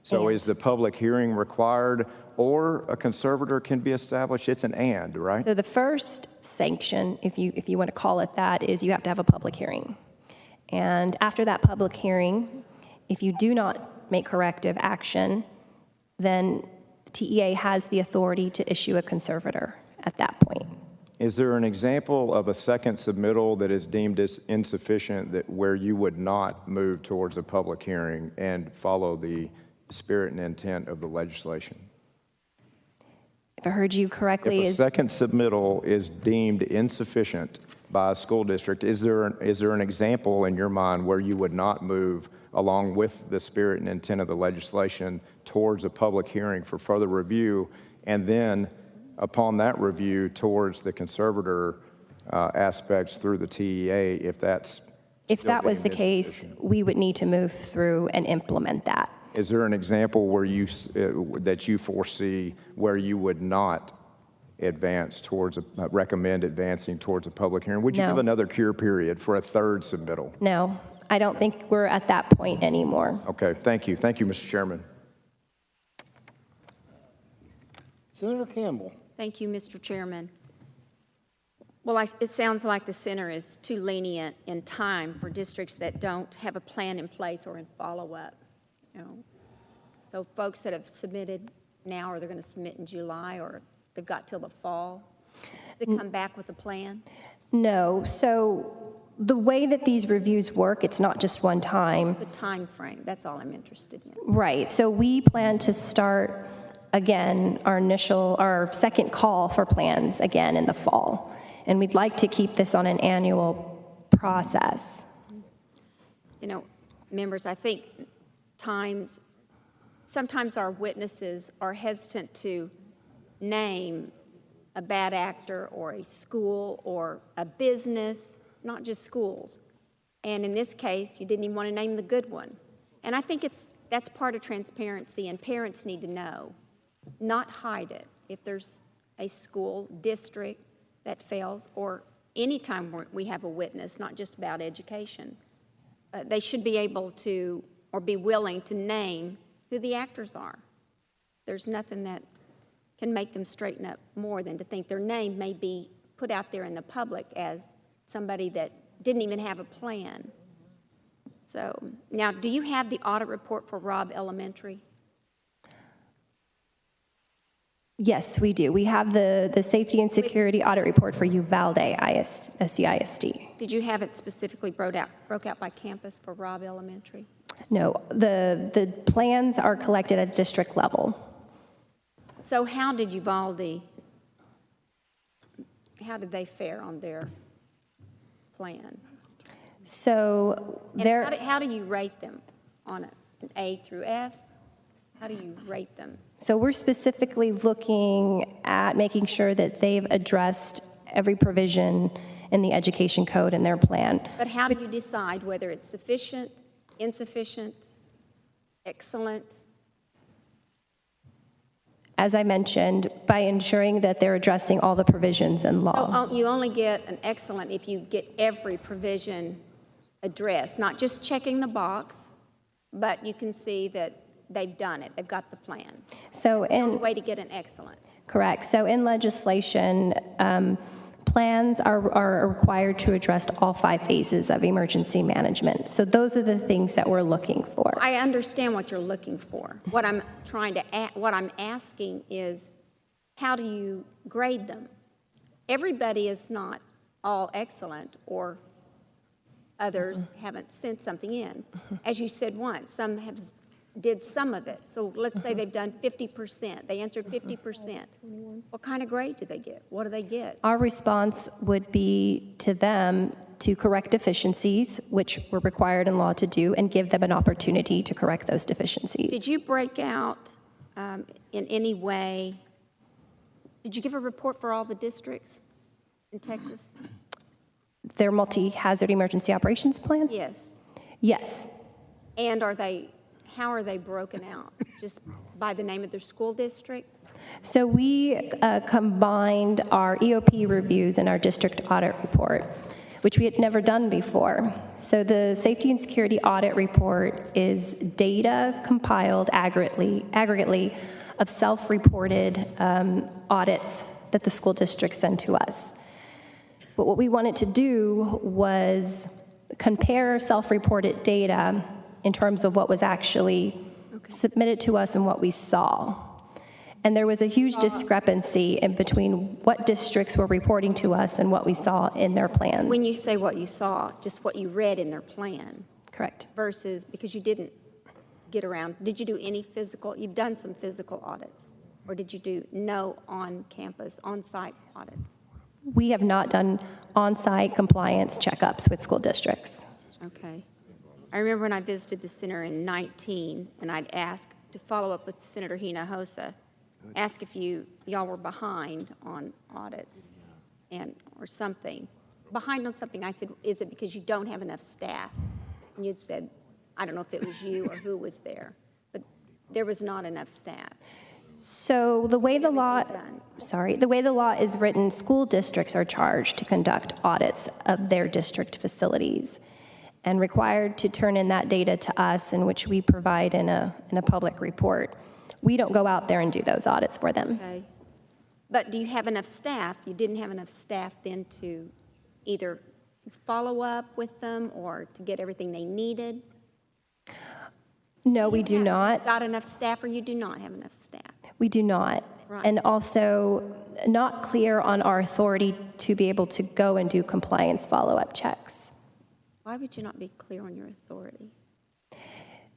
Speaker 14: So is the public hearing required or a conservator can be established? It's an and, right?
Speaker 3: So the first sanction, if you want to call it that, is you have to have a public hearing. And after that public hearing, if you do not make corrective action, then the TEA has the authority to issue a conservator at that point.
Speaker 14: Is there an example of a second submittal that is deemed as insufficient that where you would not move towards a public hearing and follow the spirit and intent of the legislation?
Speaker 3: If I heard you correctly,
Speaker 14: if a second submittal is deemed insufficient by a school district, is there an example in your mind where you would not move along with the spirit and intent of the legislation towards a public hearing for further review, and then upon that review towards the conservator aspects through the TEA, if that's
Speaker 3: if that was the case, we would need to move through and implement that.
Speaker 14: Is there an example where that you foresee where you would not advance towards recommend advancing towards a public hearing? Would you give another cure period for a third submittal?
Speaker 3: No, I don't think we're at that point anymore.
Speaker 14: Okay, thank you. Thank you, Mr. Chairman.
Speaker 1: Senator Campbell.
Speaker 7: Thank you, Mr. Chairman. Well, it sounds like the center is too lenient in time for districts that don't have a plan in place or in follow-up. So folks that have submitted now, or they're going to submit in July, or they've got till the fall to come back with a plan?
Speaker 3: No. So the way that these reviews work, it's not just one time.
Speaker 7: What's the time frame? That's all I'm interested in.
Speaker 3: Right. So we plan to start again our second call for plans again in the fall. And we'd like to keep this on an annual process.
Speaker 7: Members, I think sometimes our witnesses are hesitant to name a bad actor or a school or a business, not just schools. And in this case, you didn't even want to name the good one. And I think that's part of transparency, and parents need to know, not hide it. If there's a school district that fails, or any time we have a witness, not just about education, they should be able to, or be willing to name who the actors are. There's nothing that can make them straighten up more than to think their name may be put out there in the public as somebody that didn't even have a plan. So now, do you have the audit report for Robb Elementary?
Speaker 3: Yes, we do. We have the safety and security audit report for Uvalde SCISD.
Speaker 7: Did you have it specifically broke out by campus for Robb Elementary?
Speaker 3: No, the plans are collected at district level.
Speaker 7: So how did Uvalde, how did they fare on their plan?
Speaker 3: So
Speaker 7: how do you rate them on an A through F? How do you rate them?
Speaker 3: So we're specifically looking at making sure that they've addressed every provision in the education code in their plan.
Speaker 7: But how do you decide whether it's sufficient, insufficient, excellent?
Speaker 3: as I mentioned, by ensuring that they're addressing all the provisions in law.
Speaker 7: So you only get an excellent if you get every provision addressed, not just checking the box, but you can see that they've done it, they've got the plan.
Speaker 3: So
Speaker 7: That's the only way to get an excellent.
Speaker 3: Correct. So in legislation, plans are required to address all 5 phases of emergency management. So those are the things that we're looking for.
Speaker 7: I understand what you're looking for. What I'm asking is, how do you grade them? Everybody is not all excellent, or others haven't sent something in. As you said once, some did some of it. So let's say they've done 50%. They answered 50%. What kind of grade do they get? What do they get?
Speaker 3: Our response would be to them to correct deficiencies, which we're required in law to do, and give them an opportunity to correct those deficiencies.
Speaker 7: Did you break out in any way? Did you give a report for all the districts in Texas?
Speaker 3: Their multi-hazard emergency operations plan?
Speaker 7: Yes.
Speaker 3: Yes.
Speaker 7: And how are they broken out? Just by the name of their school district?
Speaker 3: So we combined our EOP reviews and our district audit report, which we had never done before. So the safety and security audit report is data compiled aggregately of self-reported audits that the school districts send to us. But what we wanted to do was compare self-reported data in terms of what was actually submitted to us and what we saw. And there was a huge discrepancy in between what districts were reporting to us and what we saw in their plans.
Speaker 7: When you say what you saw, just what you read in their plan.
Speaker 3: Correct.
Speaker 7: Versus, because you didn't get around, did you do any physical, you've done some physical audits, or did you do no on-campus, on-site audits?
Speaker 3: We have not done on-site compliance checkups with school districts.
Speaker 7: Okay. I remember when I visited the center in 19, and I'd ask to follow up with Senator Hinojosa, ask if y'all were behind on audits or something. Behind on something, I said, is it because you don't have enough staff? And you'd said, I don't know if it was you or who was there, but there was not enough staff.
Speaker 3: So the way the law is written, school districts are charged to conduct audits of their district facilities and required to turn in that data to us, in which we provide in a public report. We don't go out there and do those audits for them.
Speaker 7: Okay. But do you have enough staff? You didn't have enough staff then to either follow up with them or to get everything they needed?
Speaker 3: No, we do not.
Speaker 7: Got enough staff, or you do not have enough staff?
Speaker 3: We do not.
Speaker 7: Right.
Speaker 3: And also not clear on our authority to be able to go and do compliance follow-up checks.
Speaker 7: Why would you not be clear on your authority?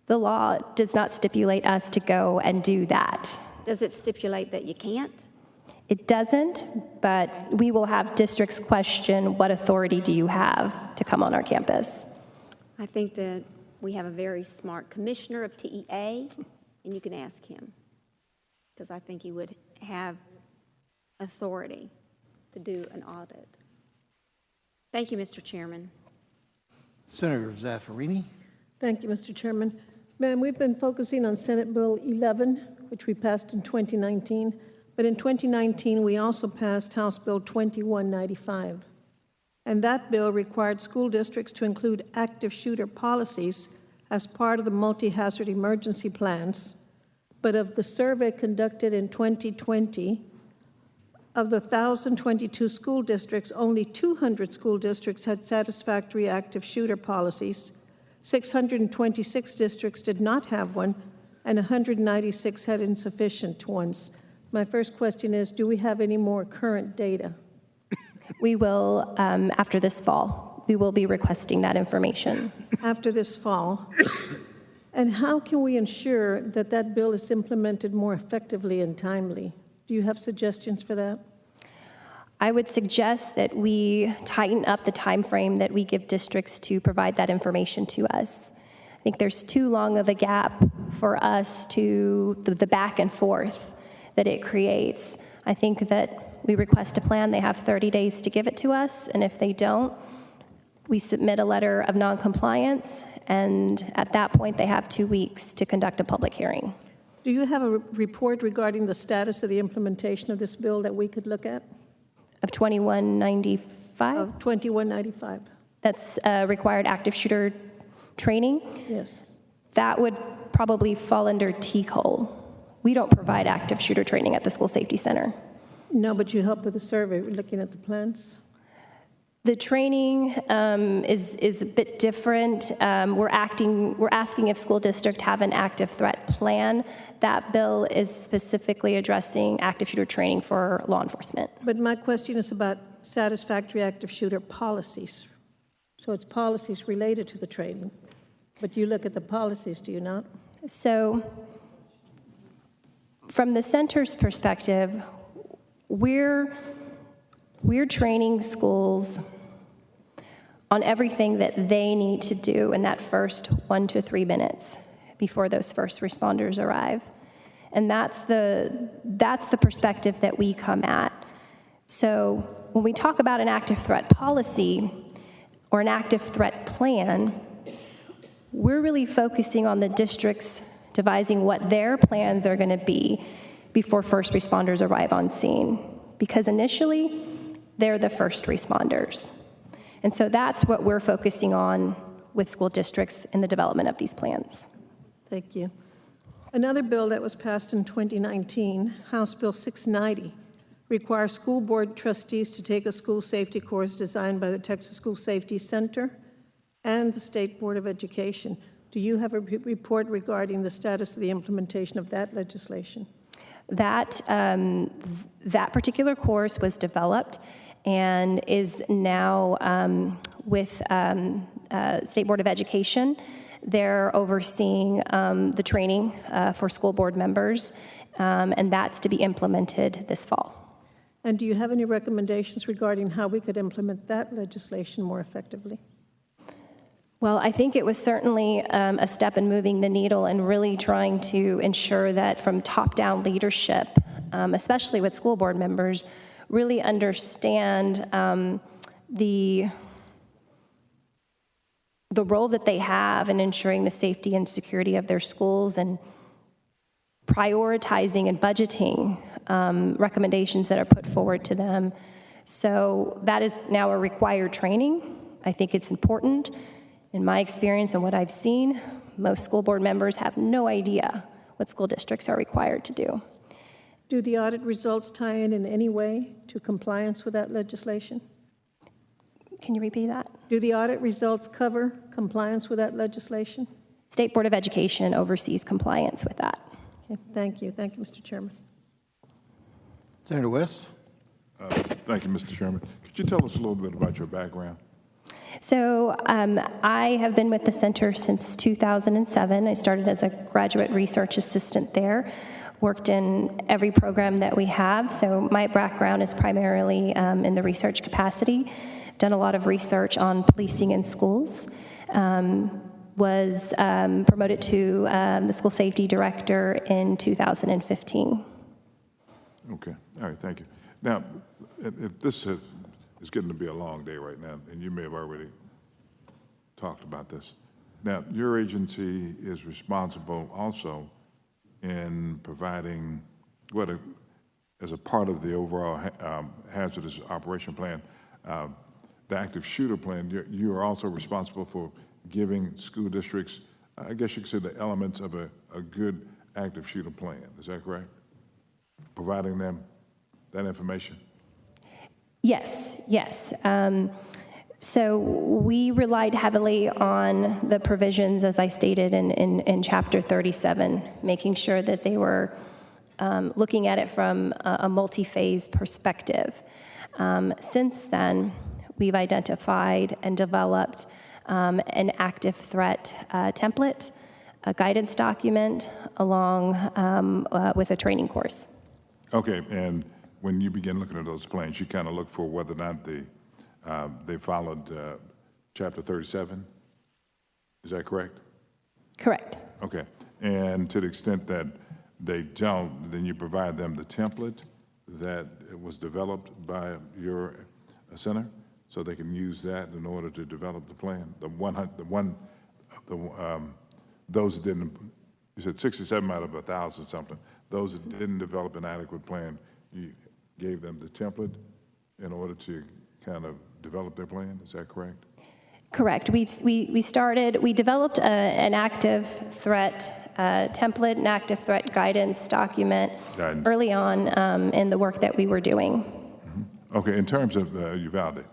Speaker 3: The law does not stipulate us to go and do that.
Speaker 7: Does it stipulate that you can't?
Speaker 3: It doesn't, but we will have districts question, what authority do you have to come on our campus?
Speaker 7: I think that we have a very smart commissioner of TEA, and you can ask him, because I think he would have authority to do an audit. Thank you, Mr. Chairman.
Speaker 1: Senator Zaffarini.
Speaker 4: Thank you, Mr. Chairman. Ma'am, we've been focusing on Senate Bill 11, which we passed in 2019, but in 2019, we also passed House Bill 2195. And that bill required school districts to include active shooter policies as part of the multi-hazard emergency plans. But of the survey conducted in 2020, of the 1,022 school districts, only 200 school districts had satisfactory active shooter policies, 626 districts did not have one, and 196 had insufficient ones. My first question is, do we have any more current data?
Speaker 3: We will, after this fall, we will be requesting that information.
Speaker 4: After this fall. And how can we ensure that that bill is implemented more effectively and timely? Do you have suggestions for that?
Speaker 3: I would suggest that we tighten up the time frame that we give districts to provide that information to us. I think there's too long of a gap for us to the back and forth that it creates. I think that we request a plan, they have 30 days to give it to us, and if they don't, we submit a letter of noncompliance, and at that point they have 2 weeks to conduct a public hearing.
Speaker 4: Do you have a report regarding the status of the implementation of this bill that we could look at?
Speaker 3: Of 2195?
Speaker 4: Of 2195.
Speaker 3: That's required active shooter training?
Speaker 4: Yes.
Speaker 3: That would probably fall under TCOL. We don't provide active shooter training at the School Safety Center.
Speaker 4: No, but you help with the survey, looking at the plans?
Speaker 3: The training is a bit different. We're asking if school district have an active threat plan. That bill is specifically addressing active shooter training for law enforcement.
Speaker 4: But my question is about satisfactory active shooter policies. So it's policies related to the training. But you look at the policies, do you not?
Speaker 3: So from the center's perspective, we're training schools on everything that they need to do in that first 1 to 3 minutes before those first responders arrive. And that's the perspective that we come at. So when we talk about an active threat policy or an active threat plan, we're really focusing on the districts devising what their plans are going to be before first responders arrive on scene. Because initially, they're the first responders. And so that's what we're focusing on with school districts in the development of these plans.
Speaker 4: Thank you. Another bill that was passed in 2019, House Bill 690, requires school board trustees to take a school safety course designed by the Texas School Safety Center and the State Board of Education. Do you have a report regarding the status of the implementation of that legislation?
Speaker 3: That particular course was developed and is now with State Board of Education. They're overseeing the training for school board members, and that's to be implemented this fall.
Speaker 4: And do you have any recommendations regarding how we could implement that legislation more effectively?
Speaker 3: Well, I think it was certainly a step in moving the needle and really trying to ensure that from top-down leadership, especially with school board members, really understand the role that they have in ensuring the safety and security of their schools and prioritizing and budgeting recommendations that are put forward to them. So that is now a required training. I think it's important. In my experience and what I've seen, most school board members have no idea what school districts are required to do.
Speaker 4: Do the audit results tie in any way to compliance with that legislation?
Speaker 3: Can you repeat that?
Speaker 4: Do the audit results cover compliance with that legislation?
Speaker 3: State Board of Education oversees compliance with that.
Speaker 4: Okay, thank you. Thank you, Mr. Chairman.
Speaker 1: Senator West.
Speaker 5: Thank you, Mr. Chairman. Could you tell us a little bit about your background?
Speaker 3: So I have been with the center since 2007. I started as a graduate research assistant there, worked in every program that we have. So my background is primarily in the research capacity. Done a lot of research on policing in schools. Was promoted to the school safety director in 2015.
Speaker 5: Okay. All right. Thank you. Now, if this is getting to be a long day right now, and you may have already talked about this. Now, your agency is responsible also in providing, as a part of the overall hazardous operation plan, the active shooter plan, you are also responsible for giving school districts, I guess you could say, the elements of a good active shooter plan. Is that correct? Providing them that information?
Speaker 3: Yes, yes. So we relied heavily on the provisions, as I stated in Chapter 37, making sure that they were looking at it from a multi-phase perspective. Since then, we've identified and developed an active threat template, a guidance document, along with a training course.
Speaker 5: Okay, and when you begin looking at those plans, you kind of look for whether or not they followed Chapter 37? Is that correct?
Speaker 3: Correct.
Speaker 5: Okay, and to the extent that they don't, then you provide them the template that was developed by your center, so they can use that in order to develop the plan. Those that didn't you said 67 out of 1,000 something. Those that didn't develop an adequate plan, you gave them the template in order to kind of develop their plan. Is that correct?
Speaker 3: Correct. We developed an active threat template, an active threat guidance document early on in the work that we were doing.
Speaker 5: Mm-hmm. Okay, in terms of Uvalde,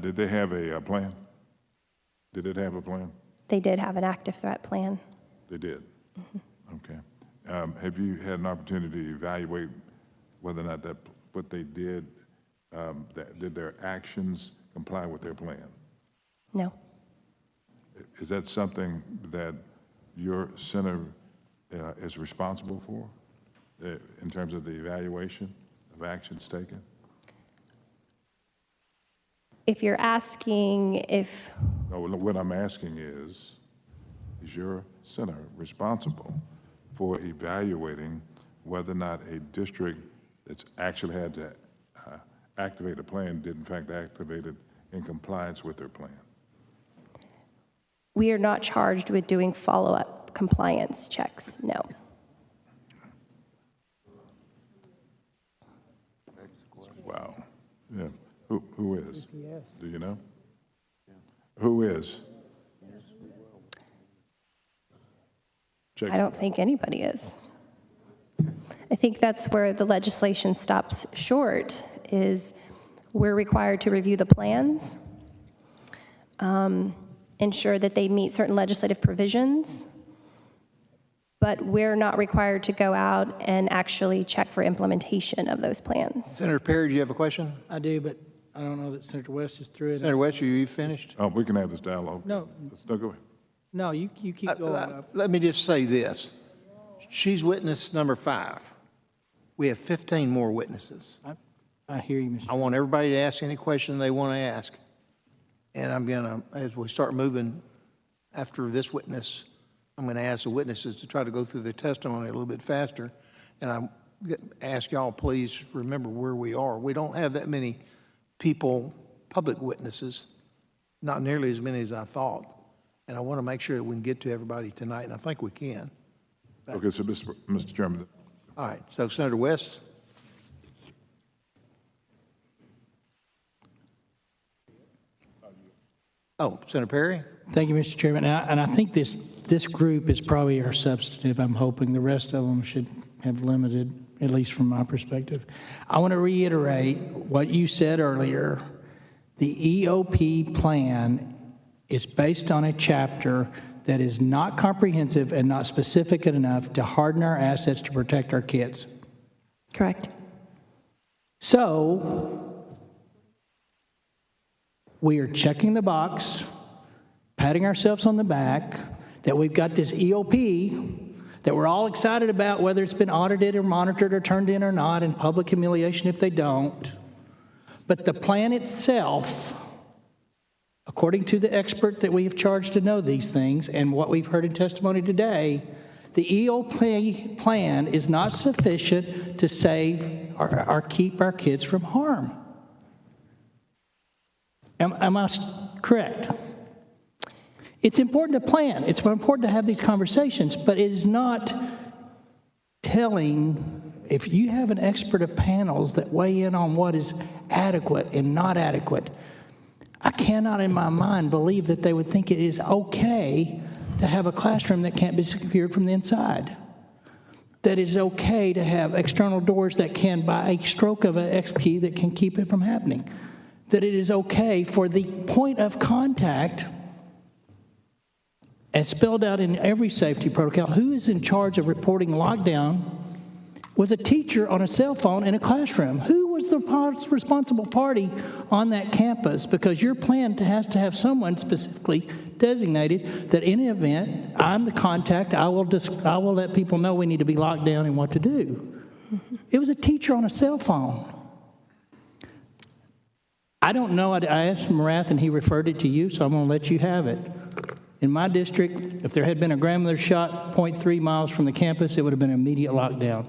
Speaker 5: did they have a plan? Did it have a plan?
Speaker 3: They did have an active threat plan.
Speaker 5: They did? Mm-hmm. Okay. Have you had an opportunity to evaluate whether or not that what they did, did their actions comply with their plan?
Speaker 3: No.
Speaker 5: Is that something that your center is responsible for in terms of the evaluation of actions taken?
Speaker 3: If you're asking if...
Speaker 5: No, what I'm asking is your center responsible for evaluating whether or not a district that's actually had to activate a plan did in fact activate it in compliance with their plan?
Speaker 3: We are not charged with doing follow-up compliance checks, no.
Speaker 5: Wow. Yeah. Who is? Do you know? Who is?
Speaker 3: I don't think anybody is. I think that's where the legislation stops short, is we're required to review the plans, ensure that they meet certain legislative provisions, but we're not required to go out and actually check for implementation of those plans.
Speaker 1: Senator Perry, do you have a question?
Speaker 8: I do, but I don't know that Senator West is through it.
Speaker 1: Senator West, are you finished?
Speaker 5: Oh, we can have this dialogue.
Speaker 8: No.
Speaker 5: No, go ahead.
Speaker 8: No, you keep going.
Speaker 1: Let me just say this. She's witness number 5. We have 15 more witnesses.
Speaker 8: I hear you, Mr.
Speaker 1: I want everybody to ask any question they want to ask. And I'm going to, as we start moving after this witness, I'm going to ask the witnesses to try to go through their testimony a little bit faster. And I ask y'all, please remember where we are. We don't have that many people, public witnesses, not nearly as many as I thought. And I want to make sure that we can get to everybody tonight, and I think we can.
Speaker 5: Okay, so Mr. Chairman.
Speaker 1: All right, so Senator West. Oh, Senator Perry?
Speaker 8: Thank you, Mr. Chairman. And I think this group is probably our substantive. I'm hoping the rest of them should have limited, at least from my perspective. I want to reiterate what you said earlier. The EOP plan is based on a chapter that is not comprehensive and not specific enough to harden our assets to protect our kids.
Speaker 3: Correct.
Speaker 8: So we are checking the box, patting ourselves on the back, that we've got this EOP that we're all excited about, whether it's been audited or monitored or turned in or not, and public humiliation if they don't. But the plan itself, according to the expert that we have charged to know these things and what we've heard in testimony today, the EOP plan is not sufficient to save or keep our kids from harm. Am I correct? It's important to plan. It's important to have these conversations, but it is not telling. If you have an expert of panels that weigh in on what is adequate and not adequate, I cannot in my mind believe that they would think it is okay to have a classroom that can't be secured from the inside. That it is okay to have external doors that can, by a stroke of an X key, that can keep it from happening. That it is okay for the point of contact, as spelled out in every safety protocol, who is in charge of reporting lockdown, was a teacher on a cell phone in a classroom. Who was the responsible party on that campus? Because your plan has to have someone specifically designated that in an event, I'm the contact, I will let people know we need to be locked down and what to do. It was a teacher on a cell phone. I don't know, I asked Marath and he referred it to you, so I'm going to let you have it. In my district, if there had been a grandmother shot 0.3 miles from the campus, it would have been an immediate lockdown.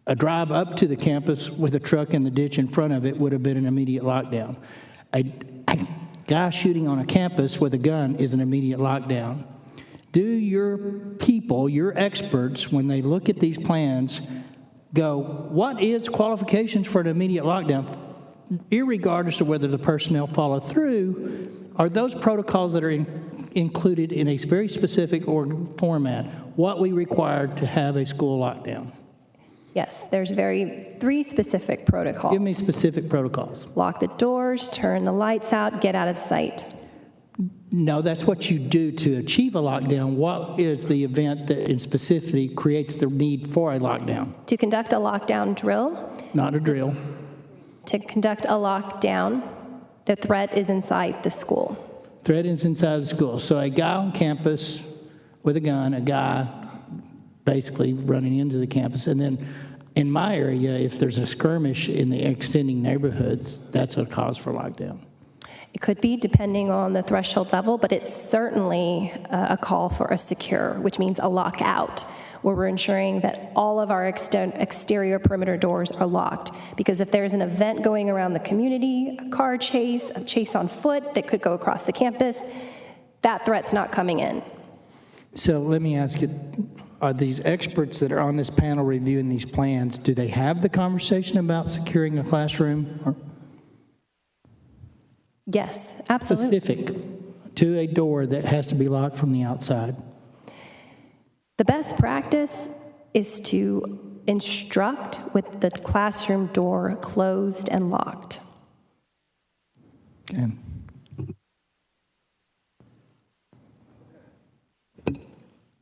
Speaker 8: A drive up to the campus with a truck in the ditch in front of it would have been an immediate lockdown. A guy shooting on a campus with a gun is an immediate lockdown. do your people, your experts, when they look at these plans, go, what is qualifications for an immediate lockdown? Irregardless of whether the personnel follow through, are those protocols that are included in a very specific format what we require to have a school lockdown?
Speaker 3: Yes, there's 3 specific protocols.
Speaker 8: Give me specific protocols.
Speaker 3: Lock the doors, turn the lights out, get out of sight.
Speaker 8: No, that's what you do to achieve a lockdown. What is the event that in specificity creates the need for a lockdown?
Speaker 3: To conduct a lockdown drill.
Speaker 8: Not a drill.
Speaker 3: To conduct a lockdown, the threat is inside the school.
Speaker 8: Threat is inside the school. So a guy on campus with a gun, a guy basically running into the campus, and then in my area, if there's a skirmish in the extending neighborhoods, that's a cause for lockdown.
Speaker 3: It could be, depending on the threshold level, but it's certainly a call for a secure, which means a lockout, where we're ensuring that all of our exterior perimeter doors are locked. Because if there's an event going around the community, a car chase, a chase on foot that could go across the campus, that threat's not coming in.
Speaker 8: So let me ask you, are these experts that are on this panel reviewing these plans, do they have the conversation about securing a classroom? Or
Speaker 3: yes, absolutely.
Speaker 8: Specific to a door that has to be locked from the outside?
Speaker 3: The best practice is to instruct with the classroom door closed and locked.
Speaker 8: Okay.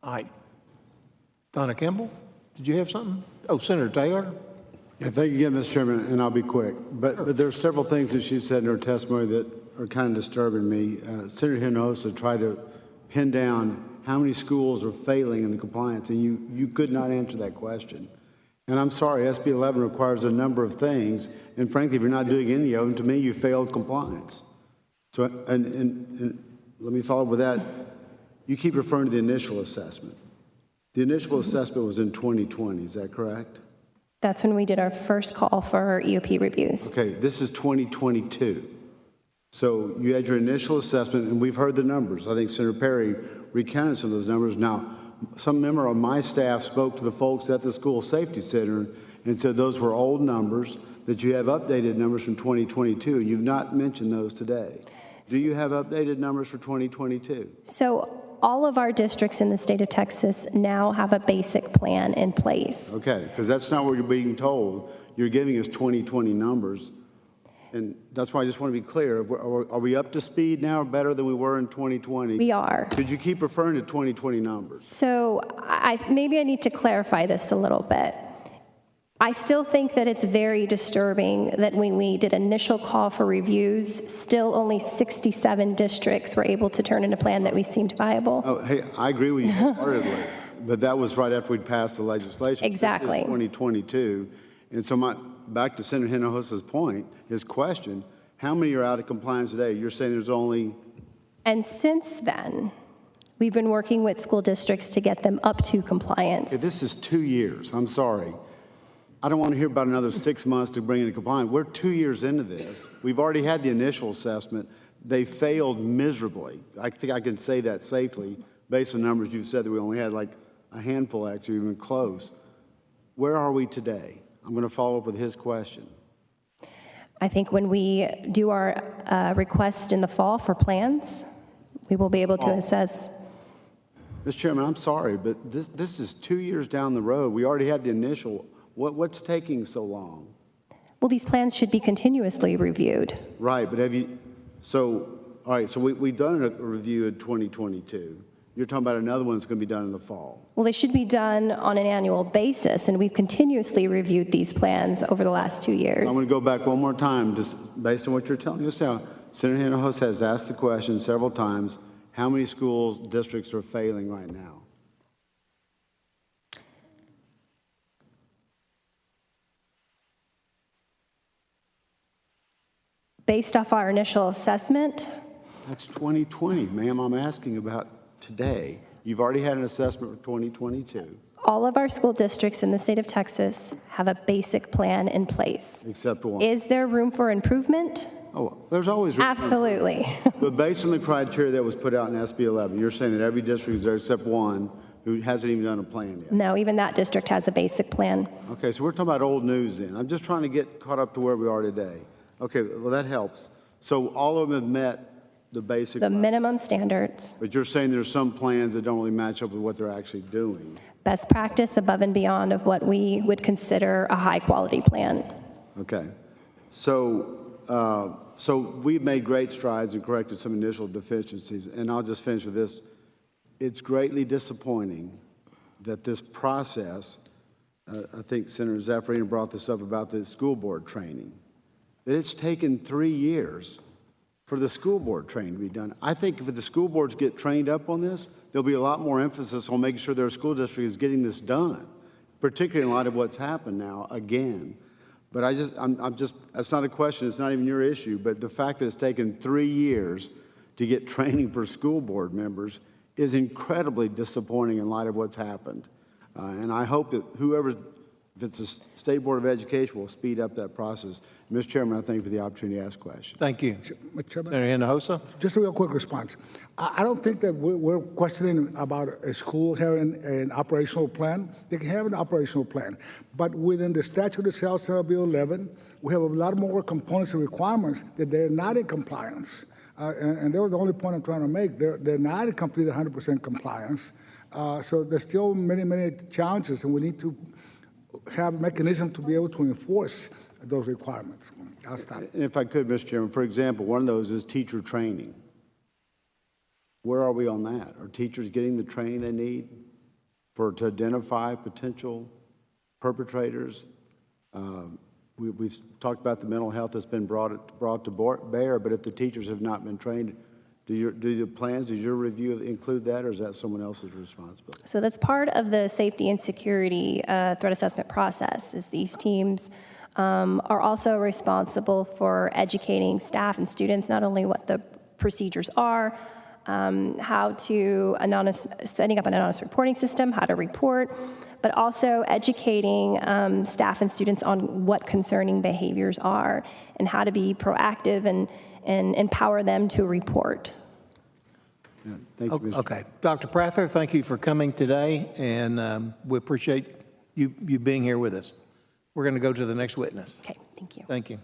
Speaker 1: All right. Donna Campbell, did you have something? Oh, Senator Taylor.
Speaker 21: Yeah, thank you again, Mr. Chairman, and I'll be quick. But there are several things that she said in her testimony that are kind of disturbing me. Senator Hinojosa tried to pin down how many schools are failing in the compliance, and you could not answer that question. And I'm sorry, SB 11 requires a number of things, and frankly, if you're not doing any of them, to me, you failed compliance. So, and let me follow up with that. You keep referring to the initial assessment. The initial assessment was in 2020, is that correct?
Speaker 3: That's when we did our first call for our EOP reviews.
Speaker 21: Okay, this is 2022. So you had your initial assessment, and we've heard the numbers. I think Senator Perry recounted some of those numbers. Now, some member of my staff spoke to the folks at the School Safety Center and said those were old numbers, that you have updated numbers from 2022. You've not mentioned those today. Do you have updated numbers for 2022?
Speaker 3: So all of our districts in the state of Texas now have a basic plan in place.
Speaker 21: Okay, because that's not what you're being told. You're giving us 2020 numbers. And that's why I just want to be clear. Are we up to speed now or better than we were in 2020?
Speaker 3: We are.
Speaker 21: Could you keep referring to 2020 numbers?
Speaker 3: So maybe I need to clarify this a little bit. I still think that it's very disturbing that when we did initial call for reviews, still only 67 districts were able to turn in a plan that we seemed viable.
Speaker 21: Oh, hey, I agree with you wholeheartedly, but that was right after we'd passed the legislation.
Speaker 3: Exactly.
Speaker 21: This is 2022. And so back to Senator Hinojosa's point, his question, how many are out of compliance today? You're saying there's only...
Speaker 3: And since then, we've been working with school districts to get them up to compliance.
Speaker 21: Okay, this is 2 years. I'm sorry. I don't want to hear about another 6 months to bring it into compliance. We're 2 years into this. We've already had the initial assessment. They failed miserably. I think I can say that safely based on numbers you've said that we only had like a handful actually even close. Where are we today? I'm going to follow up with his question.
Speaker 3: I think when we do our request in the fall for plans, we will be able to assess.
Speaker 21: Mr. Chairman, I'm sorry, but this is 2 years down the road. We already had the initial. What's taking so long?
Speaker 3: Well, these plans should be continuously reviewed.
Speaker 21: Right, but have you, so, all right, so we've done a review in 2022. You're talking about another one that's going to be done in the fall.
Speaker 3: Well, they should be done on an annual basis, and we've continuously reviewed these plans over the last 2 years.
Speaker 21: I'm going to go back one more time, just based on what you're telling us now. Senator Hinojosa has asked the question several times, how many schools, districts are failing right now?
Speaker 3: Based off our initial assessment?
Speaker 21: That's 2020, ma'am. I'm asking about today. You've already had an assessment for 2022.
Speaker 3: All of our school districts in the state of Texas have a basic plan in place.
Speaker 21: Except one.
Speaker 3: Is there room for improvement?
Speaker 21: Oh, there's always room.
Speaker 3: Absolutely.
Speaker 21: But based on the criteria that was put out in SB 11, you're saying that every district is there except one who hasn't even done a plan yet.
Speaker 3: No, even that district has a basic plan.
Speaker 21: Okay, so we're talking about old news then. I'm just trying to get caught up to where we are today. Okay, well, that helps. So all of them have met the basic
Speaker 3: The
Speaker 21: level.
Speaker 3: minimum standards.
Speaker 21: But you're saying there's some plans that don't really match up with what they're actually doing.
Speaker 3: Best practice above and beyond of what we would consider a high quality plan.
Speaker 21: Okay. So we've made great strides and corrected some initial deficiencies. And I'll just finish with this. It's greatly disappointing that this process, I think Senator Zaffarino brought this up about the school board training, that it's taken 3 years for the school board training to be done. I think if the school boards get trained up on this, there'll be a lot more emphasis on making sure their school district is getting this done, particularly in light of what's happened now again. But I'm just, that's not a question, it's not even your issue, but the fact that it's taken 3 years to get training for school board members is incredibly disappointing in light of what's happened. And I hope that whoever, if it's the State Board of Education, will speed up that process. Mr. Chairman, I thank you for the opportunity to ask questions.
Speaker 1: Thank you.
Speaker 15: Mr. Chairman,
Speaker 1: Senator Hinojosa?
Speaker 15: just a real quick response. I don't think that we're questioning about a school having an operational plan. They can have an operational plan. But within the statute itself, Senate Bill 11, we have a lot more components and requirements that they're not in compliance. And that was the only point I'm trying to make. They're not in complete 100% compliance. So there's still many, many challenges, and we need to have mechanism to be able to enforce those requirements. I'll stop.
Speaker 21: And if I could, Mr. Chairman, for example, one of those is teacher training. Where are we on that? Are teachers getting the training they need to identify potential perpetrators? We've talked about the mental health that's been brought to bear, but if the teachers have not been trained, do the plans, does your review include that, or is that someone else's responsibility?
Speaker 3: So that's part of the safety and security threat assessment process, is these teams are also responsible for educating staff and students, not only what the procedures are, how to setting up an anonymous reporting system, how to report, but also educating staff and students on what concerning behaviors are and how to be proactive and empower them to report.
Speaker 21: Yeah, thank you, Mr.
Speaker 1: Okay. Dr. Prather, thank you for coming today, and we appreciate you being here with us. We're going to go to the next witness.
Speaker 3: Okay, thank you.
Speaker 1: Thank you.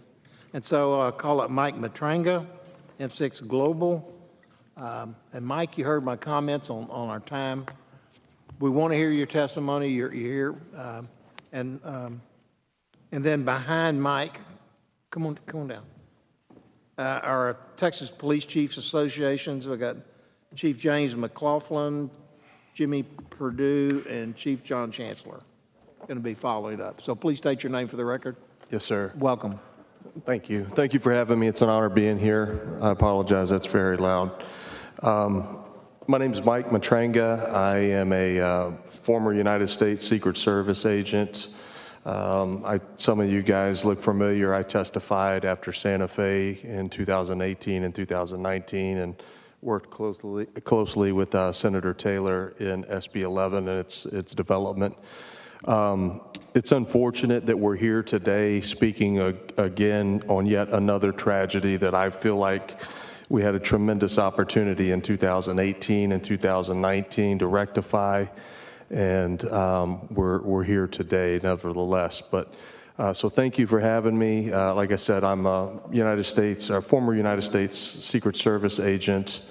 Speaker 1: And so I'll call up Mike Matranga, M6 Global. And Mike, you heard my comments on our time. We want to hear your testimony. You're here. And then behind Mike, come on down. Our Texas Police Chiefs Associations, we got Chief James McLaughlin, Jimmy Perdue, and Chief John Chancellor going to be following up. So please state your name for the record.
Speaker 10: Yes, sir.
Speaker 1: Welcome.
Speaker 10: Thank you. Thank you for having me. It's an honor being here. I apologize, that's very loud. My name is Mike Matranga. I am a former United States Secret Service agent. Some of you guys look familiar. I testified after Santa Fe in 2018 and 2019 and worked closely with Senator Taylor in SB 11 and its development. It's unfortunate that we're here today speaking again on yet another tragedy that I feel like we had a tremendous opportunity in 2018 and 2019 to rectify, and we're here today nevertheless. But so thank you for having me. Like I said, I'm a former United States Secret Service agent.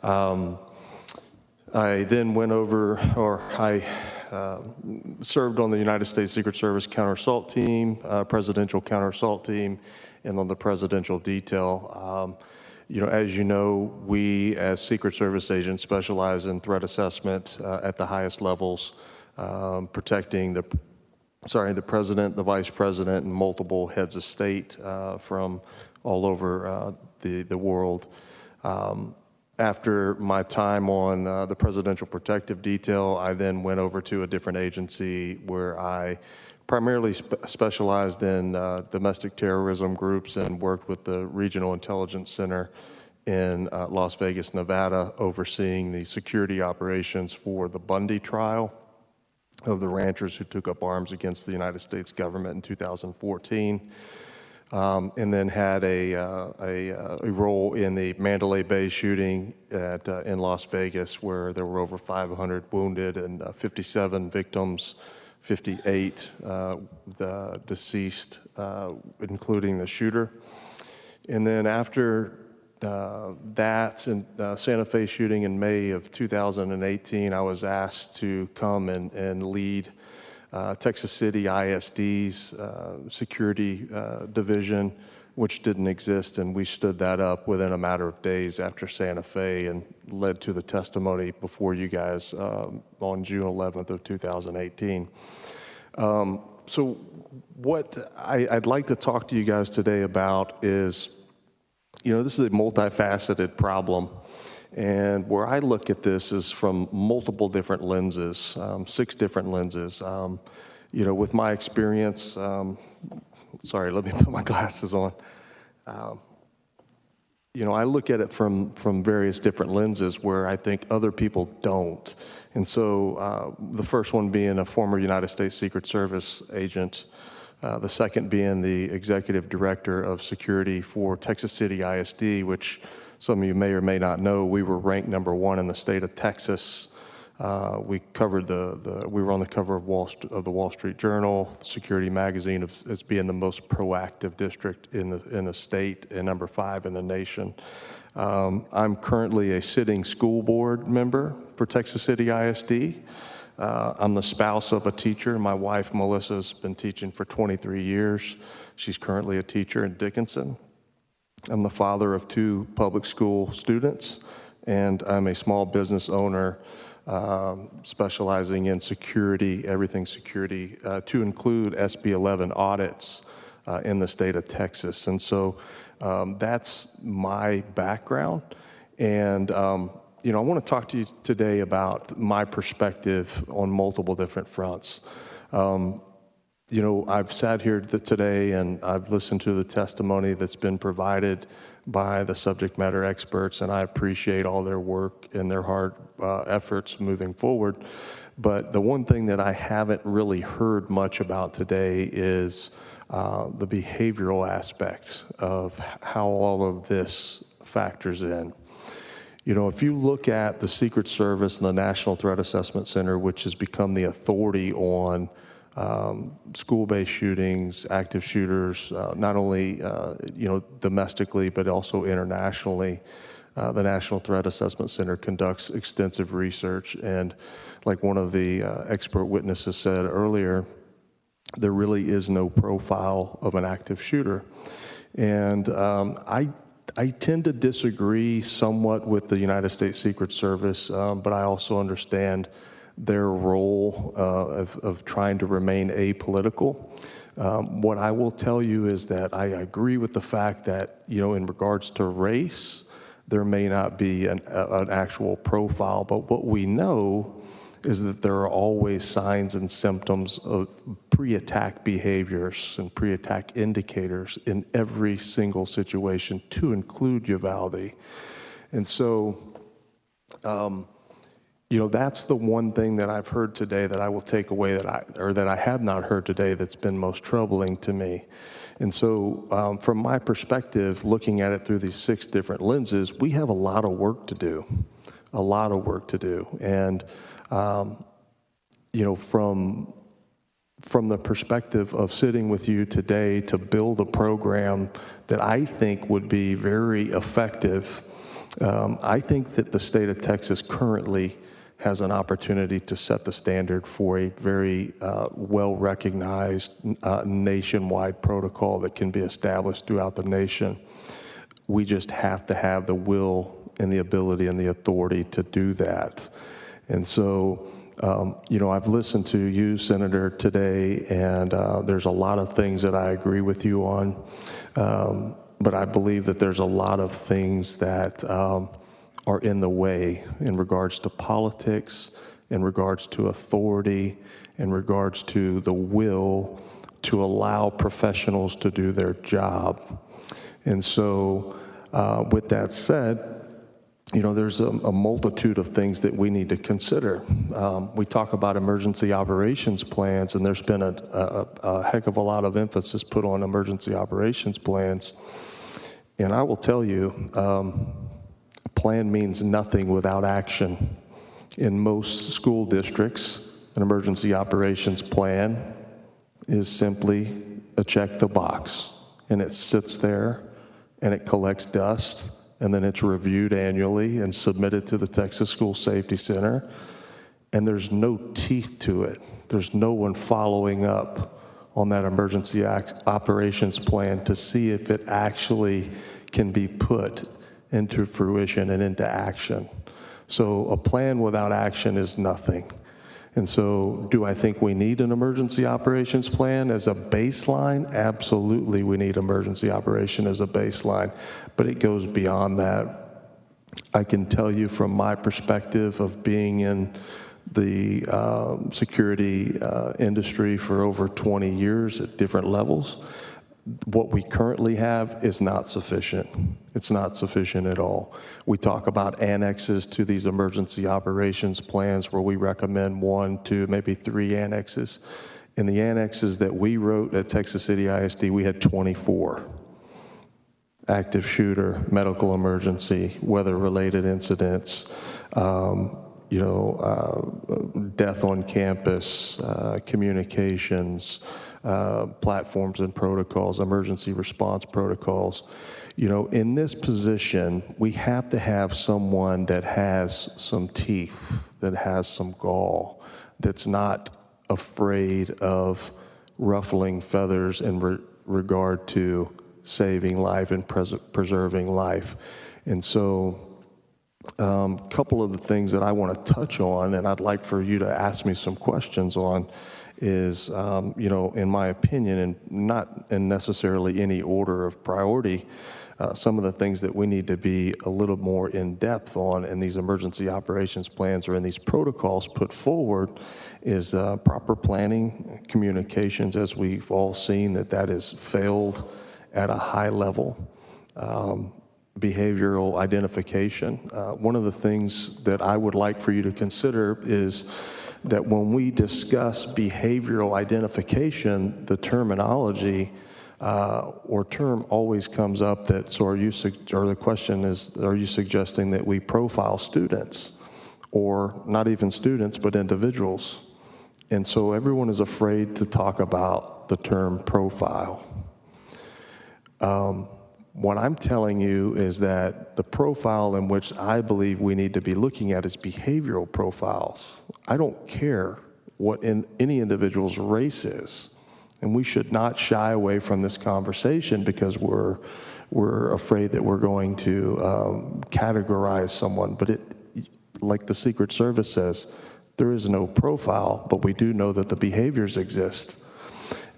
Speaker 10: I then went over, served on the United States Secret Service Counter Assault Team, Presidential Counter Assault Team, and on the Presidential Detail. As you know, we as Secret Service agents specialize in threat assessment at the highest levels, protecting the President, the Vice President, and multiple heads of state from all over the world. After my time on the Presidential Protective Detail, I then went over to a different agency where I primarily specialized in domestic terrorism groups and worked with the Regional Intelligence Center in Las Vegas, Nevada, overseeing the security operations for the Bundy trial. of the ranchers who took up arms against the United States government in 2014, and then had a role in the Mandalay Bay shooting in Las Vegas, where there were over 500 wounded and 57 victims, 58 the deceased, including the shooter. And then after that and Santa Fe shooting in May of 2018, I was asked to come and lead Texas City ISD's security division, which didn't exist, and we stood that up within a matter of days after Santa Fe and led to the testimony before you guys on June 11th of 2018. So what I'd like to talk to you guys today about is, this is a multifaceted problem, and where I look at this is from multiple different lenses, 6 different lenses. With my experience, sorry, let me put my glasses on. I look at it from various different lenses where I think other people don't. And so the first one being a former United States Secret Service agent, the second being the Executive Director of Security for Texas City ISD, which some of you may or may not know, we were ranked #1 in the state of Texas. We covered we were on the cover of the Wall Street Journal, Security Magazine, as being the most proactive district in the state and #5 in the nation. I'm currently a sitting school board member for Texas City ISD. I'm the spouse of a teacher. My wife, Melissa, has been teaching for 23 years. She's currently a teacher in Dickinson. I'm the father of 2 public school students, and I'm a small business owner specializing in security, everything security, to include SB 11 audits in the state of Texas. And so that's my background. And I want to talk to you today about my perspective on multiple different fronts. I've sat here today and I've listened to the testimony that's been provided by the subject matter experts, and I appreciate all their work and their hard efforts moving forward. But the one thing that I haven't really heard much about today is the behavioral aspects of how all of this factors in. If you look at the Secret Service and the National Threat Assessment Center, which has become the authority on school-based shootings, active shooters, not only domestically but also internationally, the National Threat Assessment Center conducts extensive research, and like one of the expert witnesses said earlier, there really is no profile of an active shooter. And I tend to disagree somewhat with the United States Secret Service, but I also understand their role of trying to remain apolitical. What I will tell you is that I agree with the fact that, in regards to race, there may not be an actual profile, but what we know is that there are always signs and symptoms of pre-attack behaviors and pre-attack indicators in every single situation, to include Uvalde. And so, that's the one thing that I've heard today that I will take away that I have not heard today that's been most troubling to me. And so, from my perspective, looking at it through these 6 different lenses, we have a lot of work to do, And, from the perspective of sitting with you today to build a program that I think would be very effective, I think that the state of Texas currently has an opportunity to set the standard for a very well-recognized nationwide protocol that can be established throughout the nation. We just have to have the will and the ability and the authority to do that. And so, I've listened to you, Senator, today, and there's a lot of things that I agree with you on, but I believe that there's a lot of things that are in the way in regards to politics, in regards to authority, in regards to the will to allow professionals to do their job. And so, with that said, there's a multitude of things that we need to consider. We talk about emergency operations plans, and there's been a heck of a lot of emphasis put on emergency operations plans. And I will tell you, a plan means nothing without action. In most school districts, an emergency operations plan is simply a check the box, and it sits there and it collects dust, and then it's reviewed annually and submitted to the Texas School Safety Center, and there's no teeth to it. There's no one following up on that emergency operations plan to see if it actually can be put into fruition and into action. So a plan without action is nothing. And so do I think we need an emergency operations plan as a baseline? Absolutely, we need emergency operation as a baseline, but it goes beyond that. I can tell you from my perspective of being in the security industry for over 20 years at different levels, what we currently have is not sufficient. It's not sufficient at all. We talk about annexes to these emergency operations plans where we recommend 1, 2, maybe 3 annexes. In the annexes that we wrote at Texas City ISD, we had 24. Active shooter, medical emergency, weather-related incidents, death on campus, communications, platforms and protocols, emergency response protocols. In this position, we have to have someone that has some teeth, that has some gall, that's not afraid of ruffling feathers in regard to saving life and preserving life. And so a couple of the things that I want to touch on, and I'd like for you to ask me some questions on, is, in my opinion, and not in necessarily any order of priority, some of the things that we need to be a little more in depth on in these emergency operations plans or in these protocols put forward is proper planning, communications, as we've all seen that has failed at a high level. Behavioral identification. One of the things that I would like for you to consider is that when we discuss behavioral identification, the terminology or term always comes up that, so the question is, are you suggesting that we profile students? Or not even students, but individuals. And so everyone is afraid to talk about the term profile. What I'm telling you is that the profile in which I believe we need to be looking at is behavioral profiles. I don't care what any individual's race is, and we should not shy away from this conversation because we're afraid that we're going to categorize someone. But like the Secret Service says, there is no profile, but we do know that the behaviors exist.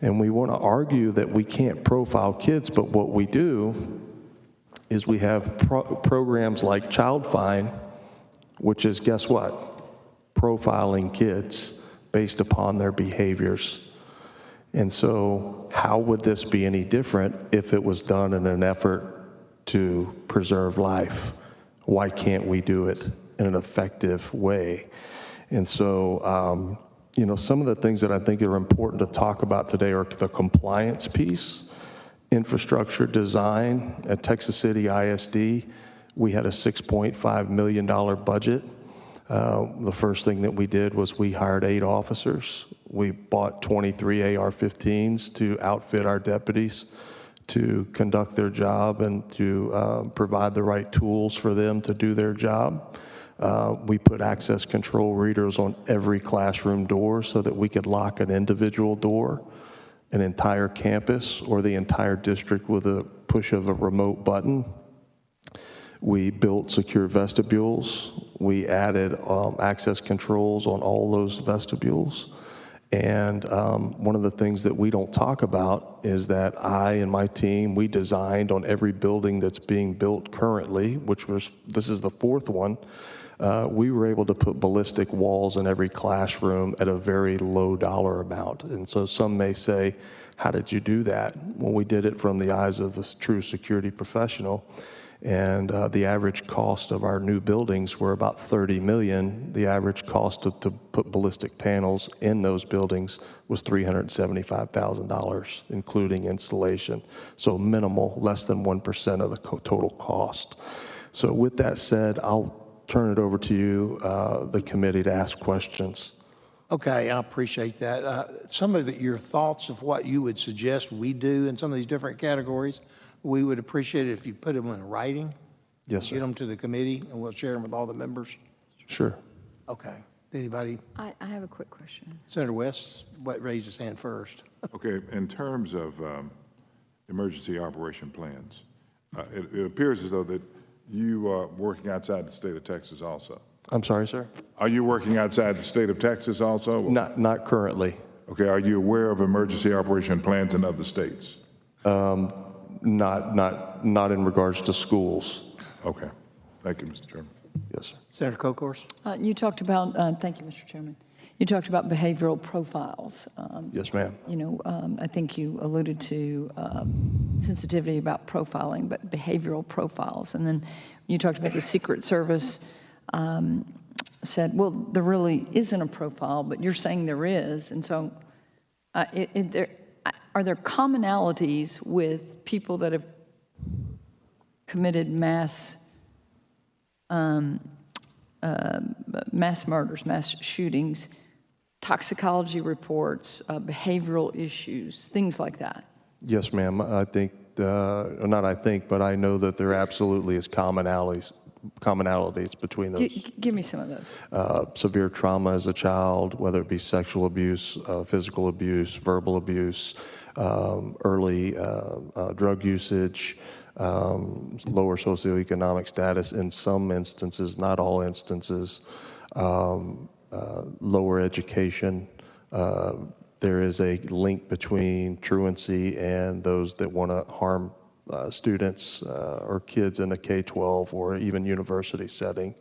Speaker 10: And we want to argue that we can't profile kids, but what we do is we have programs like Child Find, which is, guess what? Profiling kids based upon their behaviors. And so how would this be any different if it was done in an effort to preserve life? Why can't we do it in an effective way? And so, some of the things that I think are important to talk about today are the compliance piece, infrastructure design. At Texas City ISD, we had a $6.5 million budget. The first thing that we did was we hired 8 officers. We bought 23 AR-15s to outfit our deputies to conduct their job and to provide the right tools for them to do their job. We put access control readers on every classroom door so that we could lock an individual door, an entire campus, or the entire district with a push of a remote button. We built secure vestibules. We added access controls on all those vestibules. And one of the things that we don't talk about is that I and my team, we designed on every building that's being built currently, this is the 4th one, we were able to put ballistic walls in every classroom at a very low dollar amount. And so some may say, how did you do that? Well, we did it from the eyes of a true security professional. And the average cost of our new buildings were about $30 million. The average cost to put ballistic panels in those buildings was $375,000, including installation. So minimal, less than 1% of the total cost. So with that said, I'll turn it over to you, the committee, to ask questions.
Speaker 1: Okay, I appreciate that. Some of your thoughts of what you would suggest we do in some of these different categories, we would appreciate it if you put them in writing.
Speaker 10: Yes, sir.
Speaker 1: Get them to the committee, and we'll share them with all the members.
Speaker 10: Sure.
Speaker 1: Okay. Anybody?
Speaker 2: I have a quick question.
Speaker 1: Senator West, raised his hand first.
Speaker 5: Okay, in terms of emergency operation plans, it appears as though that you are working outside the state of Texas also.
Speaker 10: I'm sorry, sir?
Speaker 5: Are you working outside the state of Texas also?
Speaker 10: Not currently.
Speaker 5: Okay, are you aware of emergency operation plans in other states?
Speaker 10: Not in regards to schools.
Speaker 5: Okay. Thank you, Mr. Chairman.
Speaker 10: Yes, sir.
Speaker 1: Senator Kokors?
Speaker 2: You talked about, thank you, Mr. Chairman. You talked about behavioral profiles.
Speaker 10: Yes, ma'am.
Speaker 2: You know, I think you alluded to sensitivity about profiling, but behavioral profiles. And then you talked about the Secret Service said, well, there really isn't a profile, but you're saying there is. And so are there commonalities with people that have committed mass murders, mass shootings, toxicology reports, behavioral issues, things like that?
Speaker 10: Yes, ma'am. I think, not I think, but I know that there absolutely is commonalities between those.
Speaker 2: Give me some of those.
Speaker 10: Severe trauma as a child, whether it be sexual abuse, physical abuse, verbal abuse, early drug usage, lower socioeconomic status in some instances, not all instances, lower education. There is a link between truancy and those that want to harm students or kids in the K-12 or even university setting.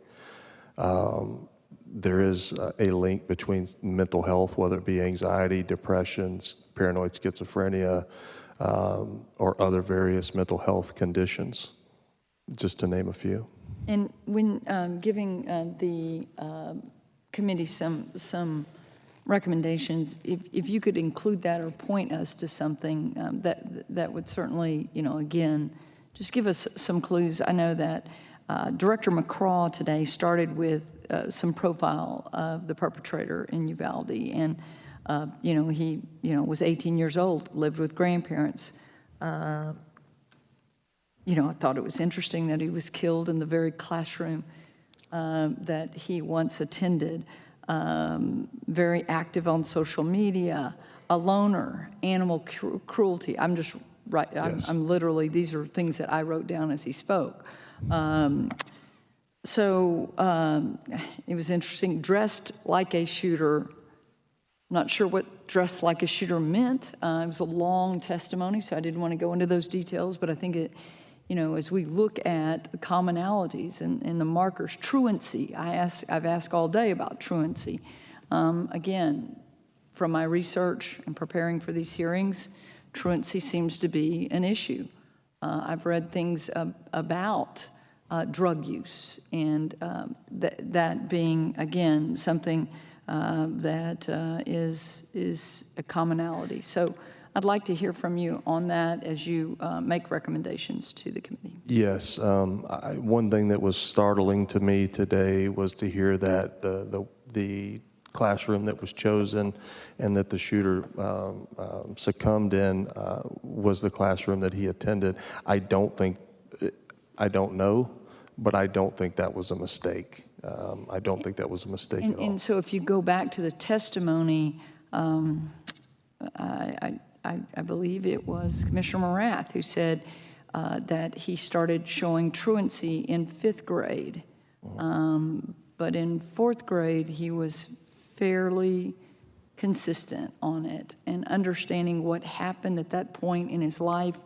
Speaker 10: There is a link between mental health, whether it be anxiety, depressions, paranoid schizophrenia, or other various mental health conditions, just to name a few.
Speaker 2: And when giving the committee some recommendations, if you could include that or point us to something that would certainly, you know, again, just give us some clues. I know that Director McCraw today started with some profile of the perpetrator in Uvalde, and you know, he was 18 years old, lived with grandparents. You know, I thought it was interesting that he was killed in the very classroom that he once attended. Very active on social media, a loner, animal cruelty. I'm just right.
Speaker 10: Yes.
Speaker 2: I'm literally, these are things that I wrote down as he spoke. It was interesting. Dressed like a shooter. Not sure what dressed like a shooter meant. It was a long testimony, so I didn't want to go into those details, but I think it, you know, as we look at the commonalities and the markers, truancy, I've asked all day about truancy. Again, from my research and preparing for these hearings, truancy seems to be an issue. I've read things about drug use, and that being, again, something that is a commonality. So I'd like to hear from you on that as you make recommendations to the committee.
Speaker 10: Yes. One thing that was startling to me today was to hear that the classroom that was chosen and that the shooter succumbed in was the classroom that he attended. I don't know, but I don't think that was a mistake. I don't think that was a mistake at all.
Speaker 2: And so if you go back to the testimony, I believe it was Commissioner Morath who said that he started showing truancy in 5th grade. But in 4th grade, he was fairly consistent on it and understanding what happened at that point in his life,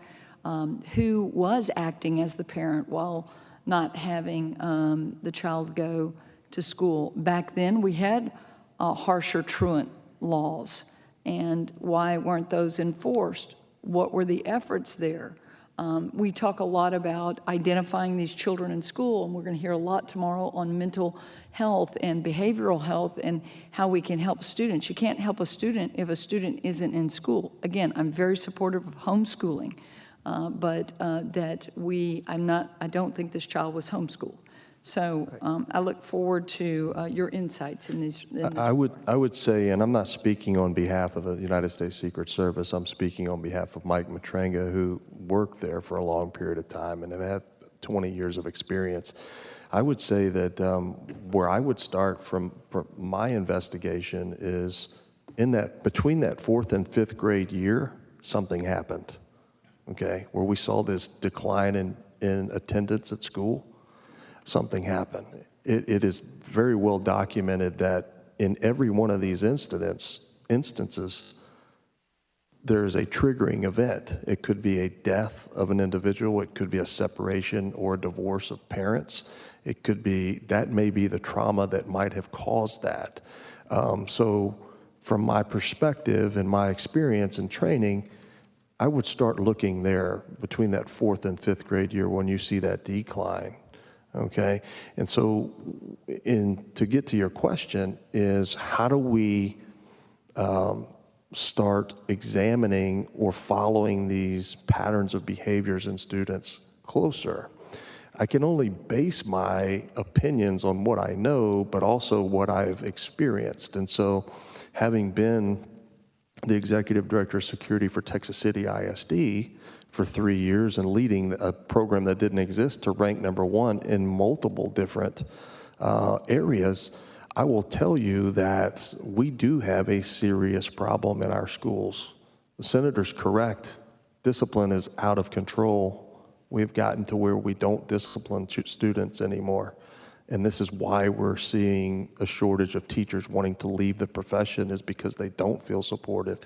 Speaker 2: who was acting as the parent while not having the child go to school. Back then, we had harsher truant laws. And why weren't those enforced? What were the efforts there? We talk a lot about identifying these children in school, and we're going to hear a lot tomorrow on mental health and behavioral health and how we can help students. You can't help a student if a student isn't in school. Again, I'm very supportive of homeschooling, but I don't think this child was homeschooled. So I look forward to your insights in these.
Speaker 10: I would say, and I'm not speaking on behalf of the United States Secret Service, I'm speaking on behalf of Mike Matranga, who worked there for a long period of time and have had 20 years of experience. I would say that where I would start from my investigation is between that 4th and 5th grade year, something happened, okay, where we saw this decline in attendance at school. Something happened. It is very well documented that in every one of these instances, there is a triggering event. It could be a death of an individual. It could be a separation or a divorce of parents. That may be the trauma that might have caused that. So from my perspective and my experience and training, I would start looking there between that 4th and 5th grade year when you see that decline. Okay, and so to get to your question is how do we start examining or following these patterns of behaviors in students closer? I can only base my opinions on what I know, but also what I've experienced. And so having been the executive director of security for Texas City ISD for 3 years and leading a program that didn't exist to rank #1 in multiple different areas, I will tell you that we do have a serious problem in our schools. The senator's correct. Discipline is out of control. We've gotten to where we don't discipline students anymore. And this is why we're seeing a shortage of teachers wanting to leave the profession, is because they don't feel supportive.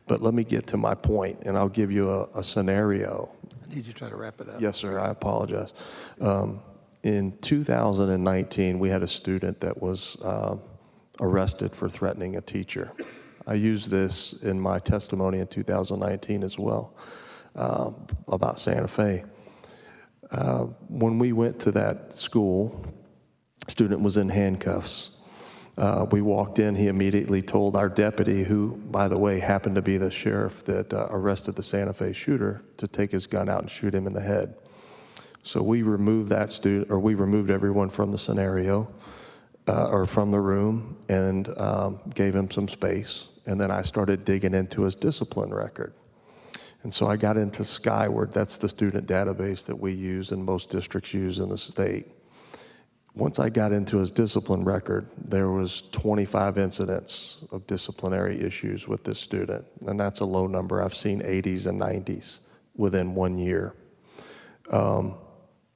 Speaker 10: But let me get to my point, and I'll give you a scenario.
Speaker 1: I need you to try to wrap it up.
Speaker 10: Yes, sir, I apologize. In 2019, we had a student that was arrested for threatening a teacher. I used this in my testimony in 2019 as well, about Santa Fe. When we went to that school, student was in handcuffs. We walked in, he immediately told our deputy, who, by the way, happened to be the sheriff that arrested the Santa Fe shooter, to take his gun out and shoot him in the head. So we removed that student, or we removed everyone from the scenario, or from the room, and gave him some space. And then I started digging into his discipline record. And so I got into Skyward. That's the student database that we use and most districts use in the state. Once I got into his discipline record, there was 25 incidents of disciplinary issues with this student, and that's a low number. I've seen 80s and 90s within 1 year.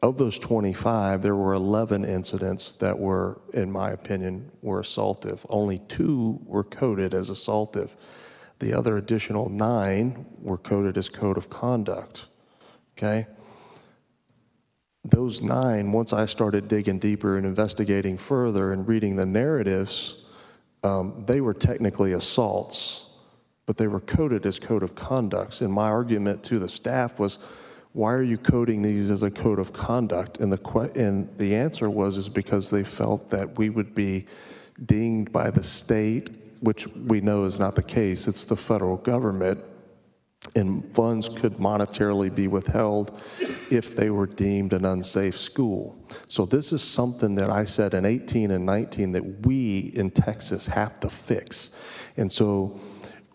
Speaker 10: Of those 25, there were 11 incidents that were, in my opinion, were assaultive. Only 2 were coded as assaultive. The other additional 9 were coded as code of conduct, okay? Those 9, once I started digging deeper and investigating further and reading the narratives, they were technically assaults, but they were coded as code of conducts. And my argument to the staff was, why are you coding these as a code of conduct? And the answer was because they felt that we would be dinged by the state, which we know is not the case. It's the federal government, and funds could monetarily be withheld if they were deemed an unsafe school. So this is something that I said in 18 and 19 that we in Texas have to fix. And so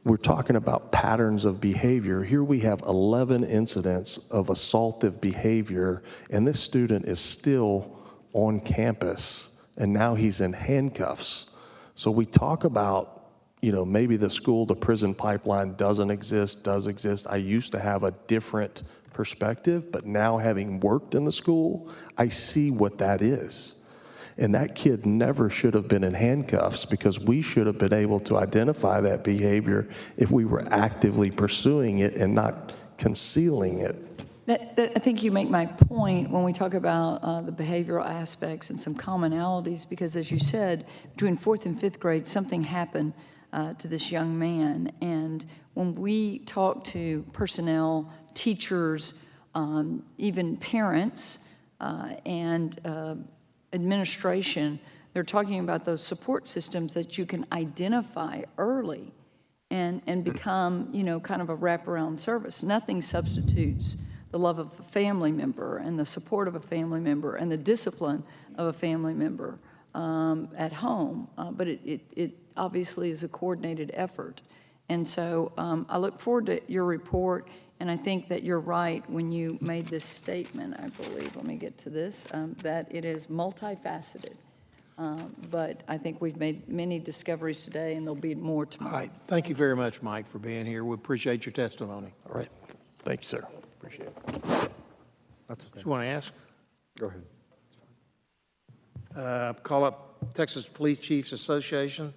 Speaker 10: we're talking about patterns of behavior. Here we have 11 incidents of assaultive behavior, and this student is still on campus, and now he's in handcuffs. So we talk about, maybe the school to prison pipeline doesn't exist, does exist. I used to have a different perspective, but now having worked in the school, I see what that is. And that kid never should have been in handcuffs, because we should have been able to identify that behavior if we were actively pursuing it and not concealing it.
Speaker 2: I think you make my point when we talk about the behavioral aspects and some commonalities, because as you said, between 4th and 5th grade, something happened to this young man. And when we talk to personnel, teachers, even parents and administration. They're talking about those support systems that you can identify early and become, you know, kind of a wraparound service. Nothing substitutes the love of a family member and the support of a family member and the discipline of a family member at home. But it obviously is a coordinated effort. And so I look forward to your report, and I think that you're right when you made this statement, I believe, let me get to this, that it is multifaceted. But I think we've made many discoveries today, and there'll be more tomorrow.
Speaker 1: All right. Thank you very much, Mike, for being here. We appreciate your testimony.
Speaker 10: All right. Thank you, sir. Appreciate it.
Speaker 1: That's okay. You want to ask?
Speaker 19: Go ahead.
Speaker 1: Call up Texas Police Chiefs Association,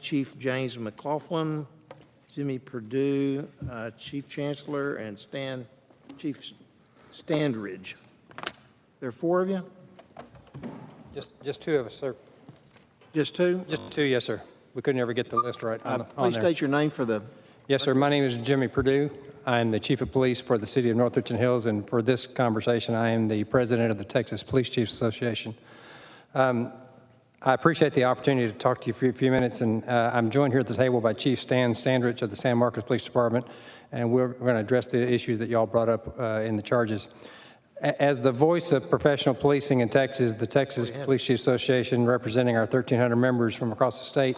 Speaker 1: Chief James McLaughlin, Jimmy Perdue, Chief Chancellor, and Chief Standridge. There are 4 of you?
Speaker 16: Just 2 of us, sir.
Speaker 1: Just 2?
Speaker 16: Just 2, yes, sir. We couldn't ever get the list right on
Speaker 1: Please
Speaker 16: there.
Speaker 1: state your name for the...
Speaker 16: Yes, sir. My name is Jimmy Perdue. I am the Chief of Police for the City of North Richland Hills, and for this conversation, I am the President of the Texas Police Chiefs Association. I appreciate the opportunity to talk to you for a few minutes, and I'm joined here at the table by Chief Stan Standridge of the San Marcos Police Department, and we're going to address the issues that y'all brought up in the charges. As the voice of professional policing in Texas, the Texas Police Chiefs Association, representing our 1,300 members from across the state,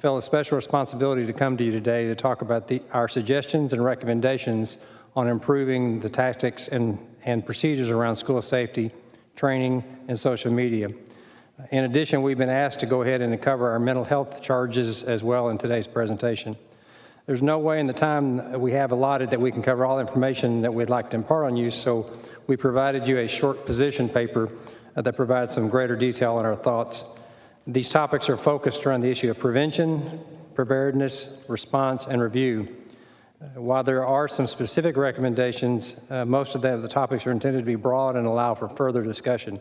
Speaker 16: felt a special responsibility to come to you today to talk about our suggestions and recommendations on improving the tactics and procedures around school safety, training, and social media. In addition, we've been asked to go ahead and cover our mental health charges as well in today's presentation. There's no way in the time that we have allotted that we can cover all the information that we'd like to impart on you, so we provided you a short position paper that provides some greater detail on our thoughts. These topics are focused around the issue of prevention, preparedness, response, and review. While there are some specific recommendations, most of the topics are intended to be broad and allow for further discussion.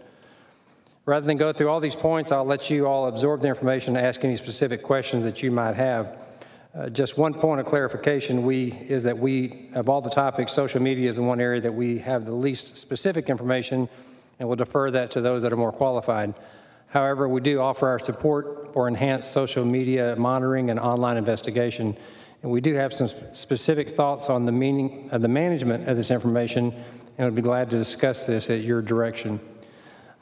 Speaker 16: Rather than go through all these points, I'll let you all absorb the information and ask any specific questions that you might have. Just one point of clarification is that of all the topics, social media is the one area that we have the least specific information, and we'll defer that to those that are more qualified. However, we do offer our support for enhanced social media monitoring and online investigation, and we do have some specific thoughts on the meaning of the management of this information, and would be glad to discuss this at your direction.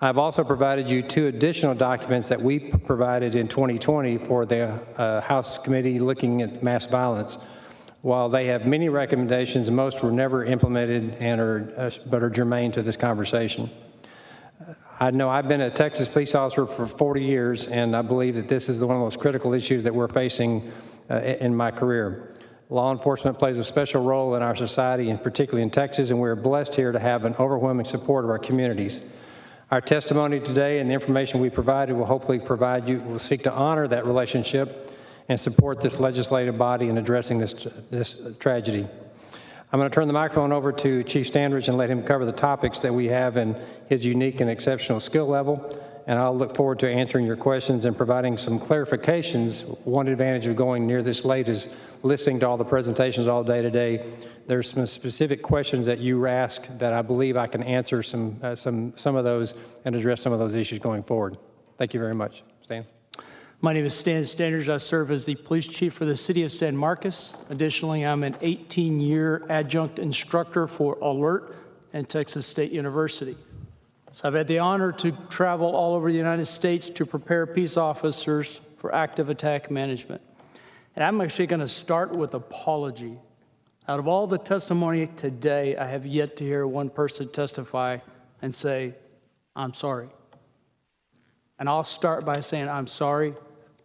Speaker 16: I've also provided you 2 additional documents that we provided in 2020 for the House Committee looking at mass violence. While they have many recommendations, most were never implemented but are germane to this conversation. I know I've been a Texas police officer for 40 years, and I believe that this is one of the most critical issues that we're facing in my career. Law enforcement plays a special role in our society, and particularly in Texas, and we're blessed here to have an overwhelming support of our communities. Our testimony today and the information we provided will hopefully will seek to honor that relationship and support this legislative body in addressing this tragedy. I'm going to turn the microphone over to Chief Standridge and let him cover the topics that we have in his unique and exceptional skill level, and I'll look forward to answering your questions and providing some clarifications. One advantage of going near this late is listening to all the presentations all day today. There's some specific questions that you ask that I believe I can answer some of those and address some of those issues going forward. Thank you very much. Stan.
Speaker 22: My name is Stan Standridge. I serve as the police chief for the city of San Marcos. Additionally, I'm an 18-year adjunct instructor for Alert and Texas State University. So I've had the honor to travel all over the United States to prepare peace officers for active attack management. And I'm actually going to start with apology. Out of all the testimony today, I have yet to hear one person testify and say, I'm sorry. And I'll start by saying I'm sorry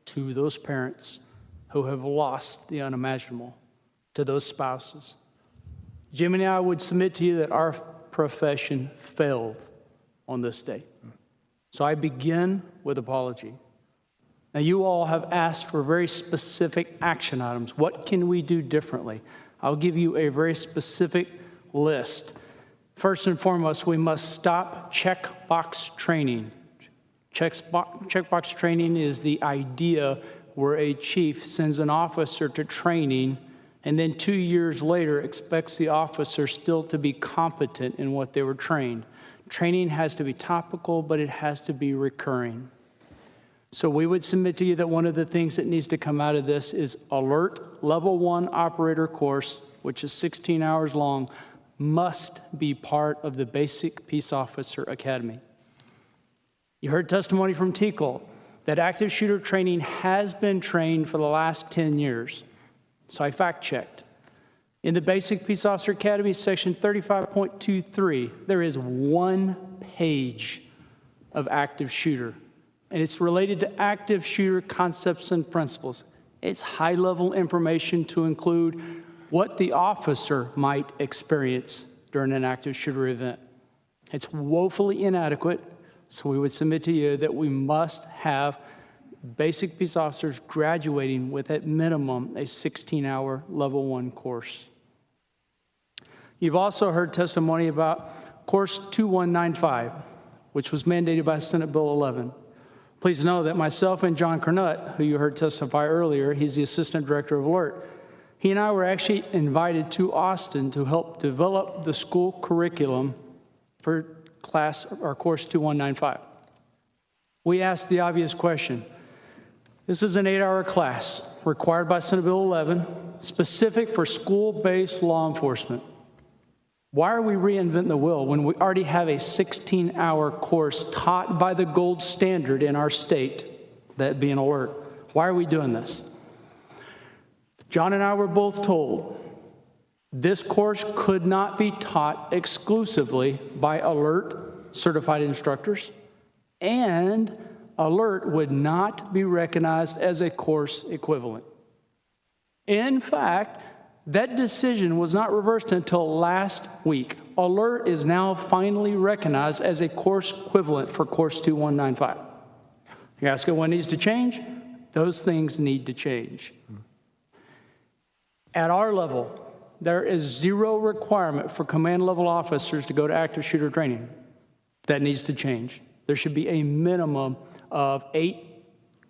Speaker 22: to those parents who have lost the unimaginable, to those spouses. Jim and I would submit to you that our profession failed on this day. So I begin with apology. Now, you all have asked for very specific action items. What can we do differently? I'll give you a very specific list. First and foremost, we must stop checkbox training. Checkbox training is the idea where a chief sends an officer to training and then 2 years later expects the officer still to be competent in what they were trained. Training has to be topical, but it has to be recurring. So we would submit to you that one of the things that needs to come out of this is alert level 1 operator course, which is 16 hours long, must be part of the basic Peace Officer Academy. You heard testimony from TCOL that active shooter training has been trained for the last 10 years. So I fact-checked. In the Basic Peace Officer Academy, section 35.23, there is 1 page of active shooter, and it's related to active shooter concepts and principles. It's high-level information to include what the officer might experience during an active shooter event. It's woefully inadequate, so we would submit to you that we must have basic peace officers graduating with at minimum a 16-hour level 1 course. You've also heard testimony about course 2195, which was mandated by Senate Bill 11. Please know that myself and John Cornutt, who you heard testify earlier, he's the Assistant Director of Alert, he and I were actually invited to Austin to help develop the school curriculum for course 2195. We asked the obvious question. This is an 8-hour class required by Senate Bill 11, specific for school-based law enforcement. Why are we reinventing the wheel when we already have a 16-hour course taught by the gold standard in our state, that being Alert? Why are we doing this? John and I were both told this course could not be taught exclusively by Alert certified instructors, and Alert would not be recognized as a course equivalent. In fact, that decision was not reversed until last week. Alert is now finally recognized as a course equivalent for course 2195. You're asking what needs to change? Those things need to change. At our level, there is 0 requirement for command level officers to go to active shooter training. That needs to change. There should be a minimum of 8,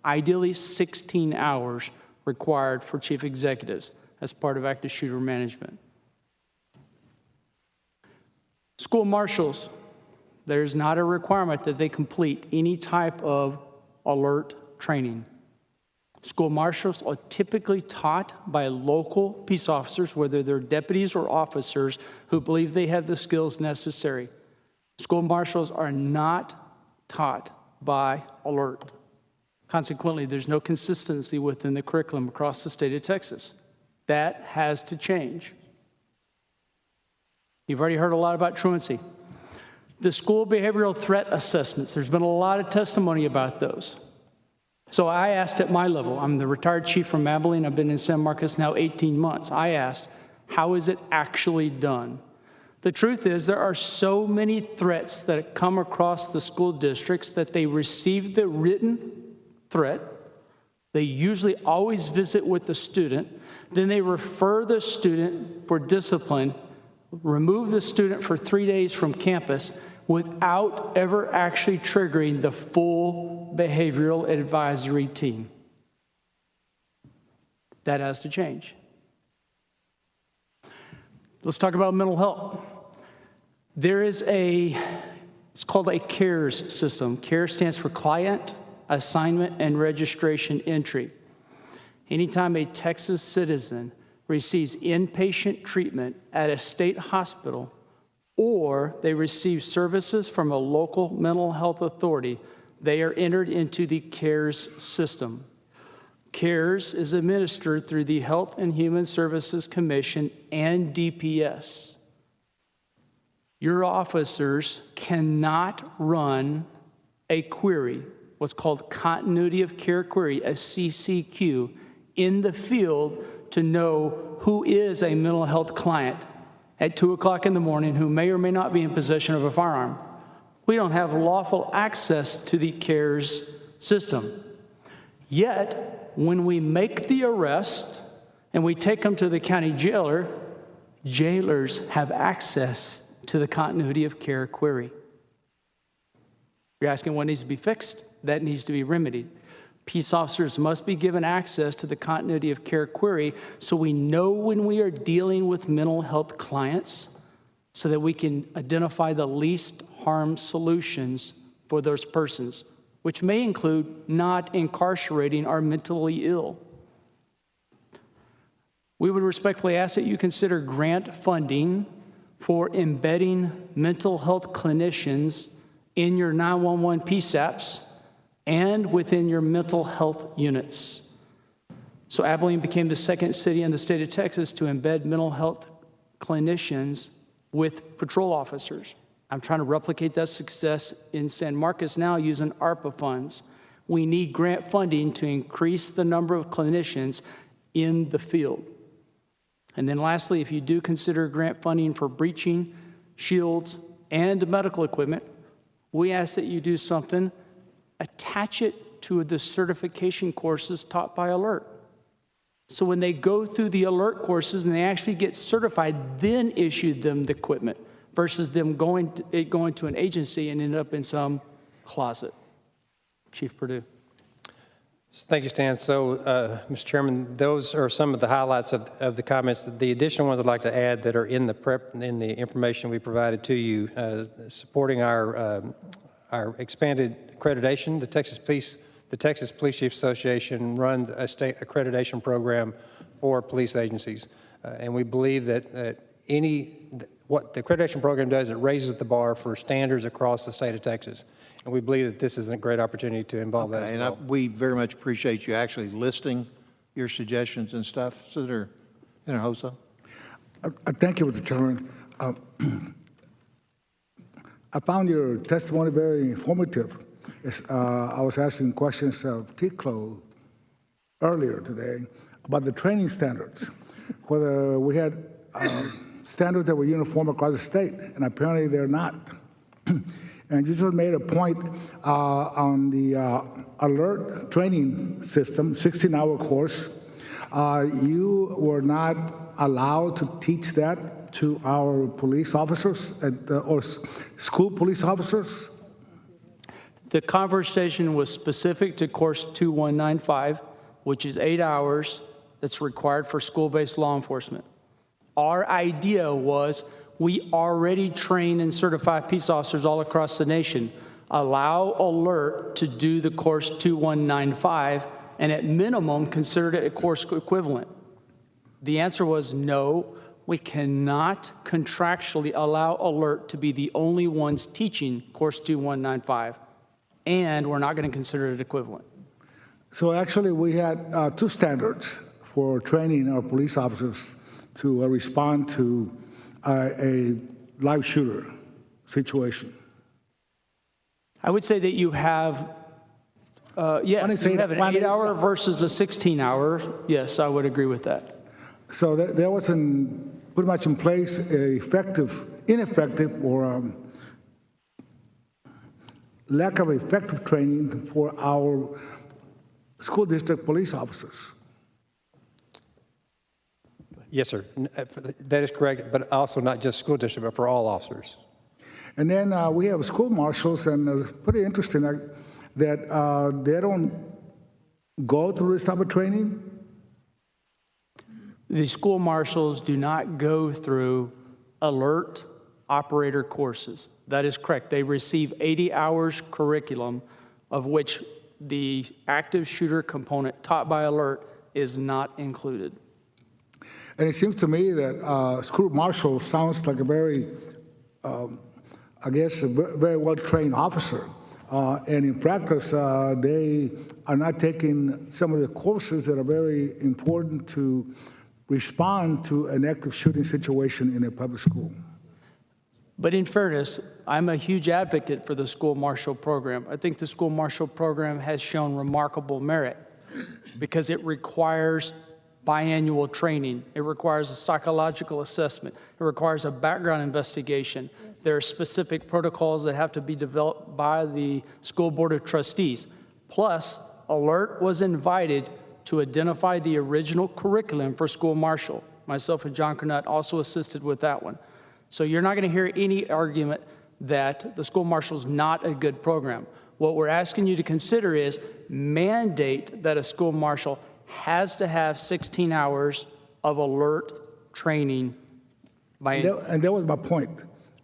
Speaker 22: ideally 16 hours required for chief executives as part of active shooter management. School marshals, there's not a requirement that they complete any type of alert training. School marshals are typically taught by local peace officers, whether they're deputies or officers, who believe they have the skills necessary. School marshals are not taught by Alert. Consequently, there's no consistency within the curriculum across the state of Texas. That has to change. You've already heard a lot about truancy. The school behavioral threat assessments, there's been a lot of testimony about those. So I asked at my level, I'm the retired chief from Abilene, I've been in San Marcos now 18 months. I asked, how is it actually done? The truth is there are so many threats that come across the school districts that they receive the written threat. They usually always visit with the student. Then they refer the student for discipline, remove the student for 3 days from campus without ever actually triggering the full behavioral advisory team. That has to change. Let's talk about mental health. There is it's called a CARES system. CARES stands for Client Assignment and Registration Entry. Anytime a Texas citizen receives inpatient treatment at a state hospital or they receive services from a local mental health authority, they are entered into the CARES system. CARES is administered through the Health and Human Services Commission and DPS. Your officers cannot run a query, what's called continuity of care query, a CCQ, in the field to know who is a mental health client at 2 o'clock in the morning who may or may not be in possession of a firearm. We don't have lawful access to the CARES system. Yet, when we make the arrest and we take them to the county jailer, jailers have access to the continuity of care query. You're asking what needs to be fixed? That needs to be remedied. Peace officers must be given access to the continuity of care query so we know when we are dealing with mental health clients so that we can identify the least harm solutions for those persons, which may include not incarcerating our mentally ill. We would respectfully ask that you consider grant funding for embedding mental health clinicians in your 911 PSAPs and within your mental health units. So Abilene became the second city in the state of Texas to embed mental health clinicians with patrol officers. I'm trying to replicate that success in San Marcos now using ARPA funds. We need grant funding to increase the number of clinicians in the field. And then lastly, if you do consider grant funding for breaching, shields, and medical equipment, we ask that you do something, attach it to the certification courses taught by Alert. So when they go through the Alert courses and they actually get certified, then issue them the equipment versus them going to an agency and end up in some closet. Chief Perdue.
Speaker 16: Thank you, Stan. So, Mr. Chairman, those are some of the highlights of the comments. The additional ones I'd like to add that are in the information we provided to you, supporting our expanded accreditation. The Texas Police Chiefs Association runs a state accreditation program for police agencies, and we believe that what the accreditation program does, it raises the bar for standards across the state of Texas. And we believe that this is a great opportunity to involve that as well.
Speaker 1: We very much appreciate you actually listing your suggestions and stuff. Senator Hinojosa.
Speaker 15: Thank you, Mr. Chairman. I found your testimony very informative. I was asking questions of TCLO earlier today about the training standards, whether we had standards that were uniform across the state, and apparently they're not. And you just made a point on the Alert training system, 16-hour course. You were not allowed to teach that to our police officers or school police officers?
Speaker 22: The conversation was specific to course 2195, which is 8 hours that's required for school-based law enforcement. Our idea was we already train and certify peace officers all across the nation. Allow Alert to do the course 2195 and at minimum consider it a course equivalent. The answer was no, we cannot contractually allow Alert to be the only ones teaching course 2195, and we're not going to consider it equivalent.
Speaker 15: So actually we had two standards for training our police officers to respond to a live shooter situation.
Speaker 22: I would say that you have, yes, you have an 8-hour versus a 16-hour. Yes, I would agree with that.
Speaker 15: So there wasn't pretty much in place ineffective or lack of effective training for our school district police officers.
Speaker 16: Yes, sir. That is correct, but also not just school district, but for all officers.
Speaker 15: And then we have school marshals, and it's pretty interesting that they don't go through this type of training.
Speaker 22: The school marshals do not go through Alert operator courses. That is correct. They receive 80 hours curriculum, of which the active shooter component taught by Alert is not included.
Speaker 15: And it seems to me that school marshal sounds like a very, I guess, a very well-trained officer. And in practice, they are not taking some of the courses that are very important to respond to an active shooting situation in a public school.
Speaker 22: But in fairness, I'm a huge advocate for the school marshal program. I think the school marshal program has shown remarkable merit because it requires biannual training. It requires a psychological assessment. It requires a background investigation. There are specific protocols that have to be developed by the school board of trustees. Plus, Alert was invited to identify the original curriculum for school marshal. Myself and John Cornett also assisted with that one. So you're not going to hear any argument that the school marshal is not a good program. What we're asking you to consider is mandate that a school marshal has to have 16 hours of alert training by.
Speaker 15: And that was my point,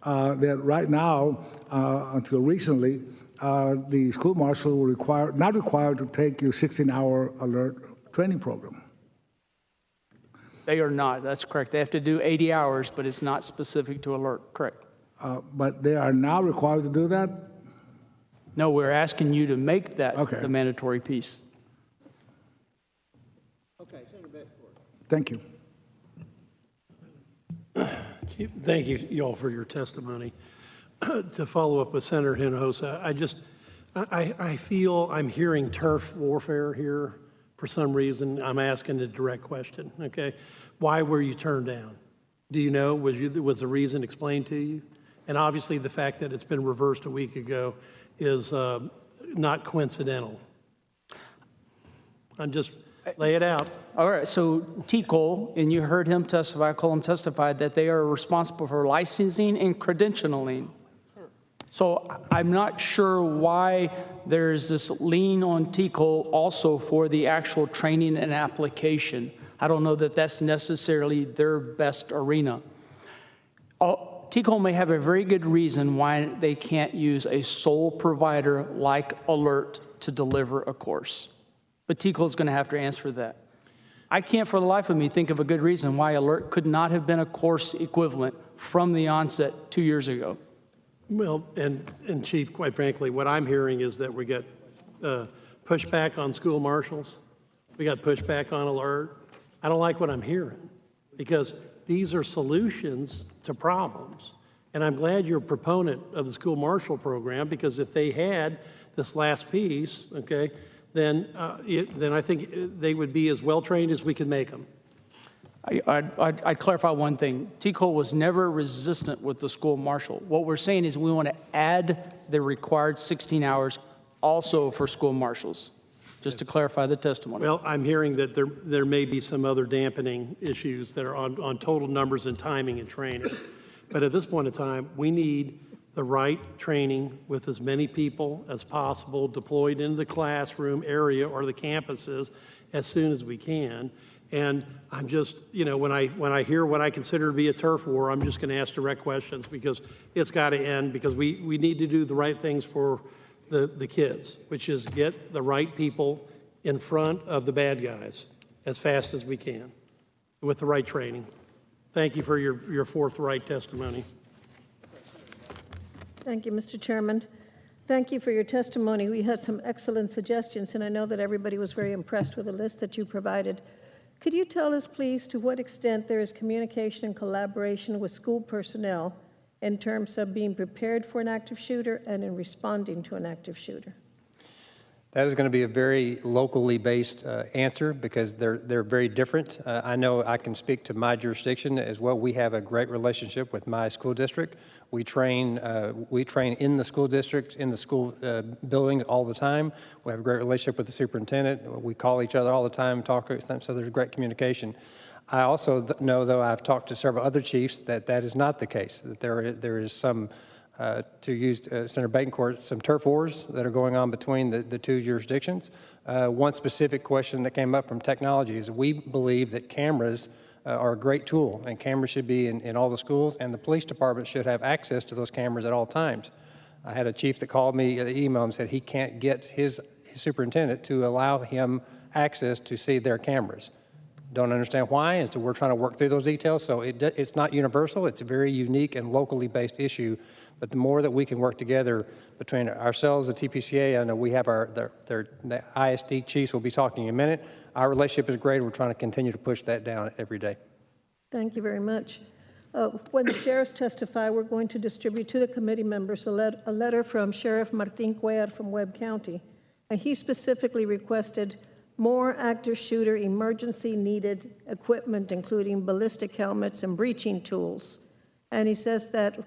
Speaker 15: that right now, until recently, the school marshal were not required to take your 16-hour alert training program.
Speaker 22: They are not. That's correct. They have to do 80 hours, but it's not specific to alert. Correct.
Speaker 15: But they are now required to do that?
Speaker 22: No, we're asking you to make that the mandatory piece.
Speaker 15: Okay, Senator Bedford. Thank you.
Speaker 9: Thank you all for your testimony. To follow up with Senator Hinojosa, I feel I'm hearing turf warfare here for some reason. I'm asking a direct question, okay? Why were you turned down? Do you know? Was the reason explained to you? And obviously the fact that it's been reversed a week ago is not coincidental. I'm just lay it out.
Speaker 22: All right, so T. Cole, and you heard him testify, Colum testified that they are responsible for licensing and credentialing. So I'm not sure why there's this lean on T. Cole also for the actual training and application. I don't know that that's necessarily their best arena. T. Cole may have a very good reason why they can't use a sole provider like Alert to deliver a course. But T. Cole's going to have to answer that. I can't for the life of me think of a good reason why Alert could not have been a course equivalent from the onset 2 years ago.
Speaker 9: Well, and Chief, quite frankly, what I'm hearing is that we got pushback on school marshals. We got pushback on Alert. I don't like what I'm hearing because these are solutions to problems. And I'm glad you're a proponent of the school marshal program because if they had this last piece, okay, then I think they would be as well trained as we could make them.
Speaker 22: I'd clarify one thing. T. Cole was never resistant with the school marshal. What we're saying is we want to add the required 16 hours also for school marshals, just to clarify the testimony.
Speaker 9: Well, I'm hearing that there may be some other dampening issues that are on total numbers and timing and training. But at this point in time, we need the right training with as many people as possible deployed into the classroom area or the campuses as soon as we can. And I'm just, when I hear what I consider to be a turf war, I'm just going to ask direct questions because it's got to end because we need to do the right things for the kids, which is get the right people in front of the bad guys as fast as we can with the right training. Thank you for your forthright testimony.
Speaker 4: Thank you, Mr. Chairman. Thank you for your testimony. We had some excellent suggestions, and I know that everybody was very impressed with the list that you provided. Could you tell us, please, to what extent there is communication and collaboration with school personnel in terms of being prepared for an active shooter and in responding to an active shooter?
Speaker 16: That is going to be a very locally based answer because they're very different. I know I can speak to my jurisdiction as well. We have a great relationship with my school district. We train in the school district, in the school buildings all the time. We have a great relationship with the superintendent. We call each other all the time, talk, so there's great communication. I also know, though, I've talked to several other chiefs that is not the case, that there is some, to use Senator Betancourt, some turf wars that are going on between the two jurisdictions. One specific question that came up from technology is we believe that cameras are a great tool, and cameras should be in all the schools, and the police department should have access to those cameras at all times. I had a chief that called me, emailed and said he can't get his superintendent to allow him access to see their cameras. Don't understand why, and so we're trying to work through those details. So it's not universal. It's a very unique and locally based issue. But the more that we can work together between ourselves, the TPCA, I know we have the ISD chiefs will be talking in a minute. Our relationship is great. We're trying to continue to push that down every day.
Speaker 4: Thank you very much. When the sheriffs testify, we're going to distribute to the committee members a letter from Sheriff Martin Cuellar from Webb County. And he specifically requested more active shooter emergency needed equipment, including ballistic helmets and breaching tools. And he says that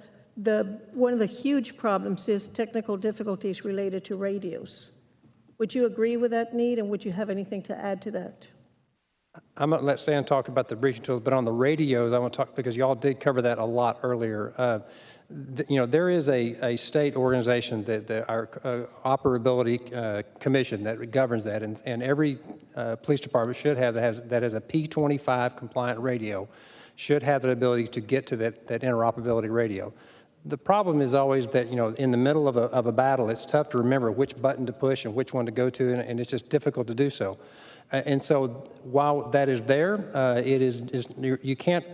Speaker 4: one of the huge problems is technical difficulties related to radios. Would you agree with that need, and would you have anything to add to that?
Speaker 16: I'm going to let Stan talk about the breaching tools, but on the radios, I want to talk because y'all did cover that a lot earlier. there is a state organization, our operability commission that governs that, and every police department should have that has a P25 compliant radio, should have the ability to get to that interoperability radio. The problem is always that, in the middle of a battle, it's tough to remember which button to push and which one to go to, and it's just difficult to do so. And so while that is there, you can't,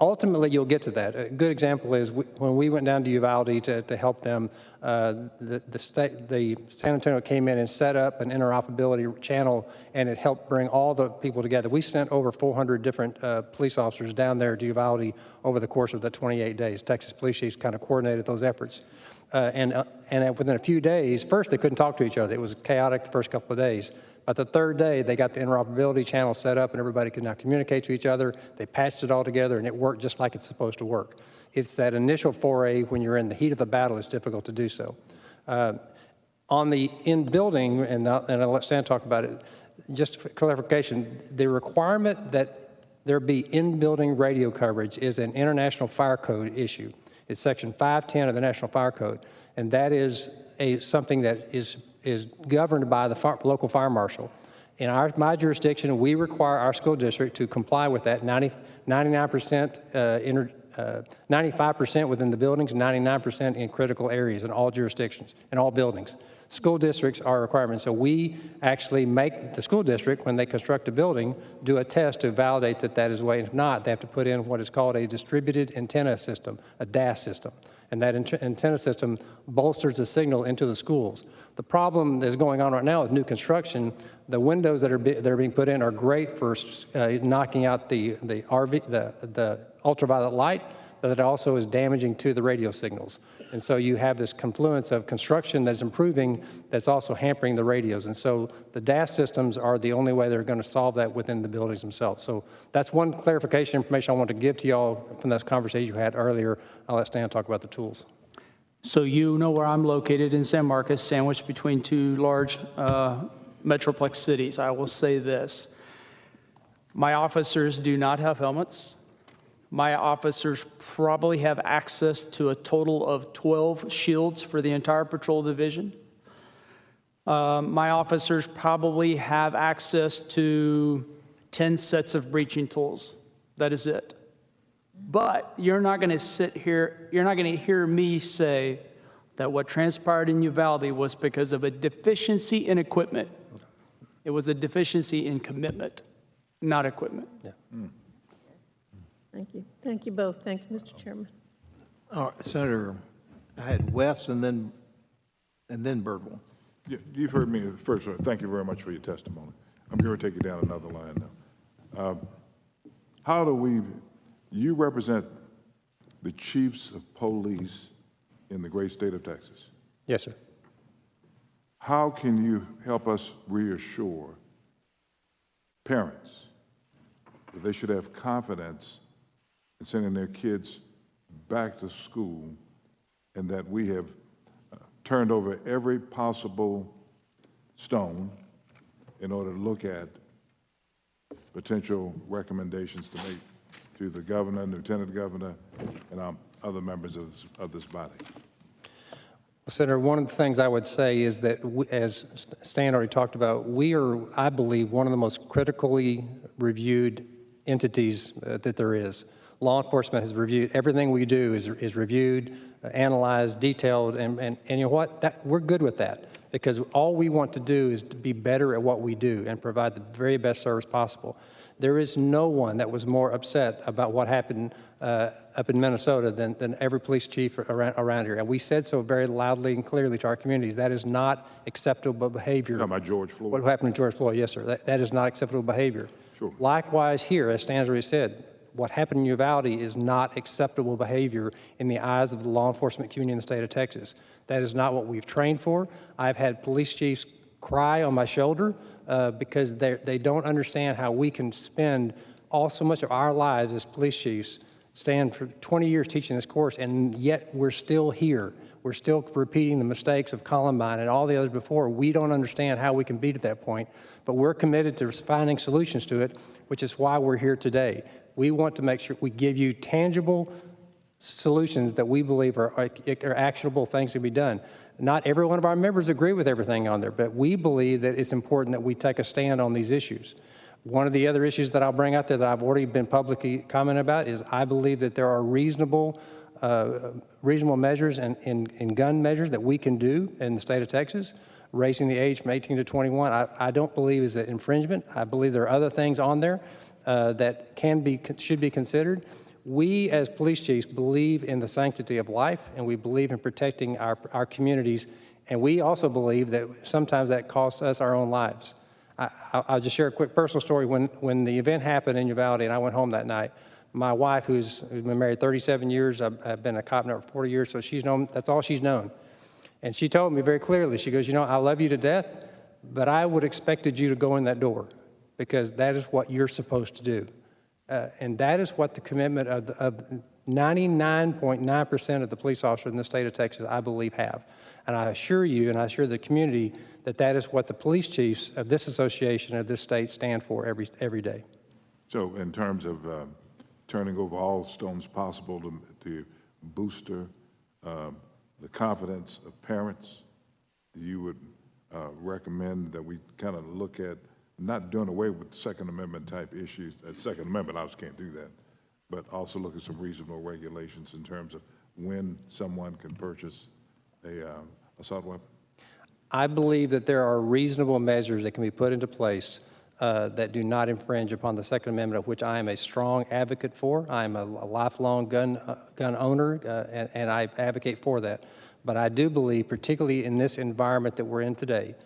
Speaker 16: ultimately you'll get to that. A good example is when we went down to Uvalde to help them, the San Antonio came in and set up an interoperability channel, and it helped bring all the people together. We sent over 400 different police officers down there to Uvalde over the course of the 28 days. Texas police chiefs kind of coordinated those efforts. And within a few days, first they couldn't talk to each other. It was chaotic the first couple of days. But the third day, they got the interoperability channel set up, and everybody could now communicate to each other. They patched it all together, and it worked just like it's supposed to work. It's that initial foray when you're in the heat of the battle, it's difficult to do so. On the in-building, and I'll let Stan talk about it, just for clarification, the requirement that there be in-building radio coverage is an International Fire Code issue. It's Section 510 of the National Fire Code, and that is something that is governed by the local fire marshal. In my jurisdiction, we require our school district to comply with that 95% within the buildings, 99% in critical areas in all jurisdictions, in all buildings. School districts are a requirement. So we actually make the school district, when they construct a building, do a test to validate that that is the way. If not, they have to put in what is called a distributed antenna system, a DAS system. And that antenna system bolsters the signal into the schools. The problem that's going on right now with new construction, the windows that are being put in are great for knocking out the ultraviolet light, but it also is damaging to the radio signals. And so you have this confluence of construction that's improving that's also hampering the radios. And so the DAS systems are the only way they're going to solve that within the buildings themselves. So that's one clarification information I want to give to y'all from this conversation you had earlier. I'll let Stan talk about the tools.
Speaker 22: So you know where I'm located in San Marcos, sandwiched between two large metroplex cities. I will say this. My officers do not have helmets. My officers probably have access to a total of 12 shields for the entire patrol division. My officers probably have access to 10 sets of breaching tools. That is it. But you're not going to sit here, you're not going to hear me say that what transpired in Uvalde was because of a deficiency in equipment. It was a deficiency in commitment, not equipment.
Speaker 16: Yeah.
Speaker 4: Thank you. Thank you both. Thank you, Mr. Chairman.
Speaker 1: All right, Senator, I had West and then Birdwell.
Speaker 5: Yeah, you've heard me first. Thank you very much for your testimony. I'm going to take you down another line now. How do you represent the chiefs of police in the great state of Texas?
Speaker 16: Yes, sir.
Speaker 5: How can you help us reassure parents that they should have confidence in sending their kids back to school, and that we have turned over every possible stone in order to look at potential recommendations to make to the governor, lieutenant governor, and other members of this body?
Speaker 16: Senator, one of the things I would say is that, as Stan already talked about, we are, I believe, one of the most critically reviewed entities that there is. Law enforcement has reviewed, everything we do is reviewed, analyzed, detailed, and you know what? We're good with that, because all we want to do is to be better at what we do and provide the very best service possible. There is no one that was more upset about what happened up in Minnesota than every police chief around here. And we said so very loudly and clearly to our communities. That is not acceptable behavior.
Speaker 5: You're talking about George Floyd?
Speaker 16: What happened to George Floyd, yes, sir. That is not acceptable behavior.
Speaker 5: Sure.
Speaker 16: Likewise here, as Stan's already said, what happened in Uvalde is not acceptable behavior in the eyes of the law enforcement community in the state of Texas. That is not what we've trained for. I've had police chiefs cry on my shoulder because they don't understand how we can spend so much of our lives as police chiefs, stand for 20 years teaching this course, and yet we're still here. We're still repeating the mistakes of Columbine and all the others before. We don't understand how we can beat at that point, but we're committed to finding solutions to it, which is why we're here today. We want to make sure we give you tangible solutions that we believe are actionable things to be done. Not every one of our members agree with everything on there, but we believe that it's important that we take a stand on these issues. One of the other issues that I'll bring out there that I've already been publicly commenting about is I believe that there are reasonable measures and gun measures that we can do in the state of Texas. Raising the age from 18 to 21, I don't believe is an infringement. I believe there are other things on there that should be considered. We as police chiefs believe in the sanctity of life, and we believe in protecting our communities, and we also believe that sometimes that costs us our own lives. I'll just share a quick personal story. When the event happened in Uvalde and I went home that night, my wife, who's been married 37 years, I've been a cop now for 40 years, so that's all she's known. And she told me very clearly, she goes, I love you to death, but I would expected you to go in that door because that is what you're supposed to do. And that is what the commitment of 99.9% of the police officers in the state of Texas, I believe, have. And I assure you, and I assure the community, that that is what the police chiefs of this association, of this state, stand for every day.
Speaker 5: So in terms of turning over all stones possible to booster the confidence of parents, you would recommend that we kind of look at not doing away with Second Amendment type issues. Second Amendment, obviously can't do that, but also look at some reasonable regulations in terms of when someone can purchase a assault weapon?
Speaker 16: I believe that there are reasonable measures that can be put into place that do not infringe upon the Second Amendment, of which I am a strong advocate for. I'm a lifelong gun owner, and I advocate for that. But I do believe, particularly in this environment that we're in today,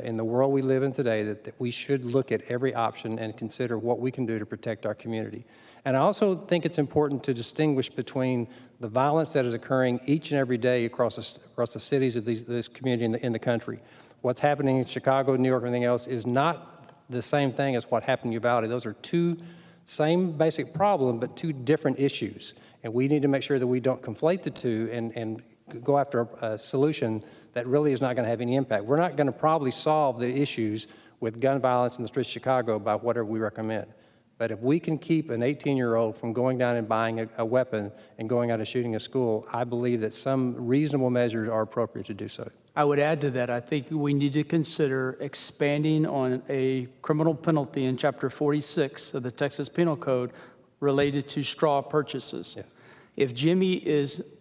Speaker 16: in the world we live in today, that we should look at every option and consider what we can do to protect our community. And I also think it's important to distinguish between the violence that is occurring each and every day across the cities of this community in the country. What's happening in Chicago, New York, and everything else is not the same thing as what happened in Uvalde. Those are two same basic problem, but two different issues. And we need to make sure that we don't conflate the two and go after a solution that really is not going to have any impact. We're not going to probably solve the issues with gun violence in the streets of Chicago by whatever we recommend. But if we can keep an 18-year-old from going down and buying a weapon and going out and shooting a school, I believe that some reasonable measures are appropriate to do so.
Speaker 22: I would add to that, I think we need to consider expanding on a criminal penalty in Chapter 46 of the Texas Penal Code related to straw purchases. Yeah. If Jimmy is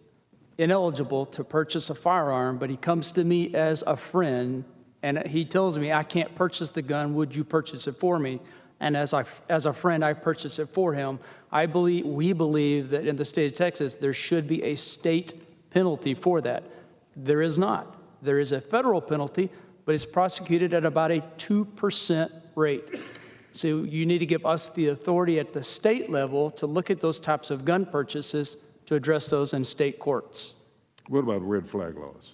Speaker 22: ineligible to purchase a firearm, but he comes to me as a friend and he tells me, I can't purchase the gun, would you purchase it for me? And as a friend, I purchase it for him. We believe that in the state of Texas, there should be a state penalty for that. There is not. There is a federal penalty, but it's prosecuted at about a 2% rate. So you need to give us the authority at the state level to look at those types of gun purchases to address those in state courts.
Speaker 5: What about red flag laws?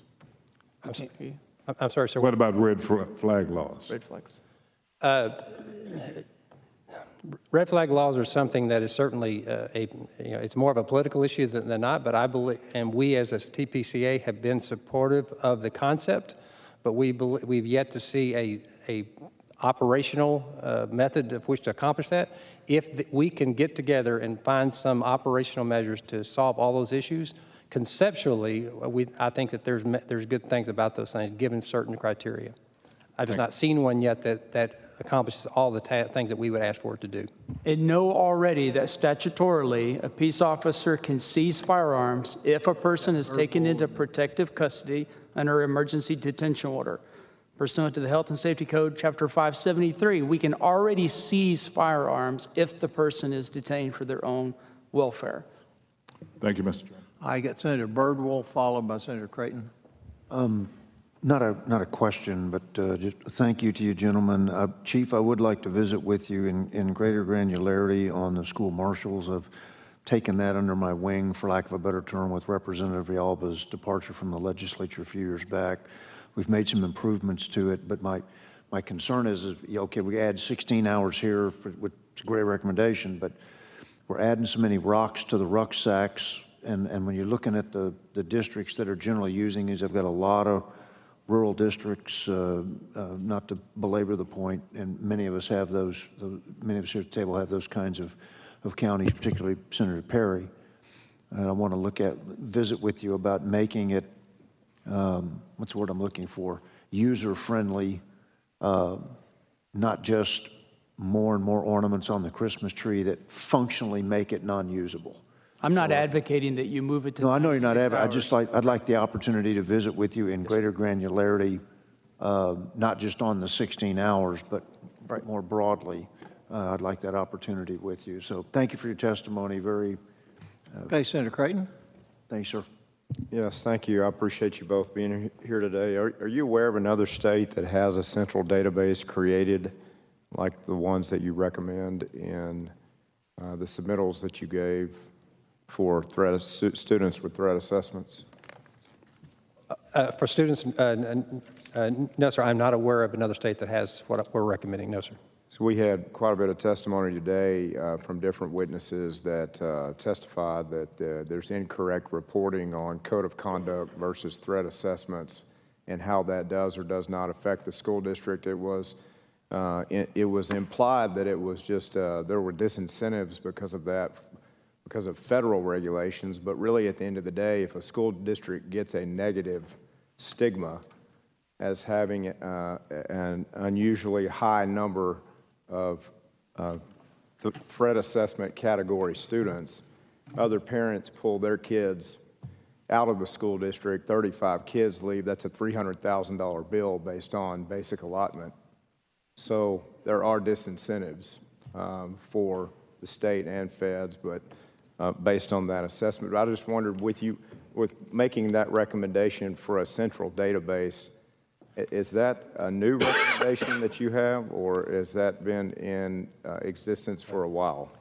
Speaker 16: I'm sorry, sir.
Speaker 5: What about red flag laws?
Speaker 22: Red flags.
Speaker 16: Red flag laws are something that is certainly it's more of a political issue than not, but I believe, and we as a TPCA have been supportive of the concept, but we've yet to see a operational method of which to accomplish that. If we can get together and find some operational measures to solve all those issues, conceptually, I think that there's good things about those things given certain criteria. I've just not seen one yet that accomplishes all the things that we would ask for it to do.
Speaker 22: And know already that statutorily, a peace officer can seize firearms if a person is taken into protective custody under emergency detention order. Pursuant to the Health and Safety Code, Chapter 573, we can already seize firearms if the person is detained for their own welfare.
Speaker 5: Thank you, Mr. Chairman.
Speaker 1: I got Senator Birdwell, followed by Senator Creighton.
Speaker 6: Not a question, but just thank you to you gentlemen. Chief, I would like to visit with you in greater granularity on the school marshals. I've taken that under my wing, for lack of a better term, with Representative Villalba's departure from the legislature a few years back. We've made some improvements to it, but my concern is okay, we add 16 hours here, which is a great recommendation, but we're adding so many rocks to the rucksacks, and when you're looking at the districts that are generally using these, I've got a lot of rural districts, not to belabor the point, and many of us have many of us here at the table have those kinds of counties, particularly Senator Perry. and I want to visit with you about making it, what's the word I'm looking for, user-friendly, not just more and more ornaments on the Christmas tree that functionally make it non-usable.
Speaker 22: I'm not advocating that you move it to.
Speaker 6: No, I know you're not
Speaker 22: 96 hours.
Speaker 6: I'd like the opportunity to visit with you in greater granularity, not just on the 16 hours, but more broadly. I'd like that opportunity with you. So thank you for your testimony.
Speaker 1: Okay, Senator Creighton.
Speaker 6: Thanks, sir.
Speaker 14: Yes, thank you. I appreciate you both being here today. Are you aware of another state that has a central database created like the ones that you recommend in the submittals that you gave for students with threat assessments?
Speaker 16: For students, no, sir, I'm not aware of another state that has what we're recommending. No, sir.
Speaker 14: So we had quite a bit of testimony today from different witnesses that testified that there's incorrect reporting on code of conduct versus threat assessments and how that does or does not affect the school district. It was implied that it was just there were disincentives because of that, because of federal regulations, but really at the end of the day, if a school district gets a negative stigma as having an unusually high number of threat assessment category students, other parents pull their kids out of the school district, 35 kids leave, that's a $300,000 bill based on basic allotment. So there are disincentives for the state and feds, but based on that assessment. But I just wondered, with making that recommendation for a central database, is that a new recommendation that you have, or has that been in existence for a while?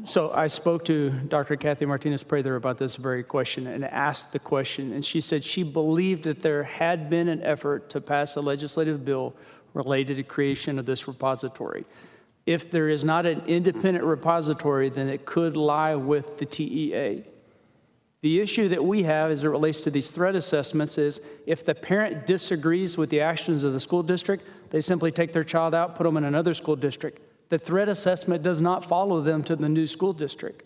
Speaker 22: So I spoke to Dr. Kathy Martinez-Prather about this very question and asked the question, and she said she believed that there had been an effort to pass a legislative bill related to creation of this repository. If there is not an independent repository, then it could lie with the TEA. The issue that we have as it relates to these threat assessments is if the parent disagrees with the actions of the school district, they simply take their child out, put them in another school district. The threat assessment does not follow them to the new school district.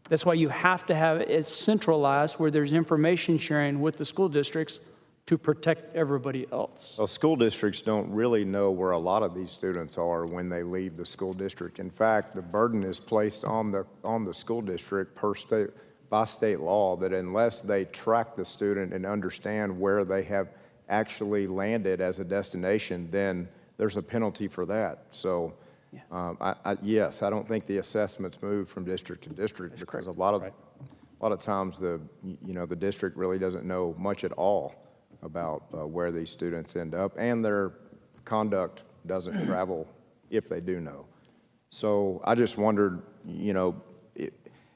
Speaker 22: That's why you have to have it centralized where there's information sharing with the school districts to protect everybody else.
Speaker 14: Well, school districts don't really know where a lot of these students are when they leave the school district. In fact, the burden is placed on the school district by state law that unless they track the student and understand where they have actually landed as a destination, then there's a penalty for that. So, yes, I don't think the assessments move from district to district. That's because correct. A lot of times the district really doesn't know much at all about where these students end up, and their conduct doesn't travel if they do know. So I just wondered,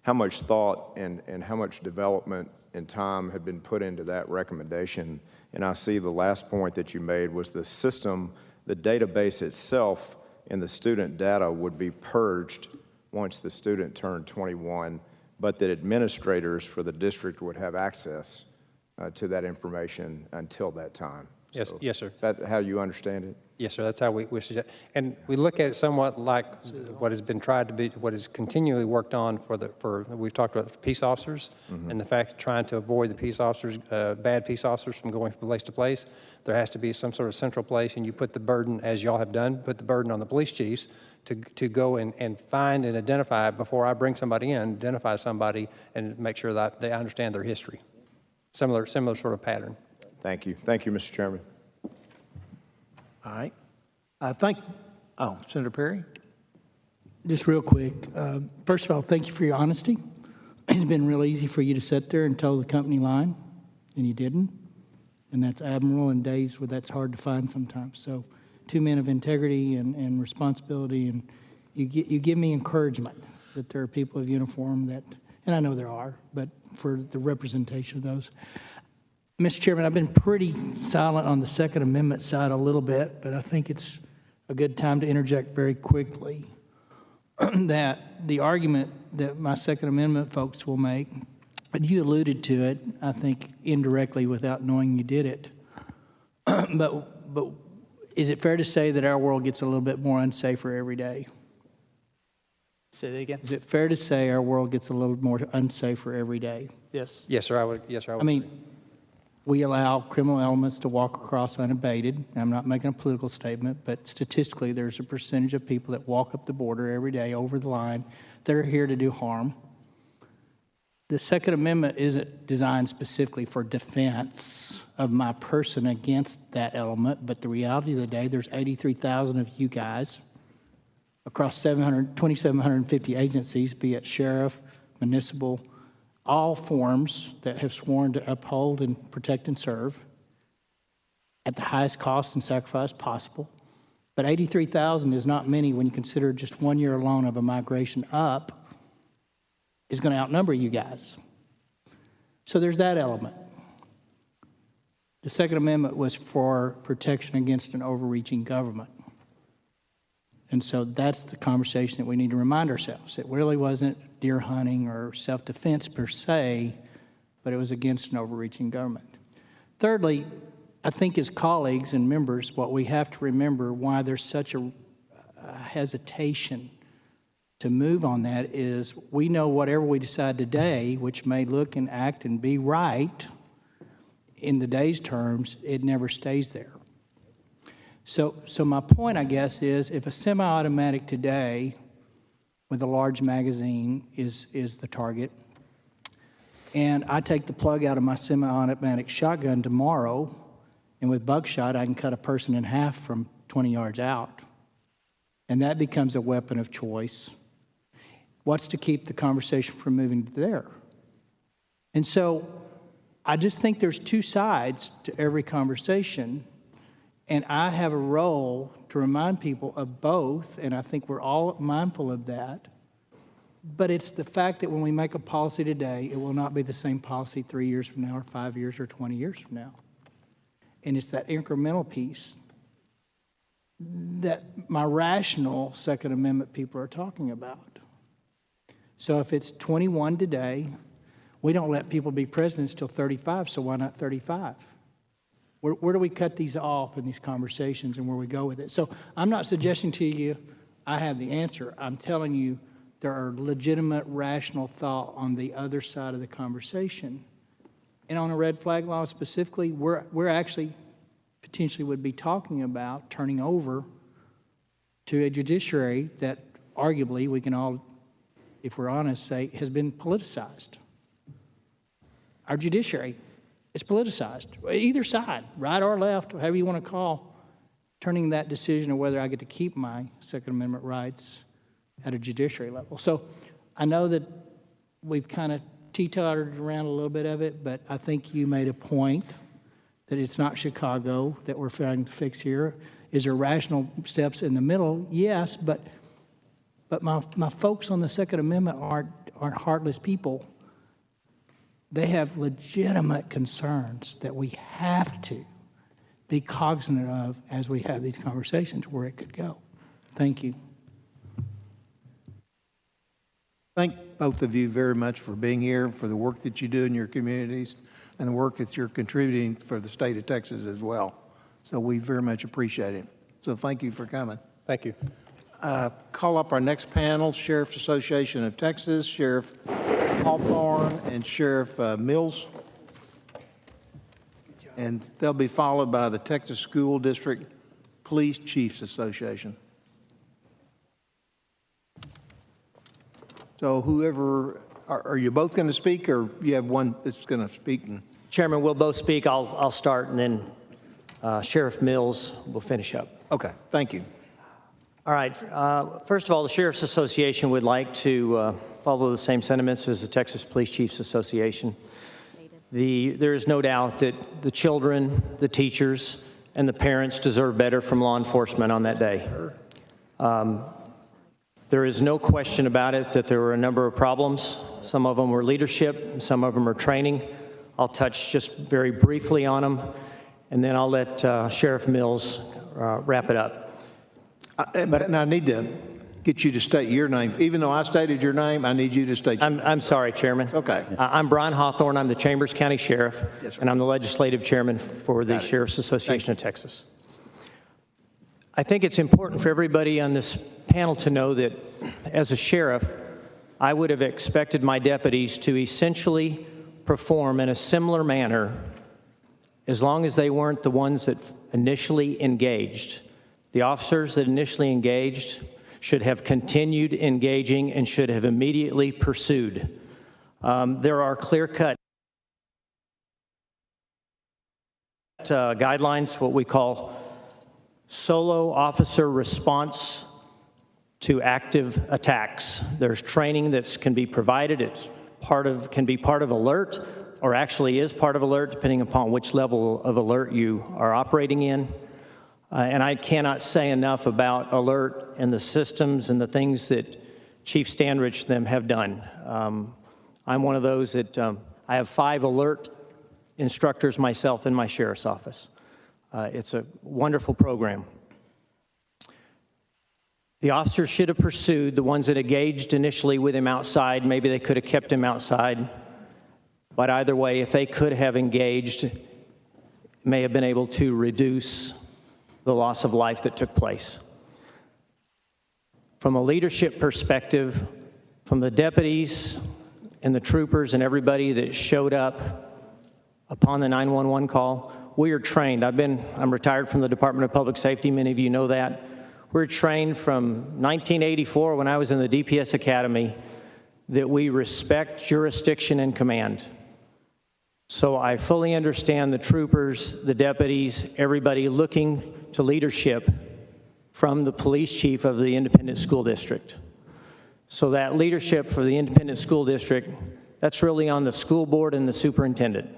Speaker 14: how much thought and how much development and time had been put into that recommendation. And I see the last point that you made was the system, the database itself and the student data would be purged once the student turned 21, but that administrators for the district would have access to that information until that time.
Speaker 16: Yes,
Speaker 14: So
Speaker 16: yes, sir.
Speaker 14: Is that how you understand it?
Speaker 16: Yes, sir. That's how we suggest. And we look at it somewhat like what has been tried to be, what is continually worked on we've talked about peace officers and the fact of trying to avoid the peace officers, bad peace officers from going from place to place. There has to be some sort of central place, and you put the burden, as y'all have done, put the burden on the police chiefs to go and find and identify, before I bring somebody in, identify somebody and make sure that they understand their history. Similar sort of pattern.
Speaker 14: Thank you. Thank you, Mr. Chairman.
Speaker 1: All right. Senator Perry?
Speaker 8: Just real quick. First of all, thank you for your honesty. It's been real easy for you to sit there and tell the company line, and you didn't. And that's admirable in days where that's hard to find sometimes. So 2 men of integrity and responsibility, and you give me encouragement that there are people of uniform that, and I know there are, but for the representation of those. Mr. Chairman, I've been pretty silent on the Second Amendment side a little bit, but I think it's a good time to interject very quickly that the argument that my Second Amendment folks will make, and you alluded to it, I think indirectly without knowing you did it, but is it fair to say that our world gets a little bit more unsafer every day?
Speaker 22: Say that again?
Speaker 8: Is it fair to say our world gets a little more unsafer every day?
Speaker 22: Yes.
Speaker 16: Yes, sir, I would. Yes, sir, I would.
Speaker 8: I mean, we allow criminal elements to walk across unabated. I'm not making a political statement, but statistically, there's a percentage of people that walk up the border every day over the line that are here to do harm. The Second Amendment isn't designed specifically for defense of my person against that element, but the reality of the day, there's 83,000 of you guys across 2,750 agencies, be it sheriff, municipal, all forms that have sworn to uphold and protect and serve at the highest cost and sacrifice possible. But 83,000 is not many when you consider just 1 year alone of a migration up is going to outnumber you guys. So there's that element. The Second Amendment was for protection against an overreaching government. And so that's the conversation that we need to remind ourselves. It really wasn't deer hunting or self-defense per se, but it was against an overreaching government. Thirdly, I think as colleagues and members, what we have to remember why there's such a hesitation to move on that is we know whatever we decide today, which may look and act and be right in the day's terms, it never stays there. So my point, I guess, is if a semi-automatic today with a large magazine is the target, and I take the plug out of my semi-automatic shotgun tomorrow, and with buckshot, I can cut a person in half from 20 yards out, and that becomes a weapon of choice. What's to keep the conversation from moving there? And so I just think there's two sides to every conversation, and I have a role to remind people of both, and I think we're all mindful of that. But it's the fact that when we make a policy today, it will not be the same policy 3 years from now or 5 years or 20 years from now. And it's that incremental piece that my rational Second Amendment people are talking about. So if it's 21 today, we don't let people be presidents till 35, so why not 35? Where do we cut these off in these conversations and where we go with it? So I'm not suggesting to you I have the answer. I'm telling you there are legitimate, rational thought on the other side of the conversation. And on a red flag law specifically, we're actually potentially would be talking about turning over to a judiciary that arguably we can all, if we're honest, say has been politicized. Our judiciary is politicized. Either side, right or left, however you want to call, turning that decision of whether I get to keep my Second Amendment rights at a judiciary level. So I know that we've kind of teetered around a little bit of it, but I think you made a point that it's not Chicago that we're trying to fix here. Is there rational steps in the middle? Yes, but my folks on the Second Amendment aren't heartless people. They have legitimate concerns that we have to be cognizant of as we have these conversations where it could go. Thank you.
Speaker 1: Thank both of you very much for being here, for the work that you do in your communities, and the work that you're contributing for the state of Texas as well. So we very much appreciate it. So thank you for coming.
Speaker 16: Thank you.
Speaker 1: Call up our next panel, Sheriff's Association of Texas, Sheriff Hawthorne and Sheriff Mills. And they'll be followed by the Texas School District Police Chiefs Association. So whoever, are you both going to speak, or you have one that's going to speak?
Speaker 11: Chairman, we'll both speak. I'll start, and then Sheriff Mills will finish up.
Speaker 1: Okay, thank you.
Speaker 11: All right. First of all, the Sheriff's Association would like to follow the same sentiments as the Texas Police Chiefs Association. There is no doubt that the children, the teachers, and the parents deserve better from law enforcement on that day. There is no question about it that there were a number of problems. Some of them were leadership, some of them are training. I'll touch just very briefly on them, and then I'll let Sheriff Mills wrap it up.
Speaker 1: But I need to get you to state your name. Even though I stated your name, I need you to state your name.
Speaker 11: I'm sorry, Chairman.
Speaker 1: Okay.
Speaker 11: I'm Brian Hawthorne. I'm the Chambers County Sheriff,
Speaker 1: yes, sir.
Speaker 11: and I'm the Legislative Chairman for the Sheriff's Association of Texas. I think it's important for everybody on this panel to know that as a sheriff, I would have expected my deputies to essentially perform in a similar manner as long as they weren't the ones that initially engaged. The officers that initially engaged should have continued engaging and should have immediately pursued. There are clear-cut guidelines, what we call solo officer response to active attacks. There's training that can be provided. It's can be part of alert, or actually is part of alert, depending upon which level of alert you are operating in. And I cannot say enough about alert and the systems and the things that Chief Standridge and them have done. I'm one of those that I have 5 alert instructors myself in my sheriff's office. It's a wonderful program. The officers should have pursued the ones that engaged initially with him outside. Maybe they could have kept him outside. But either way, if they could have engaged, may have been able to reduce the loss of life that took place. From a leadership perspective, from the deputies and the troopers and everybody that showed up upon the 911 call, we are trained. I'm retired from the Department of Public Safety. Many of you know that. We're trained from 1984 when I was in the DPS Academy that we respect jurisdiction and command. So I fully understand the troopers, the deputies, everybody looking to leadership from the police chief of the independent school district. So that leadership for the independent school district, that's really on the school board and the superintendent.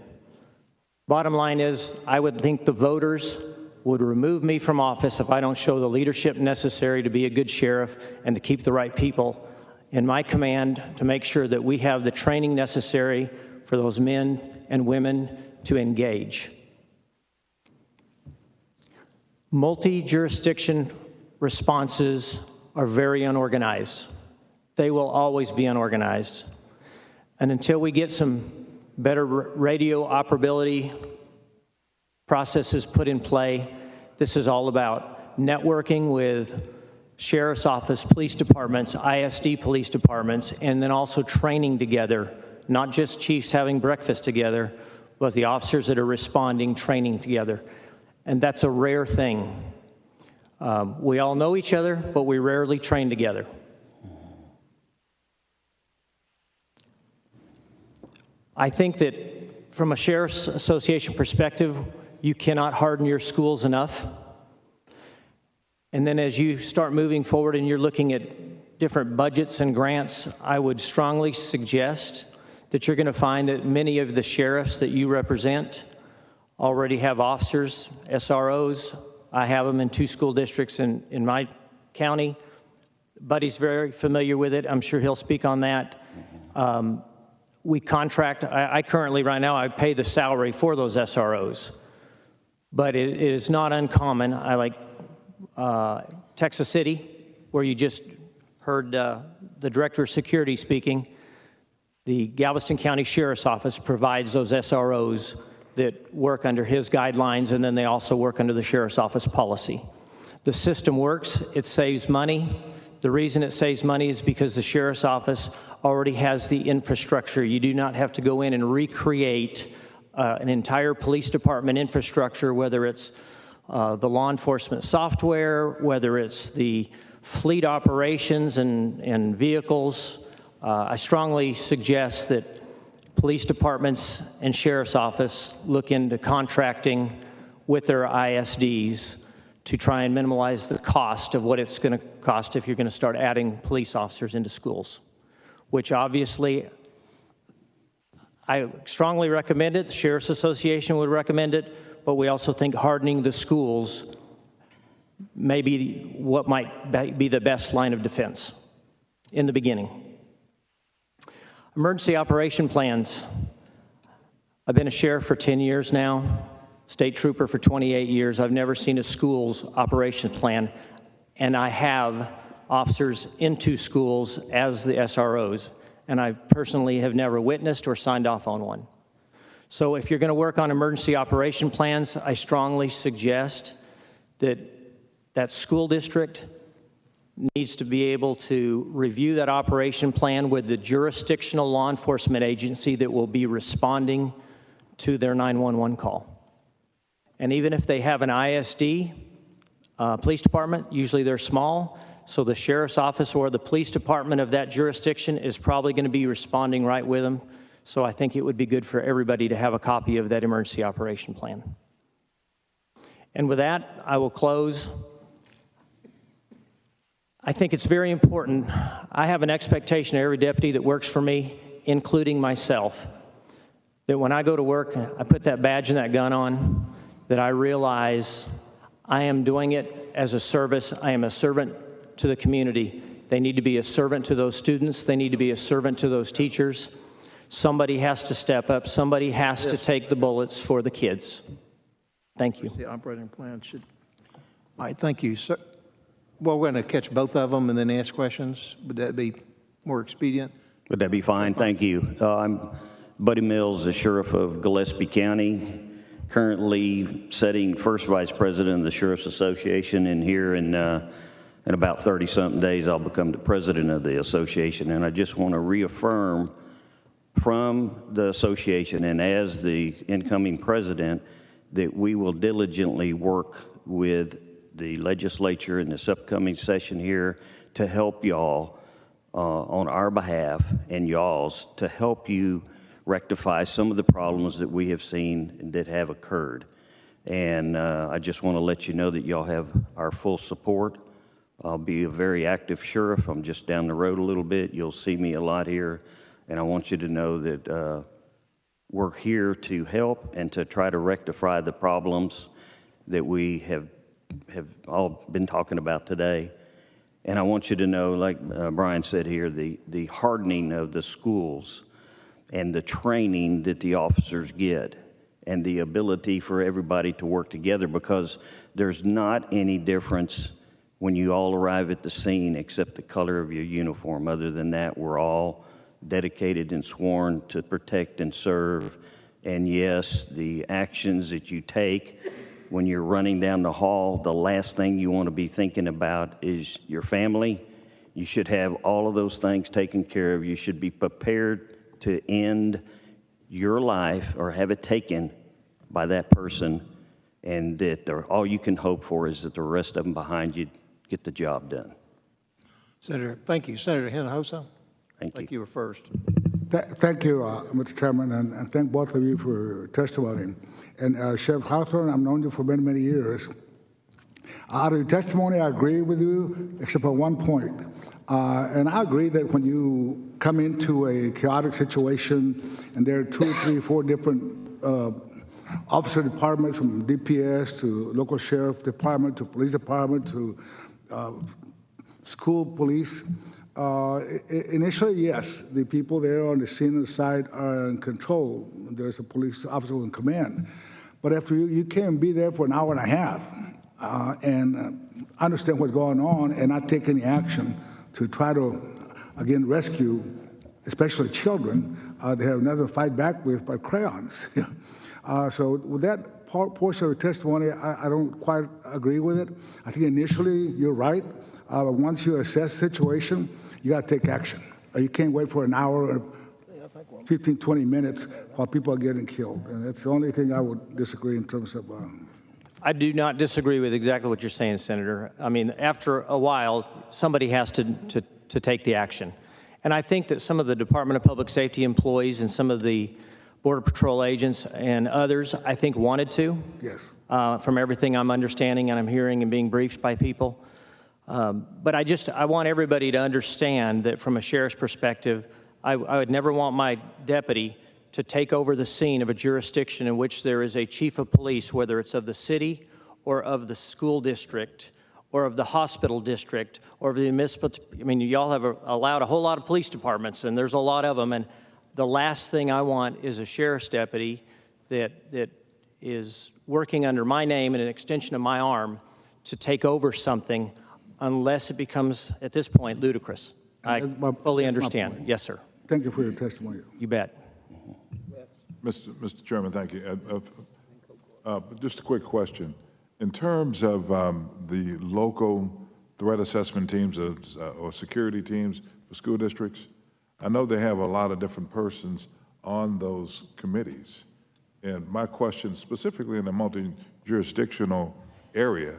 Speaker 11: Bottom line is, I would think the voters would remove me from office if I don't show the leadership necessary to be a good sheriff and to keep the right people in my command to make sure that we have the training necessary for those men and women to engage. Multi-jurisdiction responses are very unorganized. They will always be unorganized. And until we get some better radio operability processes put in play, this is all about networking with sheriff's office, police departments, ISD police departments, and then also training together, not just chiefs having breakfast together, but the officers that are responding, training together. And that's a rare thing. We all know each other, but we rarely train together. I think that from a Sheriff's Association perspective, you cannot harden your schools enough. And then as you start moving forward and you're looking at different budgets and grants, I would strongly suggest that you're going to find that many of the sheriffs that you represent already have officers, SROs. I have them in 2 school districts in my county. Buddy's very familiar with it. I'm sure he'll speak on that. We contract, I currently, right now, I pay the salary for those SROs. But it is not uncommon. I like Texas City, where you just heard the Director of Security speaking. The Galveston County Sheriff's Office provides those SROs that work under his guidelines, and then they also work under the Sheriff's Office policy. The system works. It saves money. The reason it saves money is because the Sheriff's Office already has the infrastructure. You do not have to go in and recreate an entire police department infrastructure, whether it's the law enforcement software, whether it's the fleet operations and vehicles. I strongly suggest that police departments and sheriff's office look into contracting with their ISDs to try and minimize the cost of what it's going to cost if you're going to start adding police officers into schools, which obviously I strongly recommend it. The Sheriff's Association would recommend it, but we also think hardening the schools may be what might be the best line of defense in the beginning. Emergency operation plans. I've been a sheriff for 10 years now, state trooper for 28 years. I've never seen a school's operations plan, and I have officers into schools as the SROs, and I personally have never witnessed or signed off on one. So if you're going to work on emergency operation plans, I strongly suggest that That school district needs to be able to review that operation plan with the jurisdictional law enforcement agency that will be responding to their 911 call. And even if they have an ISD, police department, usually they're small, so the sheriff's office or the police department of that jurisdiction is probably going to be responding right with them. So I think it would be good for everybody to have a copy of that emergency operation plan. And with that, I will close. I think it's very important. I have an expectation of every deputy that works for me, including myself, that when I go to work, I put that badge and that gun on, that I realize I am doing it as a service. I am a servant to the community. They need to be a servant to those students. They need to be a servant to those teachers. Somebody has to step up. Somebody has to take the bullets for the kids. Thank you.
Speaker 1: The operating plan should. All right, thank you, sir. Well, we're going to catch both of them and then ask questions. Would that be more expedient?
Speaker 13: Would that be fine? Thank you. I'm Buddy Mills, the Sheriff of Gillespie County, currently setting first Vice President of the Sheriff's Association, and here in about 30-something days, I'll become the President of the Association. And I just want to reaffirm from the association and as the incoming President that we will diligently work with the legislature in this upcoming session here to help y'all on our behalf and y'all's to help you rectify some of the problems that we have seen that have occurred. And I just want to let you know that y'all have our full support. I'll be a very active sheriff. I'm just down the road a little bit. You'll see me a lot here. And I want you to know that we're here to help and to try to rectify the problems that we have all been talking about today. And I want you to know, like Brian said here, the hardening of the schools and the training that the officers get and the ability for everybody to work together, because there's not any difference when you all arrive at the scene except the color of your uniform. Other than that, we're all dedicated and sworn to protect and serve. And yes, the actions that you take when you're running down the hall, the last thing you want to be thinking about is your family. You should have all of those things taken care of. You should be prepared to end your life or have it taken by that person, and that all you can hope for is that the rest of them behind you get the job done.
Speaker 1: Senator, thank you. Senator Hinojosa?
Speaker 13: Thank you.
Speaker 1: Like you were first.
Speaker 15: Thank you, Mr. Chairman, and thank both of you for your testimony. And Sheriff Hawthorne, I've known you for many, many years. Out of your testimony, I agree with you, except for one point. And I agree that when you come into a chaotic situation and there are 2, 3, 4 different officer departments, from DPS to local sheriff department to police department to school police, initially, yes, the people there on the scene and the site are in control. There's a police officer in command. But after you can't be there for an hour and a half and understand what's going on and not take any action to try to, again, rescue, especially children, they have nothing to fight back with but crayons. So with that portion of the testimony, I don't quite agree with it. I think initially you're right. Once you assess the situation, you got to take action. You can't wait for an hour or 15, 20 minutes while people are getting killed. And that's the only thing I would disagree in terms of.
Speaker 11: I do not disagree with exactly what you're saying, Senator. I mean, after a while, somebody has to take the action. And I think that some of the Department of Public Safety employees and some of the Border Patrol agents and others, I think, wanted to.
Speaker 15: Yes.
Speaker 11: From everything I'm understanding and I'm hearing and being briefed by people. But I want everybody to understand that from a sheriff's perspective, I would never want my deputy to take over the scene of a jurisdiction in which there is a chief of police, whether it's of the city or of the school district or of the hospital district or of the municipal. I mean, y'all have allowed a whole lot of police departments, and there's a lot of them. And the last thing I want is a sheriff's deputy that is working under my name and an extension of my arm to take over something unless it becomes, at this point, ludicrous. I fully understand. Yes, sir.
Speaker 15: Thank you for your testimony.
Speaker 11: You bet.
Speaker 5: Mr. Chairman, thank you. Just a quick question. In terms of the local threat assessment teams or security teams for school districts, I know they have a lot of different persons on those committees. And my question specifically in the multi-jurisdictional area,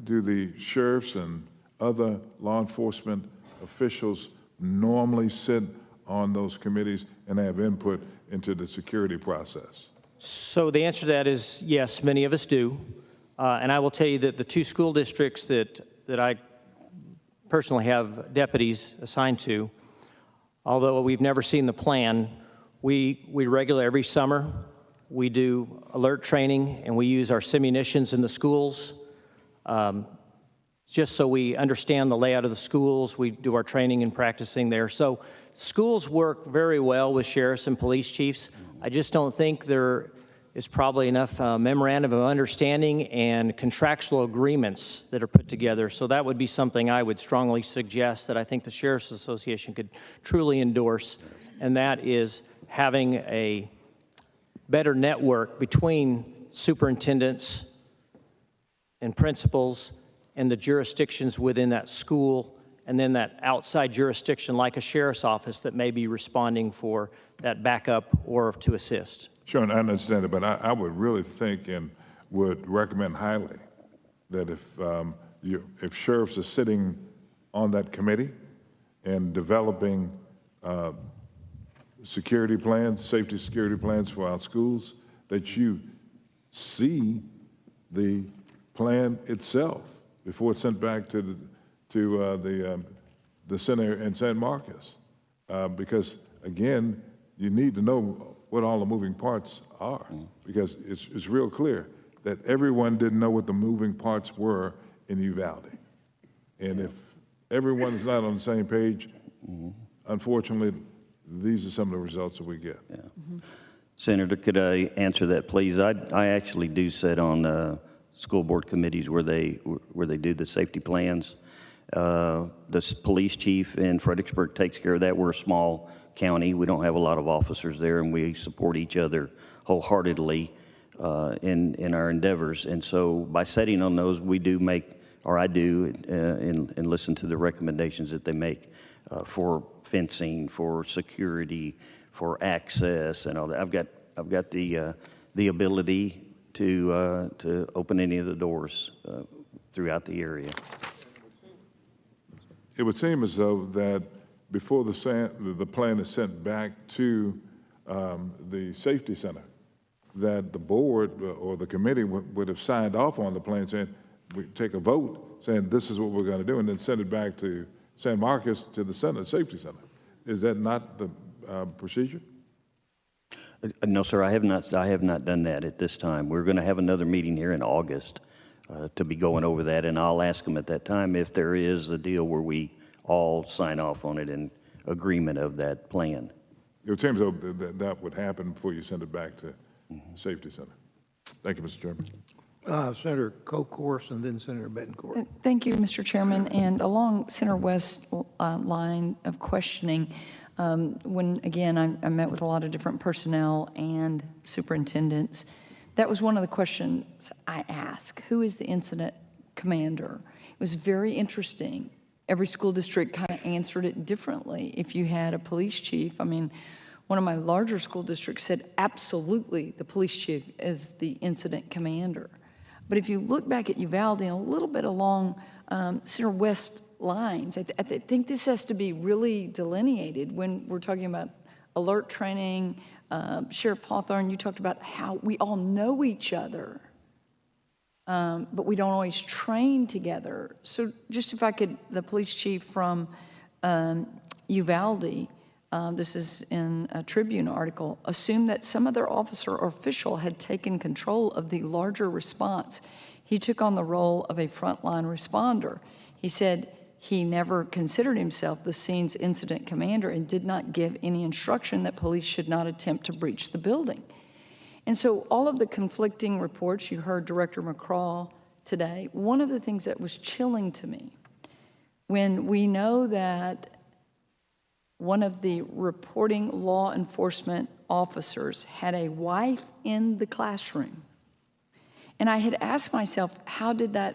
Speaker 5: do the sheriffs and other law enforcement officials normally sit on those committees and have input into the security process?
Speaker 11: So the answer to that is yes, many of us do. And I will tell you that the 2 school districts that I personally have deputies assigned to, although we've never seen the plan, we regularly, every summer, we do alert training and we use our simunitions in the schools. Just so we understand the layout of the schools, we do our training and practicing there. So schools work very well with sheriffs and police chiefs. I just don't think there is probably enough memorandum of understanding and contractual agreements that are put together. So that would be something I would strongly suggest that I think the Sheriff's Association could truly endorse, and that is having a better network between superintendents and principals and the jurisdictions within that school, and then that outside jurisdiction like a sheriff's office that may be responding for that backup or to assist.
Speaker 5: Sure, and I understand it, but I would really think and would recommend highly that if sheriffs are sitting on that committee and developing security plans, safety security plans for our schools, that you see the plan itself before it's sent back to the center in San Marcos, because again, you need to know what all the moving parts are, because it's real clear that everyone didn't know what the moving parts were in Uvalde, and if everyone's not on the same page, unfortunately, these are some of the results that we get.
Speaker 13: Senator, could I answer that, please? I actually do sit on school board committees where they do the safety plans. The police chief in Fredericksburg takes care of that. We're a small county. We don't have a lot of officers there, and we support each other wholeheartedly in our endeavors. And so by setting on those, we do make, or I do, and listen to the recommendations that they make for fencing, for security, for access, and all that. I've got the ability to open any of the doors throughout the area.
Speaker 5: It would seem as though that before the plan is sent back to the safety center, that the board or the committee would have signed off on the plan, saying, we take a vote, saying this is what we're going to do, and then send it back to San Marcos to the safety center. Is that not the procedure?
Speaker 13: No, sir, I have not done that at this time. We're going to have another meeting here in August to be going over that, and I'll ask them at that time if there is a deal where we all sign off on it in agreement of that plan.
Speaker 5: It seems though that would happen before you send it back to Safety Center. Thank you, Mr. Chairman.
Speaker 1: Senator Kokorsz and then Senator Bettencourt.
Speaker 2: Thank you, Mr. Chairman. And along Center West line of questioning, when, again, I met with a lot of different personnel and superintendents, that was one of the questions I asked. Who is the incident commander? It was very interesting. Every school district kind of answered it differently. If you had a police chief, I mean, one of my larger school districts said absolutely the police chief is the incident commander. But if you look back at Uvalde and a little bit along Center West lines, I think this has to be really delineated when we're talking about alert training. Sheriff Hawthorne, you talked about how we all know each other, but we don't always train together. So just if I could, the police chief from Uvalde, this is in a Tribune article, assumed that some other officer or official had taken control of the larger response. He took on the role of a frontline responder. He said he never considered himself the scene's incident commander and did not give any instruction that police should not attempt to breach the building. And so all of the conflicting reports, you heard Director McCraw today, one of the things that was chilling to me, when we know that one of the reporting law enforcement officers had a wife in the classroom, And I had asked myself, how did that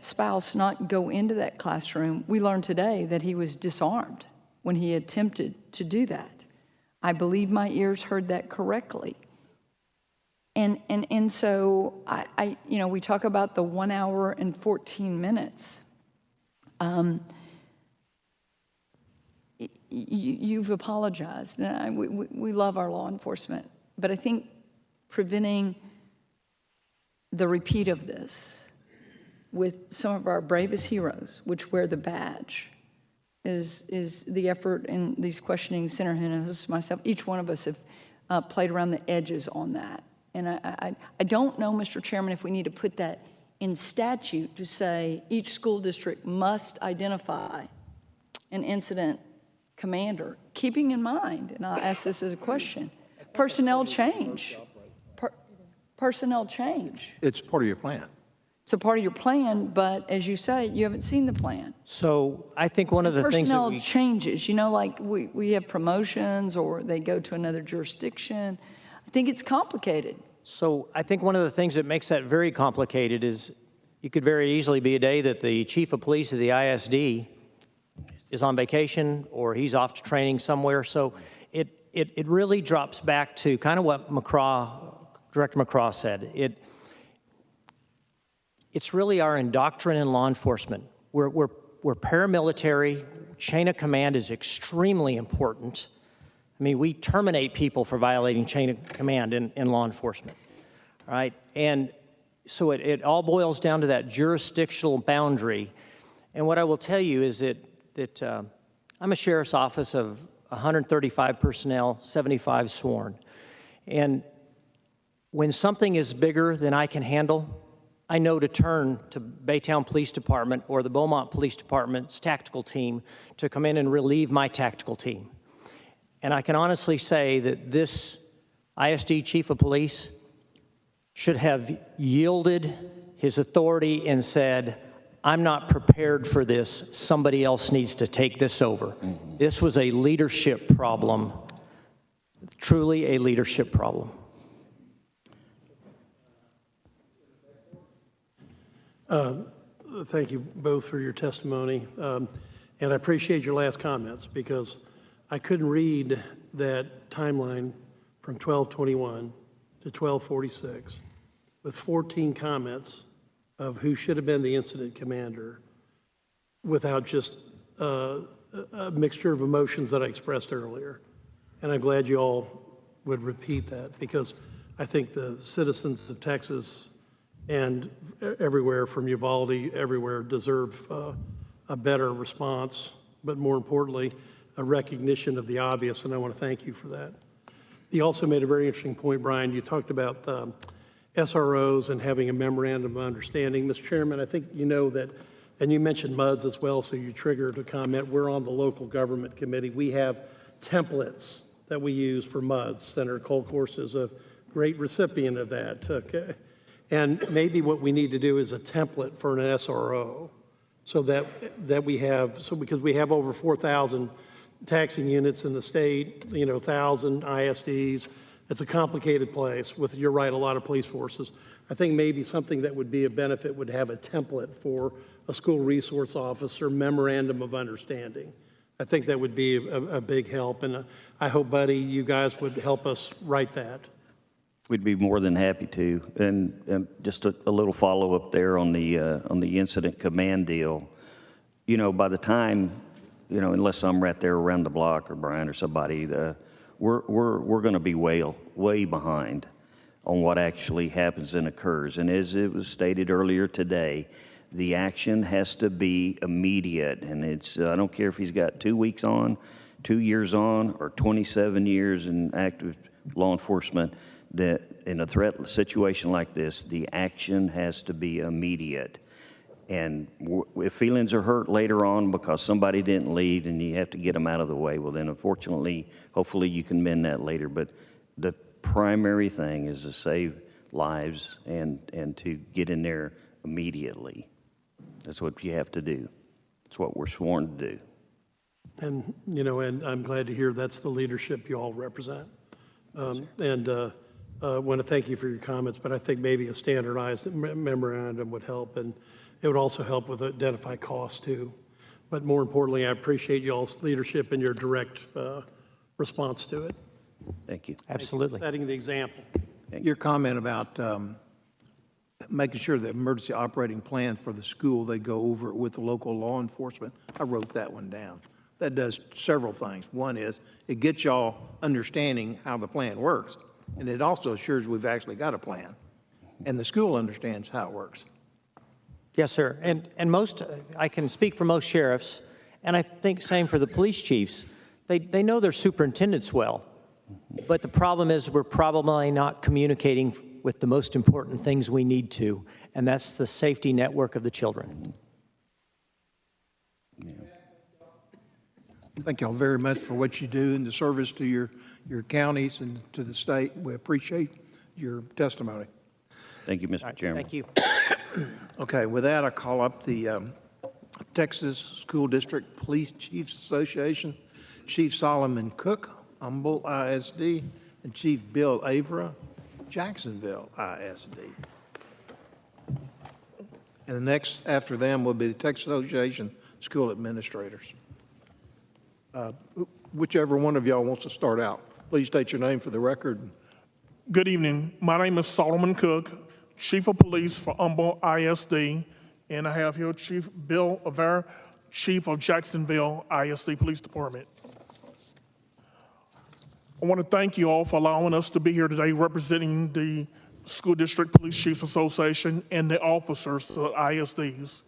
Speaker 2: spouse not go into that classroom? We learned today that he was disarmed when he attempted to do that. I believe my ears heard that correctly. And so I we talk about the 1 hour and 14 minutes. You've apologized. And we love our law enforcement, but I think preventing the repeat of this with some of our bravest heroes, which wear the badge, is the effort in these questioning center hands. Myself, each one of us have played around the edges on that. And I don't know, Mr. Chairman, if we need to put that in statute to say each school district must identify an incident commander, keeping in mind, and I'll ask this as a question, personnel change. Personnel change.
Speaker 1: It's part of your plan.
Speaker 2: It's a part of your plan, but as you say, you haven't seen the plan.
Speaker 11: So I think one of the things that
Speaker 2: personnel changes, like we have promotions or they go to another jurisdiction. I think it's complicated.
Speaker 11: So I think one of the things that makes that very complicated is you could very easily be a day that the chief of police of the ISD is on vacation or he's off to training somewhere. So it really drops back to kind of what Director McCraw said. It's really our indoctrination in law enforcement. We're paramilitary. Chain of command is extremely important. I mean, we terminate people for violating chain of command in law enforcement, right? And so it all boils down to that jurisdictional boundary. And what I will tell you is that I'm a sheriff's office of 135 personnel, 75 sworn. And when something is bigger than I can handle, I know to turn to Baytown Police Department or the Beaumont Police Department's tactical team to come in and relieve my tactical team. And I can honestly say that this ISD chief of police should have yielded his authority and said, I'm not prepared for this. Somebody else needs to take this over. Mm-hmm. This was a leadership problem, truly a leadership problem.
Speaker 9: Thank you both for your testimony. And I appreciate your last comments because I couldn't read that timeline from 1221 to 1246 with 14 comments of who should have been the incident commander without just a mixture of emotions that I expressed earlier. And I'm glad you all would repeat that because I think the citizens of Texas and everywhere from Uvalde, everywhere deserve a better response, but more importantly, a recognition of the obvious, and I want to thank you for that. You also made a very interesting point, Brian. You talked about SROs and having a memorandum of understanding. Mr. Chairman, I think you know that, and you mentioned MUDs as well, so you triggered a comment. We're on the local government committee. We have templates that we use for MUDs. Senator Colcourse is a great recipient of that. Okay. And maybe what we need to do is a template for an SRO so that we have, because we have over 4,000 taxing units in the state, 1,000 ISDs. It's a complicated place with, you're right, a lot of police forces. I think maybe something that would be a benefit would have a template for a school resource officer memorandum of understanding. I think that would be a big help, and I hope, Buddy, you guys would help us write that.
Speaker 13: We'd be more than happy to. And just a little follow-up there on the incident command deal. By the time, unless I'm right there around the block or Brian or somebody, we're going to be way behind on what actually happens and occurs. And as it was stated earlier today, the action has to be immediate. And I don't care if he's got 2 weeks on, 2 years on, or 27 years in active law enforcement, that in a threat situation like this, the action has to be immediate. And if feelings are hurt later on because somebody didn't lead and you have to get them out of the way, well then unfortunately, hopefully you can mend that later. But the primary thing is to save lives and to get in there immediately. That's what you have to do. It's what we're sworn to do.
Speaker 9: And, and I'm glad to hear that's the leadership you all represent. want to thank you for your comments, but I think maybe a standardized memorandum would help, and it would also help with identify costs too. But more importantly, I appreciate y'all's leadership and your direct response to it.
Speaker 13: Thank you.
Speaker 11: Absolutely.
Speaker 9: Setting the example.
Speaker 1: Your comment about making sure the emergency operating plan for the school, they go over it with the local law enforcement, I wrote that one down. That does several things. One is it gets y'all understanding how the plan works, and it also assures we've actually got a plan, and the school understands how it works.
Speaker 11: Yes, sir. And most, I can speak for most sheriffs, and I think same for the police chiefs. They know their superintendents well, but the problem is we're probably not communicating with the most important things we need to, and that's the safety network of the children.
Speaker 1: Thank y'all very much for what you do and the service to your counties and to the state. We appreciate your testimony.
Speaker 13: Thank you, Mr. Chairman.
Speaker 11: Thank you.
Speaker 1: Okay, with that, I call up the Texas School District Police Chiefs Association, Chief Solomon Cook, Humboldt ISD, and Chief Bill Avera, Jacksonville ISD. And the next after them will be the Texas Association School Administrators. Whichever one of y'all wants to start out, please state your name for the record.
Speaker 17: Good evening. My name is Solomon Cook, Chief of Police for Humboldt ISD, and I have here Chief Bill Avera, Chief of Jacksonville ISD Police Department. I want to thank you all for allowing us to be here today representing the School District Police Chiefs Association and the officers, the ISDs.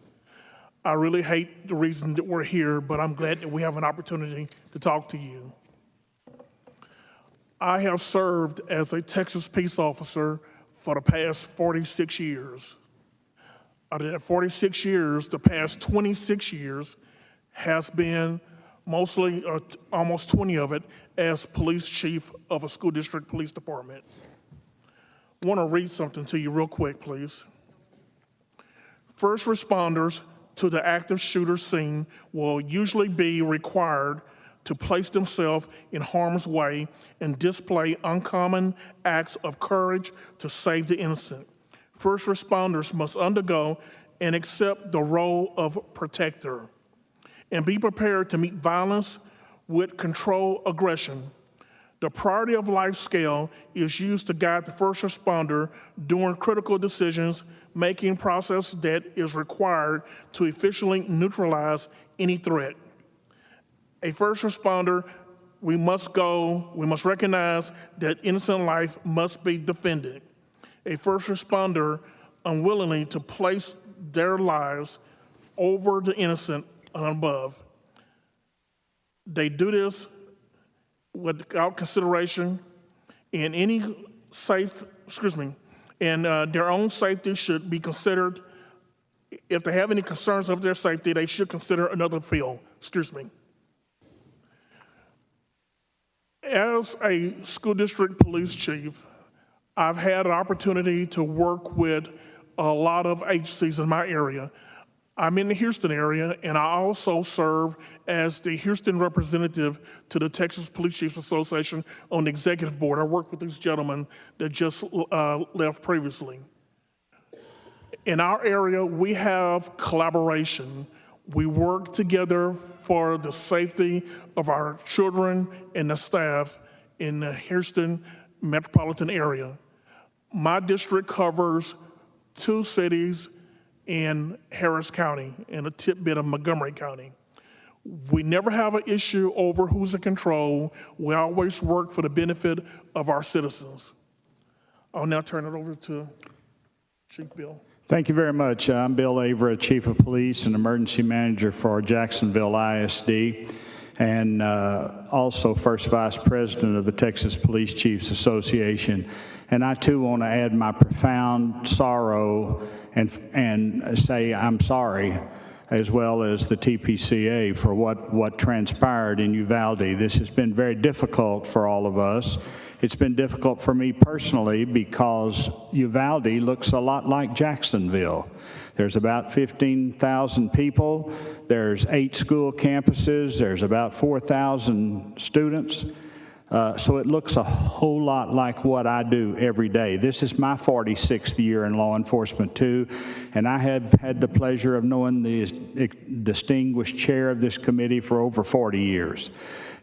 Speaker 17: I really hate the reason that we're here, but I'm glad that we have an opportunity to talk to you. I have served as a Texas peace officer for the past 46 years. Out of that 46 years, the past 26 years has been mostly, almost 20 of it, as police chief of a school district police department. I want to read something to you real quick, please. First responders to the active shooter scene will usually be required to place themselves in harm's way and display uncommon acts of courage to save the innocent. First responders must undergo and accept the role of protector and be prepared to meet violence with controlled aggression. The priority of life scale is used to guide the first responder during critical decision-making process that is required to efficiently neutralize any threat. A first responder, we must recognize that innocent life must be defended. A first responder unwillingly to place their lives over the innocent and above. They do this without consideration, and their own safety should be considered. If they have any concerns of their safety, they should consider another field. As a school district police chief, I've had an opportunity to work with a lot of agencies in my area. I'm in the Houston area, and I also serve as the Houston representative to the Texas Police Chiefs Association on the executive board. I work with this gentleman that just left previously. In our area, we have collaboration. We work together for the safety of our children and the staff in the Houston metropolitan area. My district covers 2 cities in Harris County and a tidbit of Montgomery County. We never have an issue over who's in control. We always work for the benefit of our citizens. I'll now turn it over to Chief Bill.
Speaker 18: Thank you very much. I'm Bill Avera, Chief of Police and Emergency Manager for Jacksonville ISD, and also First Vice President of the Texas Police Chiefs Association. And I too want to add my profound sorrow and say I'm sorry, as well as the TPCA, for what transpired in Uvalde. This has been very difficult for all of us. It's been difficult for me personally because Uvalde looks a lot like Jacksonville. There's about 15,000 people. There's 8 school campuses. There's about 4,000 students. So it looks a whole lot like what I do every day. This is my 46th year in law enforcement too, and I have had the pleasure of knowing the distinguished chair of this committee for over 40 years.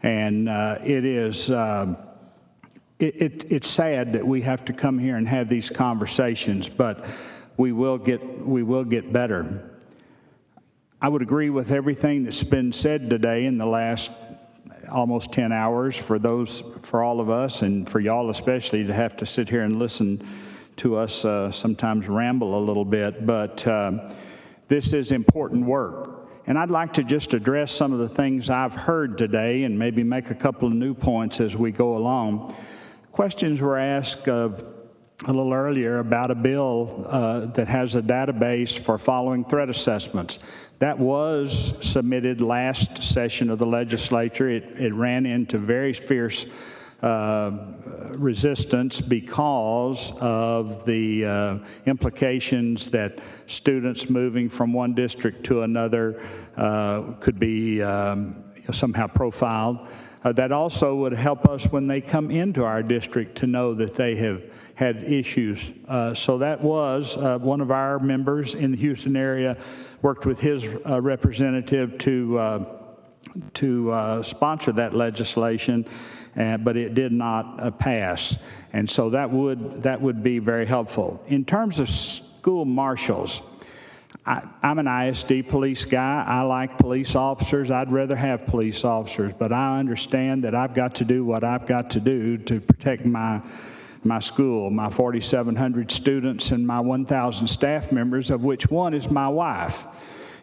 Speaker 18: And it's sad that we have to come here and have these conversations, but we will get better. I would agree with everything that's been said today in the last almost 10 hours for all of us, and for y'all especially, to have to sit here and listen to us sometimes ramble a little bit. But this is important work. And I'd like to just address some of the things I've heard today and maybe make a couple of new points as we go along. Questions were asked a little earlier about a bill that has a database for following threat assessments. That was submitted last session of the legislature. It ran into very fierce resistance because of the implications that students moving from one district to another could be somehow profiled. That also would help us when they come into our district to know that they have had issues. So that was one of our members in the Houston area worked with his representative to sponsor that legislation, but it did not pass. And so that would be very helpful. In terms of school marshals, I'm an ISD police guy. I like police officers. I'd rather have police officers, but I understand that I've got to do what I've got to do to protect my school, my 4,700 students, and my 1,000 staff members, of which one is my wife.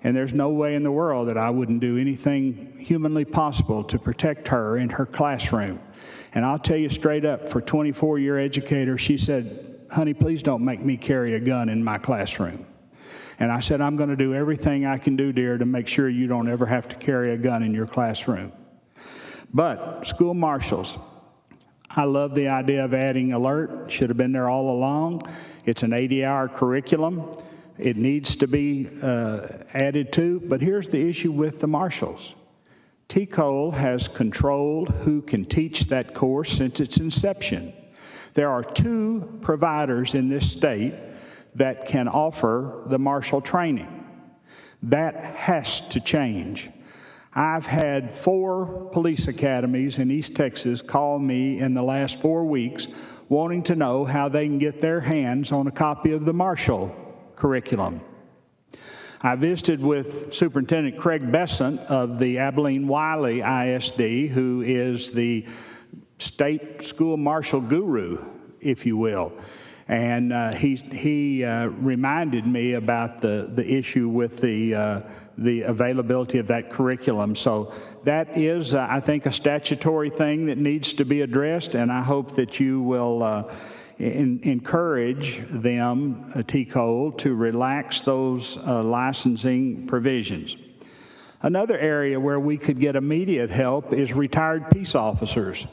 Speaker 18: And there's no way in the world that I wouldn't do anything humanly possible to protect her in her classroom. And I'll tell you straight up, for a 24-year educator, she said, "Honey, please don't make me carry a gun in my classroom." And I said, "I'm going to do everything I can do, dear, to make sure you don't ever have to carry a gun in your classroom." But school marshals, I love the idea of adding alert. Should have been there all along. It's an 80-hour curriculum. It needs to be added to. But here's the issue with the marshals. TCOLE has controlled who can teach that course since its inception. There are 2 providers in this state that can offer the marshal training. That has to change. I've had 4 police academies in East Texas call me in the last 4 weeks wanting to know how they can get their hands on a copy of the marshal curriculum. I visited with Superintendent Craig Besant of the Abilene Wiley ISD, who is the state school marshal guru, if you will. And he reminded me about the issue with the availability of that curriculum. So that is, I think, a statutory thing that needs to be addressed, and I hope that you will encourage them, TCOLE, to relax those licensing provisions. Another area where we could get immediate help is retired peace officers.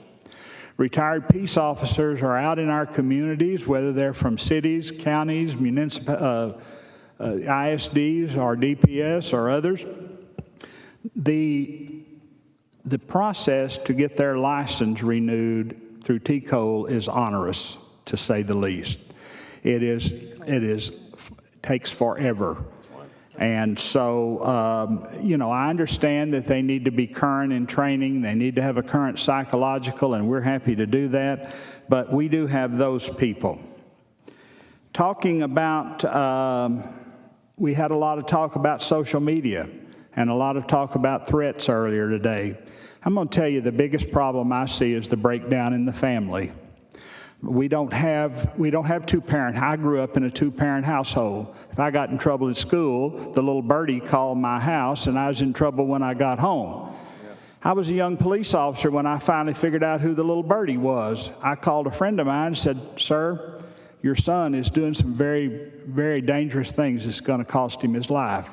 Speaker 18: Retired peace officers are out in our communities, whether they're from cities, counties, municipal, ISDs or DPS or others. The process to get their license renewed through TCOLE is onerous, to say the least. It takes forever. And so, I understand that they need to be current in training. They need to have a current psychological, and we're happy to do that. But we do have those people. Talking about, we had a lot of talk about social media and a lot of talk about threats earlier today. I'm going to tell you the biggest problem I see is the breakdown in the family. We don't have 2-parent. I grew up in a 2-parent household. If I got in trouble at school, the little birdie called my house, and I was in trouble when I got home. Yeah. I was a young police officer when I finally figured out who the little birdie was. I called a friend of mine and said, "Sir, your son is doing some very, very dangerous things that's going to cost him his life."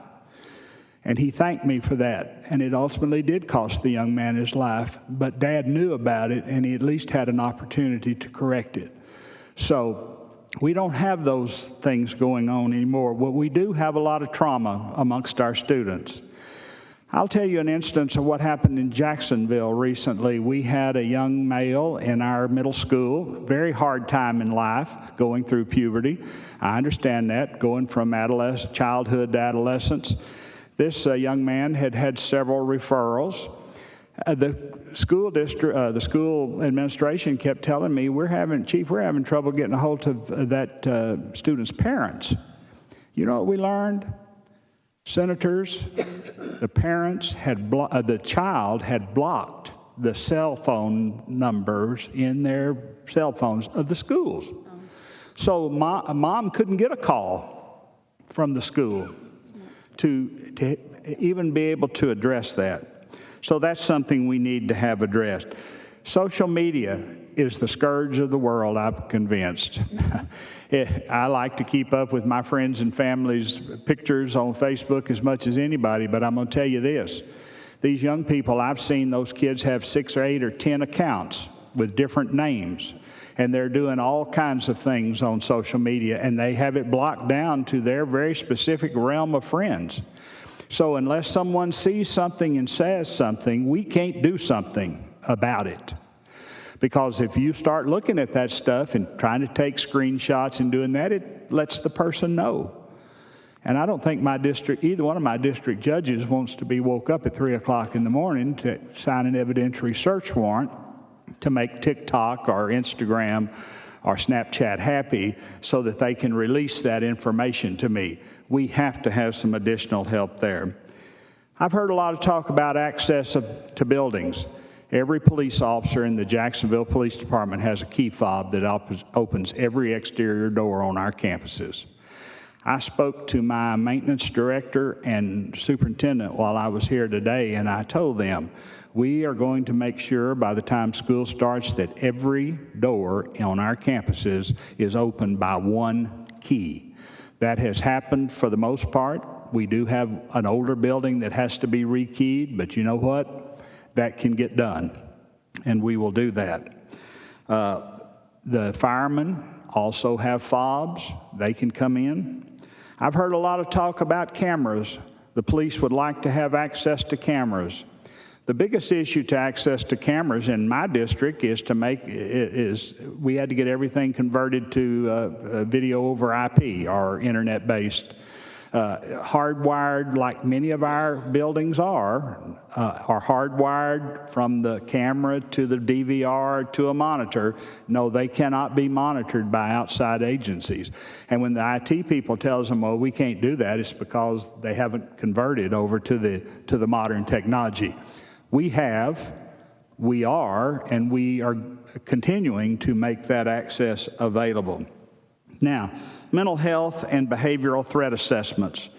Speaker 18: And he thanked me for that. And it ultimately did cost the young man his life. But Dad knew about it, and he at least had an opportunity to correct it. So we don't have those things going on anymore. Well, we do have a lot of trauma amongst our students. I'll tell you an instance of what happened in Jacksonville recently. We had a young male in our middle school, very hard time in life, going through puberty. I understand that, going from childhood to adolescence. This young man had had several referrals. The school administration kept telling me, Chief, we're having trouble getting a hold of that student's parents. You know what we learned? Senators, the parents the child had blocked the cell phone numbers in their cell phones of the schools. So mom couldn't get a call from the school to even be able to address that. So that's something we need to have addressed. Social media is the scourge of the world, I'm convinced. I like to keep up with my friends and family's pictures on Facebook as much as anybody, but I'm going to tell you this. These young people, I've seen those kids have 6 or 8 or 10 accounts with different names, and they're doing all kinds of things on social media, and they have it blocked down to their very specific realm of friends. So unless someone sees something and says something, we can't do something about it. Because if you start looking at that stuff and trying to take screenshots and doing that, it lets the person know. And I don't think either one of my district judges wants to be woke up at 3 o'clock in the morning to sign an evidentiary search warrant to make TikTok or Instagram or Snapchat happy so that they can release that information to me. We have to have some additional help there. I've heard a lot of talk about access to buildings. Every police officer in the Jacksonville Police Department has a key fob that opens every exterior door on our campuses. I spoke to my maintenance director and superintendent while I was here today, and I told them, we are going to make sure by the time school starts that every door on our campuses is opened by one key. That has happened for the most part. We do have an older building that has to be rekeyed, but you know what? That can get done, and we will do that. The firemen also have fobs. They can come in. I've heard a lot of talk about cameras. The police would like to have access to cameras. The biggest issue to access to cameras in my district is we had to get everything converted to video over IP or internet-based. Hardwired, like many of our buildings are hardwired from the camera to the DVR to a monitor. No, they cannot be monitored by outside agencies. And when the IT people tells them, well, we can't do that, it's because they haven't converted over to the modern technology. We are, and we are continuing to make that access available. Now, mental health and behavioral threat assessments.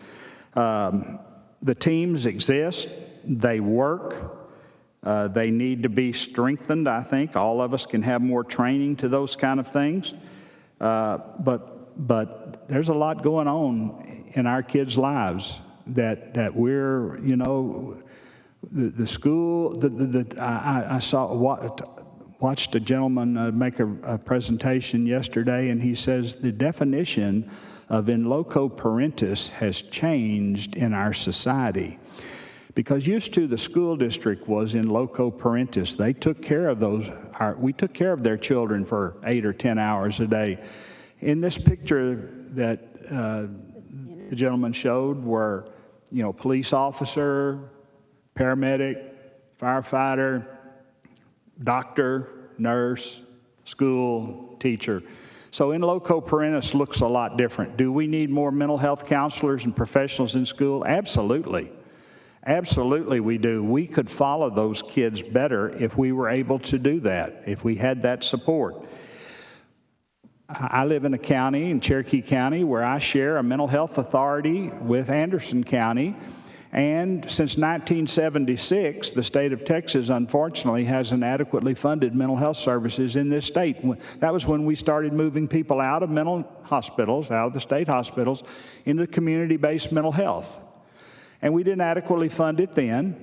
Speaker 18: The teams exist, they work, they need to be strengthened, I think. All of us can have more training to those kind of things. But there's a lot going on in our kids' lives that we're, the school, I watched a gentleman make a presentation yesterday, and he says the definition of in loco parentis has changed in our society. Because used to the school district was in loco parentis. They took care of we took care of their children for 8 or 10 hours a day. In this picture that the gentleman showed were, police officer, paramedic, firefighter, doctor, nurse, school, teacher. So in loco parentis looks a lot different. Do we need more mental health counselors and professionals in school? Absolutely. Absolutely we do. We could follow those kids better if we were able to do that, if we had that support. I live in a county, in Cherokee County, where I share a mental health authority with Anderson County. And since 1976, the state of Texas, unfortunately, hasn't adequately funded mental health services in this state. That was when we started moving people out of mental hospitals, out of the state hospitals, into community-based mental health. And we didn't adequately fund it then,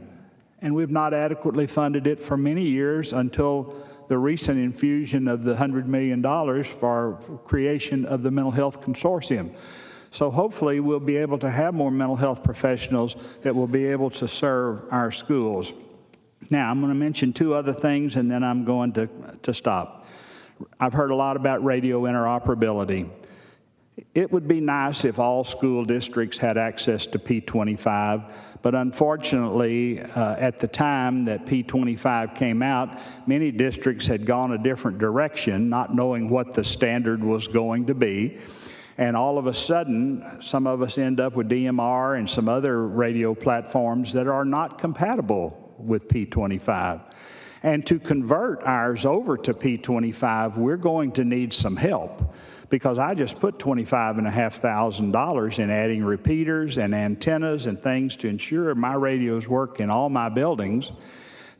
Speaker 18: and we've not adequately funded it for many years until the recent infusion of the $100 million for creation of the Mental Health Consortium. So hopefully we'll be able to have more mental health professionals that will be able to serve our schools. Now, I'm going to mention two other things, and then I'm going to stop. I've heard a lot about radio interoperability. It would be nice if all school districts had access to P25, but unfortunately, at the time that P25 came out, many districts had gone a different direction, not knowing what the standard was going to be. And all of a sudden, some of us end up with DMR and some other radio platforms that are not compatible with P25. And to convert ours over to P25, we're going to need some help, because I just put $25,500 in adding repeaters and antennas and things to ensure my radios work in all my buildings,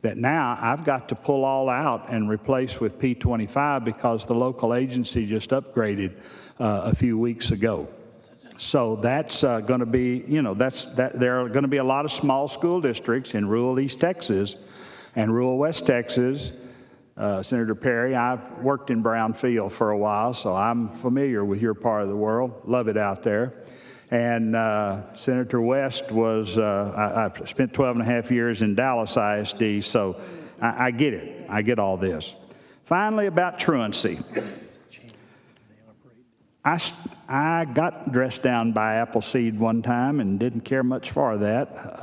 Speaker 18: that now I've got to pull all out and replace with P25 because the local agency just upgraded a few weeks ago. So that's going to be, there are going to be a lot of small school districts in rural East Texas and rural West Texas. Senator Perry, I've worked in Brownfield for a while, so I'm familiar with your part of the world. Love it out there. And Senator West was, I spent 12 and a half years in Dallas ISD, so I get it. I get all this. Finally, about truancy. I got dressed down by Appleseed one time and didn't care much for that.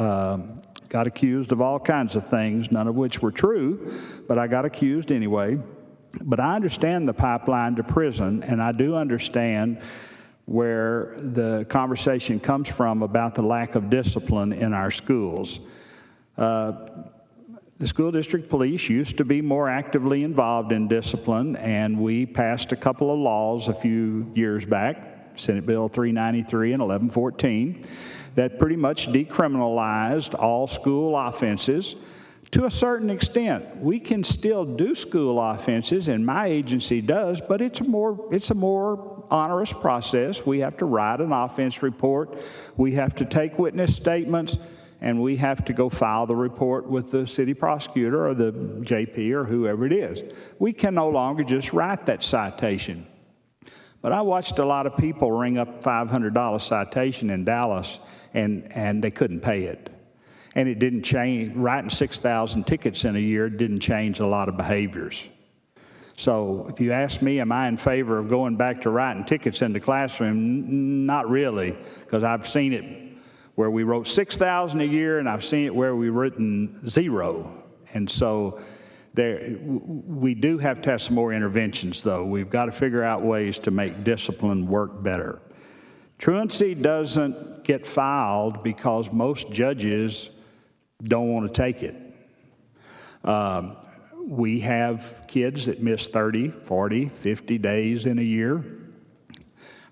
Speaker 18: Got accused of all kinds of things, none of which were true, but I got accused anyway. But I understand the pipeline to prison, and I do understand where the conversation comes from about the lack of discipline in our schools. The school district police used to be more actively involved in discipline, and we passed a couple of laws a few years back, Senate Bill 393 and 1114, that pretty much decriminalized all school offenses. To a certain extent, we can still do school offenses, and my agency does, but it's a more onerous process. We have to write an offense report, we have to take witness statements, and we have to go file the report with the city prosecutor or the JP or whoever it is. We can no longer just write that citation. But I watched a lot of people ring up $500 citation in Dallas, and they couldn't pay it. And it didn't change. Writing 6,000 tickets in a year didn't change a lot of behaviors. So if you ask me, am I in favor of going back to writing tickets in the classroom? Not really, because I've seen it where we wrote 6,000 a year, and I've seen it where we've written 0. And so we do have to have some more interventions, though. We've got to figure out ways to make discipline work better. Truancy doesn't get filed because most judges don't want to take it. We have kids that miss 30, 40, 50 days in a year.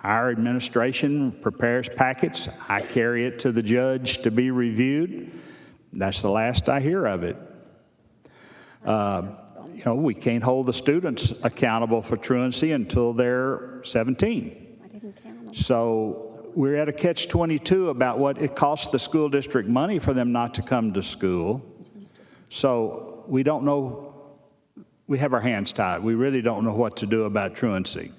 Speaker 18: Our administration prepares packets. I carry it to the judge to be reviewed. That's the last I hear of it. We can't hold the students accountable for truancy until they're 17.
Speaker 7: I didn't count them.
Speaker 18: So we're at a catch-22 about what it costs the school district money for them not to come to school. So we don't know. We have our hands tied. We really don't know what to do about truancy.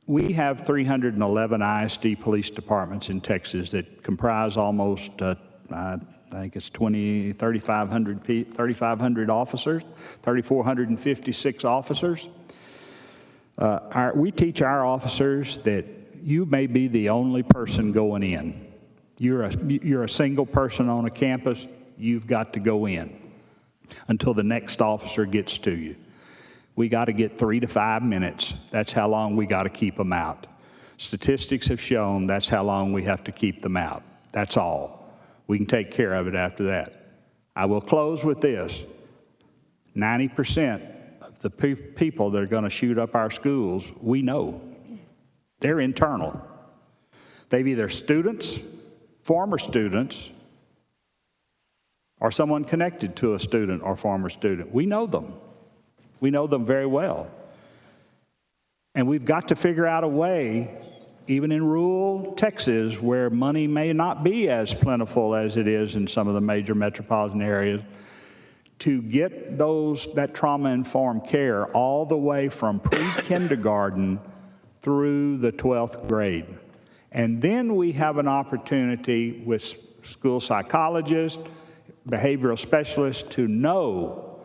Speaker 18: We have 311 ISD police departments in Texas that comprise almost, I think it's 3,500 officers, 3,456 officers. We teach our officers that you may be the only person going in. You're a single person on a campus, you've got to go in until the next officer gets to you. We got to get 3 to 5 minutes. That's how long we got to keep them out. Statistics have shown that's how long we have to keep them out. That's all. We can take care of it after that. I will close with this. 90% of the people that are going to shoot up our schools, we know. They're internal. They're either students, former students, or someone connected to a student or former student. We know them. We know them very well. And we've got to figure out a way, even in rural Texas, where money may not be as plentiful as it is in some of the major metropolitan areas, to get that trauma-informed care all the way from pre-kindergarten through the 12th grade. And then we have an opportunity with school psychologists, behavioral specialists to know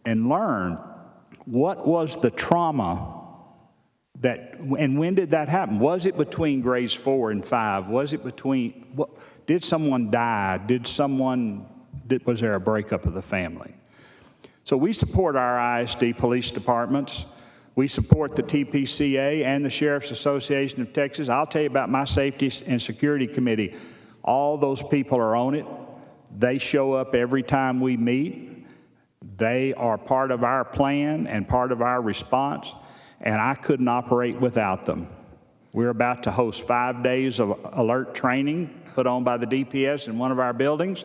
Speaker 18: and learn what was the trauma that, and when did that happen? Was it between grades 4 and 5? Was it between, did someone die? Was there a breakup of the family? So we support our ISD police departments. We support the TPCA and the Sheriff's Association of Texas. I'll tell you about my Safety and Security Committee. All those people are on it. They show up every time we meet. They are part of our plan and part of our response, and I couldn't operate without them. We're about to host 5 days of alert training put on by the DPS in one of our buildings,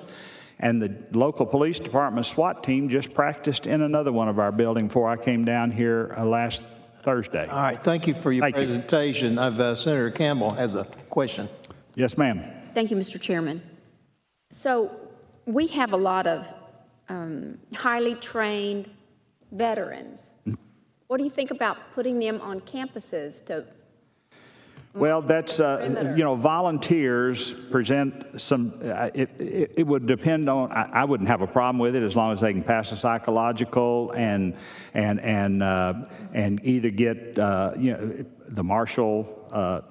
Speaker 18: and the local police department SWAT team just practiced in another one of our buildings before I came down here last Thursday.
Speaker 1: All right, thank you for your presentation. Senator Campbell has a question.
Speaker 18: Yes, ma'am.
Speaker 7: Thank you, Mr. Chairman. So we have a lot of highly trained veterans. What do you think about putting them on campuses to?
Speaker 18: Well, that's, volunteers present some, it would depend on, I wouldn't have a problem with it as long as they can pass a psychological and either get, the marshal,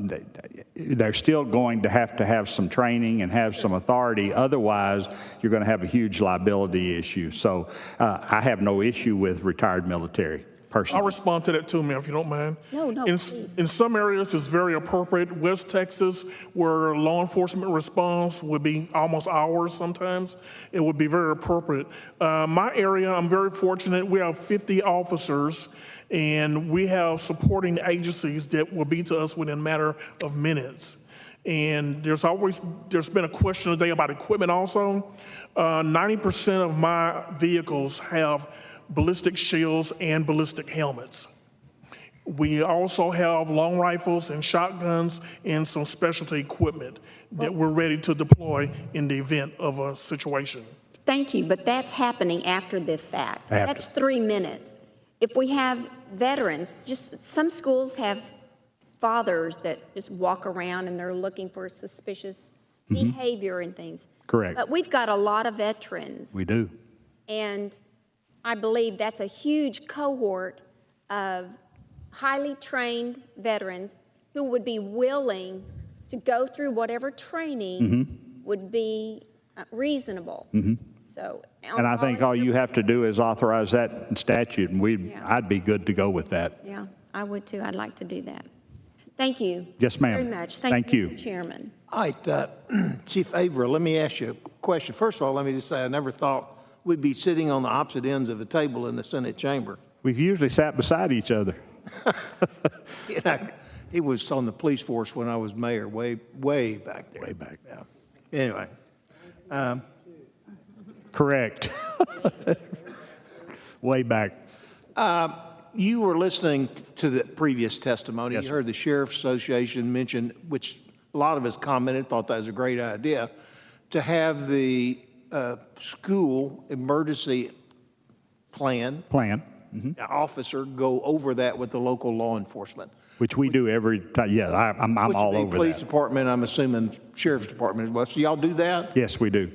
Speaker 18: they're still going to have some training and have some authority. Otherwise, you're going to have a huge liability issue. So I have no issue with retired military.
Speaker 17: I'll respond to that too, ma'am, if you don't mind.
Speaker 7: No,
Speaker 17: in some areas, it's very appropriate. West Texas, where law enforcement response would be almost hours sometimes, it would be very appropriate. My area, I'm very fortunate. We have 50 officers, and we have supporting agencies that will be to us within a matter of minutes. And there's been a question today about equipment also. 90% of my vehicles have ballistic shields and ballistic helmets. We also have long rifles and shotguns and some specialty equipment that we're ready to deploy in the event of a situation.
Speaker 7: Thank you, but that's happening after this fact. That's 3 minutes. If we have veterans, just some schools have fathers that just walk around and they're looking for suspicious behavior and things.
Speaker 18: Correct.
Speaker 7: But we've got a lot of veterans.
Speaker 18: We do.
Speaker 7: And I believe that's a huge cohort of highly trained veterans who would be willing to go through whatever training would be reasonable. So,
Speaker 18: and I think all you have to do is authorize that in statute, and I'd be good to go with that.
Speaker 7: Yeah, I would too. I'd like to do that. Thank you.
Speaker 18: Yes, ma'am.
Speaker 7: Very much. Thank you, Mr. Chairman.
Speaker 1: All right, Chief Averill, let me ask you a question. First of all, let me just say I never thought we'd be sitting on the opposite ends of a table in the Senate chamber.
Speaker 18: We've usually sat beside each other.
Speaker 1: He was on the police force when I was mayor, way back there.
Speaker 18: Way back.
Speaker 1: Yeah. Anyway.
Speaker 18: Correct. Way back.
Speaker 1: You were listening to the previous testimony. Yes, you heard the Sheriff's Association mention, which a lot of us commented, thought that was a great idea, to have the school emergency plan officer go over that with the local law enforcement.
Speaker 18: Which we do every time. Yeah, I'm all over that.
Speaker 1: Police department, I'm assuming Sheriff's Department as well. So y'all do that?
Speaker 18: Yes, we do.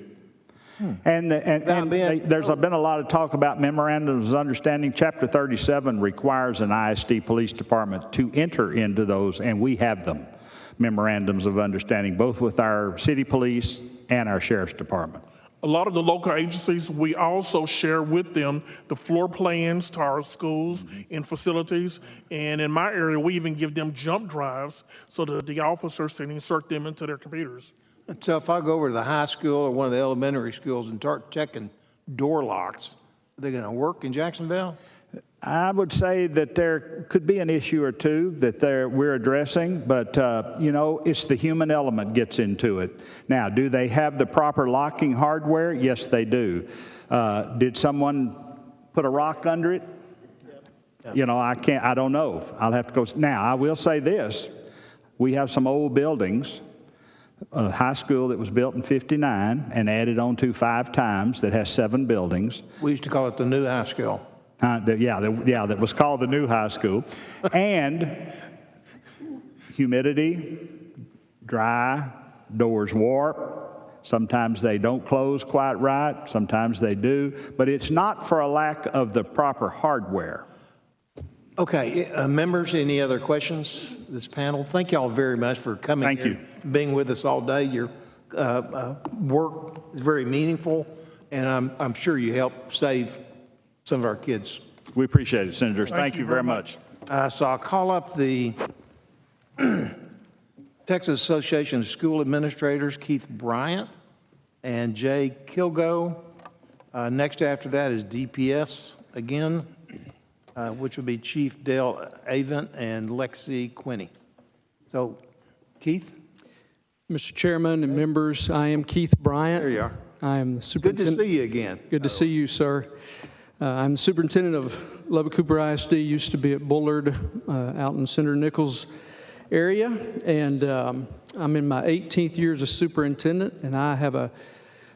Speaker 18: And there's been a lot of talk about memorandums of understanding. Chapter 37 requires an ISD police department to enter into those, and we have them, memorandums of understanding, both with our city police and our sheriff's department.
Speaker 17: A lot of the local agencies, we also share with them the floor plans to our schools and facilities. And in my area, we even give them jump drives so that the officers can insert them into their computers.
Speaker 1: So if I go over to the high school or one of the elementary schools and start checking door locks, are they going to work in Jacksonville?
Speaker 18: I would say that there could be an issue or two that we're addressing, but, it's the human element gets into it. Now, do they have the proper locking hardware? Yes, they do. Did someone put a rock under it? Yep. I don't know. I'll have to go. Now, I will say this. We have some old buildings, a high school that was built in '59 and added on to 5 times that has 7 buildings.
Speaker 1: We used to call it the new high school.
Speaker 18: That was called the new high school. And humidity, dry, doors warp. Sometimes they don't close quite right, sometimes they do, but it's not for a lack of the proper hardware.
Speaker 1: Okay, members, any other questions? This panel, thank you all very much for coming
Speaker 18: Thank
Speaker 1: here, being with us all day. Your work is very meaningful, and I'm sure you help save some of our kids.
Speaker 18: We appreciate it, Senators. Thank you very much.
Speaker 1: So I'll call up the Texas Association of School Administrators, Keith Bryant and Jay Kilgo. Next after that is DPS again, which will be Chief Dale Avent and Lexi Quinney. So, Keith?
Speaker 22: Mr. Chairman and members, I am Keith Bryant.
Speaker 1: There you are.
Speaker 22: I am the
Speaker 1: Good
Speaker 22: superintendent.
Speaker 1: to see you again.
Speaker 22: Good to see you, sir. I'm the superintendent of Lubbock Cooper ISD, used to be at Bullard out in Senator Nichols area, and I'm in my 18th year as a superintendent, and I have a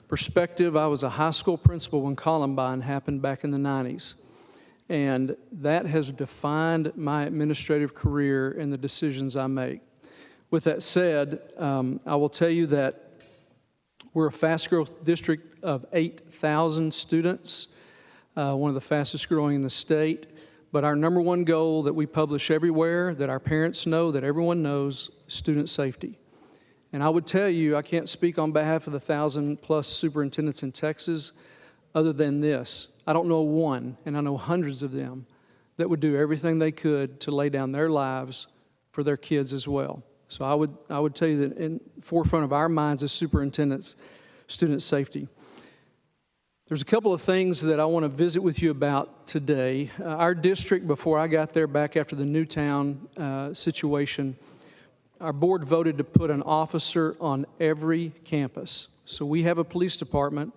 Speaker 22: perspective. I was a high school principal when Columbine happened back in the 90s, and that has defined my administrative career and the decisions I make. With that said, I will tell you that we're a fast growth district of 8,000 students, one of the fastest growing in the state. But our number one goal that we publish everywhere, that our parents know, that everyone knows, student safety. And I would tell you, I can't speak on behalf of the 1,000+ superintendents in Texas other than this. I don't know one, and I know hundreds of them, that would do everything they could to lay down their lives for their kids as well. So I would tell you that in forefront of our minds as superintendents, student safety. There's a couple of things that I want to visit with you about today. Our district, before I got there, back after the Newtown situation, our board voted to put an officer on every campus. So we have a police department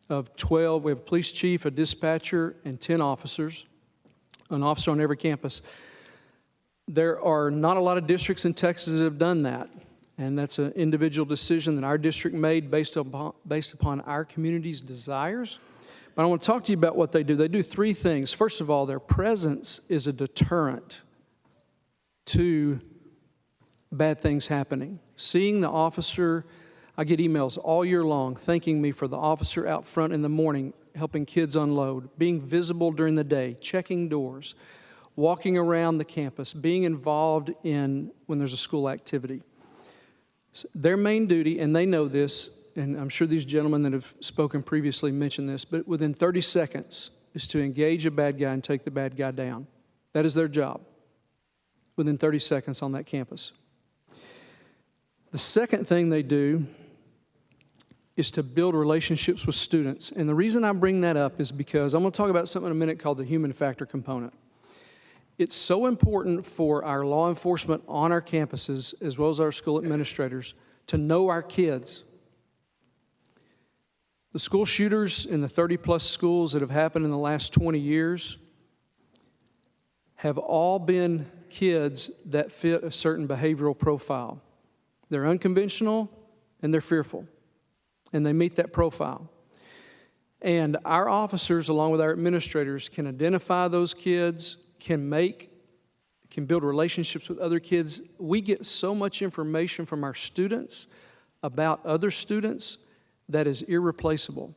Speaker 22: of 12. We have a police chief, a dispatcher, and 10 officers, an officer on every campus. There are not a lot of districts in Texas that have done that, and that's an individual decision that our district made based upon our community's desires. But I want to talk to you about what they do. They do three things. First of all, their presence is a deterrent to bad things happening. Seeing the officer, I get emails all year long thanking me for the officer out front in the morning helping kids unload, being visible during the day, checking doors, walking around the campus, being involved in when there's a school activity. So their main duty, and they know this, and I'm sure these gentlemen that have spoken previously mentioned this, but within 30 seconds is to engage a bad guy and take the bad guy down. That is their job, within 30 seconds on that campus. The second thing they do is to build relationships with students. And the reason I bring that up is because I'm going to talk about something in a minute called the human factor component. It's so important for our law enforcement on our campuses, as well as our school administrators, to know our kids. The school shooters in the 30+ schools that have happened in the last 20 years have all been kids that fit a certain behavioral profile. They're unconventional and they're fearful, and they meet that profile. And our officers, along with our administrators, can identify those kids, can build relationships with other kids. We get so much information from our students about other students that is irreplaceable.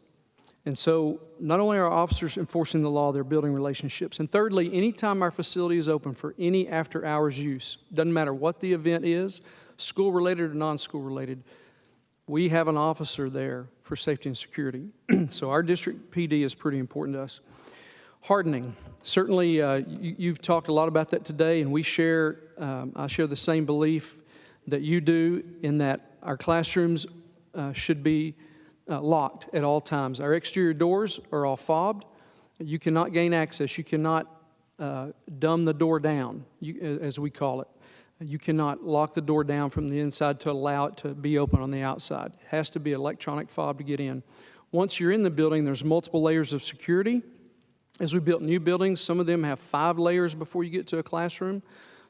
Speaker 22: And so not only are our officers enforcing the law, they're building relationships. And thirdly, anytime our facility is open for any after-hours use, doesn't matter what the event is, school-related or non-school related, we have an officer there for safety and security. So our district PD is pretty important to us. Hardening. Certainly, you've talked a lot about that today, and I share the same belief that you do in that our classrooms should be locked at all times. Our exterior doors are all fobbed. You cannot gain access. You cannot dumb the door down, as we call it. You cannot lock the door down from the inside to allow it to be open on the outside. It has to be electronic fob to get in. Once you're in the building, there's multiple layers of security. As we built new buildings, some of them have 5 layers before you get to a classroom.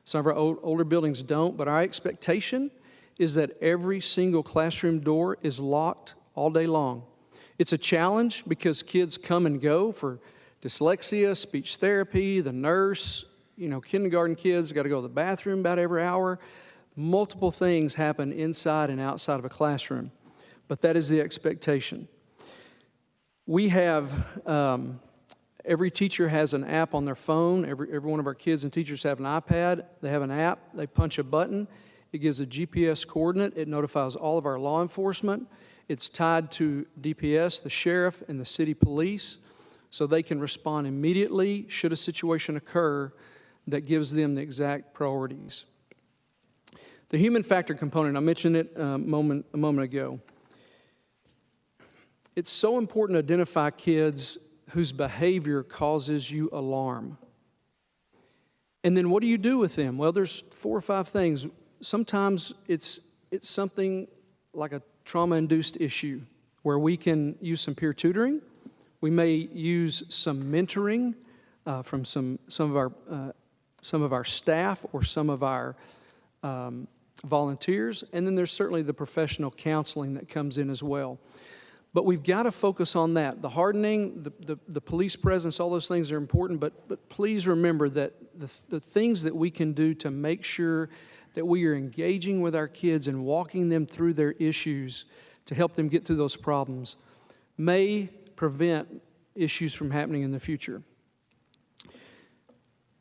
Speaker 22: Some of our older buildings don't, but our expectation is that every single classroom door is locked all day long. It's a challenge because kids come and go for dyslexia, speech therapy, the nurse, kindergarten kids got to go to the bathroom about every hour.
Speaker 12: Multiple things happen inside and outside of a classroom, but that is the expectation. We have, every teacher has an app on their phone. Every one of our kids and teachers have an iPad. They have an app. They punch a button. It gives a GPS coordinate. It notifies all of our law enforcement. It's tied to DPS, the sheriff, and the city police, so they can respond immediately should a situation occur that gives them the exact priorities. The human factor component, I mentioned it a moment ago. It's so important to identify kids whose behavior causes you alarm. And then what do you do with them? Well, there's 4 or 5 things. Sometimes it's something like a trauma-induced issue where we can use some peer tutoring. We may use some mentoring from some of our staff or some of our volunteers, and then there's certainly the professional counseling that comes in as well. But we've got to focus on that. The hardening, the police presence, all those things are important, but please remember that the things that we can do to make sure that we are engaging with our kids and walking them through their issues to help them get through those problems may prevent issues from happening in the future.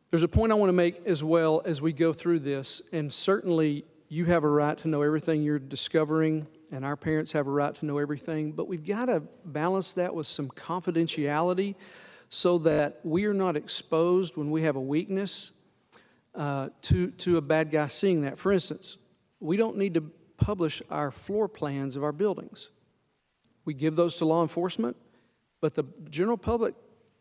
Speaker 12: There's a point I want to make as well as we go through this, and certainly you have a right to know everything you're discovering, and our parents have a right to know everything, but we've got to balance that with some confidentiality so that we are not exposed when we have a weakness to a bad guy seeing that. For instance, we don't need to publish our floor plans of our buildings. We give those to law enforcement, but the general public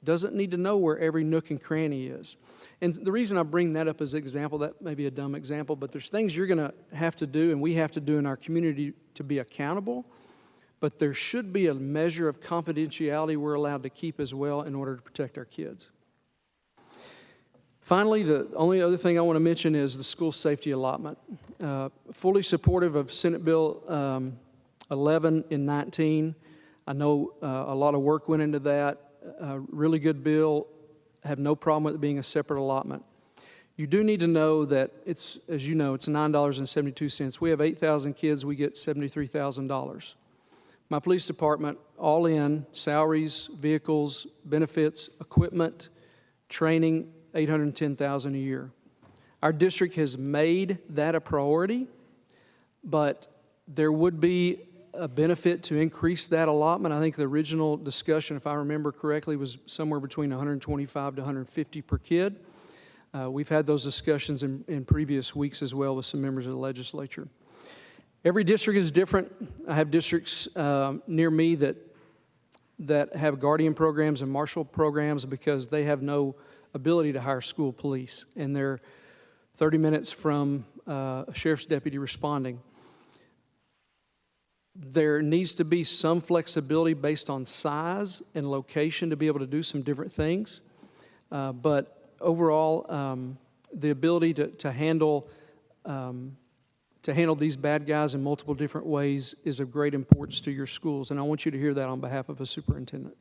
Speaker 12: doesn't need to know where every nook and cranny is. And the reason I bring that up as an example, that may be a dumb example, but there's things you're going to have to do and we have to do in our community to be accountable, but there should be a measure of confidentiality we're allowed to keep as well in order to protect our kids. Finally, the only other thing I want to mention is the school safety allotment. Fully supportive of Senate Bill 11 in 19. I know a lot of work went into that. Really good bill. Have no problem with it being a separate allotment. You do need to know that it's, as you know, it's $9.72. We have 8,000 kids, we get $73,000. My police department, all in, salaries, vehicles, benefits, equipment, training, $810,000 a year. Our district has made that a priority, but there would be a benefit to increase that allotment. I think the original discussion, if I remember correctly, was somewhere between 125 to 150 per kid. We've had those discussions in previous weeks as well with some members of the legislature. Every district is different. I have districts near me that have guardian programs and marshal programs because they have no ability to hire school police, and they're 30 minutes from a sheriff's deputy responding. There needs to be some flexibility based on size and location to be able to do some different things. But overall, the ability to handle these bad guys in multiple different ways is of great importance to your schools. And I want you to hear that on behalf of a superintendent.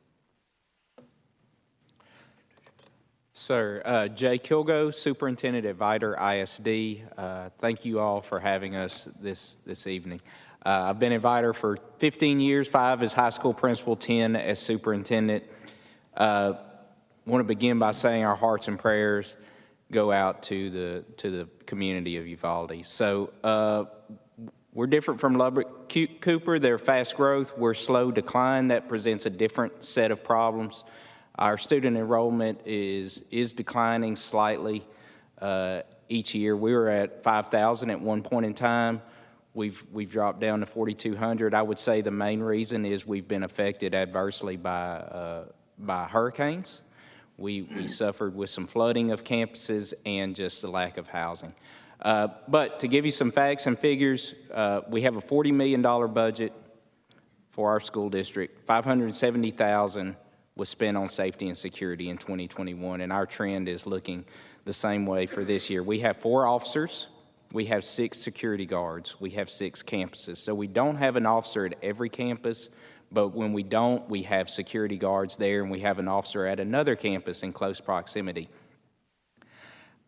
Speaker 20: Sir, Jay Kilgo, Superintendent at Vidor ISD. Thank you all for having us this evening. I've been in Vidor for 15 years, 5 as high school principal, 10 as superintendent. Want to begin by saying our hearts and prayers go out to the community of Uvalde. So we're different from Lubbock Cooper. They're fast growth. We're slow decline. That presents a different set of problems. Our student enrollment is declining slightly each year. We were at 5,000 at one point in time. We've dropped down to 4,200. I would say the main reason is we've been affected adversely by hurricanes. We suffered with some flooding of campuses and just the lack of housing. But to give you some facts and figures, we have a $40 million budget for our school district. $570,000 was spent on safety and security in 2021, and our trend is looking the same way for this year. We have 4 officers. We have 6 security guards. We have 6 campuses. So we don't have an officer at every campus, but when we don't, we have security guards there, and we have an officer at another campus in close proximity.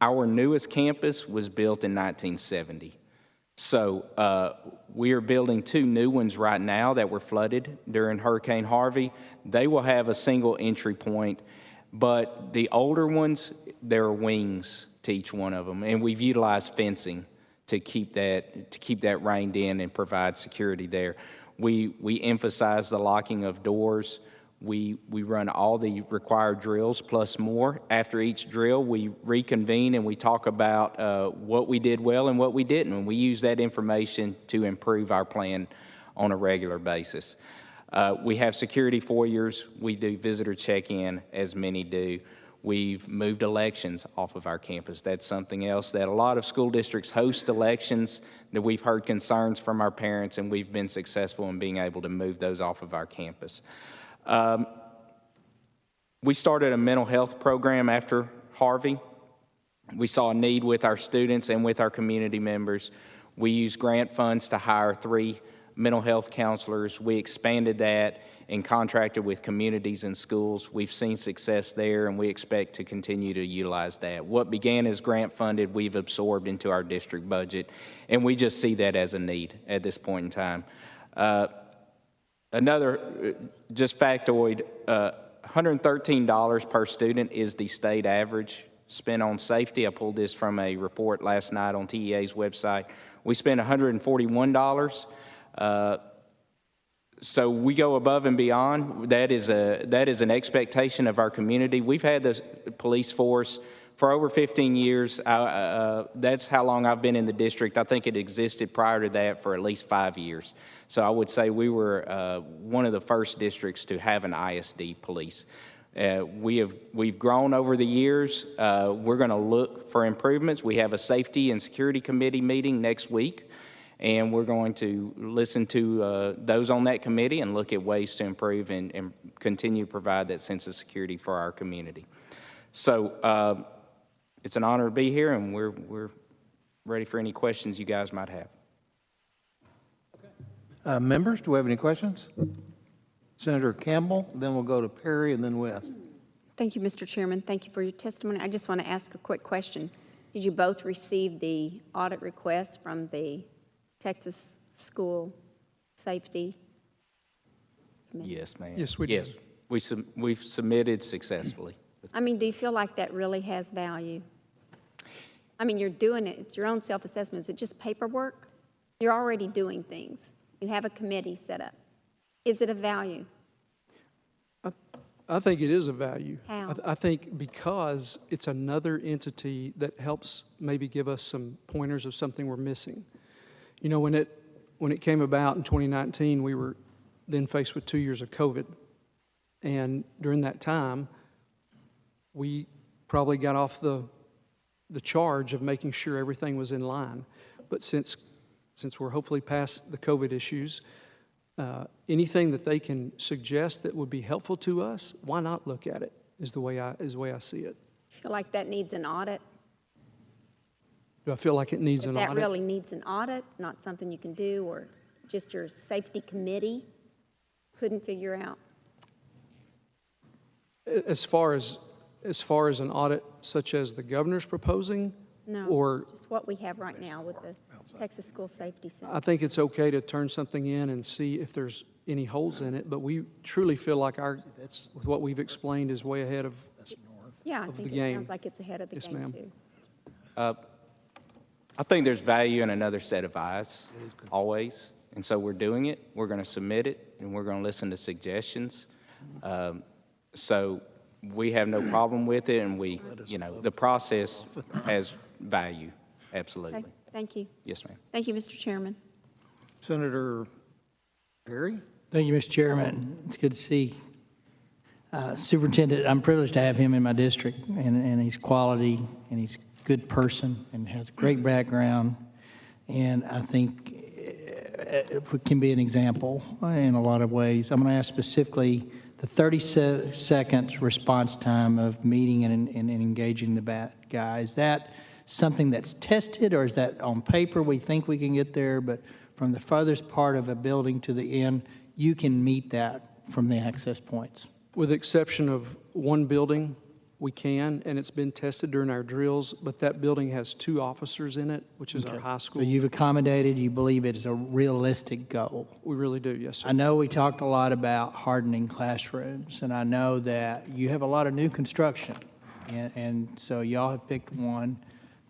Speaker 20: Our newest campus was built in 1970. So we are building 2 new ones right now that were flooded during Hurricane Harvey. They will have a single entry point, but the older ones, there are wings to each one of them, and we've utilized fencing to keep that reined in and provide security there. We emphasize the locking of doors. We run all the required drills plus more. After each drill, we reconvene and we talk about what we did well and what we didn't, and we use that information to improve our plan on a regular basis. We have security foyers. We do visitor check-in, as many do. We've moved elections off of our campus. That's something else that a lot of school districts host elections that we've heard concerns from our parents, and we've been successful in being able to move those off of our campus. We started a mental health program after Harvey. We saw a need with our students and with our community members. We used grant funds to hire 3 mental health counselors. We expanded that and contracted with communities and schools. We've seen success there, and we expect to continue to utilize that. What began as grant funded, we've absorbed into our district budget, and we just see that as a need at this point in time. Another just factoid, $113 per student is the state average spent on safety. I pulled this from a report last night on TEA's website. We spent $141. So we go above and beyond. That is an expectation of our community. We've had the police force for over 15 years. That's how long I've been in the district. I think it existed prior to that for at least 5 years. So I would say we were one of the first districts to have an ISD police. We've grown over the years. We're going to look for improvements. We have a safety and security committee meeting next week, and we're going to listen to those on that committee and look at ways to improve and continue to provide that sense of security for our community. So it's an honor to be here, and we're ready for any questions you guys might have.
Speaker 1: Members, do we have any questions? Senator Campbell, then we'll go to Perry, and then West.
Speaker 7: Thank you, Mr. Chairman. Thank you for your testimony. I just want to ask a quick question. Did you both receive the audit request from the Texas School Safety Committee?
Speaker 20: Yes, ma'am.
Speaker 12: Yes, we did.
Speaker 20: Yes, we've submitted successfully.
Speaker 7: I mean, do you feel like that really has value? I mean, you're doing it. It's your own self-assessment. Is it just paperwork? You're already doing things. You have a committee set up. Is it of value?
Speaker 12: I think it is of value.
Speaker 7: How?
Speaker 12: I think because it's another entity that helps maybe give us some pointers of something we're missing. You know, when it came about in 2019, we were then faced with 2 years of COVID. And during that time, we probably got off the charge of making sure everything was in line. But since we're hopefully past the COVID issues, anything that they can suggest that would be helpful to us, why not look at it, is the way I see it.
Speaker 7: Feel like that needs an audit?
Speaker 12: Do I feel like it needs
Speaker 7: If
Speaker 12: an
Speaker 7: that
Speaker 12: audit?
Speaker 7: really needs an audit, not something you can do, or just your safety committee couldn't figure out?
Speaker 12: As far as an audit such as the governor's proposing?
Speaker 7: No,
Speaker 12: or
Speaker 7: just what we have right now with the Texas School Safety Center.
Speaker 12: I think it's okay to turn something in and see if there's any holes in it, but we truly feel like with what we've explained is way ahead of
Speaker 7: Yeah, I
Speaker 12: of
Speaker 7: think
Speaker 12: the
Speaker 7: it
Speaker 12: game.
Speaker 7: sounds like it's ahead of the
Speaker 12: Yes,
Speaker 7: game,
Speaker 12: ma'am.
Speaker 7: too.
Speaker 20: I think there's value in another set of eyes, always. And so we're doing it. We're going to submit it, and we're going to listen to suggestions. So we have no problem with it, and the process has value, absolutely.
Speaker 7: Okay, thank you.
Speaker 20: Yes, ma'am.
Speaker 7: Thank you, Mr. Chairman.
Speaker 1: Senator Perry?
Speaker 8: Thank you, Mr. Chairman. It's good to see Superintendent. I'm privileged to have him in my district, and he's quality, and he's a good person, and has a great background. And I think it can be an example in a lot of ways. I'm going to ask specifically the 30 seconds response time of meeting and engaging the bad guy. Is that something that's tested, or is that on paper we think we can get there, but from the furthest part of a building to the end, you can meet that from the access points?
Speaker 12: With the exception of one building, we can, and it's been tested during our drills, but that building has 2 officers in it, which is our high school.
Speaker 8: So you've accommodated, you believe it is a realistic goal?
Speaker 12: We really do, yes, sir.
Speaker 8: I know we talked a lot about hardening classrooms, and I know that you have a lot of new construction. And so y'all have picked one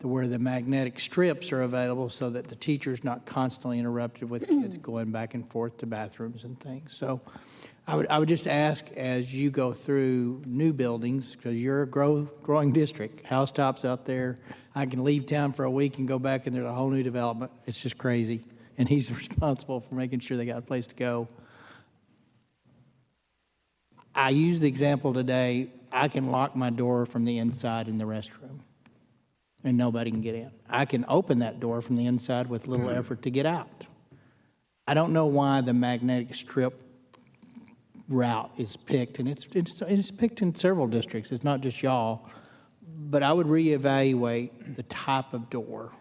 Speaker 8: to where the magnetic strips are available so that the teacher's not constantly interrupted with kids going back and forth to bathrooms and things. So I would just ask, as you go through new buildings, because you're a growing district, housetops out there, I can leave town for a week and go back and there's a whole new development. It's just crazy. And he's responsible for making sure they got a place to go. I used the example today, I can lock my door from the inside in the restroom and nobody can get in. I can open that door from the inside with little effort to get out. I don't know why the magnetic strip route is picked, and it's picked in several districts. It's not just y'all, but I would reevaluate the type of door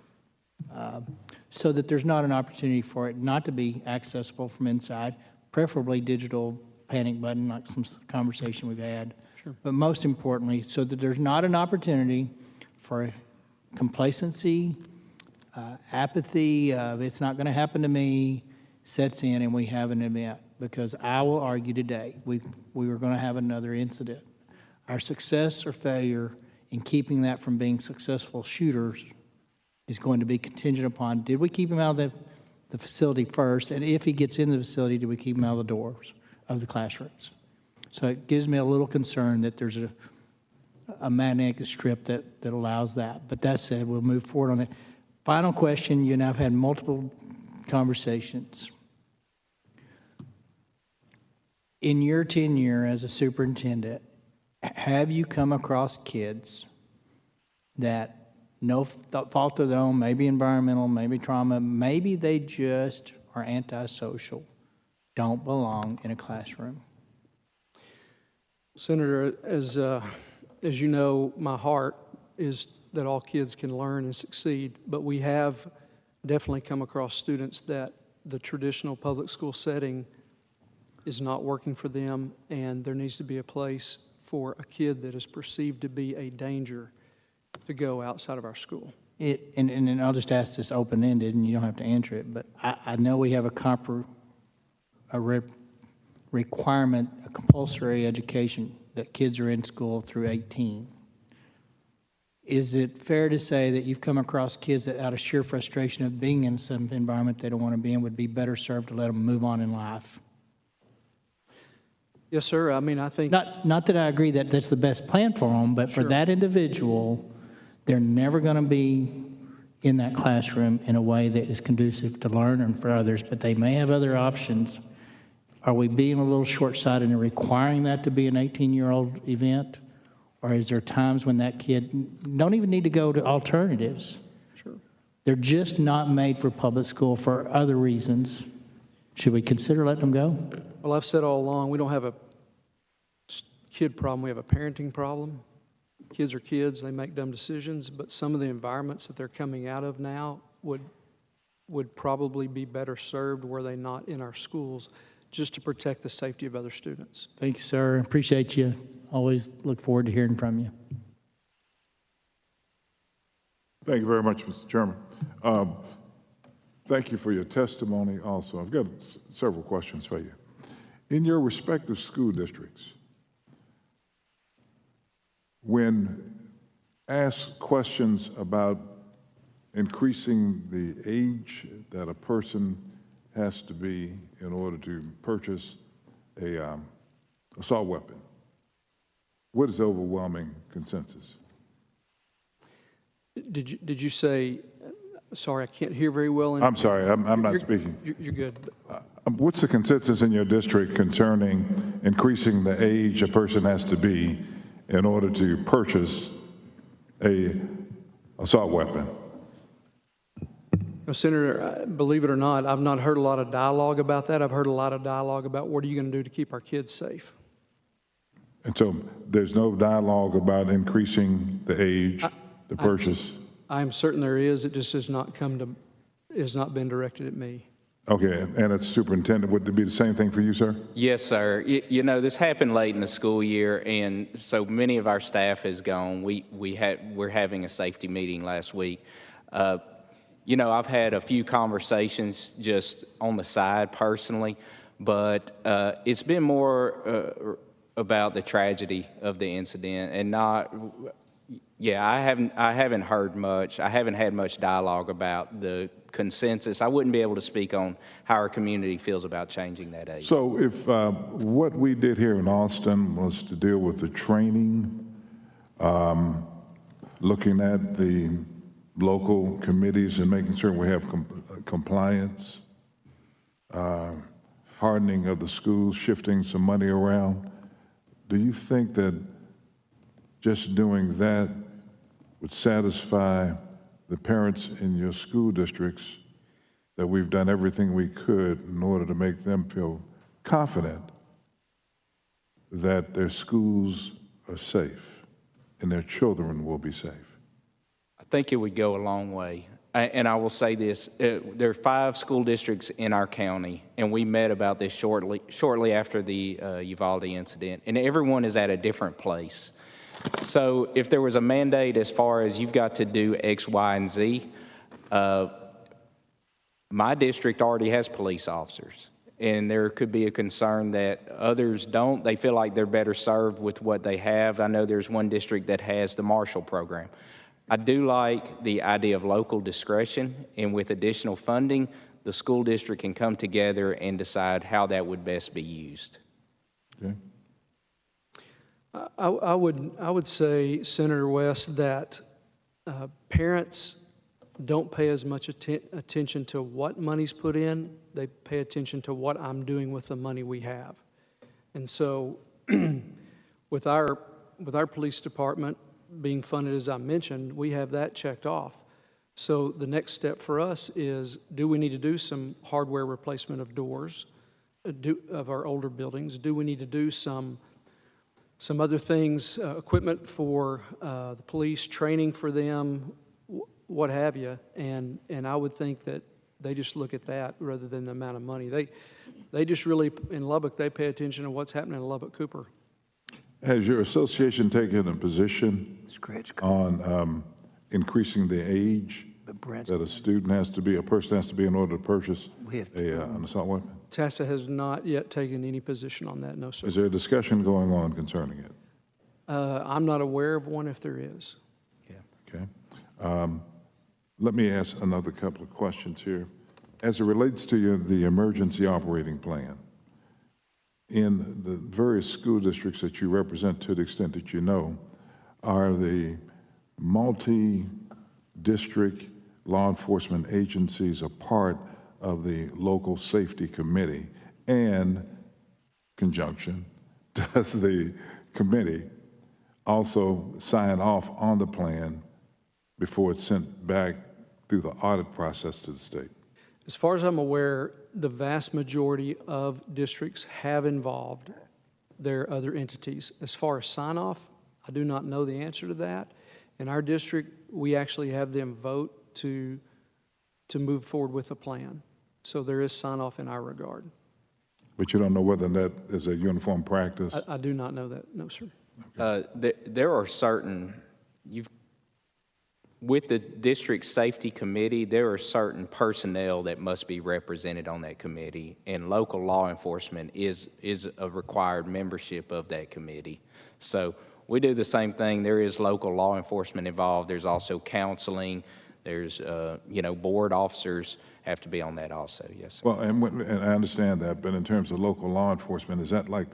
Speaker 8: so that there's not an opportunity for it not to be accessible from inside, preferably digital panic button, like some conversation we've had. Sure. But most importantly, so that there's not an opportunity for complacency, apathy of it's not going to happen to me, sets in and we have an event. Because I will argue today, we were going to have another incident. Our success or failure in keeping that from being successful shooters is going to be contingent upon, did we keep him out of the facility first? And if he gets in the facility, did we keep him out of the doors of the classrooms? So it gives me a little concern that there's a magnetic strip that allows that. But that said, we'll move forward on it. Final question, you and I have had multiple conversations. In your tenure as a superintendent, have you come across kids that, no fault of their own, maybe environmental, maybe trauma, maybe they just are antisocial, don't belong in a classroom?
Speaker 12: Senator, as you know, my heart is that all kids can learn and succeed, but we have definitely come across students that the traditional public school setting is not working for them, and there needs to be a place for a kid that is perceived to be a danger to go outside of our school.
Speaker 8: And I'll just ask this open-ended, and you don't have to answer it, but I know we have a requirement, a compulsory education that kids are in school through 18. Is it fair to say that you've come across kids that out of sheer frustration of being in some environment they don't want to be in would be better served to let them move on in life?
Speaker 12: Yes, sir. I mean, I think...
Speaker 8: Not that I agree that that's the best plan for them, but
Speaker 12: Sure.
Speaker 8: for that individual, they're never going to be in that classroom in a way that is conducive to learn and for others, but they may have other options. Are we being a little short-sighted in requiring that to be an 18-year-old event? Or is there times when that kid don't even need to go to alternatives?
Speaker 12: Sure.
Speaker 8: They're just not made for public school for other reasons. Should we consider letting them go?
Speaker 12: Well, I've said all along, we don't have a kid problem, we have a parenting problem. Kids are kids, they make dumb decisions, but some of the environments that they're coming out of now would probably be better served were they not in our schools, just to protect the safety of other students.
Speaker 8: Thank you, sir. Appreciate you. Always look forward to hearing from you.
Speaker 5: Thank you very much, Mr. Chairman. Thank you for your testimony also. I've got several questions for you. In your respective school districts, when asked questions about increasing the age that a person has to be in order to purchase a assault weapon, what is the overwhelming consensus?
Speaker 12: Did you say, sorry, I can't hear very well.
Speaker 5: I'm sorry, I'm not speaking.
Speaker 12: You're good.
Speaker 5: What's the consensus in your district concerning increasing the age a person has to be in order to purchase a assault weapon?
Speaker 12: Now, Senator, believe it or not, I've not heard a lot of dialogue about that. I've heard a lot of dialogue about what are you going to do to keep our kids safe.
Speaker 5: And so there's no dialogue about increasing the age to purchase?
Speaker 12: I am certain there is. It just has not been directed at me.
Speaker 5: Okay, and as superintendent, would it be the same thing for you, sir?
Speaker 20: Yes, sir. You know, this happened late in the school year, and so many of our staff is gone. We're having a safety meeting last week. You know, I've had a few conversations just on the side personally, but it's been more about the tragedy of the incident and not. Yeah, I haven't heard much. I haven't had much dialogue about the consensus. I wouldn't be able to speak on how our community feels about changing that age.
Speaker 5: So if what we did here in Austin was to deal with the training, looking at the local committees and making sure we have compliance, hardening of the schools, shifting some money around, do you think that just doing that would satisfy the parents in your school districts that we've done everything we could in order to make them feel confident that their schools are safe and their children will be safe?
Speaker 20: I think it would go a long way. And I will say this, there are 5 school districts in our county, and we met about this shortly after the Uvalde incident, and everyone is at a different place. So if there was a mandate as far as you've got to do X, Y, and Z, my district already has police officers, and there could be a concern that others don't. They feel like they're better served with what they have. I know there's one district that has the Marshal program. I do like the idea of local discretion, and with additional funding, the school district can come together and decide how that would best be used.
Speaker 5: Okay.
Speaker 12: I would say, Senator West, that parents don't pay as much attention to what money's put in. They pay attention to what I'm doing with the money we have. And so with our police department being funded, as I mentioned, we have that checked off. So the next step for us is, do we need to do some hardware replacement of doors of our older buildings? Do we need to do some other things, equipment for the police, training for them, what have you? And I would think that they just look at that rather than the amount of money. They just really, in Lubbock, they pay attention to what's happening in Lubbock Cooper.
Speaker 5: Has your association taken a position on increasing the age that a student has to be, a person has to be in order to purchase an assault weapon?
Speaker 12: TASA has not yet taken any position on that, no, sir.
Speaker 5: Is there a discussion going on concerning it?
Speaker 12: I'm not aware of one if there is.
Speaker 5: Okay. Let me ask another couple of questions here. As it relates to the emergency operating plan, in the various school districts that you represent, to the extent that you know, are the multi-district law enforcement agencies a part of the local safety committee? And conjunction, does the committee also sign off on the plan before it's sent back through the audit process to the state?
Speaker 12: As far as I'm aware, the vast majority of districts have involved their other entities. As far as sign-off, I do not know the answer to that. In our district, we actually have them vote to move forward with a plan. So there is sign-off in our regard.
Speaker 5: But you don't know whether that is a uniform practice?
Speaker 12: I do not know that, no, sir.
Speaker 20: Okay. There are certain, with the district safety committee, there are certain personnel that must be represented on that committee, and local law enforcement is a required membership of that committee. So we do the same thing. There is local law enforcement involved. There's also counseling. There's, board officers have to be on that also, yes, sir.
Speaker 5: Well, and I understand that, but in terms of local law enforcement, is that like,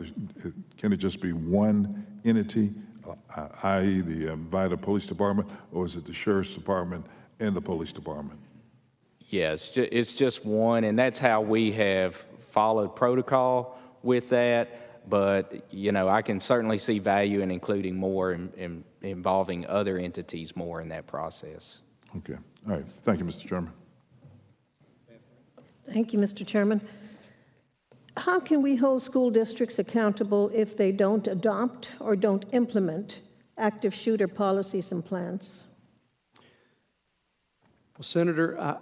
Speaker 5: can it just be one entity, i.e. the Uvalde Police Department, or is it the Sheriff's Department and the Police Department?
Speaker 20: Yes, it's just one, and that's how we have followed protocol with that. But, I can certainly see value in including more and involving other entities more in that process.
Speaker 5: Okay. All right. Thank you, Mr. Chairman.
Speaker 4: Thank you, Mr. Chairman. How can we hold school districts accountable if they don't adopt or don't implement active shooter policies and plans?
Speaker 12: Well, Senator,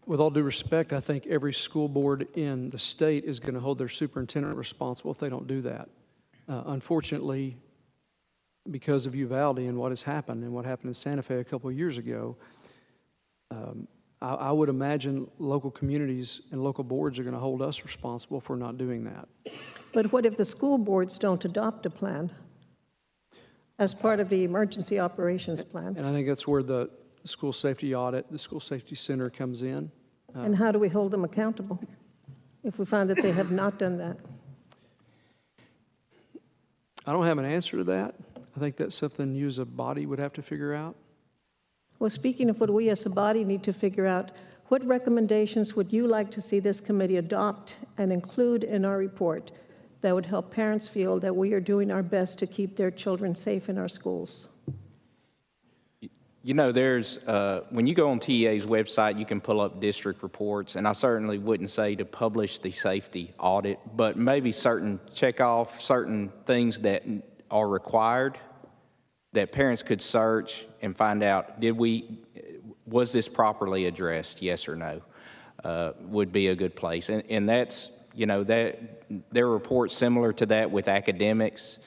Speaker 12: with all due respect, I think every school board in the state is going to hold their superintendent responsible if they don't do that. Unfortunately, because of Uvalde and what has happened and what happened in Santa Fe a couple of years ago, I would imagine local communities and local boards are going to hold us responsible for not doing that.
Speaker 4: But what if the school boards don't adopt a plan as part of the emergency operations plan?
Speaker 12: And I think that's where the school safety audit, the school safety center comes in.
Speaker 4: And how do we hold them accountable if we find that they have not done that?
Speaker 12: I don't have an answer to that. I think that's something you as a body would have to figure out.
Speaker 4: Well, speaking of what we as a body need to figure out, what recommendations would you like to see this committee adopt and include in our report that would help parents feel that we are doing our best to keep their children safe in our schools?
Speaker 20: You know, there's, when you go on TEA's website, you can pull up district reports, and I certainly wouldn't say to publish the safety audit, but maybe check off certain things that are required that parents could search and find out, was this properly addressed, yes or no, would be a good place. And that's, you know, there are reports similar to that with academics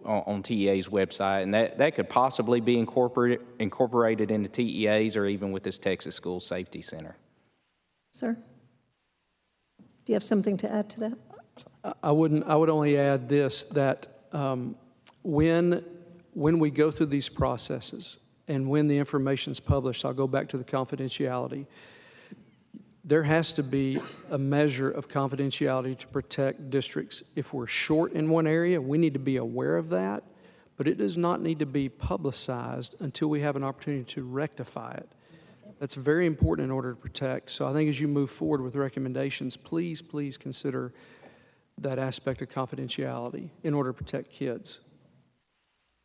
Speaker 20: on TEA's website, and that could possibly be incorporated into TEA's or even with this Texas School Safety Center.
Speaker 4: Sir, do you have something to add to that?
Speaker 12: I would only add this, that when we go through these processes and when the information is published, I'll go back to the confidentiality, there has to be a measure of confidentiality to protect districts. If we're short in one area, we need to be aware of that, but it does not need to be publicized until we have an opportunity to rectify it. That's very important in order to protect. So I think as you move forward with recommendations, please consider that aspect of confidentiality in order to protect kids.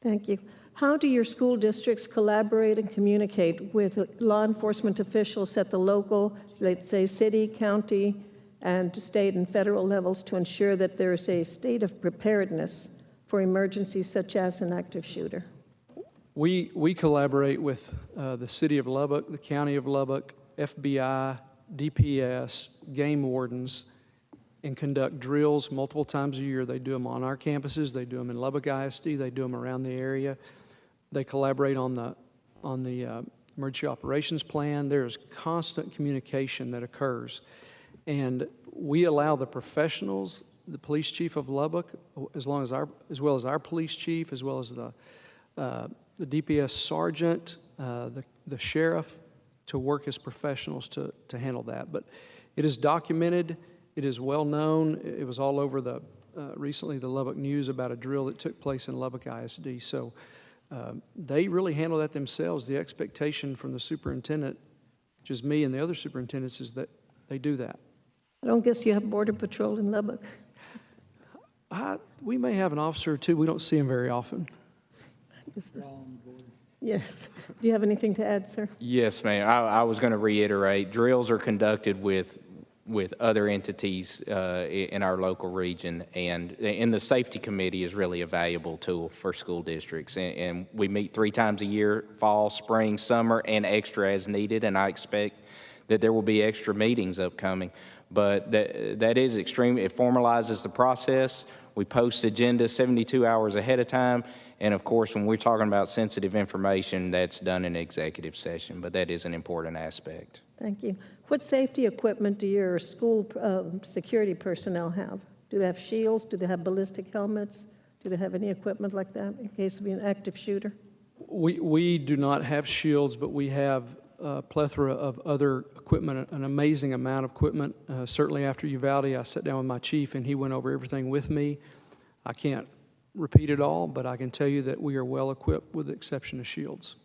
Speaker 4: Thank you. How do your school districts collaborate and communicate with law enforcement officials at the local, let's say city, county, and state and federal levels to ensure that there is a state of preparedness for emergencies such as an active shooter?
Speaker 12: We collaborate with the city of Lubbock, the county of Lubbock, FBI, DPS, game wardens, and conduct drills multiple times a year. They do them on our campuses. They do them in Lubbock ISD. They do them around the area. They collaborate on the emergency operations plan. There's constant communication that occurs. And we allow the professionals, the police chief of Lubbock, as well as our police chief, as well as the DPS sergeant, the sheriff, to work as professionals to handle that. But it is documented. It is well known. It was all over recently the Lubbock News about a drill that took place in Lubbock ISD. So they really handle that themselves. The expectation from the superintendent, which is me and the other superintendents, is that they do that.
Speaker 4: I don't guess you have Border Patrol in Lubbock.
Speaker 12: We may have an officer or two. We don't see him very often.
Speaker 4: Yes. Do you have anything to add, sir?
Speaker 20: Yes, ma'am. I was going to reiterate, drills are conducted with other entities in our local region, and the safety committee is really a valuable tool for school districts. And we meet 3 times a year, fall, spring, summer, and extra as needed, and I expect that there will be extra meetings upcoming. But that is extreme. It formalizes the process. We post agendas 72 hours ahead of time, and of course, when we're talking about sensitive information, that's done in executive session, but that is an important aspect.
Speaker 4: Thank you. What safety equipment do your school security personnel have? Do they have shields? Do they have ballistic helmets? Do they have any equipment like that in case of an active shooter?
Speaker 12: We do not have shields, but we have a plethora of other equipment, an amazing amount of equipment. Certainly after Uvalde, I sat down with my chief and he went over everything with me. I can't repeat it all, but I can tell you that we are well equipped with the exception of shields.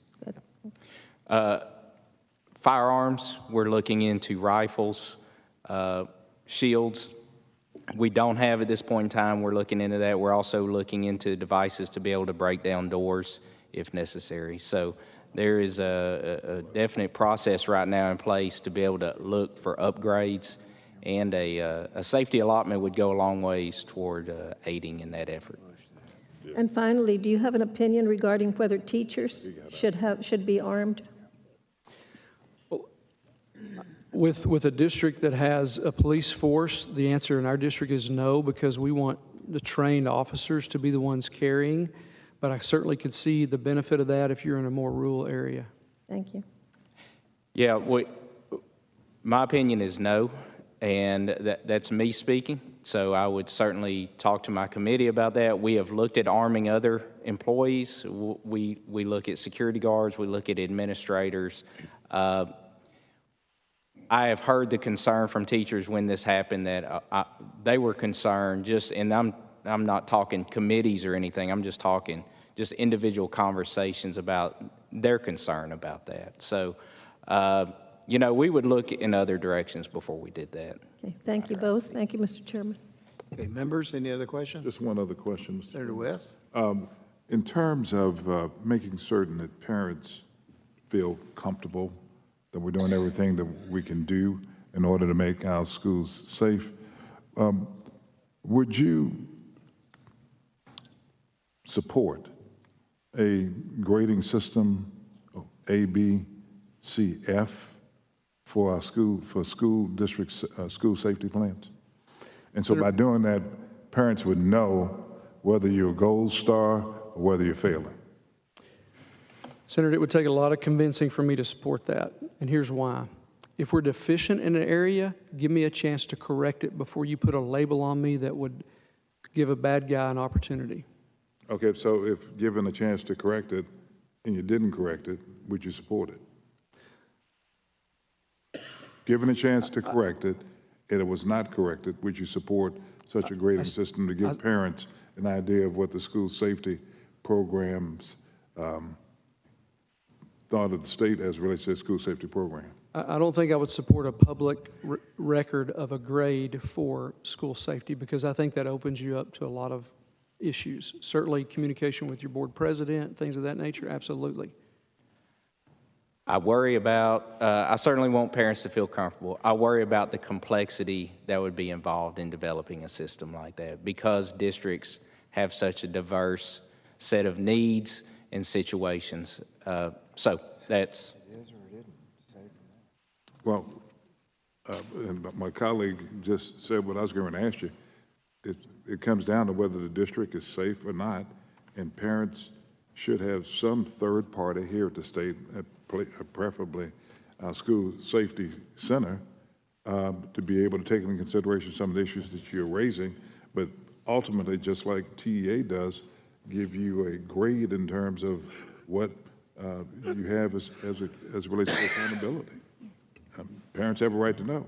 Speaker 20: Firearms, we're looking into rifles, shields. We don't have at this point in time. We're looking into that. We're also looking into devices to be able to break down doors if necessary. So there is a definite process right now in place to be able to look for upgrades, and a safety allotment would go a long ways toward aiding in that effort.
Speaker 4: And finally, do you have an opinion regarding whether teachers should be armed?
Speaker 12: With a district that has a police force, the answer in our district is no, because we want the trained officers to be the ones carrying. But I certainly could see the benefit of that if you're in a more rural area.
Speaker 4: Thank you.
Speaker 20: Yeah, my opinion is no, and that's me speaking. So I would certainly talk to my committee about that. We have looked at arming other employees. We look at security guards. We look at administrators. I have heard the concern from teachers when this happened that they were concerned and I'm not talking committees or anything. I'm just talking just individual conversations about their concern about that. So, we would look in other directions before we did that.
Speaker 4: Okay, thank you both. Thank you, Mr. Chairman.
Speaker 1: Okay, members, any other questions?
Speaker 5: Just one other question, Mr.
Speaker 1: Senator West?
Speaker 5: In terms of making certain that parents feel comfortable that we're doing everything that we can do in order to make our schools safe, would you support a grading system, A, B, C, F, for our school districts, school safety plans? And so by doing that, parents would know whether you're a gold star or whether you're failing.
Speaker 12: Senator, it would take a lot of convincing for me to support that, and here's why. If we're deficient in an area, give me a chance to correct it before you put a label on me that would give a bad guy an opportunity.
Speaker 5: Okay, so if given a chance to correct it and you didn't correct it, would you support it? Given a chance to correct it and it was not corrected, would you support such a grading system to give parents an idea of what the school safety programs thought of the state as relates to the school safety program?
Speaker 12: I don't think I would support a public record of a grade for school safety, because I think that opens you up to a lot of issues. Certainly communication with your board president, things of that nature, absolutely.
Speaker 20: I worry about, I certainly want parents to feel comfortable. I worry about the complexity that would be involved in developing a system like that, because districts have such a diverse set of needs and situations. So that's...
Speaker 5: Well, and my colleague just said what I was going to ask you. It comes down to whether the district is safe or not, and parents should have some third party here at the state, preferably our school safety center, to be able to take into consideration some of the issues that you're raising, but ultimately, just like TEA does, give you a grade in terms of what you have as it relates to accountability. Parents have a right to know.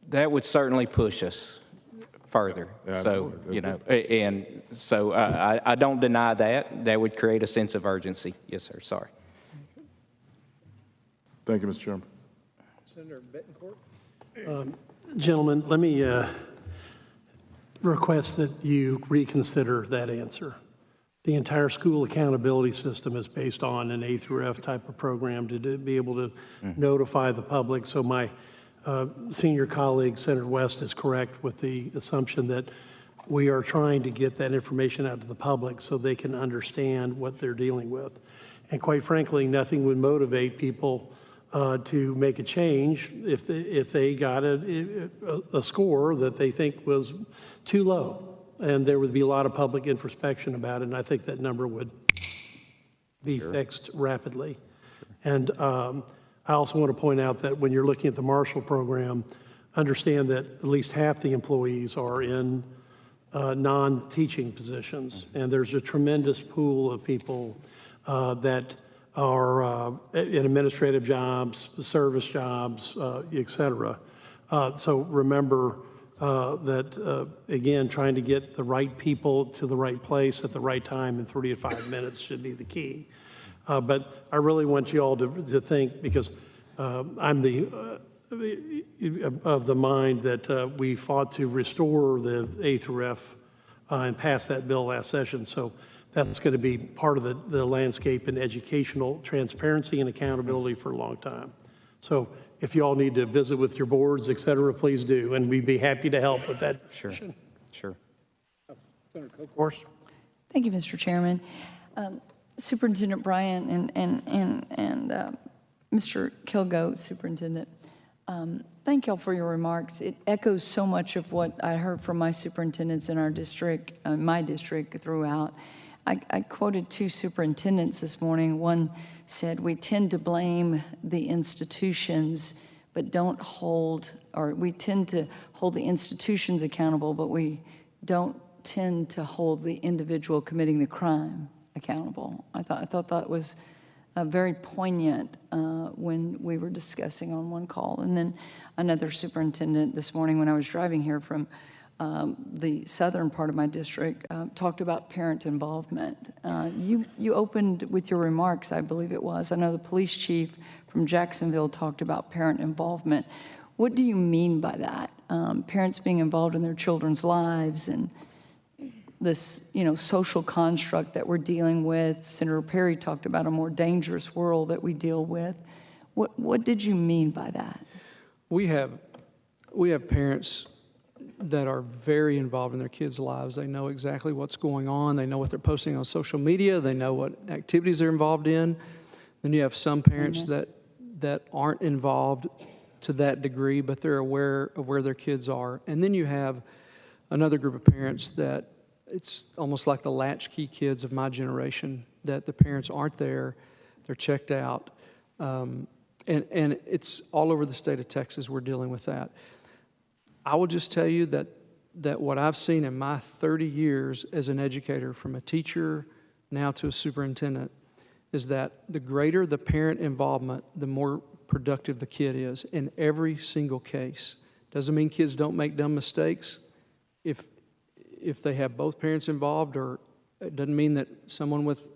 Speaker 20: That would certainly push us further.
Speaker 5: Yeah,
Speaker 20: so, and so I don't deny that. That would create a sense of urgency. Yes, sir. Sorry.
Speaker 5: Thank you, Mr. Chairman.
Speaker 9: Senator Bettencourt. Gentlemen, let me request that you reconsider that answer. The entire school accountability system is based on an A through F type of program to be able to notify the public. So my senior colleague, Senator West, is correct with the assumption that we are trying to get that information out to the public so they can understand what they're dealing with. And quite frankly, nothing would motivate people to make a change if they got a score that they think was too low. And there would be a lot of public introspection about it, and I think that number would be fixed rapidly. And I also want to point out that when you're looking at the Marshall program, understand that at least half the employees are in non-teaching positions, and there's a tremendous pool of people that are in administrative jobs, service jobs, et cetera. So remember that, again, trying to get the right people to the right place at the right time in 3 to 5 minutes should be the key. But I really want you all to think, because I'm of the mind that we fought to restore the A through F and pass that bill last session. So that's going to be part of the landscape in educational transparency and accountability for a long time. So if you all need to visit with your boards, et cetera, please do, and we'd be happy to help with that.
Speaker 20: Sure. Sure.
Speaker 9: Senator Koch.
Speaker 2: Thank you, Mr. Chairman. Superintendent Bryant and Mr. Kilgoat, Superintendent, thank y'all for your remarks. It echoes so much of what I heard from my superintendents in our district, my district throughout. I quoted two superintendents this morning. One said, we tend to blame the institutions, but don't hold, or we tend to hold the institutions accountable, but we don't tend to hold the individual committing the crime accountable. I thought that was very poignant when we were discussing on one call. And then another superintendent this morning when I was driving here from the southern part of my district talked about parent involvement. You opened with your remarks, I believe it was. I know the police chief from Jacksonville talked about parent involvement. What do you mean by that? Parents being involved in their children's lives and this, social construct that we're dealing with. Senator Perry talked about a more dangerous world that we deal with. What did you mean by that?
Speaker 12: We have parents that are very involved in their kids' lives. They know exactly what's going on. They know what they're posting on social media. They know what activities they're involved in. Then you have some parents that aren't involved to that degree, but they're aware of where their kids are. And then you have another group of parents that it's almost like the latchkey kids of my generation, that the parents aren't there, they're checked out. And it's all over the state of Texas we're dealing with that. I will just tell you that what I've seen in my 30 years as an educator, from a teacher now to a superintendent, is that the greater the parent involvement, the more productive the kid is in every single case. Doesn't mean kids don't make dumb mistakes if they have both parents involved, or it doesn't mean that someone with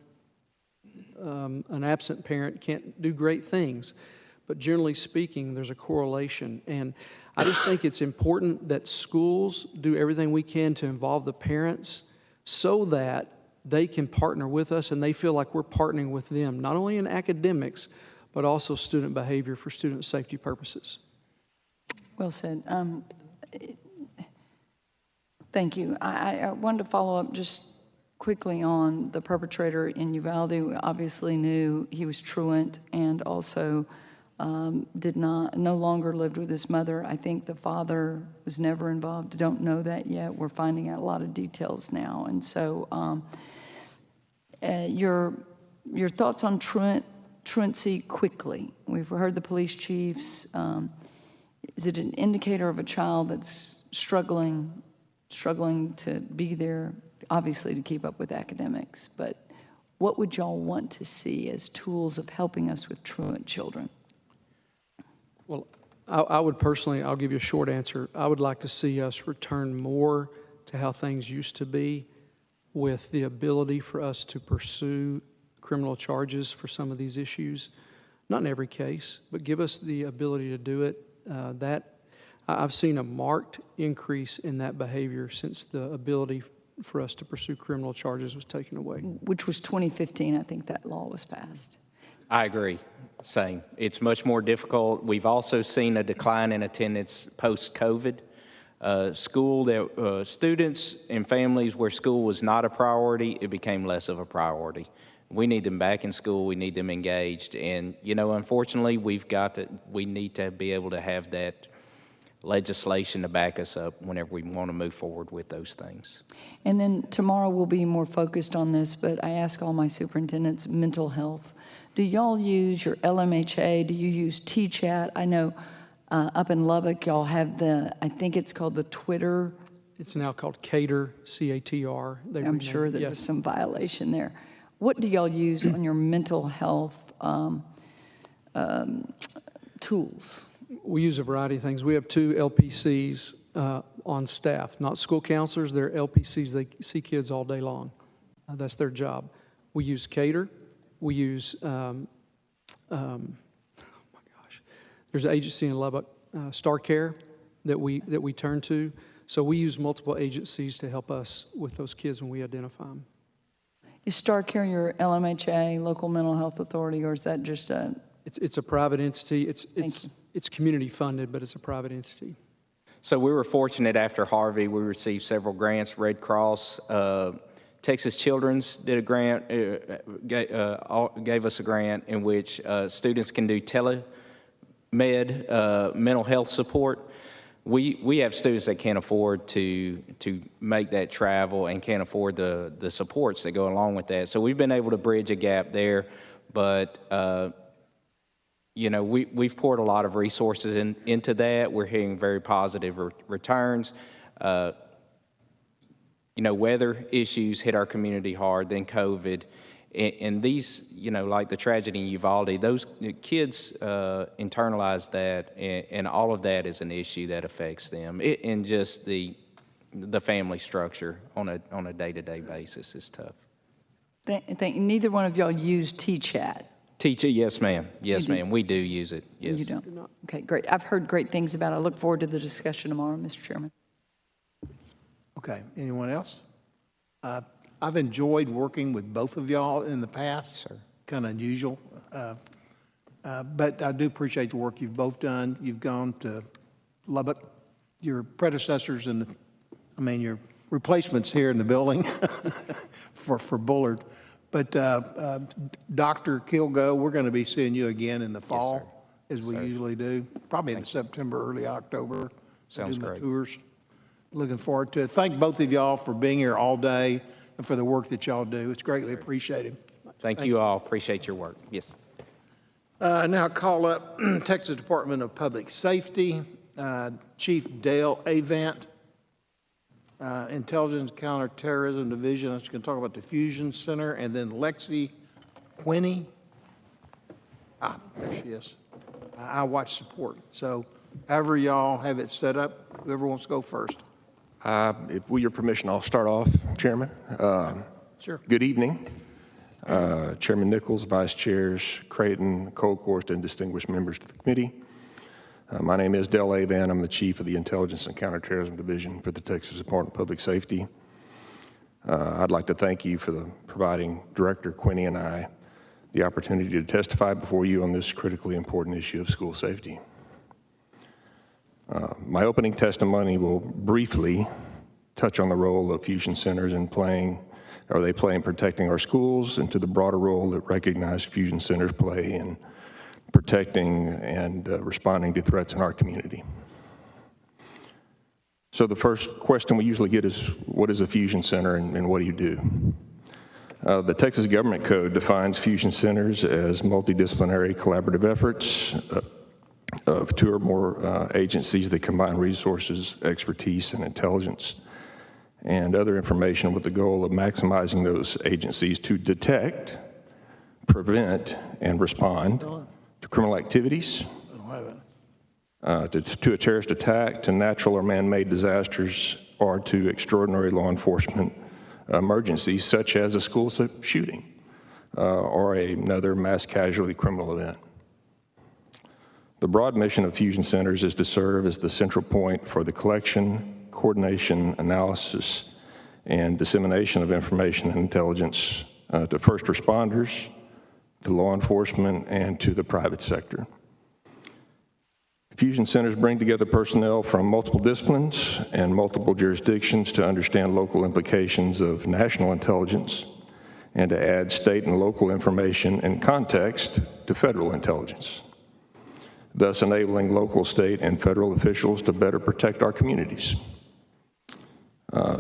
Speaker 12: an absent parent can't do great things. But generally speaking, there's a correlation. And I just think it's important that schools do everything we can to involve the parents so that they can partner with us and they feel like we're partnering with them, not only in academics, but also student behavior for student safety purposes.
Speaker 2: Well said. Thank you. I wanted to follow up just quickly on the perpetrator in Uvalde. We obviously knew he was truant and also no longer lived with his mother. I think the father was never involved. Don't know that yet. We're finding out a lot of details now. And so your thoughts on truancy quickly. We've heard the police chiefs. Is it an indicator of a child that's struggling to be there, obviously to keep up with academics, but what would y'all want to see as tools of helping us with truant children?
Speaker 12: Well, I would personally, I'll give you a short answer. I would like to see us return more to how things used to be, with the ability for us to pursue criminal charges for some of these issues. Not in every case, but give us the ability to do it. I've seen a marked increase in that behavior since the ability for us to pursue criminal charges was taken away.
Speaker 2: Which was 2015, I think that law was passed.
Speaker 20: I agree. Same. It's much more difficult. We've also seen a decline in attendance post-COVID. Students and families where school was not a priority, it became less of a priority. We need them back in school. We need them engaged. And, unfortunately, we need to be able to have that legislation to back us up whenever we want to move forward with those things.
Speaker 2: And then tomorrow we'll be more focused on this, but I ask all my superintendents, mental health. Do y'all use your LMHA? Do you use T-Chat? I know up in Lubbock, y'all have I think it's called the Twitter.
Speaker 12: It's now called CATR, C-A-T-R.
Speaker 2: I'm sure that there's some violation there. What do y'all use on your mental health tools?
Speaker 12: We use a variety of things. We have 2 LPCs on staff, not school counselors. They're LPCs. They see kids all day long. That's their job. We use CATR. We use, there's an agency in Lubbock, Star Care, that we turn to. So we use multiple agencies to help us with those kids when we identify them.
Speaker 2: Is Star Care your LMHA, local mental health authority, or is that just a?
Speaker 12: It's a private entity. It's community funded, but it's a private entity.
Speaker 20: So we were fortunate after Harvey. We received several grants, Red Cross, Texas Children's did a grant, gave us a grant in which students can do telemed mental health support. We have students that can't afford to make that travel and can't afford the supports that go along with that. So we've been able to bridge a gap there, but we've poured a lot of resources into that. We're hearing very positive returns. Weather issues hit our community hard, then COVID. And these, like the tragedy in Uvalde, those kids internalize that, and all of that is an issue that affects them. And just the family structure on a day-to-day basis is tough.
Speaker 2: Neither one of y'all use T-Chat.
Speaker 20: Yes, ma'am. Yes, ma'am. We do use it. Yes.
Speaker 2: You don't? Okay, great. I've heard great things about it. I look forward to the discussion tomorrow, Mr. Chairman.
Speaker 1: Okay, anyone else? I've enjoyed working with both of y'all in the past.
Speaker 20: Sir.
Speaker 1: Kind of unusual. But I do appreciate the work you've both done. You've gone to Lubbock. Your predecessors your replacements here in the building for Bullard. But Dr. Kilgo, we're going to be seeing you again in the fall, as we usually do. Probably in September, early October.
Speaker 20: Sounds great.
Speaker 1: Tours. Looking forward to it. Thank both of y'all for being here all day and for the work that y'all do. It's greatly appreciated.
Speaker 20: Thank you all. Appreciate your work. Yes.
Speaker 1: Now call up Texas Department of Public Safety, Chief Dale Avant, Intelligence Counterterrorism Division. That's going to talk about the Fusion Center, and then Lexi Quinney. There she is. I watch support. So however y'all have it set up, whoever wants to go first.
Speaker 3: With your permission, I'll start off, Chairman.
Speaker 1: Sure.
Speaker 3: Good evening. Chairman Nichols, Vice Chairs Creighton, Colcourst, and distinguished members of the committee. My name is Dale Avant. I'm the Chief of the Intelligence and Counterterrorism Division for the Texas Department of Public Safety. I'd like to thank you for providing Director Quinney and I the opportunity to testify before you on this critically important issue of school safety. My opening testimony will briefly touch on the role of fusion centers in protecting our schools, and to the broader role that recognized fusion centers play in protecting and responding to threats in our community. So the first question we usually get is, what is a fusion center and what do you do? The Texas Government Code defines fusion centers as multidisciplinary collaborative efforts of two or more agencies that combine resources, expertise, and intelligence, and other information with the goal of maximizing those agencies to detect, prevent, and respond to criminal activities, to a terrorist attack, to natural or man-made disasters, or to extraordinary law enforcement emergencies such as a school shooting or another mass casualty criminal event. The broad mission of fusion centers is to serve as the central point for the collection, coordination, analysis, and dissemination of information and intelligence to first responders, to law enforcement, and to the private sector. Fusion centers bring together personnel from multiple disciplines and multiple jurisdictions to understand local implications of national intelligence and to add state and local information and context to federal intelligence, thus enabling local, state, and federal officials to better protect our communities.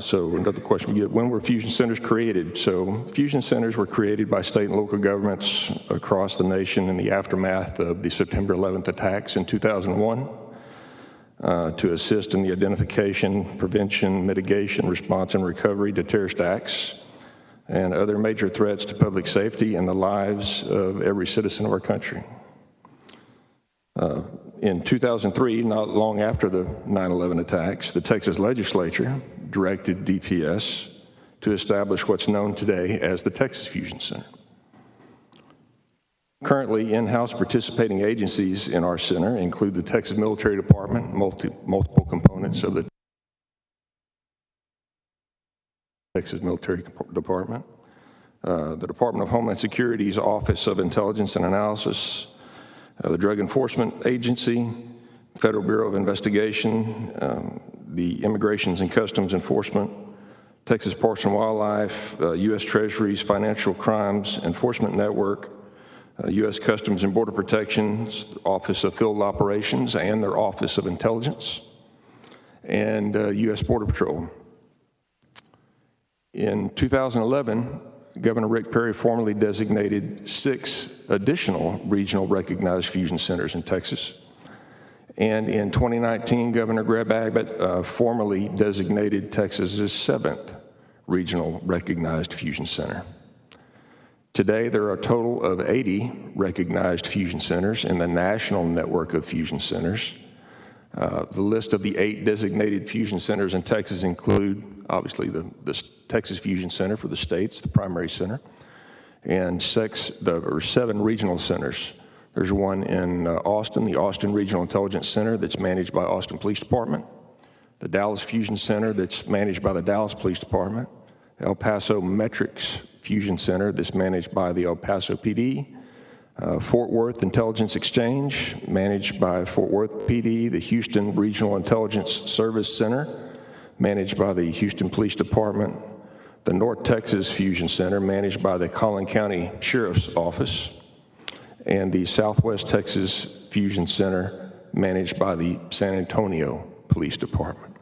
Speaker 3: So another question we get, when were fusion centers created? So fusion centers were created by state and local governments across the nation in the aftermath of the September 11th attacks in 2001 to assist in the identification, prevention, mitigation, response, and recovery to terrorist acts and other major threats to public safety and the lives of every citizen of our country. In 2003, not long after the 9/11 attacks, the Texas legislature directed DPS to establish what's known today as the Texas Fusion Center. Currently, in-house participating agencies in our center include the Texas Military Department, multiple components of the Texas Military Department, the Department of Homeland Security's Office of Intelligence and Analysis, the Drug Enforcement Agency, Federal Bureau of Investigation, the Immigrations and Customs Enforcement, Texas Parks and Wildlife, U.S. Treasury's Financial Crimes Enforcement Network, U.S. Customs and Border Protection's Office of Field Operations and their Office of Intelligence, and U.S. Border Patrol. In 2011, Governor Rick Perry formally designated 6 additional regional recognized fusion centers in Texas. And in 2019, Governor Greg Abbott formally designated Texas's 7th regional recognized fusion center. Today, there are a total of 80 recognized fusion centers in the national network of fusion centers. The list of the 8 designated fusion centers in Texas include, obviously, the Texas Fusion Center for the states, the primary center, and 7 regional centers. There's one in Austin, the Austin Regional Intelligence Center, that's managed by Austin Police Department, the Dallas Fusion Center, that's managed by the Dallas Police Department, El Paso Metrics Fusion Center, that's managed by the El Paso PD, Fort Worth Intelligence Exchange, managed by Fort Worth PD, the Houston Regional Intelligence Service Center, managed by the Houston Police Department, the North Texas Fusion Center, managed by the Collin County Sheriff's Office, and the Southwest Texas Fusion Center, managed by the San Antonio Police Department.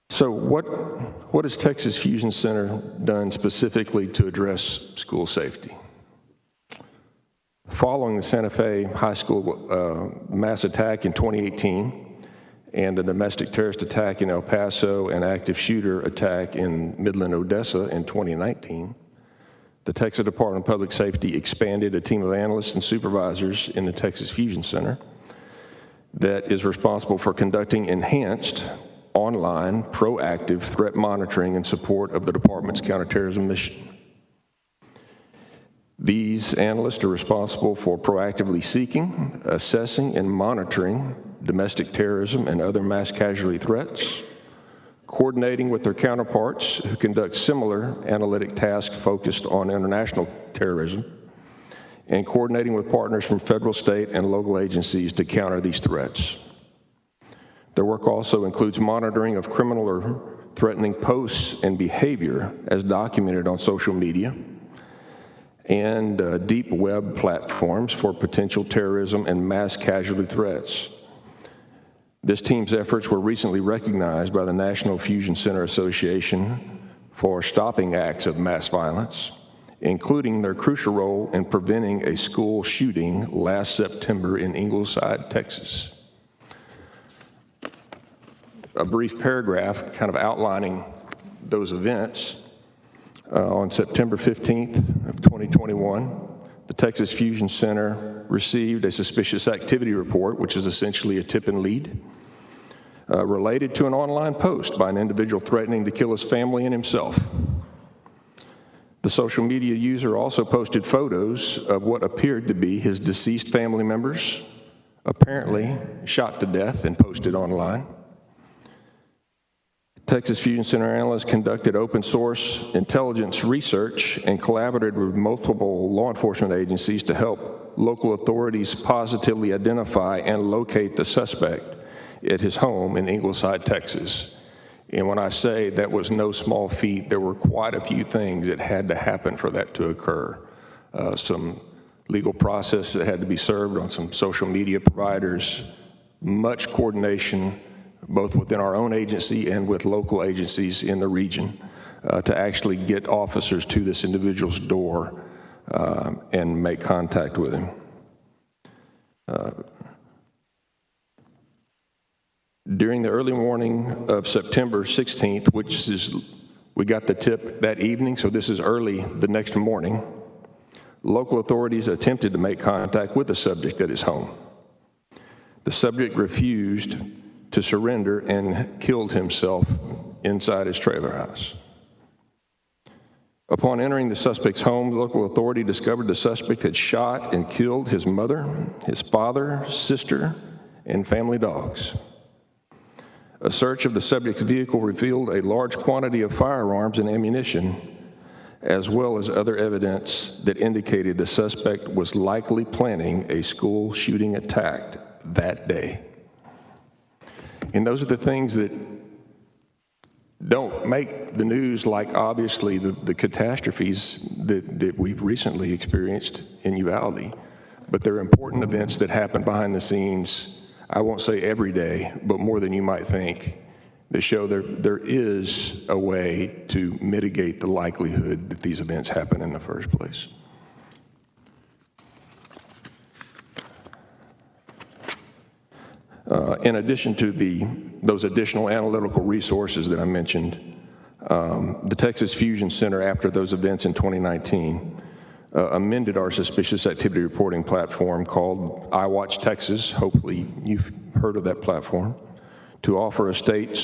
Speaker 3: So what has Texas Fusion Center done specifically to address school safety? Following the Santa Fe High School mass attack in 2018 and the domestic terrorist attack in El Paso and active shooter attack in Midland, Odessa in 2019, the Texas Department of Public Safety expanded a team of analysts and supervisors in the Texas Fusion Center that is responsible for conducting enhanced online proactive threat monitoring in support of the department's counterterrorism mission. These analysts are responsible for proactively seeking, assessing, and monitoring domestic terrorism and other mass casualty threats, coordinating with their counterparts who conduct similar analytic tasks focused on international terrorism, and coordinating with partners from federal, state, and local agencies to counter these threats. Their work also includes monitoring of criminal or threatening posts and behavior as documented on social media, and deep web platforms for potential terrorism and mass casualty threats. This team's efforts were recently recognized by the National Fusion Center Association for stopping acts of mass violence, including their crucial role in preventing a school shooting last September in Ingleside, Texas. A brief paragraph kind of outlining those events. On September 15th of 2021, the Texas Fusion Center received a suspicious activity report, which is essentially a tip and lead, related to an online post by an individual threatening to kill his family and himself. The social media user also posted photos of what appeared to be his deceased family members, apparently shot to death, and posted online. Texas Fusion Center analysts conducted open source intelligence research and collaborated with multiple law enforcement agencies to help local authorities positively identify and locate the suspect at his home in Ingleside, Texas. And when I say that was no small feat, there were quite a few things that had to happen for that to occur. Some legal process that had to be served on some social media providers, much coordination, both within our own agency and with local agencies in the region, to actually get officers to this individual's door and make contact with him. During the early morning of September 16th, which is, we got the tip that evening, so this is early the next morning, local authorities attempted to make contact with the subject at his home. The subject refused to surrender and killed himself inside his trailer house. Upon entering the suspect's home, the local authority discovered the suspect had shot and killed his mother, his father, sister, and family dogs. A search of the subject's vehicle revealed a large quantity of firearms and ammunition, as well as other evidence that indicated the suspect was likely planning a school shooting attack that day. And those are the things that don't make the news, like obviously the catastrophes that we've recently experienced in Uvalde, but they're important events that happen behind the scenes, I won't say every day, but more than you might think, that show there is a way to mitigate the likelihood that these events happen in the first place. In addition to those additional analytical resources that I mentioned, the Texas Fusion Center, after those events in 2019, amended our suspicious activity reporting platform called iWatch Texas. Hopefully you've heard of that platform, to offer a statewide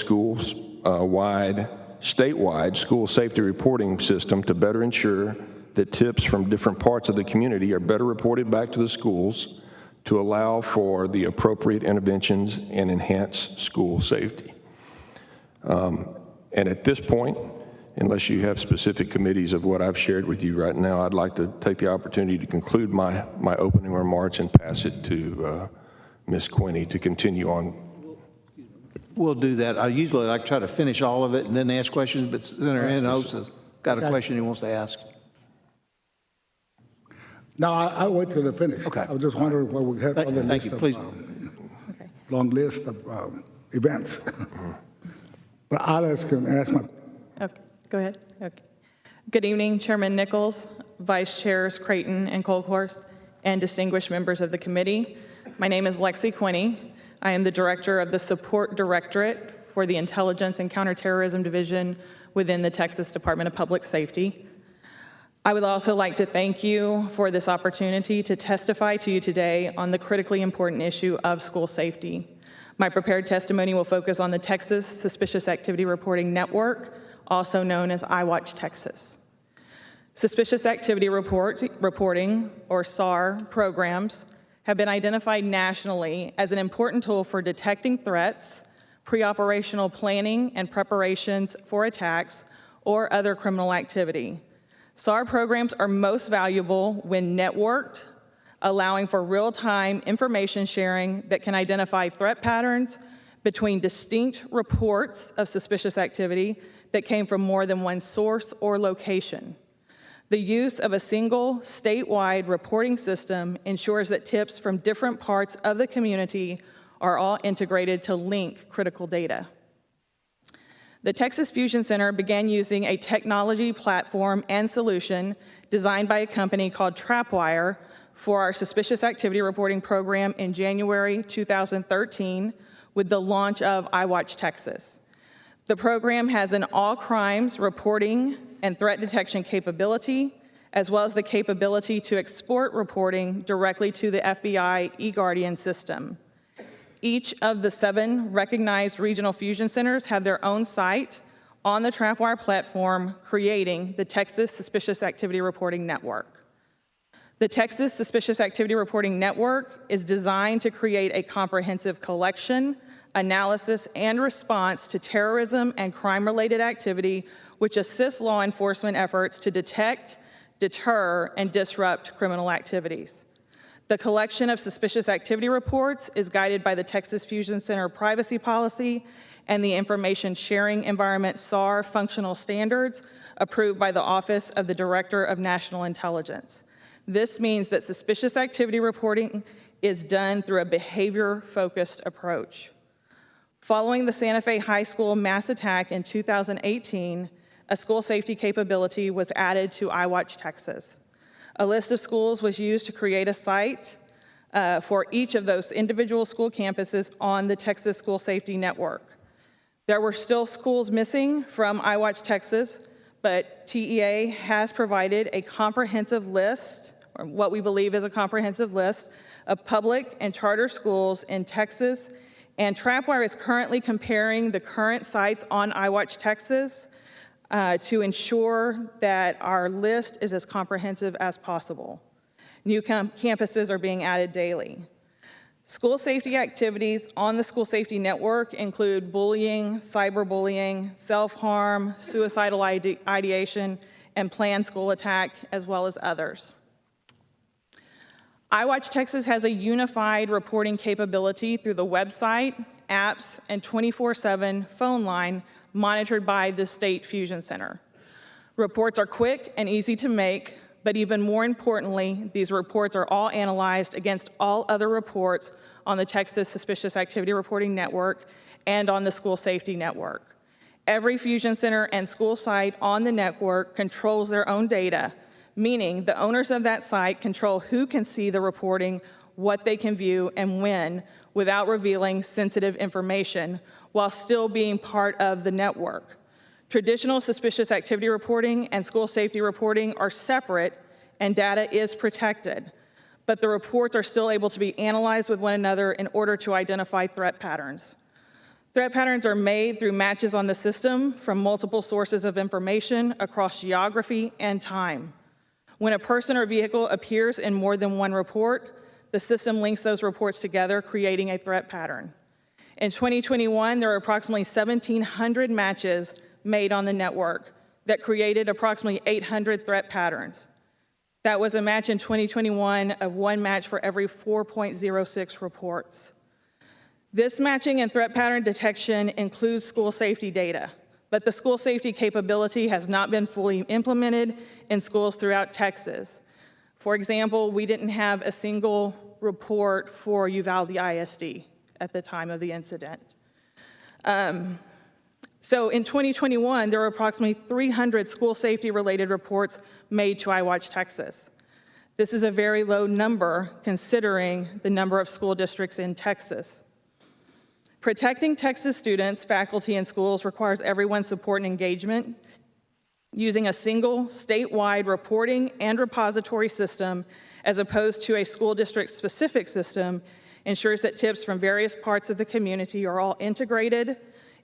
Speaker 3: school safety reporting system to better ensure that tips from different parts of the community are better reported back to the schools to allow for the appropriate interventions and enhance school safety. And at this point, unless you have specific committees of what I've shared with you right now, I'd like to take the opportunity to conclude my opening remarks and pass it to Ms. Quinney to continue on.
Speaker 1: We'll do that. I usually like to try to finish all of it and then ask questions, but Senator Hinojosa has got a question he wants to ask.
Speaker 15: No, I'll wait till they finish. Okay. I was just wondering what we have on the list of, long list of events. But I'll ask my...
Speaker 10: Okay, go ahead. Okay. Good evening, Chairman Nichols, Vice Chairs Creighton and Colhorst, and distinguished members of the committee. My name is Lexi Quinney. I am the Director of the Support Directorate for the Intelligence and Counterterrorism Division within the Texas Department of Public Safety. I would also like to thank you for this opportunity to testify to you today on the critically important issue of school safety. My prepared testimony will focus on the Texas Suspicious Activity Reporting Network, also known as iWatch Texas. Suspicious Activity Reporting, or SAR, programs have been identified nationally as an important tool for detecting threats, pre-operational planning and preparations for attacks, or other criminal activity. SAR programs are most valuable when networked, allowing for real-time information sharing that can identify threat patterns between distinct reports of suspicious activity that came from more than one source or location. The use of a single statewide reporting system ensures that tips from different parts of the community are all integrated to link critical data. The Texas Fusion Center began using a technology platform and solution designed by a company called Trapwire for our suspicious activity reporting program in January 2013 with the launch of iWatch Texas. The program has an all crimes reporting and threat detection capability, as well as the capability to export reporting directly to the FBI eGuardian system. Each of the 7 recognized regional fusion centers have their own site on the Trapwire platform, creating the Texas Suspicious Activity Reporting Network. The Texas Suspicious Activity Reporting Network is designed to create a comprehensive collection, analysis, and response to terrorism and crime-related activity, which assists law enforcement efforts to detect, deter, and disrupt criminal activities. The collection of suspicious activity reports is guided by the Texas Fusion Center privacy policy and the Information Sharing Environment SAR functional standards approved by the Office of the Director of National Intelligence. This means that suspicious activity reporting is done through a behavior-focused approach. Following the Santa Fe High School mass attack in 2018, a school safety capability was added to iWatch Texas. A list of schools was used to create a site for each of those individual school campuses on the Texas School Safety Network. There were still schools missing from iWatch Texas, but TEA has provided a comprehensive list, or what we believe is a comprehensive list, of public and charter schools in Texas, and Trapwire is currently comparing the current sites on iWatch Texas to ensure that our list is as comprehensive as possible. New campuses are being added daily. School safety activities on the School Safety Network include bullying, cyberbullying, self-harm, suicidal ideation, and planned school attack, as well as others. iWatch Texas has a unified reporting capability through the website, apps, and 24/7 phone line monitored by the State Fusion Center. Reports are quick and easy to make, but even more importantly, these reports are all analyzed against all other reports on the Texas Suspicious Activity Reporting Network and on the School Safety Network. Every Fusion Center and school site on the network controls their own data, meaning the owners of that site control who can see the reporting, what they can view, and when, without revealing sensitive information, while still being part of the network. Traditional suspicious activity reporting and school safety reporting are separate and data is protected, but the reports are still able to be analyzed with one another in order to identify threat patterns. Threat patterns are made through matches on the system from multiple sources of information across geography and time. When a person or vehicle appears in more than one report, the system links those reports together, creating a threat pattern. In 2021, there were approximately 1,700 matches made on the network that created approximately 800 threat patterns. That was a match in 2021 of one match for every 4.06 reports. This matching and threat pattern detection includes school safety data, but the school safety capability has not been fully implemented in schools throughout Texas. For example, we didn't have a single report for Uvalde ISD at the time of the incident. So in 2021, there were approximately 300 school safety related reports made to iWatch Texas. This is a very low number considering the number of school districts in Texas. Protecting Texas students, faculty, and schools requires everyone's support and engagement. Using a single statewide reporting and repository system as opposed to a school district specific system ensures that tips from various parts of the community are all integrated,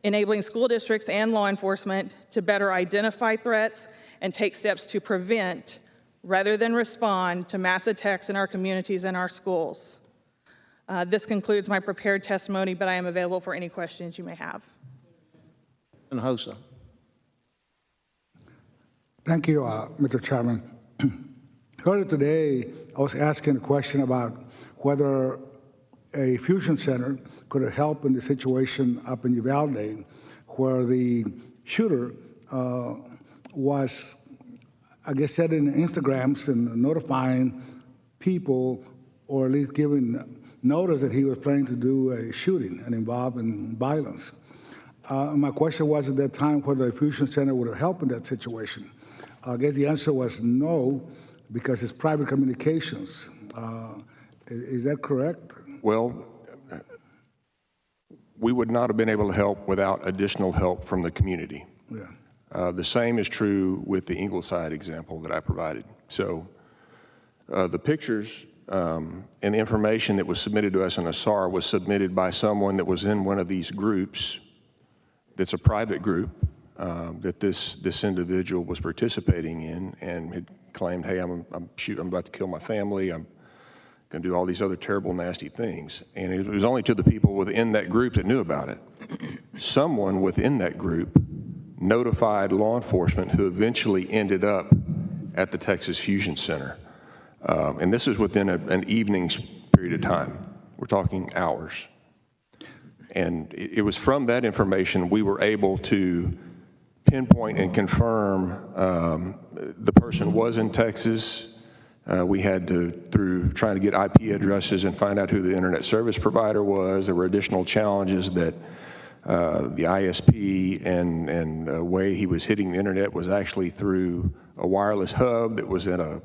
Speaker 10: enabling school districts and law enforcement to better identify threats and take steps to prevent rather than respond to mass attacks in our communities and our schools. This concludes my prepared testimony, but I am available for any questions you may have.
Speaker 1: And Hosa.
Speaker 15: Thank you, Mr. Chairman. Earlier today, I was asking a question about whether a fusion center could help in the situation up in Uvalde, where the shooter was, I guess, setting Instagrams and notifying people, or at least giving notice that he was planning to do a shooting and involved in violence. My question was at that time whether a fusion center would help in that situation. I guess the answer was no, because it's private communications. Is that correct?
Speaker 3: Well, we would not have been able to help without additional help from the community.
Speaker 15: Yeah.
Speaker 3: The same is true with the Ingleside example that I provided. So the pictures and the information that was submitted to us in a SAR was submitted by someone that was in one of these groups that's a private group that this individual was participating in, and had claimed, hey, I'm about to kill my family, I'm going to do all these other terrible, nasty things. And it was only to the people within that group that knew about it. Someone within that group notified law enforcement, who eventually ended up at the Texas Fusion Center. And this is within an evening's period of time. We're talking hours. And it was from that information we were able to pinpoint and confirm the person was in Texas. We had to, through trying to get IP addresses and find out who the internet service provider was. There were additional challenges that the ISP and way he was hitting the internet was actually through a wireless hub that was in a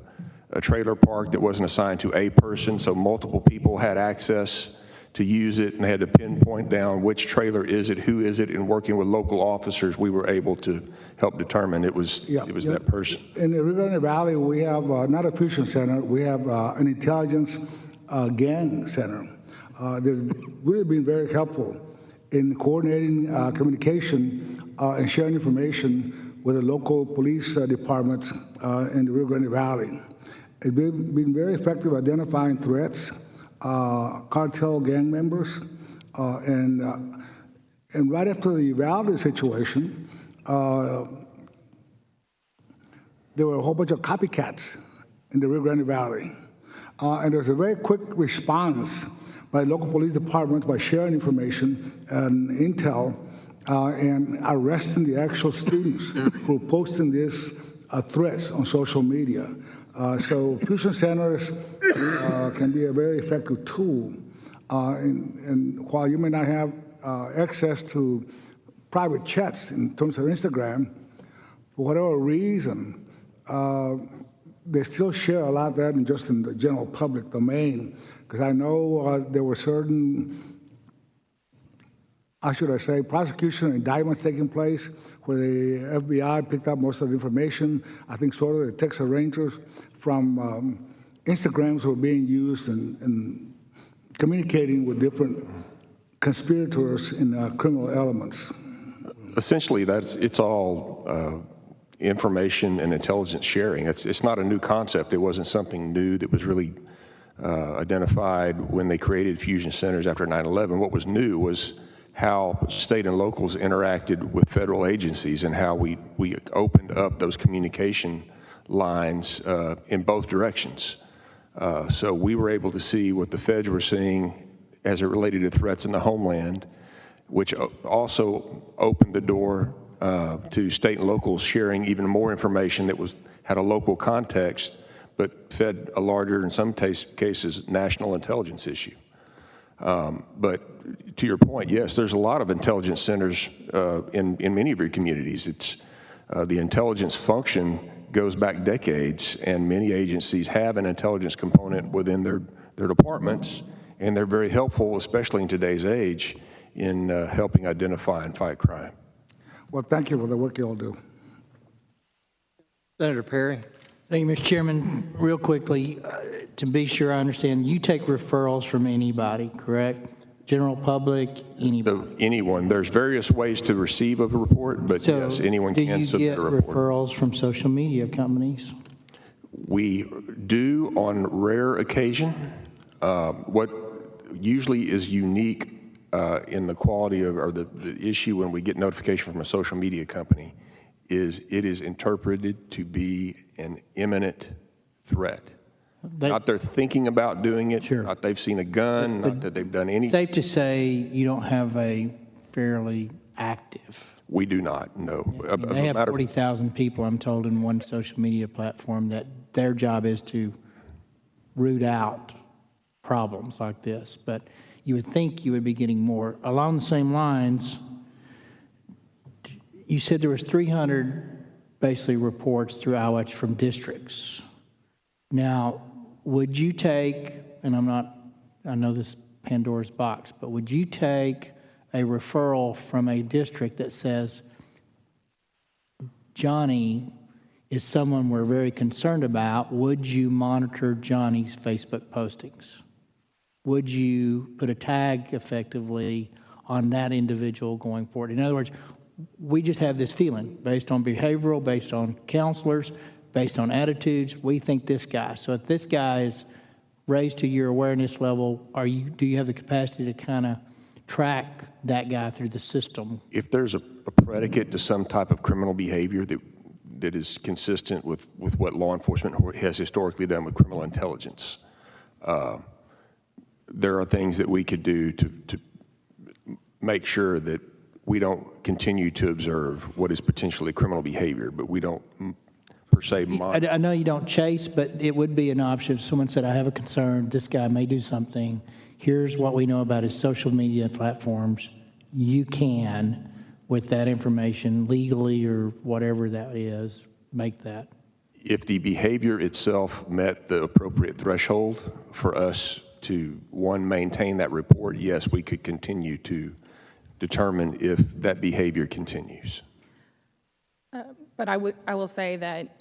Speaker 3: trailer park that wasn't assigned to a person, so multiple people had access to use it, and they had to pinpoint down which trailer is it, who is it, and working with local officers, we were able to help determine it was that person.
Speaker 15: In the Rio Grande Valley, we have not a fusion center, we have an intelligence gang center. That's really been very helpful in coordinating communication and sharing information with the local police departments in the Rio Grande Valley. It's been very effective identifying threats, cartel gang members, and right after the Uvalde situation, there were a whole bunch of copycats in the Rio Grande Valley. And there's a very quick response by local police departments by sharing information and intel and arresting the actual students who are posting these threats on social media. So fusion centers can be a very effective tool. And while you may not have access to private chats in terms of Instagram, for whatever reason, they still share a lot of that just in the general public domain. Because I know there were certain, how should I say, prosecution and indictments taking place where the FBI picked up most of the information. I think sort of the Texas Rangers from Instagrams were being used in communicating with different conspirators in criminal elements.
Speaker 3: Essentially, it's all information and intelligence sharing. It's not a new concept. It wasn't something new that was really identified when they created fusion centers after 9/11. What was new was how state and locals interacted with federal agencies and how we opened up those communication lines in both directions. So we were able to see what the feds were seeing as it related to threats in the homeland, which also opened the door to state and locals sharing even more information that had a local context, but fed a larger, in some cases, national intelligence issue. But to your point, yes, there's a lot of intelligence centers in many of your communities. It's the intelligence function goes back decades, and many agencies have an intelligence component within their departments, and they're very helpful, especially in today's age, in helping identify and fight crime.
Speaker 15: Well, thank you for the work you all do.
Speaker 1: Senator Perry.
Speaker 8: Thank you, Mr. Chairman. Real quickly, to be sure I understand, you take referrals from anybody, correct? General public, anybody?
Speaker 3: Anyone. There's various ways to receive a report, but
Speaker 8: So
Speaker 3: yes, anyone can submit a report.
Speaker 8: do you get referrals from social media companies?
Speaker 3: We do on rare occasion. What usually is unique in the quality of, or the issue when we get notification from a social media company is it is interpreted to be an imminent threat. Not they're thinking about doing it, sure. Not they've seen a gun, not that they've done anything.
Speaker 8: Safe to say you don't have a fairly active.
Speaker 3: We do not, no.
Speaker 8: They have 40,000 people, I'm told, in one social media platform that their job is to root out problems like this. But you would think you would be getting more. Along the same lines, you said there was 300 basically reports through IWatch from districts. Now, would you take, and I know this Pandora's box, but would you take a referral from a district that says, Johnny is someone we're very concerned about, would you monitor Johnny's Facebook postings? Would you put a tag effectively on that individual going forward? In other words, we just have this feeling based on behavioral, based on counselors, based on attitudes, we think this guy. So if this guy is raised to your awareness level, do you have the capacity to kind of track that guy through the system?
Speaker 3: If there's a predicate to some type of criminal behavior that is consistent with what law enforcement has historically done with criminal intelligence, there are things that we could do to make sure that we don't continue to observe what is potentially criminal behavior, but we don't per se monitor.
Speaker 8: I know you don't chase, but it would be an option if someone said, I have a concern, this guy may do something. Here's what we know about his social media platforms. You can, with that information, legally or whatever that is, make that.
Speaker 3: If the behavior itself met the appropriate threshold for us to, one, maintain that report, yes, we could continue to determine if that behavior continues.
Speaker 10: But I will say that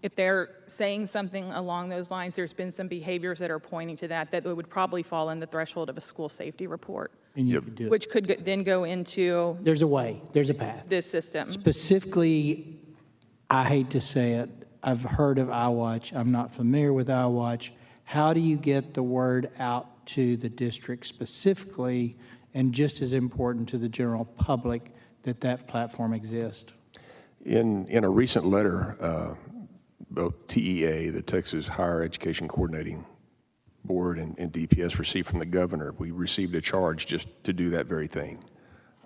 Speaker 10: if they're saying something along those lines, there's been some behaviors that are pointing to that would probably fall in the threshold of a school safety report.
Speaker 8: And you could do it.
Speaker 10: Which could then go into...
Speaker 8: There's a way. There's a path.
Speaker 10: This system.
Speaker 8: Specifically, I hate to say it, I've heard of IWatch. I'm not familiar with IWatch. How do you get the word out to the district specifically, and just as important to the general public, that platform exists?
Speaker 3: In a recent letter, both TEA, the Texas Higher Education Coordinating Board and DPS received from the governor. We received a charge just to do that very thing,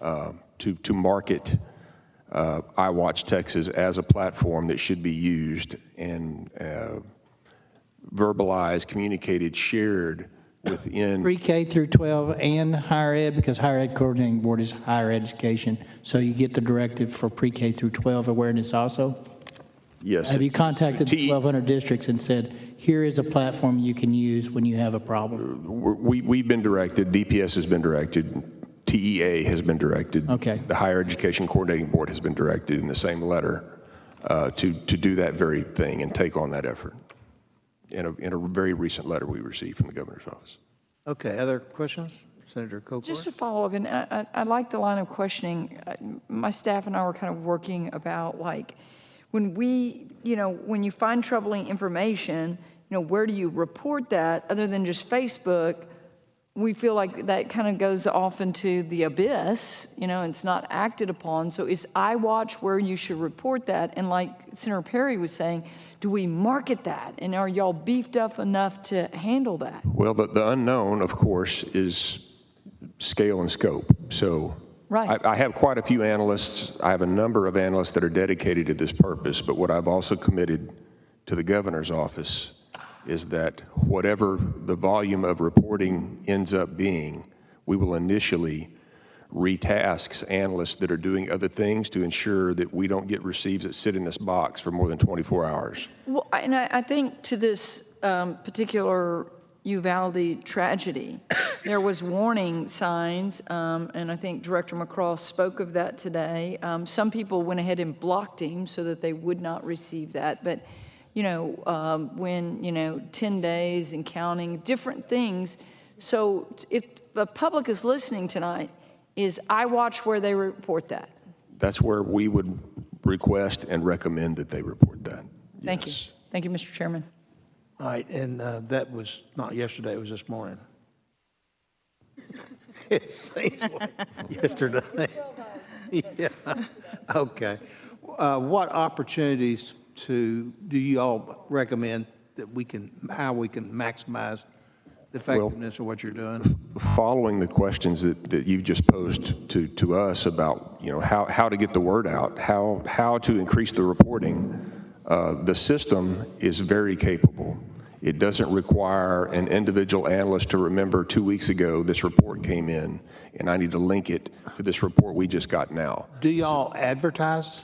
Speaker 3: to market iWatch Texas as a platform that should be used and verbalized, communicated, shared within
Speaker 8: Pre-K through 12 and higher ed, because higher ed coordinating board is higher education. So you get the directive for pre-K through 12 awareness also?
Speaker 3: Yes.
Speaker 8: Have you contacted the 1,200 districts and said, here is a platform you can use when you have a problem?
Speaker 3: We've been directed, DPS has been directed, TEA has been directed.
Speaker 8: Okay.
Speaker 3: The Higher Education Coordinating Board has been directed in the same letter to do that very thing and take on that effort in a very recent letter we received from the governor's office.
Speaker 1: Okay, other questions? Senator Coker?
Speaker 2: Just to follow up, and I like the line of questioning. My staff and I were kind of working about, like, when when you find troubling information, where do you report that other than just Facebook? We feel like that kind of goes off into the abyss, it's not acted upon. So is iWatch where you should report that? And like Senator Perry was saying, do we market that? And are y'all beefed up enough to handle that?
Speaker 3: Well, the unknown, of course, is scale and scope. So
Speaker 2: right.
Speaker 3: I have quite a few analysts. I have a number of analysts that are dedicated to this purpose. But what I've also committed to the governor's office is that whatever the volume of reporting ends up being, we will initially retask analysts that are doing other things to ensure that we don't get receives that sit in this box for more than 24 hours.
Speaker 2: Well, and I think to this particular Uvalde tragedy, there was warning signs, and I think Director McCraw spoke of that today. Some people went ahead and blocked him so that they would not receive that, but when 10 days and counting, different things. So if the public is listening tonight, is iWatch where they report that?
Speaker 3: That's where we would request and recommend that they report that.
Speaker 2: Thank you. Thank you, Mr. Chairman.
Speaker 1: All right, and that was not yesterday, it was this morning. It seems like yesterday. Yeah, okay. What opportunities do you all recommend that how we can maximize the effectiveness of what you're doing?
Speaker 3: Following the questions that you've just posed to us about, how to get the word out, how to increase the reporting, the system is very capable. It doesn't require an individual analyst to remember 2 weeks ago this report came in, and I need to link it to this report we just got now.
Speaker 1: Do y'all advertise?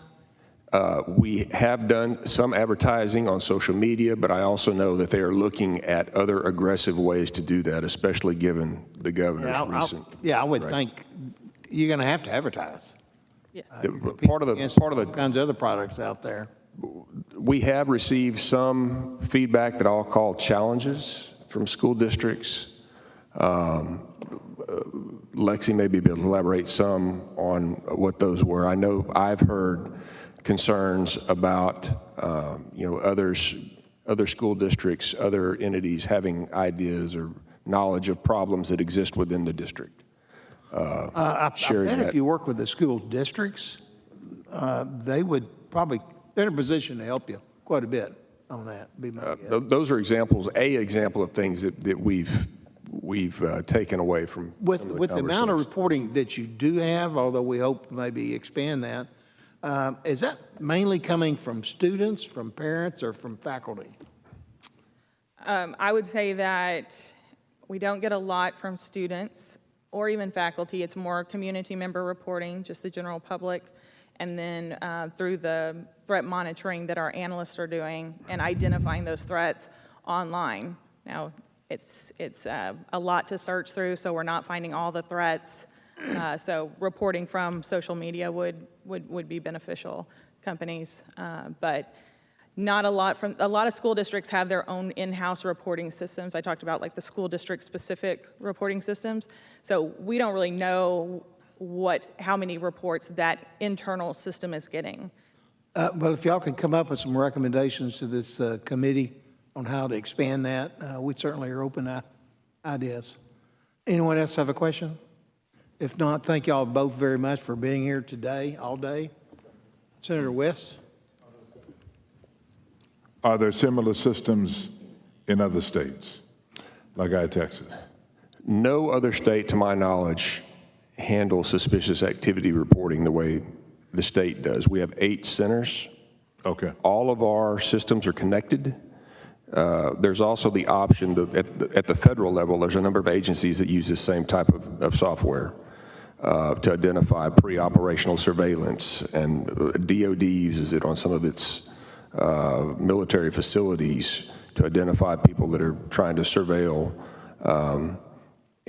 Speaker 3: We have done some advertising on social media, but I also know that they are looking at other aggressive ways to do that, especially given the governor's recent.
Speaker 1: I would think you're going to have to advertise.
Speaker 10: Yeah.
Speaker 3: Part of the
Speaker 1: kinds of other products out there.
Speaker 3: We have received some feedback that I'll call challenges from school districts. Lexi may be able to elaborate some on what those were. I know I've heard concerns about other school districts, other entities having ideas or knowledge of problems that exist within the district.
Speaker 1: I bet if you work with the school districts, they would probably, they're in a position to help you quite a bit on that.
Speaker 3: Those are examples, an example of things that we've taken away from
Speaker 1: with the amount of reporting that you do have, although we hope to maybe expand that. Is that mainly coming from students, from parents, or from faculty?
Speaker 10: I would say that we don't get a lot from students or even faculty. It's more community member reporting, just the general public, and then through the threat monitoring that our analysts are doing and identifying those threats online. Now, it's a lot to search through, so we're not finding all the threats. So reporting from social media would be beneficial, companies, but not a lot from, a lot of school districts have their own in-house reporting systems. I talked about like the school district specific reporting systems. So we don't really know how many reports that internal system is getting.
Speaker 1: Well, if y'all can come up with some recommendations to this committee on how to expand that, we certainly are open to ideas. Anyone else have a question? If not, thank y'all both very much for being here today, all day. Senator West?
Speaker 5: Are there similar systems in other states? Like I, Texas?
Speaker 3: No other state, to my knowledge, handles suspicious activity reporting the way the state does. We have 8 centers.
Speaker 5: Okay.
Speaker 3: All of our systems are connected. There's also the option at the federal level, there's a number of agencies that use the same type of software to identify pre-operational surveillance, and DOD uses it on some of its military facilities to identify people that are trying to surveil